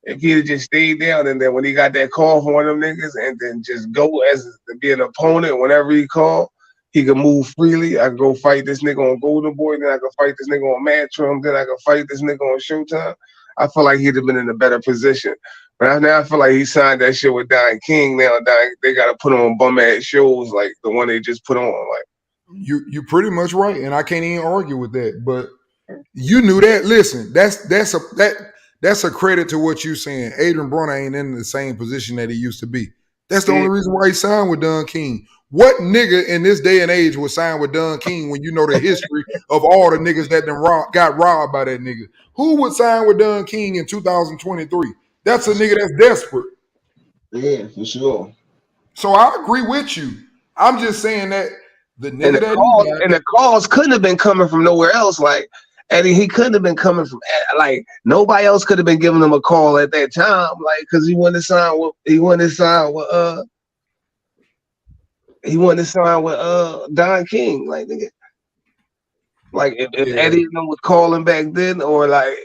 T: If he'd have just stayed down and then when he got that call from one of them niggas and then just go as to be an opponent whenever he called, he could move freely. I could go fight this nigga on Golden Boy, then I could fight this nigga on Matchroom, then I could fight this nigga on Showtime. I feel like he'd have been in a better position. But now I feel like he signed that shit with Don King. Now they got to put on bum ass shows like the one they just put on. Like
C: you pretty much right, and I can't even argue with that. But you knew that. Listen, that's a credit to what you saying. Adrian Broner ain't in the same position that he used to be. That's the only reason why he signed with Don King. What nigga in this day and age would sign with Don King when you know the history of all the niggas that got robbed by that nigga? Who would sign with Don King in 2023? That's a nigga that's desperate.
T: Yeah, for sure.
C: So I agree with you. I'm just saying that the nigga
T: the calls couldn't have been coming from nowhere else. Like Eddie, he couldn't have been coming from like nobody else could have been giving him a call at that time. Like because he wanted to sign with Don King. Like nigga. Like if Eddie was calling back then, or like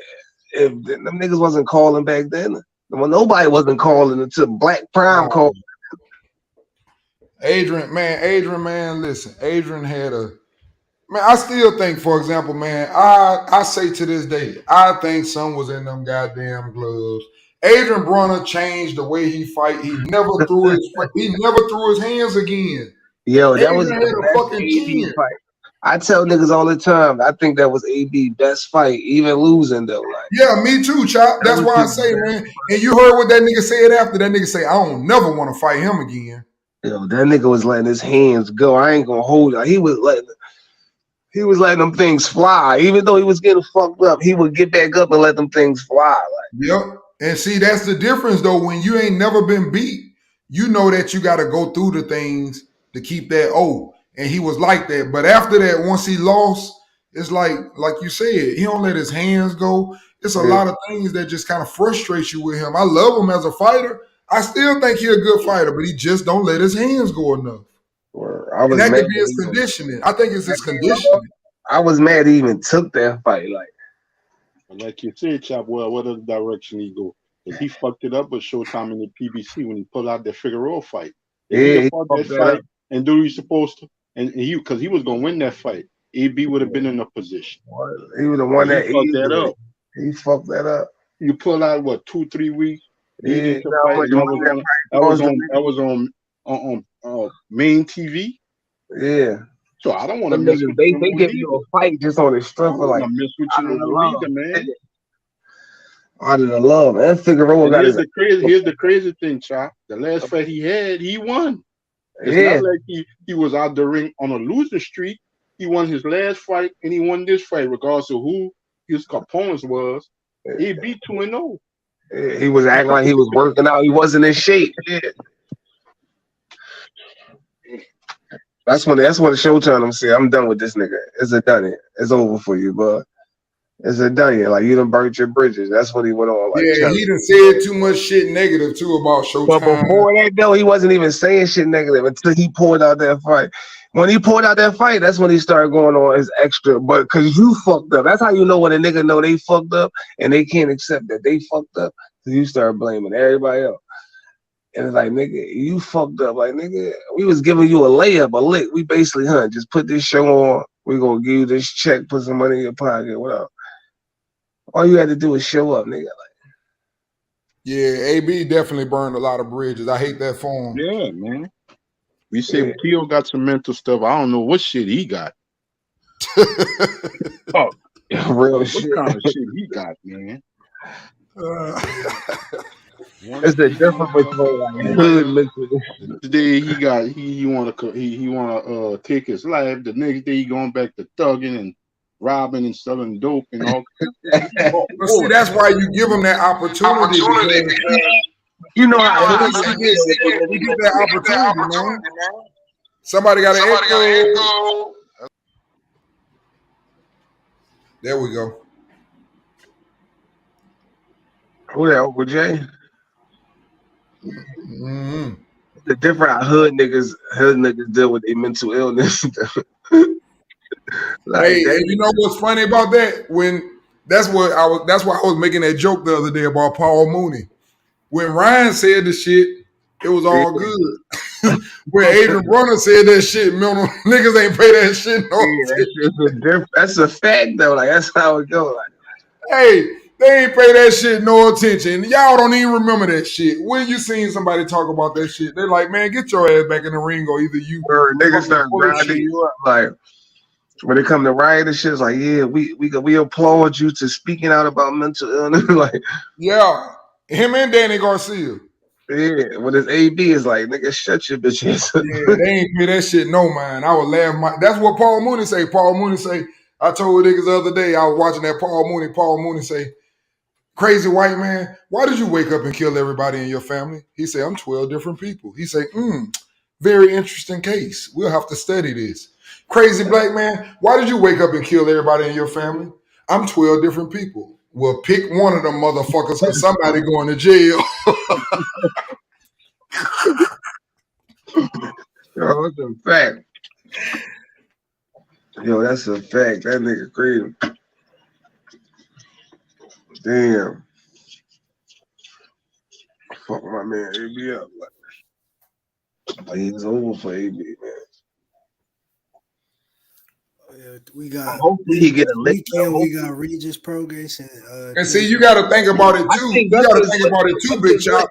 T: if them niggas wasn't calling back then, well, nobody wasn't calling until Black Prime called.
C: Adrian, man, listen, Adrian had I still think, for example, man, I say to this day, I think some was in them goddamn gloves. Adrian Broner changed the way he fight. He never threw his hands again.
T: Yo, that
C: Adrian
T: was
C: had
T: the
C: a
T: best
C: fucking
T: AB
C: chin.
T: fight. I tell niggas all the time, I think that was AB best fight, even losing though. Like,
C: yeah, me too, Chop. That's why I say, man. And you heard what that nigga said after. That nigga say, I don't never want to fight him again.
T: Yo, that nigga was letting his hands go. I ain't gonna hold it. He was letting them things fly. Even though he was getting fucked up, he would get back up and let them things fly. Like,
C: yep. And see, that's the difference though. When you ain't never been beat, you know that you got to go through the things to keep that and he was like that. But after that, once he lost, it's like you said, he don't let his hands go. It's a lot of things that just kind of frustrate you with him. I love him as a fighter. I still think he's a good fighter, but he just don't let his hands go enough. And that could be his conditioning. I think it's his conditioning.
T: I was mad he even took that fight.
M: Like you said, Chop, well, what other direction he go? If he fucked it up with Showtime in the PBC when he pulled out the Figueroa fight. If he fought that fight and do what he's supposed to, and because he was gonna win that fight, AB would have been in a position.
T: He would have won that.
M: Fucked that up.
T: He fucked that up.
M: You pull out what 2-3 weeks.
T: Yeah,
M: that was on main TV.
T: Yeah.
M: So I don't want to
T: miss. They give you a fight just on the strength of like.
M: Miss with you no either, man.
T: Out of the love, man. Figueroa got
M: here's the crazy thing, Chop. The last fight he had, he won. It's not like he was out the ring on a losing streak. He won his last fight and he won this fight, regardless of who his opponents was. He beat 2-0.
T: He was acting like he was working out. He wasn't in shape. Yeah. That's when the Showtime them say, I'm done with this nigga. It's a done it. It's over for you, bud. It's a done it. Like you done burnt your bridges. That's what he went on. Like,
C: yeah, he done said too much shit negative too about Showtime.
T: But before that though, he wasn't even saying shit negative until he poured out that fight. When he poured out that fight, that's when he started going on his extra. But because you fucked up. That's how you know when a nigga know they fucked up and they can't accept that they fucked up. So you start blaming everybody else. And it's like, nigga, you fucked up. Like, nigga, we was giving you a layup, a lick. We basically, just put this show on. We gonna give you this check, put some money in your pocket, whatever. All you had to do is show up, nigga.
C: Yeah, AB definitely burned a lot of bridges. I hate that for him.
M: Yeah, man. We say Tio got some mental stuff. I don't know what shit he got.
T: Oh, real shit.
M: What kind of shit he got, man?
T: It's the difference between like hood mental.
M: Today he wanna take his life. The next day he going back to thugging and robbing and selling dope and all.
C: But see, that's why you give him that opportunity because
T: you know how hood
C: he
T: niggas
C: get that opportunity, man. Somebody got an echo. There we go.
T: Who that, Uncle Jay?
C: Mm-hmm.
T: The different hood niggas deal with their mental illness. Like
C: Hey,
T: that.
C: and you know what's funny about that? That's why I was making that joke the other day about Paul Mooney. When Ryan said the shit, it was all good. When Adrian Brunner said that shit, niggas ain't pay that shit no attention.
T: That's a fact though. Like that's how it goes. Like,
C: hey, they ain't pay that shit no attention. Y'all don't even remember that shit. When you seen somebody talk about that shit, they're like, man, get your ass back in the ring, or either you
T: or niggas start grinding you up. Like when it come to riot and shit, it's like, yeah, we applaud you to speaking out about mental illness. Like,
C: yeah, him and Danny Garcia.
T: Yeah, when it's AB, it's like, nigga, shut your bitches.
C: Yeah, they ain't pay that shit no mind. I would laugh. That's what Paul Mooney say. Paul Mooney say, I told niggas the other day, I was watching that Paul Mooney say, crazy white man, why did you wake up and kill everybody in your family? He said, I'm 12 different people. He said, very interesting case. We'll have to study this. Crazy black man, why did you wake up and kill everybody in your family? I'm 12 different people. Well, pick one of them motherfuckers because somebody going to jail.
T: Yo, that's a fact. Yo, that's a fact. That nigga crazy. Damn. Fuck my man AB up. Like he's over for AB, man.
S: We got
T: hopefully he get a
S: weekend. We got Regis Progress and
C: see, you got to think about it too. You got to think about it too, Big Chop.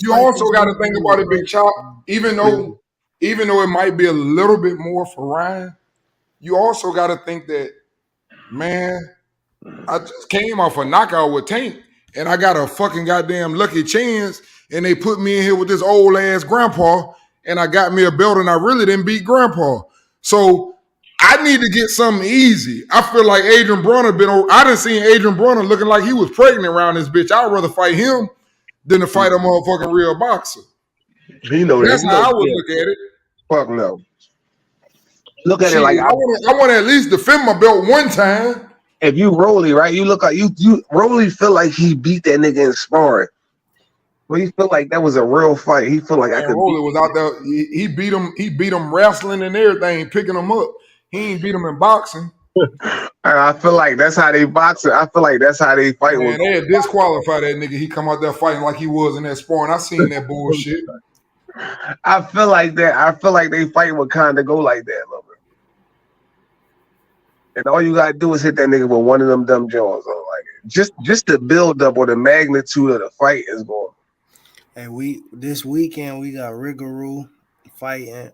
C: You also got to think about it, Big Chop. Even though it might be a little bit more for Ryan, you also got to think that, man, I just came off a knockout with Tank, and I got a fucking goddamn lucky chance, and they put me in here with this old ass grandpa, and I got me a belt, and I really didn't beat grandpa. So I need to get something easy. I feel like Adrian Brunner I done seen Adrian Brunner looking like he was pregnant around this bitch. I'd rather fight him than to fight a motherfucking real boxer. That's how I would look at it.
T: Fuck no. Look at it like
C: I want to at least defend my belt one time.
T: If you Rolly, right? You look like you Rolly feel like he beat that nigga in sparring. Well, he feel like that was a real fight. He feel like I could.
C: Rolly was out there. He beat him. He beat him wrestling and everything, picking him up. He ain't beat him in boxing.
T: I feel like that's how they box it. I feel like that's how they fight.
C: Man, they had disqualified that nigga. He come out there fighting like he was in that sparring. I seen that bullshit.
T: I feel like that. I feel like they fight would kind of go like that a little bit. And all you gotta do is hit that nigga with one of them dumb jaws. Like just the build up or the magnitude of the fight is going.
S: And this weekend we got Rigorou fighting.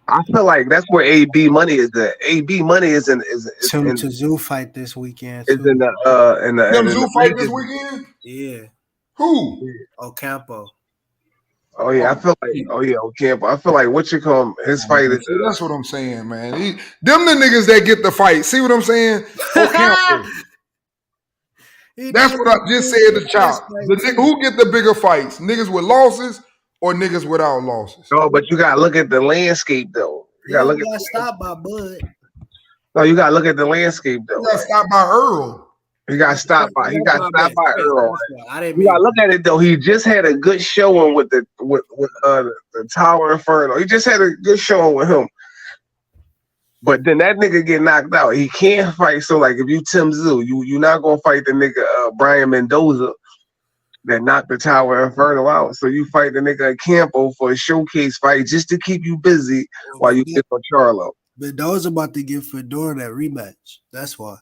T: I feel like that's where AB money is at. AB money is in
S: Tim Tszyu fight this weekend.
T: Is in the
C: Tim Tszyu fight this weekend?
S: Yeah.
C: Who?
S: Ocampo.
T: Oh yeah, I feel like Ocampo. I feel like his fight is.
C: See, that's what I'm saying, man. Them the niggas that get the fight. See what I'm saying? Ocampo. That's what I just said to Chop. Who get the bigger fights? Niggas with losses or niggas without losses?
T: No, but you gotta look at the landscape though. You gotta look at
S: stop by Bud.
T: No, you gotta look at the landscape though.
C: You gotta stop by Earl.
T: You got stopped by Earl. You gotta look at it though. He just had a good showing with the Tower Inferno. He just had a good showing with him. But then that nigga get knocked out. He can't fight. So like if you Tim Tszyu, you not gonna fight the nigga Brian Mendoza that knocked the Tower Inferno out. So you fight the nigga Campo for a showcase fight just to keep you busy while you get on Charlo.
S: Mendoza about to give Fedor that rematch. That's why.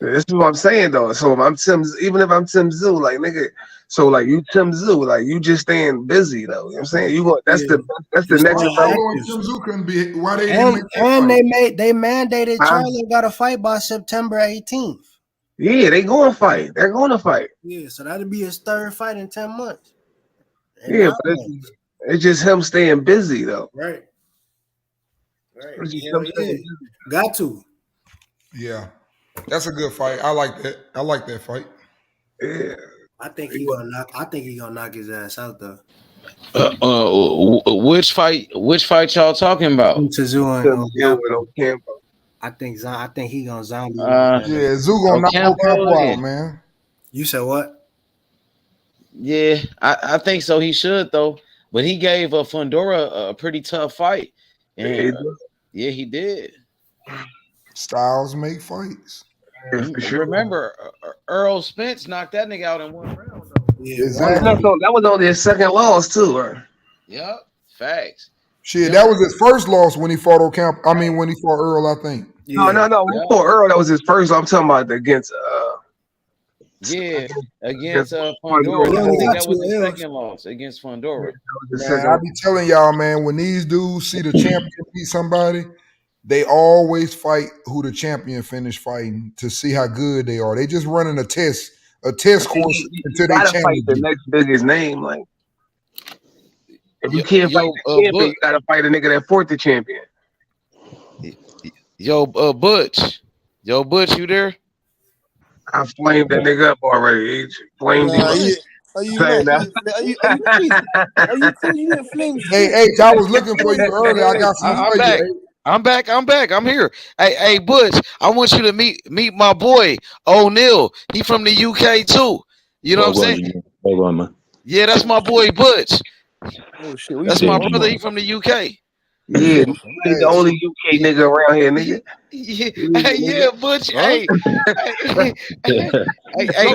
T: This is what I'm saying though. So if I'm even if I'm Tim Tszyu, like nigga, so like you Tim Tszyu, like you just staying busy though. You know what I'm saying? That's the next
C: Tim Tszyu couldn't be. Why they
S: and they mandated Charlo got to fight by September 18th.
T: Yeah, they going to fight. They're going to fight.
S: Yeah, so that'll be his third fight in 10 months. And
T: Yeah, but it's just him staying busy though.
S: Right. Right.
T: It's just
S: Hell
T: him staying
S: yeah.
T: busy.
S: Got to.
C: Yeah, that's a good fight. I like that. I like that fight.
T: Yeah.
S: I think he gonna knock. I think he gonna knock his ass out though.
B: Which fight y'all talking about?
S: Tzu and Ocampo. I think he gonna zombie.
C: Yeah, Zoo gonna knock Ocampo out, man.
S: You said what?
B: Yeah, I think so. He should though, but he gave Fundora a pretty tough fight, and yeah, he did.
C: Styles make fights.
B: Remember, Errol Spence knocked that nigga out in 1 round.
C: Yeah, exactly.
T: That was only his second loss too, right?
B: Yep, facts.
C: Shit, that was his first loss when he fought Ocampo. I mean, when he fought Earl, I think.
T: No. Before Earl, that was his first. I'm talking about against
B: against Fundora. I think that was his second loss against Fundora.
C: Man, I be telling y'all, man, when these dudes see the champion beat somebody, they always fight who the champion finished fighting to see how good they are. They just running a test course until they
T: gotta fight
C: challenge
T: the
C: you.
T: next biggest name. Like, if you can't fight the champion, you gotta fight a nigga that fought the champion.
B: Butch, you there?
T: I flamed that nigga up already. Flamed him up.
D: Are you crazy? You didn't flame?
C: Hey, I was looking for you earlier. I got something for
B: back.
C: you.
B: I'm back. I'm here. Hey, Butch, I want you to meet my boy O'Neal. He from the UK too. You know what I'm saying?
A: Hold on, man.
B: Yeah, that's my boy Butch.
D: Oh shit!
B: That's my brother. He from the UK.
T: Yeah, he's the only UK nigga around here, nigga.
B: Yeah, Butch. Hey,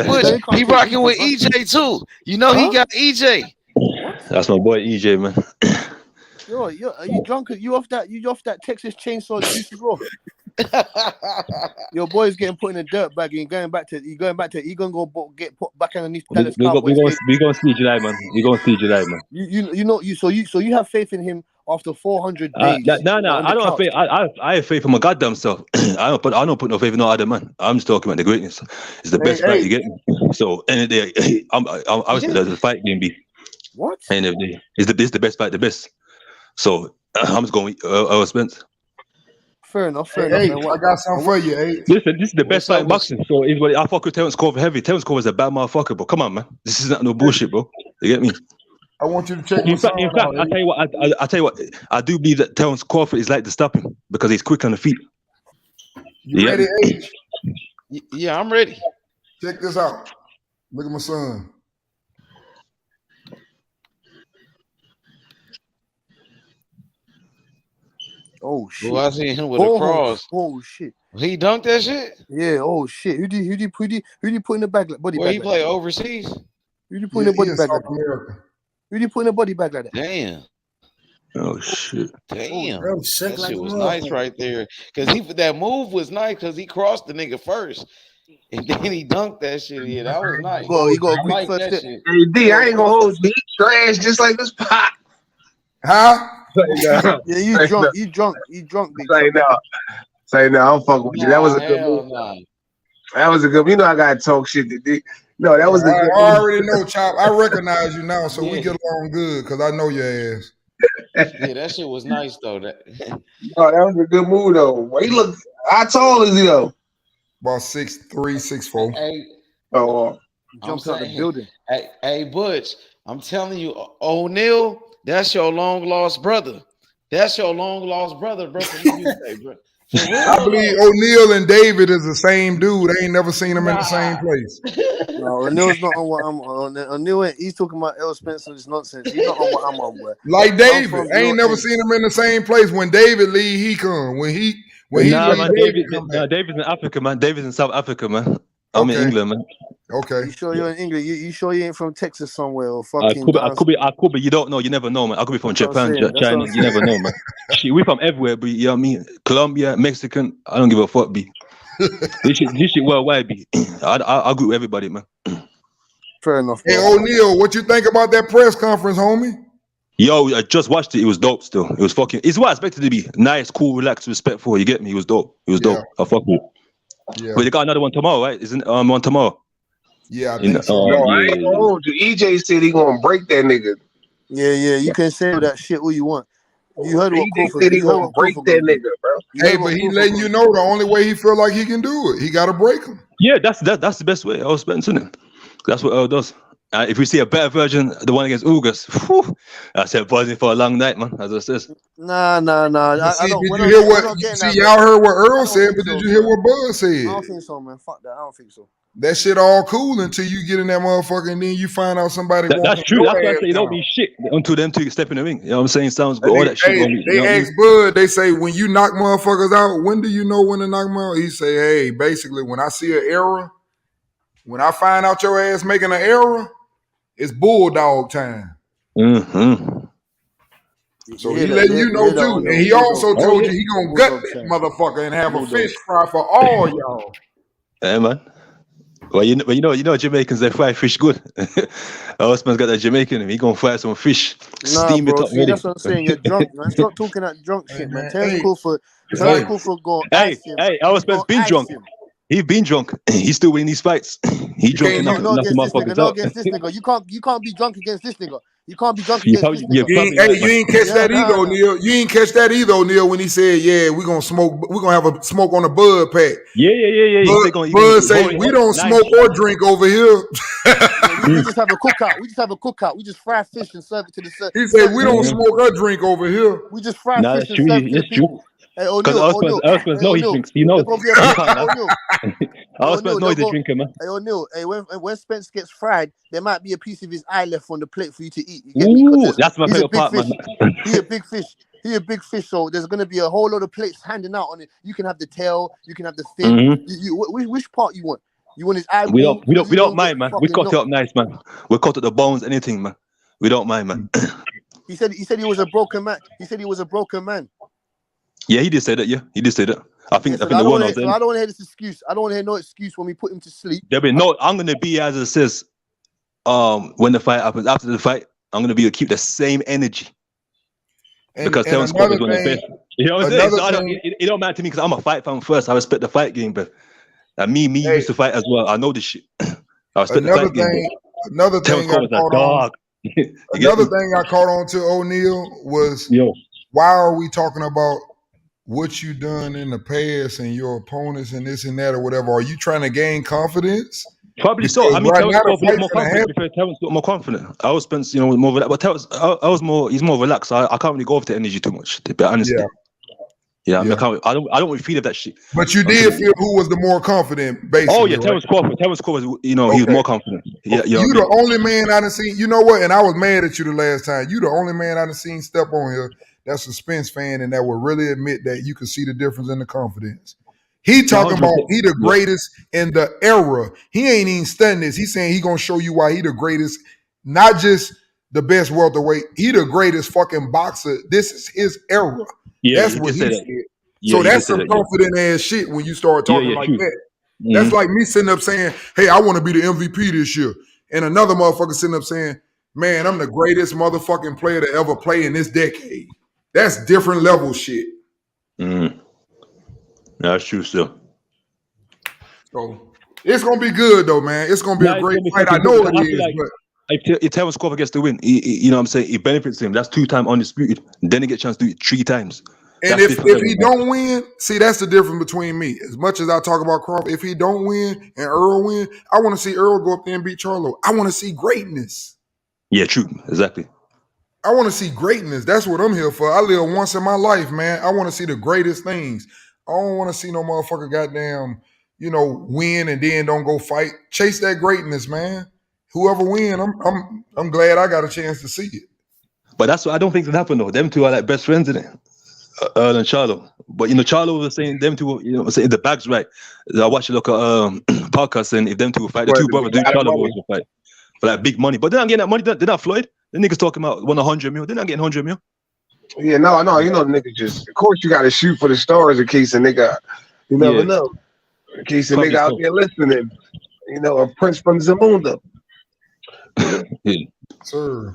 B: Butch. He rocking with EJ too. You know he got EJ.
A: That's my boy EJ, man.
D: Yo, are you drunk? You off that Texas chainsaw juicy raw? Your boy's getting put in a dirt bag and he gonna go get put back underneath Dallas Cowboys.
A: We gonna see July, man. We gonna see July, man.
D: So you have faith in him after 400 days.
A: No, I don't have faith. I have faith in my goddamn self. I don't put no faith in no other man. I'm just talking about the greatness. It's the best fight you get. So any day, obviously there's a fight game be.
D: What?
A: End of the day, it's the best fight, the best. So I'm just going with Spence.
D: Fair enough.
C: Hey, I got something for you. Hey,
A: listen, this is the best fight in boxing. So I fuck with Terence Crawford heavy. Terence Crawford is a bad motherfucker, but come on, man. This is not no bullshit, bro. You get me?
C: I want you to check.
A: In fact, I tell you what. I do believe that Terence Crawford is like to stop him because he's quick on the feet.
C: You ready, H?
B: Yeah, I'm ready.
C: Check this out. Look at my son.
D: Oh shit!
B: Well, I seen him with a cross.
D: Oh shit!
B: He dunked that shit.
D: Yeah. Oh shit! Who did he put in the bag? Body
B: Where
D: bag?
B: he play overseas?
D: Who did he put in the body bag?
C: South America.
D: Who did he put in the body bag like that?
B: Damn.
A: Oh shit!
B: Damn.
S: Bro, sick
B: That
S: like
B: shit
S: a
B: was
S: motherfucker.
B: nice right there. Cause that move was nice because he crossed the nigga first. And then he dunked that shit. Yeah, that was nice.
D: He got a quick
B: like
D: first
B: that
D: step.
B: shit.
T: Hey D, I ain't gonna hold you. He trash just like this pot.
C: Huh?
D: Yeah, you drunk, big.
T: Say no, I'm fucking with you. That was a good move. That was a good. You know I gotta talk shit to D. No, that was a good.
C: I already know, Chop. I recognize you now, so we get along good because I know your ass.
B: Yeah, that shit was nice though.
T: No, that was a good move though. He look. How tall is he though?
C: About 6'3", 6'4".
B: Hey,
D: jumped out the building.
B: Hey, Butch, I'm telling you, O'Neal, that's your long lost brother. That's your long lost brother, bro. From the UK, bro.
C: I believe O'Neal and David is the same dude. I ain't never seen them in the same place.
D: No, O'Neal's not on what I'm on. O'Neal, he's talking about Errol Spence and this nonsense. He's not on what I'm on, bro.
C: Like David, I ain't never seen him in the same place. When David leave, he come. When he
A: man, David's in Africa, man. David's in South Africa, man. I'm in England, man.
C: Okay.
D: You sure you're in England? You sure you ain't from Texas somewhere or fucking?
A: I could be. You don't know. You never know, man. I could be from Japan, China. You never know, man. Shit, we from everywhere, but you know what I mean. Colombia, Mexican. I don't give a fuck, b. This shit worldwide, b. I agree with everybody, man.
D: Fair enough.
C: Hey O'Neal, what you think about that press conference, homie?
A: Yo, I just watched it. It was dope. Still, it was fucking. It's what I expected to be. Nice, cool, relaxed, respectful. You get me? It was dope. It was dope. I fuck with it.
C: Yeah.
A: But they got another one tomorrow, right? Isn't one tomorrow?
C: Yeah, I think so.
T: No, I ain't gonna hold you. EJ said he gonna break that nigga.
Q: Yeah. You can say that shit all you want. You heard what
T: EJ
Q: Crawford.
T: said he
Q: You heard
T: gonna
Q: what
T: break
Q: Crawford
T: that
Q: gonna do.
T: nigga, bro.
C: Hey, but he letting you know the only way he feel like he can do it. He got to break him.
A: Yeah, that's the best way. Errol Spence, isn't it? That's what Errol does. If we see a better version, the one against August, that's it, buzzing for a long night, man. As I says.
Q: Nah. I don't.
C: Did
Q: We're
C: you
Q: not
C: hear
Q: getting,
C: what?
Q: we're not getting
C: See,
Q: that,
C: y'all
Q: man.
C: heard what Earl
Q: I don't
C: said,
Q: think
C: but
Q: so,
C: did you hear
Q: man.
C: what Bud
Q: I
C: said?
Q: don't think so, man. Fuck that. I don't think so.
C: That shit all cool until you get in that motherfucker and then you find out somebody
A: That's
C: walking
A: true.
C: your
A: That's why I
C: ass
A: say it don't
C: down.
A: mean shit until them two step in the ring. You know what I'm saying? Sounds good.
C: And
A: All that shit.
C: they ask Bud, they say, when you knock motherfuckers out, when do you know when to knock them out? He say, hey, basically, when I see an error, when I find out your ass making an error, it's bulldog time.
A: Mm-hmm.
C: So he letting you know too. And he also told you he gonna gut that motherfucker and have a fish fry for all y'all.
A: Yeah, man. Well, you know Jamaicans, they fry fish good. Our husband's got that Jamaican, he gonna fry some fish, steam it
Q: bro.
A: up
Q: See,
A: ready.
Q: that's what I'm saying. You're drunk, man. Stop talking that drunk shit, man. Terence Crawford gonna ice him.
A: Our
Q: He's
A: husband's
Q: gonna
A: been
Q: ice
A: drunk.
Q: him.
A: He's been drunk. He's still winning these fights. He drunk enough
Q: Not
A: to
Q: against this nigga.
A: motherfuckers
Q: Not
A: out.
Q: against this nigga. You can't be drunk against this nigga. You can't be drunk
A: You
Q: against this nigga.
C: You ain't catch that either, O'Neal. You ain't catch that either, O'Neal, when he said, yeah, we're gonna smoke, we're gonna have a smoke on the Bud pack.
A: Yeah.
C: Bud say we don't smoke or drink over here.
Q: We just have a cookout. We just fry fish and serve it to the.
C: He said we don't smoke or drink over here.
Q: We just fry
A: Nah,
Q: fish
A: that's
Q: and
A: true.
Q: serve it to the
A: That's true.
Q: people. Hey,
A: Because
Q: O'Neal.
A: our husband know he drinks. He knows.
Q: There's gonna be a
A: You can't, man.
Q: O'Neal.
A: Our husband know he's a drinker, man.
Q: Hey, O'Neal. Hey, when Spence gets fried, there might be a piece of his eye left on the plate for you to eat. You get me?
A: Ooh, that's my
Q: He's a
A: favorite
Q: big
A: part,
Q: fish.
A: man.
Q: He a big fish. So there's gonna be a whole lot of plates handing out on it. You can have the tail. You can have the fin.
A: Mm-hmm.
Q: Which part you want? You want his eyeball?
A: We don't mind, man. We cut it up nice, man. We cut up the bones, anything, man. We don't mind, man.
Q: He said he was a broken man. He said he was a broken man.
A: Yeah, he did say that. Yeah, he did say that. I think the one I was
Q: I don't want to hear this excuse. I don't want to hear no excuse when we put him to sleep.
A: There'll be no. I'm gonna be as it says. When the fight happens, after the fight, I'm gonna be keep the same energy. Because Terence Crawford is one of the best. You know what I'm saying? So it don't matter to me because I'm a fight fan first. I respect the fight game, but me used to fight as well. I know this shit. I respect the fight game.
C: Another thing I caught on. Another thing I caught on to O'Neal was why are we talking about what you done in the past and your opponents and this and that or whatever? Are you trying to gain confidence?
A: Probably so. I mean, Terence Crawford was more confident. Terence got more confident. I was Spence, was more relaxed. But Terence, I was more. He's more relaxed. I can't really go off the energy too much. To be honest. Yeah. I mean, I don't really feel that shit.
C: But you did feel who was the more confident, basically.
A: Oh yeah, Terence Crawford. Terence Crawford. He was more confident. Yeah.
C: You the only man I done seen. You know what? And I was mad at you the last time. You the only man I done seen step on here that's a Spence fan and that will really admit that you can see the difference in the confidence. He talking about he the greatest in the era. He ain't even studying this. He's saying he gonna show you why he the greatest, not just the best welterweight. He the greatest fucking boxer. This is his era.
A: Yeah,
C: that's what he said.
A: Yeah,
C: so that's some confident ass shit when you start talking like
A: true.
C: that. That's like me sitting up saying, hey, I want to be the MVP this year. And another motherfucker sitting up saying, man, I'm the greatest motherfucking player to ever play in this decade. That's different level shit.
A: That's true still.
C: So it's gonna be good though, man. It's gonna be a great fight. I know it is, but
A: if Terence Crawford gets the win, you know what I'm saying, it benefits him. That's 2-time undisputed. Then he get a chance to do it 3 times.
C: And if he don't win, see, that's the difference between me. As much as I talk about Crawford, if he don't win and Earl win, I want to see Earl go up there and beat Charlo. I want to see greatness.
A: Yeah, true. Exactly.
C: I want to see greatness. That's what I'm here for. I live once in my life, man. I want to see the greatest things. I don't want to see no motherfucker goddamn, win and then don't go fight. Chase that greatness, man. Whoever win, I'm glad I got a chance to see it.
A: But that's what I don't think it'll happen though. Them two are like best friends, isn't it? Earl and Charlo. But Charlo was saying them two, saying the bag's right. I watched a look at podcast and if them two will fight, the two brothers do Charlo will fight for like big money. But they're not getting that money. They're not Floyd. The niggas talking about 100 mil. They're not getting 100 mil.
T: Yeah, no, the nigga just. Of course, you got to shoot for the stars in case a nigga. You never know. In case a nigga out there listening, a prince from Zamunda.
C: Sir.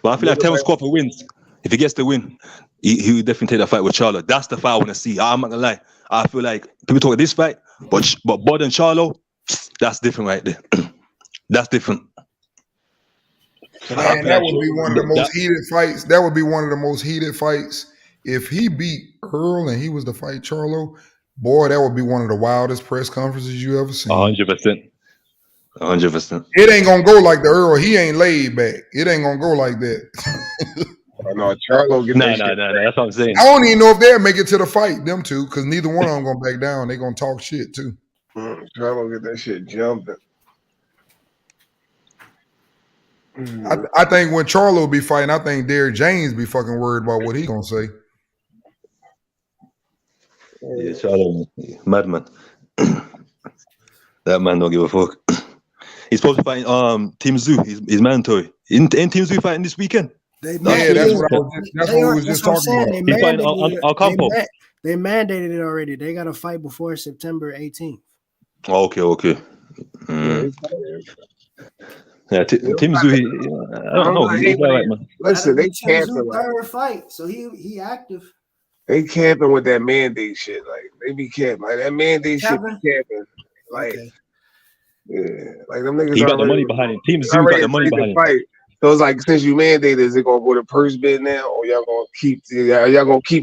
A: But I feel like Terence Crawford wins. If he gets the win, he would definitely take the fight with Charlo. That's the fight I want to see. I'm not gonna lie. I feel like people talk about this fight, but Bud and Charlo, that's different right there. That's different.
C: Man, that would be one of the most heated fights. That would be one of the most heated fights. If he beat Earl and he was to fight Charlo, boy, that would be one of the wildest press conferences you ever seen.
A: 100%. 100%.
C: It ain't gonna go like the Earl. He ain't laid back. It ain't gonna go like that.
T: No, Charlo get that shit.
A: No. That's what I'm saying.
C: I don't even know if they'll make it to the fight, them two, because neither one of them gonna back down. They gonna talk shit too.
T: Charlo get that shit jumping.
C: I think when Charlo be fighting, I think Derrick James be fucking worried about what he gonna say.
A: Yeah, Charlo, madman. That man don't give a fuck. He's supposed to fight Tim Zoo. He's mandatory. Ain't Tim Zoo fighting this weekend?
C: That's what we was just talking about.
A: He's fighting Ocampo.
S: They mandated it already. They got to fight before September 18th.
A: Okay. Yeah, Tim Zoo. I don't know. He's all right, man.
T: Listen, they camping.
S: Third fight, so he active.
T: They camping with that mandate shit. Like they be camping. Like that mandate shit be camping. Like, yeah, like them niggas.
A: He got the money behind him. Tim Zoo got the money behind him.
T: So it's like, since you mandated, is it gonna go to purse bid now, or y'all gonna keep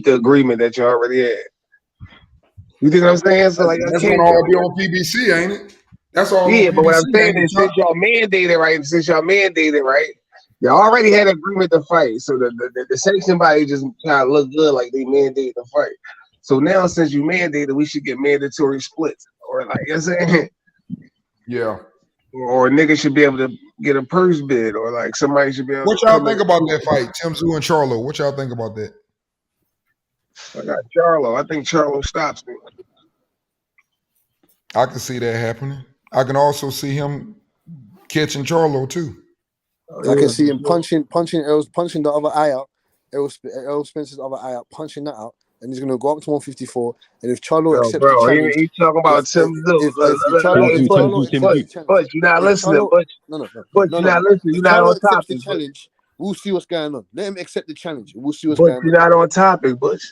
T: the agreement that you already had? You think what I'm saying? So like,
C: that's gonna all be on PBC, ain't it? That's all.
T: Yeah, but what I'm saying is, since y'all mandated, right? Y'all already had an agreement to fight. So the sanction body just try to look good, like they mandated the fight. So now, since you mandated, we should get mandatory splits, or like you know what I'm saying.
C: Yeah.
T: Or a nigga should be able to get a purse bid, or like somebody should be able.
C: What y'all think about that fight, Tim Zoo and Charlo? What y'all think about that?
T: I got Charlo. I think Charlo stops me.
C: I can see that happening. I can also see him catching Charlo too.
Q: I can see him punching the other eye out. Errol Spence's other eye out, punching that out. And he's gonna go up to 154. And if Charlo accepts the challenge,
T: he's talking about Tim Zoo. But you're not listening. But you're not listening. You're not on topic.
Q: The challenge, we'll see what's going on. Let him accept the challenge. We'll see what's
T: going
Q: on.
T: But you're not on topic, Butch.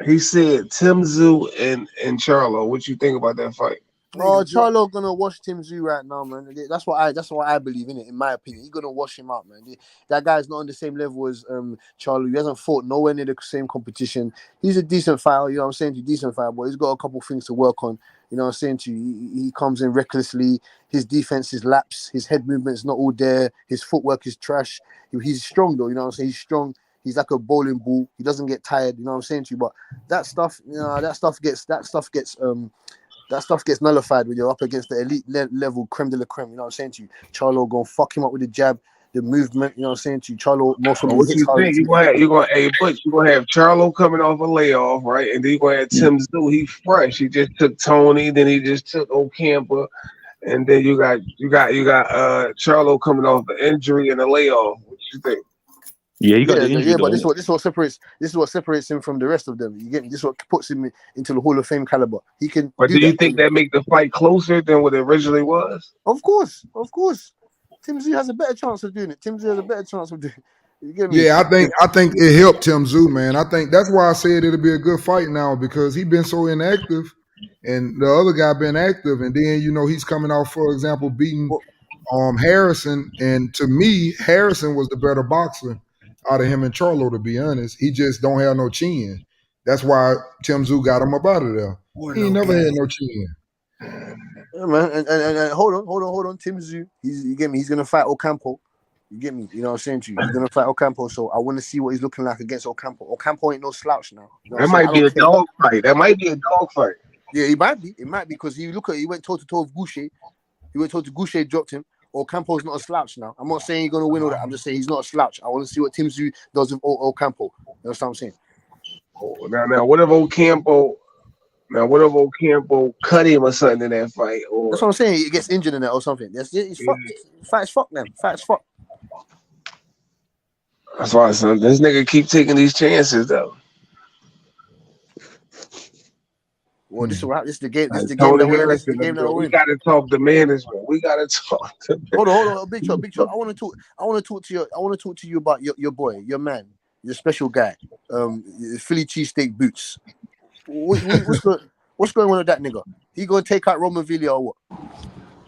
T: He said Tim Zoo and Charlo. What you think about that fight?
Q: Oh, Charlo gonna wash Tim Zoo right now, man. That's what I believe in it. In my opinion, he's gonna wash him out, man. That guy's not on the same level as Charlo. He hasn't fought nowhere near the same competition. He's a decent fighter, you know what I'm saying? He's a decent fighter, but he's got a couple things to work on. You know what I'm saying to you? He comes in recklessly. His defense is lapse. His head movement's not all there. His footwork is trash. He's strong though. You know what I'm saying? He's strong. He's like a bowling ball. He doesn't get tired. You know what I'm saying to you? But that stuff gets nullified when you're up against the elite level creme de la creme. You know what I'm saying to you? Charlo gonna fuck him up with the jab, the movement. You know what I'm saying to you? Charlo most of
T: what you think? You're gonna have Charlo coming off a layoff, right? And then you're gonna have Tim Zoo. He fresh. He just took Tony, then he just took Ocampo, and then you got Charlo coming off an injury and a layoff. What you think?
A: Yeah, he got the injury.
Q: Yeah, but this is what separates him from the rest of them. You get me? This is what puts him into the Hall of Fame caliber. He can.
T: But do you think that make the fight closer than what it originally was?
Q: Of course. Tim Zoo has a better chance of doing it. You get me?
C: Yeah, I think it helped Tim Zoo, man. I think that's why I said it'll be a good fight now, because he's been so inactive, and the other guy been active, and then he's coming out, for example, beating Harrison, and to me, Harrison was the better boxer out of him and Charlo, to be honest. He just don't have no chin. That's why Tim Zoo got him up out of there. He ain't never had no chin.
Q: Yeah, man. And hold on. Tim Zoo, you get me? He's gonna fight Ocampo. You get me? You know what I'm saying to you? He's gonna fight Ocampo. So I want to see what he's looking like against Ocampo. Ocampo ain't no slouch now. You know
T: that might be a dog fight.
Q: Yeah, it might be. It might be, because he went toe to toe with Goucher. Goucher dropped him. Ocampo's not a slouch now. I'm not saying he's going to win all that. I'm just saying he's not a slouch. I want to see what Tim Zoo does with Ocampo. That's what I'm saying.
T: Now, what if Ocampo cut him or something in that fight? Or...
Q: That's what I'm saying. He gets injured in that or something. He's fucked. Fight's fucked, man. Fight's fucked.
T: That's why, son. This nigga keep taking these chances, though.
Q: Well, this is the game. This is the
T: game
Q: that
T: we win. We gotta talk to management. We gotta talk to.
Q: Hold on, Big Chop. I want to talk to you. I want to talk to you about your boy, your man, your special guy, Philly cheesesteak boots. What's going on with that nigga? He gonna take out Roman Villa or what?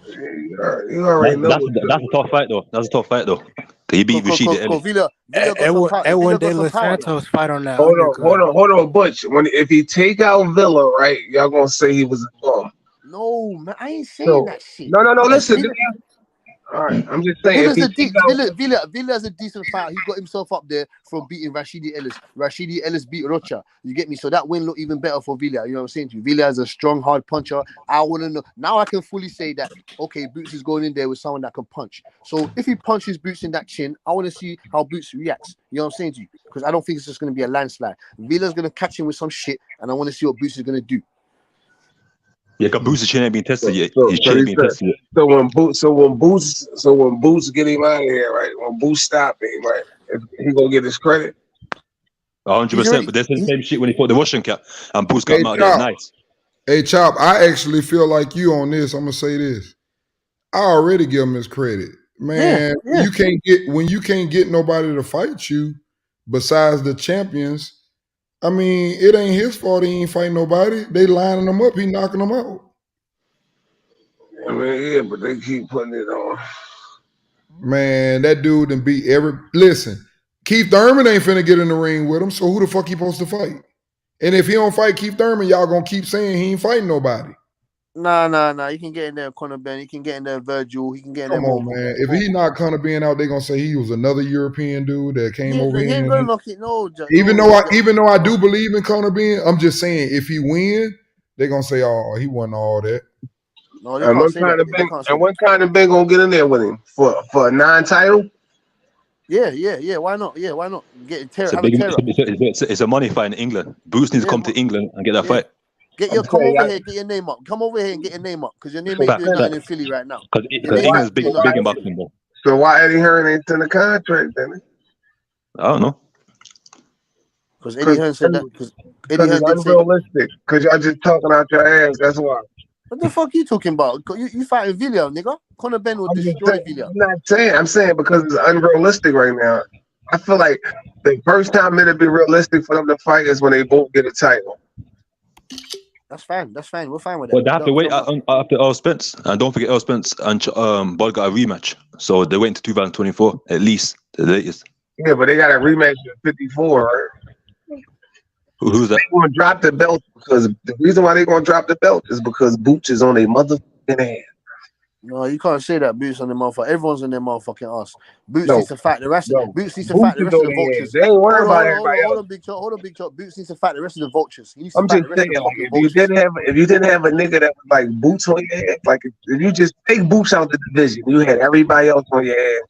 T: You already know.
A: That's a tough fight though. That's a tough fight though. He beat Rashidi Ellis.
Q: Villa
S: Edwin
Q: got
S: De
Q: some
S: Los
Q: power.
S: Santos fight on that.
T: Hold on, Butch. If he take out Villa, right, y'all gonna say he was a bum.
Q: No, man, I ain't saying that shit.
T: No. Listen. All right, I'm just saying.
Q: Villa's a decent fighter. He got himself up there from beating Rashidi Ellis. Rashidi Ellis beat Rocha. You get me? So that win looked even better for Villa. You know what I'm saying to you? Villa is a strong, hard puncher. I want to know. Now I can fully say that, okay, Boots is going in there with someone that can punch. So if he punches Boots in that chin, I want to see how Boots reacts. You know what I'm saying to you? Because I don't think it's just going to be a landslide. Villa's going to catch him with some shit, and I want to see what Boots is going to do.
A: Yeah, because Boots' chin ain't been tested yet.
T: So
A: His chin ain't been tested yet.
T: So when Boots get him out of here, right? When Boots stop him, right? He gonna get his credit.
A: 100%. But they said the same shit when he fought the Russian cat, and Boots got him out there. Nice.
C: Hey, Chop, I actually feel like you on this. I'm gonna say this. I already give him his credit, man.
Q: Yeah.
C: When you can't get nobody to fight you besides the champions. I mean, it ain't his fault he ain't fighting nobody. They lining him up. He knocking them out.
T: I mean, yeah, but they keep putting it on.
C: Man, that dude done beat every... Listen, Keith Thurman ain't finna get in the ring with him, so who the fuck he supposed to fight? And if he don't fight Keith Thurman, y'all gonna keep saying he ain't fighting nobody.
Q: Nah. He can get in there, Conor Ben. He can get in there, Virgil. He can get in there.
C: Come on, man. If he not Conor Ben out, they gonna say he was another European dude that came over here.
Q: He ain't gonna knock it. No,
C: even though I do believe in Conor Ben, I'm just saying if he win, they gonna say, oh, he wasn't all that.
Q: No, they can't say that.
T: And what kind of Ben gonna get in there with him for a non-title?
Q: Yeah. Why not? Yeah, why not?
A: It's a money fight in England. Boots needs to come to England and get that fight.
Q: Come over here, get your name up. Come over here and get your name up because your name ain't doing nothing in Philly right now.
A: Because England's big in boxing, bro.
T: So why Eddie Hearn ain't in the contract then?
A: I don't know.
Q: Because Eddie Hearn said that. Because Eddie Hearn
T: did unrealistic. Because y'all just talking out your ass. That's why.
Q: What the fuck you talking about? You fighting Villa, nigga? Conor Ben will destroy Villa.
T: I'm saying because it's unrealistic right now. I feel like the first time it'll be realistic for them to fight is when they both get a title.
Q: That's fine. We're fine with that.
A: Well, they have to wait after Errol Spence. And don't forget Errol Spence and Bud got a rematch. So they wait until 2024, at least, the latest.
T: Yeah, but they got a rematch at 54, right?
A: Who's that?
T: They're going to drop the belt because the reason why they're going to drop the belt is because Boots is on a motherfucking ass.
Q: No, you can't say that. Boots on the motherfucker. Everyone's on their motherfucking ass. Boots needs to fight the rest. Boots needs to fight the rest of the vultures.
T: They ain't worried about everybody else.
Q: Hold on, big chop. Boots needs to fight the rest of the vultures.
T: I'm just saying, like, if you didn't have a nigga that was like Boots on your ass, like if you just take Boots out the division, you had everybody else on your ass.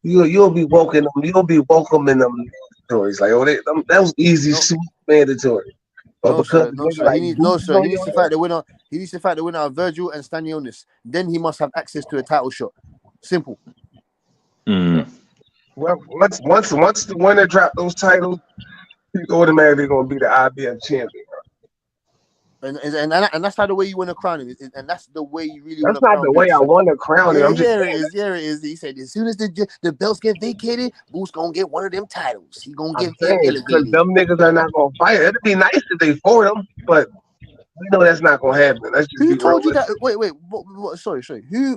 T: You'll be welcome. You'll be welcome in them stories. Like, that was easy, mandatory.
Q: No, sir. He needs to fight the winner. He needs to fight the winner of Virgil and Stanionis. Then he must have access to a title shot. Simple.
T: Well, once the winner drop those titles, he's automatically gonna be the IBF champion.
Q: And that's not the way you want to crown him. And that's the way you really want to
T: crown him. That's not the way I want to crown him.
Q: It is. He said as soon as the belts get vacated, Boots gonna get one of them titles. He gonna get elevated.
T: Because them niggas are not gonna fight. It'd be nice if they fought him, but we know that's not gonna happen. That's just
Q: who told you that? Wait. Sorry.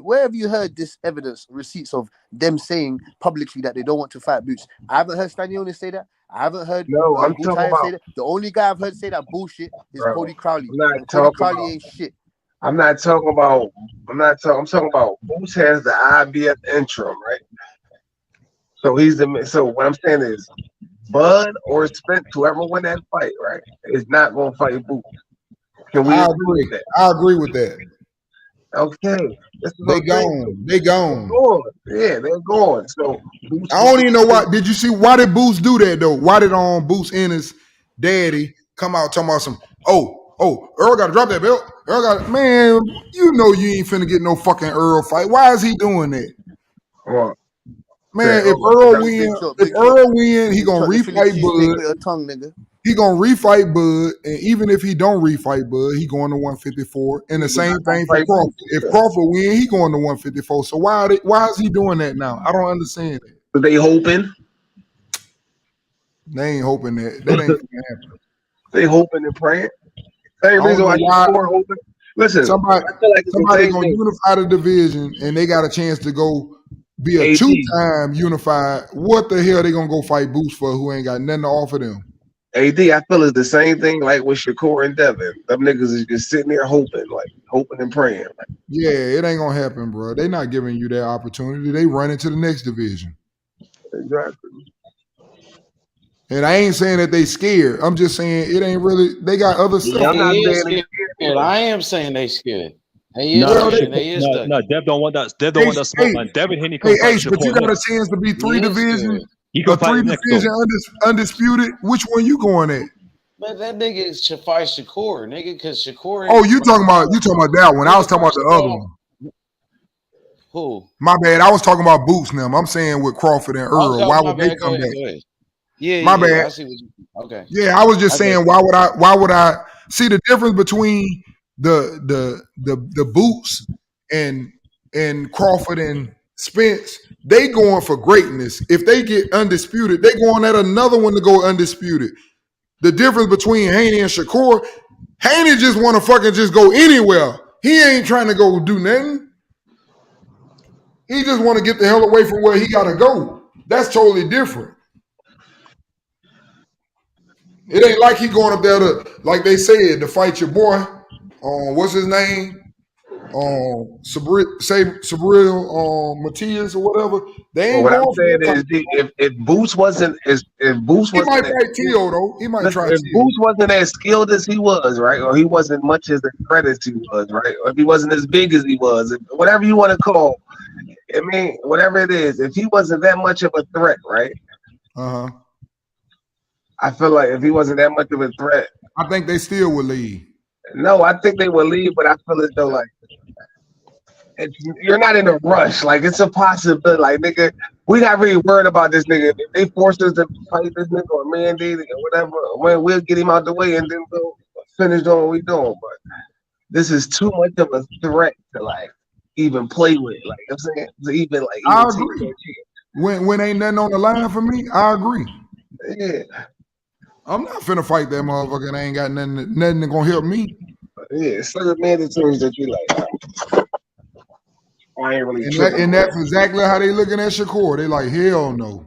Q: Where have you heard this evidence, receipts of them saying publicly that they don't want to fight Boots? I haven't heard Stanionis say that. I haven't heard
T: I'm talking about
Q: say that. The only guy I've heard say that bullshit is Cody Crowley.
T: Cody
Q: Crowley ain't shit.
T: I'm talking about Boots has the IBF interim, right? So what I'm saying is Bud or Spence, whoever win that fight, right, is not gonna fight Boots. Can we agree with that?
C: I agree with that.
T: Okay.
C: They gone.
T: Yeah, they're gone. So
C: I don't even know why. Did you see why did Boots do that though? Why did Boots and his daddy come out talking about some? Oh, Earl got to drop that belt. Man, you know you ain't finna get no fucking Earl fight. Why is he doing that? Man, if Earl win, he gonna refight Bud. He gonna refight Bud, and even if he don't refight Bud, he going to 154. And the same thing for Crawford. If Crawford win, he going to 154. So why is he doing that now? I don't understand it.
T: They hoping.
C: They ain't hoping that. That ain't gonna happen.
T: They hoping and praying. Same
C: I don't
T: reason
C: know
T: why
C: why.
T: Shakur hoping. Listen,
C: Somebody
T: I feel like it's the same
C: gonna
T: thing.
C: unify the division, and they got a chance to go be a
T: AD.
C: 2-time unified. What the hell they gonna go fight Boots for? Who ain't got nothing to offer them?
T: AD, I feel it's the same thing like with Shakur and Devin. Them niggas is just sitting there hoping and praying. Like,
C: Yeah, it ain't gonna happen, bro. They not giving you that opportunity. They run into the next division.
T: exactly.
C: And I ain't saying that they scared. I'm just saying it ain't really. They got other stuff.
T: I'm not
B: He is
T: saying they
B: scared. I am saying they scared. He is
A: No,
B: ducking. They is ducking.
A: no, Dev don't want that. Dev don't want that smoke, man. Devin Haney can
C: Hey,
A: fight
C: Ace, but you
A: Shakur
C: got a
A: next.
C: chance to be
B: He is scared.
A: He can
C: a
A: fight
C: three
A: him next, though.
C: division undisputed. Which one you going at?
B: But that nigga is Shafai Shakur, nigga, because Shakur.
C: Oh, you talking about that one? I was talking about the other one.
B: Who?
C: My bad. I was talking about Boots now. I'm saying with Crawford and Earl.
B: Okay,
C: Why
B: my
C: would they
B: bad. Go
C: come
B: ahead.
C: back?
B: Go ahead. Yeah,
C: My
B: yeah.
C: bad.
B: I see what you. Okay.
C: Yeah, I was just
B: I get
C: saying.
B: it.
C: Why would I see the difference between the Boots and Crawford and Spence? They going for greatness. If they get undisputed, they going at another one to go undisputed. The difference between Haney and Shakur, Haney just want to fucking just go anywhere. He ain't trying to go do nothing. He just want to get the hell away from where he got to go. That's totally different. It ain't like he going up there to, like they said, to fight your boy. What's his name? Sabril Matias or whatever. They
T: well,
C: ain't
T: what I'm
C: going for
T: saying
C: that
T: is,
C: type.
T: if Boots wasn't
C: He might
T: as
C: fight Tio though. He might
T: listen,
C: try
T: if
C: Tio.
T: Boots wasn't as skilled as he was, right, or he wasn't much as a threat as he was, right, or if he wasn't as big as he was, whatever you want to call, I mean, whatever it is, if he wasn't that much of a threat, right? I feel like if he wasn't that much of a threat,
C: I think they still would leave.
T: No, I think they would leave, but I feel as though like you're not in a rush. Like it's a possibility. Like nigga, we not really worried about this nigga. If they force us to fight this nigga or mandate it or whatever, we'll get him out the way and then we'll finish doing what we doing. But this is too much of a threat to like even play with. Like I'm saying, to even
C: I
T: take
C: agree.
T: that chance.
C: When ain't nothing on the line for me, I agree.
T: Yeah.
C: I'm not finna fight that motherfucker. That ain't got nothing that gonna help me.
T: Yeah, it's certain mandatories that you like. I ain't really tripping.
C: And that's exactly how they looking at Shakur. They like, hell no.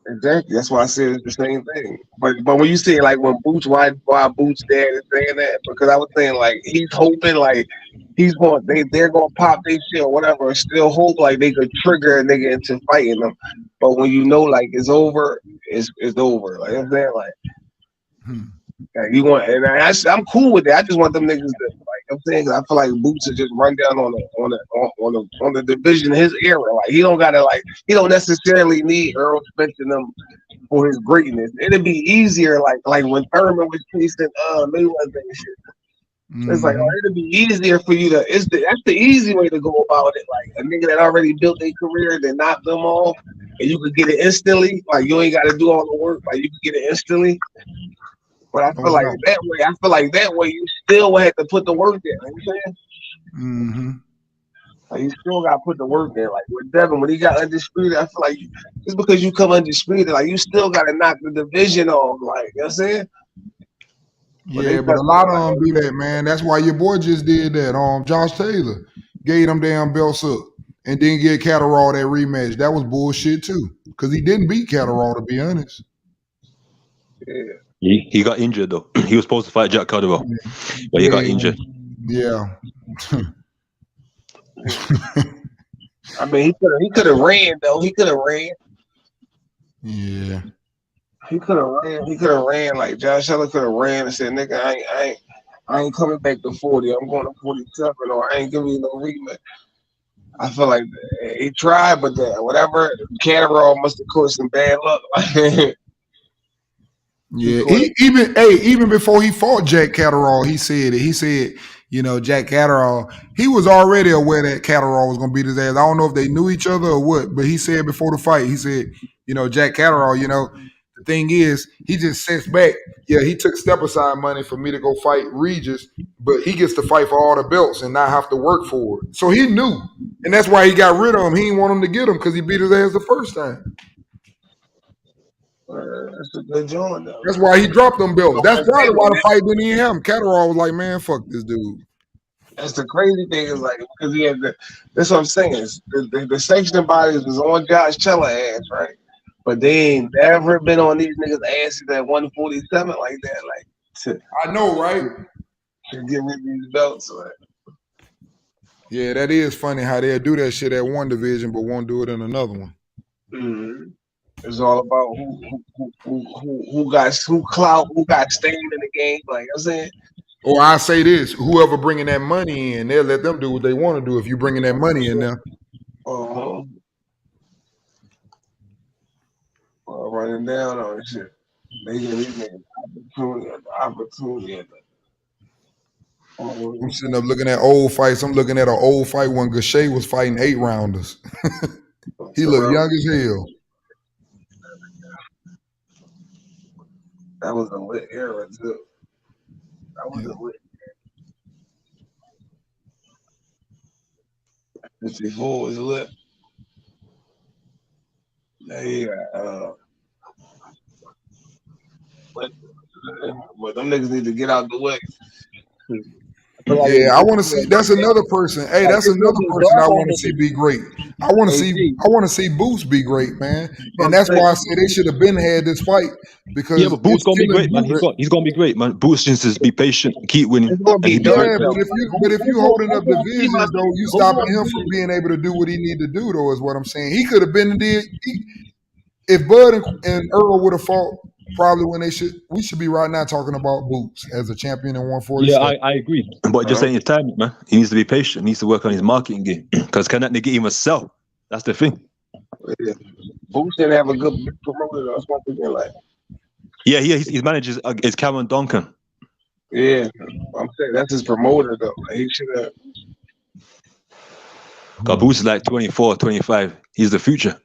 T: Exactly. That's why I said it's the same thing. But when you say like when Boots, why Boots there is saying that? Because I was saying like he's hoping like they're gonna pop their shit or whatever, and still hope like they could trigger a nigga into fighting them. But when you know like it's over, it's over. Like I'm saying like you want, and I'm cool with that. I just want them niggas to like I'm saying. I feel like Boots should just run down on the division his era. Like he don't gotta like he don't necessarily need Errol Spence and them for his greatness. It'd be easier like when Thurman was chasing Mayweather and shit. It's like it'd be easier for you to. That's the easy way to go about it. Like a nigga that already built their career, then knock them off, and you could get it instantly. Like you ain't got to do all the work. Like you could get it instantly. But I feel like that way you still have to put the work in. You know what I'm saying? Like you still gotta put the work in. Like with Devin, when he got undisputed, I feel like just because you come undisputed, like you still gotta knock the division off. Like you know what I'm saying?
C: Yeah, but a lot of them do that, man. That's why your boy just did that. Josh Taylor gave them damn belts up and then get Catterall that rematch. That was bullshit too, because he didn't beat Catterall, to be honest.
T: Yeah.
A: He got injured though. He was supposed to fight Jack Catterall, but he got injured.
C: Yeah.
T: I mean, he could have ran though. He could have ran.
C: Yeah.
T: He could have ran. He could have ran like Josh Taylor could have ran and said, "Nigga, I ain't coming back to 40. I'm going to 47, or I ain't giving you no rematch." I feel like he tried, but whatever Catterall must have caused some bad luck.
C: Yeah, even before he fought Jack Catterall, he said it. He said, Jack Catterall, he was already aware that Catterall was gonna beat his ass. I don't know if they knew each other or what, but he said before the fight, he said, Jack Catterall, the thing is, he just sits back. Yeah, he took step aside money for me to go fight Regis, but he gets to fight for all the belts and not have to work for it. So he knew, and that's why he got rid of him. He didn't want him to get him because he beat his ass the first time.
T: That's a good joint, though.
C: That's why he dropped them belts. That's probably why the fight didn't even happen. Catterall was like, man, fuck this dude.
T: That's the crazy thing is like because he had that's what I'm saying. Is the sanctioning bodies was on Josh Cella ass, right? But they ain't never been on these niggas' asses at 147 like that. Like
C: I know, right?
T: To get rid of these belts. Like.
C: Yeah, that is funny how they'll do that shit at one division but won't do it in another one.
T: Mm-hmm. It's all about who got clout, who got staying in the game. Like I'm saying.
C: Or I say this: whoever bringing that money in, they'll let them do what they want to do. If you bringing that money in there,
T: running down on shit. They give these niggas opportunity.
C: I'm sitting up looking at old fights. I'm looking at an old fight when Gachet was fighting 8-rounders. He looked young as hell.
T: That was a lit era too. That was a lit. 54 was lit. Yeah, but them niggas need to get out the way.
C: Yeah, I want to see. That's another person. Hey, that's another person I want to see be great. I want to see Boost be great, man. And that's why I say they should have been had this fight because
A: but Boost gonna be great, man. He's gonna be great, man. Boost just be patient, keep winning.
C: But if you holding up divisions though, you stopping him from being able to do what he need to do though. Is what I'm saying. He could have been and did. If Bud and Earl would have fought. Probably when we should be right now talking about Boots as a champion in 147.
A: Yeah, I agree. But just ain't his time, man. He needs to be patient. He needs to work on his marketing game. Because can that nigga even sell? That's the thing.
T: Yeah. Boots didn't have a good promoter. That's one thing. Like.
A: Yeah, his manager is Cameron Duncan.
T: Yeah, I'm saying that's his promoter though. Like, he should have.
A: Because Boots is like 24, 25. He's the future.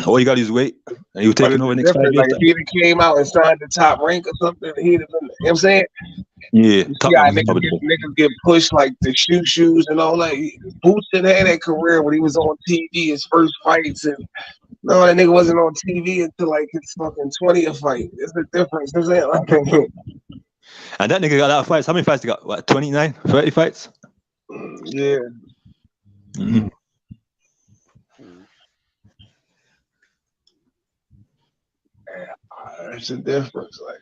A: All you got is wait, and you taking over next 5 years.
T: Like if he came out and signed the top rank or something, he'd have been. You know what I'm saying?
A: Yeah, top
T: niggas get pushed like the shoes and all that. Boots didn't have that career when he was on TV, his first fights, and no, that nigga wasn't on TV until like his fucking 20th fight. It's the difference. You know what I'm saying?
A: And that nigga got a lot of fights. How many fights he got? What, 29, 30 fights?
T: Yeah.
A: Mm-hmm.
T: It's a difference, like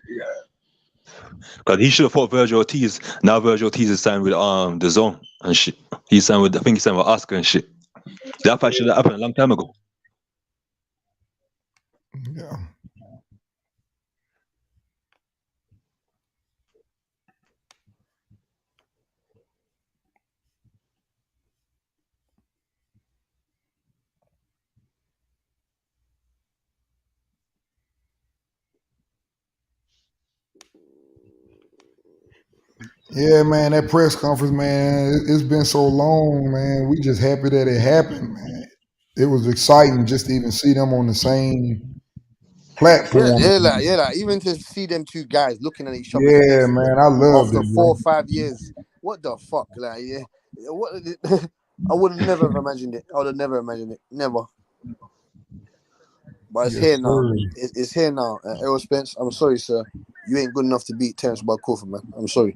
A: Because he should have fought Virgil Ortiz. Now Virgil Ortiz is signed with the Zone and shit. He signed with Oscar and shit. That fight should have happened a long time ago.
C: Yeah. Yeah, man, that press conference, man, it's been so long, man. We just happy that it happened, man. It was exciting just to even see them on the same platform.
L: Yeah, even to see them two guys looking at each other.
C: Yeah, man, I love
L: after
C: it.
L: 4 or 5 years. What the fuck? Like, yeah, what? I would have never have imagined it. I would have never imagined it. Never. But it's here now. It's here now. Errol Spence, I'm sorry, sir. You ain't good enough to beat Terence Crawford, man. I'm sorry.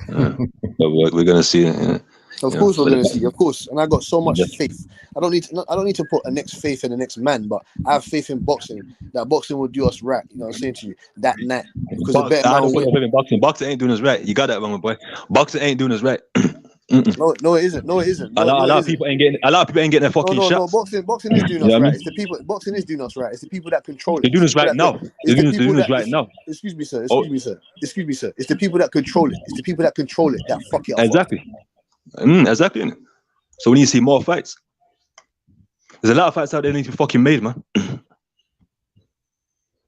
A: But we're gonna see it. Yeah.
L: Of course we're gonna see, of course. And I got so much faith. I don't need to put a next faith in the next man, but I have faith in boxing. That boxing will do us right. You know what I'm saying to you? That night. Because a better man will win.
A: Boxing ain't doing us right. You got that wrong, boy. Boxing ain't doing us right.
L: No, it isn't. No, it isn't.
A: A lot of people ain't getting their fucking shots.
L: No, boxing is doing us right. It's the people. Boxing is doing us right. It's the people that control it.
A: They're doing us right now. They're doing us right now.
L: Excuse me, sir. Excuse me, sir. It's the people that control it. It's the people that control it that fuck it up.
A: Exactly. Exactly. So we need to see more fights. There's a lot of fights out there that need to be fucking made, man.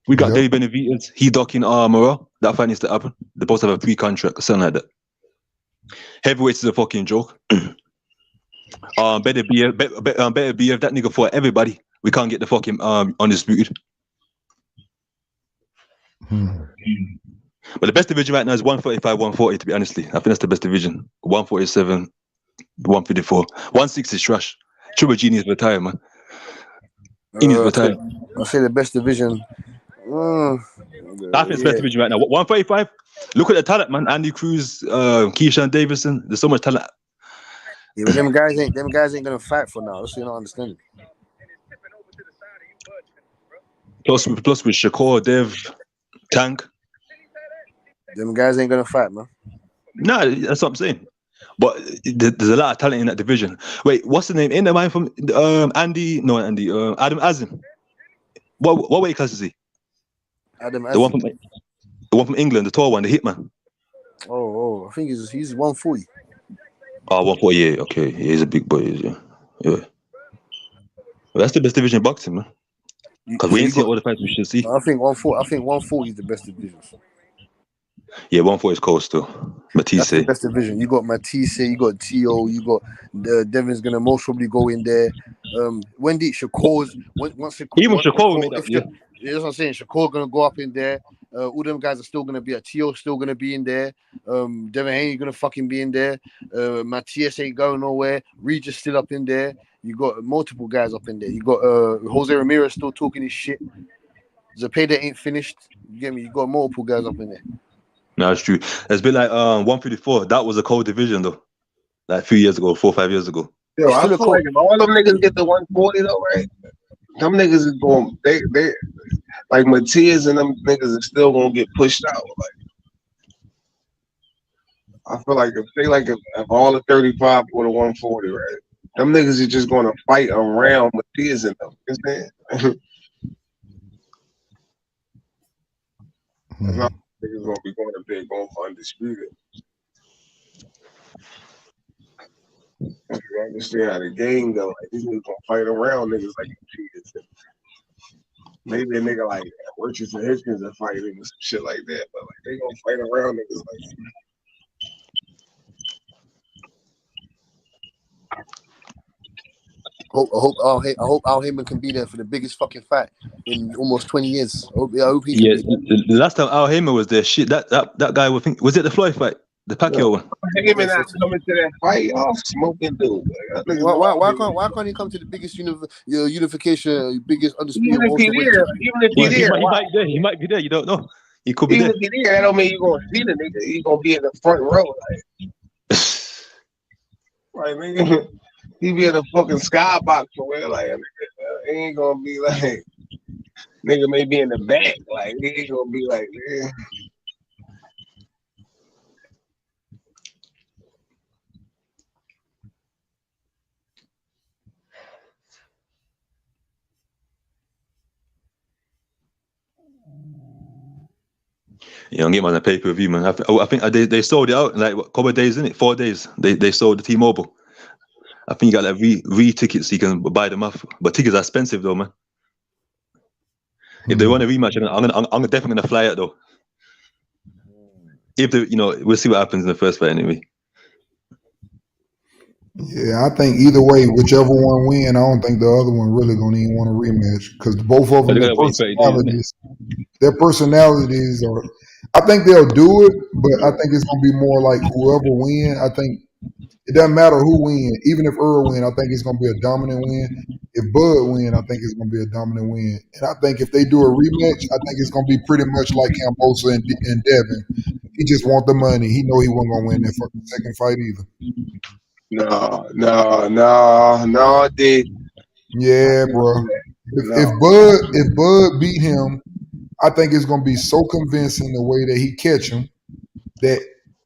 A: We got Dave Benavidez. He docking Morel. That fight needs to happen. They're supposed to have a pre-contract or something like that. Heavyweights is a fucking joke. Better be if that nigga for everybody. We can't get the fucking undisputed. But the best division right now is 135, 140, to be honestly. I think that's the best division. 147, 154. 160 is trash. Triple G needs to retire, man. He needs to retire.
L: I say the best division.
A: I think it's the best division right now. 135. Look at the talent, man. Andy Cruz, Keyshawn Davidson. There's so much talent.
L: Yeah, but them guys ain't gonna fight for now. That's what you're not understanding.
A: Plus with Shakur, Dev, Tank.
L: Them guys ain't gonna fight, man.
A: No, that's what I'm saying. But there's a lot of talent in that division. Wait, what's the name? In the mind from Adam Azim. What weight class is he?
L: Adam
A: The
L: Azim.
A: one from England, the tall one, the Hitman.
L: Oh, I think he's 140.
A: Oh, 140, yeah, okay. Yeah, he's a big boy, yeah. Well, that's the best division in boxing, man. Because we ain't seen all the fights we should see.
L: I think 140 is the best division.
A: Yeah, 140 is close too. Matisse.
L: That's the best division. You got Matisse, you got T.O., you got Devin's gonna most probably go in there. Wendy, Shakur's
A: Shakur made up, yeah.
L: That's what I'm saying. Shakur gonna go up in there. All them guys are still gonna be. T.O. still gonna be in there. Devin Haney gonna fucking be in there. Matisse ain't going nowhere. Regis still up in there. You got multiple guys up in there. You got Jose Ramirez still talking his shit. Zepeda ain't finished. You get me? You got multiple guys up in there.
A: No, it's true. It's been like 154. That was a cold division though. Like 4 or 5 years ago.
T: Yo, I feel like if all them niggas get the 140 though, right? Them niggas is going. They like Matias and them niggas is still gonna get pushed out. Like I feel like if all the 35 go to 140, right? Them niggas is just gonna fight around Matias and them. You understand? Niggas gonna be going up there going for undisputed. I understand how the game go. Like these niggas gonna fight around niggas like Matias. Maybe a nigga like Richardson Hitchens are fighting and some shit like that, but like they gonna fight around niggas like that.
L: I hope Al Heyman can be there for the biggest fucking fight in almost 20 years. I hope he can be there.
A: The last time Al Heyman was there, shit, that guy was it the Floyd fight? The Pacquiao one?
T: Heyman not coming to that fight, y'all smoking dude. Like,
L: why can't he come to the biggest unification, biggest undisputed?
T: Even if he there,
A: he might be there. You don't know. He could be
T: even
A: there.
T: If he there, that don't mean you gonna see the nigga. He gonna be in the front row, like nigga. He be in the fucking skybox for real, like he ain't gonna be like nigga may be in the back, like he ain't gonna be like yeah.
A: You don't get him on the pay-per-view, man. I think they sold it out in like a couple of days, isn't it? 4 days. They sold the T-Mobile. I think you got like re-tickets so you can buy them off. But tickets are expensive though, man. If they want a rematch, I'm definitely gonna fly it though. If they, we'll see what happens in the first fight anyway.
C: Yeah, I think either way, whichever one win, I don't think the other one really gonna even want a rematch because both of them, their personalities are. I think they'll do it, but I think it's gonna be more like whoever win. I think it doesn't matter who win. Even if Earl win, I think it's gonna be a dominant win. If Bud win, I think it's gonna be a dominant win. And I think if they do a rematch, I think it's gonna be pretty much like Cambosa and Devin. He just want the money. He know he wasn't gonna win that fucking second fight either.
T: No, dude.
C: Yeah, bro. If Bud beat him, I think it's gonna be so convincing the way that he catch him that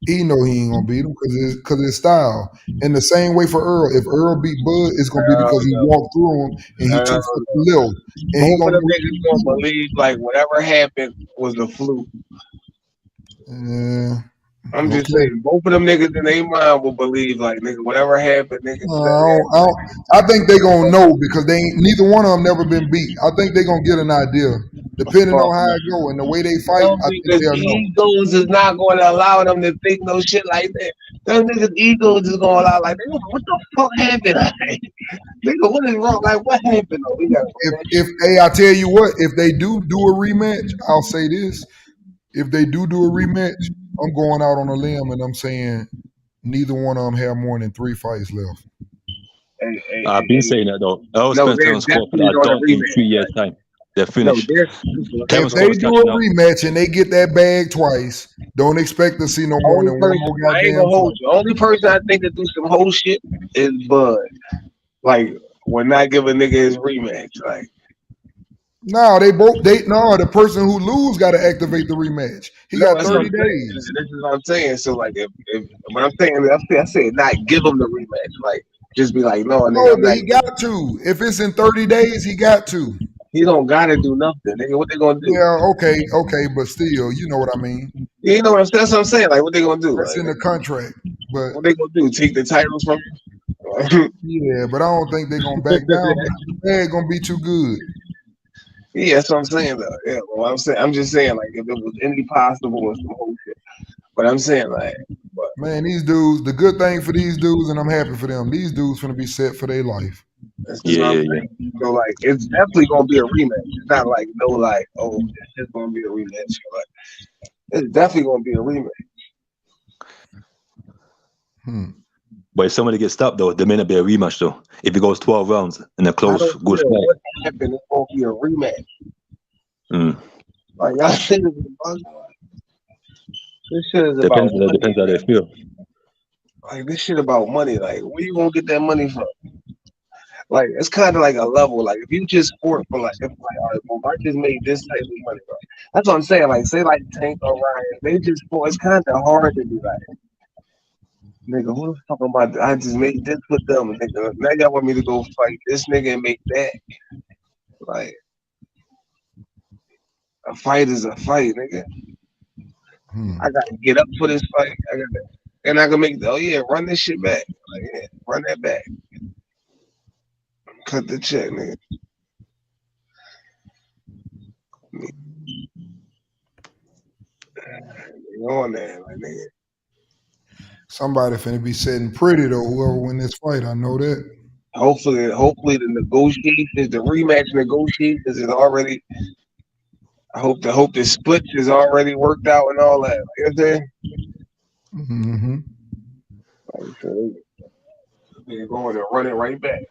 C: he know he ain't gonna beat him because his style. And the same way for Earl. If Earl beat Bud, it's gonna be because he walked through him and he too fucking little. And he
T: gonna believe like whatever happened was a fluke.
C: Yeah.
T: I'm just saying, both of them niggas in their mind will believe like nigga, whatever happened, nigga.
C: I think they gonna know because neither one of them never been beat. I think they gonna get an idea. Depending on how it go and the way they fight, I think they'll know.
T: Egos is not gonna allow them to think no shit like that. Them niggas' egos is gonna allow like, what the fuck happened? Nigga, what is wrong? Like, what happened?
C: I tell you what, if they do a rematch, I'll say this. If they do a rematch, I'm going out on a limb and I'm saying neither one of them have more than 3 fights left.
A: I've been saying that though. Errol Spence, Terence Crawford, I don't think 3 years time. They're finished.
C: If they do a rematch and they get that bag twice, don't expect to see no more than one more
T: I ain't
C: goddamn
T: gonna hold you. Only person I think that do some whole shit is Bud. Like, when not give a nigga his rematch. Like,
C: No, the person who lose got to activate the rematch. He got 30 days.
T: This is what I'm saying. So like, if when I'm saying, I say not give him the rematch. Like, just be like, no, nigga, I'm
C: but
T: not.
C: he got to. If it's in 30 days, he got to.
T: He don't gotta do nothing, nigga. What they gonna do?
C: Yeah, okay, but still, you know what I mean.
T: Yeah, you know what I'm saying? That's what I'm saying. Like, what they gonna do?
C: That's
T: like,
C: in the contract. But
T: what they gonna do? Take the titles from you?
C: Yeah, but I don't think they're gonna back down because the bag gonna be too good.
T: Yeah, that's what I'm saying though. Yeah, well, I'm just saying, like, if it was any possible or some whole shit. But I'm saying, like,
C: Man, these dudes, the good thing for these dudes, and I'm happy for them, these dudes gonna be set for their life.
T: that's just what I'm saying. So like, it's definitely gonna be a rematch. It's not like no, like, oh, it's just gonna be a rematch. Like, it's definitely gonna be a rematch.
A: But if somebody gets stopped though, there may not be a rematch though. If it goes 12 rounds in a close, good fight.
T: What happened? It's gonna be a rematch. Like, y'all think this shit is about money.
A: Depends how they feel.
T: Like, this shit about money. Like, where you gonna get that money from? Like, it's kind of like a level. Like, if you just sport for like, if like, all right, well, I just made this type of money, bro. That's what I'm saying. Like, say like Tank or Ryan, they just sport. It's kind of hard to be like, nigga, who the fuck am I? I just made this with them, nigga. Now y'all want me to go fight this nigga and make that. Like, a fight is a fight, nigga. I gotta get up for this fight. And I can make, run this shit back. Like, yeah, run that back. Cut the check, nigga. On there, like, nigga.
C: Somebody finna be sitting pretty though. Whoever win this fight, I know that.
T: Hopefully the negotiations, the rematch negotiations is already. I hope the split is already worked out and all that. You know what I'm saying?
C: Mm-hmm.
T: Like, so they're going to run it right back.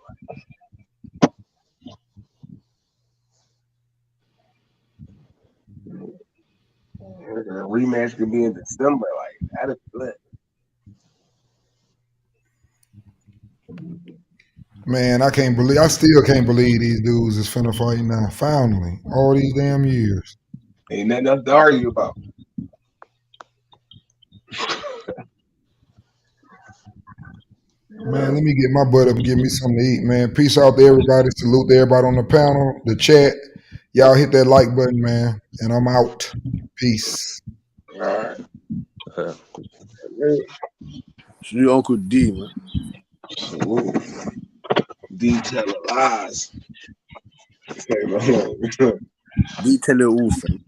T: The rematch could be in December. Like, that'd be lit.
C: Man, I still can't believe these dudes is finna fight now. Finally, all these damn years.
T: Ain't nothing else to argue about.
C: Man, let me get my butt up and get me something to eat, man. Peace out to everybody. Salute to everybody on the panel, the chat. Y'all hit that like button, man. And I'm out. Peace.
T: All right.
L: It's your Uncle D, man.
T: D tell lies.
L: D tell it all, fam.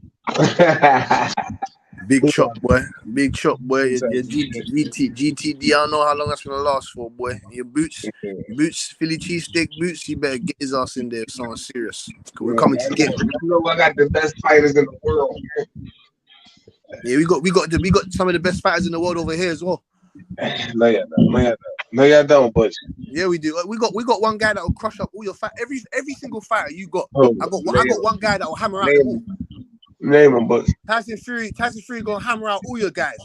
L: Big chop, boy. Big chop, boy. Your GTD, I don't know how long that's gonna last for, boy. Your boots, Philly cheesesteak boots, you better get his ass in there if someone's serious. We're coming to get him.
T: You know I got the best fighters in the world.
L: Yeah, we got some of the best fighters in the world over here as well.
T: No, y'all don't, but
L: yeah, we do. We got one guy that will crush up all your fight. Every single fighter you got. I got one guy that will hammer out the ball.
T: Name him, but
L: Tyson Fury gonna hammer out all your guys.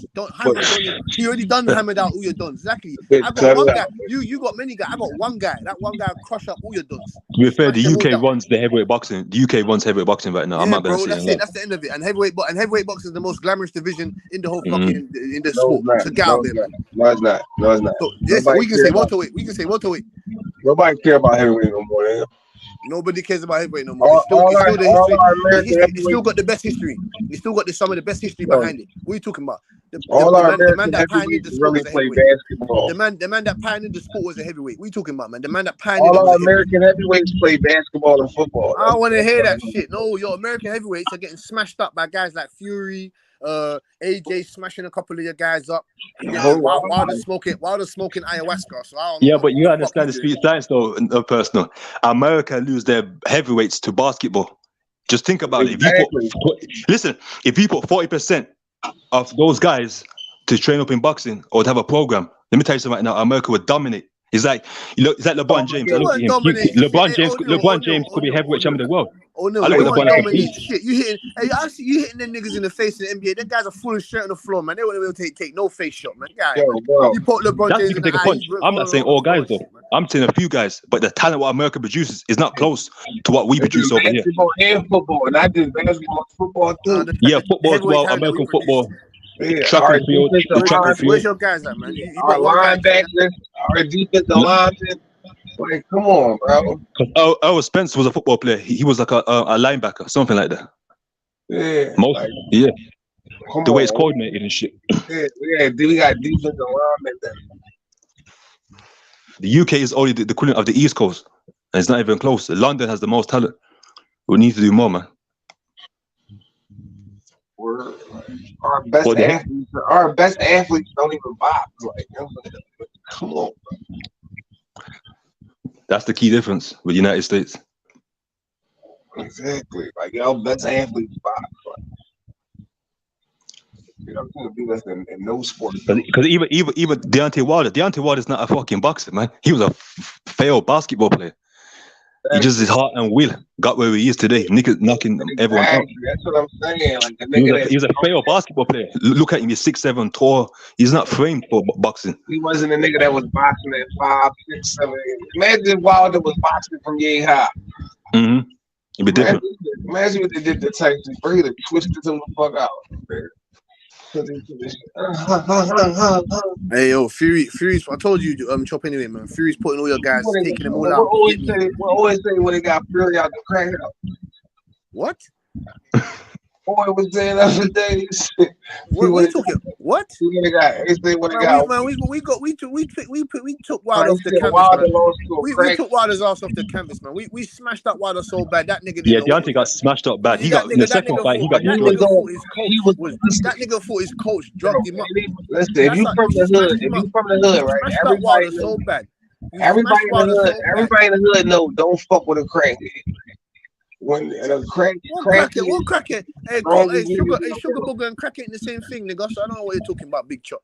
L: He already done hammered out all your dons. Exactly. I got one guy. You got many guys. I got one guy. That one guy will crush up all your dons.
A: To be fair, the UK runs the heavyweight boxing. The UK runs heavyweight boxing right now.
L: Yeah,
A: I'm not gonna
L: bro,
A: say
L: that's it. That's the end of it. And heavyweight boxing is the most glamorous division in the whole fucking in the sport. So get out there, man.
T: No, it's not.
L: So yes, we can say welterweight. We can say welterweight.
T: Nobody care about heavyweight no more. Man.
L: Nobody cares about heavyweight no more. It's still got the best history. It's still got some of the best history behind it. What are you talking about? The man that pioneered the sport was a heavyweight. The man that pioneered the sport was a heavyweight. What are you talking about, man? The man that pioneered
T: all our American heavyweights play basketball and football.
L: I don't want to hear that shit. No, your American heavyweights are getting smashed up by guys like Fury, AJ smashing a couple of your guys up. While they're smoking ayahuasca. So I don't know.
A: Yeah, but you understand the street science though, personal. America lose their heavyweights to basketball. Just think about it. If you put 40% of those guys to train up in boxing or to have a program, let me tell you something right now, America would dominate It's like LeBron James. I look at him. LeBron James could be heavyweight champion of the world.
Q: Oh no,
A: I look
Q: you
A: at LeBron
Q: want
A: like a
Q: dominate
A: beast.
Q: shit. You hitting? Hey, I see you hitting them niggas in the face in the NBA. Them guys are full of shirt on the floor, man. They won't be able to take no face shot, man. Guys, you put LeBron
A: That's
Q: James
A: you
Q: in
A: can
Q: the
A: take a
Q: eye.
A: punch. I'm not saying all guys though. I'm saying a few guys, but the talent what America produces is not close to what we produce over here.
T: Basketball and football, not just basketball, football too.
A: Yeah, football as well. American football. Track and field.
Q: Where's your guys at, man? You
T: Our linebackers, our defensive linemen. Like, come on, bro.
A: Because Errol Spence was a football player. He was like a linebacker, something like that.
T: Yeah.
A: Yeah. The way it's coordinated and shit.
T: Yeah, we got defensive linemen.
A: The UK is only the equivalent of the East Coast. And it's not even close. London has the most talent. We need to do more, man.
T: Our best athletes don't even box. Like, come on, bro.
A: That's the key difference with the United States.
T: Exactly. Like, y'all best athletes box. Like, you know, I'm do this in no sport.
A: Because even Deontay Wilder's not a fucking boxer, man. He was a failed basketball player. He just his heart and will got where he is today. Knocking everyone out.
T: That's what I'm saying. Like, the nigga
A: he's a failed basketball player. Look at him. He's 6'7", tall. He's not framed for boxing.
T: He wasn't a nigga that was boxing at 5, 6, 7, 8. Imagine Wilder was boxing from yay high.
A: Mm-hmm. It'd be different.
T: Imagine what they did to Tyson. He would have twisted him the fuck out.
Q: Hey yo, Fury's. I told you, Chop anyway, man. Fury's putting all your guys, taking them all out.
T: We always say when they got Fury out the crack out.
Q: What?
T: Boy was saying the other day.
Q: What are you talking? What?
T: We took
Q: Wilder off the canvas, man. We took Wilder's ass off the canvas, man. We smashed that Wilder so bad that nigga.
A: Yeah, Deontay got smashed up bad. He got in the second fight. He got destroyed.
Q: That nigga thought his coach drugged him up.
T: Listen, if you from the hood, right? Everybody
Q: so bad.
T: Everybody in the hood know don't fuck with a crackhead. When a
Q: crackhead, hey, sugar booger and crackhead the same thing, nigga. So I don't know what you're talking about, Big Chop.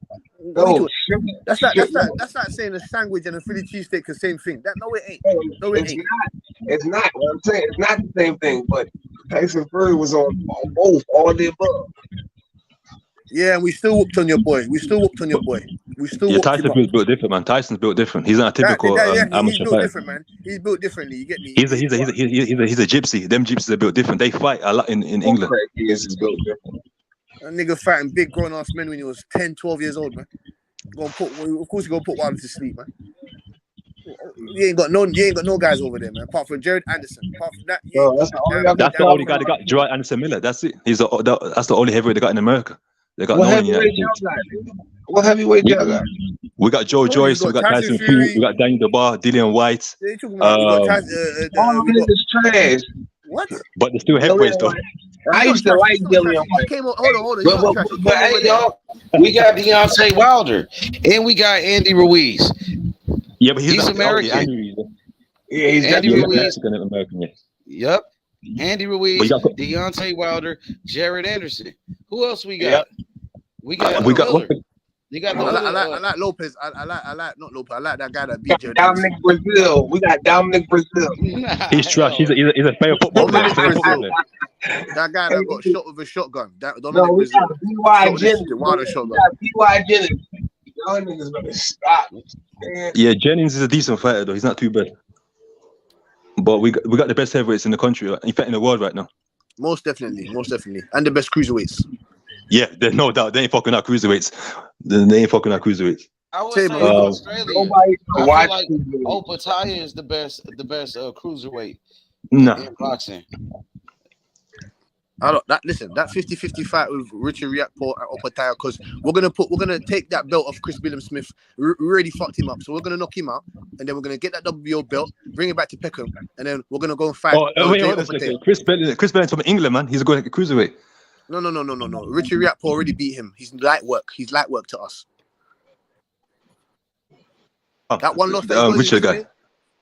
Q: That's like saying a sandwich and a Philly cheesesteak the same thing. No, it ain't. No, it ain't.
T: It's not. What I'm saying, it's not the same thing. But Tyson Fury was on both, all the above.
Q: Yeah, and we still whooped on your boy.
A: Yeah, Tyson's built different, man. Tyson's built different. He's not a typical amateur
Q: he's built
A: fighter.
Q: different, man. He's built differently. You get me?
A: He's a gypsy. Them gypsies are built different. They fight a lot in England.
T: He is built different.
Q: That nigga fighting big grown ass men when he was 10, 12 years old, man. Of course, you gonna put Wilder to sleep, man. You ain't got no guys over there, man. Apart from Jared Anderson. Apart from that,
A: that's the only guy they got. Jared Anderson Miller. That's it. That's the only heavyweight they got in America. They got
T: What heavyweight y'all got?
A: We got Joe Joyce, we got Tyson Fury, we got Daniel Dubois, Dillian White.
T: Trash.
Q: What?
A: But they're still heavyweights though.
T: I used to like Dillian White.
Q: Hold on.
K: But hey, y'all, we got Deontay Wilder and we got Andy Ruiz.
A: Yeah, but he's
K: American.
T: Yeah, he's
K: Andy Ruiz.
A: Mexican and American.
K: Yep. Andy Ruiz, Deontay Wilder, Jared Anderson. Who else we got?
A: Yep.
K: We got You got the
Q: I like Lopez. I like not Lopez. I like that guy that beat Jared
T: Dominic Brazil. We got Dominic Brazil.
A: He's trash. He's a fair football player.
Q: That guy that got shot with a shotgun. Dominic Brazil.
T: B.Y. Jennings. B.Y. Jennings. Y'all niggas better stop.
A: Yeah, Jennings is a decent fighter though. He's not too bad. But we got the best heavyweights in the country, in fact, in the world right now.
Q: Most definitely, and the best cruiserweights.
A: Yeah, there's no doubt. They ain't fucking our cruiserweights.
K: I would say Australia. I feel like Opataya is the best cruiserweight in boxing.
Q: Listen, that 50-50 fight with Richard Riakpo and Opataya, because we're gonna take that belt off Chris Billam Smith. We already fucked him up, so we're gonna knock him out, and then we're gonna get that WBO belt, bring it back to Peckham, and then we're gonna go and fight.
A: Wait a second. Chris Billam's from England, man. He's going to cruiserweight.
Q: No. Richard Riakpo already beat him. He's light work. He's light work to us. That one loss.
A: Richard guy.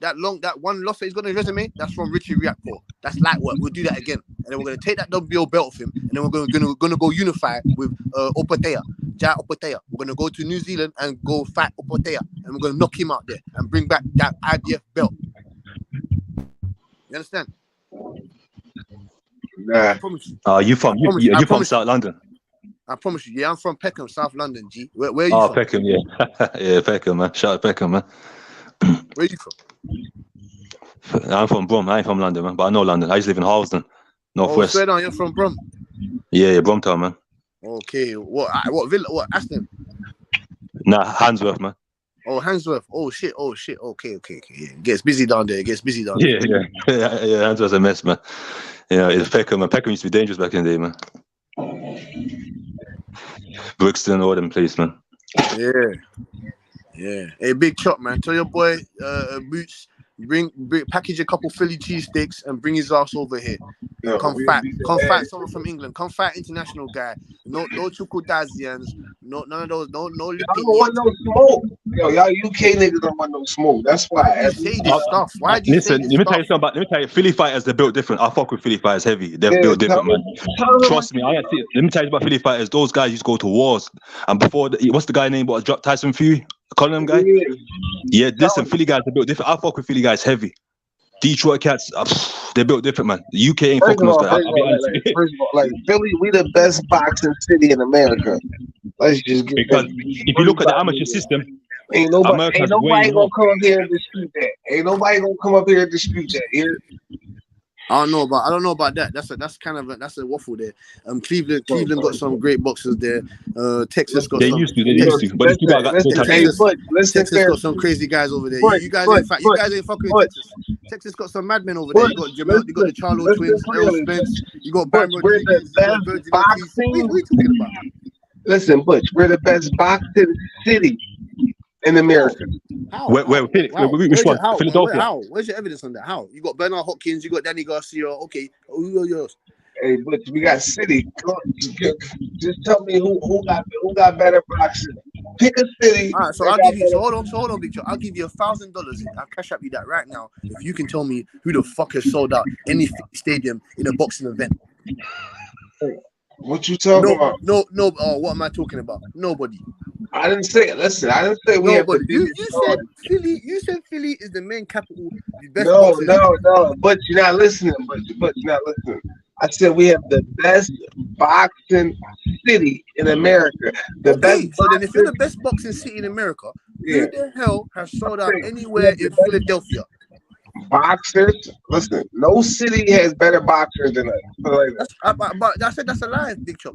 L: that one loss that he's got on his resume, that's from Richie Riakpo. That's light work. We'll do that again, and then we're gonna take that WBO belt of him, and then we're gonna go unify with Opotea, Jai Opotea. We're gonna go to New Zealand and go fight Opotea, and we're gonna knock him out there and bring back that IBF belt. You understand?
T: Nah.
L: I promise you.
A: You from South London?
L: I promise you. Yeah, I'm from Peckham, South London. G. Where are you from?
A: Peckham, yeah. Yeah, Peckham, man. Shout out Peckham, man.
L: Where are you from?
A: I'm from Brum. I ain't from London, man, but I know London. I used to live in Harlesden, Northwest.
L: Swear down, you're from Brum.
A: Yeah, Brumtown, man.
L: Okay. What villa? What Aston?
A: Nah, Handsworth, man.
L: Oh, Handsworth. Oh shit. Okay. Yeah. Gets busy down there.
A: Yeah, Handsworth's a mess, man. It's Peckham, man. Peckham used to be dangerous back in the day, man. Brixton, all them place, man.
L: Yeah. Hey, big chop, man. Tell your boy Boots, bring package a couple Philly cheesesteaks and bring his ass over here. Come fight someone from England. Come fight international guy. No Chukwudazians. No, none of those. No.
T: Y'all don't want no smoke. Y'all UK niggas don't want no smoke. That's why.
L: Why do you say this stuff? Why do you say this
A: let me tell you something about. Let me tell you, Philly fighters, they're built different. I fuck with Philly fighters heavy. They're built different, man. Trust me. Let me tell you about Philly fighters. Those guys used to go to wars. And before, what's the guy name? What dropped Tyson Fury? Calling them guy? Yeah. Listen, Philly guys are built different. I fuck with Philly guys heavy. Detroit cats, they're built different, man. The UK ain't fucking those guys.
T: First of all, like Philly, we the best boxing city in America. Let's just get
A: because if you look at the amateur system,
T: ain't nobody gonna come up here and dispute that. Ain't nobody gonna come up here and dispute that. Here.
L: I don't know about that. That's kind of a waffle there. Cleveland got some great boxers there. Texas got
A: they used to, but
L: Texas got some crazy guys over there. You guys ain't fucking with Texas. Texas got some madmen over there. You got Jamel, you got the Charlo twins, Errol Spence, you got Bam Rodriguez, you got Virgil Ortiz. What are you talking about?
T: Listen, Butch, we're the best boxing city in America.
L: Philadelphia. Where's your evidence on that? How? You got Bernard Hopkins, you got Danny Garcia. Okay, who are yours?
T: Hey, but we got city. Just tell me who got better boxing. Pick a city.
L: All right, so I'll give you. So hold on, Big Joe. I'll give you $1,000. I'll cash up you that right now if you can tell me who the fuck has sold out any stadium in a boxing event.
T: What you talking about?
L: No. What am I talking about? Nobody.
T: I didn't say it. Listen, I didn't say we have to do
L: you said Philly. You said Philly is the main capital.
T: No. But you're not listening. But you're not listening. I said we have the best boxing city in America. So
L: then if you're the best boxing city in America, who the hell has sold out anywhere in Philadelphia?
T: Boxers, listen. No city has better boxers than us.
L: But I said that's a lie, Big Chop.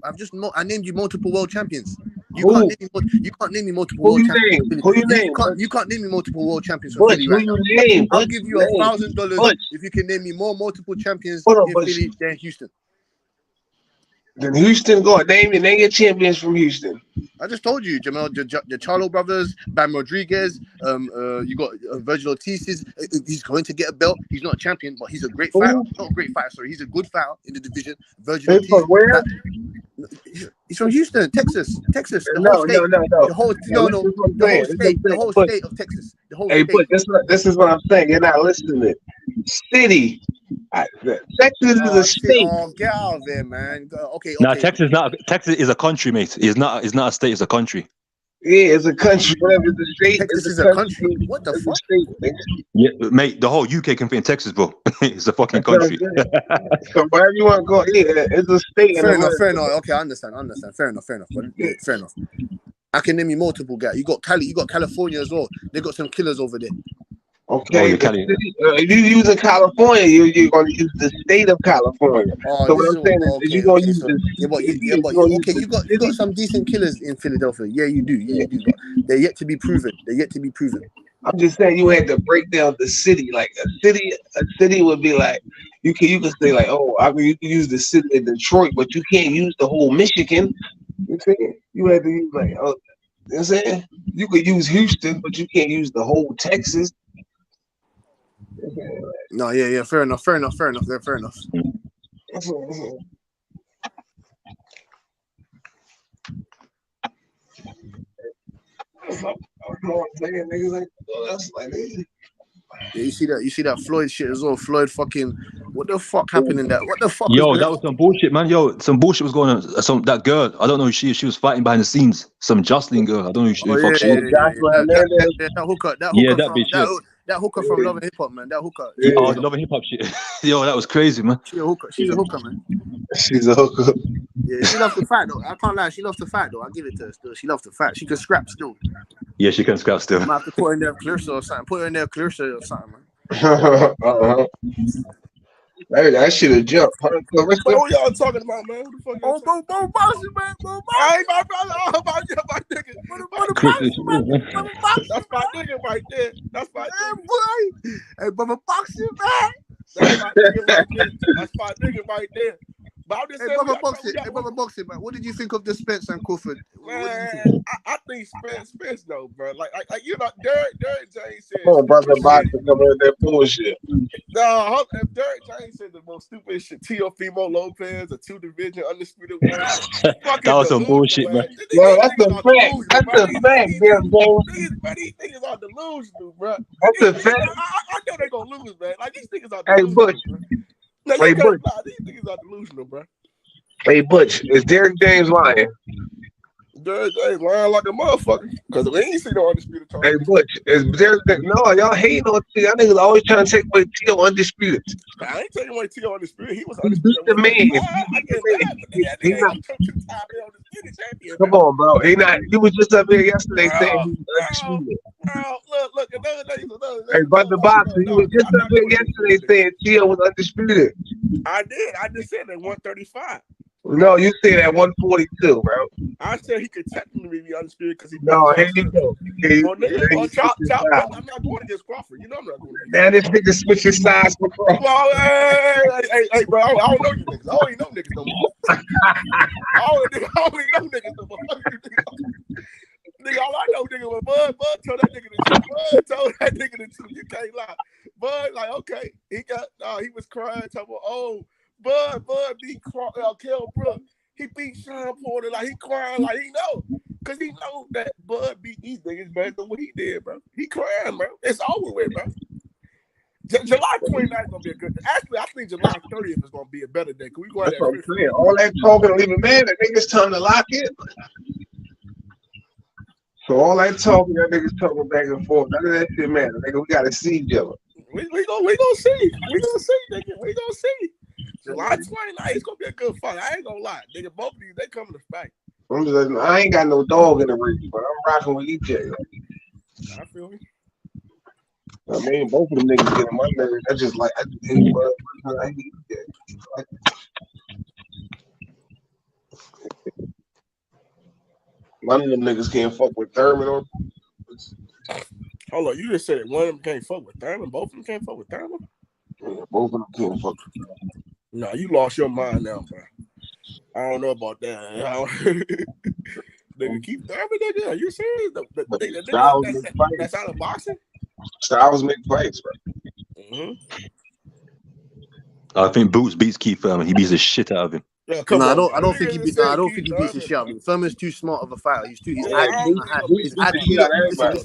L: I named you multiple world champions. You can't name me multiple world champions.
T: Who you name?
L: You can't name me multiple world champions for Philly right now. I'll give you $1,000 if you can name me more multiple champions in Philly than Houston.
T: Then Houston, go name your champions from Houston.
L: I just told you, Jamel, the Charlo brothers, Bam Rodriguez. You got Virgil Ortiz. He's going to get a belt. He's not a champion, but he's a great fighter. Not a great fighter, sorry. He's a good fighter in the division. Virgil Ortiz.
T: From where?
L: He's from Houston, Texas. The whole state of Texas.
T: But this is what I'm saying. You're not listening. City. Texas is a state.
L: Get out of there, man. Okay.
A: Nah, Texas is a country, mate. It's not a state. It's a country.
T: Yeah, it's a country. Whatever the state.
L: Texas is a country. What the fuck?
A: Yeah, mate. The whole UK can fit in Texas, bro. It's a fucking country.
T: So wherever you want to go, it's a state.
L: Fair enough. Okay, I understand. Fair enough. Fair enough. I can name you multiple guys. You got California as well. They got some killers over there.
T: Okay, if you're using California, you're going to use the state of California. So what I'm saying is you're going to use the
L: you got some decent killers in Philadelphia. Yeah, you do. But they're yet to be proven.
T: I'm just saying you had to break down the city. Like a city would be like you can say like, you can use the city of Detroit, but you can't use the whole Michigan. You saying you had to use like you know what I'm saying? You could use Houston, but you can't use the whole Texas.
L: No, yeah, fair enough. Yeah, you see that Floyd shit as well. Floyd fucking, what the fuck happened in that? What the fuck?
A: Yo, that was some bullshit, man. Yo, some bullshit was going on. That girl, I don't know who she is. She was fighting behind the scenes. Some Jocelyn girl. I don't know who the fuck she is.
L: That hooker
A: That
L: from
A: bitch.
L: that hooker from Love and Hip Hop, man. That hooker.
A: Oh, the Love and Hip Hop shit. Yo, that was crazy, man.
L: She's a hooker, man.
T: She's a hooker.
L: Yeah, she loves to fight though. I can't lie, she loves to fight though. I give it to her still. She loves to fight. She can scrap still.
A: Yeah, she can scrap still.
L: Might have to put her in there Clarissa or something. Put her in there Clarissa or something, man.
T: Hey, that shit a jump.
D: What y'all talking about, man? Who the fuck? Oh, Bo Bossy, man. Bo Bossy. Hey, my brother. Oh, my nigga. That's my nigga right there. That's my nigga.
L: Boy. Hey, Bubba Boxing, man.
D: That's my nigga right there. That's my nigga right there. But I'm just saying,
L: Bubba Boxing, man. What did you think of the Spence and Crawford?
D: Man, I think Spence though, bro. Like you know, Derek James said.
T: Oh, brother Boxing coming with that bullshit.
D: No, if Derek James said the most stupid shit, Teofimo Lopez, a 2-division undisputed one.
A: That was some bullshit, man.
T: Yo, that's a fact. That's a fact, damn bro.
D: These niggas are delusional, bro.
T: That's a fact.
D: I know they're gonna lose, man. Like these niggas are
T: Hey,
D: delusional.
T: Butch.
D: No,
T: Hey, Butch.
D: These niggas are delusional, bro.
T: Hey, Butch, is Derek James lying?
D: Derek James lying like a motherfucker. Because we ain't seen no undisputed talk.
T: Hey, Butch, is Derek No, y'all hating on T. Y'all niggas always trying to take away T.O. undisputed.
D: I ain't taking away T.O. undisputed. He was undisputed.
T: The man.
D: I get that, but he's not.
T: Come on, bro. He was just up here yesterday saying he was undisputed.
D: Look, another.
T: Hey, brother Boxer, he was just up here yesterday saying T.O. was undisputed.
D: I did. I just said that 135.
T: No, you said at 142, bro.
D: I said he could technically be undisputed because he.
T: No, here you go.
D: I'm not going against Crawford. You know I'm not going against.
T: Man, this nigga switching sides for Crawford.
D: Well, hey, bro, I don't know you niggas. I don't even know niggas no more. I don't even know niggas no more. Nigga, all I know, nigga, was Bud told that nigga the truth. Bud told that nigga the truth. You can't lie. Bud, like, okay, he was crying, talking about, oh, Bud beat Kell Brook. He beat Sean Porter, like he crying, like he know. Cause he know that Bud beat these niggas better than what he did, bro. He crying, bro. It's over with, bro. July 29th is gonna be a good day. Actually, I think July 30th is gonna be a better day. Cause we go
T: That's what I'm saying. All that talking to leave a man, that nigga's time to lock in. So all that talking, that niggas talking back and forth. None of that shit, man. Nigga, we gotta see each other.
D: We gonna see. We gonna see, nigga. We gonna see. July 29th is gonna be a good fight. I ain't gonna lie, nigga. Both of these, they coming to fight.
T: I ain't got no dog in the ring, but I'm rocking with EJ.
D: I feel me.
T: I mean, both of them niggas getting my nerves. I just hate Bud. I hate EJ. None of them niggas can't fuck with Thurman or.
D: Hold on, you just said one of them can't fuck with Thurman. Both of them can't fuck with Thurman.
T: Yeah, both of them can't fuck.
D: No, you lost your mind now, bro. I don't know about that. Nigga, keep Thurman, nigga. Are you serious? That's out of boxing?
T: Styles make fights, bro.
D: Mm-hmm.
A: I think Boots beats Keith Thurman. He beats the shit out of him.
L: Yeah, I don't think he beats the shit out of him. Thurman's too smart of a fighter. His Listen,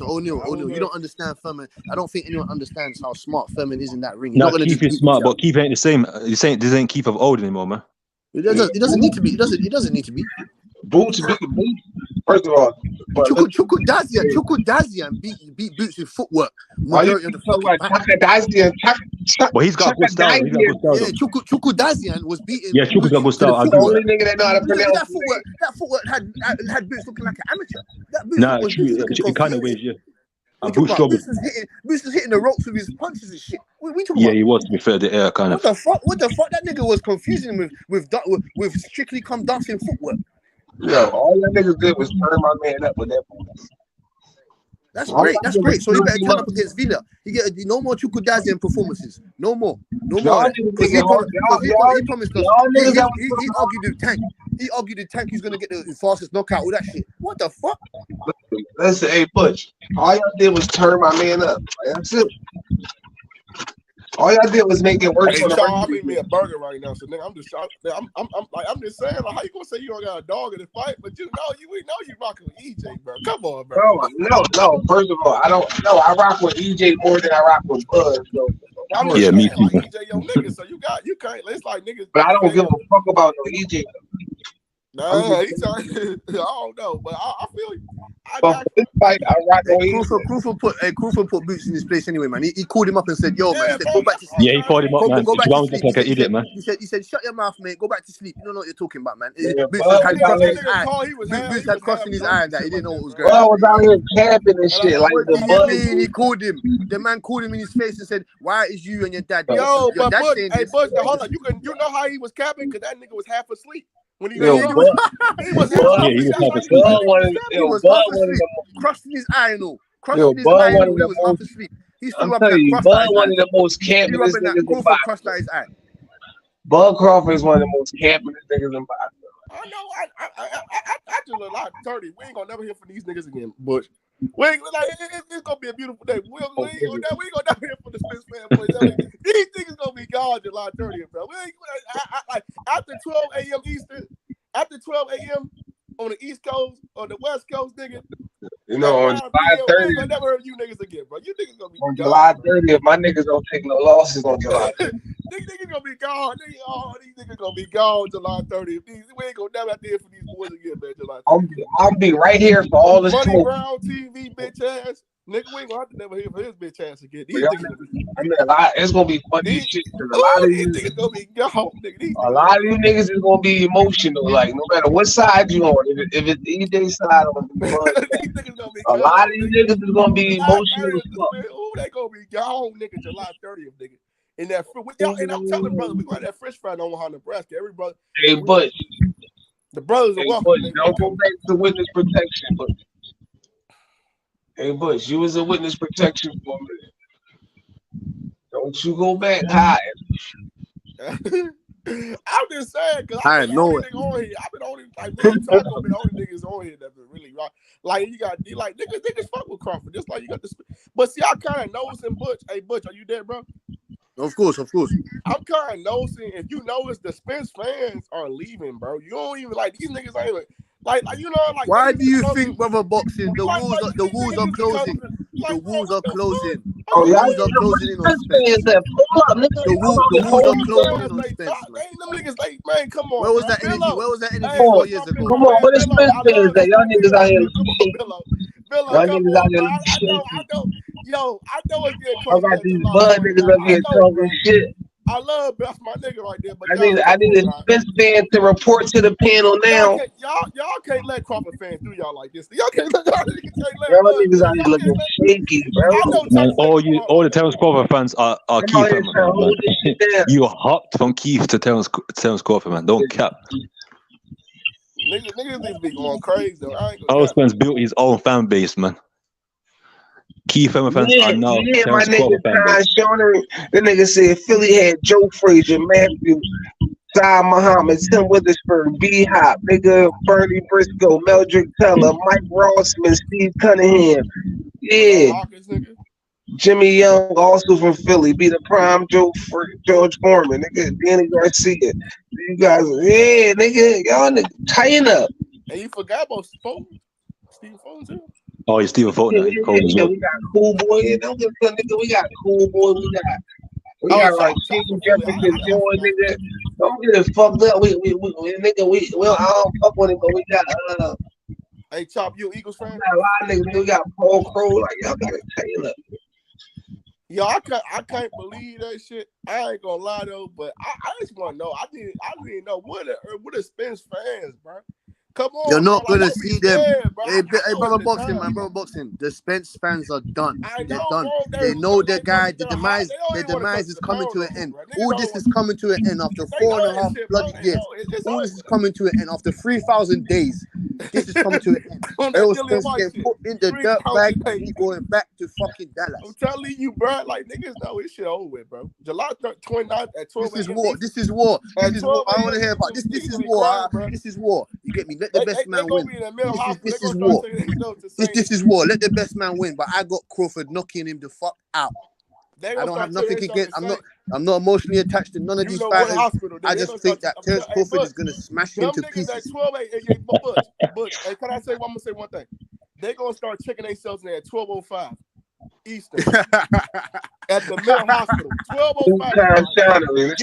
L: O'Neal, you don't understand Thurman. I don't think anyone understands how smart Thurman is in that ring.
A: No, Keith is smart, but Keith ain't the same. This ain't Keith of old anymore, man.
L: It doesn't need to be. It doesn't need to be.
T: Boots beat Boots. First of all,
L: Chukwudazian beat Boots with footwork. Majority of the
A: But he's got good style.
L: Yeah, Chukwudazian was beating.
A: Yeah, Chukwu got good style.
T: The only nigga that know how to pronounce
L: that footwork had Boots looking like an amateur.
A: In kind of ways, yeah. And
L: Boots was hitting the ropes with his punches and shit. We talking about?
A: He was, to be fair, the air kind of.
L: What the fuck? That nigga was confusing with Strictly Come Dancing footwork.
T: Yo, all that niggas did was turn my man up with that.
L: That's great. That's great. So he better turn up against Villa. He get no more Chukwudazian performances. No more. Because he promised us. He argued with Tank. He argued with Tank. He's gonna get the fastest knockout. All that shit. What the fuck?
T: Listen, hey Butch. All y'all did was turn my man up. That's it. All y'all did was make it worse.
D: Hey, Charles, I'm eating me a burger right now, so nigga, I'm just saying, like, how you gonna say you don't got a dog in the fight, but we know you rocking with EJ, bro. Come on, bro.
T: No. First of all, I rock with EJ more than I rock with Bud. So
D: I'm just saying, me too. Like, EJ, your nigga, so you can't. It's like niggas.
T: But I don't give a fuck about no EJ.
D: Nah, he's I don't know, but I feel you.
T: This fight, I rock on EJ.
L: Crawford put Boots in his place anyway, man. He called him up and said, "Yo, man, go back to sleep."
A: Yeah, he called him up, man.
L: Go back to sleep.
A: Like an idiot, man.
L: He said, "Shut your mouth, mate. Go back to sleep. You don't know what you're talking about, man."
T: Yeah,
L: Boots had crossed in his eye. Boots had crossed in his eye that he didn't know what was going on.
T: I was out here camping and shit. Like
L: what do you mean? He called him. The man called him in his face and said, "Why is you and your dad?"
D: Yo, but Bush, hold on. You know how he was capping? Because that nigga was half asleep. When he was half
L: asleep. Crossing his eye, crossing his eye, he was half asleep. He's still rubbing that cross.
T: Bud, one of the most campingest niggas in boxing.
L: Crossed out his eye.
T: Bud Crawford is one of the most campingest niggas in boxing.
D: I know. I just look like 30. We ain't gonna never hear from these niggas again, Bush. It's gonna be a beautiful day. We ain't gonna never hear from the Spence fan boys. These niggas gonna be gone July 30th, bro. Like after 12 a.m. Eastern, after 12 a.m. on the East Coast or the West Coast, nigga.
T: You know, on July 30th,
D: I never heard you niggas again, bro. You niggas gonna be
T: on July 30th. My niggas don't take no losses on July 30th.
D: Niggas gonna be gone. These niggas gonna be gone July 30th. We ain't gonna never have to hear from these boys again, man. July 30th.
T: I'll be right here for all this
D: Money
T: smoke.
D: Brown TV, bitch ass. Nigga, we ain't gonna have to never hear from his bitch ass again.
T: It's gonna be funny shit. A lot of these
D: niggas gonna be gone, nigga.
T: A lot of you niggas is gonna be emotional. Like no matter what side you on, if it's EJ side, I'm gonna be a lot of these niggas is gonna be emotional as fuck.
D: They gonna be gone, nigga. July 30th, nigga. And I'm telling brothers, we got that fresh fry on Omaha, Nebraska. Every brother.
T: Hey, but
D: the brothers are welcome.
T: Don't go back to witness protection, but. Hey, Bush, you was a witness protection for me. Don't you go back high.
D: I'm just saying, because
L: I know it.
D: On here. I've been on it, like, me and Taco been the only niggas on here that been really rock. Like, you got, like, niggas fuck with Crawford, just like you got this. But see, I kind of noticing Butch. Hey, Butch, are you there, bro?
L: Of course.
D: I'm kind of noticing, if you notice, the Spence fans are leaving, bro. You don't even, like, these niggas ain't even. Like you know, like.
L: Why do you think, brother, boxing? The walls are closing. The walls are closing.
T: Oh,
L: the walls are closing in on Spence. The walls are closing in on Spence, man.
D: Them niggas, like, man, come on.
L: Where was that energy? 4 years ago?
T: Come on, what is Spence fans that y'all niggas out here?
D: Y'all niggas out here. I know it's getting
T: close. I got these Bud niggas up here talking shit.
D: I love that's my nigga right there. But
T: I need a Spence fan to report to the panel now.
D: Y'all can't let Crawford fans do y'all like this. Y'all can't let
T: y'all niggas out here looking shaky, bro.
A: Man, all the Terence Crawford fans are Keith fans, man. You hopped from Keith to Terence Crawford, man. Don't cap.
D: Niggas need to be going crazy though.
A: Errol Spence built his own fan base, man. Key family fans are now.
T: Yeah, my nigga Ty Shoner. The nigga said Philly had Joe Frazier, Matthew, Ty Muhammad, Tim Witherspoon, B Hop, nigga Bernie Briscoe, Meldrick Teller, Mike Rossman, Steve Cunningham. Yeah. Jimmy Young, also from Philly, be the prime George Foreman, nigga Danny Garcia. You guys, yeah, nigga, y'all nigga, tighten up.
D: And you forgot about Steve Foden too.
A: Oh, he's Stephen Fulton.
T: Yeah, we got Cool Boy. Don't give a nigga. We got Cool Boy. We got like Jason Jefferson Joy, nigga. Don't get it fucked up. We I don't fuck with him, but we got
D: Hey, Chop, you Eagles fan?
T: We got a lot of niggas. We got Paul Crow. Like y'all gotta tell up.
D: Yo, I can't believe that shit. I ain't gonna lie though, but I just want to know. I didn't know what are Spence fans, bro. Come on,
L: you're not gonna
D: like,
L: see them.
D: Hey,
L: brother, boxing, man, brother, boxing. The Spence fans are done. They're done. They know the guy. The demise is coming to an end. All this is coming to an end after 4.5 bloody years. All this is coming to an end after 3,000 days. This is coming to an end. Errol Spence getting put in the dirt bag and he going back to fucking Dallas.
D: I'm telling you, bro. Like niggas know this shit over with, bro. July 29th at 12.
L: This is war. This is war. This is war. I want to hear about this. This is war. This is war. You get me? Let the best man win. This is war. This is war. Let the best man win. But I got Crawford knocking him the fuck out.
Q: I don't have nothing against. I'm not emotionally attached to none of these fighters. I just think that Terence Crawford is gonna smash him to pieces.
D: At 12, Butch, hey, can I say? I'm gonna say one thing. They're gonna start checking themselves in there at 12:05 Eastern at the Mill Hospital. 12:05.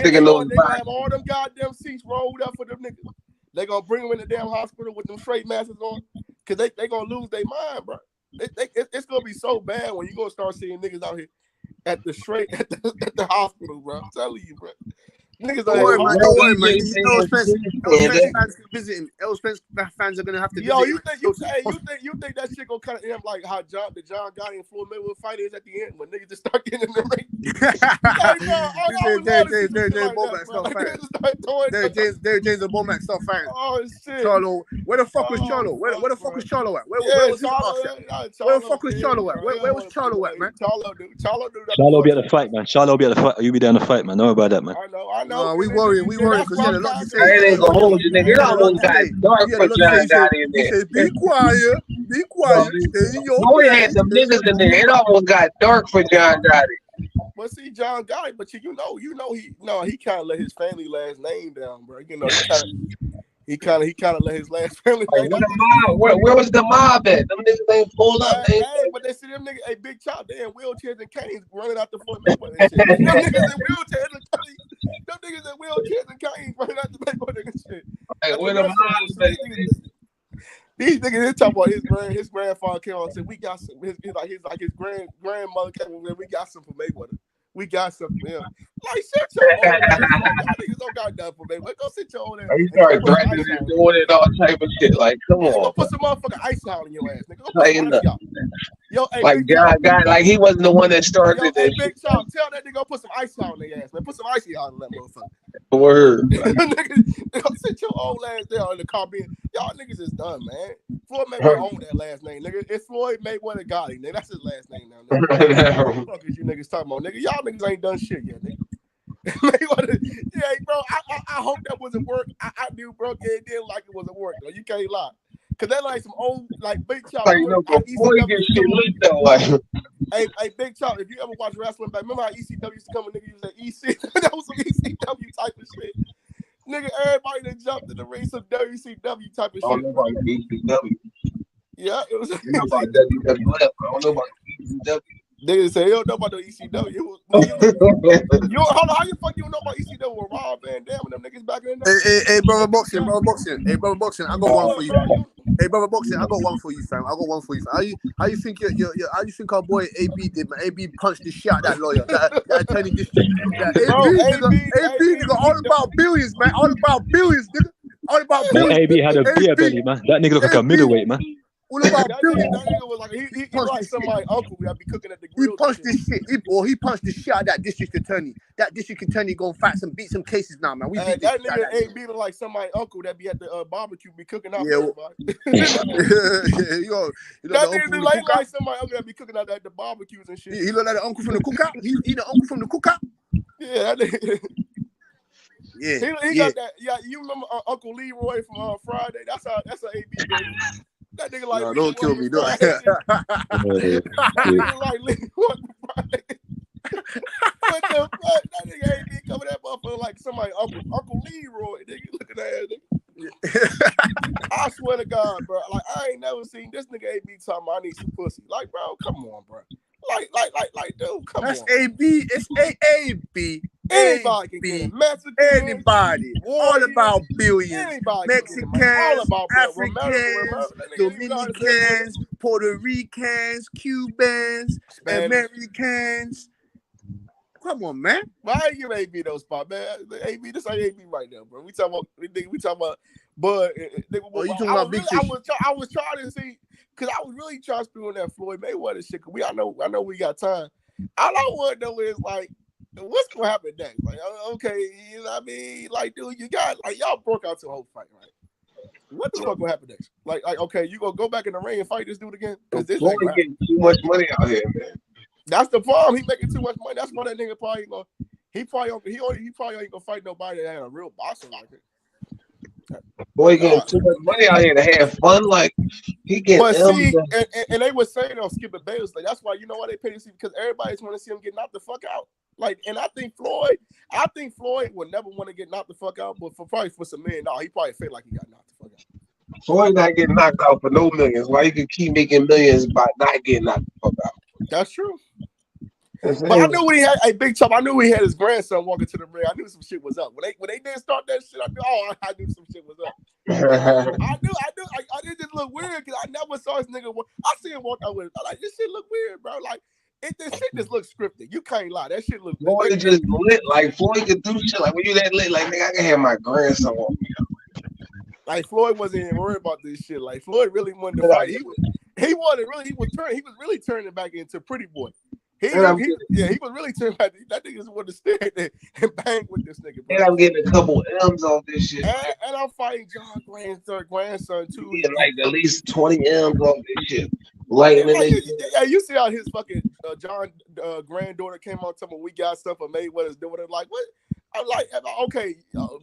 D: They're gonna have all them goddamn seats rolled up for them niggas. They're gonna bring them in the damn hospital with them straight masks on, cause they gonna lose their mind, bro. It's gonna be so bad when you gonna start seeing niggas out here at the hospital, bro. I'm telling you, bro. Niggas
Q: don't worry, man. Errol Spence fans can visit him. Errol Spence fans are gonna have to visit him.
D: You think that shit gonna kind of end like how John Gotti and Floyd Mayweather fight is at the end when niggas just start getting in the ring?
Q: Derrick James and Bomac start fighting.
D: Oh shit!
Q: Charlo, where the fuck was Charlo? Where the fuck was Charlo at? Where was Where the fuck was Charlo at? Where was Charlo at, man?
A: Charlo be at the fight, man. Charlo be at the fight. You be there in the fight, man. Know about that, man.
D: I know.
Q: No, we worry because he had a lot to say.
T: I ain't gonna hold you, nigga. It almost got dark for John Gotti in there.
Q: He said, be quiet, stay in your
T: no, he had some niggas in there. It almost got dark for John Gotti.
D: But see, John Gotti, but you know he kind of let his family last name down, bro. You know, he kind of let his last family name down.
T: Where was the mob at? Them niggas ain't pulled up.
D: But they see them niggas, hey, Big Chop, they in wheelchairs and canes running out the front. Them niggas in wheelchairs and canes. Them niggas in wheelchairs and canes running out the Mayweather and shit.
T: Hey, where the mob at?
D: These niggas, they talk about his grandfather came on and said, we got some. His grandmother came on and said, we got some for Mayweather. We got something for him. Like, shut your old ass. Y'all niggas don't got nothing for Mayweather. Go sit your old ass.
T: You start threatening and doing it all type of shit. Like, come on.
D: Go put some motherfucking ice out in your ass, nigga. Go put some ice out. Yo, hey,
T: like John Gotti, like he wasn't the one that started this.
D: Hey, Big Chop, tell that nigga go put some ice out in their ass, man. Put some icy out in that motherfucker.
T: Word.
D: Nigga, sit your old ass there in the car being, y'all niggas is done, man. Floyd Mayweather own that last name, nigga. It's Floyd Mayweather Gotti, nigga. That's his last name now, nigga. What the fuck is you niggas talking about, nigga? Y'all niggas ain't done shit yet, nigga. Yeah, bro, I hope that wasn't work. I knew, bro, it didn't like it wasn't work, though. You can't lie. Cause that like some old like Big Chop.
T: Like, you know, before you get shit lit though, like.
D: Hey, Big Chop, if you ever watch wrestling back, remember how ECW used to come and nigga used to EC? That was some ECW type of shit. Nigga, everybody that jumped in the ring some WCW type of shit.
T: I don't know about ECW.
D: Yeah, it was.
T: You know about WWF, I don't know about ECW.
D: Niggas say, you don't know about the ECW. Hold on, how you fuck you don't know about ECW with Rob Van Dam and them niggas back in there?
Q: Hey, brother boxing. Hey, brother boxing. I got one for you. Hey, brother boxing. I got one for you, fam. How you think how you think our boy AB did, man? AB punched the shit out of that lawyer, that attorney district. AB nigga, all about billions, man. All about billions, nigga. All about billions.
A: AB had a beer belly, man. That nigga look like a middleweight, man.
Q: All about billions.
D: That nigga was like he like somebody's uncle that be cooking at the grill.
Q: He punched this shit. He punched the shit out of that district attorney. That district attorney gonna fight some beat some cases now, man. We beat
D: that nigga ain't beat like somebody's uncle that be at the barbecue be cooking out.
Q: Yeah,
D: that nigga be like somebody uncle that be cooking out at the barbecues and shit.
Q: He look like the uncle from the cookout. He the uncle from the cookout.
D: Yeah, that nigga.
Q: Yeah,
D: he got that. Yeah, you remember Uncle Leroy from Friday? That's how AB baby. That nigga like
Q: no, don't kill me, don't.
D: That nigga like Leroy from Friday. What the fuck? That nigga ain't coming that motherfucker like somebody Uncle Leroy. Nigga, look at that nigga. I swear to God, bro. Like I ain't never seen this nigga AB talking about I need some pussy. Like, bro, come on, bro. Like, dude, come on.
Q: That's AB. It's AAB.
D: Anybody can get it. Mexican,
Q: anybody. All about billions.
D: Anybody
Q: Mexicans, Africans, Dominicans, Puerto Ricans, Cubans, Americans. Come on, man.
D: Why ain't give AB those spots, man? AB, this ain't AB right now, bro. We talking about Bud.
Q: Oh, you talking about big fish?
D: I was trying to see, because I was really trying to speak on that Floyd Mayweather shit. Cause I know we got time. All I want to know is like, what's gonna happen next? Like, okay, you know what I mean? Like, dude, you got like y'all broke out to a whole fight, right? What the fuck gonna happen next? Like, okay, you gonna go back in the ring and fight this dude again? Because this
T: Floyd getting too much money out here, man.
D: That's the problem. He making too much money. That's why that nigga probably ain't gonna. He probably ain't gonna fight nobody that had a real boxing like it.
T: Boy getting too much money out here to have fun. Like he getting.
D: But see, and they were saying on Skip and Bayless, like that's why you know why they pay to see because everybody's want to see him get knocked the fuck out. Like, and I think Floyd would never want to get knocked the fuck out, but probably for some men, no, he probably felt like he got knocked the fuck out.
T: Floyd not getting knocked out for no millions. Why you can keep making millions by not getting knocked the fuck out?
D: That's true. But I knew when he had a big chop. I knew he had his grandson walking to the ring. I knew some shit was up. When they didn't start that shit, I knew. Oh, I knew some shit was up. I knew. I did just look weird because I never saw this nigga. I see him walk out with. I'm like, this shit look weird, bro. Like, this shit just looks scripted. You can't lie. That shit look.
T: Floyd just lit. Like Floyd can do shit. Like when you that lit, like nigga, I can have my grandson walk me out.
D: Like Floyd wasn't even worried about this shit. Like Floyd really wanted to fight. He wanted really. He was really turning back into Pretty Boy. He was really turning back. That nigga just wanted to stand there and bang with this nigga, bro.
T: And I'm getting a couple M's off this shit.
D: And I'm fighting John grandson too.
T: Getting like at least 20 M's off this shit. Like,
D: you see how his fucking John granddaughter came out telling me we got stuff for Mayweather's doing it. Like what? I'm like, okay,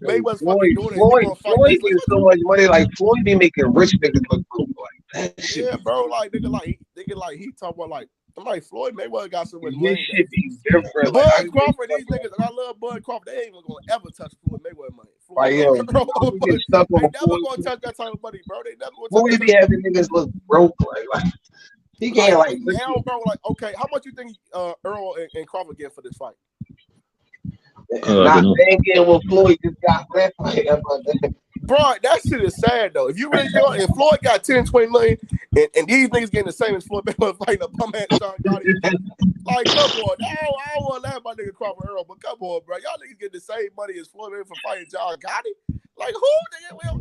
D: Mayweather's fucking doing it.
T: Floyd gets so much money. Like Floyd be making rich niggas look cool. Like that shit.
D: Yeah, bro. Like nigga, like he talk about like. I'm like Floyd Mayweather got so much money.
T: This shit be different.
D: Bud Crawford, these niggas, and I love Bud Crawford. They ain't even gonna ever touch Floyd Mayweather money.
T: They never
D: gonna touch that type of money, bro. They never gonna touch.
T: Floyd be having niggas look broke like he can't like
D: now, bro. Like, okay, how much you think Errol and Crawford get for this fight?
T: Not thinking what Floyd just got that fight.
D: Bro, that shit is sad though. If you really go, if Floyd got 10, 20 million, and these niggas getting the same as Floyd Mayweather fighting a bum ass Sean Gotti, like come on, I don't want to laugh about nigga Crawford Earl, but come on, bro, y'all niggas get the same money as Floyd Mayweather for fighting John Gotti. Like who?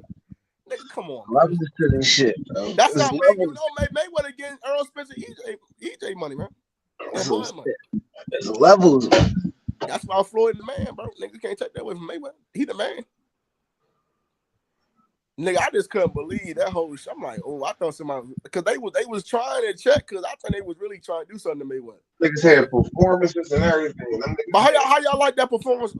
D: Nigga, come on.
T: Levels to this shit, bro.
D: That's not me. You know, Mayweather getting Errol Spence and EJ money, man.
T: There's levels.
D: That's why Floyd the man, bro. Niggas can't take that away from Mayweather. He the man. Nigga, I just couldn't believe that whole shit. I'm like, oh, I thought somebody because they was trying to check because I thought they was really trying to do something to Mayweather.
T: Niggas had performances and everything.
D: But how y'all like that performance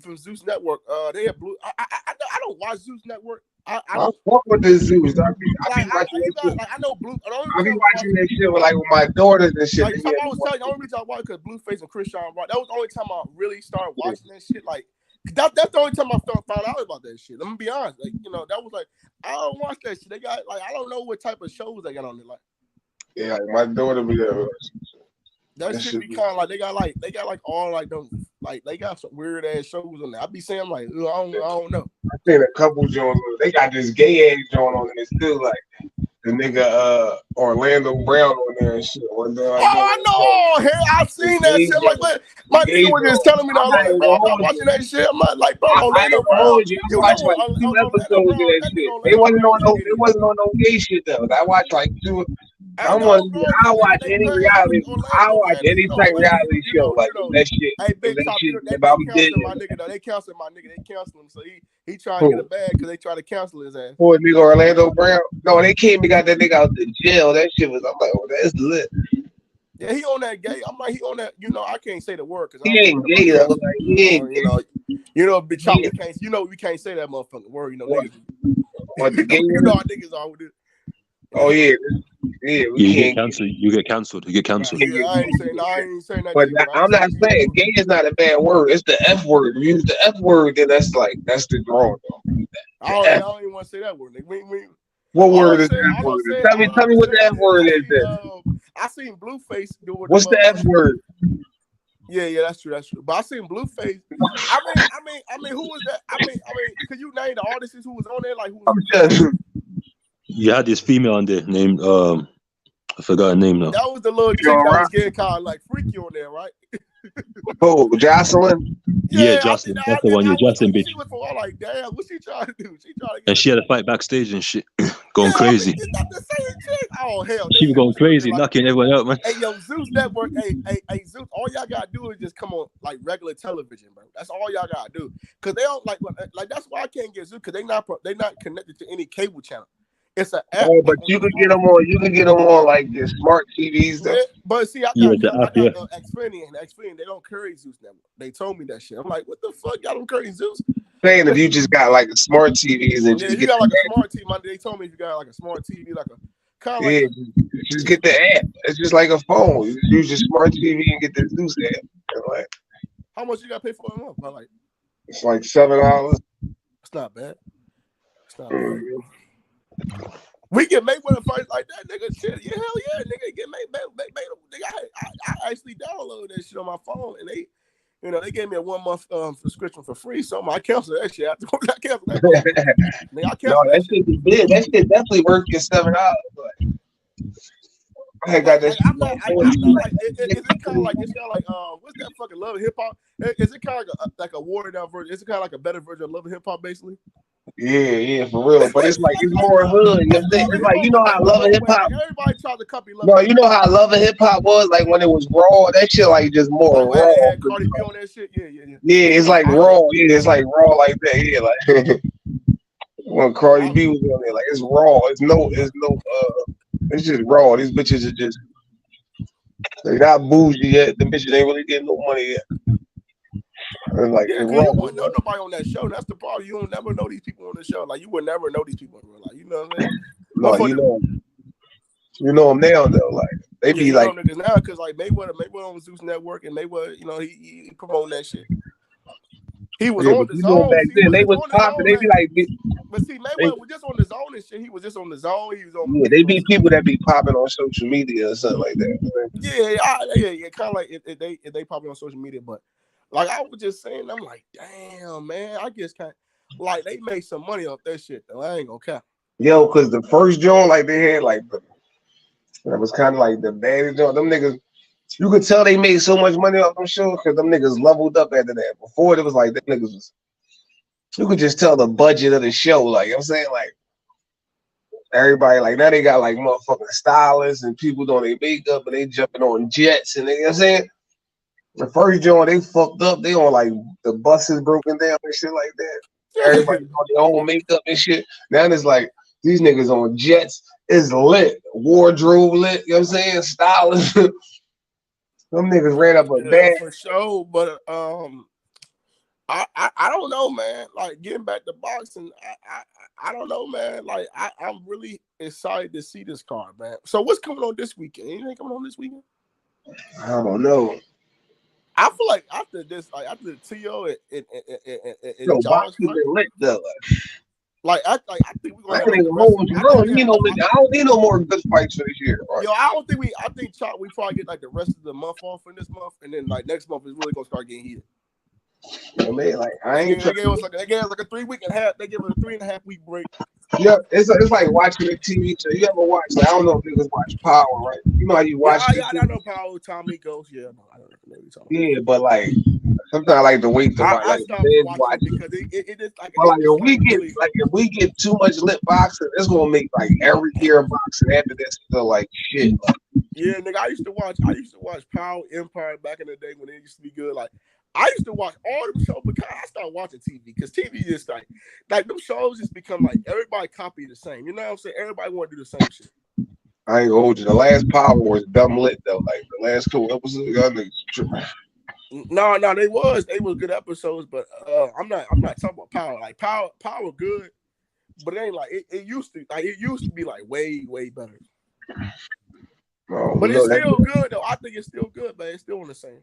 D: from Zeus Network? They had Blue. I don't watch Zeus Network. I
T: fuck with this Zeus. I be watching that shit.
D: I know Blue.
T: I be watching that shit with my daughters and shit.
D: Like, I was telling you, the only reason I watched because Blueface and Christian Rock. That was the only time I really started watching that shit. Like. That's the only time I found out about that shit. Let me be honest. Like, you know, that was like I don't watch that shit. They got like I don't know what type of shows they got on there. Like,
T: yeah, my daughter be there.
D: That shit be kind of like they got like all like those like they got some weird ass shows on there. I be saying like I don't know.
T: I seen a couple joints. They got this gay ass joint on there still like the nigga Orlando Brown on there and shit. I
D: know. Hey, I've seen that shit. Like, my nigga was just telling me that. Like, bro, I'm not watching that shit. I'm not like, bro, Orlando Brown.
T: You watched like 2 episodes of that shit. It wasn't on no gay shit though. I watched like 2. I watch any reality. I watch any type of reality show like that shit.
D: Hey, big top, they canceled my nigga. They canceled him, so he trying to get a bag because they try to cancel his ass.
T: Poor nigga Orlando Brown. No, they came and got that nigga out the jail. That shit was. I'm like, oh, that's lit.
D: Yeah, he on that gay. I'm like, he on that. You know, I can't say the word because
T: he ain't gay though. Like, he ain't.
D: You know, bitch, we can't. You know, we can't say that motherfucking word. You know, niggas.
T: What the gay?
D: You know, our niggas are with it.
T: Oh yeah, yeah.
A: You get cancelled. You get cancelled.
D: Yeah, I ain't saying that.
T: But I'm not saying gay is not a bad word. It's the F word. If you use the F word, then that's the wrong.
D: I don't even want to say that word.
T: What word is the F word? Tell me what the F word is. Then
D: I seen Blueface do it.
T: What's the F word?
D: Yeah, that's true. But I seen Blueface. I mean, who was that? I mean, could you name the artists who was on there? Like who?
A: You had this female on there named I forgot her name now.
D: That was the little chick that was getting called like freaky on there, right?
T: Oh, Jocelyn.
A: Yeah, Jocelyn. That's the one. Yeah, Jocelyn, bitch.
D: She went for all like, damn, what's she trying to do?
A: And she had a fight backstage and shit, going crazy.
D: It's not the same chick. Oh hell.
A: She was going crazy, knocking everyone out, man.
D: Hey, yo, Zeus Network. Hey, Zeus. All y'all gotta do is just come on like regular television, bro. That's all y'all gotta do. Cause they don't like that's why I can't get Zeus. Cause they not connected to any cable channel. It's an app.
T: Oh, but you can get them on. You can get them on like the smart TVs.
D: Yeah, but see, I got Xfinity and Xfinity. They don't carry Zeus Network. They told me that shit. I'm like, what the fuck? Y'all don't carry Zeus?
T: saying if you just got like a smart TVs and just
D: you got like a smart TV. They told me if you got like a smart TV, like a kind of like
T: just get the app. It's just like a phone. You use your smart TV and get this news app. Like,
D: how much you got to pay for a month? Like
T: it's like $7.
D: It's not bad. It's not bad. We can make one of the fights like that, nigga. Shit, yeah, hell yeah, nigga. Get made. I actually downloaded that shit on my phone, and they, they gave me a 1 month subscription for free. So I canceled that shit. I canceled that. Nigga, I canceled
T: that shit. That shit definitely worth your $7. I ain't got that.
D: I'm not like. Is it kind of like what's that fucking Love and Hip Hop? Is it kind of like a watered down version? Is it kind of like a better version of Love and Hip Hop, basically?
T: Yeah, for real. But it's like it's more hood. It's like how Love and Hip Hop.
D: Everybody tried to copy Love.
T: No, you know how Love and Hip Hop was like when it was raw. That shit like just more raw.
D: Cardi B on that shit. Yeah.
T: Yeah, it's like raw. Yeah, it's like raw like that. Yeah, like when Cardi B was on there, like it's raw. It's just raw. These bitches are just they not bougie yet. The bitches ain't really getting no money yet. And like
D: you wouldn't know nobody on that show. That's the problem. You don't never know these people on the show. Like you would never know these people in real life. You know what I'm saying?
T: No, you know them now though. Like they be like
D: niggas now because like Mayweather on Zeus Network and Mayweather, he promoting that shit. He was on the zone.
T: Back then, they was popping. They be like,
D: but see, Mayweather was just on the zone and shit. He was just on the zone. He was on.
T: Yeah, they be people that be popping on social media or something like that.
D: Yeah, kind of like if they popping on social media, but. Like I was just saying, I'm like, damn, man. I just can't. Like they made some money off that shit, though. I ain't gonna cap.
T: Yo, because the first joint, like they had, like that was kind of like the baddest joint. Them niggas, you could tell they made so much money off them shows because them niggas leveled up after that. Before it was like them niggas was. You could just tell the budget of the show. Like I'm saying, like everybody, like now they got like motherfucking stylists and people doing their makeup and they jumping on jets and you know what I'm saying. The first joint they fucked up. They on like the buses broken down and shit like that. Everybody on their own makeup and shit. Now it's like these niggas on jets. It's lit. Wardrobe lit. You know what I'm saying? Stylists. Them niggas ran up a band
D: for sure. But I don't know, man. Like getting back to boxing, I don't know, man. Like I'm really excited to see this card, man. So what's coming on this weekend? Anything coming on this weekend?
T: I don't know.
D: I feel like after this, like after the TO and
T: boxing lit though.
D: Like I think we're gonna.
T: I don't need no more good fights for this year.
D: Right? Yo, I think we probably get like the rest of the month off in this month, and then like next month is really gonna start getting heated.
T: Yeah, man, like I ain't.
D: They gave us like a 3 week and a half. They give us a 3.5 week break.
T: Yeah, it's like watching a TV show. You ever watch? Like, I don't know if niggas watch Power, right? You know how you watch?
D: Yeah, I know Power. Tommy Ghost. Yeah, no, I don't know what you're talking about.
T: Yeah, but like sometimes I like to wait to
D: I stopped watching because it is like.
T: Well, if we get too much lit boxing, it's gonna make like every year of boxing after this feel like shit.
D: Yeah, nigga, I used to watch Power Empire back in the day when it used to be good. Like I used to watch all them shows because I started watching TV because TV just like them shows just become like everybody copy the same. You know what I'm saying? Everybody want to do the same shit.
T: I ain't gonna hold you. The last Power was dumb lit though. Like the last 2 episodes, y'all niggas tripping.
D: No, they was good episodes, but I'm not talking about Power. Like Power good, but it ain't like it used to. Like it used to be like way better. But it's still good though. I think it's still good, man. It's still on the same.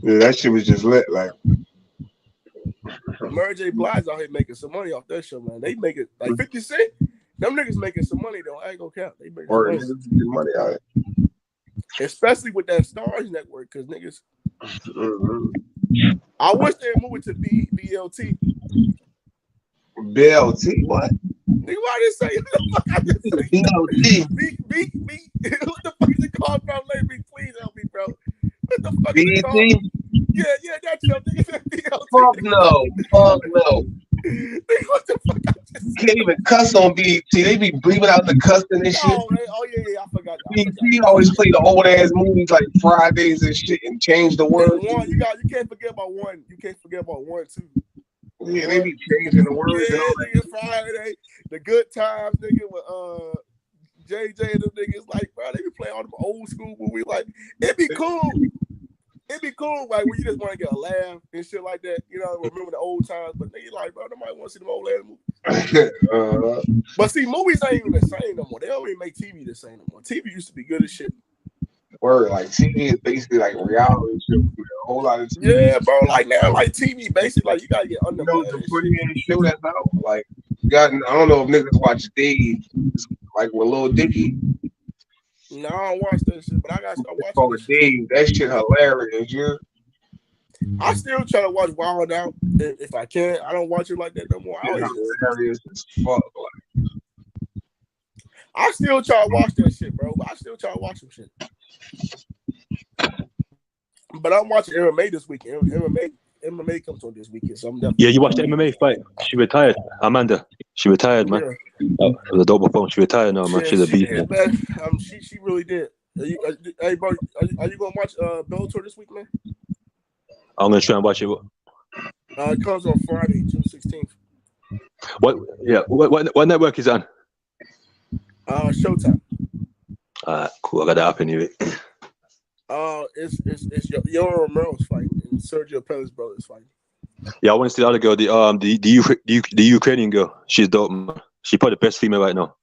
T: Yeah, that shit was just lit. Like
D: Mary J. Blige out here making some money off that show, man. They make it like 50 Cent. Them niggas making some money though. I ain't gonna count. They making
T: money out of it.
D: Especially with that Stars Network, because niggas. I wish they moved to BLT.
T: BLT, what?
D: Nigga, why did say
T: BLT?
D: What the fuck is it called, bro? Please help me, bro. What the fuck is it called? Yeah, that's your nigga.
T: Fuck no.
D: Nigga, what the fuck?
T: You can't even cuss on BET. They be breathing out the cussing and shit.
D: Oh yeah, I forgot.
T: BET always play the old ass movies like Fridays and shit and change the words.
D: You can't forget about one. You can't forget about one too.
T: Yeah, they be changing the words and all that.
D: Nigga, Friday, the good times, nigga, with JJ and them niggas, like, bro, they be playing all them old school movies. Like, it be cool. it'd be cool, like when you just want to get a laugh and shit like that. You know, remember the old times. But nigga, like, bro, nobody want to see them old ass movies. But see, movies ain't even the same no more. They don't even make TV the same no more. TV used to be good as shit.
T: Word, like TV is basically like reality show. A whole lot of TV.
D: Yeah, bro. Like now, like TV, basically, like you gotta get under.
T: The pretty show that's out. Like, I don't know if niggas watch Dave, like with Lil Dicky.
D: No, I don't watch that shit, but I gotta start watching this
T: shit. That shit hilarious, yeah.
D: I still try to watch Wild Out if I can. I don't watch it like that no more.
T: Hilarious as fuck. Like,
D: I still try to watch that shit, bro. I still try to watch some shit. But I'm watching MMA this weekend. MMA comes on this weekend, so I'm definitely.
A: Yeah, you watched the MMA fight. She retired, Amanda. She retired, man. Yeah. It was a double phone. She retired now, man. She's a beast.
D: Yeah, man. She really did. Hey, bro, are you gonna watch Bellator this week, man?
A: I'm gonna try and watch it.
D: It comes on Friday, June 16th.
A: What? Yeah. What network is it on?
D: Showtime.
A: Cool. I got that up anyway.
D: It's Yoel Romero's fighting and Sergio Pettis' brother's fighting.
A: Yeah, I want to see the other girl, the Ukrainian girl. She's dope, man. She's probably the best female right now.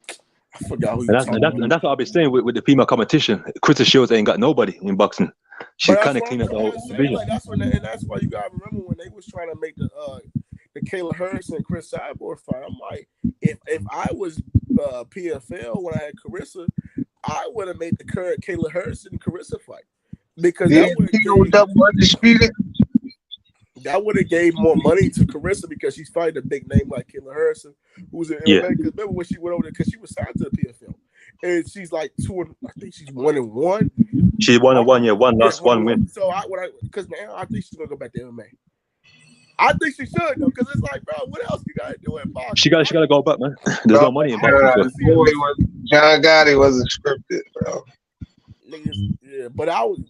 D: I forgot who.
A: And that's what I've been saying with the female competition. Krista Shields ain't got nobody in boxing. She's kind of clean up the whole division.
D: Like, and that's why you gotta remember when they was trying to make the Kayla Harrison and Chris Cyborg fight. I'm like, if I was PFL when I had Carissa, I would have made the current Kayla Harrison and Carissa fight because that would have gave more money to Carissa because she's fighting a big name like Kayla Harrison, who's in MMA. Because remember when she went over there because she was signed to the PFL, and she's like I think she's 1-1.
A: She 1-1, yeah, one loss, one win.
D: So because now I think she's gonna go back to MMA. I think she should though, because it's like, bro, what else you gotta do in boxing?
A: She gotta go back, man. There's no money in boxing.
T: John Gotti wasn't scripted, bro.
D: Niggas, but I was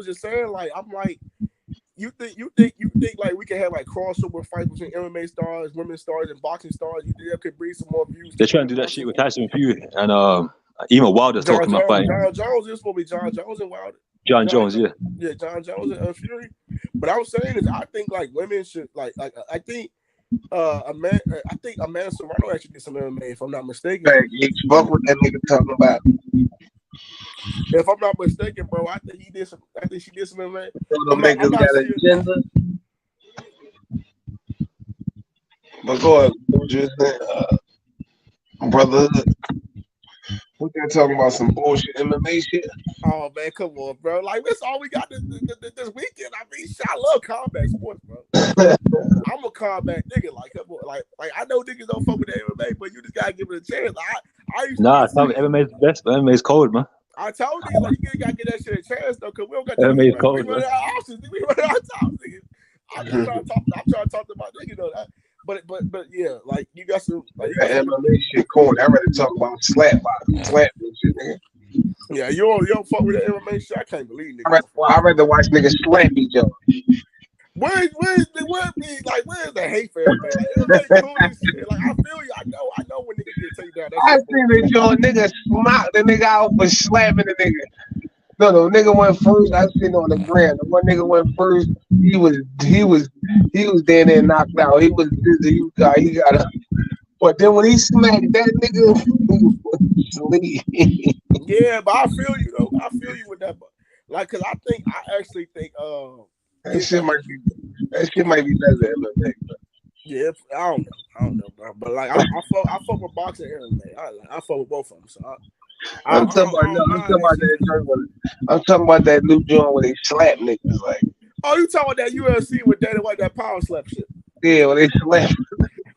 D: just saying, like, I'm like, you think like we can have like crossover fights between MMA stars, women stars, and boxing stars? You think that could bring some more views?
A: They're trying to do that shit with Tyson Fury and even Wilder's talking about fighting.
D: John Jones is supposed to be John Jones and Wilder.
A: John Jones, yeah.
D: Yeah, John Jones and Fury. But I was saying is I think like women should like I think Amanda Serrano actually did some MMA if I'm not mistaken.
T: Hey, you fuck with that nigga talking about.
D: If I'm not mistaken, bro, I think she did some MMA.
T: So niggas got an agenda. But go ahead, brotherhood. We got talking about some bullshit MMA shit.
D: Oh man, come on, bro! Like that's all we got this weekend. I mean, I love combat sports, bro. I'm a combat nigga. Like I know niggas don't fuck with the MMA, but you just gotta give it a chance. I used to
A: MMA is the best. MMA is cold, man.
D: I told you, like you gotta get that shit a chance though, cause we don't got
A: MMA is cold, man.
D: We run out of time, nigga. I'm trying to talk about nigga though. But yeah, like you got some like
T: MMA shit cool. I ready to talk about slap and shit, nigga.
D: Yeah, you don't fuck with the MMA shit. I can't believe nigga.
T: I rather watch niggas slap each other.
D: Where's the hate for it, man? Like, cool as shit. Like I feel you. I know when niggas get taken down.
T: I seen that your nigga smack the nigga out for slapping the nigga. No, the nigga went first. I seen on the ground. The one nigga went first. He was down there knocked out. He was busy. He got up. But then when he smacked that nigga, he was asleep.
D: Yeah, but I feel you though. I feel you with that. Like, cause I actually think
T: that shit might be better than MMA.
D: Yeah, I don't know, bro. But like I fuck with boxing and MMA. I fuck with both of them. So
T: I'm talking about that new joint where they slap niggas like.
D: Oh, you talking about that UFC with Dana White, that power slap shit?
T: Yeah, when they slap.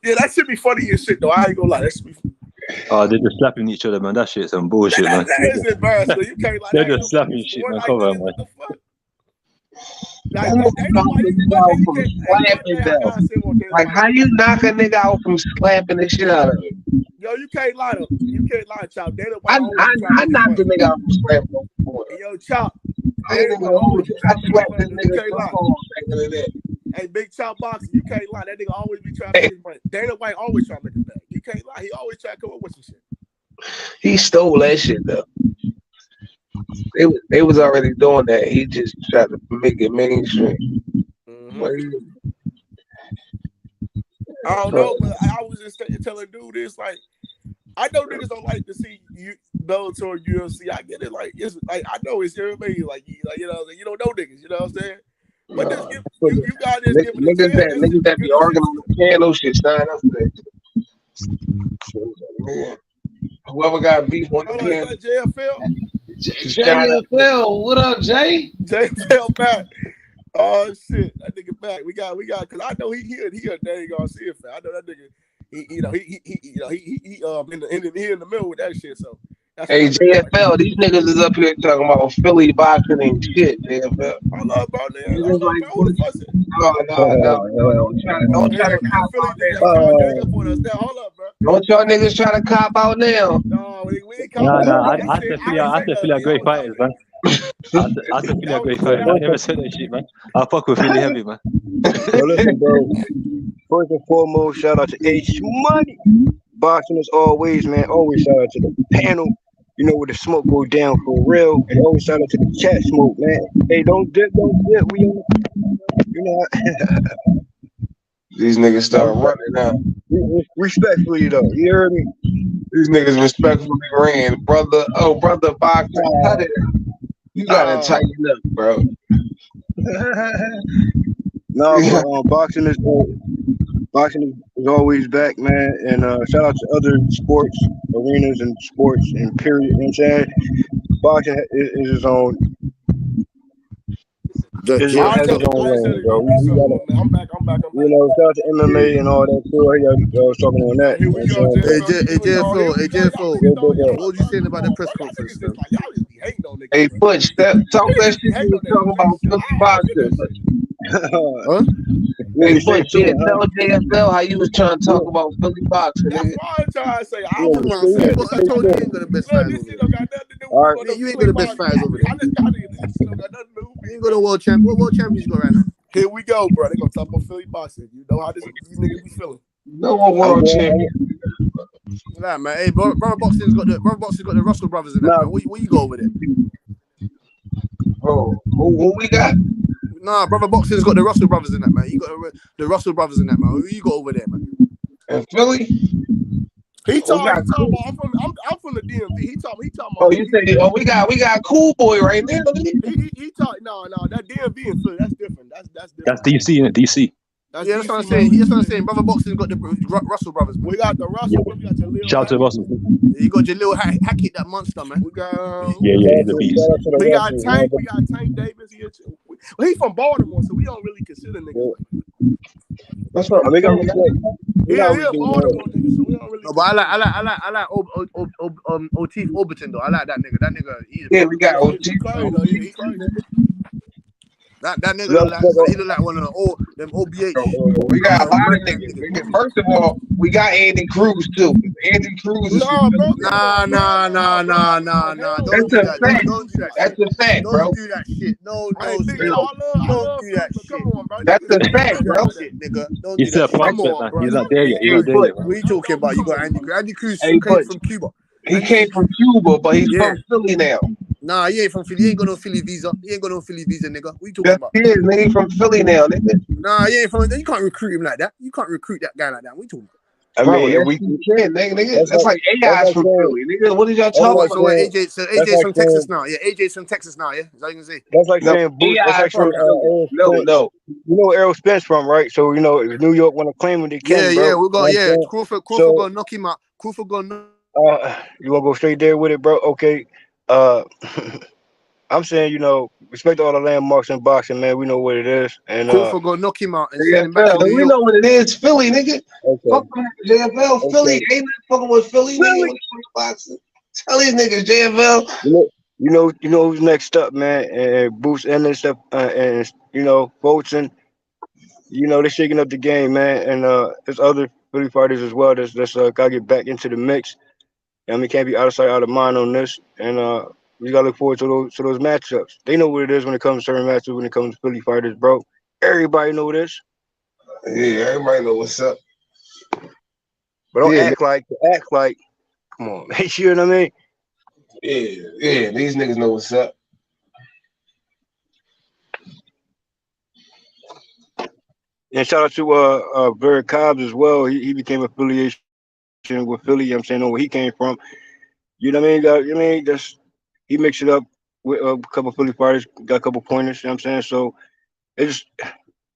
D: Yeah, that should be funny as shit though. I ain't gonna lie, that should be funny.
A: Oh, they're just slapping each other, man. That shit's some bullshit, man.
D: That is embarrassing. You can't like.
A: They're just slapping shit, man. Come on, man.
T: Like how you knock a nigga out from slapping the shit out of him?
D: Yo, you can't lie to him. You can't lie, Chop.
T: I knocked the nigga out from slapping him.
D: Yo, Chop.
T: I slapped this nigga.
D: Hey, Big Chop boxing, you can't lie. That nigga always be trying to make his money. Dana White always trying to make it back. You can't lie. He always try to come up with some shit.
T: He stole that shit though. They was already doing that. He just tried to make it mainstream.
D: I don't know, but I was just telling dude this, like, I know niggas don't like to see you Bellator UFC. I get it, like it's like I know it's everybody, like you know, you don't know niggas, you know what I'm saying? But just give you guys just give it a chance.
T: Niggas that be arguing on the piano shit, sign up for that. Whoever got beef on the piano.
B: JFL, what up, Jay?
D: JFL back. Oh shit, that nigga back. We got, cause I know he a Danny Garcia fan. I know that nigga. He in the middle with that shit. So that's
T: hey JFL, these niggas is up here talking about Philly boxing and shit. JFL.
D: I love bro.
T: No. Don't try to cop out now. Don't y'all niggas try to cop out now.
D: No, we ain't
A: cop out. I said Philly are great fighters, man. I said Philly are great fighters. I never said that shit, man. I fuck with Philly heavy, man.
L: Yo, listen, bro. First and foremost, shout out to H Money. Boxing as always, man. Always shout out to the panel. You know where the smoke go down for real. And always shout out to the chat smoke, man. Hey, don't dip. We on, you know.
T: These niggas start running now.
L: Respectfully though, you heard me?
T: These niggas respectfully ran, brother. Oh, brother, boxing, cut it. You gotta tighten up, bro.
L: No, boxing is always back, man. And shout out to other sports arenas and sports and period. You know what I'm saying? Boxing is its own. Has its own lane, bro. I'm back. You know, shout out to MMA and all that too. I was talking on that.
Q: Hey, JFO. What was you saying about the press conference, man?
T: Hey, Butch, talk that shit you was talking about boxing.
L: Huh?
T: Hey, Butch, tell JFL how you was trying to talk about Philly boxing.
D: That's what I'm trying to say. I
Q: told you you ain't got the best fighters over there.
L: All right,
Q: you ain't got the best fighters over there. You ain't got no world champ. What world champions you got right now?
D: Here we go, bro. They gonna talk about Philly boxing. You know how these niggas be feeling.
T: No world champion.
Q: Nah, man. Hey, brother boxing's got the Russell brothers in that, man. Where you go over there?
T: Oh, who we got?
Q: Nah, brother boxing's got the Russell brothers in that, man. You got the Russell brothers in that, man. Who you got over there, man?
T: In Philly?
D: He talking about I'm from the DMV. He talking about.
T: Oh, you say we got Cool Boy right there.
D: He talking no, that DMV in Philly, that's different. That's different.
A: That's DC, isn't it? DC.
Q: That's what I'm saying. That's what I'm saying. Brother boxing's got the Russell brothers. Man.
D: We got the Russell. We got Jalil.
A: Shout out to Russell.
Q: You got Jalil Hackett, that monster, man.
D: We got
A: the beast.
D: We got Tank Davis here. Well, he's from Baltimore, so we don't really consider niggas.
L: That's right. We got Baltimore
D: niggas, so we don't really.
Q: No, but I like O'Teef Overton though. I like that nigga. That nigga.
T: We got O'Teef.
Q: That nigga he look like one of them OBH.
T: We got a lot of niggas. First of all, we got Andy Cruz too. Andy Cruz is
Q: Nah. Don't do that.
T: That's a fact, bro.
Q: Don't do that shit. No. Don't do that shit.
D: Come on, bro.
T: That's a fact, bro.
Q: Don't do that.
A: Come on, bro. He's not there yet.
Q: What are you talking about? You got Andy Cruz came from Cuba.
T: He came from Cuba, but he's from Philly now.
Q: Nah, he ain't from Philly. He ain't got no Philly visa. Nigga. What you talking about?
T: He is, nigga. He from Philly now, nigga.
Q: Nah, he ain't from. You can't recruit him like that. You can't recruit that guy like that. What you talking about?
T: I mean, we can, nigga. That's like AI's from Philly, nigga. What did y'all talking about?
Q: So AJ's from Texas now. Yeah, AJ's from Texas now. Yeah, is that you can say?
L: That's like saying that's like from
T: no.
L: You know where Errol Spence from, right? So you know if New York want to claim what they can.
Q: Yeah, we got Crawford gonna knock him out. Crawford gonna.
L: You wanna go straight there with it, bro? Okay. I'm saying, you know, respect all the landmarks in boxing, man. We know what it is. And
Q: Crawford gonna knock him out and
T: send him back to New York. We know what it is, Philly, nigga. Okay. Fuck JFL, Philly. Ain't nothing fucking with Philly, nigga. Boxing. Tell these niggas, JFL.
L: You know who's next up, man. And Bruce Ennis stuff, and you know, Fulton. You know, they're shaking up the game, man. And there's other Philly fighters as well. That's gotta get back into the mix. I mean, can't be out of sight, out of mind on this. And we gotta look forward to those matchups. They know what it is when it comes to certain matchups. When it comes to Philly fighters, bro. Everybody know this.
T: Yeah, everybody know what's up.
L: But don't act like. Come on, you know what I mean?
T: Yeah, these niggas know what's up.
H: And shout out to Barry Cobbs as well. He became affiliation with Philly. You know what I'm saying, know where he came from. You know what I mean? Just he mixed it up with a couple Philly fighters, got a couple pointers. You know what I'm saying? So it's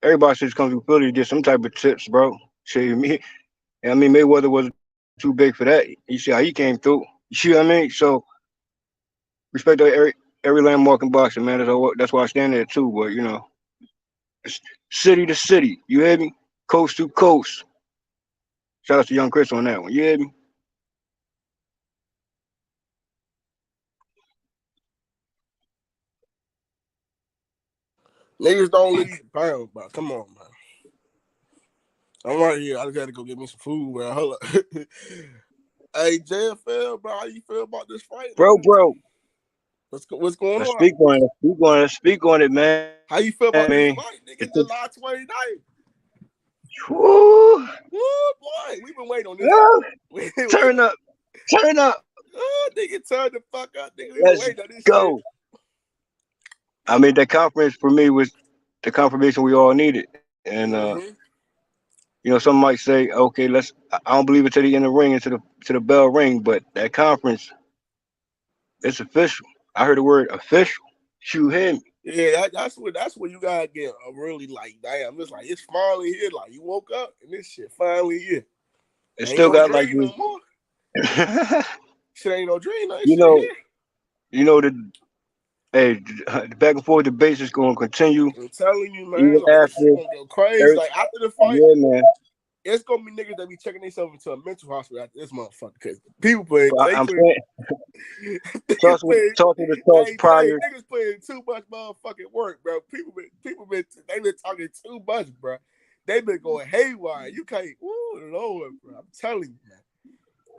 H: everybody should come to Philly to get some type of tips, bro. Shit, me. I mean, Mayweather wasn't too big for that. You see how he came through. You see what I mean? So respect every landmark in boxing, man. That's why I stand there too. But it's city to city. You hear me? Coast to coast. Shout out to Young Chris on that one. You hear me?
D: Niggas don't leave the pound, bro. Come on, man. I'm right here. I just gotta go get me some food, man. Hold up. Hey, JFL, bro, how you feel about this fight,
H: bro?
D: What's going on?
H: Speak on it, man.
D: How you feel about this fight, nigga? July 29th.
H: Woo,
D: boy, we've been waiting on this.
H: Turn up.
D: Nigga, turn the fuck up, nigga. We
H: Let's
D: waiting on this
H: go.
D: shit.
H: I mean, that conference for me was the confirmation we all needed, and some might say, okay, I don't believe it till the end of the ring and to the bell ring, but that conference, it's official. I heard the word official. You hear me?
D: Yeah, that's what you gotta get really like. Damn, it's like it's finally here. Like you woke up and this shit finally here.
H: It still got like
D: no more. Shit ain't no dream. No,
H: the back and forth debates is going to continue.
D: I'm telling you, man. Like, it's gonna go crazy. Like after the fight,
H: yeah, man.
D: It's gonna be niggas that be checking themselves into a mental hospital after this motherfucker. Because people putting niggas putting too much motherfucking work, bro. People been talking too much, bro. They been going haywire. You can't. Ooh, Lord, bro. I'm telling you, man.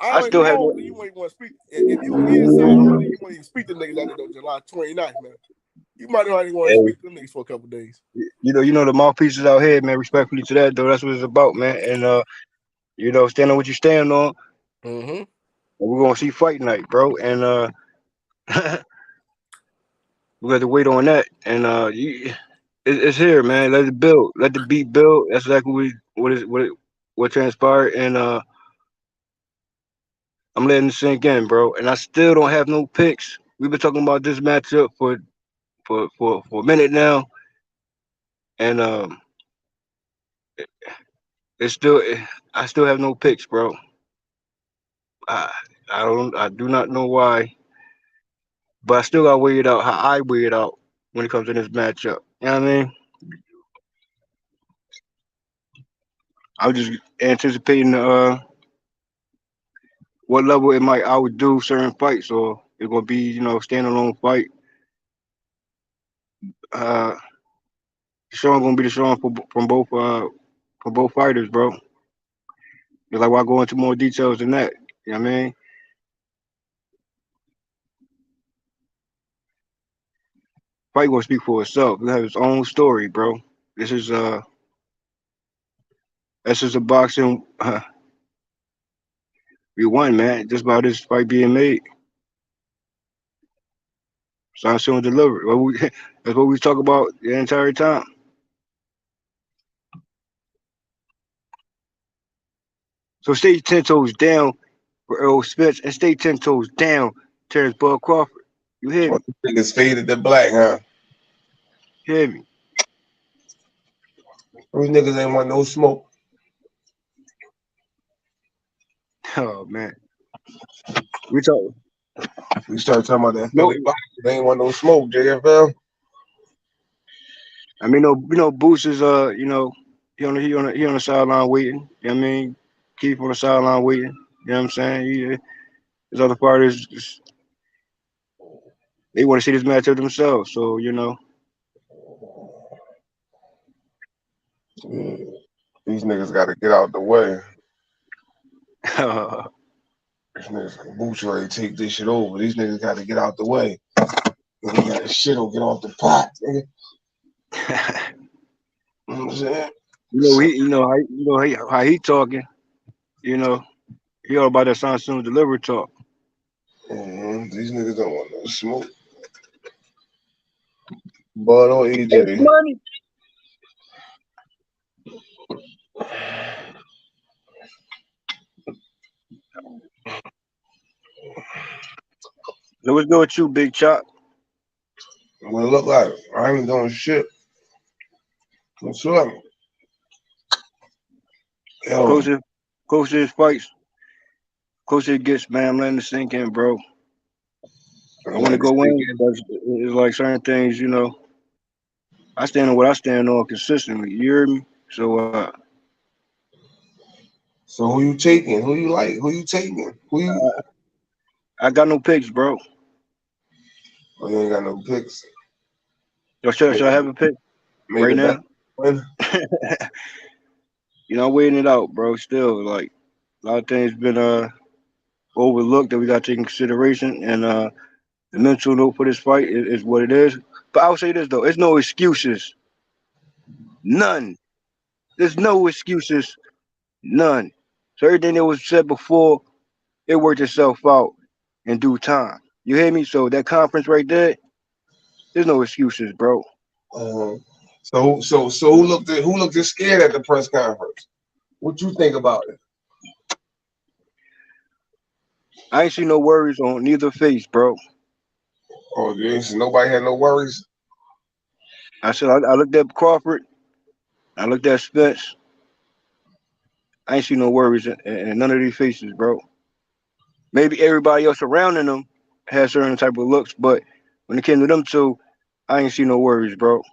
D: I still have you won't even want to speak. If you were inside, I don't think you want to even speak to niggas after July 29th, man. You might not even want to speak to them niggas for a couple days.
H: You know the mouthpieces out here, man. Respectfully to that, though, that's what it's about, man. And stand on what you stand on.
D: Mm-hmm.
H: We're gonna see fight night, bro. And we got to wait on that. And it's here, man. Let it build. Let the beat build. That's exactly what transpired. And I'm letting it sink in, bro. And I still don't have no picks. We've been talking about this matchup for a minute now, and I still have no picks, bro. I do not know why, but I still got to weigh it out how I weigh it out when it comes to this matchup. You know what I mean? I'm just anticipating what level I would do certain fights, or it's gonna be standalone fight. Sean gonna be the Sean from both fighters, bro. It's like why go into more details than that. You know what I mean? Fight gonna speak for itself. It have its own story, bro. This is a boxing we won, man. Just about this fight being made. Sign, show, and deliver. That's what we talk about the entire time. So stay 10 toes down for Errol Spence and stay 10 toes down, Terence Crawford. You hear me?
T: Niggas faded to black, huh?
H: You hear me?
T: Those niggas ain't want no smoke.
H: Oh man. We
T: start talking about that Philly box. They ain't want no smoke, JFL.
H: I mean, Boots is he on the sideline waiting. You know what I mean? Keith on the sideline waiting. You know what I'm saying? His other fighters, they want to see this matchup themselves. So
T: These niggas got to get out the way. These niggas, Boots ready to take this shit over. These niggas got to get out the way. This shit will get off the pot, nigga. You know what I'm saying?
H: How he talking. He all about that sign soon deliver talk.
T: These These niggas don't want no smoke. Bud or EJ.
H: It's money. So what's good with you, Big Chop?
T: What it look like? I ain't doing shit. What's up?
H: Closer fights. Closer it gets, man. I'm letting the sink in, bro. I want to go in. It's like certain things, you know. I stand on what I stand on consistently. You hear me?
T: So who you taking? Who you like? Who you taking? Who you?
H: I got no picks, bro.
T: Oh, you ain't got no picks.
H: Yo, should I have a pick right now? You know, I'm waiting it out, bro. Still, like a lot of things been overlooked that we got to take in consideration, and the mental note for this fight is what it is. But I'll say this though, it's no excuses. None. There's no excuses. None. So everything that was said before, it worked itself out in due time. You hear me? So that conference right there, there's no excuses, bro.
T: So who looked scared at the press conference? What you think about it?
H: I ain't see no worries on neither face, bro.
T: Oh, nobody had no worries.
H: I said I looked at Crawford, I looked at Spence. I ain't see no worries in none of these faces, bro. Maybe everybody else surrounding them had certain type of looks, but when it came to them two, I ain't see no worries, bro.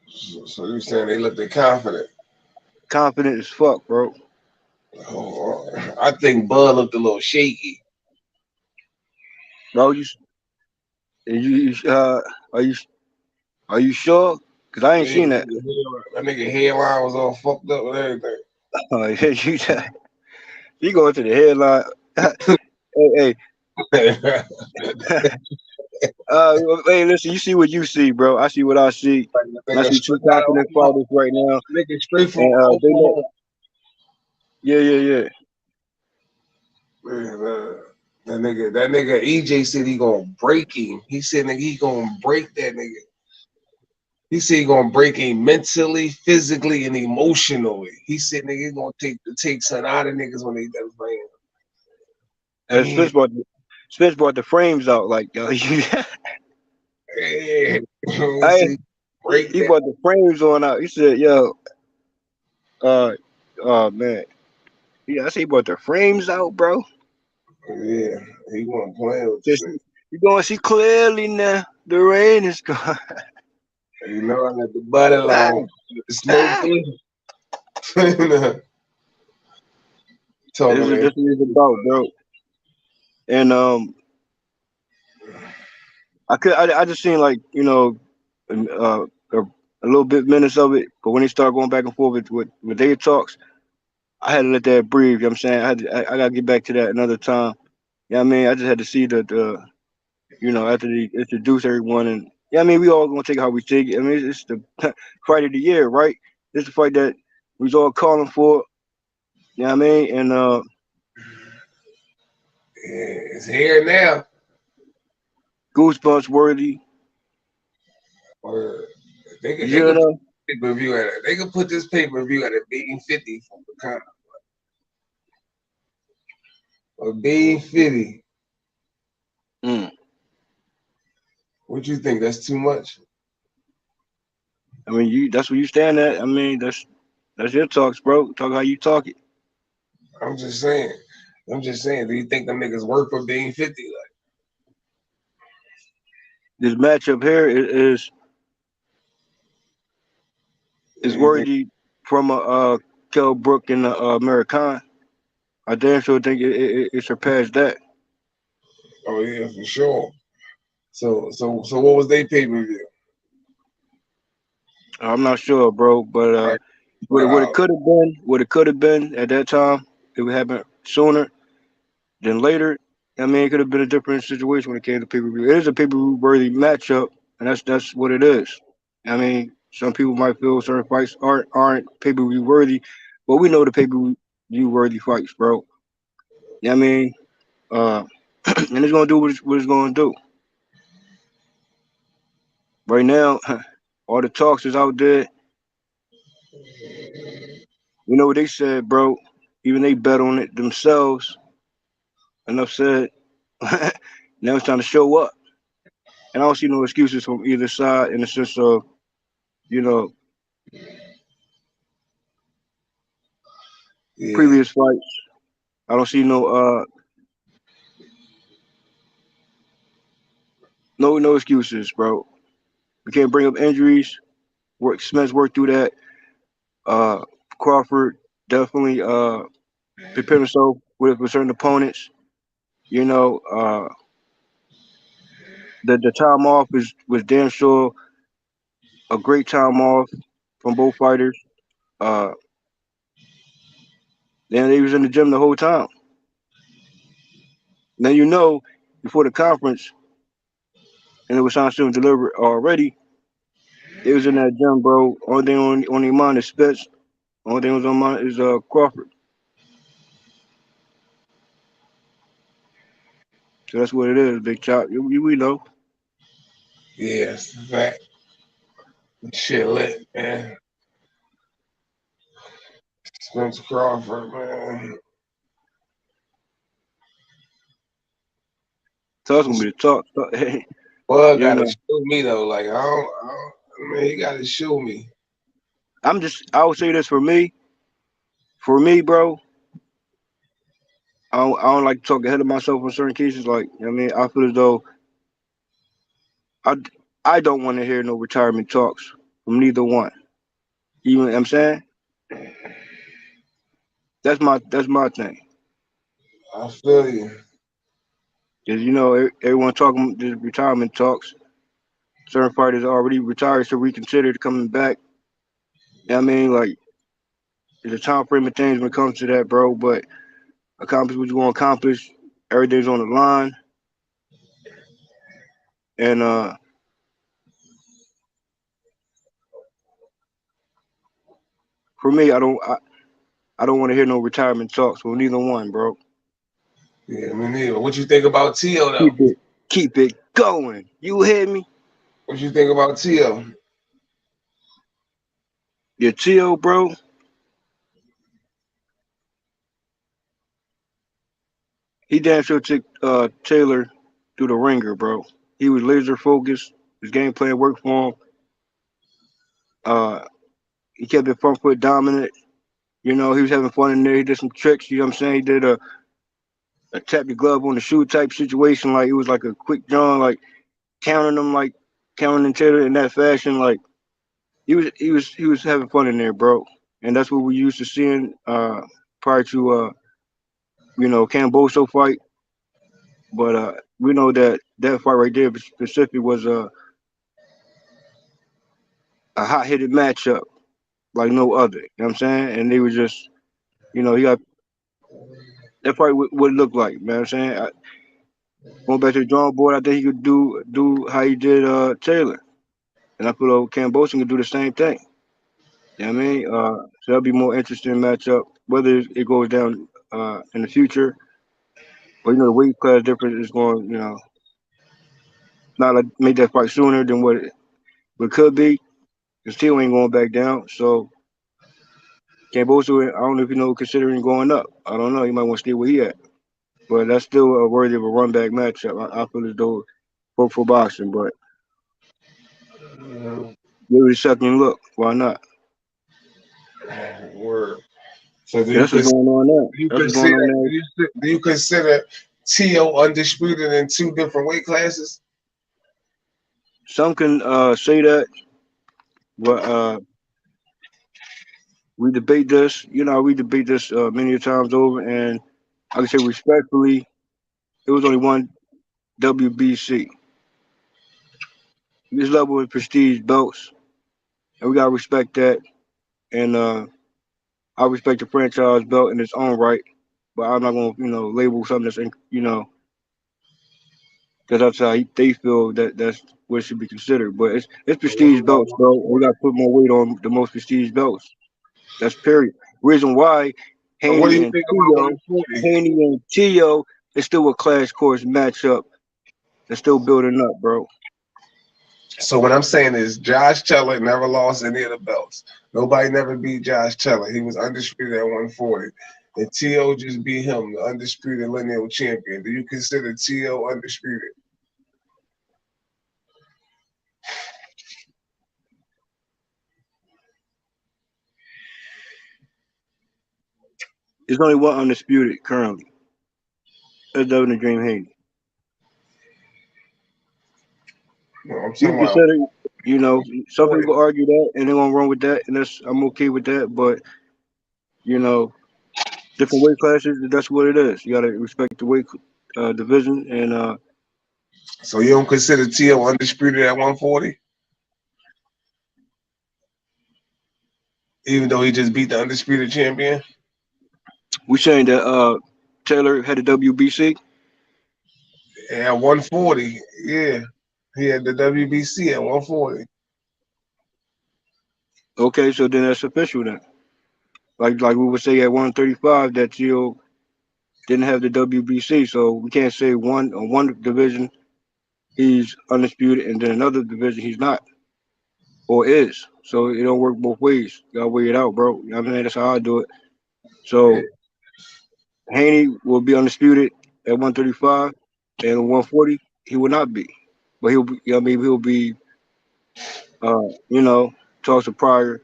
T: So you saying they looked confident?
H: Confident as fuck, bro.
T: Oh, I think Bud looked a little shaky.
H: Bro, are you sure? Cause I ain't seen that.
T: That nigga headline was all fucked up and everything.
H: Oh yeah, you going to the headline? hey. Hey, listen, you see what you see, bro. I see what I see. I see two confident fighters right now.
T: Nigga straight from Oklahoma.
H: Yeah.
T: That nigga EJ said he gonna break him. He said nigga he gonna break that nigga. He said he gonna break him mentally, physically, and emotionally. He said nigga he gonna take something out of niggas when they done playing.
H: And Spence brought the frames out like he brought the frames on out. He said, "Yo, man, yeah, I see he brought the frames out, bro."
T: Yeah, he wasn't playing with
H: you. You gonna see clearly now. The rain is gone.
T: You know, I got the body line, the smoke.
H: This is about, bro. And I just seen like a little bit minutes of it, but when they start going back and forth with their talks, I had to let that breathe. You know what I'm saying? I gotta get back to that another time. You know what I mean? I just had to see the after they introduce everyone, and we all gonna take it how we take it. I mean, it's the fight of the year, right? It's the fight that we was all calling for. You know what I mean? And
T: it's here now.
H: Goosebumps worthy.
T: They could they could put this pay-per-view at a beating 50 from the kind of a beating 50. What you think? That's too much?
H: I mean, that's where you stand at. I mean, that's your talks, bro. Talk how you talk it.
T: I'm just saying. Do you think them niggas work for being 50? Like
H: this matchup here is worthy from a Kell Brook and American. I damn sure think it surpassed that.
T: Oh yeah, for sure. So what was they pay-per-view?
H: I'm not sure, bro, but what it could have been at that time, it would happen sooner than later. I mean, it could have been a different situation when it came to pay-per-view. It is a pay-per-view worthy matchup, and that's what it is. I mean, some people might feel certain fights aren't pay-per-view worthy, but we know the pay-per-view worthy fights, bro. You know what I mean? and it's gonna do what it's gonna do. Right now, all the talks is out there. You know what they said, bro? Even they bet on it themselves. Enough said. Now it's time to show up. And I don't see no excuses from either side in the sense of, you know, previous fights. I don't see no excuses, bro. We can't bring up injuries. Smith's worked through that. Crawford definitely prepared himself with certain opponents. You know, the time off was damn sure a great time off from both fighters. Uh, and they was in the gym the whole time. Now you know before the conference, and it was signed, still delivered already. They was in that gym, bro. Only thing on their mind is Spence. Only thing was on mind is Crawford. So that's what it is, Big Chop. We know.
T: Yeah, it's the fact. Shit lit, man. Terence Crawford, man.
H: So that's gonna be the talk.
T: Well, gotta show me though. Like I mean, he gotta show me.
H: I would say this for me, bro. I don't like to talk ahead of myself on certain cases. Like, I mean, I feel as though I don't want to hear no retirement talks from neither one. You know what I'm saying? That's my thing.
T: I feel you.
H: Cause you know everyone talking just retirement talks. Certain fighters already retired, so reconsider coming back. I mean, like, there's a time frame of things when it comes to that, bro. But accomplish what you want to accomplish. Everything's on the line, and for me, I don't want to hear no retirement talks with neither one, bro.
T: Yeah, me neither. What you think about Tio though?
H: Keep it going. You hear me?
T: What you think about Tio?
H: Your Tio, bro. He damn sure took Taylor through the ringer, bro. He was laser focused. His game plan worked for him. He kept it front foot dominant. You know, he was having fun in there. He did some tricks. You know what I'm saying? He did a tap your glove on the shoe type situation. Like, it was like a quick John, like counting them, like counting Taylor in that fashion. Like, he was having fun in there, bro. And that's what we used to seeing prior to Camboso fight. But we know that fight right there specifically was a hot headed matchup like no other. You know what I'm saying? And they were just, he got that fight would look like. You know what I'm saying? Going back to the drawing board, I think he could do how he did Taylor, and I feel Camboso could do the same thing. You know what I mean? So that'll be more interesting matchup. Whether it goes down in the future, but the weight class difference is going, not like make that fight sooner than what it could be. Because Teal ain't going back down. So Camboso, I don't know if considering going up. I don't know. He might want to stay where he at. But that's still a worthy of a run back matchup. I feel as though for boxing, but give it a second look. Why not?
T: Word. So
H: That's what's going on there.
T: Do you consider Tio undisputed in two different weight classes?
H: Some can say that, but we debate this. We debate this many times over, and I can say respectfully, it was only one WBC. This level of prestige belts, and we gotta respect that. And I respect the franchise belt in its own right, but I'm not gonna label something that's because that's how they feel that's what should be considered. But it's prestige belts, bro. We gotta put more weight on the most prestige belts. That's period. Reason why
T: What do you think about 140?
H: Haney and Tio it's still a clash course matchup. They're still building up, bro.
T: So what I'm saying is Josh Teller never lost any of the belts. Nobody never beat Josh Teller. He was undisputed at 140. And T.O. just beat him, the undisputed lineal champion. Do you consider T.O. undisputed?
H: There's only one undisputed currently. That's Devin the Dream Haney.
T: No,
H: You consider, you know, some people argue that and they're gonna run with that, and I'm okay with that. But you know, different weight classes, that's what it is. You gotta respect the weight division, and
T: so you don't consider T.O. undisputed at 140, even though he just beat the undisputed champion.
H: We saying that Taylor had a WBC.
T: At 140, yeah, he had the WBC at 140.
H: Okay, so then that's official then. Like we would say at 135 that T.O. didn't have the WBC, so we can't say one division he's undisputed and then another division he's not or is. So it don't work both ways. You gotta weigh it out, bro. You know what I mean? That's how I do it. So Haney will be undisputed at 135 and 140 he will not be. But he'll be, I mean, he'll be you know, talks to Pryor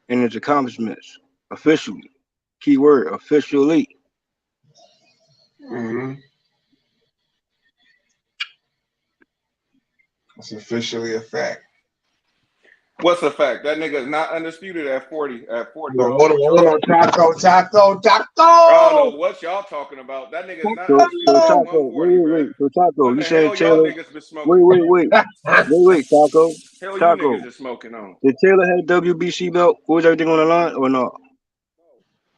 H: and his accomplishments officially. Key word, officially.
T: Mm-hmm. It's officially a fact.
N: What's a fact? That nigga is not undisputed at 40. At 40.
T: Hold on, Taco.
N: I don't know what y'all talking about. That nigga is not undisputed at 140.
H: Wait. So Taco,
N: what
H: you
N: the
H: saying
N: hell
H: Taylor?
N: y'all niggas been smoking?
H: Wait, Taco.
N: Hell
H: Taco.
N: you niggas is smoking on.
H: Did Taylor have WBC belt? Was everything on the line or not?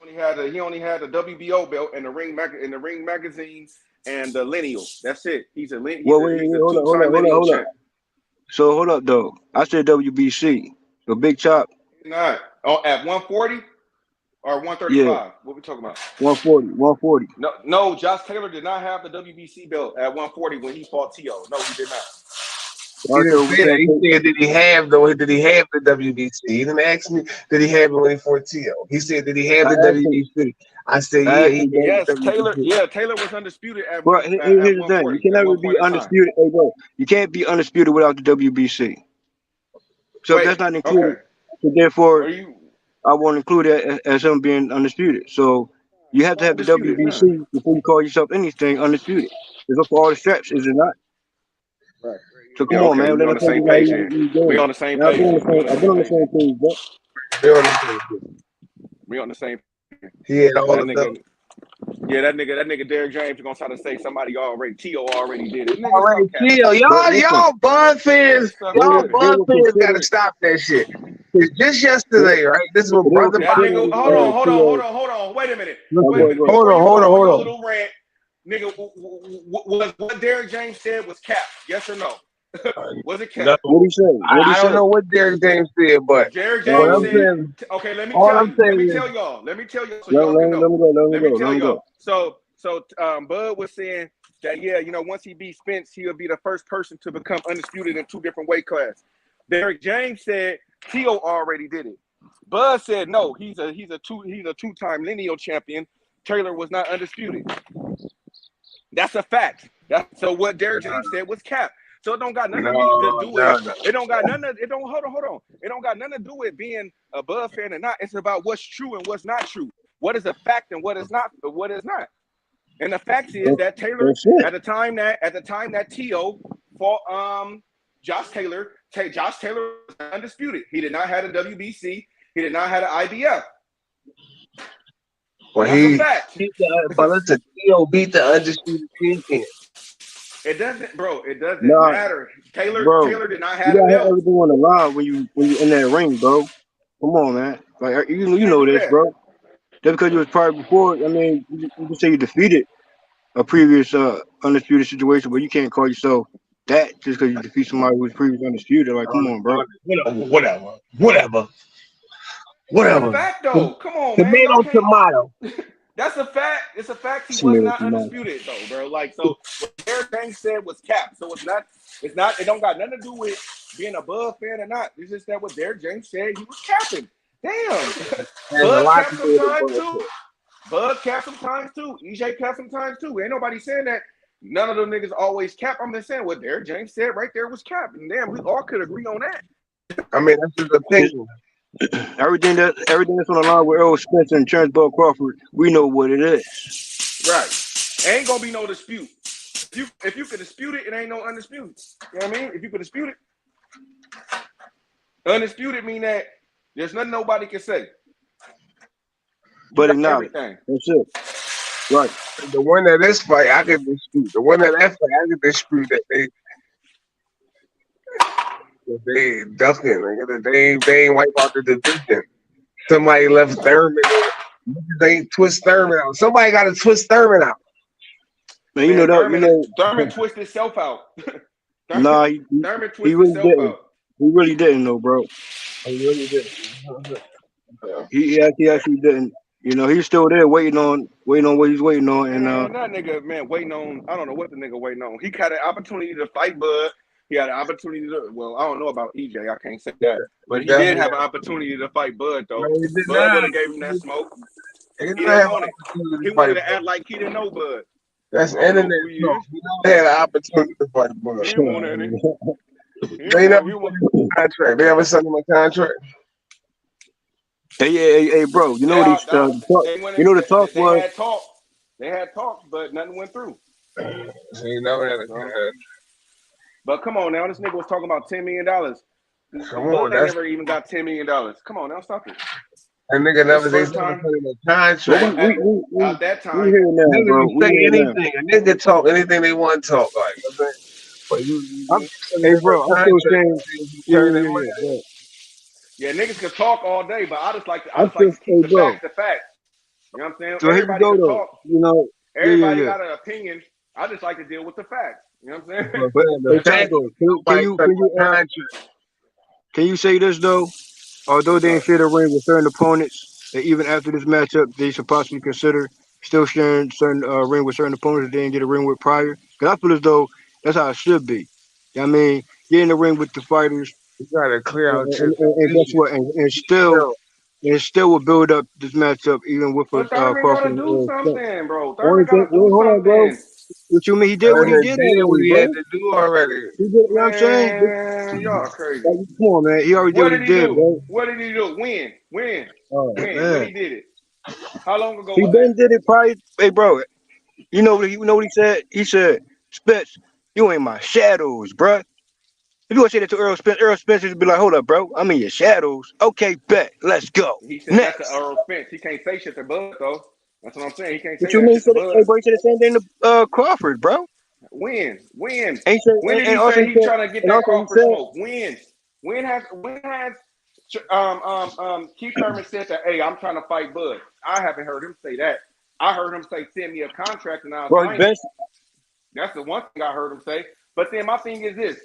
N: He only had the WBO belt and the ring magazines and the lineal. That's it. He's a two-time lineal champ.
H: So hold up though. I said WBC. The Big Chop.
N: Not at 140 or 135.
H: Yeah.
N: What we talking about?
H: 140.
N: No. Josh Taylor did not have the WBC belt at 140 when he fought T.O. No, he did not.
T: He didn't say that. He said, did he have the WBC? He didn't ask me, did he have it when he fought T.O.? He said, did he have the WBC? I said, yeah, he
N: yes, Taylor was undisputed at
H: Well, here's the thing. You can never be undisputed. Hey, bro, you can't be undisputed without the WBC. So if that's not included, so therefore, I won't include it as him being undisputed. So you have to have the WBC before you call yourself anything undisputed. It's up for all the straps, is it not?
N: Right.
H: So come on, man.
N: We on the same page. We on the same page.
H: I've been on the same page, bro.
N: We on the same.
T: He had all of them.
N: Yeah, that nigga Derrick James gonna try to say somebody already. T.O. already did it.
T: Already T.O. Y'all Bud fans gotta stop that shit. It's just yesterday, right? This is what brother.
N: Hold on. Wait a minute.
T: Hold on.
N: Little rant, nigga. Was what Derrick James said was cap? Yes or no? Was it cap?
H: What he said?
T: I don't know what Derrick James said, but
N: Derrick James said. Okay, let me tell y'all. So y'all can know. Let me tell y'all. So Bud was saying that once he beat Spence, he'll be the first person to become undisputed in two different weight classes. Derrick James said T.O. already did it. Bud said no, he's a two-time lineal champion. Taylor was not undisputed. That's a fact. So what Derrick James said was cap. So it don't got nothing to do with it. Don't got nothing. It don't hold on. It don't got nothing to do with being a Bud fan or not. It's about what's true and what's not true. What is a fact and what is not. And the fact is that Taylor, at the time that T.O. fought Josh Taylor was undisputed. He did not have a WBC. He did not have an IBF.
T: Well,
N: that's a fact.
T: But listen, T.O. beat the undisputed champion.
N: It doesn't matter. Taylor did not have
H: you
N: a belt.
H: Everything on the line when you in that ring, bro. Come on, man. Like you know this, bro. Just because you was prior before, I mean, you can say you defeated a previous undisputed situation, but you can't call yourself that just because you defeat somebody who was previously undisputed. Like, come on, bro.
T: Whatever.
N: That's a fact, though. Come on, man.
T: Tomato.
N: That's a fact. It's a fact. He was not undisputed though, bro. Like, so what Derek James said was cap. So it's not. It don't got nothing to do with being a Bud fan or not. It's just that what Derek James said, he was capping. Damn. Bud capped sometimes too. Bud capped sometimes too. EJ capped sometimes too. Ain't nobody saying that. None of them niggas always cap. I'm just saying what Derek James said right there was cap. And damn, we all could agree on that.
T: I mean, that's just opinion.
H: Everything that's on the line with Errol Spence and Terence Crawford, we know what it is.
N: Right. Ain't gonna be no dispute. If you could dispute it, it ain't no undisputed. You know what I mean? If you could dispute it, undisputed mean that there's nothing nobody can say.
H: But it's not. That's it. Right.
T: The one that this fight, I can dispute. The one that fight, I can dispute that they ducking. They ain't wipe out the division. Somebody left Thurman. They twist Thurman out. Somebody got to twist Thurman out.
H: Man, you know that.
N: Thurman twisted himself out.
H: Nah,
N: Thurman twisted himself out.
H: He really didn't, though, bro.
T: He really didn't.
H: He actually didn't. You know, he's still there waiting on what he's waiting on. And
N: that nigga, man, waiting on. I don't know what the nigga waiting on. He had an opportunity to fight Bud. He had an opportunity to. Well, I don't know about EJ. I can't say that, but he did have an opportunity to fight Bud though.
T: No,
N: Bud would have gave him that smoke. He didn't want it. He wanted to act like he didn't know Bud.
T: That's internet. No, he had an opportunity to fight Bud.
N: He didn't want any.
T: They never contract. They ever signed him a contract.
H: Hey, bro. You know what the talk was.
N: They had talks, but nothing went through.
T: So you never had a.
N: But come on now, this nigga was talking about $10 million.
T: Come on,
N: they never even got $10 million. Come on now, stop it.
T: That nigga never put in a contract.
N: At that time,
T: we hear now, bro. Say anything. A nigga talk anything they want to talk. Like, but
H: hey, bro, I'm still saying,
N: yeah, niggas can talk all day, but I just like to keep the facts the facts. You know what I'm saying?
H: So
N: everybody can talk.
H: You know,
N: everybody got an opinion. I just like to deal with the facts. You know what
H: I'm saying? Can you say this though? Although they didn't share the ring with certain opponents, that even after this matchup, they should possibly consider still sharing certain ring with certain opponents that they didn't get a ring with prior. Because I feel as though that's how it should be. You know what I mean, get in the ring with the fighters.
T: You gotta clear out
H: and guess what? And still will build up this matchup even with
N: Thurman gotta do something, bro.
H: Thurman gotta do something. Bro. What you mean? He did what he did already,
T: what he
H: bro.
T: had to do already.
H: He did, you know what I'm saying?
N: Man, y'all crazy.
H: Come on, man. He already did what he did, bro.
N: What did he do? When? When he did it? How long ago?
H: He did it probably. Hey, bro. You know what he said? He said, "Spence, you ain't my shadows, bro." If you want to say that to Errol Spence would be like, "Hold up, bro. I'm in your shadows." Okay, bet. Let's go.
N: He said next. That's to Errol Spence. He can't say shit to Bud though. That's what I'm saying. He can't say
H: what you mean? Hey, bro, he said the same thing to Crawford, bro.
N: When did he
H: say
N: he's trying to get that Crawford smoke? When has Keith Thurman said that? Hey, I'm trying to fight Bud. I haven't heard him say that. I heard him say send me a contract and I'll sign it. That's the one thing I heard him say. But then my thing is this: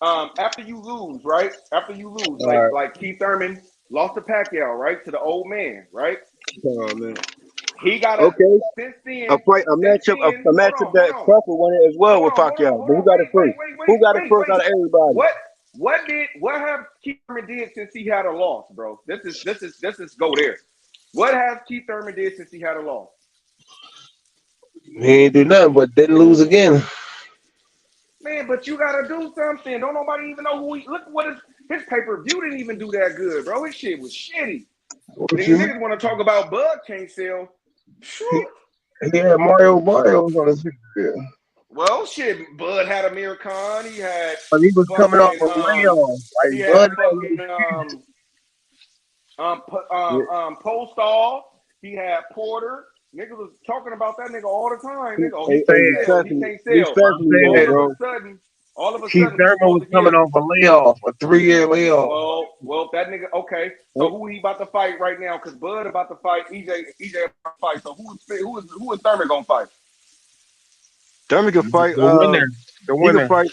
N: after you lose, right? Like Keith Thurman lost to Pacquiao, right? To the old man, right?
H: Oh man.
N: He got
H: a matchup that Crawford wanted as well with Pacquiao. But who got it first? Who got it first out of everybody?
N: What have Keith Thurman did since he had a loss, bro? Let's just go there. What has Keith Thurman did since he had a loss?
T: He ain't do nothing, but didn't lose again.
N: Man, but you gotta do something. Don't nobody even know who he. Look what his pay-per-view didn't even do that good, bro. His shit was shitty. Niggas want to talk about Bud can't sell.
T: He had Mario was on his video.
N: Well, shit, Bud had Amir Khan. He had.
T: But he was coming off a layoff.
N: He had Postal. He had Porter. Niggas was talking about that nigga all the time. Nigga, he can't sell. All of a sudden,
T: Keith Thurman was coming off a layoff, a 3-year layoff.
N: Well, that nigga. Okay, so who he about to fight right now? Because Bud about to fight. EJ about to fight. So who is Thurman gonna fight?
H: Thurman can fight.
T: The
H: He can
T: winner.
H: fight.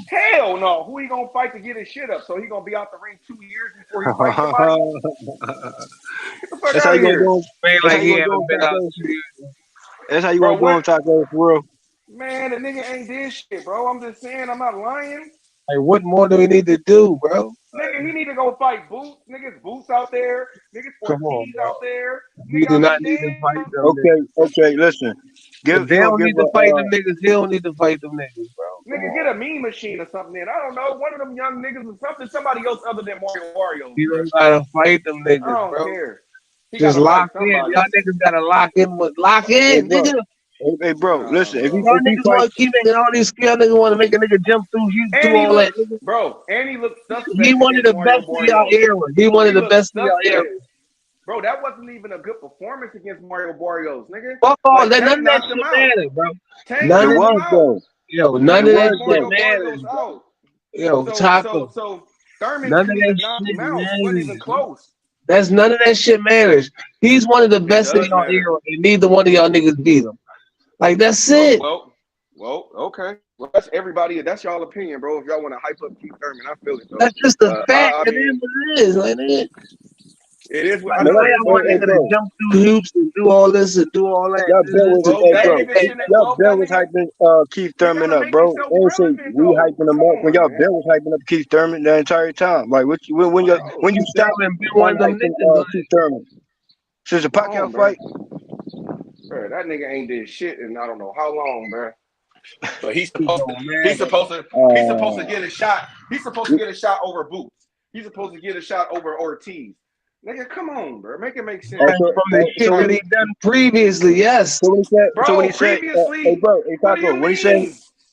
N: Hell no. Who he gonna fight to get his shit up? So he gonna be out the ring 2 years before he fights somebody? Get the fuck
H: That's how
N: out
H: you
N: of
H: gonna
N: here.
H: do him.
T: Man,
H: That's how
T: like
H: you
T: he
H: gonna do
T: haven't
H: him,
T: been out
H: Taco.
T: 2 years.
H: That's how you
N: Bro,
H: gonna do him,
N: what?
H: Taco, for real.
N: Man, the nigga ain't did shit, bro. I'm just saying, I'm not lying.
T: Like, what more do we need to do, bro?
N: Nigga, he need to go fight Boots. Niggas Boots out there. Niggas
T: Come on,
N: Ortiz
T: bro.
N: out there.
T: He
N: Nigga,
T: do
N: I
T: not
N: mean,
T: need to fight
N: damn.
T: them niggas.
H: Okay, listen.
T: If they don't need to fight them niggas, he don't need to fight them niggas, bro.
N: Nigga, get a mean machine or something in. I don't know. One of them young niggas or something. Somebody else other than Mario Wario.
T: He don't gotta fight them
N: I
T: niggas,
N: don't
T: bro.
N: care. He
T: Just
N: gotta fight
T: lock in.
N: somebody.
T: Y'all niggas gotta lock in. Lock in,
H: bro.
T: nigga.
H: Hey, bro, listen. If
T: Y'all
H: he
T: niggas
H: fight,
T: want to keep making all these y'all niggas want to make a nigga jump
N: And
T: through
N: he
T: all that.
N: looked, bro, and he looked
T: He
N: suspect
T: one of
N: against
T: the
N: Mario
T: best of y'all
N: Wario.
T: era. He one of the
N: looked
T: best of y'all era.
N: suspect. Bro, that wasn't even a good performance against Mario Warriors, nigga.
T: Fuck all that.
N: Tank
T: None of that
N: knocked him
T: shit
N: out.
T: matters, bro.
N: Tank
T: None
N: knocked
T: of
N: him
T: that.
N: out.
T: Yo, none
N: Tank
T: of that
N: knocked
T: shit
N: Mario
T: matters,
N: Warriors
T: bro.
N: out.
T: Yo, Taco.
N: So Thurman
T: None of
N: couldn't
T: that
N: even knock
T: shit
N: him out. It wasn't even
T: matters.
N: close.
T: That's none of that shit matters. He's one of the
N: It
T: best of
N: does
T: y'all
N: matter.
T: era, and neither one of y'all niggas beat him. Like that's it.
N: Well, okay. Well, that's everybody. That's y'all opinion, bro. If y'all want to hype up Keith Thurman, I feel it, though.
T: That's just a fact.
N: I
T: It
N: mean,
T: is what it is. Like it.
N: It is.
T: Like,
N: I know it is
T: I
N: what
T: want
N: it
T: nigga
N: is.
T: to jump through hoops and do all this and do all that.
H: y'all been with
N: Well,
H: hey,
N: that
H: bro.
N: nigga shouldn't.
H: Y'all
N: Well,
H: been
N: that
H: was
N: nigga.
H: hyping Keith Thurman up, bro.
N: himself
H: And say
N: relevant,
H: we
N: though.
H: hyping him
N: Come
H: up when
N: on,
H: y'all
N: man.
H: been was hyping up Keith Thurman the entire time. Like when you stop
T: one of them
H: hyping Keith Thurman since the
N: Come
H: Pacquiao
N: on, bro.
H: fight.
N: Bro, that nigga ain't did shit in I don't know how long, bro. So he's supposed to get a shot. He's supposed to get a shot over Boots. He's supposed to get a shot over Ortiz. Nigga, come on, bro. Make it make sense.
T: From the shit that he done previously, yes.
H: So when he said,
N: previously,
H: hey, bro, hey,
N: what do
H: Taco,
N: you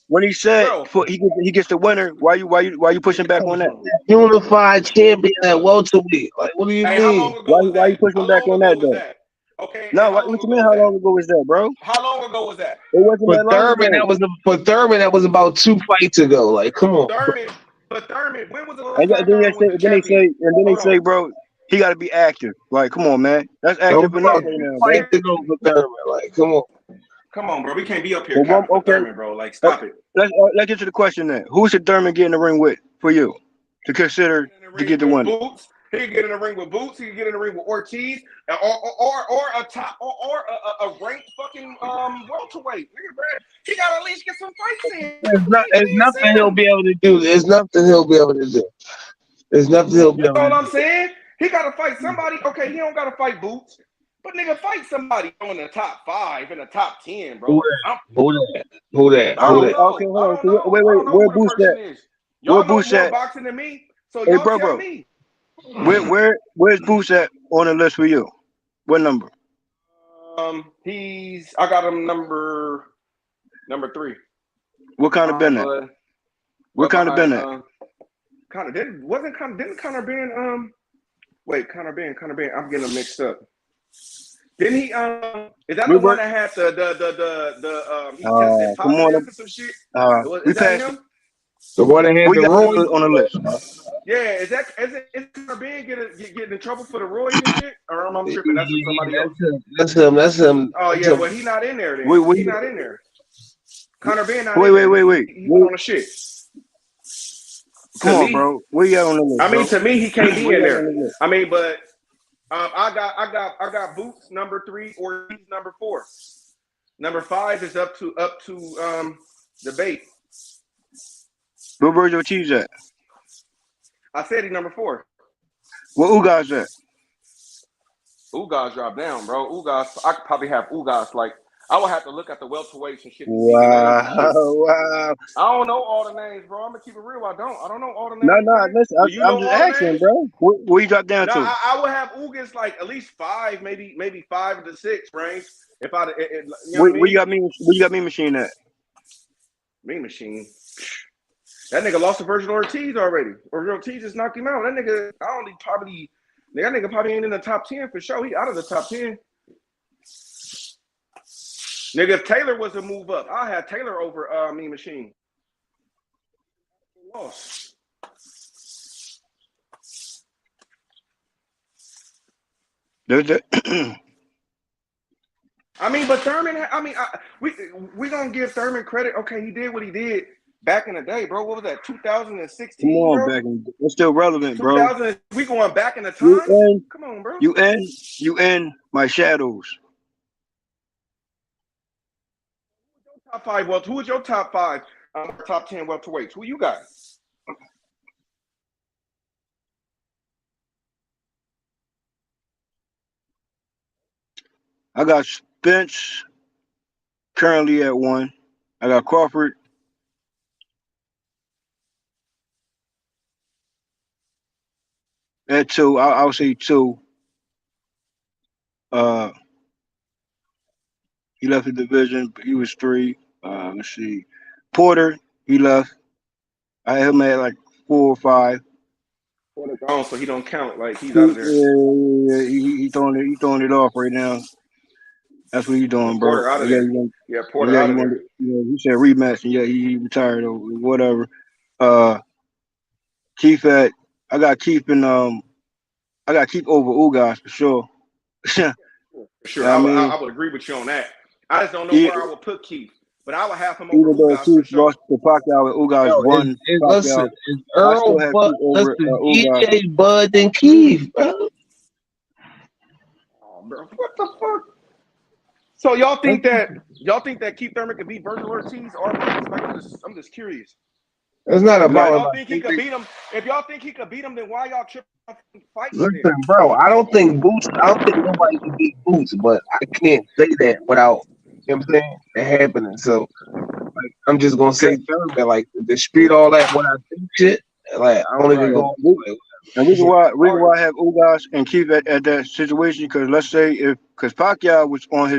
H: when he said
N: bro,
H: he gets the winner, why you pushing back on that?
T: Unified champion at welterweight. Like, what do you
N: Hey, how
T: mean?
N: long ago was
H: Why you
N: that?
H: pushing
N: How
H: back
N: long
H: on that
N: ago was
H: though?
N: that? Okay,
H: No,
N: and how
H: what
N: long
H: you
N: ago
H: mean?
N: was
H: How
N: that?
H: long ago was that, bro?
N: How long ago was that?
H: It wasn't that long ago.
T: That was about 2 fights ago. Like, come on.
N: Thurman, when was the last time
H: Then
N: Thurman was the champion?
H: they say, bro, he got to be active. Like, come on, man, that's active enough right now, bro.
T: Fight to go for Thurman. Like, come on.
N: Come on, bro. We can't be up here
H: Well,
N: capping for
H: okay,
N: Thurman, bro. Like, stop it.
H: let's get to the question then. Who should Thurman get in the ring with for you to consider to get the winner?
N: Boots. He can get in the ring with Boots. He can get in the ring with Ortiz, or a top, or a ranked fucking welterweight. Nigga, bro, he got to at least get some fights in.
T: There's nothing he'll be able to do. There's nothing he'll be able to do. There's nothing he'll be able to do.
N: You know what I'm saying? He got to fight somebody. Okay, he don't got to fight Boots, but nigga, fight somebody in the top 5, in the top 10, bro.
T: Who that?
N: I don't know.
H: Okay,
N: I
H: hold
N: don't know.
H: on. Wait,
N: I don't know
H: where
N: who the
H: Boots
N: person
H: at?
N: is.
H: Where
N: Y'all know
H: Boots
N: more
H: at?
N: boxing than me, so
H: Hey,
N: y'all
H: bro,
N: tell me.
H: Where's Boots at on the list for you? What number?
N: I got him number 3.
H: What kind of been that? What kind of been that?
N: Didn't Connor Ben wait, Connor Ben, I'm getting them mixed up. Didn't he is that the one that had the he tested positive for some shit? Is that him?
T: The one that had the roid
H: on the list.
N: Yeah, is Connor Ben getting in trouble for the roids and shit? Or am I tripping? That's somebody else.
T: That's him.
N: Oh yeah, well he's not in there then. He's not in there. Connor Ben not in there.
H: Wait.
N: He went on the shit.
H: Come on, bro. Where you at on the list?
N: I mean,
H: bro?
N: to me, he can't be
H: Where
N: in
H: you at
N: there.
H: on the list?
N: I mean, but I got Boots number 3 or he's number 4. Number 5 is up to debate.
H: Where Virgil Ortiz at?
N: I said he's number 4.
H: Where Ugas at?
N: Ugas dropped down, bro. Ugas, I could probably have Ugas like. I would have to look at the welterweights and shit.
H: Wow.
N: I don't know all the names, bro. I'm gonna keep it real. I don't know all the names.
H: No. Listen, I'm just asking, bro. Where you drop down to?
N: I would have Ugas like at least 5, maybe 5 to 6 range. If I,
H: where you got me machine at?
N: Me machine. That nigga lost to Virgil Ortiz already. Ortiz just knocked him out. That nigga, that nigga probably ain't in the top 10 for sure. He out of the top 10. Nigga, if Taylor was to move up, I'll have Taylor over me machine. Lost. I mean, but Thurman. I mean, we gonna give Thurman credit. Okay, he did what he did, back in the day, bro. What was that? 2016.
H: Come on,
N: bro.
H: back in. It's still relevant, bro.
N: 2000. We going back in the
H: You
N: time.
H: in?
N: Come on, bro.
H: You in my shadows.
N: Top five. Well, who is your top five? Top 10 welterweights. Who you got?
H: I got Spence currently at 1. I got Crawford at 2. I'll say 2. He left the division, but he was 3. Let's see. Porter, he left. I had him at like 4 or 5.
N: Porter gone, so he don't count. Like he's out of there.
H: Yeah, he throwing it off right now. That's what he's doing, bro.
N: Porter out of there. Yeah, Porter out of there.
H: He said rematch, and yeah, he retired or whatever. Keith I got Keith over Ugas for sure.
N: For sure, I would agree with you on that. I just don't know where I would put Keith, but I would have him over Ugas for sure.
H: Lost to Pacquiao with Ugas won.
T: Listen, it's Earl, but DJ, Bud, and Keith, bro.
N: Oh, bro, what the fuck? So y'all think that Keith Thurman could beat Virgil Ortiz or like, I'm just curious.
T: It's not about.
N: Y'all think he could beat him? If y'all think he could beat him, then why y'all tripping fighting?
T: Listen, bro, I don't think nobody can beat Boots, but I can't say that without, you know what I'm saying, it happening. So, like, I'm just gonna say Thurman, like, dispute all that what I think shit. Like, I don't even go.
H: And reason why I have Ugas and Keith at that situation, because let's say because Pacquiao was on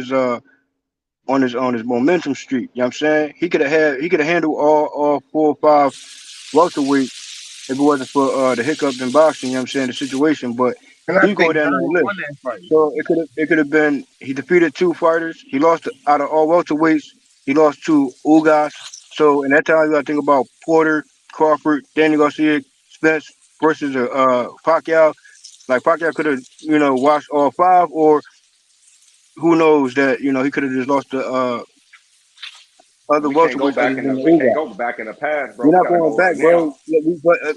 H: his momentum streak, you know what I'm saying? He could have handled all 4 or 5 welterweights if it wasn't for the hiccups in boxing, you know what I'm saying, the situation. But he go down the list. So it could have been he defeated 2 fighters. He lost out of all welterweights, he lost to Ugas. So in that time you gotta think about Porter, Crawford, Daniel Garcia, Spence versus Pacquiao. Like Pacquiao could have, watched all 5, or who knows that, he could have just lost to other
N: We can't go
H: welterweights.
N: we can't go back in the past, bro.
H: We're not going back, bro.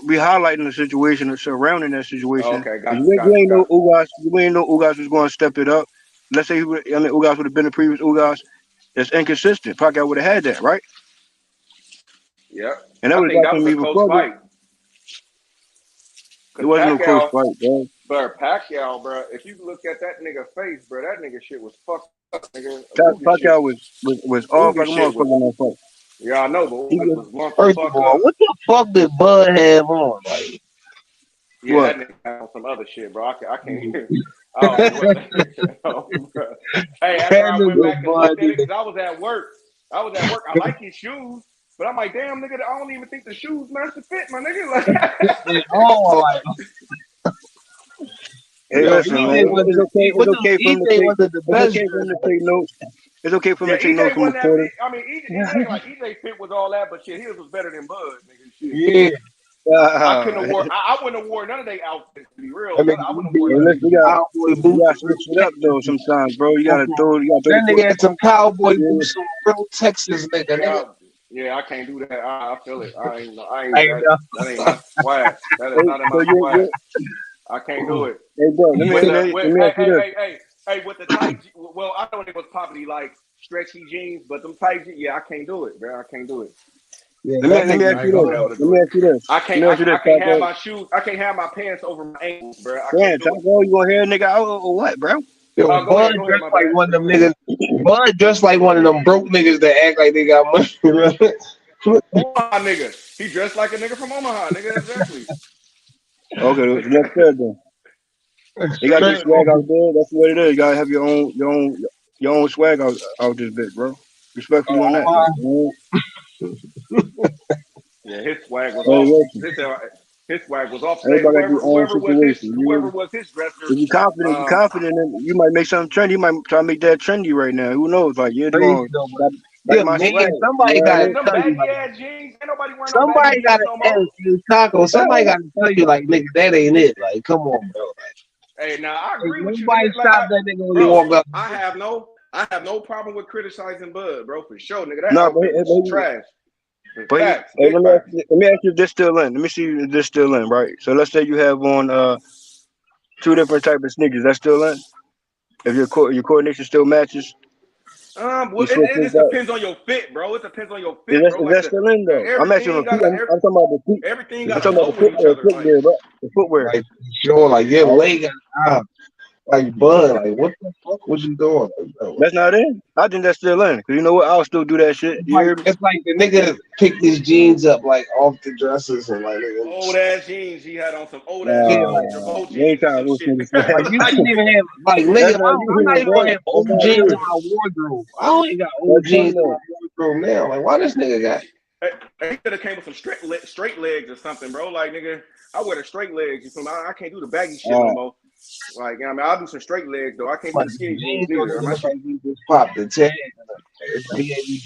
H: We highlighting the situation surrounding that situation.
N: Okay, got
H: We ain't know Ugas was going to step it up. Let's say Ugas would have been the previous Ugas. That's inconsistent. Pacquiao would have had that, right?
N: Yeah.
H: And that
N: I think that was a close fight.
H: It wasn't no close fight, bro.
N: But Pacquiao, bro, if you look at that nigga face, bro, that nigga shit was fucked up, nigga.
H: Pacquiao was off like a motherfucker in that fight.
N: Yeah, I know, but he was one
T: First of all, what the fuck did Bud have on? Like,
N: yeah,
H: what?
N: that nigga had on some other shit, bro. I can't. I don't know what the, hey, after I went back and looked at it, because I was at work. I like his shoes, but I'm like, damn, nigga, I don't even think the shoes match the fit, my nigga. Like,
T: oh, like.
H: Hey, listen, man. It's okay for him to take notes. It's okay for him to take notes from the quarter.
N: I mean, EJ fit was all that, but shit, his was better than Bud, nigga. Shit.
T: Yeah.
N: I couldn't have worn. I wouldn't have worn none of their outfits, to be real. I wouldn't have worn.
H: You gotta switch it up though. Sometimes, bro. You gotta throw.
T: That nigga had some cowboy boots, some real Texas nigga.
N: Yeah, I can't do that. I feel it. I ain't. That ain't my swag. That is not in my swag. I can't do it.
H: Hey, bro. Let me ask you this.
N: Hey, with the tight, well, I know it was probably like stretchy jeans, but them tight jeans, yeah, I can't do it, bro. I can't do it.
H: Yeah, let me ask you this.
N: I can't have my shoes. I can't have my pants over my ankles, bro.
H: Damn, you gonna hear a nigga out or what, bro?
T: Yo, Bud dressed like one of them niggas. Bud dressed like one of them broke niggas that act like they got money.
N: Omaha nigga. He dressed like a nigga from Omaha, nigga. Exactly.
H: Okay, that's fair then. You got your swag out there. That's what it is. You gotta have your own swag out this bitch, bro. Respectfully on that.
N: Yeah, his swag was off. His swag was off. Whoever was his dresser.
H: If you're confident, you might make something trendy. You might try to make that trendy right now. Who knows? Like, yeah,
T: somebody got to tell you. Somebody got to Taco. Somebody got to tell you, like, nigga, that ain't it. Like, come on, bro.
N: Hey, now I agree with you.
T: Nobody stop that nigga when he walk up.
N: I have no problem with criticizing Bud, bro, for sure, nigga. That outfit was trash.
H: But
N: Facts,
H: hey,
N: big
H: let
N: facts.
H: me ask you if this still in. Let me see if this still in, right? So let's say you have on two different type of sneakers. That's still in. If your coordination still matches,
N: Well,
H: you
N: it,
H: still
N: it
H: think
N: just
H: that
N: depends on your fit, bro. It depends on your
H: is
N: fit,
H: that,
N: bro.
H: is
N: Like
H: that still in though? I'm asking
N: everything
H: on feet.
N: gotta
H: I'm talking about the feet.
N: everything
H: I'm
N: gotta
H: talking
N: go
H: about the
N: with each
H: footwear,
N: other. Like
H: the footwear.
T: Like sure, like your leg got like Bud, like what the fuck was you doing?
H: That's not in. I think that's still in. Cause you know what? I'll still do that shit. You hear me?
T: It's like the nigga picked his jeans up like off the dressers and like
N: old ass jeans. He had on some old ass
T: yeah, like
N: Jabot
H: you ain't
N: jeans or
H: trying to
N: some
H: roast
N: shit.
H: niggas.
T: like you
N: Like,
T: shouldn't even have like nigga.
H: That's not you
T: I'm not
H: here,
T: even
H: bro.
T: gonna have
H: That's
T: old
H: not
T: jeans in
H: you.
T: my wardrobe. I don't even got old
H: That's
T: jeans in
H: something
T: my wardrobe now. Like why this nigga got?
N: he could have came with some straight legs or something, bro. Like nigga, I wear the straight legs. You feel me? I can't do the baggy shit no more. Like I mean, I'll do some straight legs though. I can't do the skinny jeans neither. My shit.
T: Just pop the tag.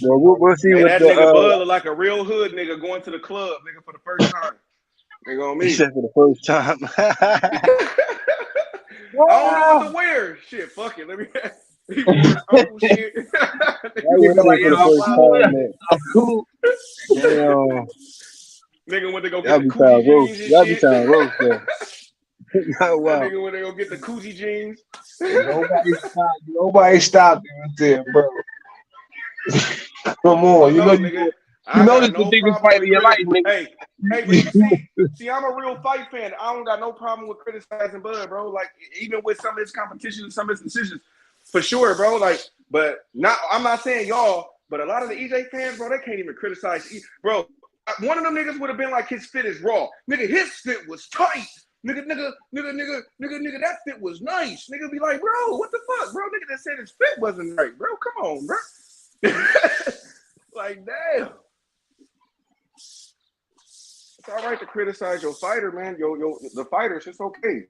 H: Well, we'll see
N: Hey,
H: what
N: that
H: the
N: nigga Bud look like a real hood nigga going to the club, nigga, for the first time. Nigga on
H: he
N: me.
H: said for the first time.
N: I don't know what to wear. Shit, fuck it. Let me. He gonna wear his uncle shit.
H: Why you say for the first time, man? Damn.
N: Nigga went to go get
H: Y'all
N: the
H: be trying
N: Coogee
H: to roast.
N: jeans and
H: Y'all be
N: shit.
H: trying to roast though.
N: That
H: Wow.
N: nigga went to go get the Coogee jeans.
T: Nobody stopped him and said, bro. Come on,
N: No, nigga. I
T: this
N: got
T: the
N: no
T: biggest
N: problem
T: fight of
N: with
T: your life, nigga.
N: Hey, but see, I'm a real fight fan. I don't got no problem with criticizing Bud, bro. Like, even with some of his competition and some of his decisions, for sure, bro. Like, but I'm not saying y'all, but a lot of the EJ fans, bro, they can't even criticize. Bro, one of them niggas would have been like, his fit is raw. Nigga, his fit was tight. Nigga, that fit was nice. Nigga be like, bro, what the fuck, bro? Nigga that said his fit wasn't right, bro. Come on, bro. Like, damn. It's all right to criticize your fighter, man. The fighters, it's okay.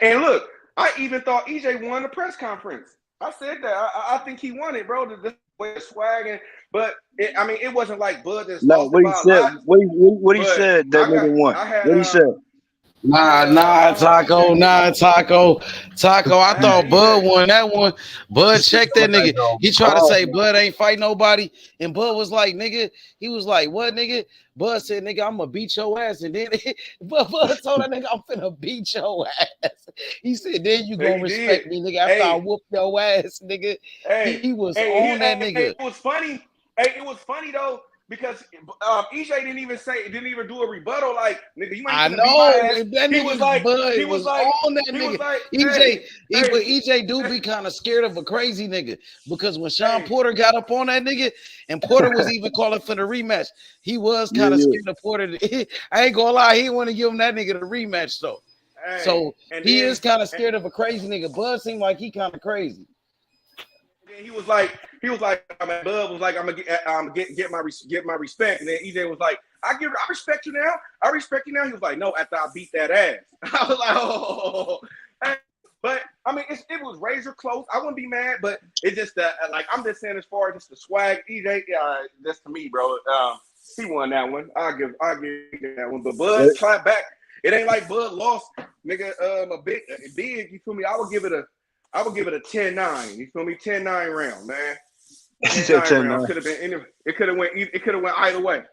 N: and look, I even thought EJ won the press conference. I said that. I think he won it, bro. The way swagging, but it wasn't like Bud just
H: No,
N: lost
H: what
N: it
H: he
N: by a
H: said.
N: lot.
H: What he said that nigga won.
N: I had
H: What he said.
B: Taco. I thought Bud
N: EJ.
B: won that one. Bud checked that nigga. He tried to say Bud ain't fight nobody, and Bud was like, nigga. He was like, what, nigga? Bud said, nigga, I'm gonna beat your ass, and then Bud told that nigga, I'm finna beat your ass. He said, then you gonna respect me, nigga, after I whoop your ass, nigga. He was on that nigga.
N: It was funny. Hey, it was funny though. Because EJ didn't even do a rebuttal. Like, nigga, you ain't gonna beat my ass.
B: That
N: He
B: nigga
N: was like,
B: Bud
N: he was
B: was
N: like,
B: on that
N: he
B: nigga.
N: was like,
B: But EJ do be kind of scared of a crazy nigga because when Sean Porter got up on that nigga, and Porter was even calling for the rematch, he was kind of scared of Porter. I ain't gonna lie, he didn't want to give him that nigga the rematch though. So he is kind of scared of a crazy nigga. Bud seemed like he kind of crazy.
N: He was like, I mean, Bud was like, I'm gonna get my respect, and then EJ was like, I respect you now. I respect you now. He was like, no, after I beat that ass. I was like, oh. But I mean, it was razor close. I wouldn't be mad, but it's just like I'm just saying as far as just the swag, EJ, that's to me, bro. He won that one. I'll give that one. But Bud clapped back. It ain't like Bud lost, nigga. A big. You feel me? I would give it a 10-9. You feel me? 10-9 round, man. 10-9 round. Could have been. It could have went either way.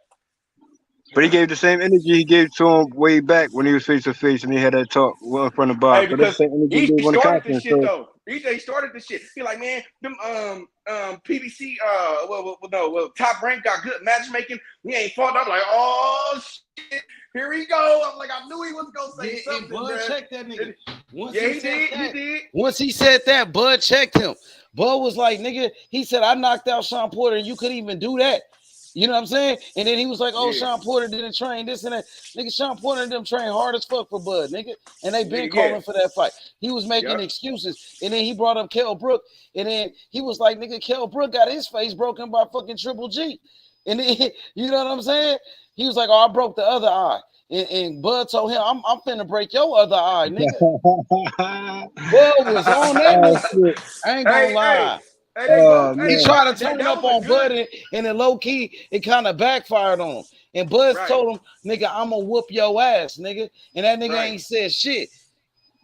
H: But he gave the same energy he gave to him way back when he was face to face and he had that talk in front of Bob.
N: Hey, because
H: EJ
N: started this shit though. EJ started this shit. He like, man, them PBC Top Rank got good matchmaking. We ain't fought. I'm like, oh shit, here he go. I'm like, I knew he was gonna say something.
B: Bud checked that nigga.
N: He did.
B: Once he said that, Bud checked him. Bud was like, nigga, he said, I knocked out Sean Porter and you couldn't even do that. You know what I'm saying? And then he was like, oh, Sean Porter didn't train this and that. Nigga, Sean Porter and them train hard as fuck for Bud, nigga. And they been calling for that fight. He was making excuses. And then he brought up Kell Brook. And then he was like, nigga, Kell Brook got his face broken by fucking Triple G. And then, you know what I'm saying? He was like, oh, I broke the other eye. And Bud told him, I'm finna break your other eye, nigga. Bud was on that nigga. I ain't gonna lie. He tried to turn up on Bud, and in low key, it kind of backfired on him. And Bud told him, nigga, I'm gonna whoop your ass, nigga. And that nigga ain't said shit.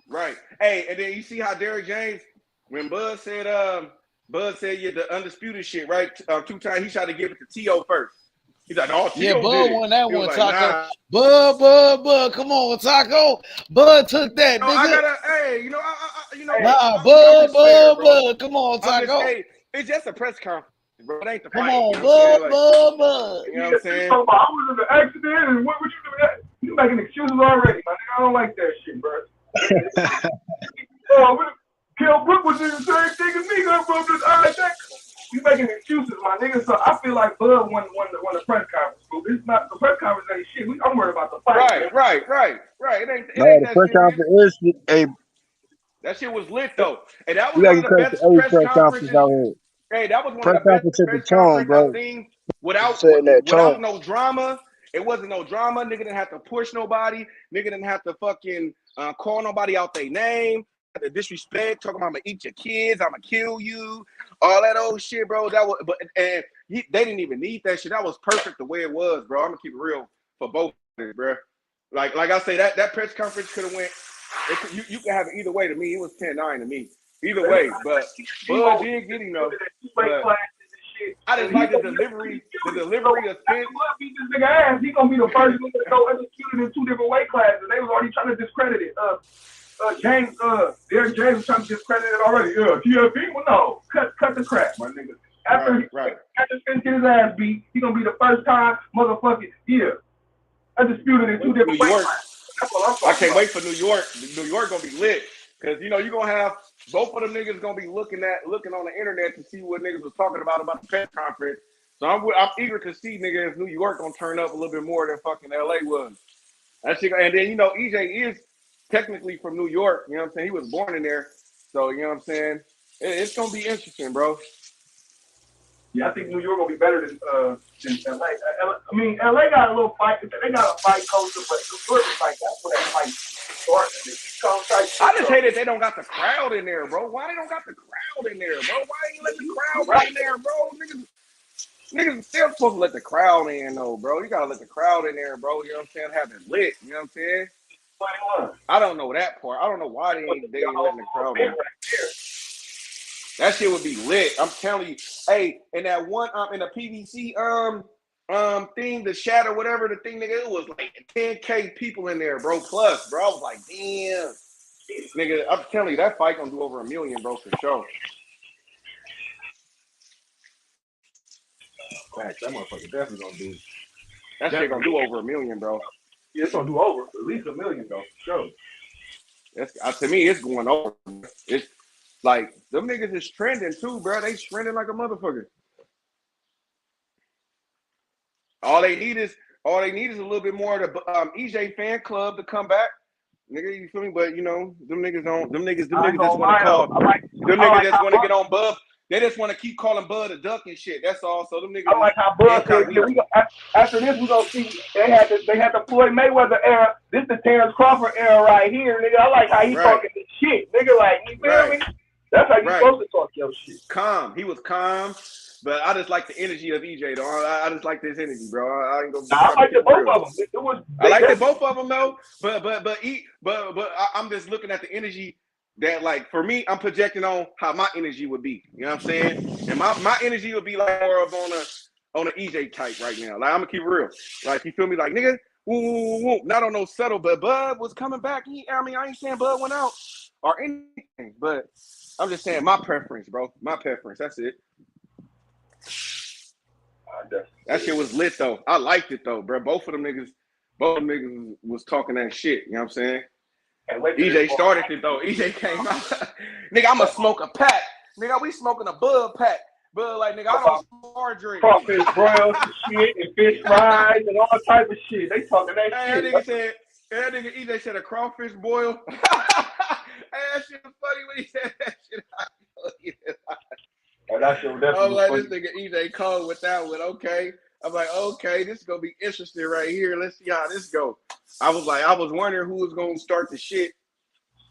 N: Right. Hey, and then you see how Derrick James, when Bud said, Bud said you the undisputed shit, right? 2 times he tried to give it to T.O. first. He's like, "Oh,
B: Yeah,
N: T.O.
B: Bud
N: did it."
B: won that
N: He was
B: one,
N: like,
B: Taco.
N: "Nah."
B: Bud, come on, Taco. Bud took that,
N: No, I
B: nigga.
N: gotta, hey, you know,
B: Nah,
N: I'm just fair, bro.
B: Bud. Come on,
N: I'm just,
B: Taco.
N: hey, it's just a press conference, bro. It ain't the
B: Come
N: fight.
B: on,
N: You know what I'm saying? Like,
B: Bud.
N: you know what I'm saying?
O: I was in the accident, and what you do? You making excuses already, my nigga. I don't like that shit, bro. Kel Brook was doing the same thing as me, bro. You making excuses, my nigga. So I feel like Bud won the press conference. Bro. It's not the press conference ain't shit. I'm worried about the fight.
N: Right. It ain't
H: The
N: that
H: press
N: serious.
H: conference is
N: That shit was lit though, and that
H: you
N: was
H: gotta
N: one of
H: get
N: the
H: credit
N: best
H: to every
N: press
H: press conference
N: conferences.
H: out here.
N: Hey, that was one
H: Press
N: of the best
H: conference set the
N: press
H: tone,
N: conference
H: bro.
N: thing without no drama. It wasn't no drama. Nigga didn't have to push nobody. Nigga didn't have to fucking call nobody out their name. The disrespect, talking about I'm gonna eat your kids, I'm gonna kill you, all that old shit, bro. That was, they didn't even need that shit. That was perfect the way it was, bro. I'm gonna keep it real for both of it, bro. Like I say, that press conference could have went. You can have it either way. To me, it was 10-9 to me. Either way, but Bud did get him though. But I just like the delivery. The delivery of Spence.
O: Beat this nigga ass. He gonna be the first nigga to go undisputed in 2 different weight classes. They was already trying to discredit it. Derek James was trying to discredit it already. TFB, well, no, cut the crap, my nigga. After Spence get his ass beat, he gonna be the first time motherfucking undisputed in 2 different weight classes.
N: I can't wait for New York. New York gonna be lit because you gonna have both of them niggas gonna be looking on the internet to see what niggas was talking about the press conference. So I'm eager to see nigga if New York gonna turn up a little bit more than fucking LA was. That shit, and then EJ is technically from New York. You know what I'm saying? He was born in there, so you know what I'm saying. It's gonna be interesting, bro.
O: Yeah, I think New York will be better than LA. I mean, LA got a little fight. They got a fight culture, but New York is like that's where that fight starts.
N: I just hate that they don't got the crowd in there, bro. Why they don't got the crowd in there, bro? Why ain't you let the crowd in there, bro? Niggas still supposed to let the crowd in, though, bro. You gotta let the crowd in there, bro. You know what I'm saying? Have it lit. You know what I'm saying? I don't know that part. I don't know why they ain't letting the crowd in. That shit would be lit. I'm telling you. Hey, in that one in the PVC thing, the shadow, whatever the thing, nigga, it was like 10K people in there, bro. Plus, bro. I was like, damn. Nigga, I'm telling you, that fight gonna do over 1 million, bro, for sure.
O: Facts. That motherfucker definitely gonna do.
N: That shit gonna do over 1 million, bro.
O: Yeah, it's gonna do over at least 1 million, though, for sure.
N: That's to me, it's going over. It's like them niggas is trending too, bro. They trending like a motherfucker. All they need is a little bit more of the EJ fan club to come back. Nigga, you feel me? But them niggas just want to call them niggas that's want to get on Bud. They just want to keep calling Bud a duck and shit. That's all. So them niggas.
O: I like how Bud said, after this, we gonna see they had the Floyd Mayweather era. This the Terence Crawford era right here, nigga. I like how he talking this shit, nigga. Like, you feel me? That's how you supposed to talk your shit.
N: Calm. He was calm, but I just like the energy of EJ, though. I just like this energy, bro. I ain't gonna.
O: I like the both of them.
N: I like the both of them though, but I'm just looking at the energy that, like, for me, I'm projecting on how my energy would be. You know what I'm saying? And my energy would be like more of on an EJ type right now. Like, I'm gonna keep it real. Like, you feel me? Like, nigga, woo. Not on no subtle, but Bud was coming back. I ain't saying Bud went out or anything, but I'm just saying my preference, bro. My preference. That's it. That shit was lit though. I liked it though, bro. Both of them niggas was talking that shit. You know what I'm saying? EJ started it though. EJ came out. Nigga, I'ma smoke a pack. Nigga, we smoking a Bud pack. Bud, like, nigga, I don't hard drink.
O: Crawfish broils and shit and fish fries and all type of shit. They talking that shit.
N: That nigga EJ said a crawfish boil. That shit was funny when he said that shit. I'm like, this nigga EJ Cole with that one. Okay. I'm like, okay, this is gonna be interesting right here. Let's see how this go. I was wondering who was gonna start the shit.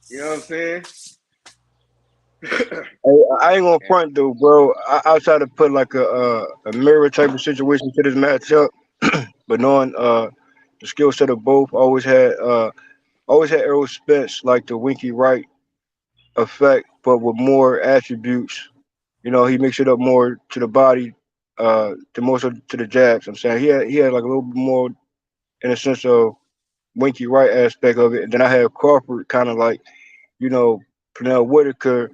N: You know what I'm saying?
H: I ain't gonna front though, bro. I try to put like a mirror type of situation to this matchup, but knowing the skill set of both, always had Errol Spence like the Winky Wright effect, but with more attributes You know, he mixed it up more to the body, to more so to the jabs. I'm saying he had like a little bit more in a sense of Winky Wright aspect of it. And then I had Crawford kind of like, you know, Pernell Whitaker,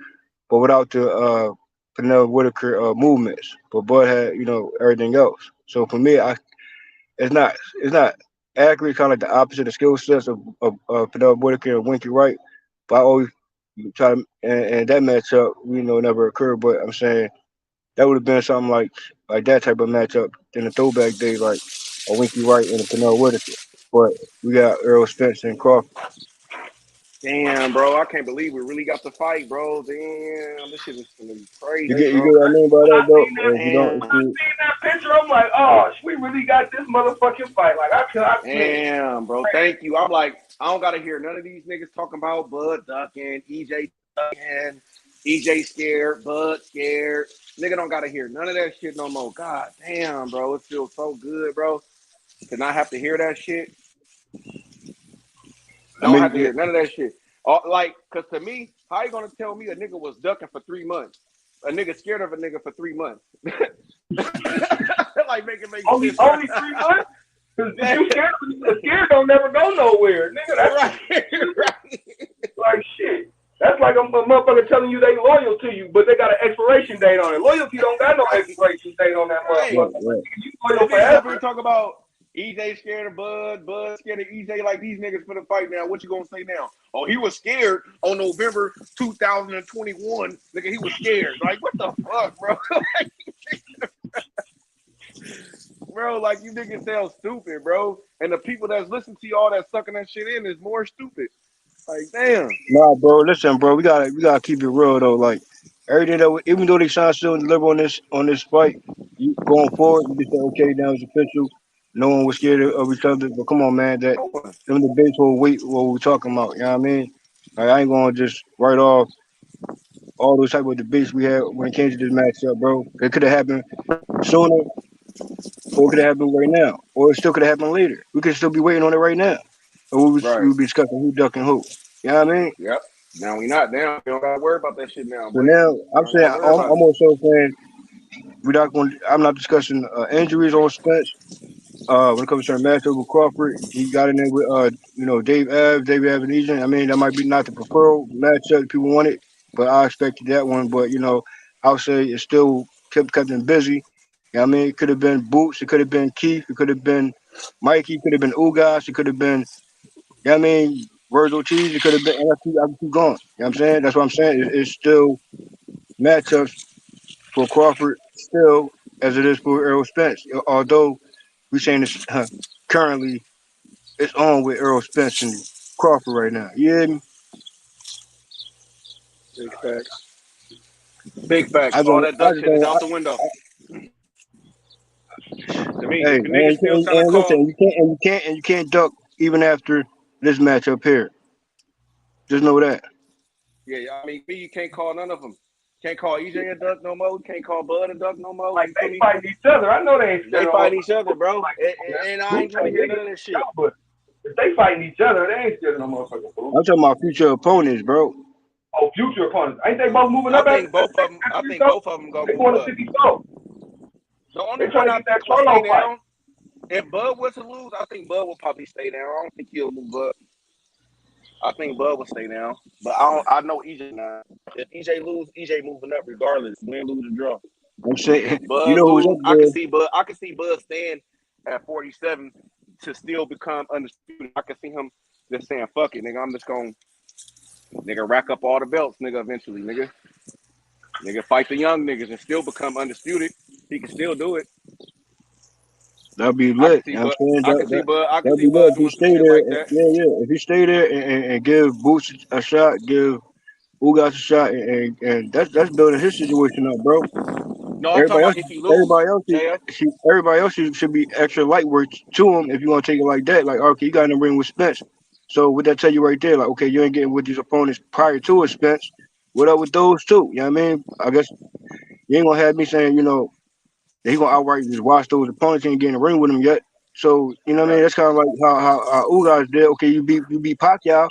H: but without the Pernell Whitaker movements. But Bud had, you know, everything else. So for me, it's not accurate, kind of like the opposite of skill sets of Pernell Whitaker and Winky Wright. But I always try to, and that matchup, you know, never occurred. But I'm saying that would have been something like that type of matchup in the throwback days, like a Winky Wright and a Pernell Whitaker. But we got Errol Spence and Crawford.
N: Damn, bro, I can't believe we really got the fight, bro. Damn, this shit is gonna be crazy,
H: You get
N: bro.
H: what I mean by that, though. Or if you don't,
O: I seen that picture. I'm like, oh, we really got this motherfucking fight. Like I can't.
N: Damn, bro. Thank you. I'm like, I don't gotta hear none of these niggas talking about Bud ducking, EJ ducking, EJ scared, Bud scared. Nigga don't gotta hear none of that shit no more. God damn, bro. It feels so good, bro. To not have to hear that shit. Don't have to hear none of that shit. Like, cause to me, how you gonna tell me a nigga was ducking for 3 months? A nigga scared of a nigga for 3 months. Like make
O: only
N: sense.
O: 3 months? Cause if you scared don't never go nowhere, nigga. That's
N: right.
O: Like shit. That's like a motherfucker telling you they loyal to you, but they got an expiration date on it. Loyalty don't got no expiration date on that motherfucker. You loyal forever.
N: Talk about EJ scared of Bud, Bud scared of EJ. Like these niggas for the fight now. What you gonna say now? Oh, he was scared on November 2021. Nigga, he was scared. Like what the fuck, bro? Bro, like you niggas sound stupid, bro. And the people that's listening to y'all that's sucking that shit in is more stupid. Like damn.
H: Nah, bro. Listen, bro. We gotta keep it real though. Like everything that even though they trying to still deliver on this fight, you going forward, you just say okay, now it's official. No one was scared of each other. But come on, man, that them debates will wait what we're talking about. You know what I mean? Like I ain't gonna just write off all those type of debates we had when it came to this matchup, bro. It could have happened sooner, or it could have happened right now, or it still could have happened later. We could still be waiting on it right now, or we'll be discussing who ducking who. You know what I mean?
N: Yep. Now we not down. We don't gotta worry about that shit now,
H: So
N: boy.
H: now I'm saying I'm also saying I'm not discussing injuries on Spence. When it comes to a matchup with Crawford, he got in there with David Evan. I mean, that might be not the preferred matchup people wanted, but I expected that one. But I'll say it still kept him busy. You know what I mean, it could have been Boots, it could have been Keith, it could have been Mikey, it could have been Ugas, it could have been, you know what I mean, Virgil Cheese, it could have been. I can keep going. You know what I'm saying? That's what I'm saying. It's still matchups for Crawford still as it is for Errol Spence. Although we're saying this currently, it's on with Errol Spence and Crawford right now. You hear me?
N: Big facts. Big facts. All that duck shit is out the window. To me,
H: hey,
N: niggas still trying to call.
H: You can't duck even after this match up here. Just know that.
N: Yeah, I mean, you can't call none of them. Can't call EJ a duck no more. Can't call Bud a duck no more.
O: Like they fighting each other. I know they ain't.
N: They fighting each other, bro. And I ain't trying to hear none of that shit.
O: But if they fighting each other, they ain't scared of no motherfucking fool.
H: I'm talking about future opponents, bro.
O: Oh, future opponents. Ain't they both moving up?
N: I think both of them gonna move up. The only one I think will stay down. If Bud was to lose, I think Bud will probably stay down. I don't think he'll move up. I think Bud will stay down, but I know EJ now. If EJ lose, EJ moving up regardless. Win, lose, or draw.
H: I'm saying,
N: Bud
H: who's
N: lose,
H: up
N: I
H: there?
N: can see Bud staying at 47 to still become undisputed. I can see him just saying, "Fuck it, nigga. I'm just gonna rack up all the belts, nigga. Eventually, nigga fight the young niggas and still become undisputed. He can still do it.
H: That'd be lit. I
N: can see Bud. I can
H: that'd
N: see
H: be
N: Bud
H: lit if he
N: doing some
H: stay
N: shit
H: there.
N: like that.
H: Yeah. If he stay there and give Boots a shot, give Ugas a shot, and that's building his situation up, bro.
N: No, I'm talking about if he lose.
H: Everybody else should be extra lightweight to him if you want to take it like that. Like, okay, you got in the ring with Spence. So what that tell you right there? Like, okay, you ain't getting with these opponents prior to it, Spence. What up with those two? You know what I mean? I guess you ain't gonna have me saying, that he gonna outright just watch those opponents. He ain't getting in the ring with them yet. So you know what I mean? That's kind of like how Ugas did. Okay, you beat Pacquiao,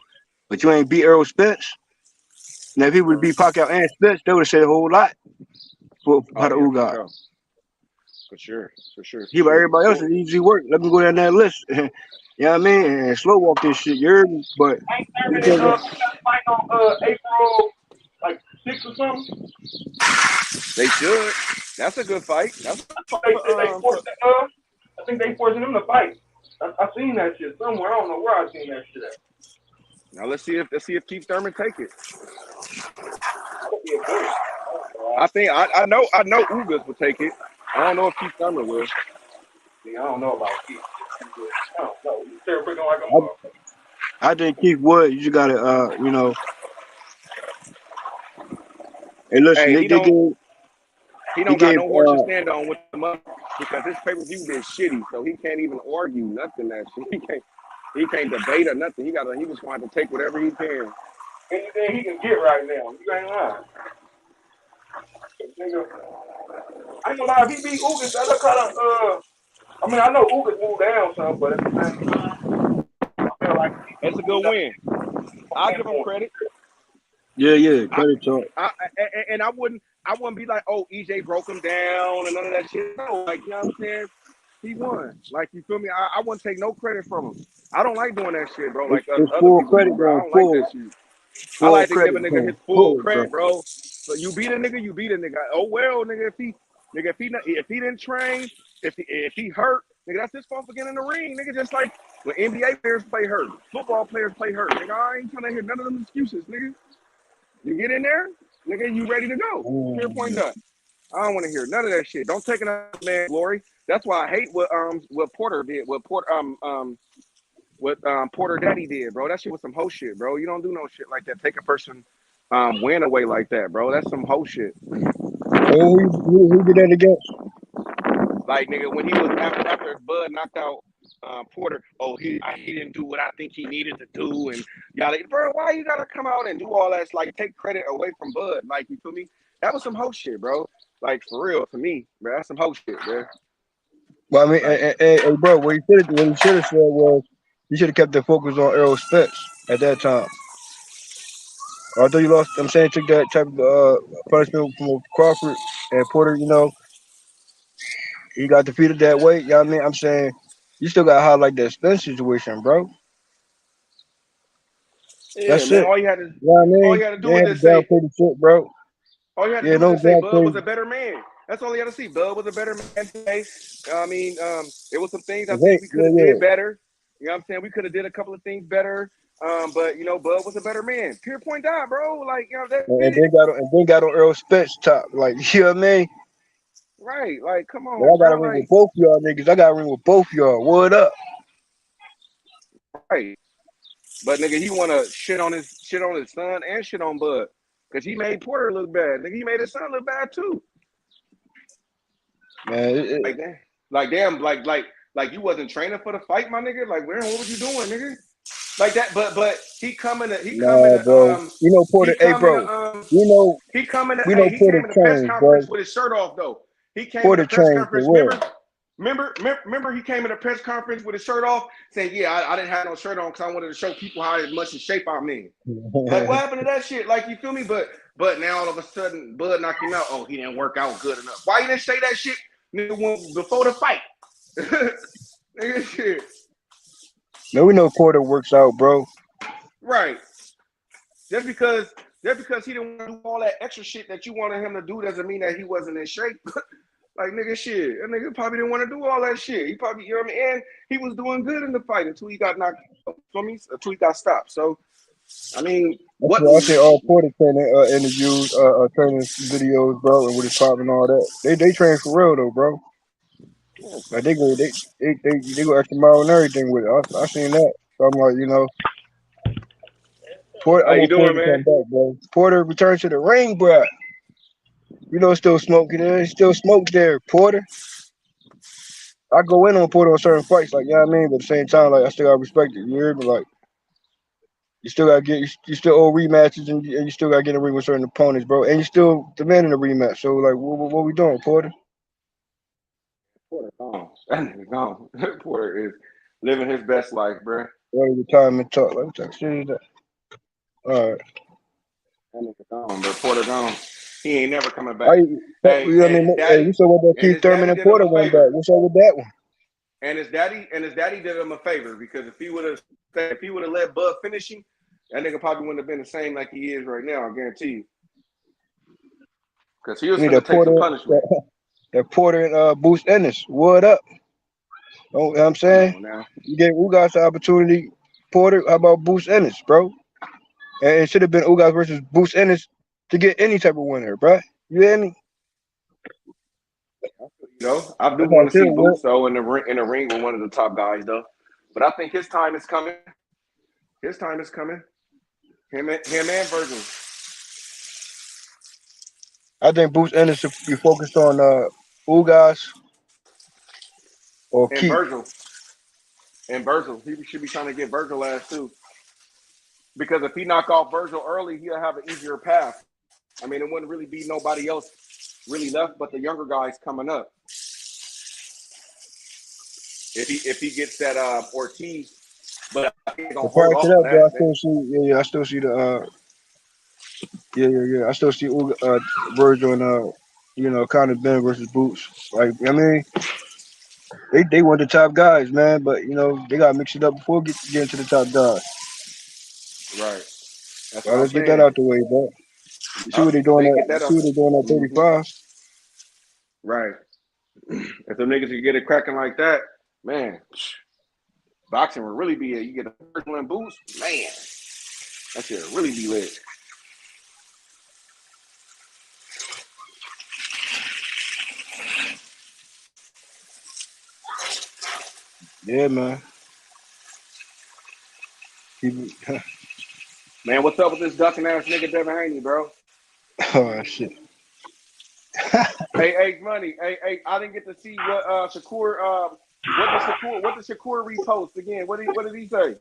H: but you ain't beat Errol Spence. Now if he would beat Pacquiao and Spence, they would have said a whole lot. for the Ugas.
N: For sure.
H: He, but everybody else is easy work. Let me go down that list. You know what I mean? And slow walk this shit. You heard me? But
O: Ain't Thurman and fight on April like 6th or something?
N: They should. That's a good fight. That's
O: I think they forcing him to fight. I seen that shit somewhere. I don't know where I seen that shit at.
N: Now let's see if Keith Thurman take it. I know Ugas will take it. I don't know if Keith Thurman will.
O: I don't know about Keith. I don't know. He's still freaking like a motherfucker.
H: I think Keith would. You just gotta you know. Hey, listen,
N: he don't got no horse to stand on with the money because his pay-per-view been shitty, so he can't even argue nothing. That shit. He can't debate or nothing. He just going to take whatever he can.
O: Anything he can get right now. You ain't lying. I ain't gonna lie. If he beat Ugas, that'll kind of I mean, I know Ugas moved down some, but at the same time, I feel like
N: that's a good win. I'll give him credit.
H: Yeah, credit to
N: it. I wouldn't be like, oh, EJ broke him down and none of that shit. No, like, you know what I'm saying? He won. Like, you feel me? I wouldn't take no credit from him. I don't like doing that shit, bro. Like
H: it's
N: other
H: full
N: people
H: credit,
N: do, bro. I don't
H: full,
N: like that shit. I like to give a nigga his full credit, bro. So you beat a nigga, Oh well, nigga, if he didn't train, if he hurt, nigga, that's his fault for getting in the ring, nigga. Just like when NBA players play hurt, football players play hurt, nigga. I ain't trying to hear none of them excuses, nigga. You get in there, nigga, you ready to go. Fair point done. I don't want to hear none of that shit. Don't take another man's glory. That's why I hate what Porter did. What Porter Daddy did, bro. That shit was some hoe shit, bro. You don't do no shit like that. Take a person win away like that, bro. That's some hoe shit.
H: Who did that against?
N: Like, nigga, when he was after Bud knocked out Porter, he didn't do what I think he needed to do, and y'all, like, bro, why you gotta come out and do all that? It's like, take credit away from Bud, like, you feel me? That was some hoe shit, bro. Like, for real, to me, bro, that's some hoe shit, bro.
H: Well, I mean, hey, bro, what he should have said was he should have kept the focus on Errol Spence at that time. Although you lost, I'm saying, took that type of punishment from Crawford and Porter, you know, he got defeated that way. You know what I mean? I'm saying you still got to highlight that Spence situation, bro.
N: Yeah,
H: that's
N: man.
H: it.
N: All you had to do was just say,
H: bro.
N: All you had to do was just say Bud was a better man. That's all you had to see. Bud was a better man today. I mean, there was some things I think we could have did better. You know what I'm saying? We could have did a couple of things better. But you know, Bud was a better man. Pure point down, bro. Like, you know,
H: and then got on Errol Spence top. Like, you know what I mean?
N: Right. Like, come on.
H: I got a ring with both y'all niggas. I got a ring with both y'all. What up?
N: Right. But nigga, he wanna shit on his son and shit on Bud. Cause he made Porter look bad. Nigga, he made his son look bad too.
H: Man,
N: like damn, like you wasn't training for the fight, my nigga. Like, what was you doing, nigga? Like that, but he coming to
H: bro. You know Porter, hey bro.
N: He came in
H: Porter
N: the press
H: trains,
N: conference
H: bro.
N: with his shirt off though. He came
H: Porter
N: in the press
H: trains
N: conference. Remember he came in the press conference with his shirt off, saying, "Yeah, I didn't have no shirt on because I wanted to show people how much in shape I'm in." Like, what happened to that shit? Like, you feel me? But now all of a sudden, Bud knocked him out. Oh, he didn't work out good enough. Why you didn't say that shit, nigga, before the fight? Nigga, shit.
H: No, we know Porter works out, bro.
N: Right. Just because he didn't want to do all that extra shit that you wanted him to do doesn't mean that he wasn't in shape. Like, nigga, shit. That nigga probably didn't want to do all that shit. He probably, you know what I mean? And he was doing good in the fight until he got knocked out. Until he got stopped. So, I mean,
H: I say all Porter training interviews, training videos, bro, and with his pop and all that. They train for real though, bro. Like they go extra mile and everything with it. I seen that. So I'm like, you know, Porter.
N: How you doing, man?
H: Come back, bro. Porter return to the ring, bro. You know, still smoking there. Still smoke there, Porter. I go in on Porter on certain fights, like, you know what I mean? But at the same time, like, I still got respect it. You hear me? Like, you still got to get, you still owe rematches, and you still got to get in the ring with certain opponents, bro. And you still demanding a rematch. So, like, what we doing, Porter?
N: Porter gone. That nigga gone. Porter is living his best life, bro.
H: Early retirement talk. Like, what type of shit is that? All right.
N: That nigga gone, bro. Porter gone. He ain't never coming back.
H: I mean, you said what that Keith Thurman and Porter went back. What's up with that one?
N: And his daddy did him a favor because if he would have let Bud finish him, that nigga probably wouldn't have been the same like he is right now. I guarantee you. Because he was going to take some punishment.
H: That Porter and Bruce Ennis, what up? You know what I'm saying? You gave Ugas the opportunity. Porter, how about Bruce Ennis, bro? And it should have been Ugas versus Bruce Ennis to get any type of winner, bro. You hear me?
N: You know, I do want to see Boots though in the ring with one of the top guys though. But I think his time is coming. His time is coming. Him and Virgil.
H: I think Bruce Ennis should be focused on Ugas or Keith.
N: And Virgil. He should be trying to get Virgil ass too. Because if he knock off Virgil early, he'll have an easier path. I mean, it wouldn't really be nobody else really left but the younger guys coming up. If he gets that Ortiz, but I think
H: I still see the I still see Virgil and Conor Ben versus Boots. Like I mean, they want the top guys, man, but they gotta mix it up before getting to the top guys.
N: Right. That's
H: Well, let's get that out the way, bro. You see what they're doing at 35.
N: Right. If the niggas can get it cracking like that, man, boxing will really be you get a Virgil and Boots, man. That shit will really be lit.
H: Yeah, man.
N: Man, what's up with this ducking ass nigga Devin Haney, bro?
H: Oh shit.
N: Hey, money. Hey, I didn't get to see what Shakur. What did Shakur repost again? What did he say?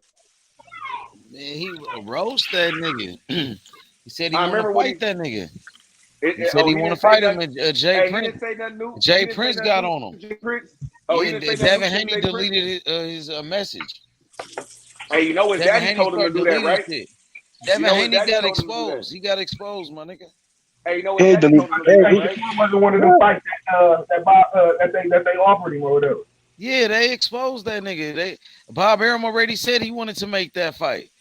B: Man, he roast that nigga. He said he want to fight that nigga. He said he want to fight him. And Jay Prince. Jay Prince got on him.
N: Jay Prince.
B: Devin Haney deleted his message.
N: Hey, you know what daddy told him to do that, right?
B: Devin Haney got exposed. He got exposed, my nigga.
N: Hey, you know what daddy told him to do that, right?
O: He wasn't one of them fights that they offered him or whatever.
B: Yeah, they exposed that nigga. Bob Arum already said he wanted to make that fight.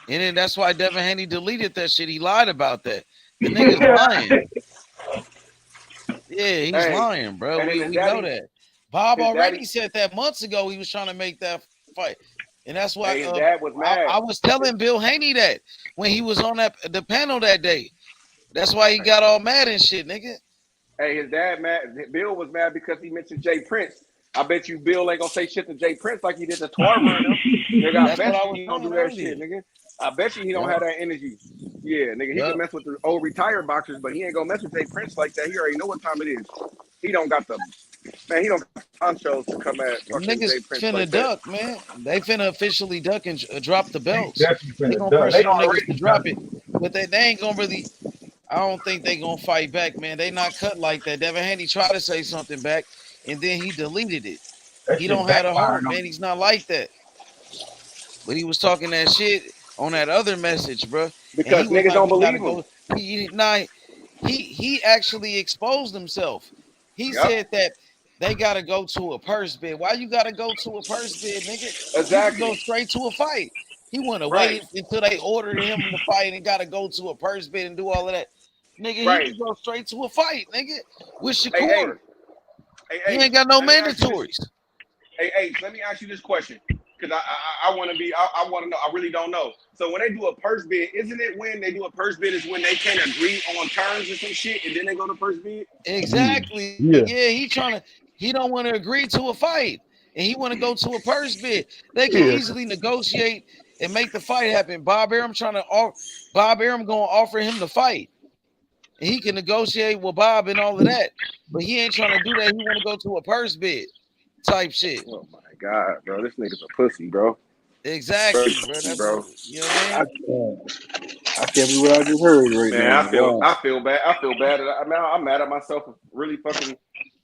B: And then that's why Devin Haney deleted that shit. He lied about that. The nigga's lying. Yeah, he's lying, bro. We know that. Bob already said that months ago he was trying to make that fight. And that's why
N: his dad was mad.
B: I was telling Bill Haney that when he was on the panel that day. That's why he got all mad and shit, nigga.
N: Hey, his dad mad. Bill was mad because he mentioned Jay Prince. I bet you Bill ain't gonna say shit to Jay Prince like he did to Tarver and them. Nigga, I bet you he don't do that shit, nigga. I bet you he don't have that energy. Yeah, nigga, he can mess with the old retired boxers, but he ain't gonna mess with Jay Prince like that. He already know what time it is. He don't got the he don't got ponchos to come at fucking Jay Prince
B: finna
N: like
B: duck,
N: that.
B: man. They finna officially duck and drop the belts.
O: They
B: gonna pressure niggas to drop it, but they ain't gonna really. I don't think they gonna fight back, man. They not cut like that. Devin Haney tried to say something back, and then he deleted it. He don't have a heart, man. He's not like that. But he was talking that shit on that other message, bro.
N: Because niggas don't believe him.
B: He actually exposed himself. He said that they gotta go to a purse bid. Why you gotta go to a purse bid, nigga?
N: Exactly.
B: You go straight to a fight. He wanna wait until they ordered him to fight and gotta go to a purse bid and do all of that. Nigga, he can go straight to a fight, nigga. With Shakur. He ain't got no mandatories.
N: Hey, let me ask you this question. Because I want to be, I want to know, I really don't know. So when they do a purse bid, isn't it when they do a purse bid is when they can't agree on terms or some shit and then they go to purse bid?
B: Exactly.
N: Yeah.
B: He don't want to agree to a fight and he want to go to a purse bid. They can easily negotiate and make the fight happen. Bob Arum gonna offer him the fight. And he can negotiate with Bob and all of that. But he ain't trying to do that. He want to go to a purse bid type shit.
N: Oh my God, bro. This nigga's a pussy, bro.
B: Exactly, bro. That's
N: bro.
B: You know what I mean?
H: I can't believe what I just heard right now.
N: I feel bad. I'm mad at myself for really fucking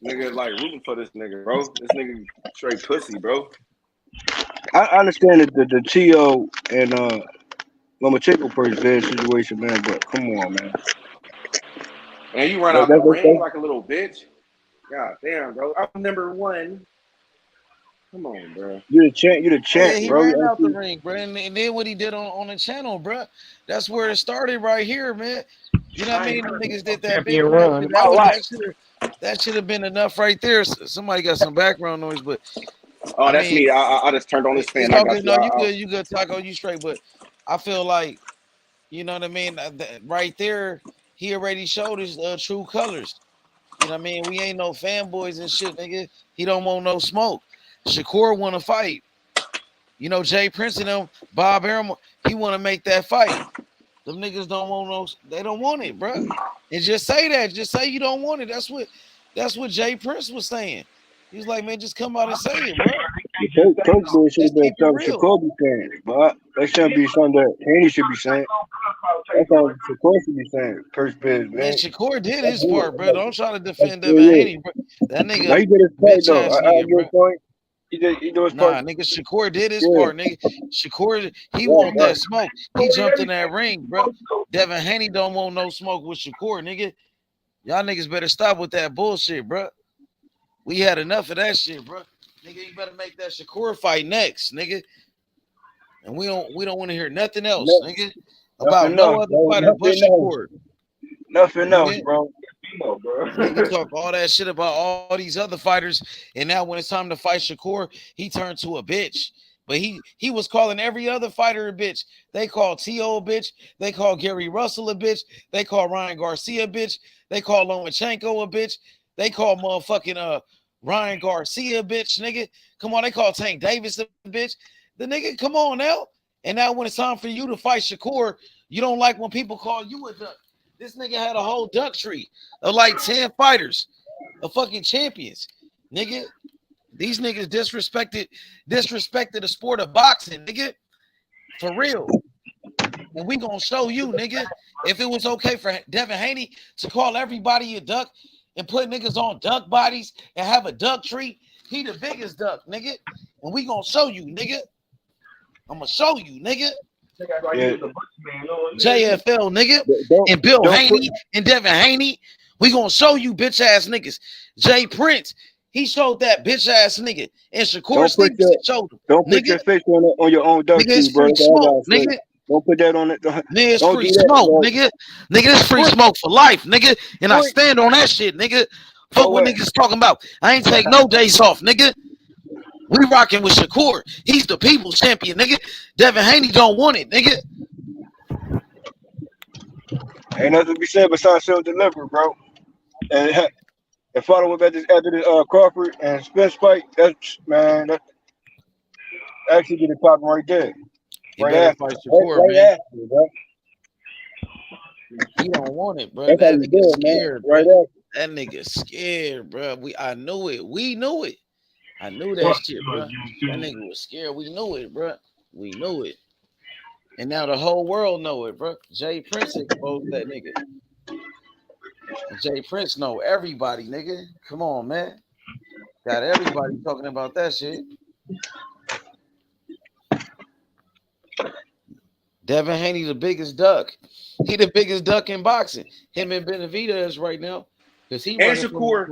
N: nigga like rooting for this nigga, bro. This nigga straight pussy, bro.
H: I understand the Tio and Lomachenko purse bid situation, man, but come on, man.
N: And you run out the ring like a little bitch. God damn, bro. I'm number 1. Come on, bro.
H: You the champ. You the champ,
B: Yeah, he
H: bro.
B: ran out the ring, bro. And then what he did on the channel, bro. That's where it started right here, man. You know what I mean? The niggas did that big run. That should have been enough right there. Somebody got some background noise, but
N: oh, that's me. I just turned on this fan.
B: It's
N: I
B: all
N: got
B: good.
N: you.
B: No, you good. Taco, you straight. But I feel like, you know what I mean? Right there, he already showed his true colors. You know what I mean? We ain't no fanboys and shit, nigga. He don't want no smoke. Shakur want to fight. You know, Jay Prince and them, Bob Arum, he want to make that fight. Them niggas don't want no, they don't want it, bro. And just say that. Just say you don't want it. That's what Jay Prince was saying. He was like, man, just come out and say it, bro.
H: The first boy should have been something Shakur be saying, but that shouldn't be something that Haney should be saying. That's all Shakur should be saying. First biz, man.
B: Man, Shakur did his part, bro. Don't try to defend Devin Haney, bro. That nigga,
H: now he did his part, though.
B: bitch ass nigga, bro.
H: Point. He did his part.
B: Nah, nigga, Shakur did his part, nigga. Shakur, he want that smoke. He jumped in that ring, bro. Devin Haney don't want no smoke with Shakur, nigga. Y'all niggas better stop with that bullshit, bro. We had enough of that shit, bro. Nigga, you better make that Shakur fight next, nigga. And we don't want to hear nothing else, nigga. About no other fighter but Shakur.
H: Nothing else, bro.
B: You talk all that shit about all these other fighters, and now when it's time to fight Shakur, he turned to a bitch. But he was calling every other fighter a bitch. They call T.O. a bitch. They call Gary Russell a bitch. They call Ryan Garcia a bitch. They call Lomachenko a bitch. They call motherfucking Ryan Garcia a bitch, nigga. Come on, they call Tank Davis a bitch. The nigga, come on now. And now when it's time for you to fight Shakur, you don't like when people call you a duck. This nigga had a whole duck tree of like 10 fighters, of fucking champions. Nigga, these niggas disrespected the sport of boxing, nigga. For real. And we gonna show you, nigga, if it was okay for Devin Haney to call everybody a duck and put niggas on duck bodies and have a duck tree, he the biggest duck, nigga. And we gonna show you, nigga. I'm gonna show you, nigga.
O: Yeah.
B: JFL, nigga, and Bill Haney and Devin Haney. We gonna show you bitch ass niggas. Jay Prince, he showed that bitch ass nigga, and Shakur Stevenson showed him.
H: Don't put your face on your own duck tree, bro.
B: Smoke, nigga.
H: Don't put that on it.
B: Nigga, it's free smoke, nigga. Nigga, this free smoke for life, nigga. And I stand on that shit, nigga. Fuck what niggas talking about. I ain't take no days off, nigga. We rocking with Shakur. He's the people's champion, nigga. Devin Haney don't want it, nigga.
H: Ain't nothing to be said besides self-delivery, bro. And follow up after the Crawford and Spence fight, that's, man, that actually get it popping right there. Right after,
B: Shakur,
H: man. After, bro.
B: He don't want it, bro. That nigga scared, bro. That nigga scared, bro. I knew it. We knew it. I knew that shit, bro. That nigga was scared. We knew it, bro. We knew it. And now the whole world know it, bro. Jay Prince exposed that nigga. And Jay Prince know everybody, nigga. Come on, man. Got everybody talking about that shit. Devin Haney, the biggest duck. He the biggest duck in boxing. Him and Benavidez right now. Because he
N: and Shakur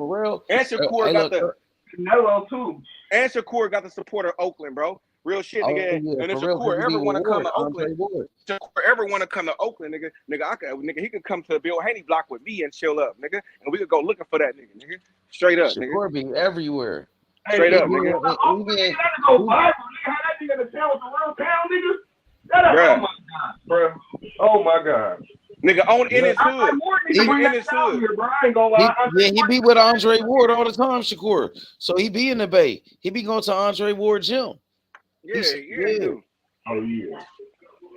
N: got the
O: Canelo too.
N: And Shakur got the support of Oakland, bro. Real shit, nigga. And if Shakur ever want to come to Oakland, nigga, he could come to the Bill Haney block with me and chill up, nigga. And we could go looking for that nigga. Straight up, nigga.
B: Shakur be everywhere.
N: Straight up, nigga.
O: How that nigga in the town with the real town, nigga? Oh my god, bro. Oh my god.
N: Nigga in his hood. Even in his hood.
B: He be with Andre Ward all the time, Shakur. So he be in the Bay. He be going to Andre Ward gym.
N: Yeah.
O: Oh yeah.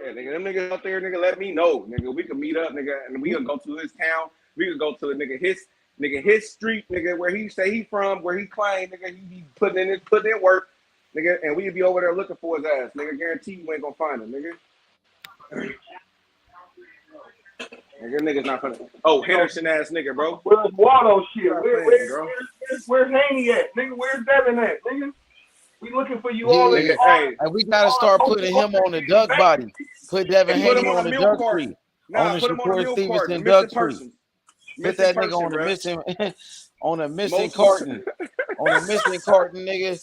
N: Yeah, nigga, them niggas out there, nigga, let me know, nigga. We can meet up, nigga, and we can go to his town. We can go to the his street, nigga, where he say he from, where he claim, nigga, he be putting in work, nigga, and we be over there looking for his ass, nigga. Guarantee you ain't gonna find him, nigga. Nigga, niggas not gonna. Oh, Henderson ass nigga, bro.
O: Where's Waldo shit? Where's Haney at? Nigga, where's Devin at? Nigga, we looking for you all.
B: Nigga, and we gotta start putting him on the duck body. Put Devin Haney on the duck tree.
N: Put him on the milk carton.
B: Put that nigga on the missing on a missing carton. On a missing carton, nigga.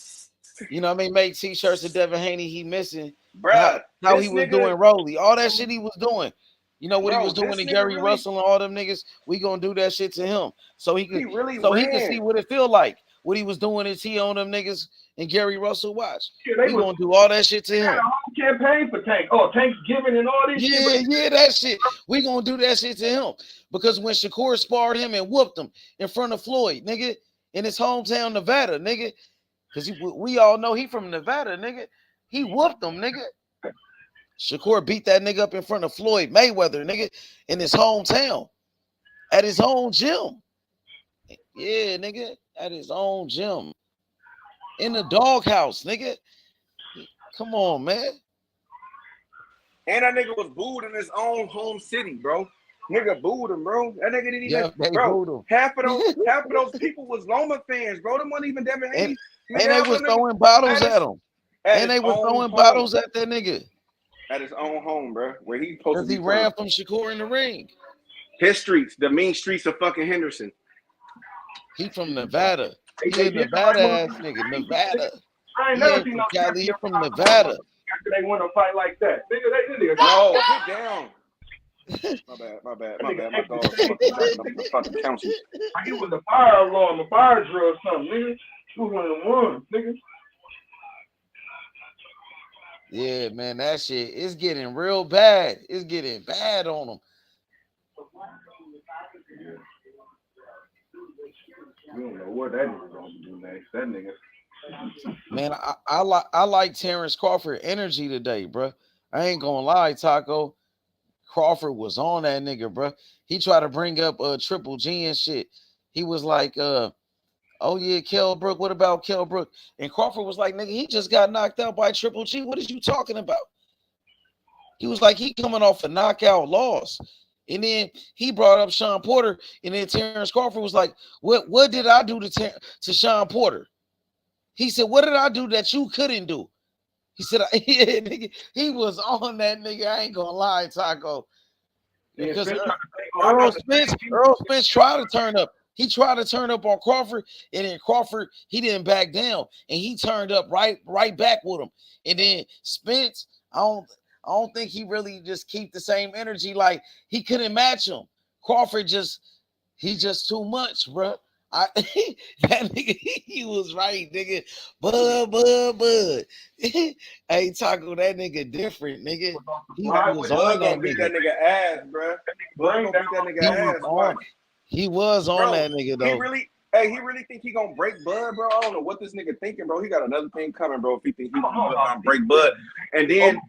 B: You know what I mean? Make t-shirts of Devin Haney, he missing.
N: Bruh,
B: how he was doing Rolly. All that shit he was doing. You know what he was doing to Gary Russell and all them niggas? We gonna do that shit to him. So he could he could see what it feel like. What he was doing is he on them niggas and Gary Russell watch. We gonna do all that shit to him.
O: A whole campaign for Tank. Oh, Thanksgiving and all this shit.
B: Yeah, that shit. We gonna do that shit to him. Because when Shakur sparred him and whooped him in front of Floyd, nigga, in his hometown, Nevada, nigga. Because we all know he from Nevada, nigga. He whooped him, nigga. Shakur beat that nigga up in front of Floyd Mayweather, nigga, in his hometown, at his own gym. Yeah, nigga, at his own gym. In the doghouse, nigga. Come on, man.
N: And that nigga was booed in his own home city, bro. Nigga booed him, bro. That nigga didn't even, bro. Half of those people was Loma fans, bro. Them wasn't even Devin Haney.
B: And they was throwing bottles at him. And they was throwing bottles at that nigga.
N: At his own home, bro, where he supposed to be.
B: He ran from Shakur in the ring.
N: His streets, the mean streets of fucking Henderson.
B: He from Nevada. He a Nevada ass nigga. Nevada.
O: I ain't never seen no
B: Cali. He from Nevada.
O: After they want to fight like that, nigga,
N: no, get down. My bad. My dog fucking council.
O: He was a fire alarm, a fire drill or something, nigga. He was one of the ones, nigga.
B: Yeah, man, that shit is getting real bad. It's getting bad on him.
O: You don't know what that nigga gonna do next. That nigga.
B: Man, I like Terence Crawford energy today, bro. I ain't gonna lie, Taco. Crawford was on that nigga, bro. He tried to bring up Triple G and shit. He was like, oh yeah, Kell Brook. What about Kell Brook? And Crawford was like, nigga, he just got knocked out by Triple G. What is you talking about? He was like, he coming off a knockout loss. And then he brought up Sean Porter. And then Terence Crawford was like, what did I do to Sean Porter? He said, what did I do that you couldn't do? He said, yeah, nigga, he was on that nigga. I ain't gonna lie, Taco. Because Errol Spence tried to turn up. He tried to turn up on Crawford, and then Crawford, he didn't back down, and he turned up right back with him. And then Spence, I don't think he really just keep the same energy. Like, he couldn't match him. Crawford he just too much, bro. That nigga, he was right, nigga. Bud. Hey, Taco, that nigga different, nigga. He was on that
N: beat
B: nigga.
N: That nigga ass, bro. Bud gonna beat that nigga ass.
B: He was on that nigga though.
N: He really think he gonna break Bud, bro. I don't know what this nigga thinking, bro. He got another thing coming, bro. If he think he gonna break Bud, and then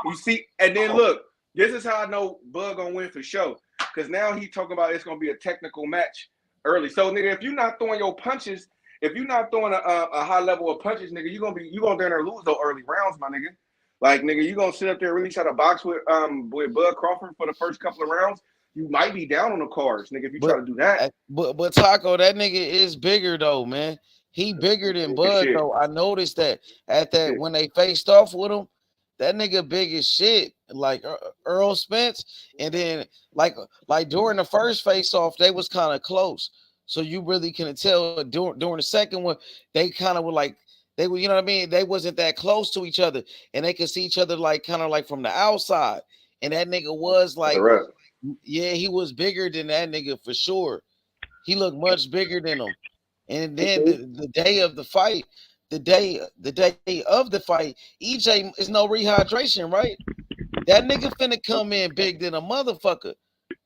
N: you see, and then look, this is how I know Bud gonna win for sure. Because now he talking about it's gonna be a technical match early. So nigga, if you're not throwing your punches, if you're not throwing a high level of punches, nigga, you gonna down there lose those early rounds, my nigga. Like nigga, you gonna sit up there and really try to box with Bud Crawford for the first couple of rounds. You might be down on the cards, nigga, if you try to do that.
B: But Taco, that nigga is bigger though, man. He bigger than Bud though. I noticed that when they faced off with him, that nigga big as shit. Like Errol Spence, and then like during the first face off, they was kind of close. So you really couldn't tell during the second one, they kind of were like they were, you know what I mean? They wasn't that close to each other, and they could see each other like kind of like from the outside. And that nigga was like. Yeah, he was bigger than that nigga for sure. He looked much bigger than him. And then the day of the fight, EJ is no rehydration, right? That nigga finna come in big than a motherfucker.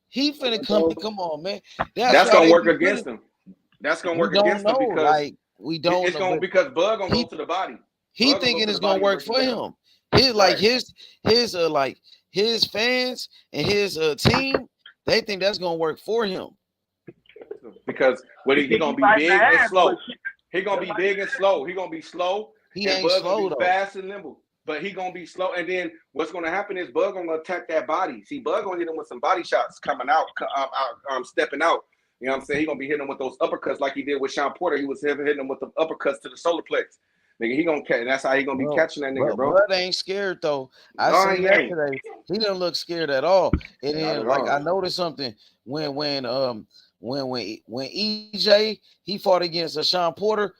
B: He finna come on, man.
N: That's gonna work against him. That's gonna work against him because
B: like we don't
N: it's gonna because Bud gonna go to the body.
B: He thinking it's gonna work for him. His fans and his team, they think that's gonna work for him.
N: Because he gonna be big and slow. He gonna be big and slow. He gonna be slow.
B: He ain't slow though.
N: Fast and nimble. But he gonna be slow. And then what's gonna happen is Bud gonna attack that body. See, Bud gonna hit him with some body shots coming out, stepping out. You know what I'm saying? He gonna be hitting him with those uppercuts like he did with Sean Porter. He was hitting him with the uppercuts to the solar plex. Nigga, he gonna catch. That's how he gonna be catching that nigga, bro.
B: Bud ain't scared though. I seen that today. He didn't look scared at all. And then like I noticed something when EJ he fought against Sean Porter.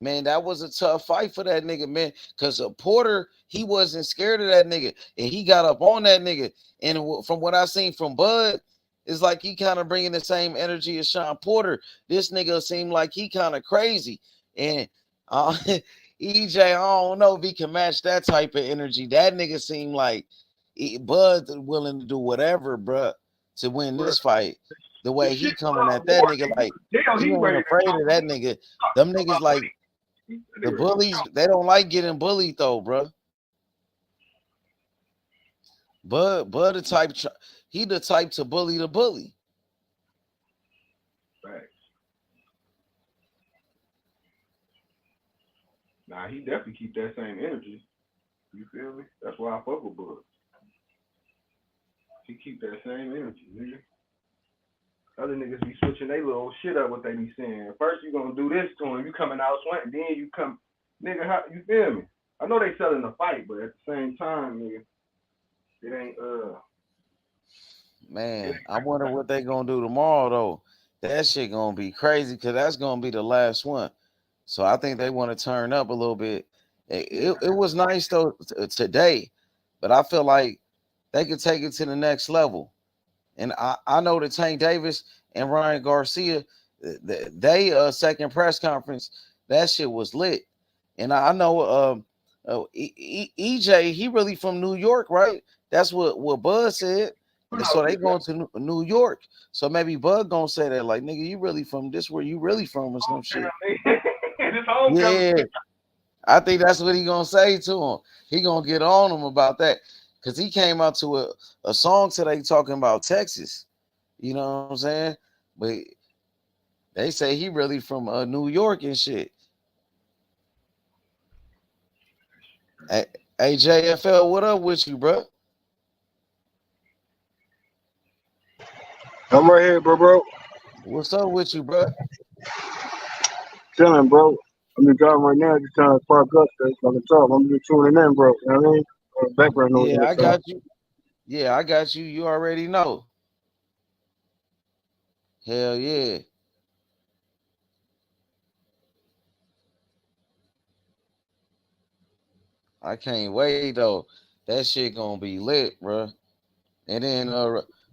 B: Man, that was a tough fight for that nigga, man. Because Porter, he wasn't scared of that nigga. And he got up on that nigga. And from what I seen from Bud, it's like he kind of bringing the same energy as Sean Porter. This nigga seemed like he kind of crazy. And EJ, I don't know if he can match that type of energy. That nigga seemed like Bud willing to do whatever, bruh, to win this fight. The way he coming at that nigga, like, he ain't afraid of that nigga. Them niggas, like, the bullies, they don't like getting bullied though, bro. Bud the type, he the type to bully the bully.
N: Right. Nah, he definitely keep that same energy. You feel me? That's why I fuck with Bud. He keep that same energy, nigga. Other niggas be switching their little shit up what they be saying. First you gonna do this to him, you coming out sweating, then you come, nigga, how, you feel me? I know they selling the fight, but at the same time, nigga, it ain't
B: Man, I wonder what they gonna do tomorrow though. That shit gonna be crazy because that's gonna be the last one. So I think they want to turn up a little bit. It was nice though today, but I feel like they could take it to the next level. And I know that Tank Davis and Ryan Garcia, they second press conference, that shit was lit. And I know EJ, he really from New York, right? That's what Bud said. So they going to New York. So maybe Bud gonna say that, like, nigga, you really from this where you really from or some shit. Yeah, I think that's what he gonna say to him. He gonna get on him about that. Because he came out to a song today talking about Texas. You know what I'm saying? But they say he really from New York and shit. Hey, JFL, what up with you, bro?
H: I'm right here, bro.
B: What's up with you, bro?
H: Chilling, bro. I'm just driving right now, just trying to park up so I can talk. I'm just tuning in, bro. You know what I mean? Background noise.
B: Yeah, I got you. Yeah, I got you. You already know. Hell yeah. I can't wait though. That shit gonna be lit, bro. And then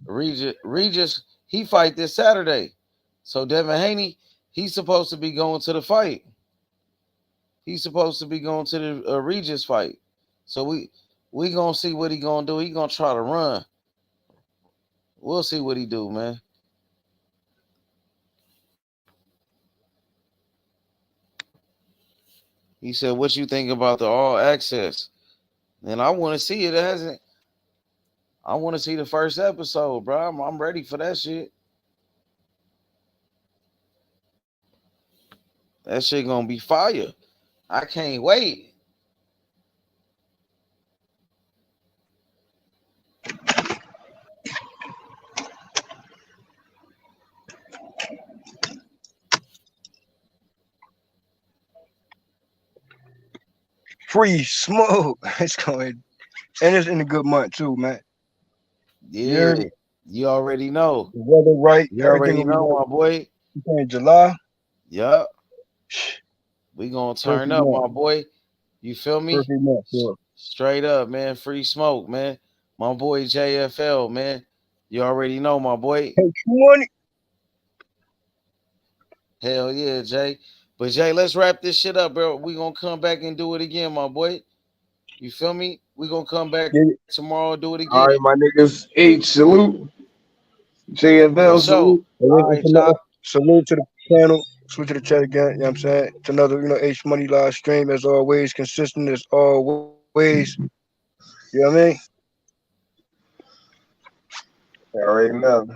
B: Regis, he fight this Saturday. So Devin Haney, he's supposed to be going to the fight. He's supposed to be going to the Regis fight. So we gonna see what he gonna do. He gonna try to run. We'll see what he do, man. He said, "What you think about the all access?" And I want to see it. It hasn't. I want to see the first episode, bro. I'm ready for that shit. That shit gonna be fire. I can't wait.
H: Free smoke. It's going, and it's in a good month too, man.
B: Yeah, you already know.
H: The weather right.
B: You already know, my boy.
H: In July.
B: Yup. We gonna turn up, my boy. You feel me?
H: Month, yeah.
B: Straight up, man. Free smoke, man. My boy JFL, man. You already know, my boy.
H: Hey, 20.
B: Hell yeah, Jay. But Jay, let's wrap this shit up, bro. We gonna come back and do it again, my boy. You feel me? We gonna come back tomorrow, do it again.
T: All right, my niggas. H, salute. JFL, salute.
H: All right, salute to the channel. Switch to the chat again. You know what I'm saying? It's another, H Money live stream as always, consistent as always. You know what I mean?
T: All right, now.